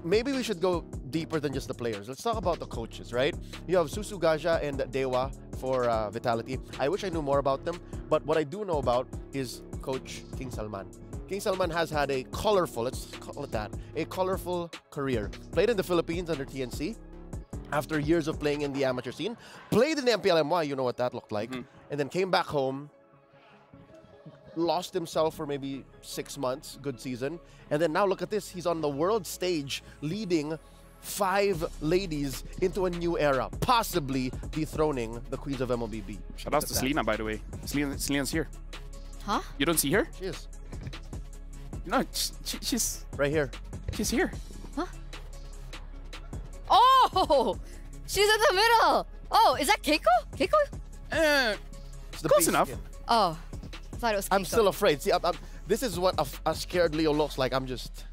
Maybe we should go deeper than just the players. Let's talk about the coaches, right? You have Susu Gaja and Dewa for Vitality. I wish I knew more about them, but what I do know about is Coach King Salman. King Salman has had a colorful, let's call it that, a colorful career. Played in the Philippines under TNC after years of playing in the amateur scene. Played in the MPLMY, you know what that looked like. And then came back home, lost himself for maybe 6 months, good season. And then now look at this, he's on the world stage leading 5 ladies into a new era, possibly dethroning the queens of MLBB. Shout out to Selena, by the way. Selena's here. Huh? You don't see her? She is. No, she's... Right here. She's here. Huh? Oh! She's in the middle! Oh, is that Keiko? Keiko? Close enough. Skin. Oh, I thought it was Keiko. I'm still afraid. See, this is what a scared Leo looks like. I'm just...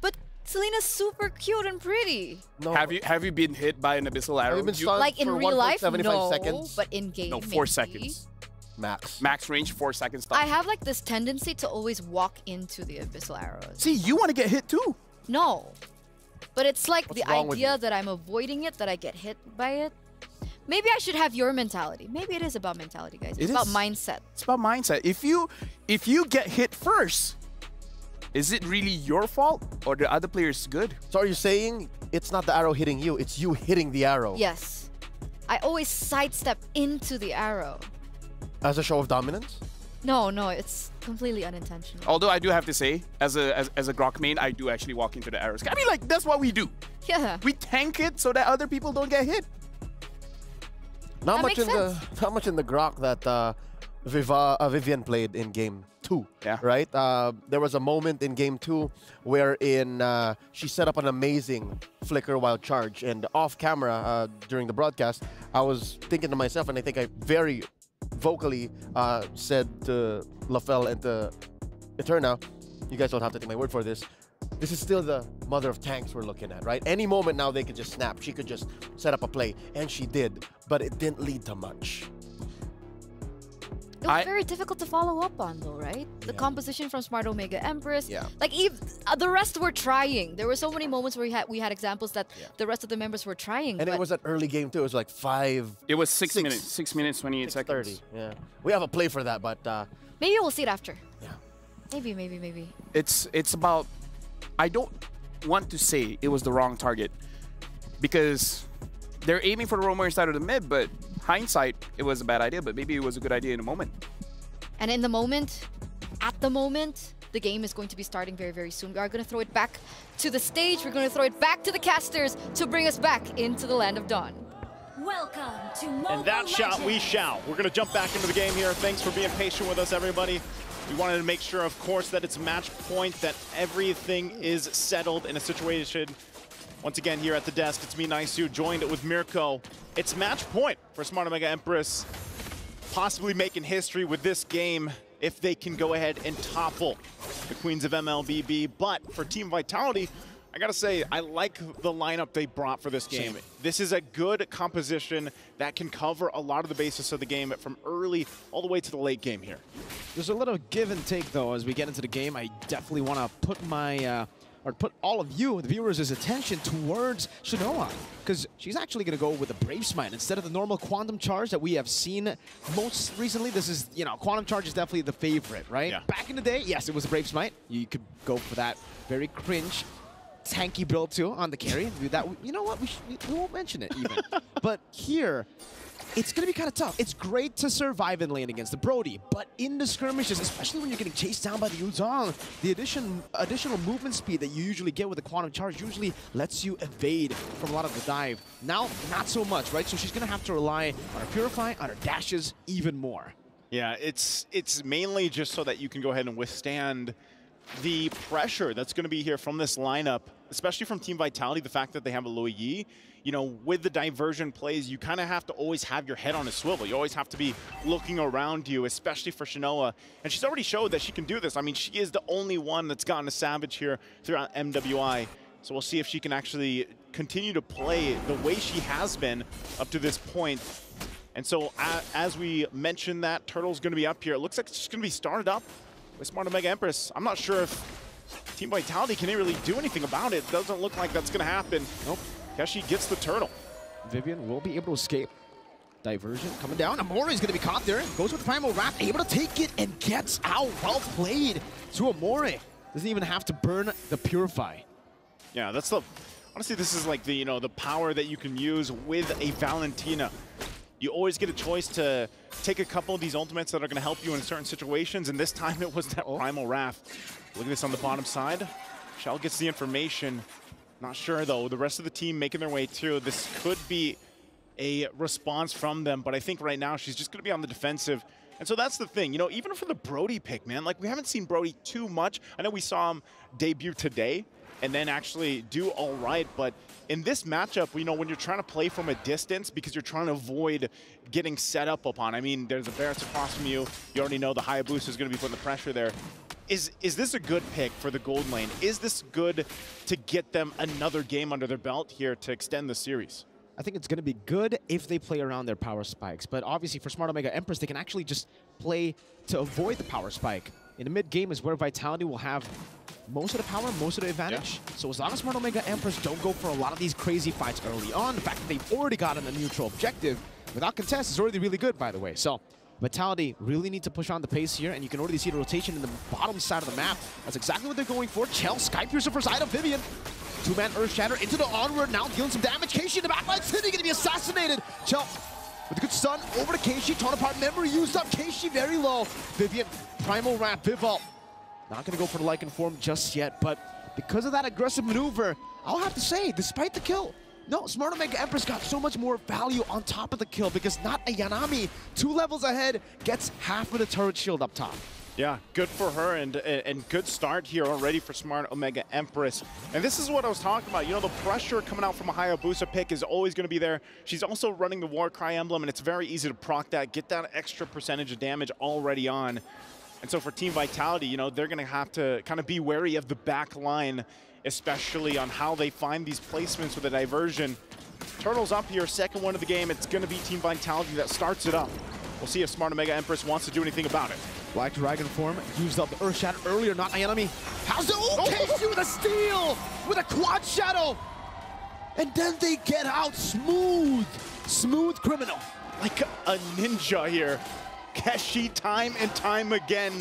But Selena's super cute and pretty. No. Have you been hit by an abyssal arrow? Have you been stunned Like in for real life, 1.75 no, seconds? but in game, No, 4 maybe. seconds. Max. Max range, 4 seconds. Stop. I have like this tendency to always walk into the abyssal arrows. See, you want to get hit too. No. But it's like What's the wrong with idea you? that I'm avoiding it, that I get hit by it. Maybe I should have your mentality. Maybe it is about mentality, guys. It's about mindset. It's about mindset. If you get hit first, is it really your fault or the other player's good? So are you saying it's not the arrow hitting you, it's you hitting the arrow? Yes. I always sidestep into the arrow. As a show of dominance? No, it's completely unintentional. Although I do have to say, as a Grok main, I do actually walk into the arrows. I mean, like, that's what we do. Yeah. We tank it so that other people don't get hit. Not much in the Grok that Vivian played in game 2. Yeah. Right? There was a moment in game 2 wherein she set up an amazing flicker wild charge, and off camera during the broadcast, I was thinking to myself, and I think I very vocally said to Lafel and to Eterna, you guys don't have to take my word for this. This is still the mother of tanks we're looking at, right? Any moment now they could just snap. She could just set up a play, and she did, but it didn't lead to much. It was very difficult to follow up on, though, right? The composition from Smart Omega Empress. Yeah. Like, the rest were trying. There were so many moments where we had examples that the rest of the members were trying. And it was an early game, too. It was like 5... It was 6 minutes. 6 minutes, 28 seconds. 30, yeah. We have a play for that, but... maybe we'll see it after. Yeah. Maybe. It's about... I don't want to say it was the wrong target because they're aiming for the roamer inside of the mid, but hindsight, it was a bad idea, but maybe it was a good idea in the moment. And in the moment, at the moment, the game is going to be starting very, very soon. We are going to throw it back to the stage. We're going to throw it back to the casters to bring us back into the Land of Dawn. Welcome to Mobile And that shot Legends. we shall. We're going to jump back into the game here. Thanks for being patient with us, everybody. We wanted to make sure, of course, that it's match point, that everything is settled in a situation. Once again, here at the desk, it's me, Naisu, joined with Mirko. It's match point for Smart Omega Empress, possibly making history with this game if they can go ahead and topple the Queens of MLBB. But for Team Vitality, I gotta say, I like the lineup they brought for this game. This is a good composition that can cover a lot of the basis of the game from early all the way to the late game here. There's a little give and take, though, as we get into the game. I definitely want to put my, or put all of you, the viewers' attention towards Shinoa, because she's actually going to go with a Brave Smite instead of the normal Quantum Charge that we have seen most recently. This is, Quantum Charge is definitely the favorite, right? Yeah. Back in the day, yes, it was a Brave Smite. You could go for that very cringe, tanky build too on the carry. That, you know what? We won't mention it even. But here, it's going to be kind of tough. It's great to survive in lane against the Brody, but in the skirmishes, especially when you're getting chased down by the Yuzong, the additional movement speed that you usually get with the Quantum Charge usually lets you evade from a lot of the dive. Now, not so much, right? So she's going to have to rely on her Purify, on her dashes even more. Yeah, it's mainly just so that you can go ahead and withstand the pressure that's going to be here from this lineup, especially from Team Vitality, the fact that they have a Louis Yi. With the diversion plays, you kind of have to always have your head on a swivel. You always have to be looking around you, especially for Shinoa. And she's already showed that she can do this. I mean, she is the only one that's gotten a Savage here throughout MWI. So we'll see if she can actually continue to play the way she has been up to this point. And so as we mentioned that, Turtle's going to be up here. It looks like it's just going to be started up with Smart Omega Empress. I'm not sure if Team Vitality can really do anything about it. Doesn't look like that's going to happen. Nope. Keshi gets the Turtle. Vivian will be able to escape. Diversion coming down. Amore is going to be caught there. Goes with the Primal Wrath, able to take it and gets out. Well played to Amore. Doesn't even have to burn the Purify. Yeah, that's the... Honestly, this is like the, you know, the power that you can use with a Valentina. You always get a choice to take a couple of these ultimates that are going to help you in certain situations, and this time it was that Primal Wrath. Look at this on the bottom side. Shell gets the information. Not sure, though. The rest of the team making their way through. This could be a response from them, but I think right now she's just going to be on the defensive. And so that's the thing, you know, even for the Brody pick, man, like we haven't seen Brody too much. I know we saw him debut today and then actually do all right, but in this matchup, you know, when you're trying to play from a distance because you're trying to avoid getting set up upon, I mean, there's a Barret's across from you. You already know the Hayabusa is going to be putting the pressure there. Is this a good pick for the gold lane? Is this good to get them another game under their belt here to extend the series? I think it's going to be good if they play around their power spikes. But obviously for Smart Omega Empress, they can actually just play to avoid the power spike. In the mid-game is where Vitality will have most of the power, most of the advantage. Yeah. So as long as Smart Omega Empress don't go for a lot of these crazy fights early on, the fact that they've already gotten a neutral objective without contest is already really good, by the way. So Vitality really need to push on the pace here, and you can already see the rotation in the bottom side of the map. That's exactly what they're going for. Chell, Skypiercer for side of Vivian. Two-man Earth Shatter into the onward, now dealing some damage. Keishi in the backline, City gonna be assassinated. Chell with a good stun over to Keishi, torn apart, memory used up. Keishi very low. Vivian, Primal Wrath, Bivol. Not gonna go for the Lycan form just yet, but because of that aggressive maneuver, I'll have to say, despite the kill, no, Smart Omega Empress got so much more value on top of the kill because not a Yanami, 2 levels ahead, gets half of the turret shield up top. Yeah, good for her and good start here already for Smart Omega Empress. And this is what I was talking about. You know, the pressure coming out from a Hayabusa pick is always going to be there. She's also running the Warcry emblem, and it's very easy to proc that, get that extra percentage of damage already on. And so for Team Vitality, you know, they're going to have to kind of be wary of the back line, especially on how they find these placements with a diversion. Turtle's up here, second one of the game. It's going to be Team Vitality that starts it up. We'll see if Smart Omega Empress wants to do anything about it. Black Dragon form used up the Earth Shatter earlier, not Ayanami. How's it? Okay, with a steal, with a quad shadow. And then they get out smooth. Smooth criminal. Like a ninja here. Keshi time and time again.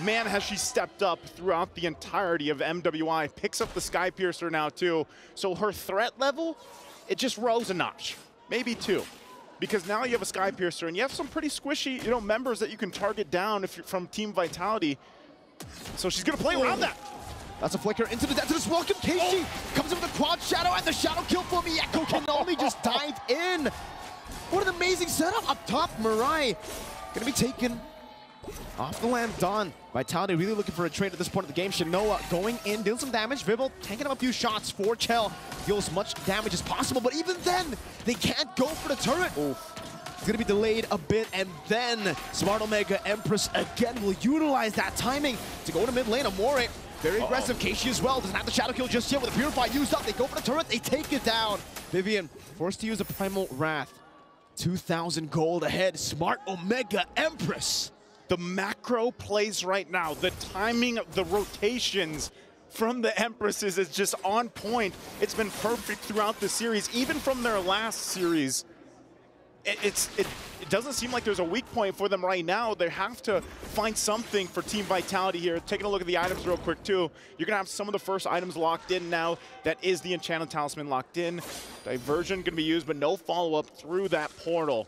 Man, has she stepped up throughout the entirety of MWI. Picks up the Skypiercer now too. So her threat level, it just rose a notch, maybe 2. Because now you have a Skypiercer and you have some pretty squishy, you know, members that you can target down if you're from Team Vitality. So she's gonna play around that. That's a flicker into the depth of this welcome. Keishi comes in with a quad shadow and the shadow kill for Miyako can only just dive in. What an amazing setup up top. Mirai gonna be taken off the land. Dawn. Vitality really looking for a trade at this point of the game. Shinoa going in, dealing some damage. Vivol tanking up a few shots for Chell. Deals as much damage as possible, but even then, they can't go for the turret. It's gonna be delayed a bit, and then Smart Omega Empress again will utilize that timing to go to mid lane. Amore, very aggressive. Keishi as well, doesn't have the shadow kill just yet with the Purify used up. They go for the turret, they take it down. Vivian forced to use a Primal Wrath. 2,000 gold ahead, Smart Omega Empress. The macro plays right now, the timing of the rotations from the Empresses is just on point. It's been perfect throughout the series, even from their last series. It doesn't seem like there's a weak point for them right now. They have to find something for Team Vitality here. Taking a look at the items real quick too. You're gonna have some of the first items locked in now. That is the Enchanted Talisman locked in. Diversion gonna be used, but no follow-up through that portal.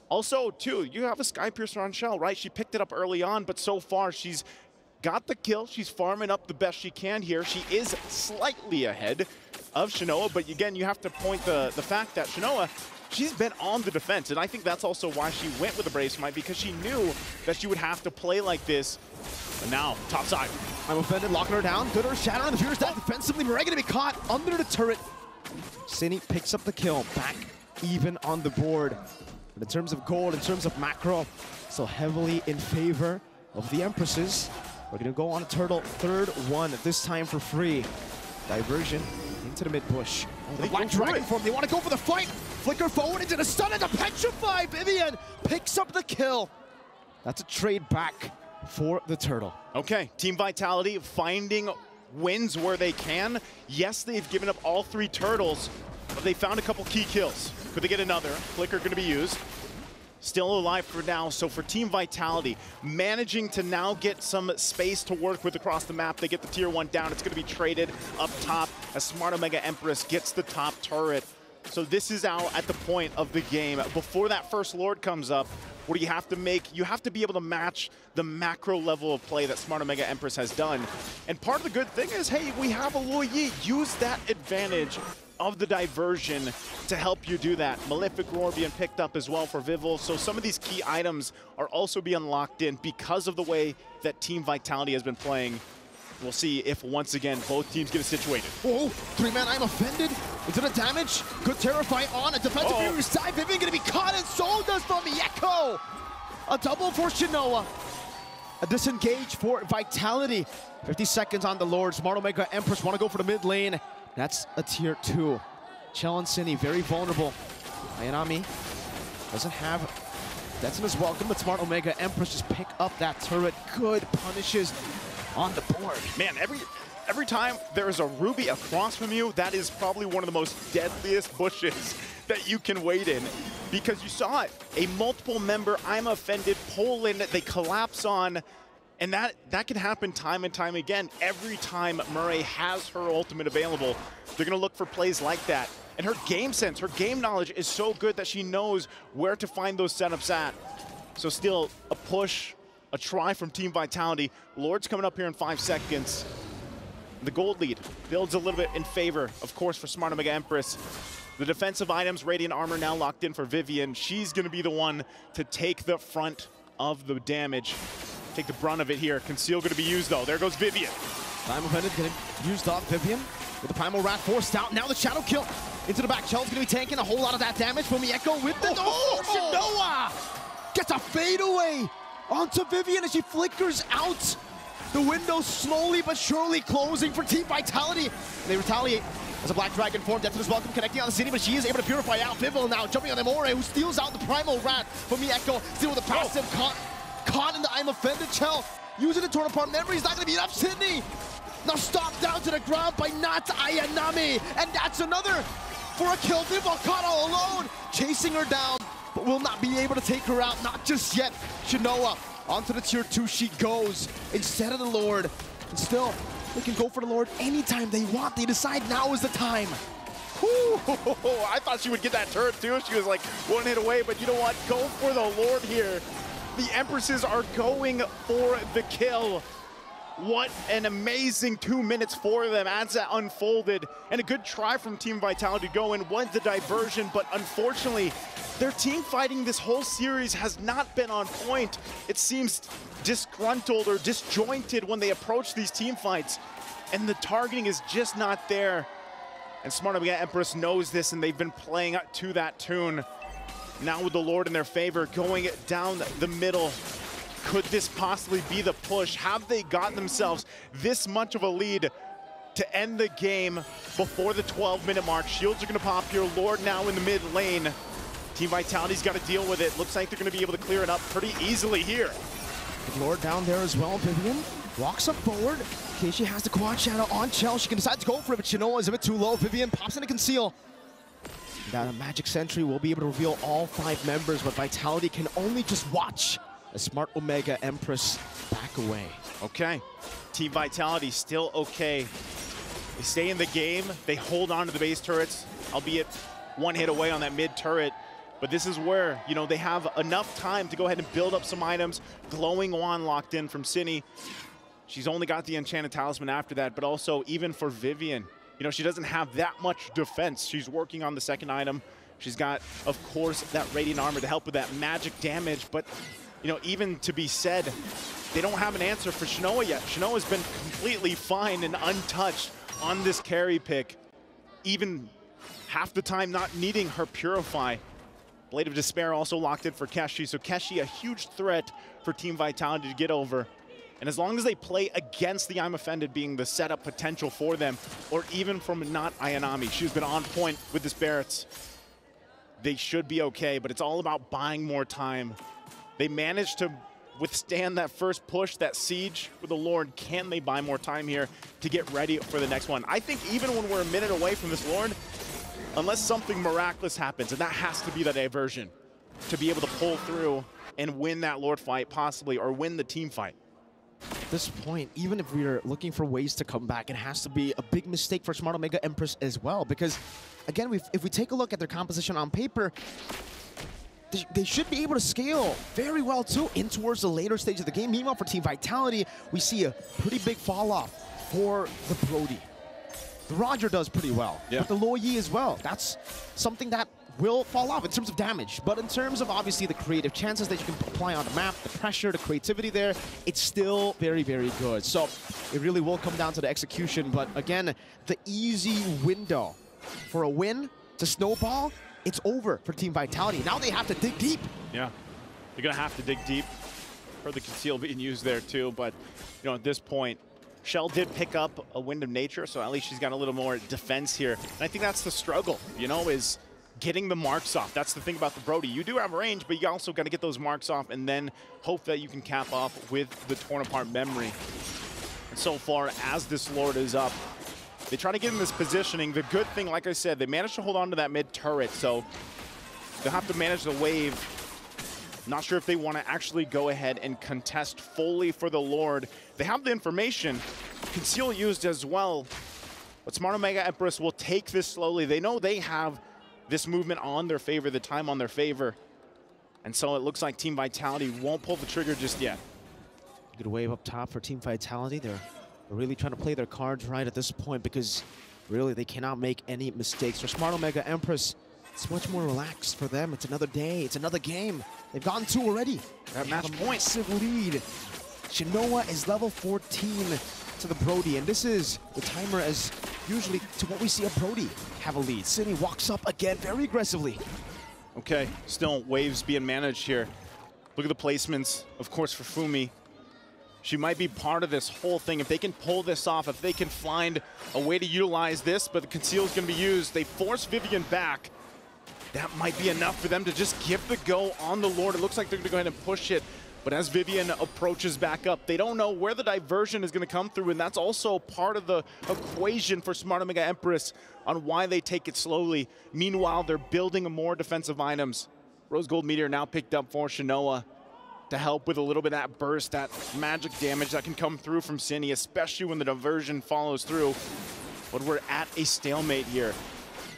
Also, too, you have a Skypiercer on Shell, right? She picked it up early on, but so far she's got the kill. She's farming up the best she can here. She is slightly ahead of Shinoa, but again, you have to point the fact that Shinoa, she's been on the defense, and I think that's also why she went with the Brave Smite, because she knew that she would have to play like this. And now, top side. I'm offended, locking her down. Good Earth Shatter on the Fierce Death defensively. Mirai gonna be caught under the turret. Cine picks up the kill, back even on the board. But in terms of gold, in terms of macro, so heavily in favor of the Empresses. We're gonna go on a turtle, third one, this time for free. Diversion into the mid bush. Oh, the Black Dragon form, they want to go for the fight. Flicker forward into the stun and the petrify. Vivian picks up the kill. That's a trade back for the Turtle. Okay, Team Vitality finding wins where they can. Yes, they've given up all 3 Turtles, but they found a couple key kills. Could they get another? Flicker going to be used. Still alive for now, so for Team Vitality, managing to now get some space to work with across the map. They get the tier 1 down. It's going to be traded up top as Smart Omega Empress gets the top turret. So this is now at the point of the game. Before that first Lord comes up, what do you have to make? You have to be able to match the macro level of play that Smart Omega Empress has done. And part of the good thing is, hey, we have a Luo Yi. Use that advantage of the diversion to help you do that. Malefic Roar being picked up as well for Vival. So some of these key items are also being locked in because of the way that Team Vitality has been playing. We'll see if, once again, both teams get it situated. Oh, 3-man, I'm offended. Into the damage. Good Terrify on a defensive Fury's side. Vivian gonna be caught, and so does from Mieko. A double for Shinoa. A disengage for Vitality. 50 seconds on the Lord. Smart Omega Empress want to go for the mid lane. That's a tier 2. Chell and Cindy, very vulnerable. Ayanami doesn't have Stetson is welcome, but Smart Omega Empress just pick up that turret. Good punishes on the board. Man, every time there is a Ruby across from you, that is probably one of the most deadliest bushes that you can wait in. Because you saw it, a multiple member I'm offended pull in, they collapse on, and that can happen time and time again. Every time Murray has her ultimate available, they're gonna look for plays like that. And her game sense, her game knowledge is so good that she knows where to find those setups at. So still a push, a try from Team Vitality. Lord's coming up here in 5 seconds. The gold lead builds a little bit in favor, of course, for Smart Omega Empress. The defensive items, Radiant Armor now locked in for Vivian. She's gonna be the one to take the front of the damage. Take the brunt of it here. Conceal gonna be used though. There goes Vivian. Time of getting used off Vivian with the Primal Rat forced out. Now the Shadow Kill into the back. Chell's gonna be tanking a whole lot of that damage from Mieko with the Shinoa! Gets a fadeaway onto Vivian as she flickers out. The window slowly but surely closing for Team Vitality. They retaliate as a Black Dragon form. Death is welcome, connecting on the city, but she is able to purify out. Vival now jumping on Amore, who steals out the Primal Rat from Mieko. Still with the passive caught in the I'm offended. Chell using the torn apart memory. He's not going to beat up Sydney. Now stomped down to the ground by not Ayanami. And that's another for a kill. Vival caught all alone, chasing her down, but will not be able to take her out. Not just yet. Shinoa onto the tier 2 she goes instead of the Lord. And still, they can go for the Lord anytime they want. They decide now is the time. I thought she would get that turret too. She was like 1 hit away, but you know what? Go for the Lord here. The Empresses are going for the kill. What an amazing 2 minutes for them as that unfolded. And a good try from Team Vitality to go in. Won the diversion, but unfortunately, their team fighting this whole series has not been on point. It seems disgruntled or disjointed when they approach these team fights. And the targeting is just not there. And Smart Omega Empress knows this, and they've been playing to that tune. Now with the Lord in their favor, going down the middle. Could this possibly be the push? Have they gotten themselves this much of a lead to end the game before the 12-minute mark? Shields are gonna pop here. Lord now in the mid lane. Team Vitality's got to deal with it. Looks like they're gonna be able to clear it up pretty easily here. Lord down there as well. Vivian walks up forward. Keishi has the quad shadow on Chell. She can decide to go for it, but Shinoa is a bit too low. Vivian pops into conceal. That Magic Sentry will be able to reveal all 5 members, but Vitality can only just watch as Smart Omega Empress back away. Okay, Team Vitality still okay. They stay in the game. They hold on to the base turrets, albeit 1 hit away on that mid turret. But this is where, you know, they have enough time to go ahead and build up some items. Glowing Wand locked in from Cindy. She's only got the Enchanted Talisman after that, but also even for Vivian, you know, she doesn't have that much defense. She's working on the second item. She's got, of course, that Radiant Armor to help with that magic damage. But, you know, even to be said, they don't have an answer for Shinoa yet. Shinoa's been completely fine and untouched on this carry pick. Even half the time not needing her Purify. Blade of Despair also locked in for Keshi. So Keshi, a huge threat for Team Vitality to get over. And as long as they play against the I'm Offended being the setup potential for them, or even from not Ayanami, she's been on point with this Barrett's, they should be okay, but it's all about buying more time. They managed to withstand that first push, that siege with the Lord. Can they buy more time here to get ready for the next one? I think even when we're a minute away from this Lord, unless something miraculous happens, and that has to be the diversion, to be able to pull through and win that Lord fight possibly, or win the team fight. At this point, even if we're looking for ways to come back, it has to be a big mistake for Smart Omega Empress as well. Because, again, if we take a look at their composition on paper, they should be able to scale very well, too, in towards the later stage of the game. Meanwhile, for Team Vitality, we see a pretty big fall-off for the Brody. The Roger does pretty well, but the Lo Yi as well. That's something that will fall off in terms of damage. But in terms of, obviously, the creative chances that you can apply on the map, the pressure, the creativity there, it's still very, very good. So it really will come down to the execution. But again, the easy window for a win to snowball, it's over for Team Vitality. Now they have to dig deep. Yeah, they're going to have to dig deep. Heard the conceal being used there, too. But, you know, at this point, Shell did pick up a Wind of Nature, so at least she's got a little more defense here. And I think that's the struggle, you know, is getting the marks off. That's the thing about the Brody. You do have range, but you also got to get those marks off and then hope that you can cap off with the torn apart memory. And so far, as this Lord is up, they try to get in this positioning. The good thing, like I said, they managed to hold on to that mid turret, so they'll have to manage the wave. Not sure if they want to actually go ahead and contest fully for the Lord. They have the information. Conceal used as well. But Smart Omega Empress will take this slowly. They know they have this movement on their favor, the time on their favor. And so it looks like Team Vitality won't pull the trigger just yet. Good wave up top for Team Vitality. They're really trying to play their cards right at this point because really they cannot make any mistakes. For Smart Omega Empress, it's much more relaxed for them. It's another day. It's another game. They've gotten 2 already. That match point. Massive lead. Shinoa is level 14 to the Brody, and this is the timer as usually to what we see a Brody have a lead. Cine walks up again very aggressively. Okay, still waves being managed here. Look at the placements, of course, for Fumi. She might be part of this whole thing. If they can pull this off, if they can find a way to utilize this, but the conceal is going to be used. They force Vivian back. That might be enough for them to just give the go on the Lord. It looks like they're going to go ahead and push it. But as Vivian approaches back up, they don't know where the diversion is going to come through, and that's also part of the equation for Smart Omega Empress on why they take it slowly. Meanwhile, they're building more defensive items. Rose Gold Meteor now picked up for Shinoa to help with a little bit of that burst, that magic damage that can come through from Cine, especially when the diversion follows through. But we're at a stalemate here.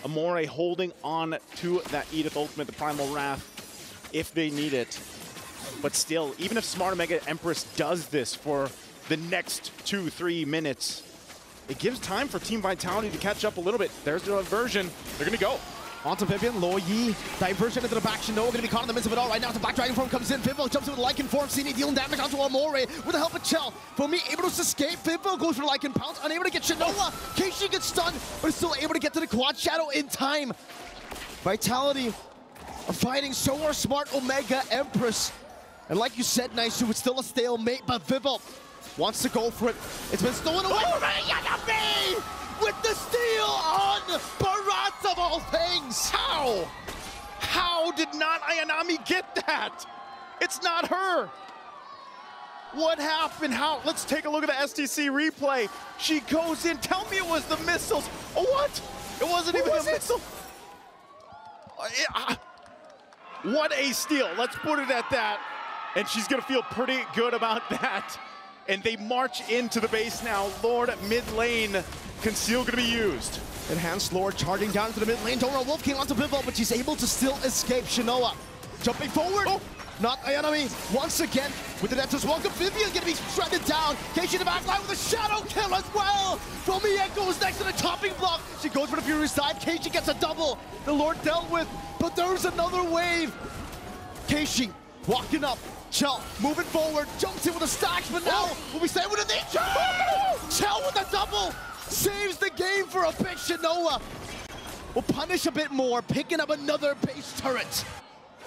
Amore holding on to that Edith Ultimate, the Primal Wrath, if they need it. But still, even if Smart Omega Empress does this for the next 2-3 minutes, it gives time for Team Vitality to catch up a little bit. There's the diversion. They're going to go. Onto Vivian, Lo Yi, diversion into the back. Shinoa going to be caught in the midst of it all right now. The Black Dragon form comes in. Vivo jumps into the Lycan form. Cine dealing damage onto Amore with the help of Chell. Fumi able to escape. Vivo goes for Lycan Pounce, unable to get Shinoa. Keishi gets stunned, but is still able to get to the Quad Shadow in time. Vitality are fighting, so are Smart Omega Empress. And like you said, Naisu, it's still a stalemate, but Vivo wants to go for it. It's been stolen away from Ayanami with the steal on Barat of all things. How? How did not Ayanami get that? It's not her. What happened? How? Let's take a look at the STC replay. She goes in. Tell me it was the missiles. Oh, what? It wasn't even a missile. What a steal. Let's put it at that. And she's going to feel pretty good about that. And they march into the base now. Lord mid lane. Conceal going to be used. Enhanced Lord charging down to the mid lane. Dora Wolf came onto Vivo, but she's able to still escape. Shinoa jumping forward. Oh. Not Ayanami. Once again with the Nexus. Welcome. Vivian going to be shredded down. Keishi in the back line with a shadow kill as well. Fumi goes next to the topping block. She goes for the Fury side. Keishi gets a double. The Lord dealt with, but there's another wave. Keishi walking up. Chell moving forward, jumps in with a stack, but now will we stay with a nature? Chell with a double, saves the game for a big Shinoa. Will punish a bit more, picking up another base turret.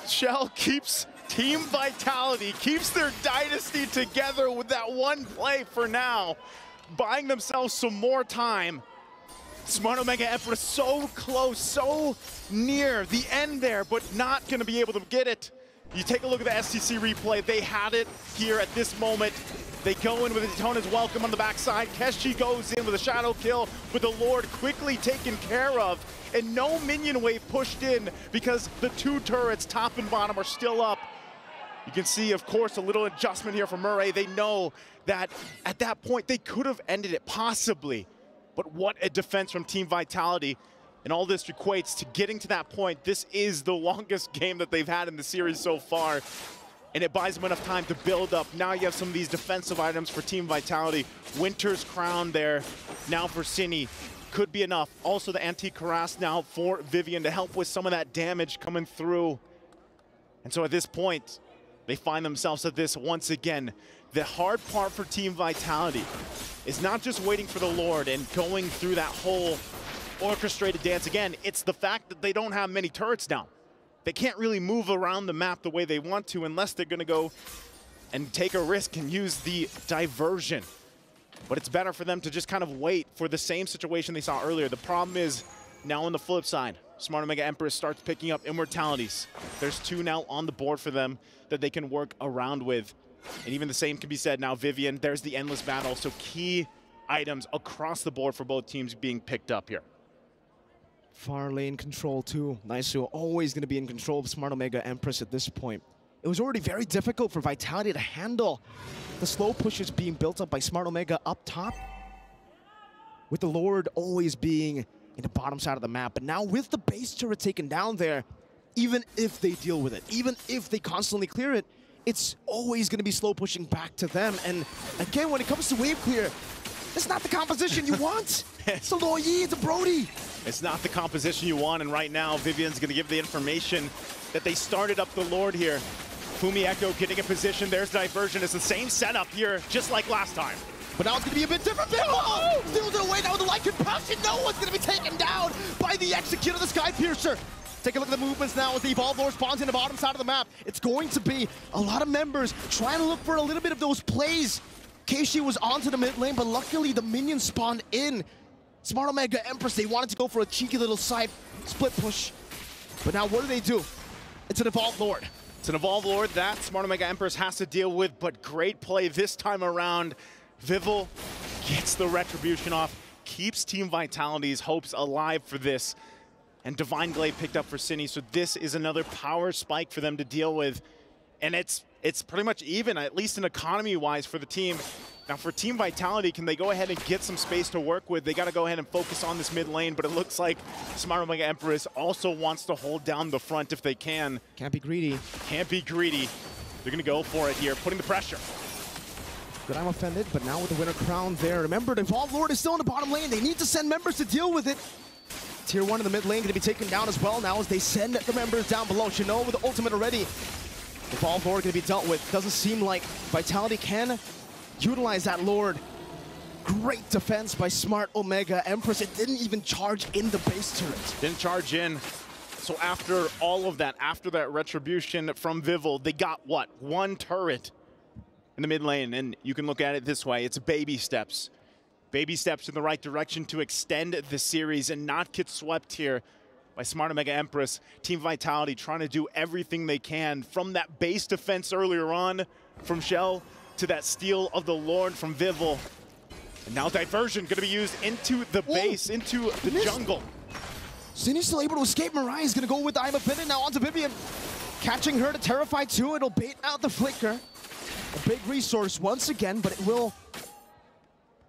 Chell keeps Team Vitality keeps their dynasty together with that one play for now, buying themselves some more time. Smart Omega Empress so close, so near the end there, but not going to be able to get it. You take a look at the STC replay, they had it here at this moment. They go in with Daytona's welcome on the backside. Keshi goes in with a shadow kill, with the Lord quickly taken care of. And no minion wave pushed in because the two turrets, top and bottom, are still up. You can see, of course, a little adjustment here from Murray. They know that at that point, they could have ended it, possibly. But what a defense from Team Vitality. And all this equates to getting to that point. This is the longest game that they've had in the series so far. And it buys them enough time to build up. Now you have some of these defensive items for Team Vitality. Winter's Crown there, now for Cine. Could be enough. Also the Antique Cuirass now for Vivian to help with some of that damage coming through. And so at this point, they find themselves at this once again. The hard part for Team Vitality is not just waiting for the Lord and going through that whole orchestrated dance again. It's the fact that they don't have many turrets down. They can't really move around the map the way they want to unless they're going to go and take a risk and use the diversion. But it's better for them to just kind of wait for the same situation they saw earlier. The problem is now on the flip side, Smart Omega Empress starts picking up immortalities. There's two now on the board for them that they can work around with. And even the same can be said now, Vivian. There's the endless battle. So key items across the board for both teams being picked up here. Far lane control too. Nice, always going to be in control of Smart Omega Empress at this point. It was already very difficult for Vitality to handle the slow pushes being built up by Smart Omega up top, with the Lord always being in the bottom side of the map. But now with the base turret taken down there, even if they deal with it, even if they constantly clear it, it's always going to be slow pushing back to them. And again, when it comes to wave clear, it's not the composition you want. It's the Loyi, it's a Brody. It's not the composition you want, and right now, Vivian's going to give the information that they started up the Lord here. Fumi Echo getting a position. There's diversion. It's the same setup here, just like last time. But now it's going to be a bit different. Oh! Steals it away now with the light compassion. No one's going to be taken down by the execute of the Sky Piercer. Take a look at the movements now as the Evolve Lord spawns in the bottom side of the map. It's going to be a lot of members trying to look for a little bit of those plays. Keishi was onto the mid lane, but luckily the minions spawned in. Smart Omega Empress, they wanted to go for a cheeky little side split push. But now what do? It's an Evolve Lord. It's an Evolve Lord that Smart Omega Empress has to deal with, but great play this time around. Vivel gets the retribution off, keeps Team Vitality's hopes alive for this. And Divine Glaive picked up for Cine, so this is another power spike for them to deal with. And it's pretty much even, at least in economy-wise, for the team. Now for Team Vitality, can they go ahead and get some space to work with? They got to go ahead and focus on this mid lane, but it looks like Smart Omega Empress also wants to hold down the front if they can. Can't be greedy. Can't be greedy. They're going to go for it here, putting the pressure. But I'm offended, but now with the Winter Crown there, remember, the Evolve Lord is still in the bottom lane. They need to send members to deal with it. Tier 1 in the mid lane going to be taken down as well now as they send the members down below. Chanel with the ultimate already. Evolve Lord going to be dealt with. Doesn't seem like Vitality can utilize that Lord. Great defense by Smart Omega Empress. It didn't even charge in the base turret. Didn't charge in. So after all of that, after that retribution from Vivel, they got what? One turret in the mid lane. And you can look at it this way. It's baby steps. Baby steps in the right direction to extend the series and not get swept here by Smart Omega Empress. Team Vitality trying to do everything they can from that base defense earlier on from Shell to that steal of the Lord from Vivel. And now diversion going to be used into the base, into the jungle. Cine's still able to escape. Mariah is going to go with the I'm Offended now onto Vivian. Catching her to Terrify too. It'll bait out the flicker. A big resource once again, but it will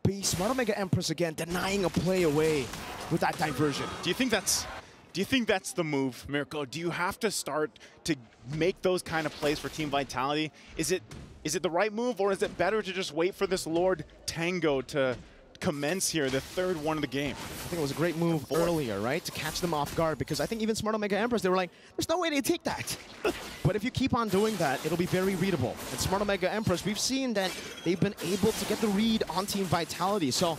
be Smart Omega Empress again denying a play away with that diversion. Do you think that's the move, Mirko? Do you have to start to make those kind of plays for Team Vitality? Is it the right move, or is it better to just wait for this Lord Tango to commence here, the third one of the game? I think it was a great move earlier, right? To catch them off guard, because I think even Smart Omega Empress, they were like, there's no way they take that. But if you keep on doing that, it'll be very readable. And Smart Omega Empress, we've seen that they've been able to get the read on Team Vitality. So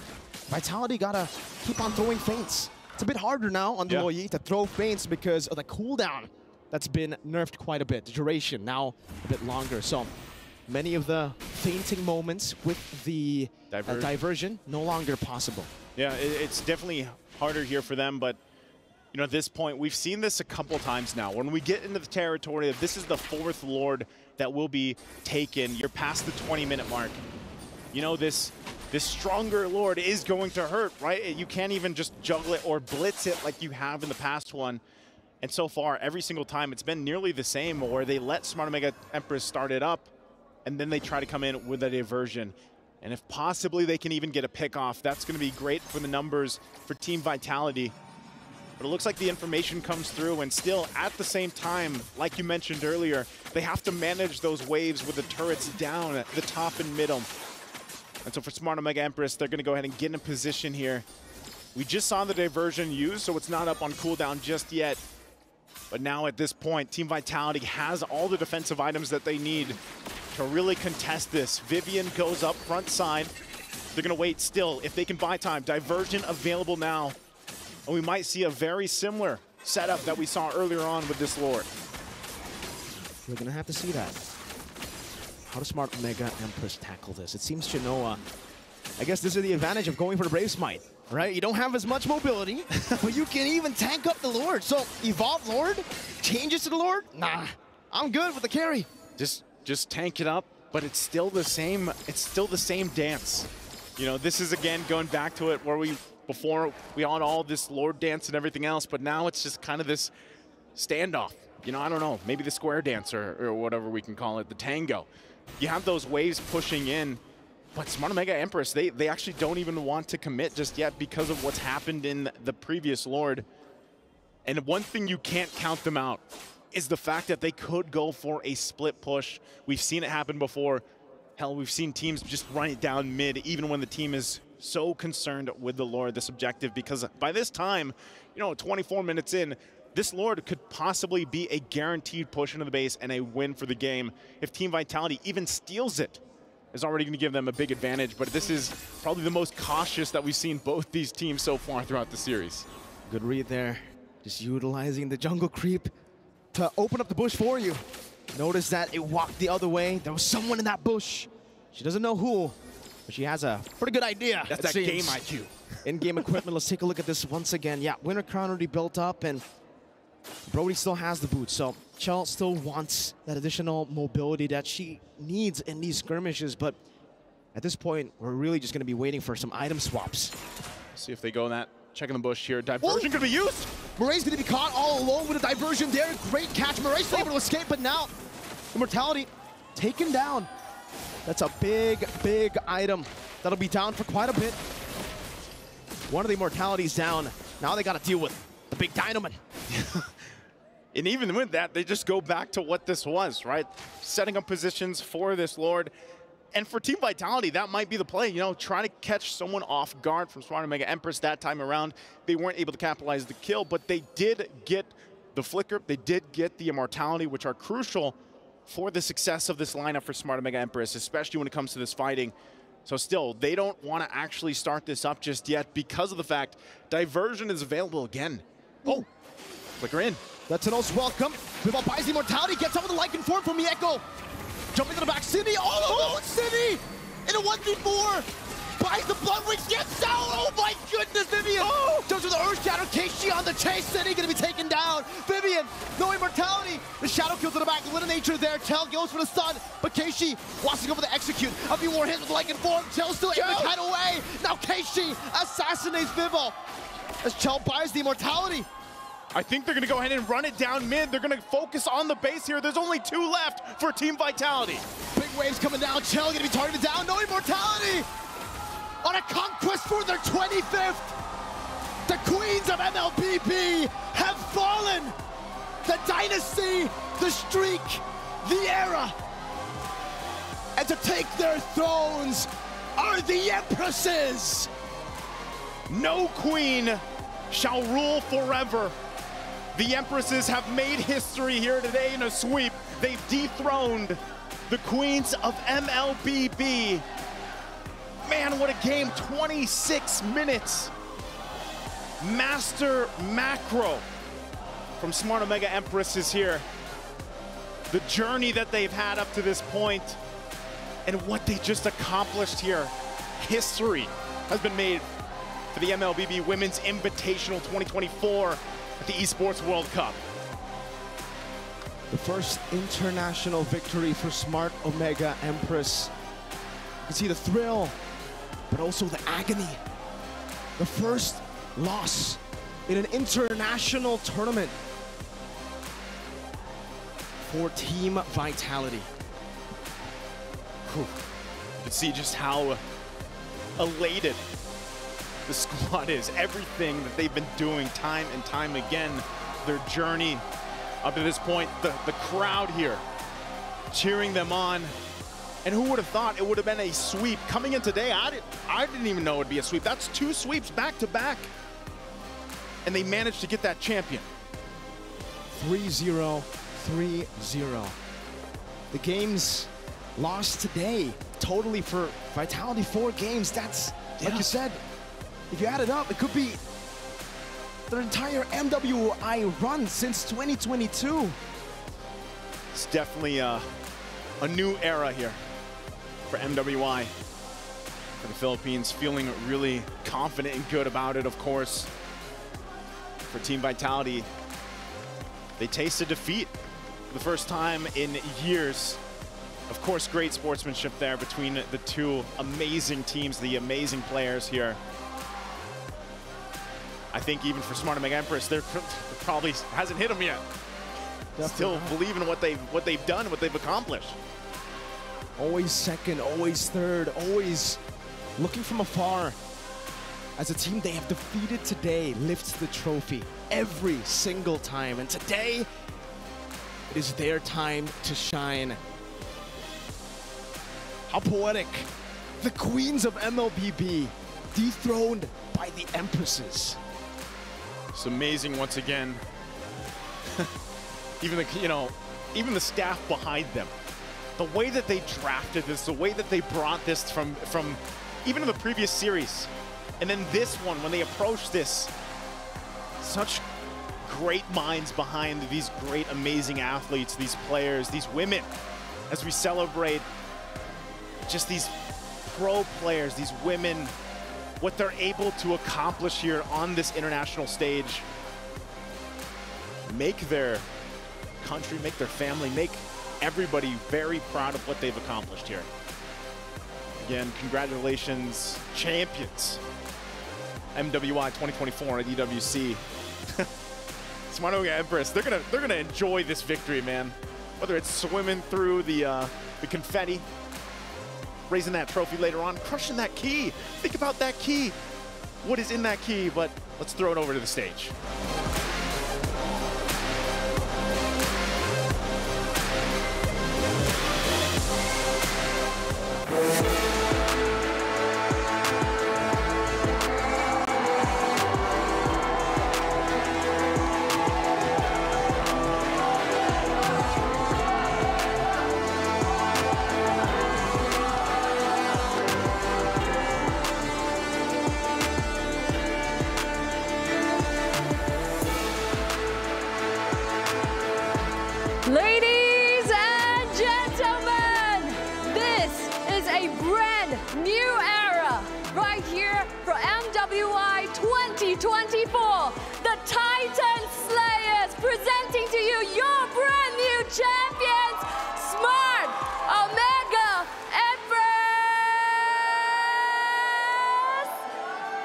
Vitality gotta keep on throwing feints. It's a bit harder now on the Loyi to throw feints because of the cooldown that's been nerfed quite a bit. The duration now a bit longer. So many of the fainting moments with the diversion no longer possible. Yeah, it's definitely harder here for them, but you know, at this point, we've seen this a couple times now. When we get into the territory of this is the 4th Lord that will be taken, you're past the 20-minute mark. You know, this stronger Lord is going to hurt, right? You can't even just juggle it or blitz it like you have in the past one. And so far, every single time, it's been nearly the same, where they let Smart Omega Empress start it up, and then they try to come in with a diversion. And if possibly they can even get a pick off, that's going to be great for the numbers for Team Vitality. But it looks like the information comes through, and still at the same time, like you mentioned earlier, they have to manage those waves with the turrets down at the top and middle. And so for Smart Omega Empress, they're going to go ahead and get in a position here. We just saw the diversion used, so it's not up on cooldown just yet. But now at this point, Team Vitality has all the defensive items that they need to really contest this. Vivian goes up front side. They're going to wait still if they can buy time. Diversion available now. And we might see a very similar setup that we saw earlier on with this Lord. We're going to have to see that. How does Smart Omega Empress tackle this? It seems Chinoa, I guess this is the advantage of going for the Brave Smite, right? You don't have as much mobility, but you can even tank up the Lord. So Evolve Lord, changes to the Lord? Nah, I'm good with the carry. Just tank it up, but it's still the same dance. You know, this is again going back to it where before we had all this Lord dance and everything else, but now it's just kind of this standoff. You know, I don't know, maybe the square dance or whatever we can call it, the tango. You have those waves pushing in, but Smart Omega Empress, they actually don't even want to commit just yet because of what's happened in the previous Lord. And one thing you can't count them out is the fact that they could go for a split push. We've seen it happen before. Hell, we've seen teams just run it down mid, even when the team is so concerned with the Lord, this objective, because by this time, you know, 24 minutes in, this Lord could possibly be a guaranteed push into the base and a win for the game. If Team Vitality even steals it, is already going to give them a big advantage, but this is probably the most cautious that we've seen both these teams so far throughout the series. Good read there. Just utilizing the jungle creep to open up the bush for you. Notice that it walked the other way. There was someone in that bush. She doesn't know who, but she has a pretty good idea. That's that game IQ. In-game equipment, let's take a look at this once again. Yeah, Winter Crown already built up, and Brody still has the boots, so Chell still wants that additional mobility that she needs in these skirmishes, but at this point, we're really just going to be waiting for some item swaps. See if they go in that. Checking the bush here. Diversion could be used. Moray's going to be caught all alone with a diversion there. Great catch. Moray's able to escape, but now Immortality taken down. That's a big, big item. That'll be down for quite a bit. One of the Immortalities down. Now they got to deal with the big Dynaman. And even with that, they just go back to what this was, right? Setting up positions for this Lord. And for Team Vitality, that might be the play, you know, try to catch someone off guard from Smart Omega Empress that time around. They weren't able to capitalize the kill, but they did get the Flicker, they did get the Immortality, which are crucial for the success of this lineup for Smart Omega Empress, especially when it comes to this fighting. So still, they don't want to actually start this up just yet because of the fact Diversion is available again. Oh, Flicker in. That's an most welcome. Vivol buys the Immortality, gets up with the Lycan form from Mieko. Jumping to the back, City, all alone, City! In a 1v4, buys the Blood Wings, gets down! Oh my goodness, Vivian! Oh! Does with the Earth Shadow, Keishi on the chase, City gonna be taken down. Vivian, no Immortality. The Shadow kill to the back, Little Nature there. Tell goes for the stun, but Keishi wants to go for the execute. A few more hits with the Lycan form. Chell still able to kite away. Now Keishi assassinates Vivol as Chell buys the Immortality. I think they're going to go ahead and run it down mid. They're going to focus on the base here. There's only 2 left for Team Vitality. Big waves coming down. Chell going to be targeted down. No Immortality. On a conquest for their 25th. The queens of MLBB have fallen. The dynasty, the streak, the era. And to take their thrones are the Empresses. No queen shall rule forever. The Empresses have made history here today in a sweep. They've dethroned the queens of MLBB. Man, what a game, 26 minutes. Master Macro from Smart Omega Empresses here. The journey that they've had up to this point and what they just accomplished here. History has been made for the MLBB Women's Invitational 2024 at the Esports World Cup. The first international victory for Smart Omega Empress. You can see the thrill, but also the agony. The first loss in an international tournament for Team Vitality. Whew. You can see just how elated the squad is. Everything that they've been doing time and time again, their journey up to this point, the crowd here cheering them on. And who would have thought it would have been a sweep coming in today? I didn't even know it would be a sweep. That's 2 sweeps back to back. And they managed to get that champion. 3-0, 3-0. The games lost today, totally for Vitality, 4 games. That's, like you said, if you add it up, it could be their entire MWI run since 2022. It's definitely a new era here for MWI. For the Philippines, feeling really confident and good about it, of course. For Team Vitality, they tasted defeat for the first time in years. Of course, great sportsmanship there between the two amazing teams, the amazing players here. I think even for Smart Omega Empress, they're probably hasn't hit them yet. Still believing what they've done, what they've accomplished. Always second, always third, always looking from afar. As a team they have defeated today lifts the trophy every single time. And today, it is their time to shine. How poetic. The queens of MLBB dethroned by the Empresses. It's amazing once again. Even even the staff behind them. The way that they drafted this, the way that they brought this from even in the previous series. And then this one, when they approached this, such great minds behind these great, amazing athletes, these players, these women, as we celebrate just these pro players, these women, what they're able to accomplish here on this international stage. Make their country, make their family, make everybody very proud of what they've accomplished here. Again, congratulations, champions. MWI 2024 at EWC. Smart Omega Empress, they're gonna enjoy this victory, man. Whether it's swimming through the confetti, raising that trophy later on, crushing that key. Think about that key. What is in that key? But let's throw it over to the stage. Ladies and gentlemen, this is a brand new era right here for MWI 2024. The Titan Slayers presenting to you your brand new champions, Smart Omega Empress.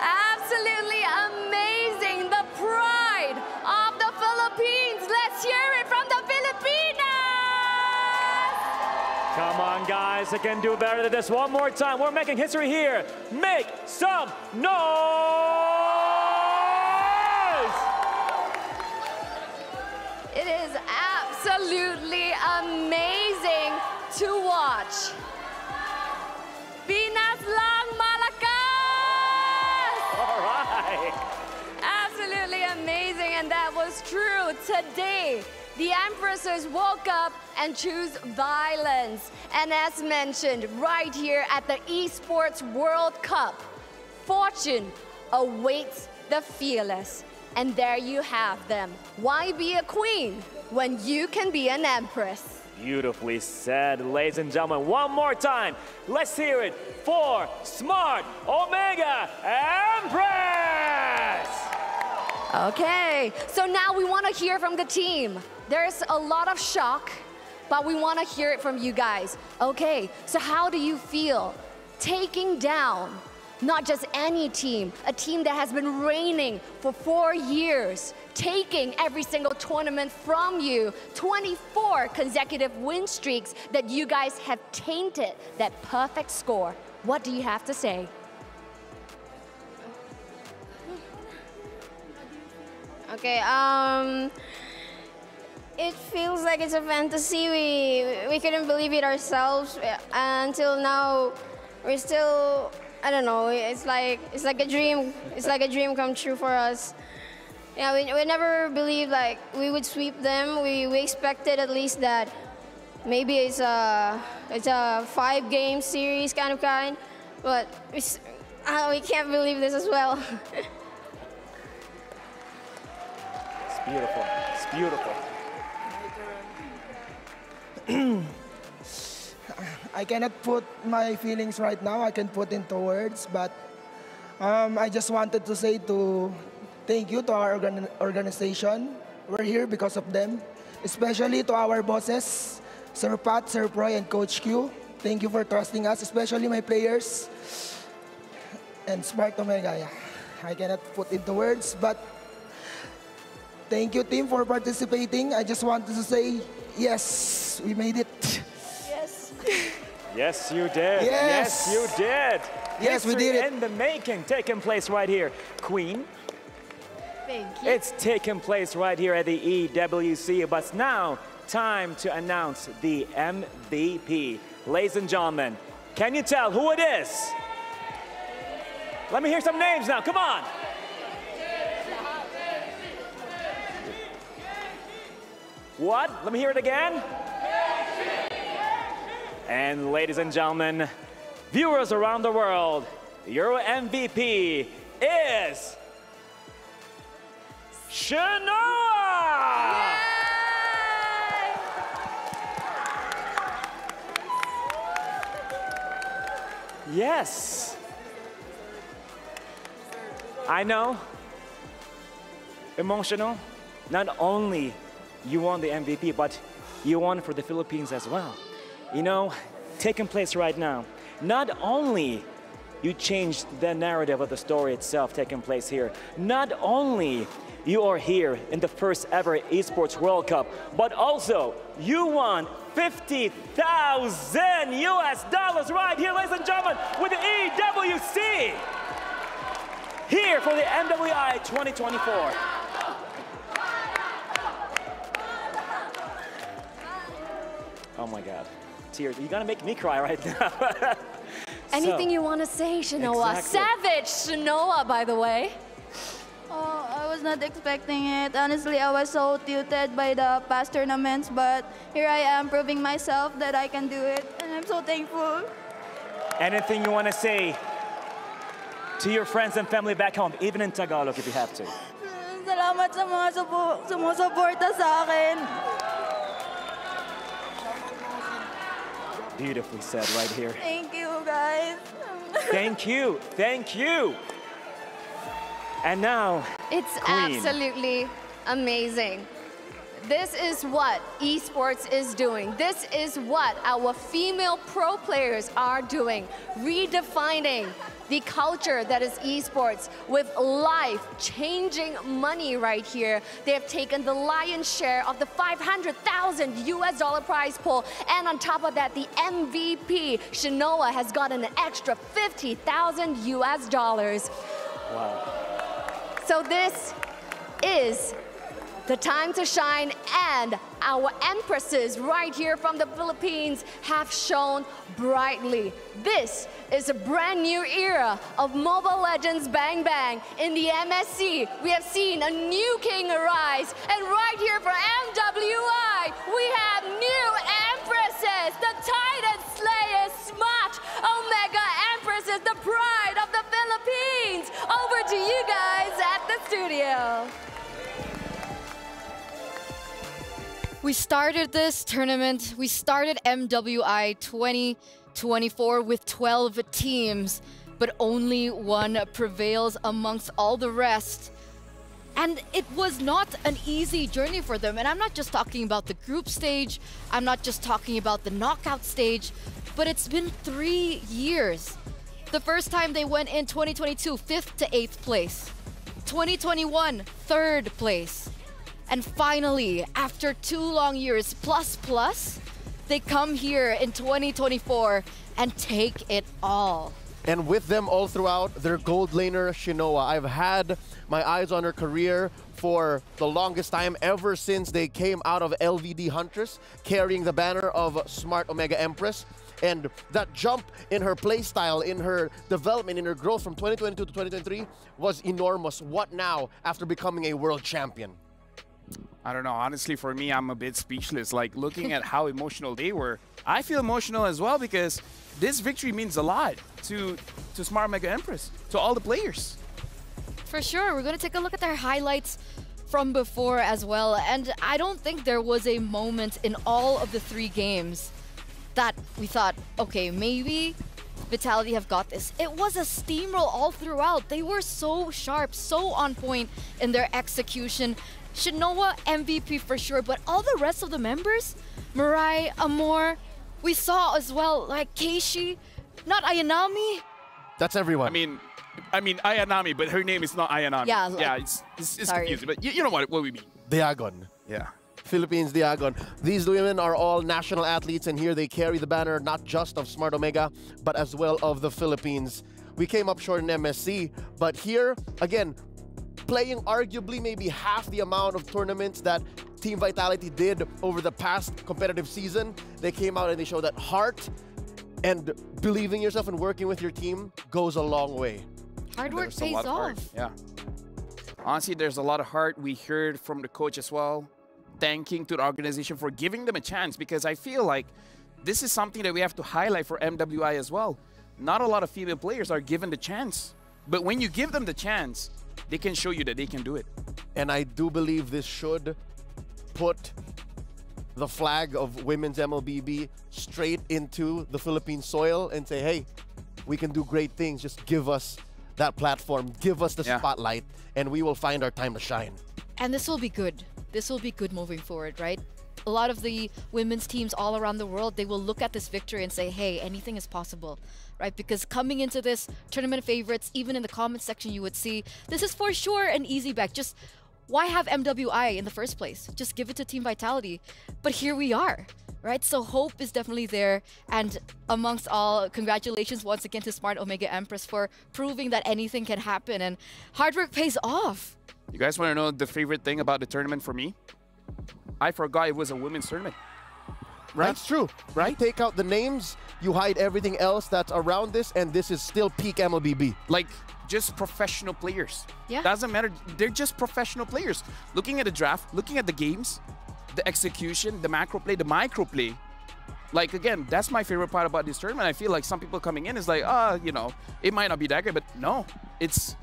Absolutely amazing, the pride of the Philippines. Let's hear it from the Filipinas. Come on, guys, I can do better than this. One more time. We're making history here. Make some noise! It is absolutely amazing to watch. Pinas lang malakas! All right. Absolutely amazing, and that was true today. The Empresses woke up and choose violence. And as mentioned, right here at the Esports World Cup, fortune awaits the fearless. And there you have them. Why be a queen when you can be an empress? Beautifully said, ladies and gentlemen. One more time. Let's hear it for Smart Omega Empress! Okay, so now we want to hear from the team. There's a lot of shock, but we want to hear it from you guys. Okay, so how do you feel taking down not just any team, a team that has been reigning for 4 years, taking every single tournament from you, 24 consecutive win streaks that you guys have tainted that perfect score? What do you have to say? Okay, it feels like it's a fantasy. We couldn't believe it ourselves until now. We're still, I don't know. It's like a dream. It's like a dream come true for us. Yeah, we never believed like we would sweep them. We expected at least that maybe it's a 5-game series kind, but we can't believe this as well. It's beautiful. It's beautiful. I cannot put my feelings right now. I can put into words, but I just wanted to say thank you to our organization. We're here because of them, especially to our bosses, Sir Pat, Sir Proy, and Coach Q. Thank you for trusting us, especially my players and Smart Omega. Yeah. I cannot put into words, but thank you, team, for participating. I just wanted to say, yes, we made it. Yes. Yes, you did. Yes. Yes, you did. Yes, we did it. In the making, taking place right here. Queen. Thank you. It's taking place right here at the EWC, but now time to announce the MVP. Ladies and gentlemen, can you tell who it is? Let me hear some names now, come on. What? Let me hear it again. And ladies and gentlemen, viewers around the world, your MVP is Shanoa! Yes. I know. Emotional. Not only you won the MVP, but you won for the Philippines as well. You know, taking place right now, not only you changed the narrative of the story itself taking place here, not only you are here in the first ever Esports World Cup, but also you won $50,000 US right here, ladies and gentlemen, with the EWC. Here for the MWI 2024. Oh my God, tears. You're gonna make me cry right now. Anything you want to say, Shanoa? Exactly. Savage Shanoa, by the way. Oh, I was not expecting it. Honestly, I was so tilted by the past tournaments, but here I am proving myself that I can do it, and I'm so thankful. Anything you want to say to your friends and family back home, even in Tagalog if you have to? Salamat sa mga sumusuporta sa akin. Beautifully said right here. Thank you, guys. Thank you. Thank you. And now, It's Queen. absolutely amazing. This is what esports is doing. This is what our female pro players are doing, redefining the culture that is esports with life-changing money right here. They have taken the lion's share of the $500,000 US prize pool, and on top of that, the MVP, Shanoa, has gotten an extra $50,000 US. Wow. So this is the time to shine, and our empresses right here from the Philippines have shone brightly. This is a brand new era of Mobile Legends Bang Bang. In the MSC, we have seen a new king arise, and right here for MWI, we have new empresses, the Titan Slayers, Smart Omega Empresses, the pride of the Philippines. Over to you guys at the studio. We started this tournament, we started MWI 2024 with 12 teams, but only one prevails amongst all the rest. And it was not an easy journey for them. And I'm not just talking about the group stage, I'm not just talking about the knockout stage, but it's been 3 years. The first time they went in 2022, 5th to 8th place. 2021, 3rd place. And finally, after 2 long years plus, they come here in 2024 and take it all. And with them all throughout, their gold laner, Shinoa. I've had my eyes on her career for the longest time, ever since they came out of LVD Huntress, carrying the banner of Smart Omega Empress. And that jump in her playstyle, in her development, in her growth from 2022 to 2023 was enormous. What now after becoming a world champion? I don't know. Honestly, for me, I'm a bit speechless. Like, looking at how emotional they were, I feel emotional as well because this victory means a lot to Smart Omega Empress, to all the players. For sure. We're going to take a look at their highlights from before as well. And I don't think there was a moment in all of the 3 games that we thought, okay, maybe Vitality have got this. It was a steamroll all throughout. They were so sharp, so on point in their execution. Shinoa MVP for sure, but all the rest of the members, Mirai, Amor, we saw as well, like Keishi, not Ayanami. That's everyone. I mean Ayanami, but her name is not Ayanami. Yeah, it's confusing, but you know what we mean. Diagon. Yeah. Philippines Diagon. These women are all national athletes, and here they carry the banner not just of Smart Omega, but as well of the Philippines. We came up short in MSC, but here, again, playing arguably maybe half the amount of tournaments that Team Vitality did over the past competitive season. They came out and they showed that heart and believing yourself and working with your team goes a long way. Hard work pays off. Yeah. Honestly, there's a lot of heart. We heard from the coach as well, thanking to the organization for giving them a chance, because I feel like this is something that we have to highlight for MWI as well. Not a lot of female players are given the chance, but when you give them the chance, they can show you that they can do it. And I do believe this should put the flag of women's MLBB straight into the Philippine soil and say, hey, we can do great things. Just give us that platform, give us the spotlight, and we will find our time to shine. And this will be good. This will be good moving forward, right? A lot of the women's teams all around the world, they will look at this victory and say, hey, anything is possible, right? Because coming into this tournament favorites, even in the comments section, you would see this is for sure an easy bet. Just why have MWI in the first place? Just give it to Team Vitality. But here we are, right? So hope is definitely there. And amongst all, congratulations once again to Smart Omega Empress for proving that anything can happen. And hard work pays off. You guys want to know the favorite thing about the tournament for me? I forgot it was a women's tournament. Right? That's true. Right? You take out the names, you hide everything else that's around this, and this is still peak MLBB. Like, just professional players. Yeah. Doesn't matter. They're just professional players. Looking at the draft, looking at the games, the execution, the macro play, the micro play. Like, again, that's my favorite part about this tournament. I feel like some people coming in is like, you know, it might not be that great, but no, it's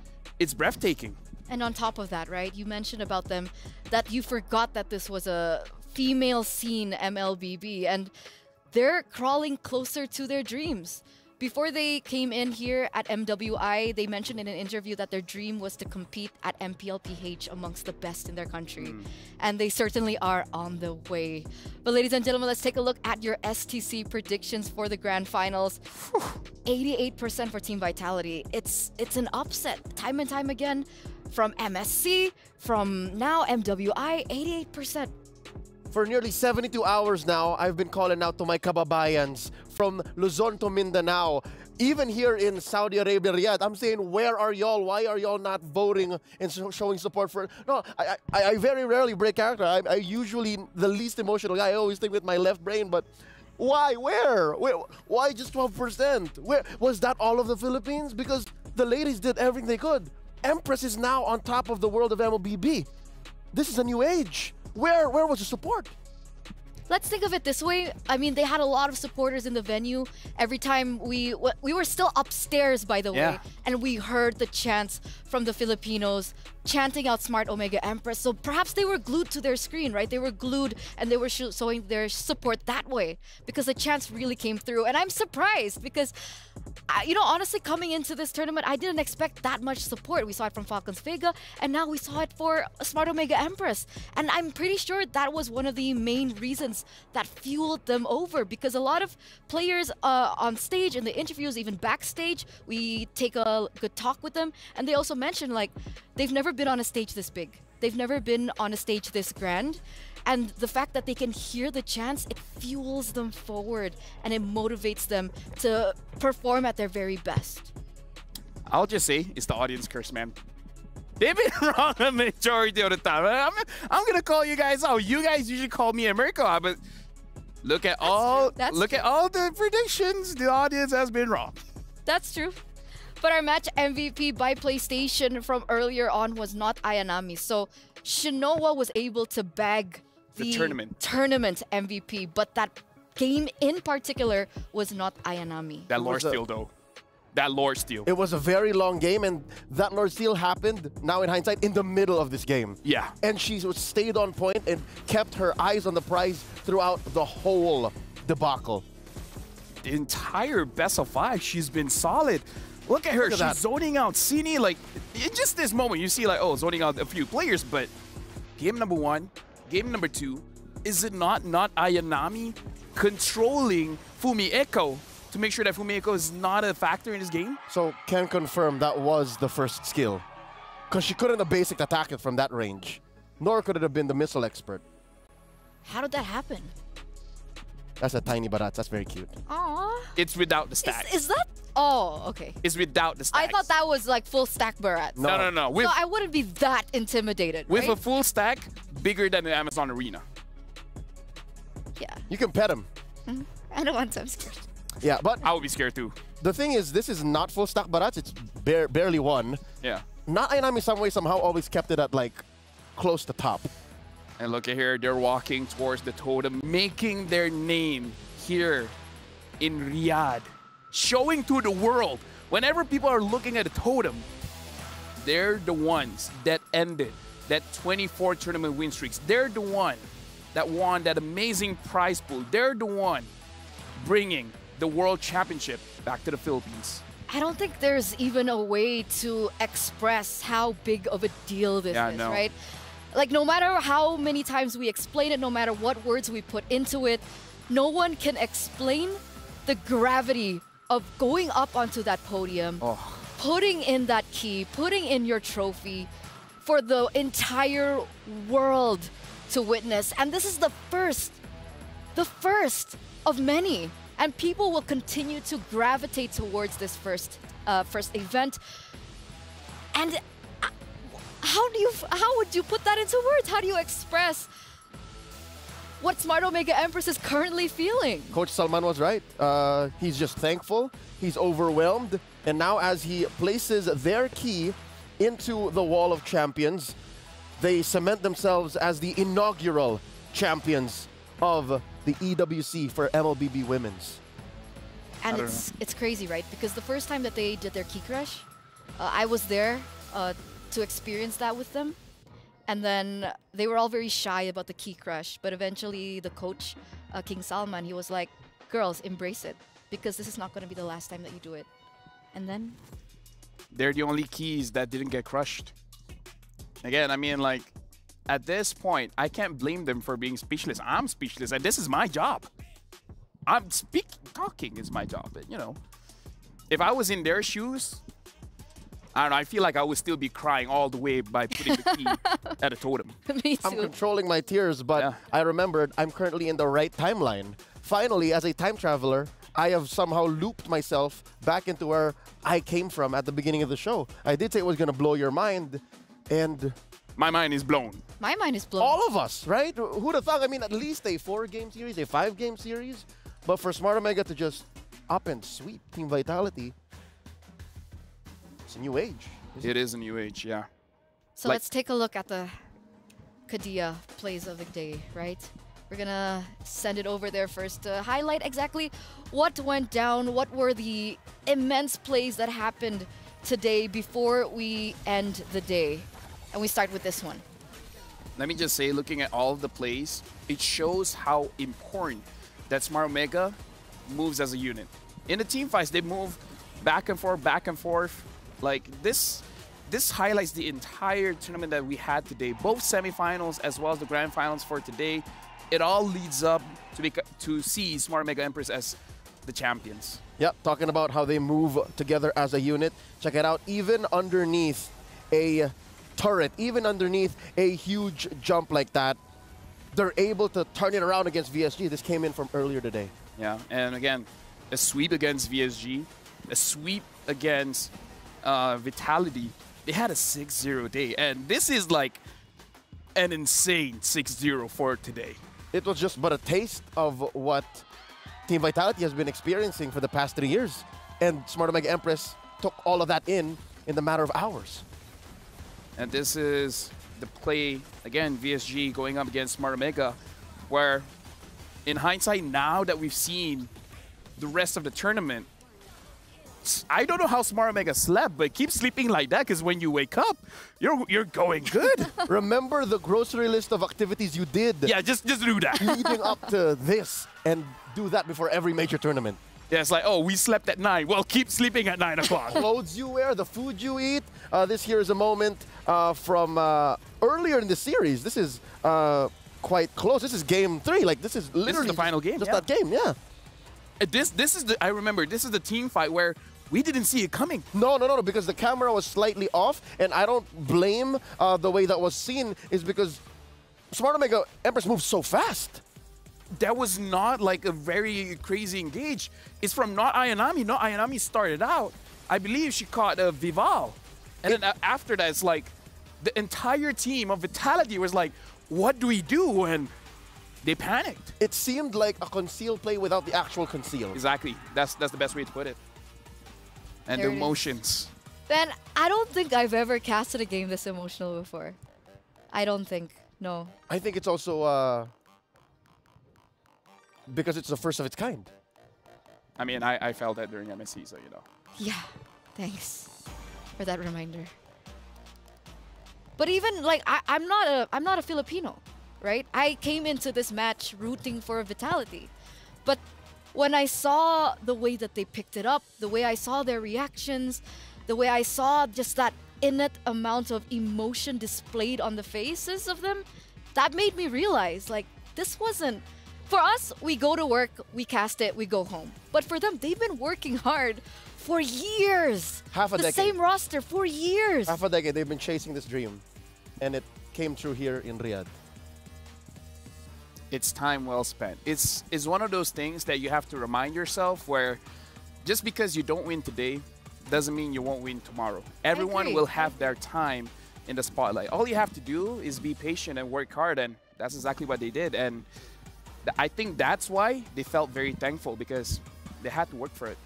breathtaking. And on top of that, right, you mentioned about them that you forgot that this was a female scene MLBB, and they're crawling closer to their dreams. Before they came in here at MWI, they mentioned in an interview that their dream was to compete at MPLPH amongst the best in their country. And they certainly are on the way. But ladies and gentlemen, let's take a look at your STC predictions for the grand finals. 88% for Team Vitality. It's an upset time and time again. From MSC, from now MWI, 88%. For nearly 72 hours now, I've been calling out to my kababayans from Luzon to Mindanao. Even here in Saudi Arabia, Riyadh, I'm saying, where are y'all? Why are y'all not voting and showing support for... No, I very rarely break character. I usually the least emotional guy. I always think with my left brain, but why? Where? Why just 12%? Where? Was that all of the Philippines? Because the ladies did everything they could. Empress is now on top of the world of MLBB. This is a new age. Where was the support? Let's think of it this way. I mean, they had a lot of supporters in the venue. Every time we were still upstairs, by the way, and we heard the chants from the Filipinos chanting out Smart Omega Empress. So perhaps they were glued to their screen, right? They were glued and they were showing their support that way because the chants really came through. And I'm surprised because, you know, honestly, coming into this tournament, I didn't expect that much support. We saw it from Falcons Vega, and now we saw it for Smart Omega Empress. And I'm pretty sure that was one of the main reasons that fueled them over, because a lot of players on stage, in the interviews, even backstage, we take a good talk with them, and they also mention, like, they've never been on a stage this big. They've never been on a stage this grand. And the fact that they can hear the chants, it fuels them forward and it motivates them to perform at their very best. I'll just say, it's the audience curse, man. They've been wrong the majority of the time. I'm gonna call you guys out. You guys usually call me America, but look at all the predictions. The audience has been wrong. That's true. But our match MVP by PlayStation from earlier on was not Ayanami. So Shinoa was able to bag the tournament MVP, but that game in particular was not Ayanami. That lore steal, though. That lore steal. It was a very long game, and that lore steal happened, now in hindsight, in the middle of this game. Yeah. And she stayed on point and kept her eyes on the prize throughout the whole debacle. The entire best of 5, she's been solid. Look at her, she's zoning out Cine. Like, in just this moment, you see, like, oh, zoning out a few players, but game number 1, game number 2, is it not Ayanami controlling Fumi Echo to make sure that Fumi Echo is not a factor in this game? So, can confirm that was the first skill. Because she couldn't have basic attack it from that range. Nor could it have been the missile expert. How did that happen? That's a tiny barats. That's very cute. Aww. It's without the stacks. Is that? Oh, okay. It's without the stacks. I thought that was like full stack barats. No. So I wouldn't be that intimidated, with right? a full stack, bigger than the Amazon Arena. Yeah. You can pet him. I don't want to. I'm scared. Yeah, but I would be scared too. The thing is, this is not full stack barats. It's barely one. Yeah. Not Ayanami some way somehow always kept it at like close to top. And look at here, they're walking towards the totem, making their name here in Riyadh. Showing to the world, whenever people are looking at a totem, they're the ones that ended that 24 tournament win streaks. They're the one that won that amazing prize pool. They're the one bringing the World Championship back to the Philippines. I don't think there's even a way to express how big of a deal this is, right? Like, no matter how many times we explain it, no matter what words we put into it, no one can explain the gravity of going up onto that podium, putting in that key, putting in your trophy for the entire world to witness. And this is the first of many. And people will continue to gravitate towards this first event. And how would you put that into words? How do you express what Smart Omega Empress is currently feeling? Coach Salman was right. He's just thankful. He's overwhelmed. And now as he places their key into the Wall of Champions, they cement themselves as the inaugural champions of the EWC for MLBB Women's. And it's crazy, right? Because the first time that they did their key crush, I was there to experience that with them. And then they were all very shy about the key crush. But eventually the coach, King Salman, he was like, girls, embrace it. Because this is not going to be the last time that you do it. And then? They're the only keys that didn't get crushed. Again, I mean, like, at this point, I can't blame them for being speechless. I'm speechless, and this is my job. Talking is my job, but, you know, if I was in their shoes, I don't know, I feel like I would still be crying all the way by putting the key at a totem. Me too. I'm controlling my tears, but I remembered I'm currently in the right timeline. Finally, as a time traveler, I have somehow looped myself back into where I came from at the beginning of the show. I did say it was going to blow your mind, and my mind is blown. My mind is blown. All of us, right? Who'd have thought? I mean, at least a 4-game series, a 5-game series. But for Smart Omega to just up and sweep Team Vitality, it's a new age. It is a new age, yeah. So let's take a look at the Kadia plays of the day, right? We're gonna send it over there first to highlight exactly what went down, what were the immense plays that happened today before we end the day. And we start with this one. Let me just say, looking at all of the plays, it shows how important that Smart Omega moves as a unit. In the team fights, they move back and forth. Like this highlights the entire tournament that we had today, both semifinals as well as the grand finals for today. It all leads up to see Smart Omega Empress as the champions. Yep, talking about how they move together as a unit. Check it out, even underneath a turret, even underneath a huge jump like that, they're able to turn it around against VSG. This came in from earlier today. Yeah, and again, a sweep against VSG, a sweep against Vitality. They had a 6-0 day, and this is like an insane 6-0 for today. It was just but a taste of what Team Vitality has been experiencing for the past 3 years. And Smart Omega Empress took all of that in the matter of hours. And this is the play, again, VSG going up against Smart Omega, where in hindsight, now that we've seen the rest of the tournament, I don't know how Smart Omega slept, but keep sleeping like that, because when you wake up, you're going good. Remember the grocery list of activities you did. Yeah, just do that. Leading up to this, and do that before every major tournament. Yeah, it's like, oh, we slept at 9. Well, keep sleeping at 9 o'clock. Clothes you wear, the food you eat. This here is a moment from earlier in the series. This is quite close. This is game 3. Like, this is literally this is the final game. Just that game, yeah. This is the, I remember, this is the team fight where we didn't see it coming. No, because the camera was slightly off, and I don't blame the way that was seen is because Smart Omega Empress moves so fast. That was not like a very crazy engage. It's from not Ayanami. Not Ayanami started out. I believe she caught a Vival. And then after that, it's like the entire team of Vitality was like, what do we do? And they panicked. It seemed like a concealed play without the actual conceal. Exactly. That's the best way to put it. And There the it is. emotions. Ben, I don't think I've ever casted a game this emotional before. I don't think. No. I think it's also because it's the first of its kind. I mean, I felt that during MSC, so you know. Yeah, thanks for that reminder. But even like I'm not a Filipino, right? I came into this match rooting for Vitality. But when I saw the way that they picked it up, the way I saw their reactions, the way I saw just that innate amount of emotion displayed on the faces of them, that made me realize like this wasn't for us. We go to work, we cast it, we go home. But for them, they've been working hard for years. Half a decade. The same roster for years. Half a decade, they've been chasing this dream. And it came true here in Riyadh. It's time well spent. It's one of those things that you have to remind yourself where just because you don't win today doesn't mean you won't win tomorrow. Everyone will have their time in the spotlight. All you have to do is be patient and work hard, and that's exactly what they did. And I think that's why they felt very thankful, because they had to work for it.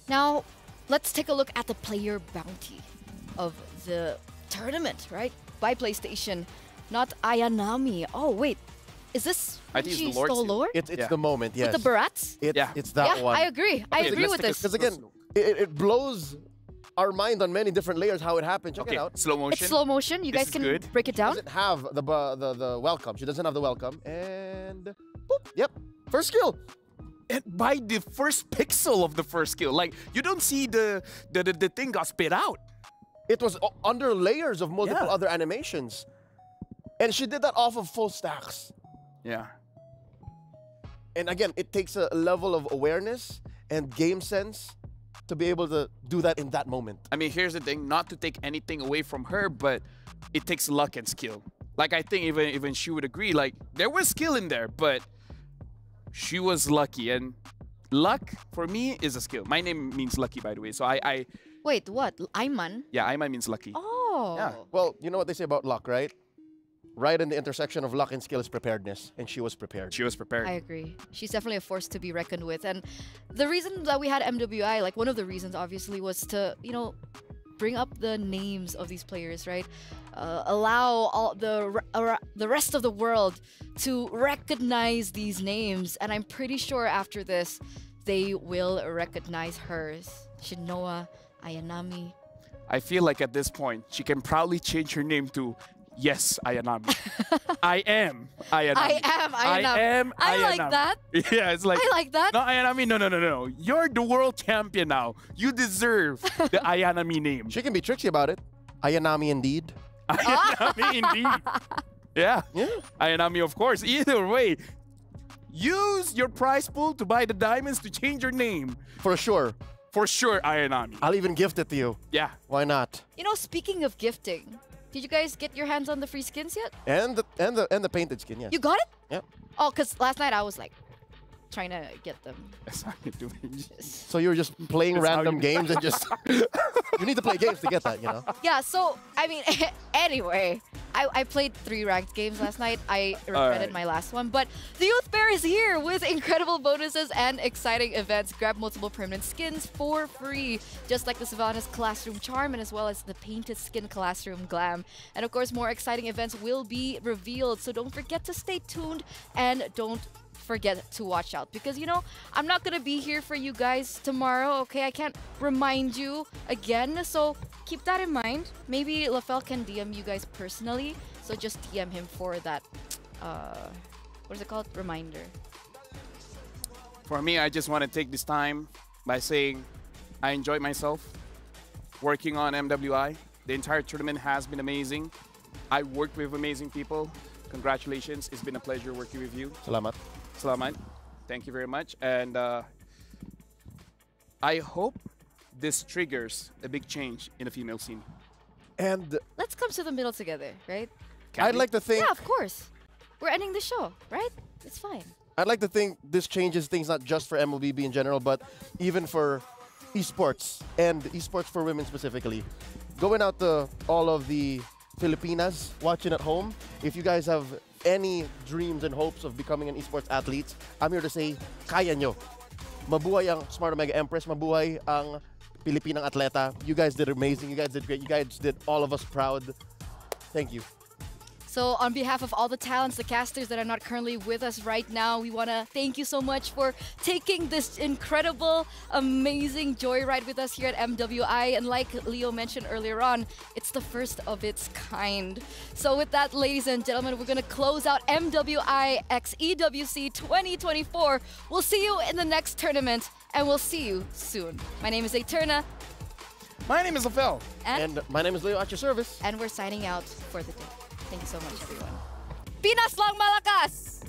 Now, let's take a look at the player bounty of the tournament, right? By PlayStation, not Ayanami. Oh, wait. Is this I when think she it's the Lord stole lore? It's the moment, yes. With the Barats? It's that one. I agree. I agree with this. Because again, it blows our mind on many different layers how it happened. Check it out. Slow motion. It's slow motion. You guys can break it down. She doesn't have the welcome. She doesn't have the welcome. And boop. Yep. First skill. And by the first pixel of the first skill, like you don't see the thing got spit out. It was under layers of multiple other animations. And she did that off of full stacks. Yeah. And again, it takes a level of awareness and game sense to be able to do that in that moment. I mean, here's the thing, not to take anything away from her, but it takes luck and skill. Like, I think even she would agree, like, there was skill in there, but she was lucky. And luck, for me, is a skill. My name means lucky, by the way. So I Wait, what? Ayman? Yeah, Ayman means lucky. Oh. Yeah. Well, you know what they say about luck, right? Right in the intersection of luck and skill is preparedness, and she was prepared. She was prepared. I agree. She's definitely a force to be reckoned with. And the reason that we had MWI, like one of the reasons obviously was to, you know, bring up the names of these players, right? Allow all the rest of the world to recognize these names. And I'm pretty sure after this, they will recognize hers. Shinoa, Ayanami. I feel like at this point, she can proudly change her name to Yes, Ayanami. I am Ayanami. I am Ayanami. I like Ayanami. that. Yeah, it's like. I like that. No, Ayanami, no. You're the world champion now. You deserve the Ayanami name. She can be tricksy about it. Ayanami indeed. Ayanami indeed. Yeah. Ayanami, of course. Either way, use your prize pool to buy the diamonds to change your name. For sure. For sure, Ayanami. I'll even gift it to you. Yeah. Why not? You know, speaking of gifting, did you guys get your hands on the free skins yet? And the painted skin, yeah. You got it? Yep. Oh, because last night I was like trying to get them. That's how you do it. So you were just playing random games and just... You need to play games to get that, you know? Yeah, so, I mean, anyway, I played 3 ranked games last night. I regretted my last one, but the Youth Fair is here with incredible bonuses and exciting events. Grab multiple permanent skins for free, just like the Savannah's Classroom Charm and as well as the Painted Skin Classroom Glam. And of course, more exciting events will be revealed, so don't forget to stay tuned and don't forget to watch out, because you know I'm not gonna be here for you guys tomorrow. Okay, I can't remind you again, so keep that in mind. Maybe Lafel can DM you guys personally, so just DM him for that what is it called, reminder. For me, I just want to take this time by saying I enjoyed myself working on MWI. The entire tournament has been amazing. I worked with amazing people. Congratulations, it's been a pleasure working with you. Salamat. Salamat. Thank you very much. And I hope this triggers a big change in the female scene. And let's come to the middle together, right? I'd like to think... Yeah, of course. We're ending the show, right? It's fine. I'd like to think this changes things not just for MLBB in general, but even for esports, and esports for women specifically. Going out to all of the Filipinas watching at home, if you guys have any dreams and hopes of becoming an esports athlete, I'm here to say, kaya nyo. Mabuhay ang Smart Omega Empress, mabuhay ang Pilipinang atleta. You guys did amazing, you guys did great, you guys did all of us proud. Thank you. So on behalf of all the talents, the casters that are not currently with us right now, we want to thank you so much for taking this incredible, amazing joyride with us here at MWI. And like Leo mentioned earlier on, it's the first of its kind. So with that, ladies and gentlemen, we're going to close out MWI x EWC 2024. We'll see you in the next tournament, and we'll see you soon. My name is Eterna. My name is Lafel. And my name is Leo at your service. And we're signing out for the day. Thank you so much, everyone. Pinas lang malakas!